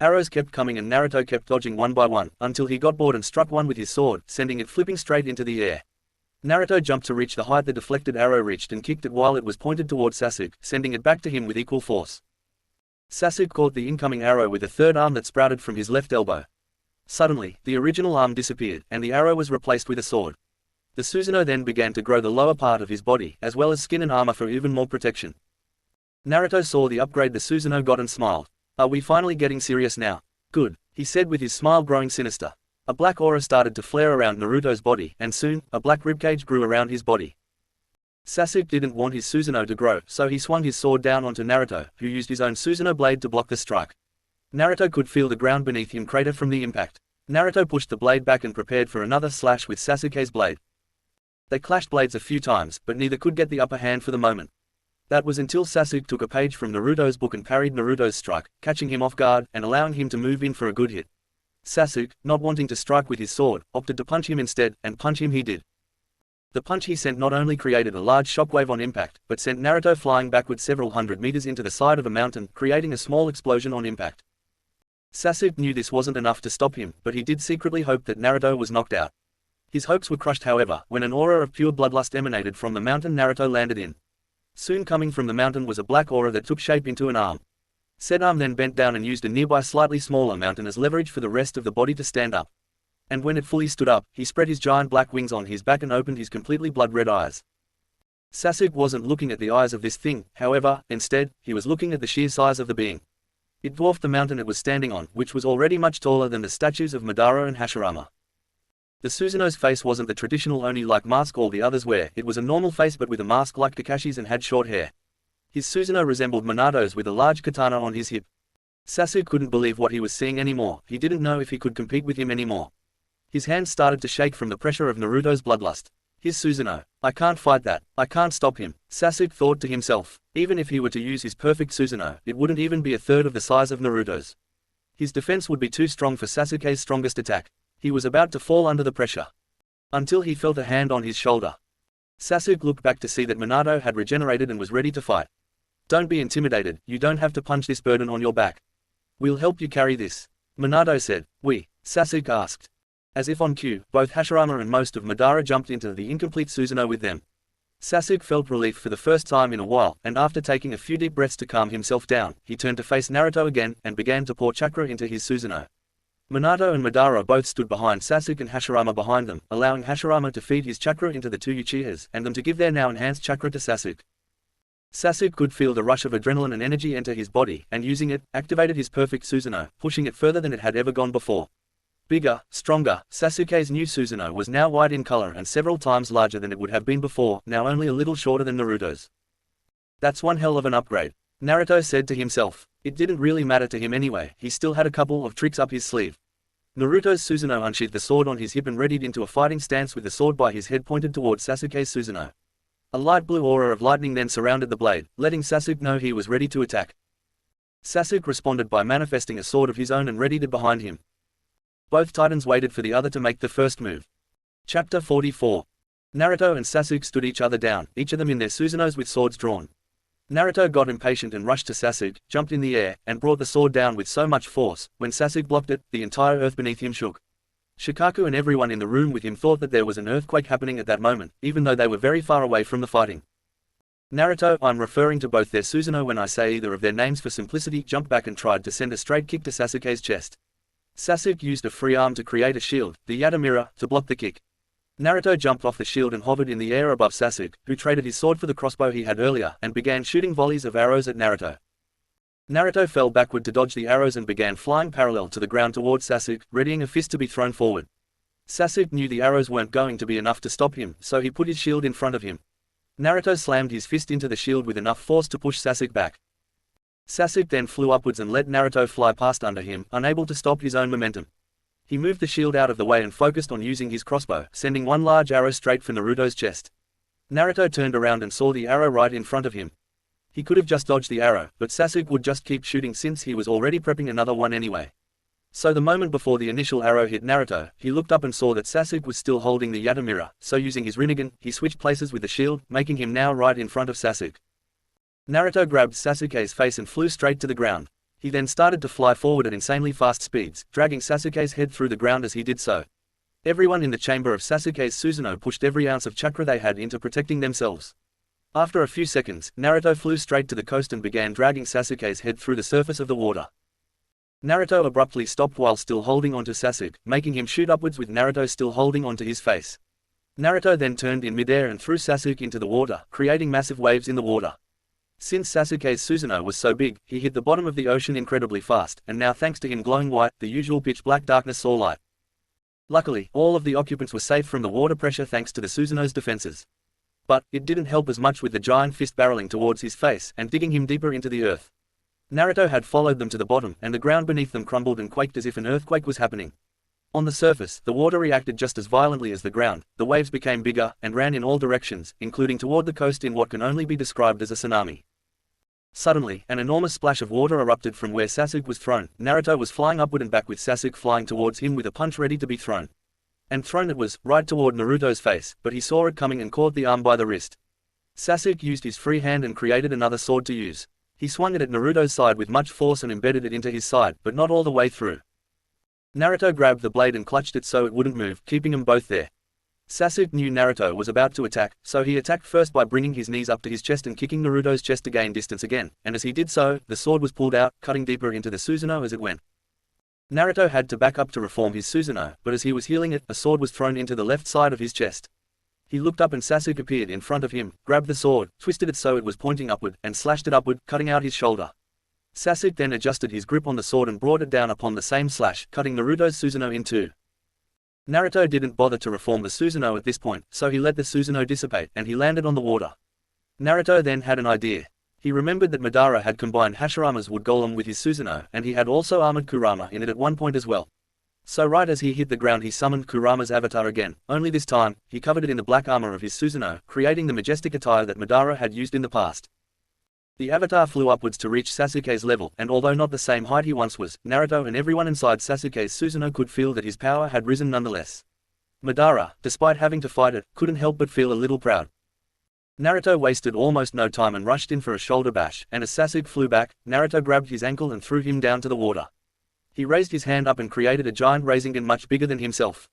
Arrows kept coming and Naruto kept dodging one by one, until he got bored and struck one with his sword, sending it flipping straight into the air. Naruto jumped to reach the height the deflected arrow reached and kicked it while it was pointed towards Sasuke, sending it back to him with equal force. Sasuke caught the incoming arrow with a third arm that sprouted from his left elbow. Suddenly, the original arm disappeared, and the arrow was replaced with a sword. The Susanoo then began to grow the lower part of his body, as well as skin and armor for even more protection. Naruto saw the upgrade the Susanoo got and smiled. "Are we finally getting serious now?" "Good," he said with his smile growing sinister. A black aura started to flare around Naruto's body, and soon, a black ribcage grew around his body. Sasuke didn't want his Susanoo to grow, so he swung his sword down onto Naruto, who used his own Susanoo blade to block the strike. Naruto could feel the ground beneath him crater from the impact. Naruto pushed the blade back and prepared for another slash with Sasuke's blade. They clashed blades a few times, but neither could get the upper hand for the moment. That was until Sasuke took a page from Naruto's book and parried Naruto's strike, catching him off guard, and allowing him to move in for a good hit. Sasuke, not wanting to strike with his sword, opted to punch him instead, and punch him he did. The punch he sent not only created a large shockwave on impact, but sent Naruto flying backward several hundred meters into the side of a mountain, creating a small explosion on impact. Sasuke knew this wasn't enough to stop him, but he did secretly hope that Naruto was knocked out. His hopes were crushed however, when an aura of pure bloodlust emanated from the mountain Naruto landed in. Soon coming from the mountain was a black aura that took shape into an arm. Said arm then bent down and used a nearby slightly smaller mountain as leverage for the rest of the body to stand up. And when it fully stood up, he spread his giant black wings on his back and opened his completely blood-red eyes. Sasuke wasn't looking at the eyes of this thing, however, instead, he was looking at the sheer size of the being. It dwarfed the mountain it was standing on, which was already much taller than the statues of Madara and Hashirama. The Susanoo's face wasn't the traditional Oni-like mask all the others wear, it was a normal face but with a mask like Kakashi's and had short hair. His Susanoo resembled Minato's with a large katana on his hip. Sasuke couldn't believe what he was seeing anymore, he didn't know if he could compete with him anymore. His hands started to shake from the pressure of Naruto's bloodlust. His Susanoo. I can't fight that, I can't stop him, Sasuke thought to himself. Even if he were to use his perfect Susanoo, it wouldn't even be a third of the size of Naruto's. His defense would be too strong for Sasuke's strongest attack. He was about to fall under the pressure. Until he felt a hand on his shoulder. Sasuke looked back to see that Minato had regenerated and was ready to fight. "Don't be intimidated, you don't have to punch this burden on your back. We'll help you carry this," Minato said. "We?" Sasuke asked. As if on cue, both Hashirama and most of Madara jumped into the incomplete Susanoo with them. Sasuke felt relief for the first time in a while, and after taking a few deep breaths to calm himself down, he turned to face Naruto again, and began to pour chakra into his Susanoo. Minato and Madara both stood behind Sasuke and Hashirama behind them, allowing Hashirama to feed his chakra into the two Uchihas, and them to give their now enhanced chakra to Sasuke. Sasuke could feel the rush of adrenaline and energy enter his body, and using it, activated his perfect Susanoo, pushing it further than it had ever gone before. Bigger, stronger, Sasuke's new Susanoo was now white in color and several times larger than it would have been before, now only a little shorter than Naruto's. "That's one hell of an upgrade," Naruto said to himself. It didn't really matter to him anyway, he still had a couple of tricks up his sleeve. Naruto's Susanoo unsheathed the sword on his hip and readied into a fighting stance with the sword by his head pointed towards Sasuke's Susanoo. A light blue aura of lightning then surrounded the blade, letting Sasuke know he was ready to attack. Sasuke responded by manifesting a sword of his own and readied it behind him. Both titans waited for the other to make the first move. Chapter 44. Naruto and Sasuke stood each other down, each of them in their Susanoos with swords drawn. Naruto got impatient and rushed to Sasuke, jumped in the air, and brought the sword down with so much force. When Sasuke blocked it, the entire earth beneath him shook. Shikaku and everyone in the room with him thought that there was an earthquake happening at that moment, even though they were very far away from the fighting. Naruto, I'm referring to both their Susanoo when I say either of their names for simplicity, jumped back and tried to send a straight kick to Sasuke's chest. Sasuke used a free arm to create a shield, the Yatamira, to block the kick. Naruto jumped off the shield and hovered in the air above Sasuke, who traded his sword for the crossbow he had earlier, and began shooting volleys of arrows at Naruto. Naruto fell backward to dodge the arrows and began flying parallel to the ground towards Sasuke, readying a fist to be thrown forward. Sasuke knew the arrows weren't going to be enough to stop him, so he put his shield in front of him. Naruto slammed his fist into the shield with enough force to push Sasuke back. Sasuke then flew upwards and let Naruto fly past under him, unable to stop his own momentum. He moved the shield out of the way and focused on using his crossbow, sending one large arrow straight for Naruto's chest. Naruto turned around and saw the arrow right in front of him. He could have just dodged the arrow, but Sasuke would just keep shooting since he was already prepping another one anyway. So the moment before the initial arrow hit Naruto, he looked up and saw that Sasuke was still holding the Yatamira, so using his Rinnegan, he switched places with the shield, making him now right in front of Sasuke. Naruto grabbed Sasuke's face and flew straight to the ground. He then started to fly forward at insanely fast speeds, dragging Sasuke's head through the ground as he did so. Everyone in the chamber of Sasuke's Susanoo pushed every ounce of chakra they had into protecting themselves. After a few seconds, Naruto flew straight to the coast and began dragging Sasuke's head through the surface of the water. Naruto abruptly stopped while still holding onto Sasuke, making him shoot upwards with Naruto still holding onto his face. Naruto then turned in midair and threw Sasuke into the water, creating massive waves in the water. Since Sasuke's Susanoo was so big, he hit the bottom of the ocean incredibly fast, and now thanks to him glowing white, the usual pitch black darkness saw light. Luckily, all of the occupants were safe from the water pressure thanks to the Susanoo's defenses. But it didn't help as much with the giant fist barreling towards his face and digging him deeper into the earth. Naruto had followed them to the bottom, and the ground beneath them crumbled and quaked as if an earthquake was happening. On the surface, the water reacted just as violently as the ground. The waves became bigger and ran in all directions, including toward the coast in what can only be described as a tsunami. Suddenly, an enormous splash of water erupted from where Sasuke was thrown. Naruto was flying upward and back with Sasuke flying towards him with a punch ready to be thrown. And thrown it was, right toward Naruto's face, but he saw it coming and caught the arm by the wrist. Sasuke used his free hand and created another sword to use. He swung it at Naruto's side with much force and embedded it into his side, but not all the way through. Naruto grabbed the blade and clutched it so it wouldn't move, keeping them both there. Sasuke knew Naruto was about to attack, so he attacked first by bringing his knees up to his chest and kicking Naruto's chest to gain distance again, and as he did so, the sword was pulled out, cutting deeper into the Susanoo as it went. Naruto had to back up to reform his Susanoo, but as he was healing it, a sword was thrown into the left side of his chest. He looked up and Sasuke appeared in front of him, grabbed the sword, twisted it so it was pointing upward, and slashed it upward, cutting out his shoulder. Sasuke then adjusted his grip on the sword and brought it down upon the same slash, cutting Naruto's Susanoo in two. Naruto didn't bother to reform the Susanoo at this point, so he let the Susanoo dissipate, and he landed on the water. Naruto then had an idea. He remembered that Madara had combined Hashirama's wood golem with his Susanoo, and he had also armored Kurama in it at one point as well. So right as he hit the ground he summoned Kurama's avatar again, only this time, he covered it in the black armor of his Susanoo, creating the majestic attire that Madara had used in the past. The avatar flew upwards to reach Sasuke's level, and although not the same height he once was, Naruto and everyone inside Sasuke's Susanoo could feel that his power had risen nonetheless. Madara, despite having to fight it, couldn't help but feel a little proud. Naruto wasted almost no time and rushed in for a shoulder bash, and as Sasuke flew back, Naruto grabbed his ankle and threw him down to the water. He raised his hand up and created a giant rasengan much bigger than himself.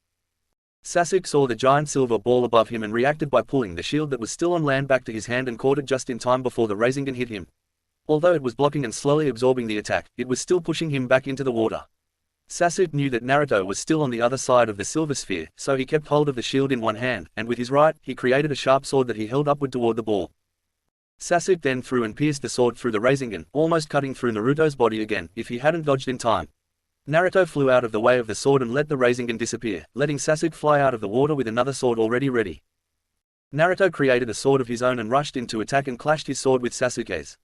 Sasuke saw the giant silver ball above him and reacted by pulling the shield that was still on land back to his hand and caught it just in time before the rasengan hit him. Although it was blocking and slowly absorbing the attack, it was still pushing him back into the water. Sasuke knew that Naruto was still on the other side of the silver sphere, so he kept hold of the shield in one hand, and with his right, he created a sharp sword that he held upward toward the ball. Sasuke then threw and pierced the sword through the rasengan, almost cutting through Naruto's body again, if he hadn't dodged in time. Naruto flew out of the way of the sword and let the rasengan disappear, letting Sasuke fly out of the water with another sword already ready. Naruto created a sword of his own and rushed in to attack and clashed his sword with Sasuke's.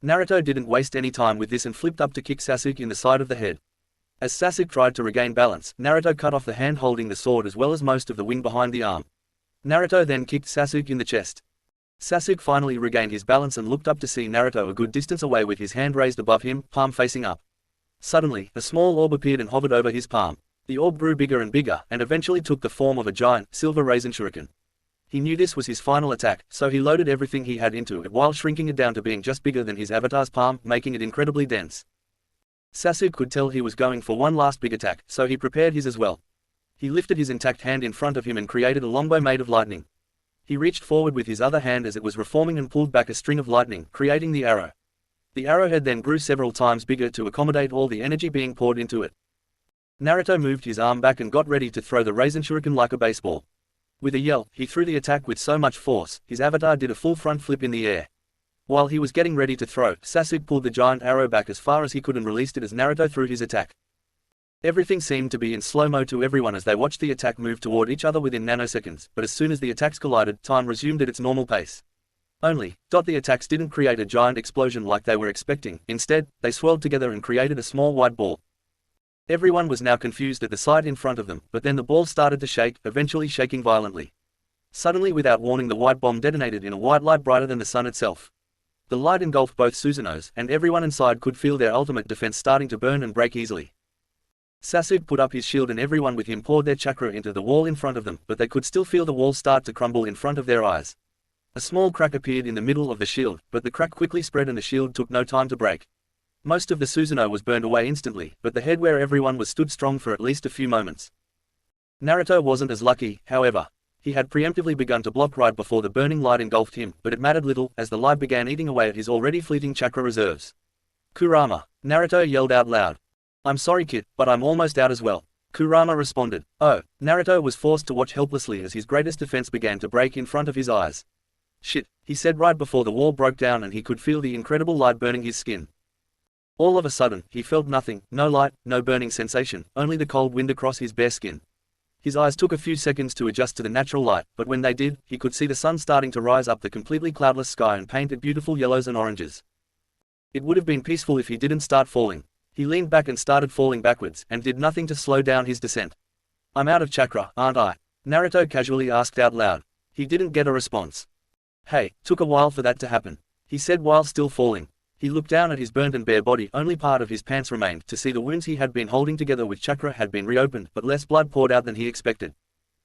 Naruto didn't waste any time with this and flipped up to kick Sasuke in the side of the head. As Sasuke tried to regain balance, Naruto cut off the hand holding the sword as well as most of the wing behind the arm. Naruto then kicked Sasuke in the chest. Sasuke finally regained his balance and looked up to see Naruto a good distance away with his hand raised above him, palm facing up. Suddenly, a small orb appeared and hovered over his palm. The orb grew bigger and bigger, and eventually took the form of a giant, silver Rasen shuriken. He knew this was his final attack, so he loaded everything he had into it while shrinking it down to being just bigger than his avatar's palm, making it incredibly dense. Sasuke could tell he was going for one last big attack, so he prepared his as well. He lifted his intact hand in front of him and created a longbow made of lightning. He reached forward with his other hand as it was reforming and pulled back a string of lightning, creating the arrow. The arrowhead then grew several times bigger to accommodate all the energy being poured into it. Naruto moved his arm back and got ready to throw the Rasen shuriken like a baseball. With a yell, he threw the attack with so much force, his avatar did a full front flip in the air. While he was getting ready to throw, Sasuke pulled the giant arrow back as far as he could and released it as Naruto threw his attack. Everything seemed to be in slow-mo to everyone as they watched the attack move toward each other within nanoseconds, but as soon as the attacks collided, time resumed at its normal pace. Only, the attacks didn't create a giant explosion like they were expecting, instead, they swirled together and created a small white ball. Everyone was now confused at the sight in front of them, but then the ball started to shake, eventually shaking violently. Suddenly without warning the white bomb detonated in a white light brighter than the sun itself. The light engulfed both Susanos, and everyone inside could feel their ultimate defense starting to burn and break easily. Sasuke put up his shield and everyone with him poured their chakra into the wall in front of them, but they could still feel the wall start to crumble in front of their eyes. A small crack appeared in the middle of the shield, but the crack quickly spread and the shield took no time to break. Most of the Susanoo was burned away instantly, but the head where everyone was stood strong for at least a few moments. Naruto wasn't as lucky, however. He had preemptively begun to block right before the burning light engulfed him, but it mattered little, as the light began eating away at his already fleeting chakra reserves. Kurama! Naruto yelled out loud. I'm sorry kid, but I'm almost out as well. Kurama responded. Oh, Naruto was forced to watch helplessly as his greatest defense began to break in front of his eyes. Shit, he said right before the wall broke down and he could feel the incredible light burning his skin. All of a sudden, he felt nothing, no light, no burning sensation, only the cold wind across his bare skin. His eyes took a few seconds to adjust to the natural light, but when they did, he could see the sun starting to rise up the completely cloudless sky and paint it beautiful yellows and oranges. It would have been peaceful if he didn't start falling. He leaned back and started falling backwards, and did nothing to slow down his descent. I'm out of chakra, aren't I? Naruto casually asked out loud. He didn't get a response. Hey, took a while for that to happen, he said while still falling. He looked down at his burned and bare body, only part of his pants remained, to see the wounds he had been holding together with chakra had been reopened, but less blood poured out than he expected.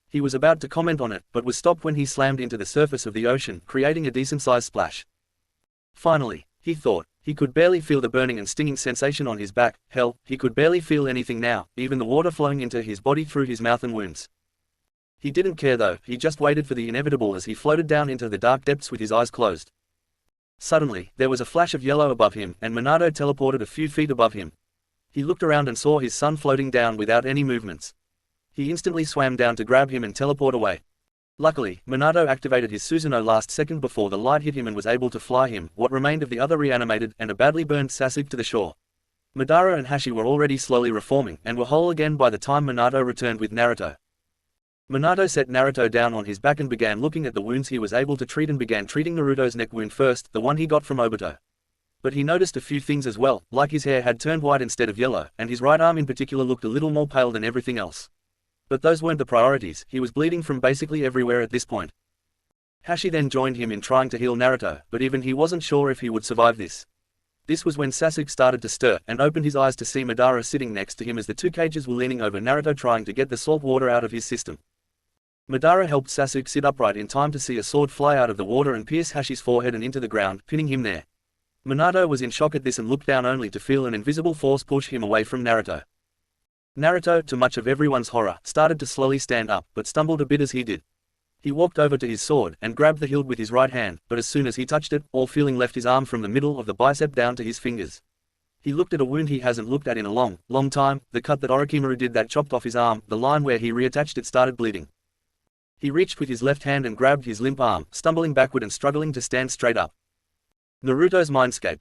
He was about to comment on it, but was stopped when he slammed into the surface of the ocean, creating a decent-sized splash. Finally, he thought, he could barely feel the burning and stinging sensation on his back, hell, he could barely feel anything now, even the water flowing into his body through his mouth and wounds. He didn't care though, he just waited for the inevitable as he floated down into the dark depths with his eyes closed. Suddenly, there was a flash of yellow above him, and Minato teleported a few feet above him. He looked around and saw his son floating down without any movements. He instantly swam down to grab him and teleport away. Luckily, Minato activated his Susanoo last second before the light hit him and was able to fly him, what remained of the other reanimated, and a badly burned Sasuke to the shore. Madara and Hashi were already slowly reforming, and were whole again by the time Minato returned with Naruto. Minato set Naruto down on his back and began looking at the wounds he was able to treat and began treating Naruto's neck wound first, the one he got from Obito. But he noticed a few things as well, like his hair had turned white instead of yellow, and his right arm in particular looked a little more pale than everything else. But those weren't the priorities, he was bleeding from basically everywhere at this point. Hashi then joined him in trying to heal Naruto, but even he wasn't sure if he would survive this. This was when Sasuke started to stir, and opened his eyes to see Madara sitting next to him as the two cages were leaning over Naruto trying to get the salt water out of his system. Madara helped Sasuke sit upright in time to see a sword fly out of the water and pierce Hashi's forehead and into the ground, pinning him there. Minato was in shock at this and looked down only to feel an invisible force push him away from Naruto. Naruto, to much of everyone's horror, started to slowly stand up, but stumbled a bit as he did. He walked over to his sword, and grabbed the hilt with his right hand, but as soon as he touched it, all feeling left his arm from the middle of the bicep down to his fingers. He looked at a wound he hasn't looked at in a long time, the cut that Orochimaru did that chopped off his arm, the line where he reattached it started bleeding. He reached with his left hand and grabbed his limp arm, stumbling backward and struggling to stand straight up. Naruto's mindscape.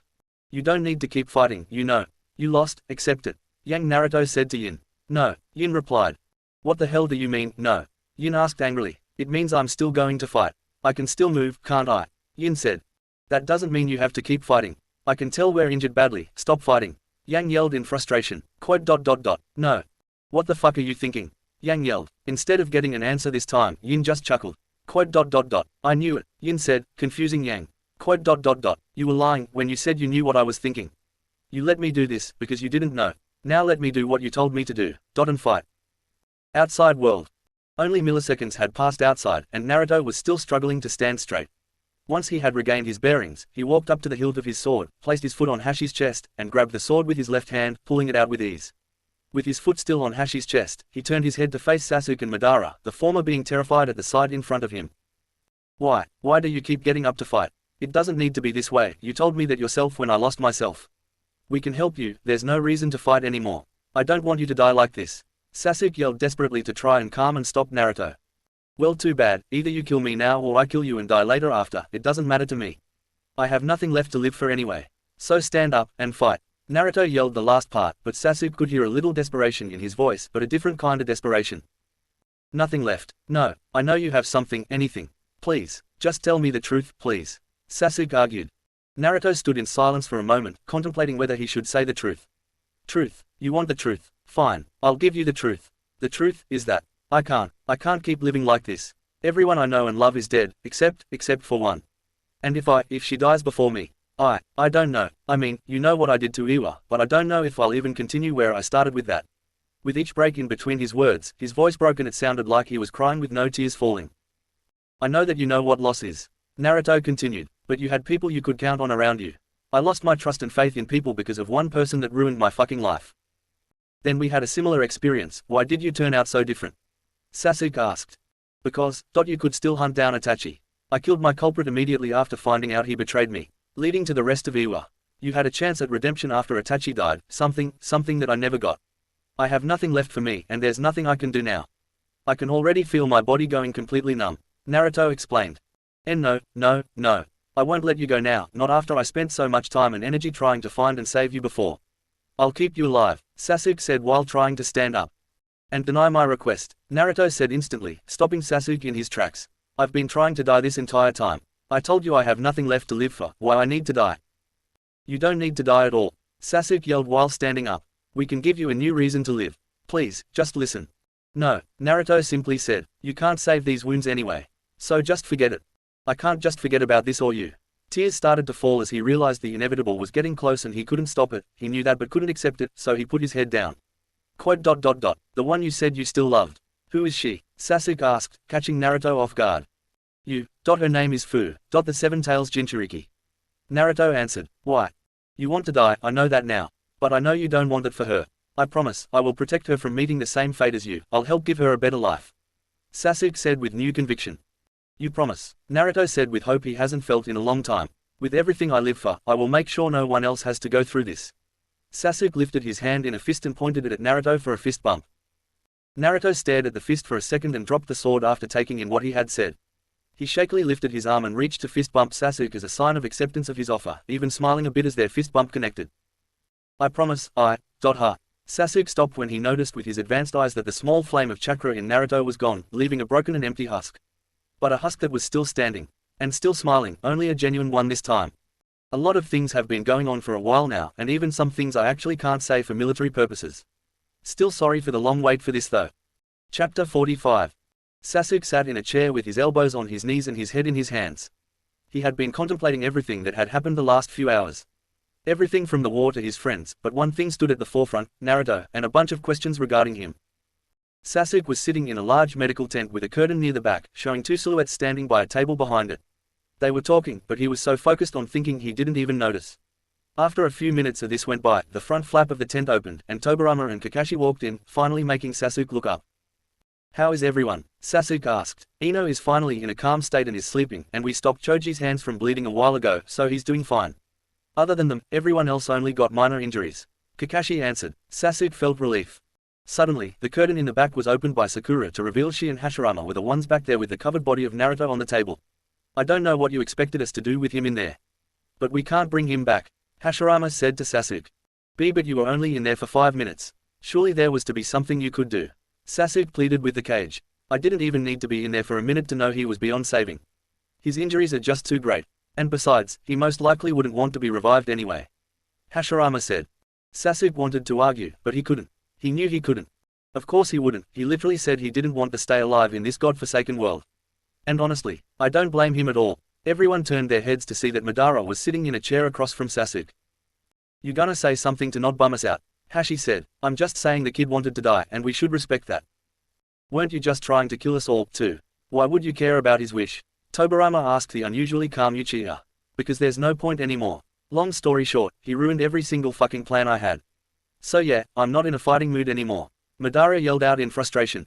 You don't need to keep fighting, you know. You lost, accept it. Yang Naruto said to Yin. No, Yin replied. What the hell do you mean, no? Yin asked angrily. It means I'm still going to fight. I can still move, can't I? Yin said. That doesn't mean you have to keep fighting. I can tell we're injured badly, stop fighting. Yang yelled in frustration. No. What the fuck are you thinking? Yang yelled. Instead of getting an answer this time, Yin just chuckled. I knew it, Yin said, confusing Yang. You were lying when you said you knew what I was thinking. You let me do this because you didn't know. Now let me do what you told me to do, and fight. Outside world. Only milliseconds had passed outside, and Naruto was still struggling to stand straight. Once he had regained his bearings, he walked up to the hilt of his sword, placed his foot on Hashi's chest, and grabbed the sword with his left hand, pulling it out with ease. With his foot still on Hashi's chest, he turned his head to face Sasuke and Madara, the former being terrified at the sight in front of him. Why do you keep getting up to fight? It doesn't need to be this way, you told me that yourself when I lost myself. We can help you, there's no reason to fight anymore. I don't want you to die like this. Sasuke yelled desperately to try and calm and stop Naruto. Well, too bad, either you kill me now or I kill you and die later after, it doesn't matter to me. I have nothing left to live for anyway. So stand up, and fight. Naruto yelled the last part, but Sasuke could hear a little desperation in his voice, but a different kind of desperation. Nothing left. No, I know you have something, anything. Please, just tell me the truth, please. Sasuke argued. Naruto stood in silence for a moment, contemplating whether he should say the truth. Truth? You want the truth? Fine, I'll give you the truth. The truth is that I can't keep living like this. Everyone I know and love is dead, except for one. And if she dies before me, I don't know. I mean, you know what I did to Iwa, but I don't know if I'll even continue where I started with that. With each break in between his words, his voice broke and it sounded like he was crying with no tears falling. I know that you know what loss is. Naruto continued, but you had people you could count on around you. I lost my trust and faith in people because of one person that ruined my fucking life. Then we had a similar experience, why did you turn out so different? Sasuke asked. Because, you could still hunt down Itachi. I killed my culprit immediately after finding out he betrayed me, leading to the rest of Iwa. You had a chance at redemption after Itachi died, something that I never got. I have nothing left for me and there's nothing I can do now. I can already feel my body going completely numb, Naruto explained. And no, I won't let you go now, not after I spent so much time and energy trying to find and save you before. I'll keep you alive, Sasuke said while trying to stand up. And deny my request, Naruto said instantly, stopping Sasuke in his tracks. I've been trying to die this entire time. I told you I have nothing left to live for, why I need to die. You don't need to die at all, Sasuke yelled while standing up. We can give you a new reason to live. Please, just listen. No, Naruto simply said, you can't save these wounds anyway. So just forget it. I can't just forget about this or you. Tears started to fall as he realized the inevitable was getting close and he couldn't stop it, he knew that but couldn't accept it, so he put his head down. The one you said you still loved. Who is she? Sasuke asked, catching Naruto off guard. You. Her name is Fu. The Seven Tails Jinchuriki. Naruto answered. Why? You want to die, I know that now. But I know you don't want it for her. I promise, I will protect her from meeting the same fate as you, I'll help give her a better life. Sasuke said with new conviction. You promise, Naruto said with hope he hasn't felt in a long time. With everything I live for, I will make sure no one else has to go through this. Sasuke lifted his hand in a fist and pointed it at Naruto for a fist bump. Naruto stared at the fist for a second and dropped the sword after taking in what he had said. He shakily lifted his arm and reached to fist bump Sasuke as a sign of acceptance of his offer, even smiling a bit as their fist bump connected. I promise, Sasuke stopped when he noticed with his advanced eyes that the small flame of chakra in Naruto was gone, leaving a broken and empty husk. But a husk that was still standing. And still smiling, only a genuine one this time. A lot of things have been going on for a while now, and even some things I actually can't say for military purposes. Still sorry for the long wait for this though. Chapter 45. Sasuke sat in a chair with his elbows on his knees and his head in his hands. He had been contemplating everything that had happened the last few hours. Everything from the war to his friends, but one thing stood at the forefront: Naruto, and a bunch of questions regarding him. Sasuke was sitting in a large medical tent with a curtain near the back, showing two silhouettes standing by a table behind it. They were talking, but he was so focused on thinking he didn't even notice. After a few minutes of this went by, the front flap of the tent opened, and Tobirama and Kakashi walked in, finally making Sasuke look up. "How is everyone?" Sasuke asked. "Ino is finally in a calm state and is sleeping, and we stopped Choji's hands from bleeding a while ago, so he's doing fine. Other than them, everyone else only got minor injuries," Kakashi answered. Sasuke felt relief. Suddenly, the curtain in the back was opened by Sakura to reveal she and Hashirama were the ones back there with the covered body of Naruto on the table. "I don't know what you expected us to do with him in there. But we can't bring him back," Hashirama said to Sasuke. But you were only in there for 5 minutes. Surely there was to be something you could do." Sasuke pleaded with the cage. "I didn't even need to be in there for a minute to know he was beyond saving. His injuries are just too great. And besides, he most likely wouldn't want to be revived anyway," Hashirama said. Sasuke wanted to argue, but he couldn't. He knew he couldn't. Of course he wouldn't. He literally said he didn't want to stay alive in this godforsaken world. And honestly, I don't blame him at all. Everyone turned their heads to see that Madara was sitting in a chair across from Sasuke. "You gonna say something to not bum us out?" Hashi said. "I'm just saying the kid wanted to die, and we should respect that. Weren't you just trying to kill us all, too? Why would you care about his wish?" Tobirama asked the unusually calm Uchiha. "Because there's no point anymore. Long story short, he ruined every single fucking plan I had. So yeah, I'm not in a fighting mood anymore," Madara yelled out in frustration.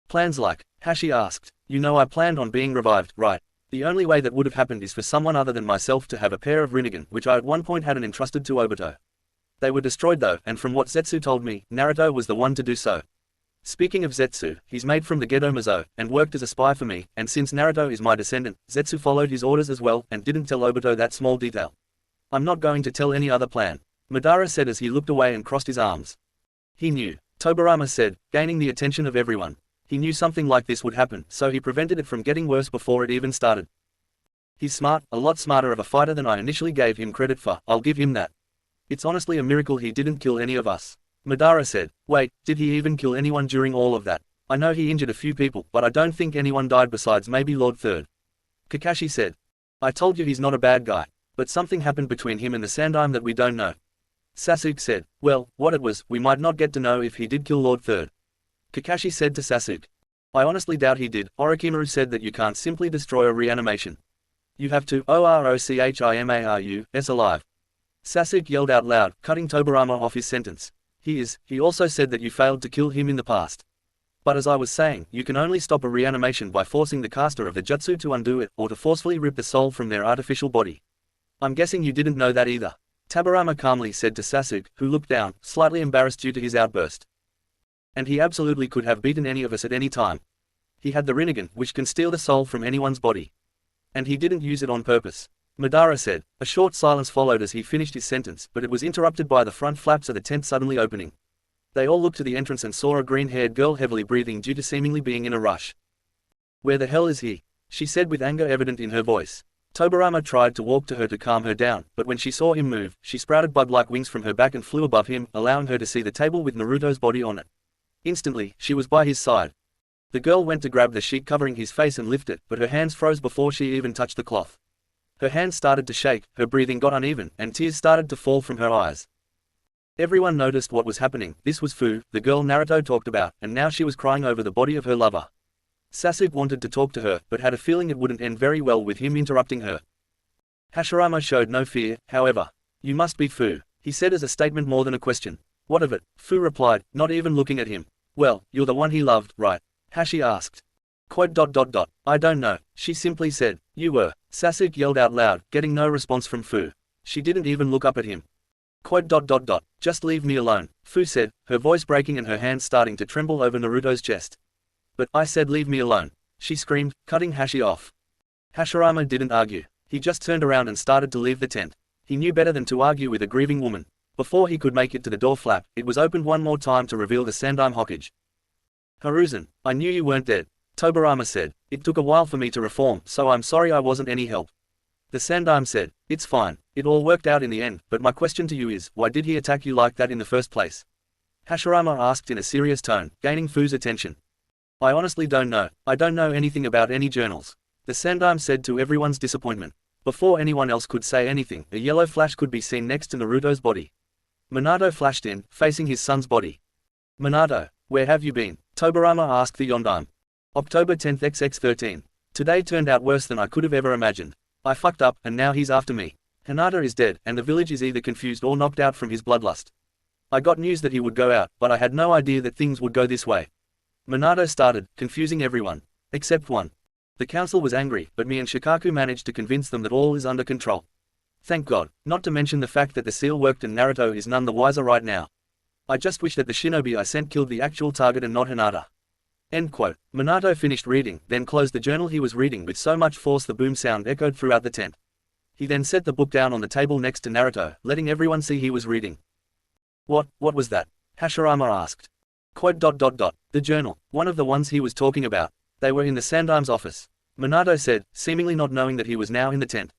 "Plans like?" Hashi asked. "You know I planned on being revived, right? The only way that would have happened is for someone other than myself to have a pair of Rinnegan, which I at one point had entrusted to Obito. They were destroyed though, and from what Zetsu told me, Naruto was the one to do so. Speaking of Zetsu, he's made from the Gedo Mizo, and worked as a spy for me, and since Naruto is my descendant, Zetsu followed his orders as well, and didn't tell Obito that small detail. I'm not going to tell any other plan," Madara said as he looked away and crossed his arms. "He knew," Tobirama said, gaining the attention of everyone. "He knew something like this would happen, so he prevented it from getting worse before it even started. He's smart, a lot smarter of a fighter than I initially gave him credit for, I'll give him that. It's honestly a miracle he didn't kill any of us," Madara said. "Wait, did he even kill anyone during all of that? I know he injured a few people, but I don't think anyone died besides maybe Lord Third," Kakashi said. "I told you he's not a bad guy, but something happened between him and the Sandaime that we don't know," Sasuke said. "Well, what it was, we might not get to know if he did kill Lord Third," Kakashi said to Sasuke. "I honestly doubt he did. Orochimaru said that you can't simply destroy a reanimation. You have to OROCHIMARUS alive," Sasuke yelled out loud, cutting Tobirama off his sentence. He also said that you failed to kill him in the past. But as I was saying, you can only stop a reanimation by forcing the caster of the jutsu to undo it, or to forcefully rip the soul from their artificial body. I'm guessing you didn't know that either," Tobirama calmly said to Sasuke, who looked down, slightly embarrassed due to his outburst. "And he absolutely could have beaten any of us at any time. He had the Rinnegan, which can steal the soul from anyone's body. And he didn't use it on purpose," Madara said. A short silence followed as he finished his sentence, but it was interrupted by the front flaps of the tent suddenly opening. They all looked to the entrance and saw a green-haired girl heavily breathing due to seemingly being in a rush. "Where the hell is he?" she said with anger evident in her voice. Tobirama tried to walk to her to calm her down, but when she saw him move, she sprouted bug-like wings from her back and flew above him, allowing her to see the table with Naruto's body on it. Instantly, she was by his side. The girl went to grab the sheet covering his face and lift it, but her hands froze before she even touched the cloth. Her hands started to shake, her breathing got uneven, and tears started to fall from her eyes. Everyone noticed what was happening. This was Fu, the girl Naruto talked about, and now she was crying over the body of her lover. Sasuke wanted to talk to her, but had a feeling it wouldn't end very well with him interrupting her. Hashirama showed no fear, however. "You must be Fu," he said as a statement more than a question. "What of it?" Fu replied, not even looking at him. "Well, you're the one he loved, right?" Hashi asked. "I don't know," she simply said. "You were," Sasuke yelled out loud, getting no response from Fu. She didn't even look up at him. "Just leave me alone," Fu said, her voice breaking and her hands starting to tremble over Naruto's chest. "But I said leave me alone," she screamed, cutting Hashi off. Hashirama didn't argue. He just turned around and started to leave the tent. He knew better than to argue with a grieving woman. Before he could make it to the door flap, it was opened one more time to reveal the Sandaime Hokage. "Hiruzen, I knew you weren't dead," Tobirama said. "It took a while for me to reform, so I'm sorry I wasn't any help." The Sandaime said, "It's fine. It all worked out in the end, but my question to you is, why did he attack you like that in the first place?" Hashirama asked in a serious tone, gaining Fu's attention. I honestly don't know. I don't know anything about any journals. The Sandaime said to everyone's disappointment. Before anyone else could say anything, a yellow flash could be seen next to Naruto's body. Minato flashed in, facing his son's body. Minato, where have you been? Tobirama asked the Yondaime. October 10 XX13. Today turned out worse than I could have ever imagined. I fucked up, and now he's after me. Hinata is dead, and the village is either confused or knocked out from his bloodlust. I got news that he would go out, but I had no idea that things would go this way. Minato started, confusing everyone. Except one. The council was angry, but me and Shikaku managed to convince them that all is under control. Thank God, not to mention the fact that the seal worked and Naruto is none the wiser right now. I just wish that the shinobi I sent killed the actual target and not Hinata. End quote. Minato finished reading, then closed the journal he was reading with so much force the boom sound echoed throughout the tent. He then set the book down on the table next to Naruto, letting everyone see he was reading. What was that? Hashirama asked. Quote. The journal, one of the ones he was talking about. They were in the Sandaime's office. Minato said, seemingly not knowing that he was now in the tent.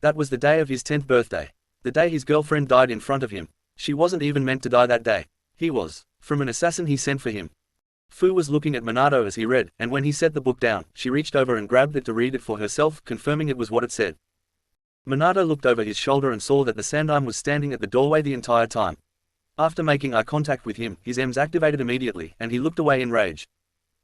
That was the day of his 10th birthday. The day his girlfriend died in front of him. She wasn't even meant to die that day. He was. From an assassin he sent for him. Fu was looking at Minato as he read, and when he set the book down, she reached over and grabbed it to read it for herself, confirming it was what it said. Minato looked over his shoulder and saw that the Sandaime was standing at the doorway the entire time. After making eye contact with him, his M's activated immediately, and he looked away in rage.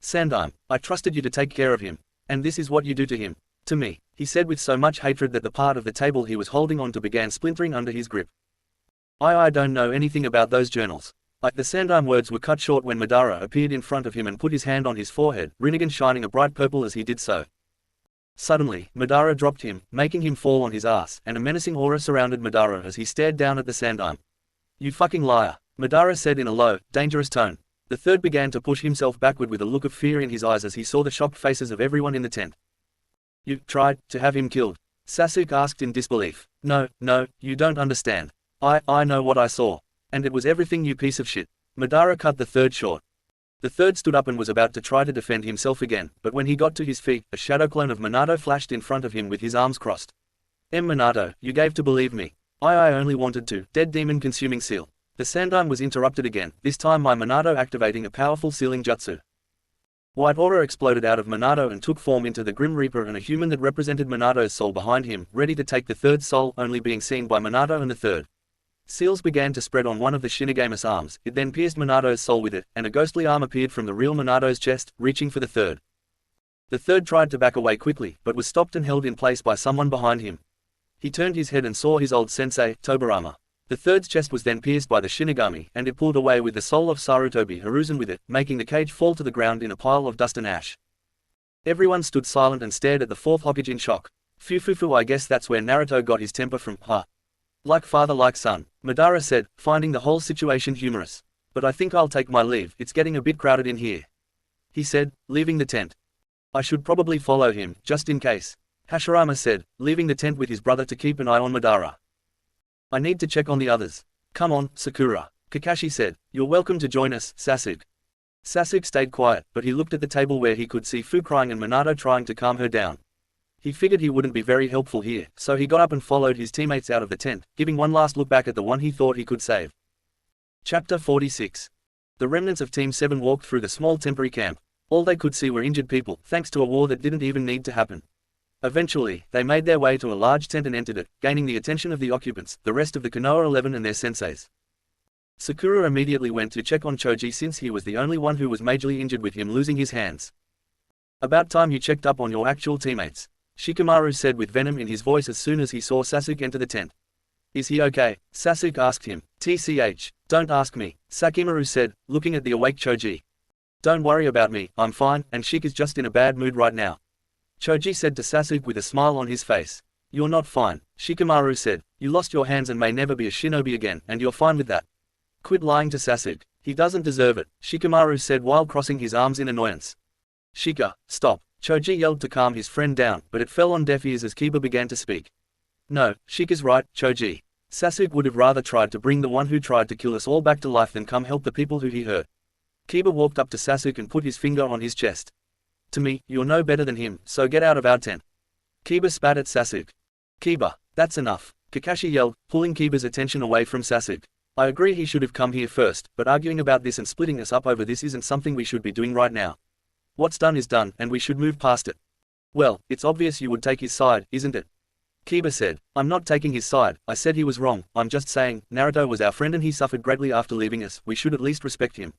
Sandaime, I trusted you to take care of him. And this is what you do to him. To me, he said with so much hatred that the part of the table he was holding onto began splintering under his grip. I don't know anything about those journals. The Sandaime words were cut short when Madara appeared in front of him and put his hand on his forehead, Rinnegan shining a bright purple as he did so. Suddenly, Madara dropped him, making him fall on his ass, and a menacing aura surrounded Madara as he stared down at the Sandaime. You fucking liar, Madara said in a low, dangerous tone. The third began to push himself backward with a look of fear in his eyes as he saw the shocked faces of everyone in the tent. You tried to have him killed? Sasuke asked in disbelief. No, you don't understand. I know what I saw. And it was everything, you piece of shit. Madara cut the third short. The third stood up and was about to try to defend himself again, but when he got to his feet, a shadow clone of Minato flashed in front of him with his arms crossed. Minato, you gave to believe me. I only wanted to. Dead demon consuming seal. The Sandaime was interrupted again, this time by Minato activating a powerful sealing jutsu. White aura exploded out of Minato and took form into the Grim Reaper and a human that represented Minato's soul behind him, ready to take the third soul, only being seen by Minato and the third. Seals began to spread on one of the Shinigame's arms, it then pierced Minato's soul with it, and a ghostly arm appeared from the real Minato's chest, reaching for the third. The third tried to back away quickly, but was stopped and held in place by someone behind him. He turned his head and saw his old sensei, Tobirama. The third's chest was then pierced by the Shinigami, and it pulled away with the soul of Sarutobi Hiruzen with it, making the cage fall to the ground in a pile of dust and ash. Everyone stood silent and stared at the fourth Hokage in shock. Fufufu, I guess that's where Naruto got his temper from, huh? Like father like son, Madara said, finding the whole situation humorous. But I think I'll take my leave, it's getting a bit crowded in here. He said, leaving the tent. I should probably follow him, just in case. Hashirama said, leaving the tent with his brother to keep an eye on Madara. I need to check on the others. Come on, Sakura. Kakashi said, you're welcome to join us, Sasuke. Sasuke stayed quiet, but he looked at the table where he could see Fu crying and Minato trying to calm her down. He figured he wouldn't be very helpful here, so he got up and followed his teammates out of the tent, giving one last look back at the one he thought he could save. Chapter 46. The remnants of Team 7 walked through the small temporary camp. All they could see were injured people, thanks to a war that didn't even need to happen. Eventually, they made their way to a large tent and entered it, gaining the attention of the occupants, the rest of the Konoha 11 and their senseis. Sakura immediately went to check on Choji since he was the only one who was majorly injured with him losing his hands. About time you checked up on your actual teammates, Shikamaru said with venom in his voice as soon as he saw Sasuke enter the tent. Is he okay? Sasuke asked him. TCH, don't ask me, Sakamaru said, looking at the awake Choji. Don't worry about me, I'm fine, and Shik is just in a bad mood right now. Choji said to Sasuke with a smile on his face. You're not fine, Shikamaru said. You lost your hands and may never be a shinobi again, and you're fine with that. Quit lying to Sasuke. He doesn't deserve it, Shikamaru said while crossing his arms in annoyance. Shika, stop, Choji yelled to calm his friend down, but it fell on deaf ears as Kiba began to speak. No, Shika's right, Choji. Sasuke would have rather tried to bring the one who tried to kill us all back to life than come help the people who he hurt. Kiba walked up to Sasuke and put his finger on his chest. To me, you're no better than him, so get out of our tent. Kiba spat at Sasuke. Kiba, that's enough, Kakashi yelled, pulling Kiba's attention away from Sasuke. I agree he should have come here first, but arguing about this and splitting us up over this isn't something we should be doing right now. What's done is done, and we should move past it. Well, it's obvious you would take his side, isn't it? Kiba said. I'm not taking his side, I said he was wrong, I'm just saying, Naruto was our friend and he suffered greatly after leaving us, we should at least respect him.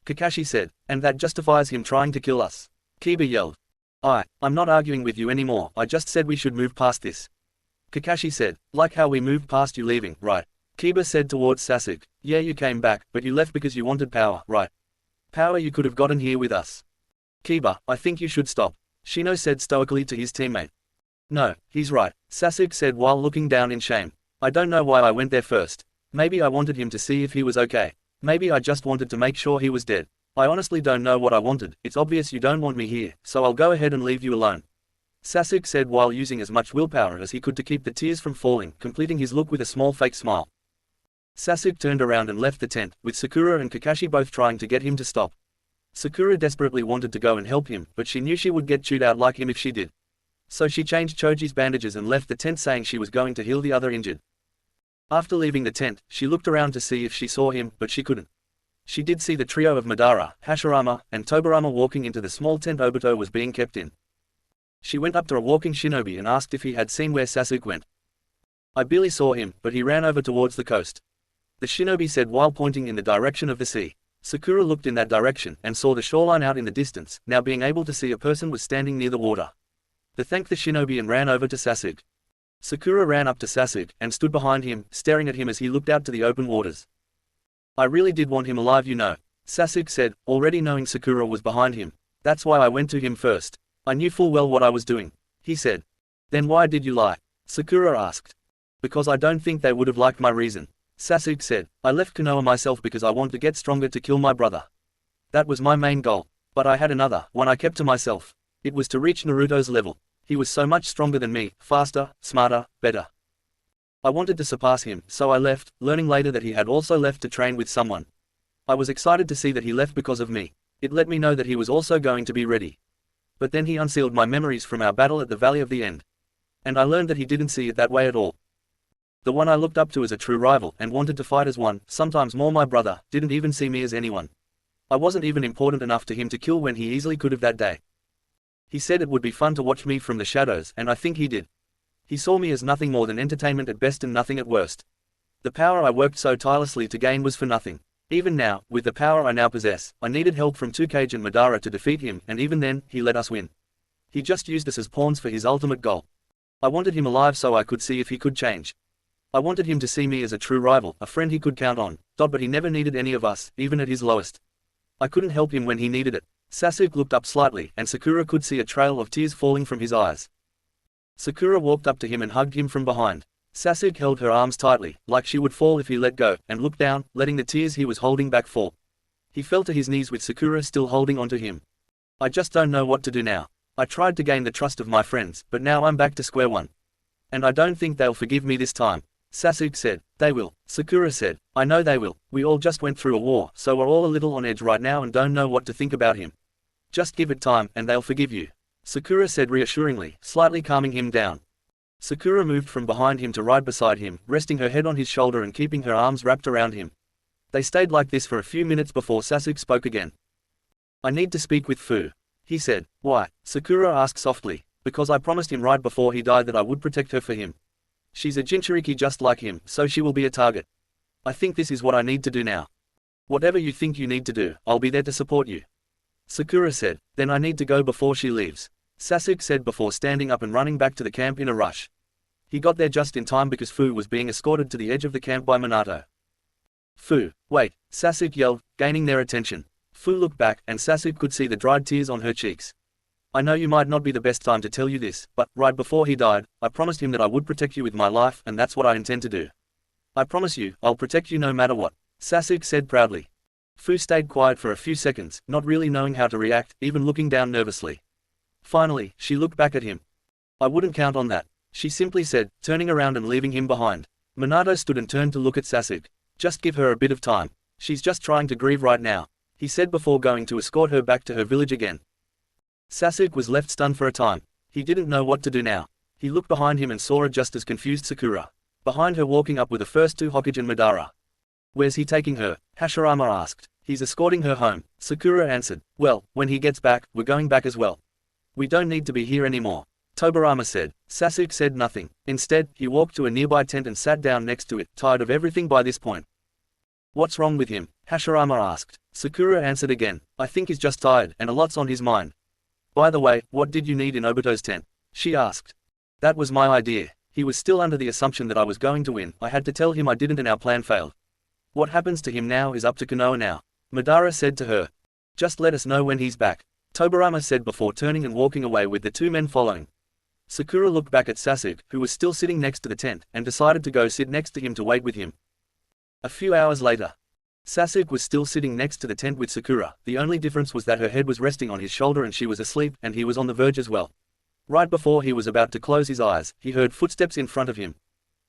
Kakashi said. And that justifies him trying to kill us. Kiba yelled. I'm not arguing with you anymore, I just said we should move past this. Kakashi said. Like how we moved past you leaving, right? Kiba said towards Sasuke. Yeah, you came back, but you left because you wanted power, right? Power you could have gotten here with us. Kiba, I think you should stop. Shino said stoically to his teammate. No, he's right, Sasuke said while looking down in shame. I don't know why I went there first. Maybe I wanted him to see if he was okay. Maybe I just wanted to make sure he was dead. I honestly don't know what I wanted, it's obvious you don't want me here, so I'll go ahead and leave you alone. Sasuke said while using as much willpower as he could to keep the tears from falling, completing his look with a small fake smile. Sasuke turned around and left the tent, with Sakura and Kakashi both trying to get him to stop. Sakura desperately wanted to go and help him, but she knew she would get chewed out like him if she did. So she changed Choji's bandages and left the tent saying she was going to heal the other injured. After leaving the tent, she looked around to see if she saw him, but she couldn't. She did see the trio of Madara, Hashirama, and Tobirama walking into the small tent Obito was being kept in. She went up to a walking shinobi and asked if he had seen where Sasuke went. I barely saw him, but he ran over towards the coast. The shinobi said while pointing in the direction of the sea. Sakura looked in that direction and saw the shoreline out in the distance, now being able to see a person was standing near the water. They thanked the shinobi and ran over to Sasuke. Sakura ran up to Sasuke and stood behind him, staring at him as he looked out to the open waters. I really did want him alive, you know, Sasuke said, already knowing Sakura was behind him. That's why I went to him first. I knew full well what I was doing, he said. Then why did you lie? Sakura asked. Because I don't think they would have liked my reason, Sasuke said. I left Konoha myself because I want to get stronger to kill my brother. That was my main goal. But I had another one I kept to myself. It was to reach Naruto's level. He was so much stronger than me, faster, smarter, better. I wanted to surpass him, so I left, learning later that he had also left to train with someone. I was excited to see that he left because of me. It let me know that he was also going to be ready. But then he unsealed my memories from our battle at the Valley of the End. And I learned that he didn't see it that way at all. The one I looked up to as a true rival and wanted to fight as one, sometimes more my brother, didn't even see me as anyone. I wasn't even important enough to him to kill when he easily could have that day. He said it would be fun to watch me from the shadows, and I think he did. He saw me as nothing more than entertainment at best and nothing at worst. The power I worked so tirelessly to gain was for nothing. Even now, with the power I now possess, I needed help from Tsukage and Madara to defeat him, and even then, he let us win. He just used us as pawns for his ultimate goal. I wanted him alive so I could see if he could change. I wanted him to see me as a true rival, a friend he could count on, but he never needed any of us, even at his lowest. I couldn't help him when he needed it. Sasuke looked up slightly, and Sakura could see a trail of tears falling from his eyes. Sakura walked up to him and hugged him from behind. Sasuke held her arms tightly, like she would fall if he let go, and looked down, letting the tears he was holding back fall. He fell to his knees with Sakura still holding onto him. I just don't know what to do now. I tried to gain the trust of my friends, but now I'm back to square one. And I don't think they'll forgive me this time. Sasuke said. They will, Sakura said. I know they will. We all just went through a war, so we're all a little on edge right now and don't know what to think about him. Just give it time, and they'll forgive you, Sakura said reassuringly, slightly calming him down. Sakura moved from behind him to right beside him, resting her head on his shoulder and keeping her arms wrapped around him. They stayed like this for a few minutes before Sasuke spoke again. I need to speak with Fu, he said. Why? Sakura asked softly. Because I promised him right before he died that I would protect her for him. She's a Jinchuriki just like him, so she will be a target. I think this is what I need to do now. Whatever you think you need to do, I'll be there to support you, Sakura said. Then I need to go before she leaves, Sasuke said before standing up and running back to the camp in a rush. He got there just in time because Fu was being escorted to the edge of the camp by Minato. Fu, wait, Sasuke yelled, gaining their attention. Fu looked back, and Sasuke could see the dried tears on her cheeks. I know you might not be the best time to tell you this, but, right before he died, I promised him that I would protect you with my life, and that's what I intend to do. I promise you, I'll protect you no matter what, Sasuke said proudly. Fu stayed quiet for a few seconds, not really knowing how to react, even looking down nervously. Finally, she looked back at him. I wouldn't count on that, she simply said, turning around and leaving him behind. Minato stood and turned to look at Sasuke. Just give her a bit of time. She's just trying to grieve right now, he said before going to escort her back to her village again. Sasuke was left stunned for a time. He didn't know what to do now. He looked behind him and saw a just as confused Sakura. Behind her walking up were the first two Hokage and Madara. Where's he taking her? Hashirama asked. He's escorting her home, Sakura answered. Well, when he gets back, we're going back as well. We don't need to be here anymore, Tobirama said. Sasuke said nothing. Instead, he walked to a nearby tent and sat down next to it, tired of everything by this point. What's wrong with him? Hashirama asked. Sakura answered again. I think he's just tired, and a lot's on his mind. By the way, what did you need in Obito's tent? She asked. That was my idea. He was still under the assumption that I was going to win. I had to tell him I didn't and our plan failed. What happens to him now is up to Konoha now, Madara said to her. Just let us know when he's back, Tobirama said before turning and walking away with the two men following. Sakura looked back at Sasuke, who was still sitting next to the tent, and decided to go sit next to him to wait with him. A few hours later, Sasuke was still sitting next to the tent with Sakura. The only difference was that her head was resting on his shoulder and she was asleep, and he was on the verge as well. Right before he was about to close his eyes, he heard footsteps in front of him.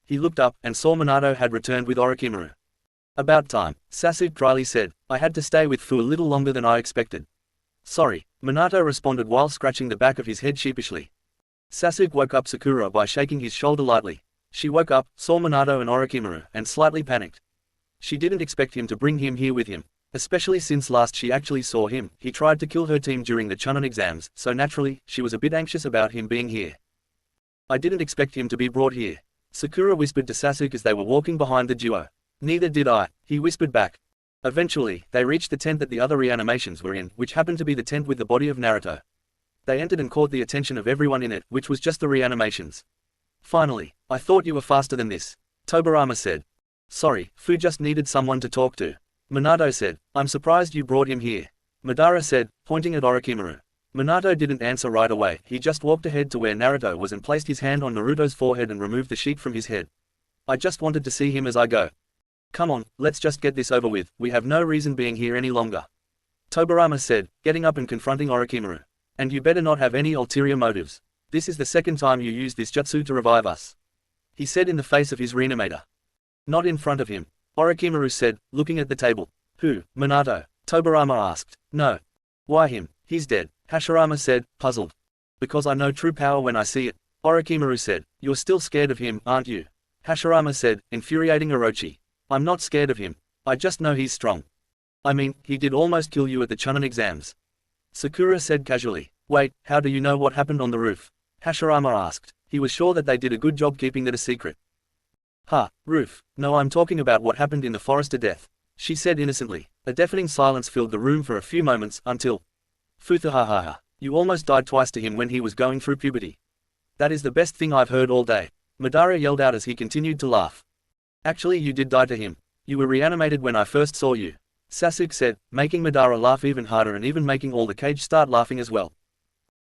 He looked up and saw Minato had returned with Orochimaru. About time, Sasuke dryly said. I had to stay with Fu a little longer than I expected. Sorry, Minato responded while scratching the back of his head sheepishly. Sasuke woke up Sakura by shaking his shoulder lightly. She woke up, saw Minato and Orochimaru, and slightly panicked. She didn't expect him to bring him here with him, especially since last she actually saw him. He tried to kill her team during the Chunin exams, so naturally, she was a bit anxious about him being here. I didn't expect him to be brought here, Sakura whispered to Sasuke as they were walking behind the duo. Neither did I, he whispered back. Eventually, they reached the tent that the other reanimations were in, which happened to be the tent with the body of Naruto. They entered and caught the attention of everyone in it, which was just the reanimations. Finally, I thought you were faster than this, Tobirama said. Sorry, Fu just needed someone to talk to, Minato said. I'm surprised you brought him here, Madara said, pointing at Orochimaru. Minato didn't answer right away. He just walked ahead to where Naruto was and placed his hand on Naruto's forehead and removed the sheet from his head. I just wanted to see him as I go. Come on, let's just get this over with. We have no reason being here any longer, Tobirama said, getting up and confronting Orochimaru. And you better not have any ulterior motives. This is the second time you used this jutsu to revive us, he said in the face of his reanimator. Not in front of him, Orochimaru said, looking at the table. Who, Minato? Tobirama asked. No. Why him? He's dead, Hashirama said, puzzled. Because I know true power when I see it, Orochimaru said. You're still scared of him, aren't you? Hashirama said, infuriating Orochi. I'm not scared of him. I just know he's strong. I mean, he did almost kill you at the Chunin exams, Sakura said casually. Wait, how do you know what happened on the roof? Hashirama asked. He was sure that they did a good job keeping it a secret. Roof. No, I'm talking about what happened in the forest to death, she said innocently. A deafening silence filled the room for a few moments, until Futhahaha. You almost died twice to him when he was going through puberty. That is the best thing I've heard all day, Madara yelled out as he continued to laugh. Actually you did die to him. You were reanimated when I first saw you, Sasuke said, making Madara laugh even harder and even making all the cage start laughing as well.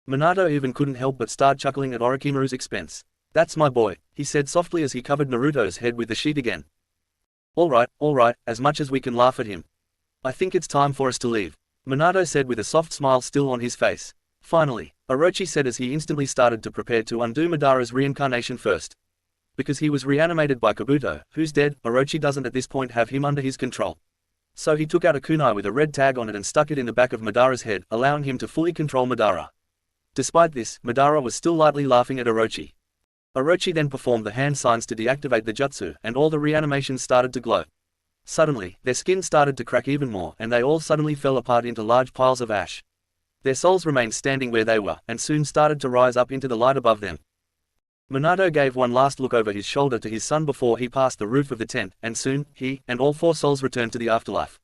Minato even couldn't help but start chuckling at Orochimaru's expense. That's my boy, he said softly as he covered Naruto's head with the sheet again. Alright, as much as we can laugh at him. I think it's time for us to leave, Minato said with a soft smile still on his face. Finally, Orochi said as he instantly started to prepare to undo Madara's reincarnation first. Because he was reanimated by Kabuto, who's dead, Orochi doesn't at this point have him under his control. So he took out a kunai with a red tag on it and stuck it in the back of Madara's head, allowing him to fully control Madara. Despite this, Madara was still lightly laughing at Orochi. Orochi then performed the hand signs to deactivate the jutsu, and all the reanimations started to glow. Suddenly, their skin started to crack even more, and they all suddenly fell apart into large piles of ash. Their souls remained standing where they were, and soon started to rise up into the light above them. Minato gave one last look over his shoulder to his son before he passed the roof of the tent, and soon, he and all four souls returned to the afterlife.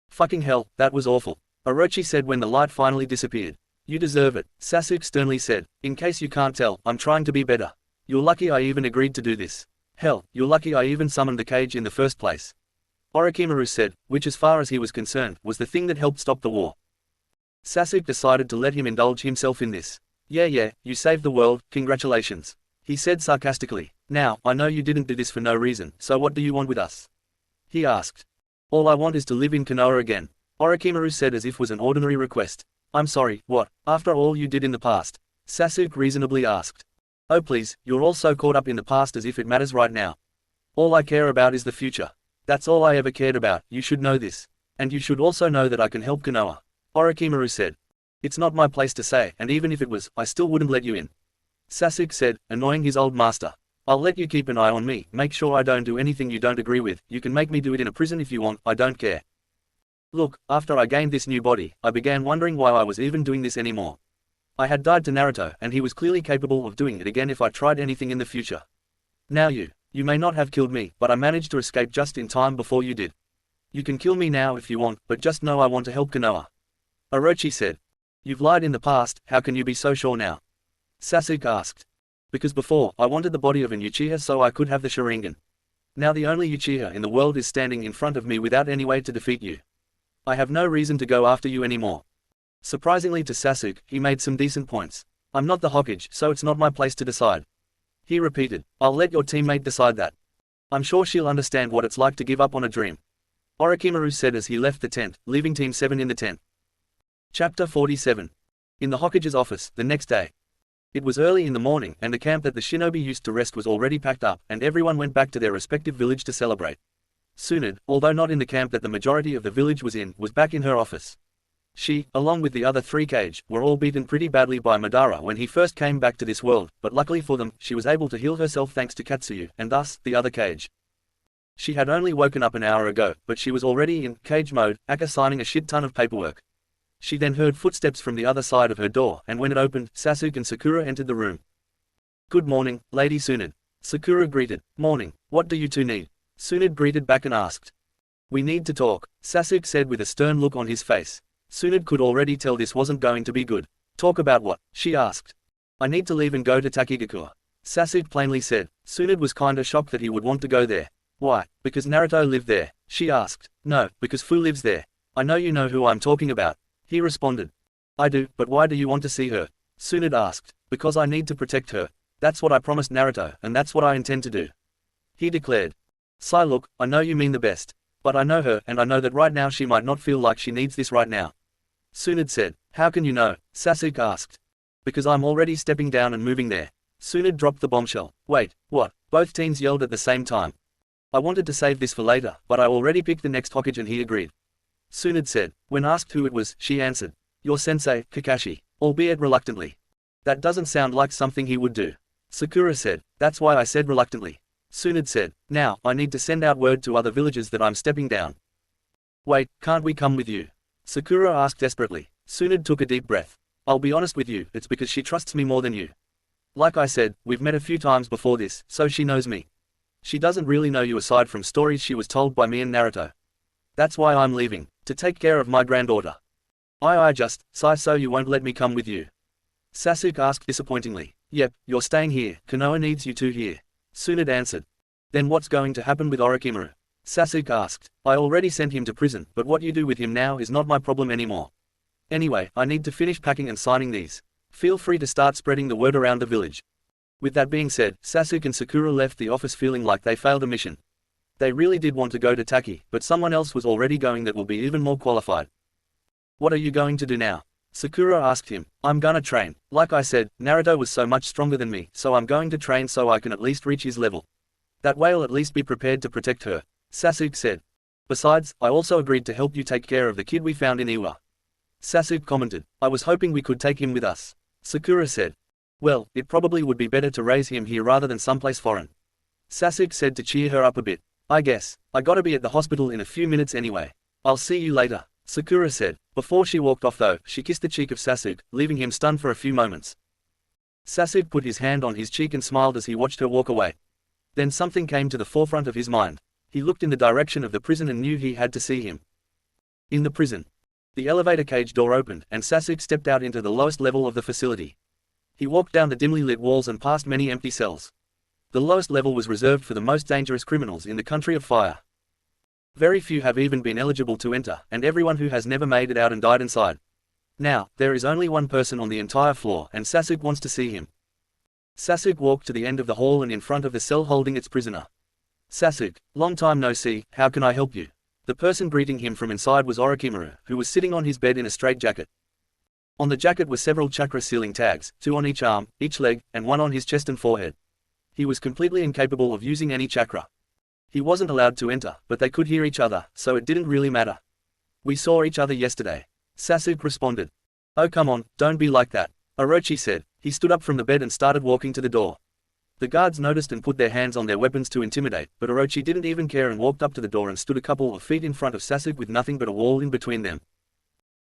Fucking hell, that was awful, Orochi said when the light finally disappeared. You deserve it, Sasuke sternly said. In case you can't tell, I'm trying to be better. You're lucky I even agreed to do this. Hell, you're lucky I even summoned the cage in the first place, Orochimaru said, which as far as he was concerned, was the thing that helped stop the war. Sasuke decided to let him indulge himself in this. Yeah, you saved the world, congratulations, he said sarcastically. Now, I know you didn't do this for no reason, so what do you want with us? He asked. All I want is to live in Konoha again, Orochimaru said as if was an ordinary request. I'm sorry, what, after all you did in the past? Sasuke reasonably asked. Oh please, you're all so caught up in the past as if it matters right now. All I care about is the future. That's all I ever cared about, you should know this. And you should also know that I can help Konoha, Orochimaru said. It's not my place to say, and even if it was, I still wouldn't let you in, Sasuke said, annoying his old master. I'll let you keep an eye on me, make sure I don't do anything you don't agree with, you can make me do it in a prison if you want, I don't care. Look, after I gained this new body, I began wondering why I was even doing this anymore. I had died to Naruto and he was clearly capable of doing it again if I tried anything in the future. Now you may not have killed me, but I managed to escape just in time before you did. You can kill me now if you want, but just know I want to help Konoha. Orochi said. You've lied in the past, how can you be so sure now? Sasuke asked. Because before, I wanted the body of an Uchiha so I could have the Sharingan. Now the only Uchiha in the world is standing in front of me without any way to defeat you. I have no reason to go after you anymore. Surprisingly to Sasuke, he made some decent points. I'm not the Hokage, so it's not my place to decide. He repeated, I'll let your teammate decide that. I'm sure she'll understand what it's like to give up on a dream. Orochimaru said as he left the tent, leaving Team 7 in the tent. Chapter 47. In the Hokage's office, the next day. It was early in the morning, and the camp that the shinobi used to rest was already packed up, and everyone went back to their respective village to celebrate. Tsunade, although not in the camp that the majority of the village was in, was back in her office. She, along with the other 3 Kage, were all beaten pretty badly by Madara when he first came back to this world, but luckily for them, she was able to heal herself thanks to Katsuyu, and thus, the other Kage. She had only woken up an hour ago, but she was already in Kage mode, Aka signing a shit ton of paperwork. She then heard footsteps from the other side of her door, and when it opened, Sasuke and Sakura entered the room. Good morning, Lady Tsunade. Sakura greeted. Morning, what do you two need? Tsunade greeted back and asked. We need to talk, Sasuke said with a stern look on his face. Tsunade could already tell this wasn't going to be good. Talk about what? She asked. I need to leave and go to Takigakura. Sasuke plainly said. Tsunade was kinda shocked that he would want to go there. Why? Because Naruto lived there? She asked. No, because Fu lives there. I know you know who I'm talking about. He responded. I do, but why do you want to see her? Tsunade asked. Because I need to protect her. That's what I promised Naruto, and that's what I intend to do. He declared. Sai, look, I know you mean the best. But I know her, and I know that right now she might not feel like she needs this right now. Tsunade said. How can you know? Sasuke asked. Because I'm already stepping down and moving there. Tsunade dropped the bombshell. Wait, what? Both teens yelled at the same time. I wanted to save this for later, but I already picked the next Hokage and he agreed. Tsunade said. When asked who it was, she answered. Your sensei, Kakashi. Albeit reluctantly. That doesn't sound like something he would do. Sakura said. That's why I said reluctantly. Tsunade said. Now, I need to send out word to other villages that I'm stepping down. Wait, can't we come with you? Sakura asked desperately. Tsunade took a deep breath. I'll be honest with you, it's because she trusts me more than you. Like I said, we've met a few times before this, so she knows me. She doesn't really know you aside from stories she was told by me and Naruto. That's why I'm leaving, to take care of my granddaughter. I just, Sai, so you won't let me come with you? Sasuke asked disappointingly. Yep, you're staying here, Konoha needs you two here. Tsunade answered. Then what's going to happen with Orochimaru? Sasuke asked. I already sent him to prison, but what you do with him now is not my problem anymore. Anyway, I need to finish packing and signing these. Feel free to start spreading the word around the village. With that being said, Sasuke and Sakura left the office feeling like they failed a mission. They really did want to go to Taki, but someone else was already going that will be even more qualified. What are you going to do now? Sakura asked him. I'm gonna train. Like I said, Naruto was so much stronger than me, so I'm going to train so I can at least reach his level. That way I'll at least be prepared to protect her. Sasuke said. Besides, I also agreed to help you take care of the kid we found in Iwa. Sasuke commented. I was hoping we could take him with us. Sakura said. Well, it probably would be better to raise him here rather than someplace foreign. Sasuke said to cheer her up a bit. I guess. I gotta be at the hospital in a few minutes anyway. I'll see you later, Sakura said. Before she walked off though, she kissed the cheek of Sasuke, leaving him stunned for a few moments. Sasuke put his hand on his cheek and smiled as he watched her walk away. Then something came to the forefront of his mind. He looked in the direction of the prison and knew he had to see him. In the prison. The elevator cage door opened, and Sasuke stepped out into the lowest level of the facility. He walked down the dimly lit walls and past many empty cells. The lowest level was reserved for the most dangerous criminals in the country of fire. Very few have even been eligible to enter, and everyone who has never made it out and died inside. Now, there is only one person on the entire floor, and Sasuke wants to see him. Sasuke walked to the end of the hall and in front of the cell holding its prisoner. Sasuke, long time no see, how can I help you? The person greeting him from inside was Orochimaru, who was sitting on his bed in a straitjacket. On the jacket were several chakra sealing tags, 2 on each arm, each leg, and 1 on his chest and forehead. He was completely incapable of using any chakra. He wasn't allowed to enter, but they could hear each other, so it didn't really matter. We saw each other yesterday. Sasuke responded. Oh come on, don't be like that, Orochi said. He stood up from the bed and started walking to the door. The guards noticed and put their hands on their weapons to intimidate, but Orochi didn't even care and walked up to the door and stood a couple of feet in front of Sasuke with nothing but a wall in between them.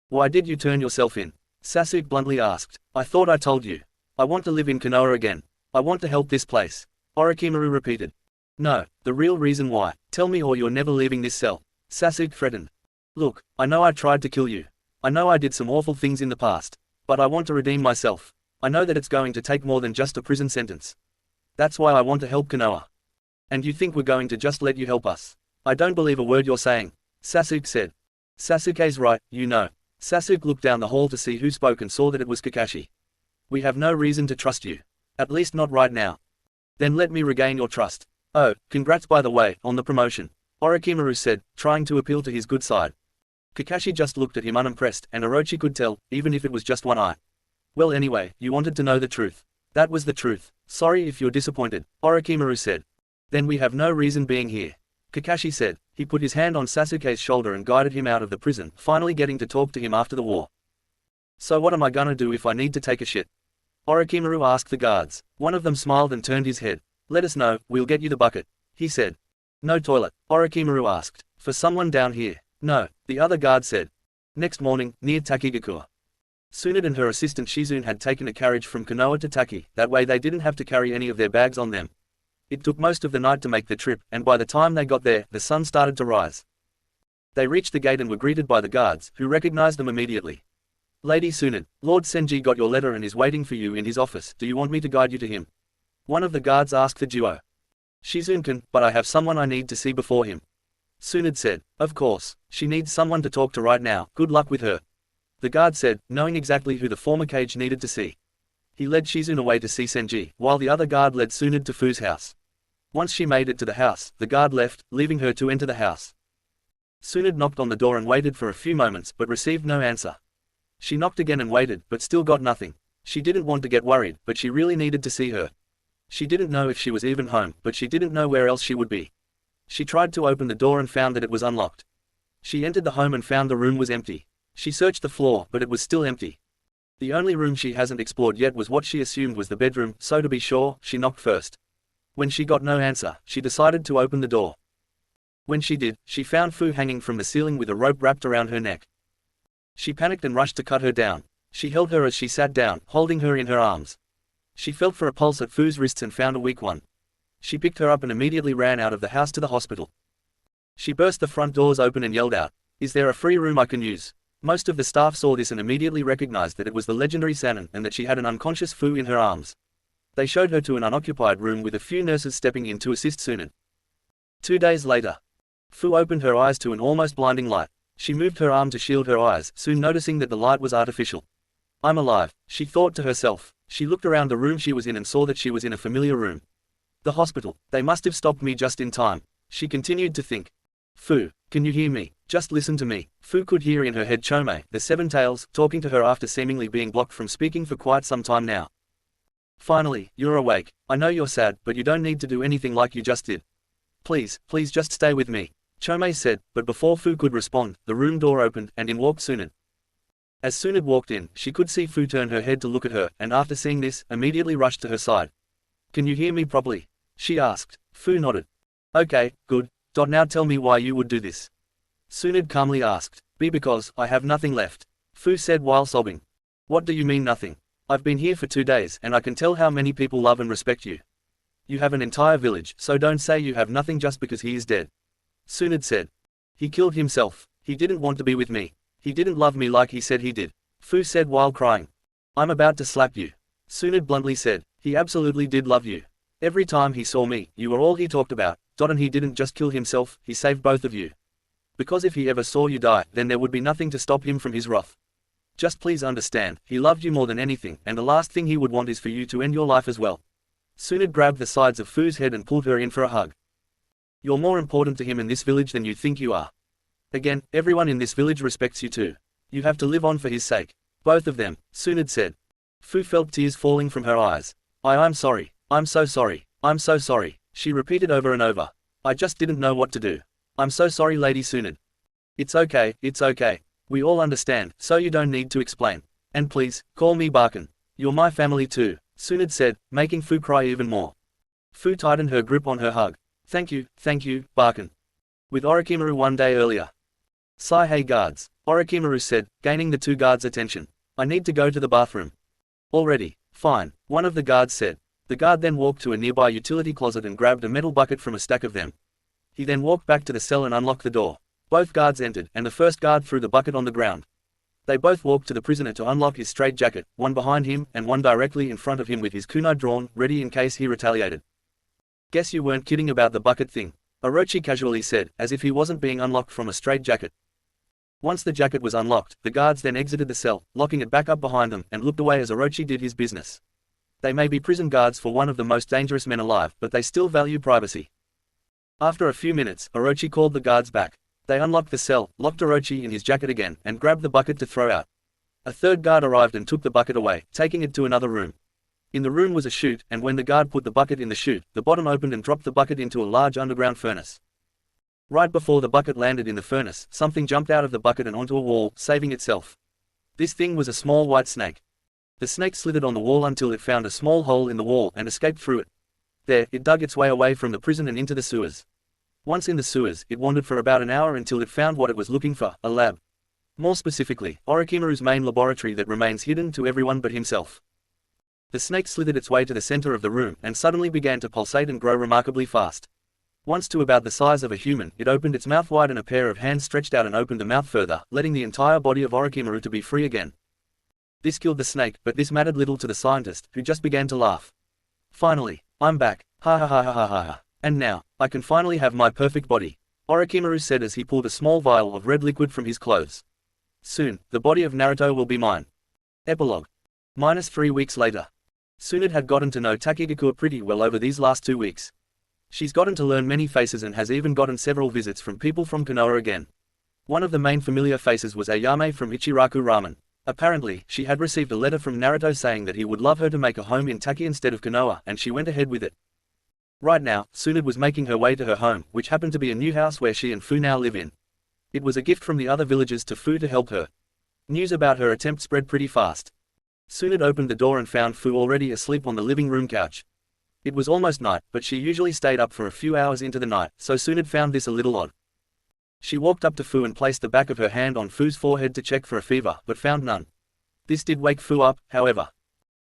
"Why did you turn yourself in?" Sasuke bluntly asked. "I thought I told you. I want to live in Konoha again. I want to help this place," Orochimaru repeated. "No, the real reason why. Tell me or you're never leaving this cell," Sasuke threatened. "Look, I know I tried to kill you. I know I did some awful things in the past. But I want to redeem myself. I know that it's going to take more than just a prison sentence. That's why I want to help Konoha. And you think we're going to just let you help us? I don't believe a word you're saying," Sasuke said. "Sasuke's right, you know." Sasuke looked down the hall to see who spoke and saw that it was Kakashi. "We have no reason to trust you. At least not right now." "Then let me regain your trust." "Oh, congrats by the way, on the promotion," Orochimaru said, trying to appeal to his good side. Kakashi just looked at him unimpressed, and Orochi could tell, even if it was just one eye. "Well anyway, you wanted to know the truth." "That was the truth. Sorry if you're disappointed," Orochimaru said. "Then we have no reason being here," Kakashi said. He put his hand on Sasuke's shoulder and guided him out of the prison, finally getting to talk to him after the war. "So what am I gonna do if I need to take a shit?" Orochimaru asked the guards. One of them smiled and turned his head. "Let us know, we'll get you the bucket," he said. "No toilet?" Orochimaru asked. "For someone down here?" "No," the other guard said. Next morning, near Takigakure, Tsunade and her assistant Shizune had taken a carriage from Konoha to Taki, that way they didn't have to carry any of their bags on them. It took most of the night to make the trip, and by the time they got there, the sun started to rise. They reached the gate and were greeted by the guards, who recognized them immediately. "Lady Tsunade, Lord Senji got your letter and is waiting for you in his office. Do you want me to guide you to him?" One of the guards asked the duo. "Shizune can, but I have someone I need to see before him," Tsunade said. "Of course, she needs someone to talk to right now. Good luck with her," the guard said, knowing exactly who the former Kage needed to see. He led Shizune away to see Senji, while the other guard led Tsunade to Fu's house. Once she made it to the house, the guard left, leaving her to enter the house. Tsunade knocked on the door and waited for a few moments but received no answer. She knocked again and waited, but still got nothing. She didn't want to get worried, but she really needed to see her. She didn't know if she was even home, but she didn't know where else she would be. She tried to open the door and found that it was unlocked. She entered the home and found the room was empty. She searched the floor, but it was still empty. The only room she hasn't explored yet was what she assumed was the bedroom, so to be sure, she knocked first. When she got no answer, she decided to open the door. When she did, she found Fu hanging from the ceiling with a rope wrapped around her neck. She panicked and rushed to cut her down. She held her as she sat down, holding her in her arms. She felt for a pulse at Fu's wrists and found a weak one. She picked her up and immediately ran out of the house to the hospital. She burst the front doors open and yelled out, "Is there a free room I can use?" Most of the staff saw this and immediately recognized that it was the legendary Sannin and that she had an unconscious Fu in her arms. They showed her to an unoccupied room with a few nurses stepping in to assist Tsunade. 2 days later, Fu opened her eyes to an almost blinding light. She moved her arm to shield her eyes, soon noticing that the light was artificial. "I'm alive," she thought to herself. She looked around the room she was in and saw that she was in a familiar room. The hospital. They must have stopped me just in time, she continued to think. "Fu, can you hear me? Just listen to me." Fu could hear in her head Chome, the Seven Tails, talking to her after seemingly being blocked from speaking for quite some time now. "Finally, you're awake. I know you're sad, but you don't need to do anything like you just did. Please, please just stay with me," Chome said, but before Fu could respond, the room door opened, and in walked Tsunade. As Tsunade walked in, she could see Fu turn her head to look at her, and after seeing this, immediately rushed to her side. "Can you hear me properly?" she asked. Fu nodded. "Okay, good. Now tell me why you would do this," Tsunade calmly asked. Because I have nothing left," Fu said while sobbing. "What do you mean nothing? I've been here for 2 days and I can tell how many people love and respect you. You have an entire village, so don't say you have nothing just because he is dead," Tsunade said. "He killed himself. He didn't want to be with me. He didn't love me like he said he did," Fu said while crying. "I'm about to slap you," Tsunade bluntly said. "He absolutely did love you. Every time he saw me, you were all he talked about. And he didn't just kill himself, he saved both of you. Because if he ever saw you die, then there would be nothing to stop him from his wrath. Just please understand, he loved you more than anything, and the last thing he would want is for you to end your life as well." Tsunade grabbed the sides of Fu's head and pulled her in for a hug. "You're more important to him in this village than you think you are. Again, everyone in this village respects you too. You have to live on for his sake. Both of them," Tsunade said. Fu felt tears falling from her eyes. I'm sorry. I'm so sorry. I'm so sorry," she repeated over and over. "I just didn't know what to do. I'm so sorry, Lady Tsunade." It's okay. We all understand, so you don't need to explain. And please, call me Baken. You're my family too," Tsunade said, making Fu cry even more. Fu tightened her grip on her hug. Thank you, Barkin. With Orochimaru one day earlier. Sai hey guards, Orochimaru said, gaining the two guards' attention. I need to go to the bathroom. Already, fine, one of the guards said. The guard then walked to a nearby utility closet and grabbed a metal bucket from a stack of them. He then walked back to the cell and unlocked the door. Both guards entered, and the first guard threw the bucket on the ground. They both walked to the prisoner to unlock his straitjacket, one behind him and one directly in front of him with his kunai drawn, ready in case he retaliated. Guess you weren't kidding about the bucket thing, Orochi casually said, as if he wasn't being unlocked from a straitjacket. Once the jacket was unlocked, the guards then exited the cell, locking it back up behind them, and looked away as Orochi did his business. They may be prison guards for one of the most dangerous men alive, but they still value privacy. After a few minutes, Orochi called the guards back. They unlocked the cell, locked Orochi in his jacket again, and grabbed the bucket to throw out. A third guard arrived and took the bucket away, taking it to another room. In the room was a chute, and when the guard put the bucket in the chute, the bottom opened and dropped the bucket into a large underground furnace. Right before the bucket landed in the furnace, something jumped out of the bucket and onto a wall, saving itself. This thing was a small white snake. The snake slithered on the wall until it found a small hole in the wall and escaped through it. There, it dug its way away from the prison and into the sewers. Once in the sewers, it wandered for about an hour until it found what it was looking for, a lab. More specifically, Orochimaru's main laboratory that remains hidden to everyone but himself. The snake slithered its way to the center of the room and suddenly began to pulsate and grow remarkably fast. Once to about the size of a human, it opened its mouth wide and a pair of hands stretched out and opened the mouth further, letting the entire body of Orochimaru to be free again. This killed the snake, but this mattered little to the scientist, who just began to laugh. Finally, I'm back, ha ha ha ha ha ha ha. And now, I can finally have my perfect body, Orochimaru said as he pulled a small vial of red liquid from his clothes. Soon, the body of Naruto will be mine. Epilogue. -3 weeks later. Tsunade had gotten to know Takigakure pretty well over these last 2 weeks. She's gotten to learn many faces and has even gotten several visits from people from Konoha again. One of the main familiar faces was Ayame from Ichiraku Ramen. Apparently, she had received a letter from Naruto saying that he would love her to make a home in Taki instead of Konoha, and she went ahead with it. Right now, Tsunade was making her way to her home, which happened to be a new house where she and Fu now live in. It was a gift from the other villagers to Fu to help her. News about her attempt spread pretty fast. Tsunade opened the door and found Fu already asleep on the living room couch. It was almost night, but she usually stayed up for a few hours into the night, so Tsunade found this a little odd. She walked up to Fu and placed the back of her hand on Fu's forehead to check for a fever, but found none. This did wake Fu up, however.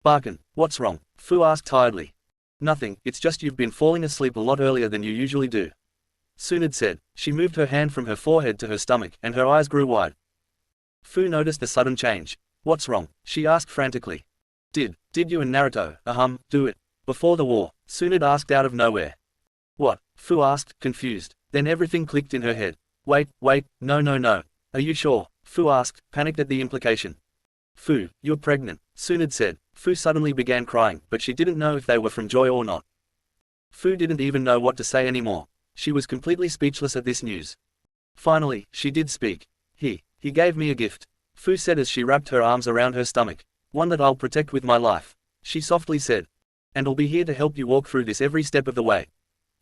Barkin, what's wrong? Fu asked tiredly. Nothing, it's just you've been falling asleep a lot earlier than you usually do. Tsunade said. She moved her hand from her forehead to her stomach, and her eyes grew wide. Fu noticed the sudden change. What's wrong? She asked frantically. Did you and Naruto, do it before the war? Tsunade asked out of nowhere. What? Fu asked, confused. Then everything clicked in her head. Wait, no. Are you sure? Fu asked, panicked at the implication. Fu, you're pregnant, Tsunade said. Fu suddenly began crying, but she didn't know if they were from joy or not. Fu didn't even know what to say anymore. She was completely speechless at this news. Finally, she did speak. He gave me a gift, Fu said as she wrapped her arms around her stomach. One that I'll protect with my life, she softly said. And I'll be here to help you walk through this every step of the way.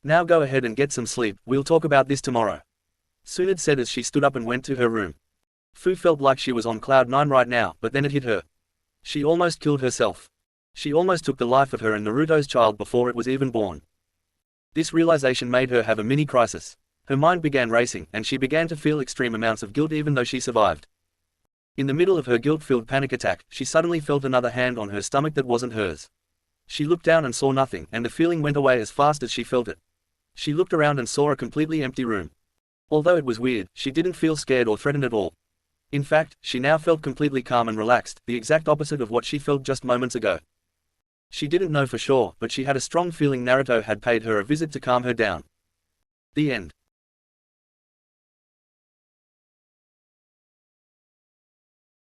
Now go ahead and get some sleep, we'll talk about this tomorrow, Tsunade said as she stood up and went to her room. Fu felt like she was on cloud 9 right now, but then it hit her. She almost killed herself. She almost took the life of her and Naruto's child before it was even born. This realization made her have a mini crisis. Her mind began racing, and she began to feel extreme amounts of guilt even though she survived. In the middle of her guilt-filled panic attack, she suddenly felt another hand on her stomach that wasn't hers. She looked down and saw nothing, and the feeling went away as fast as she felt it. She looked around and saw a completely empty room. Although it was weird, she didn't feel scared or threatened at all. In fact, she now felt completely calm and relaxed, the exact opposite of what she felt just moments ago. She didn't know for sure, but she had a strong feeling Naruto had paid her a visit to calm her down. The end.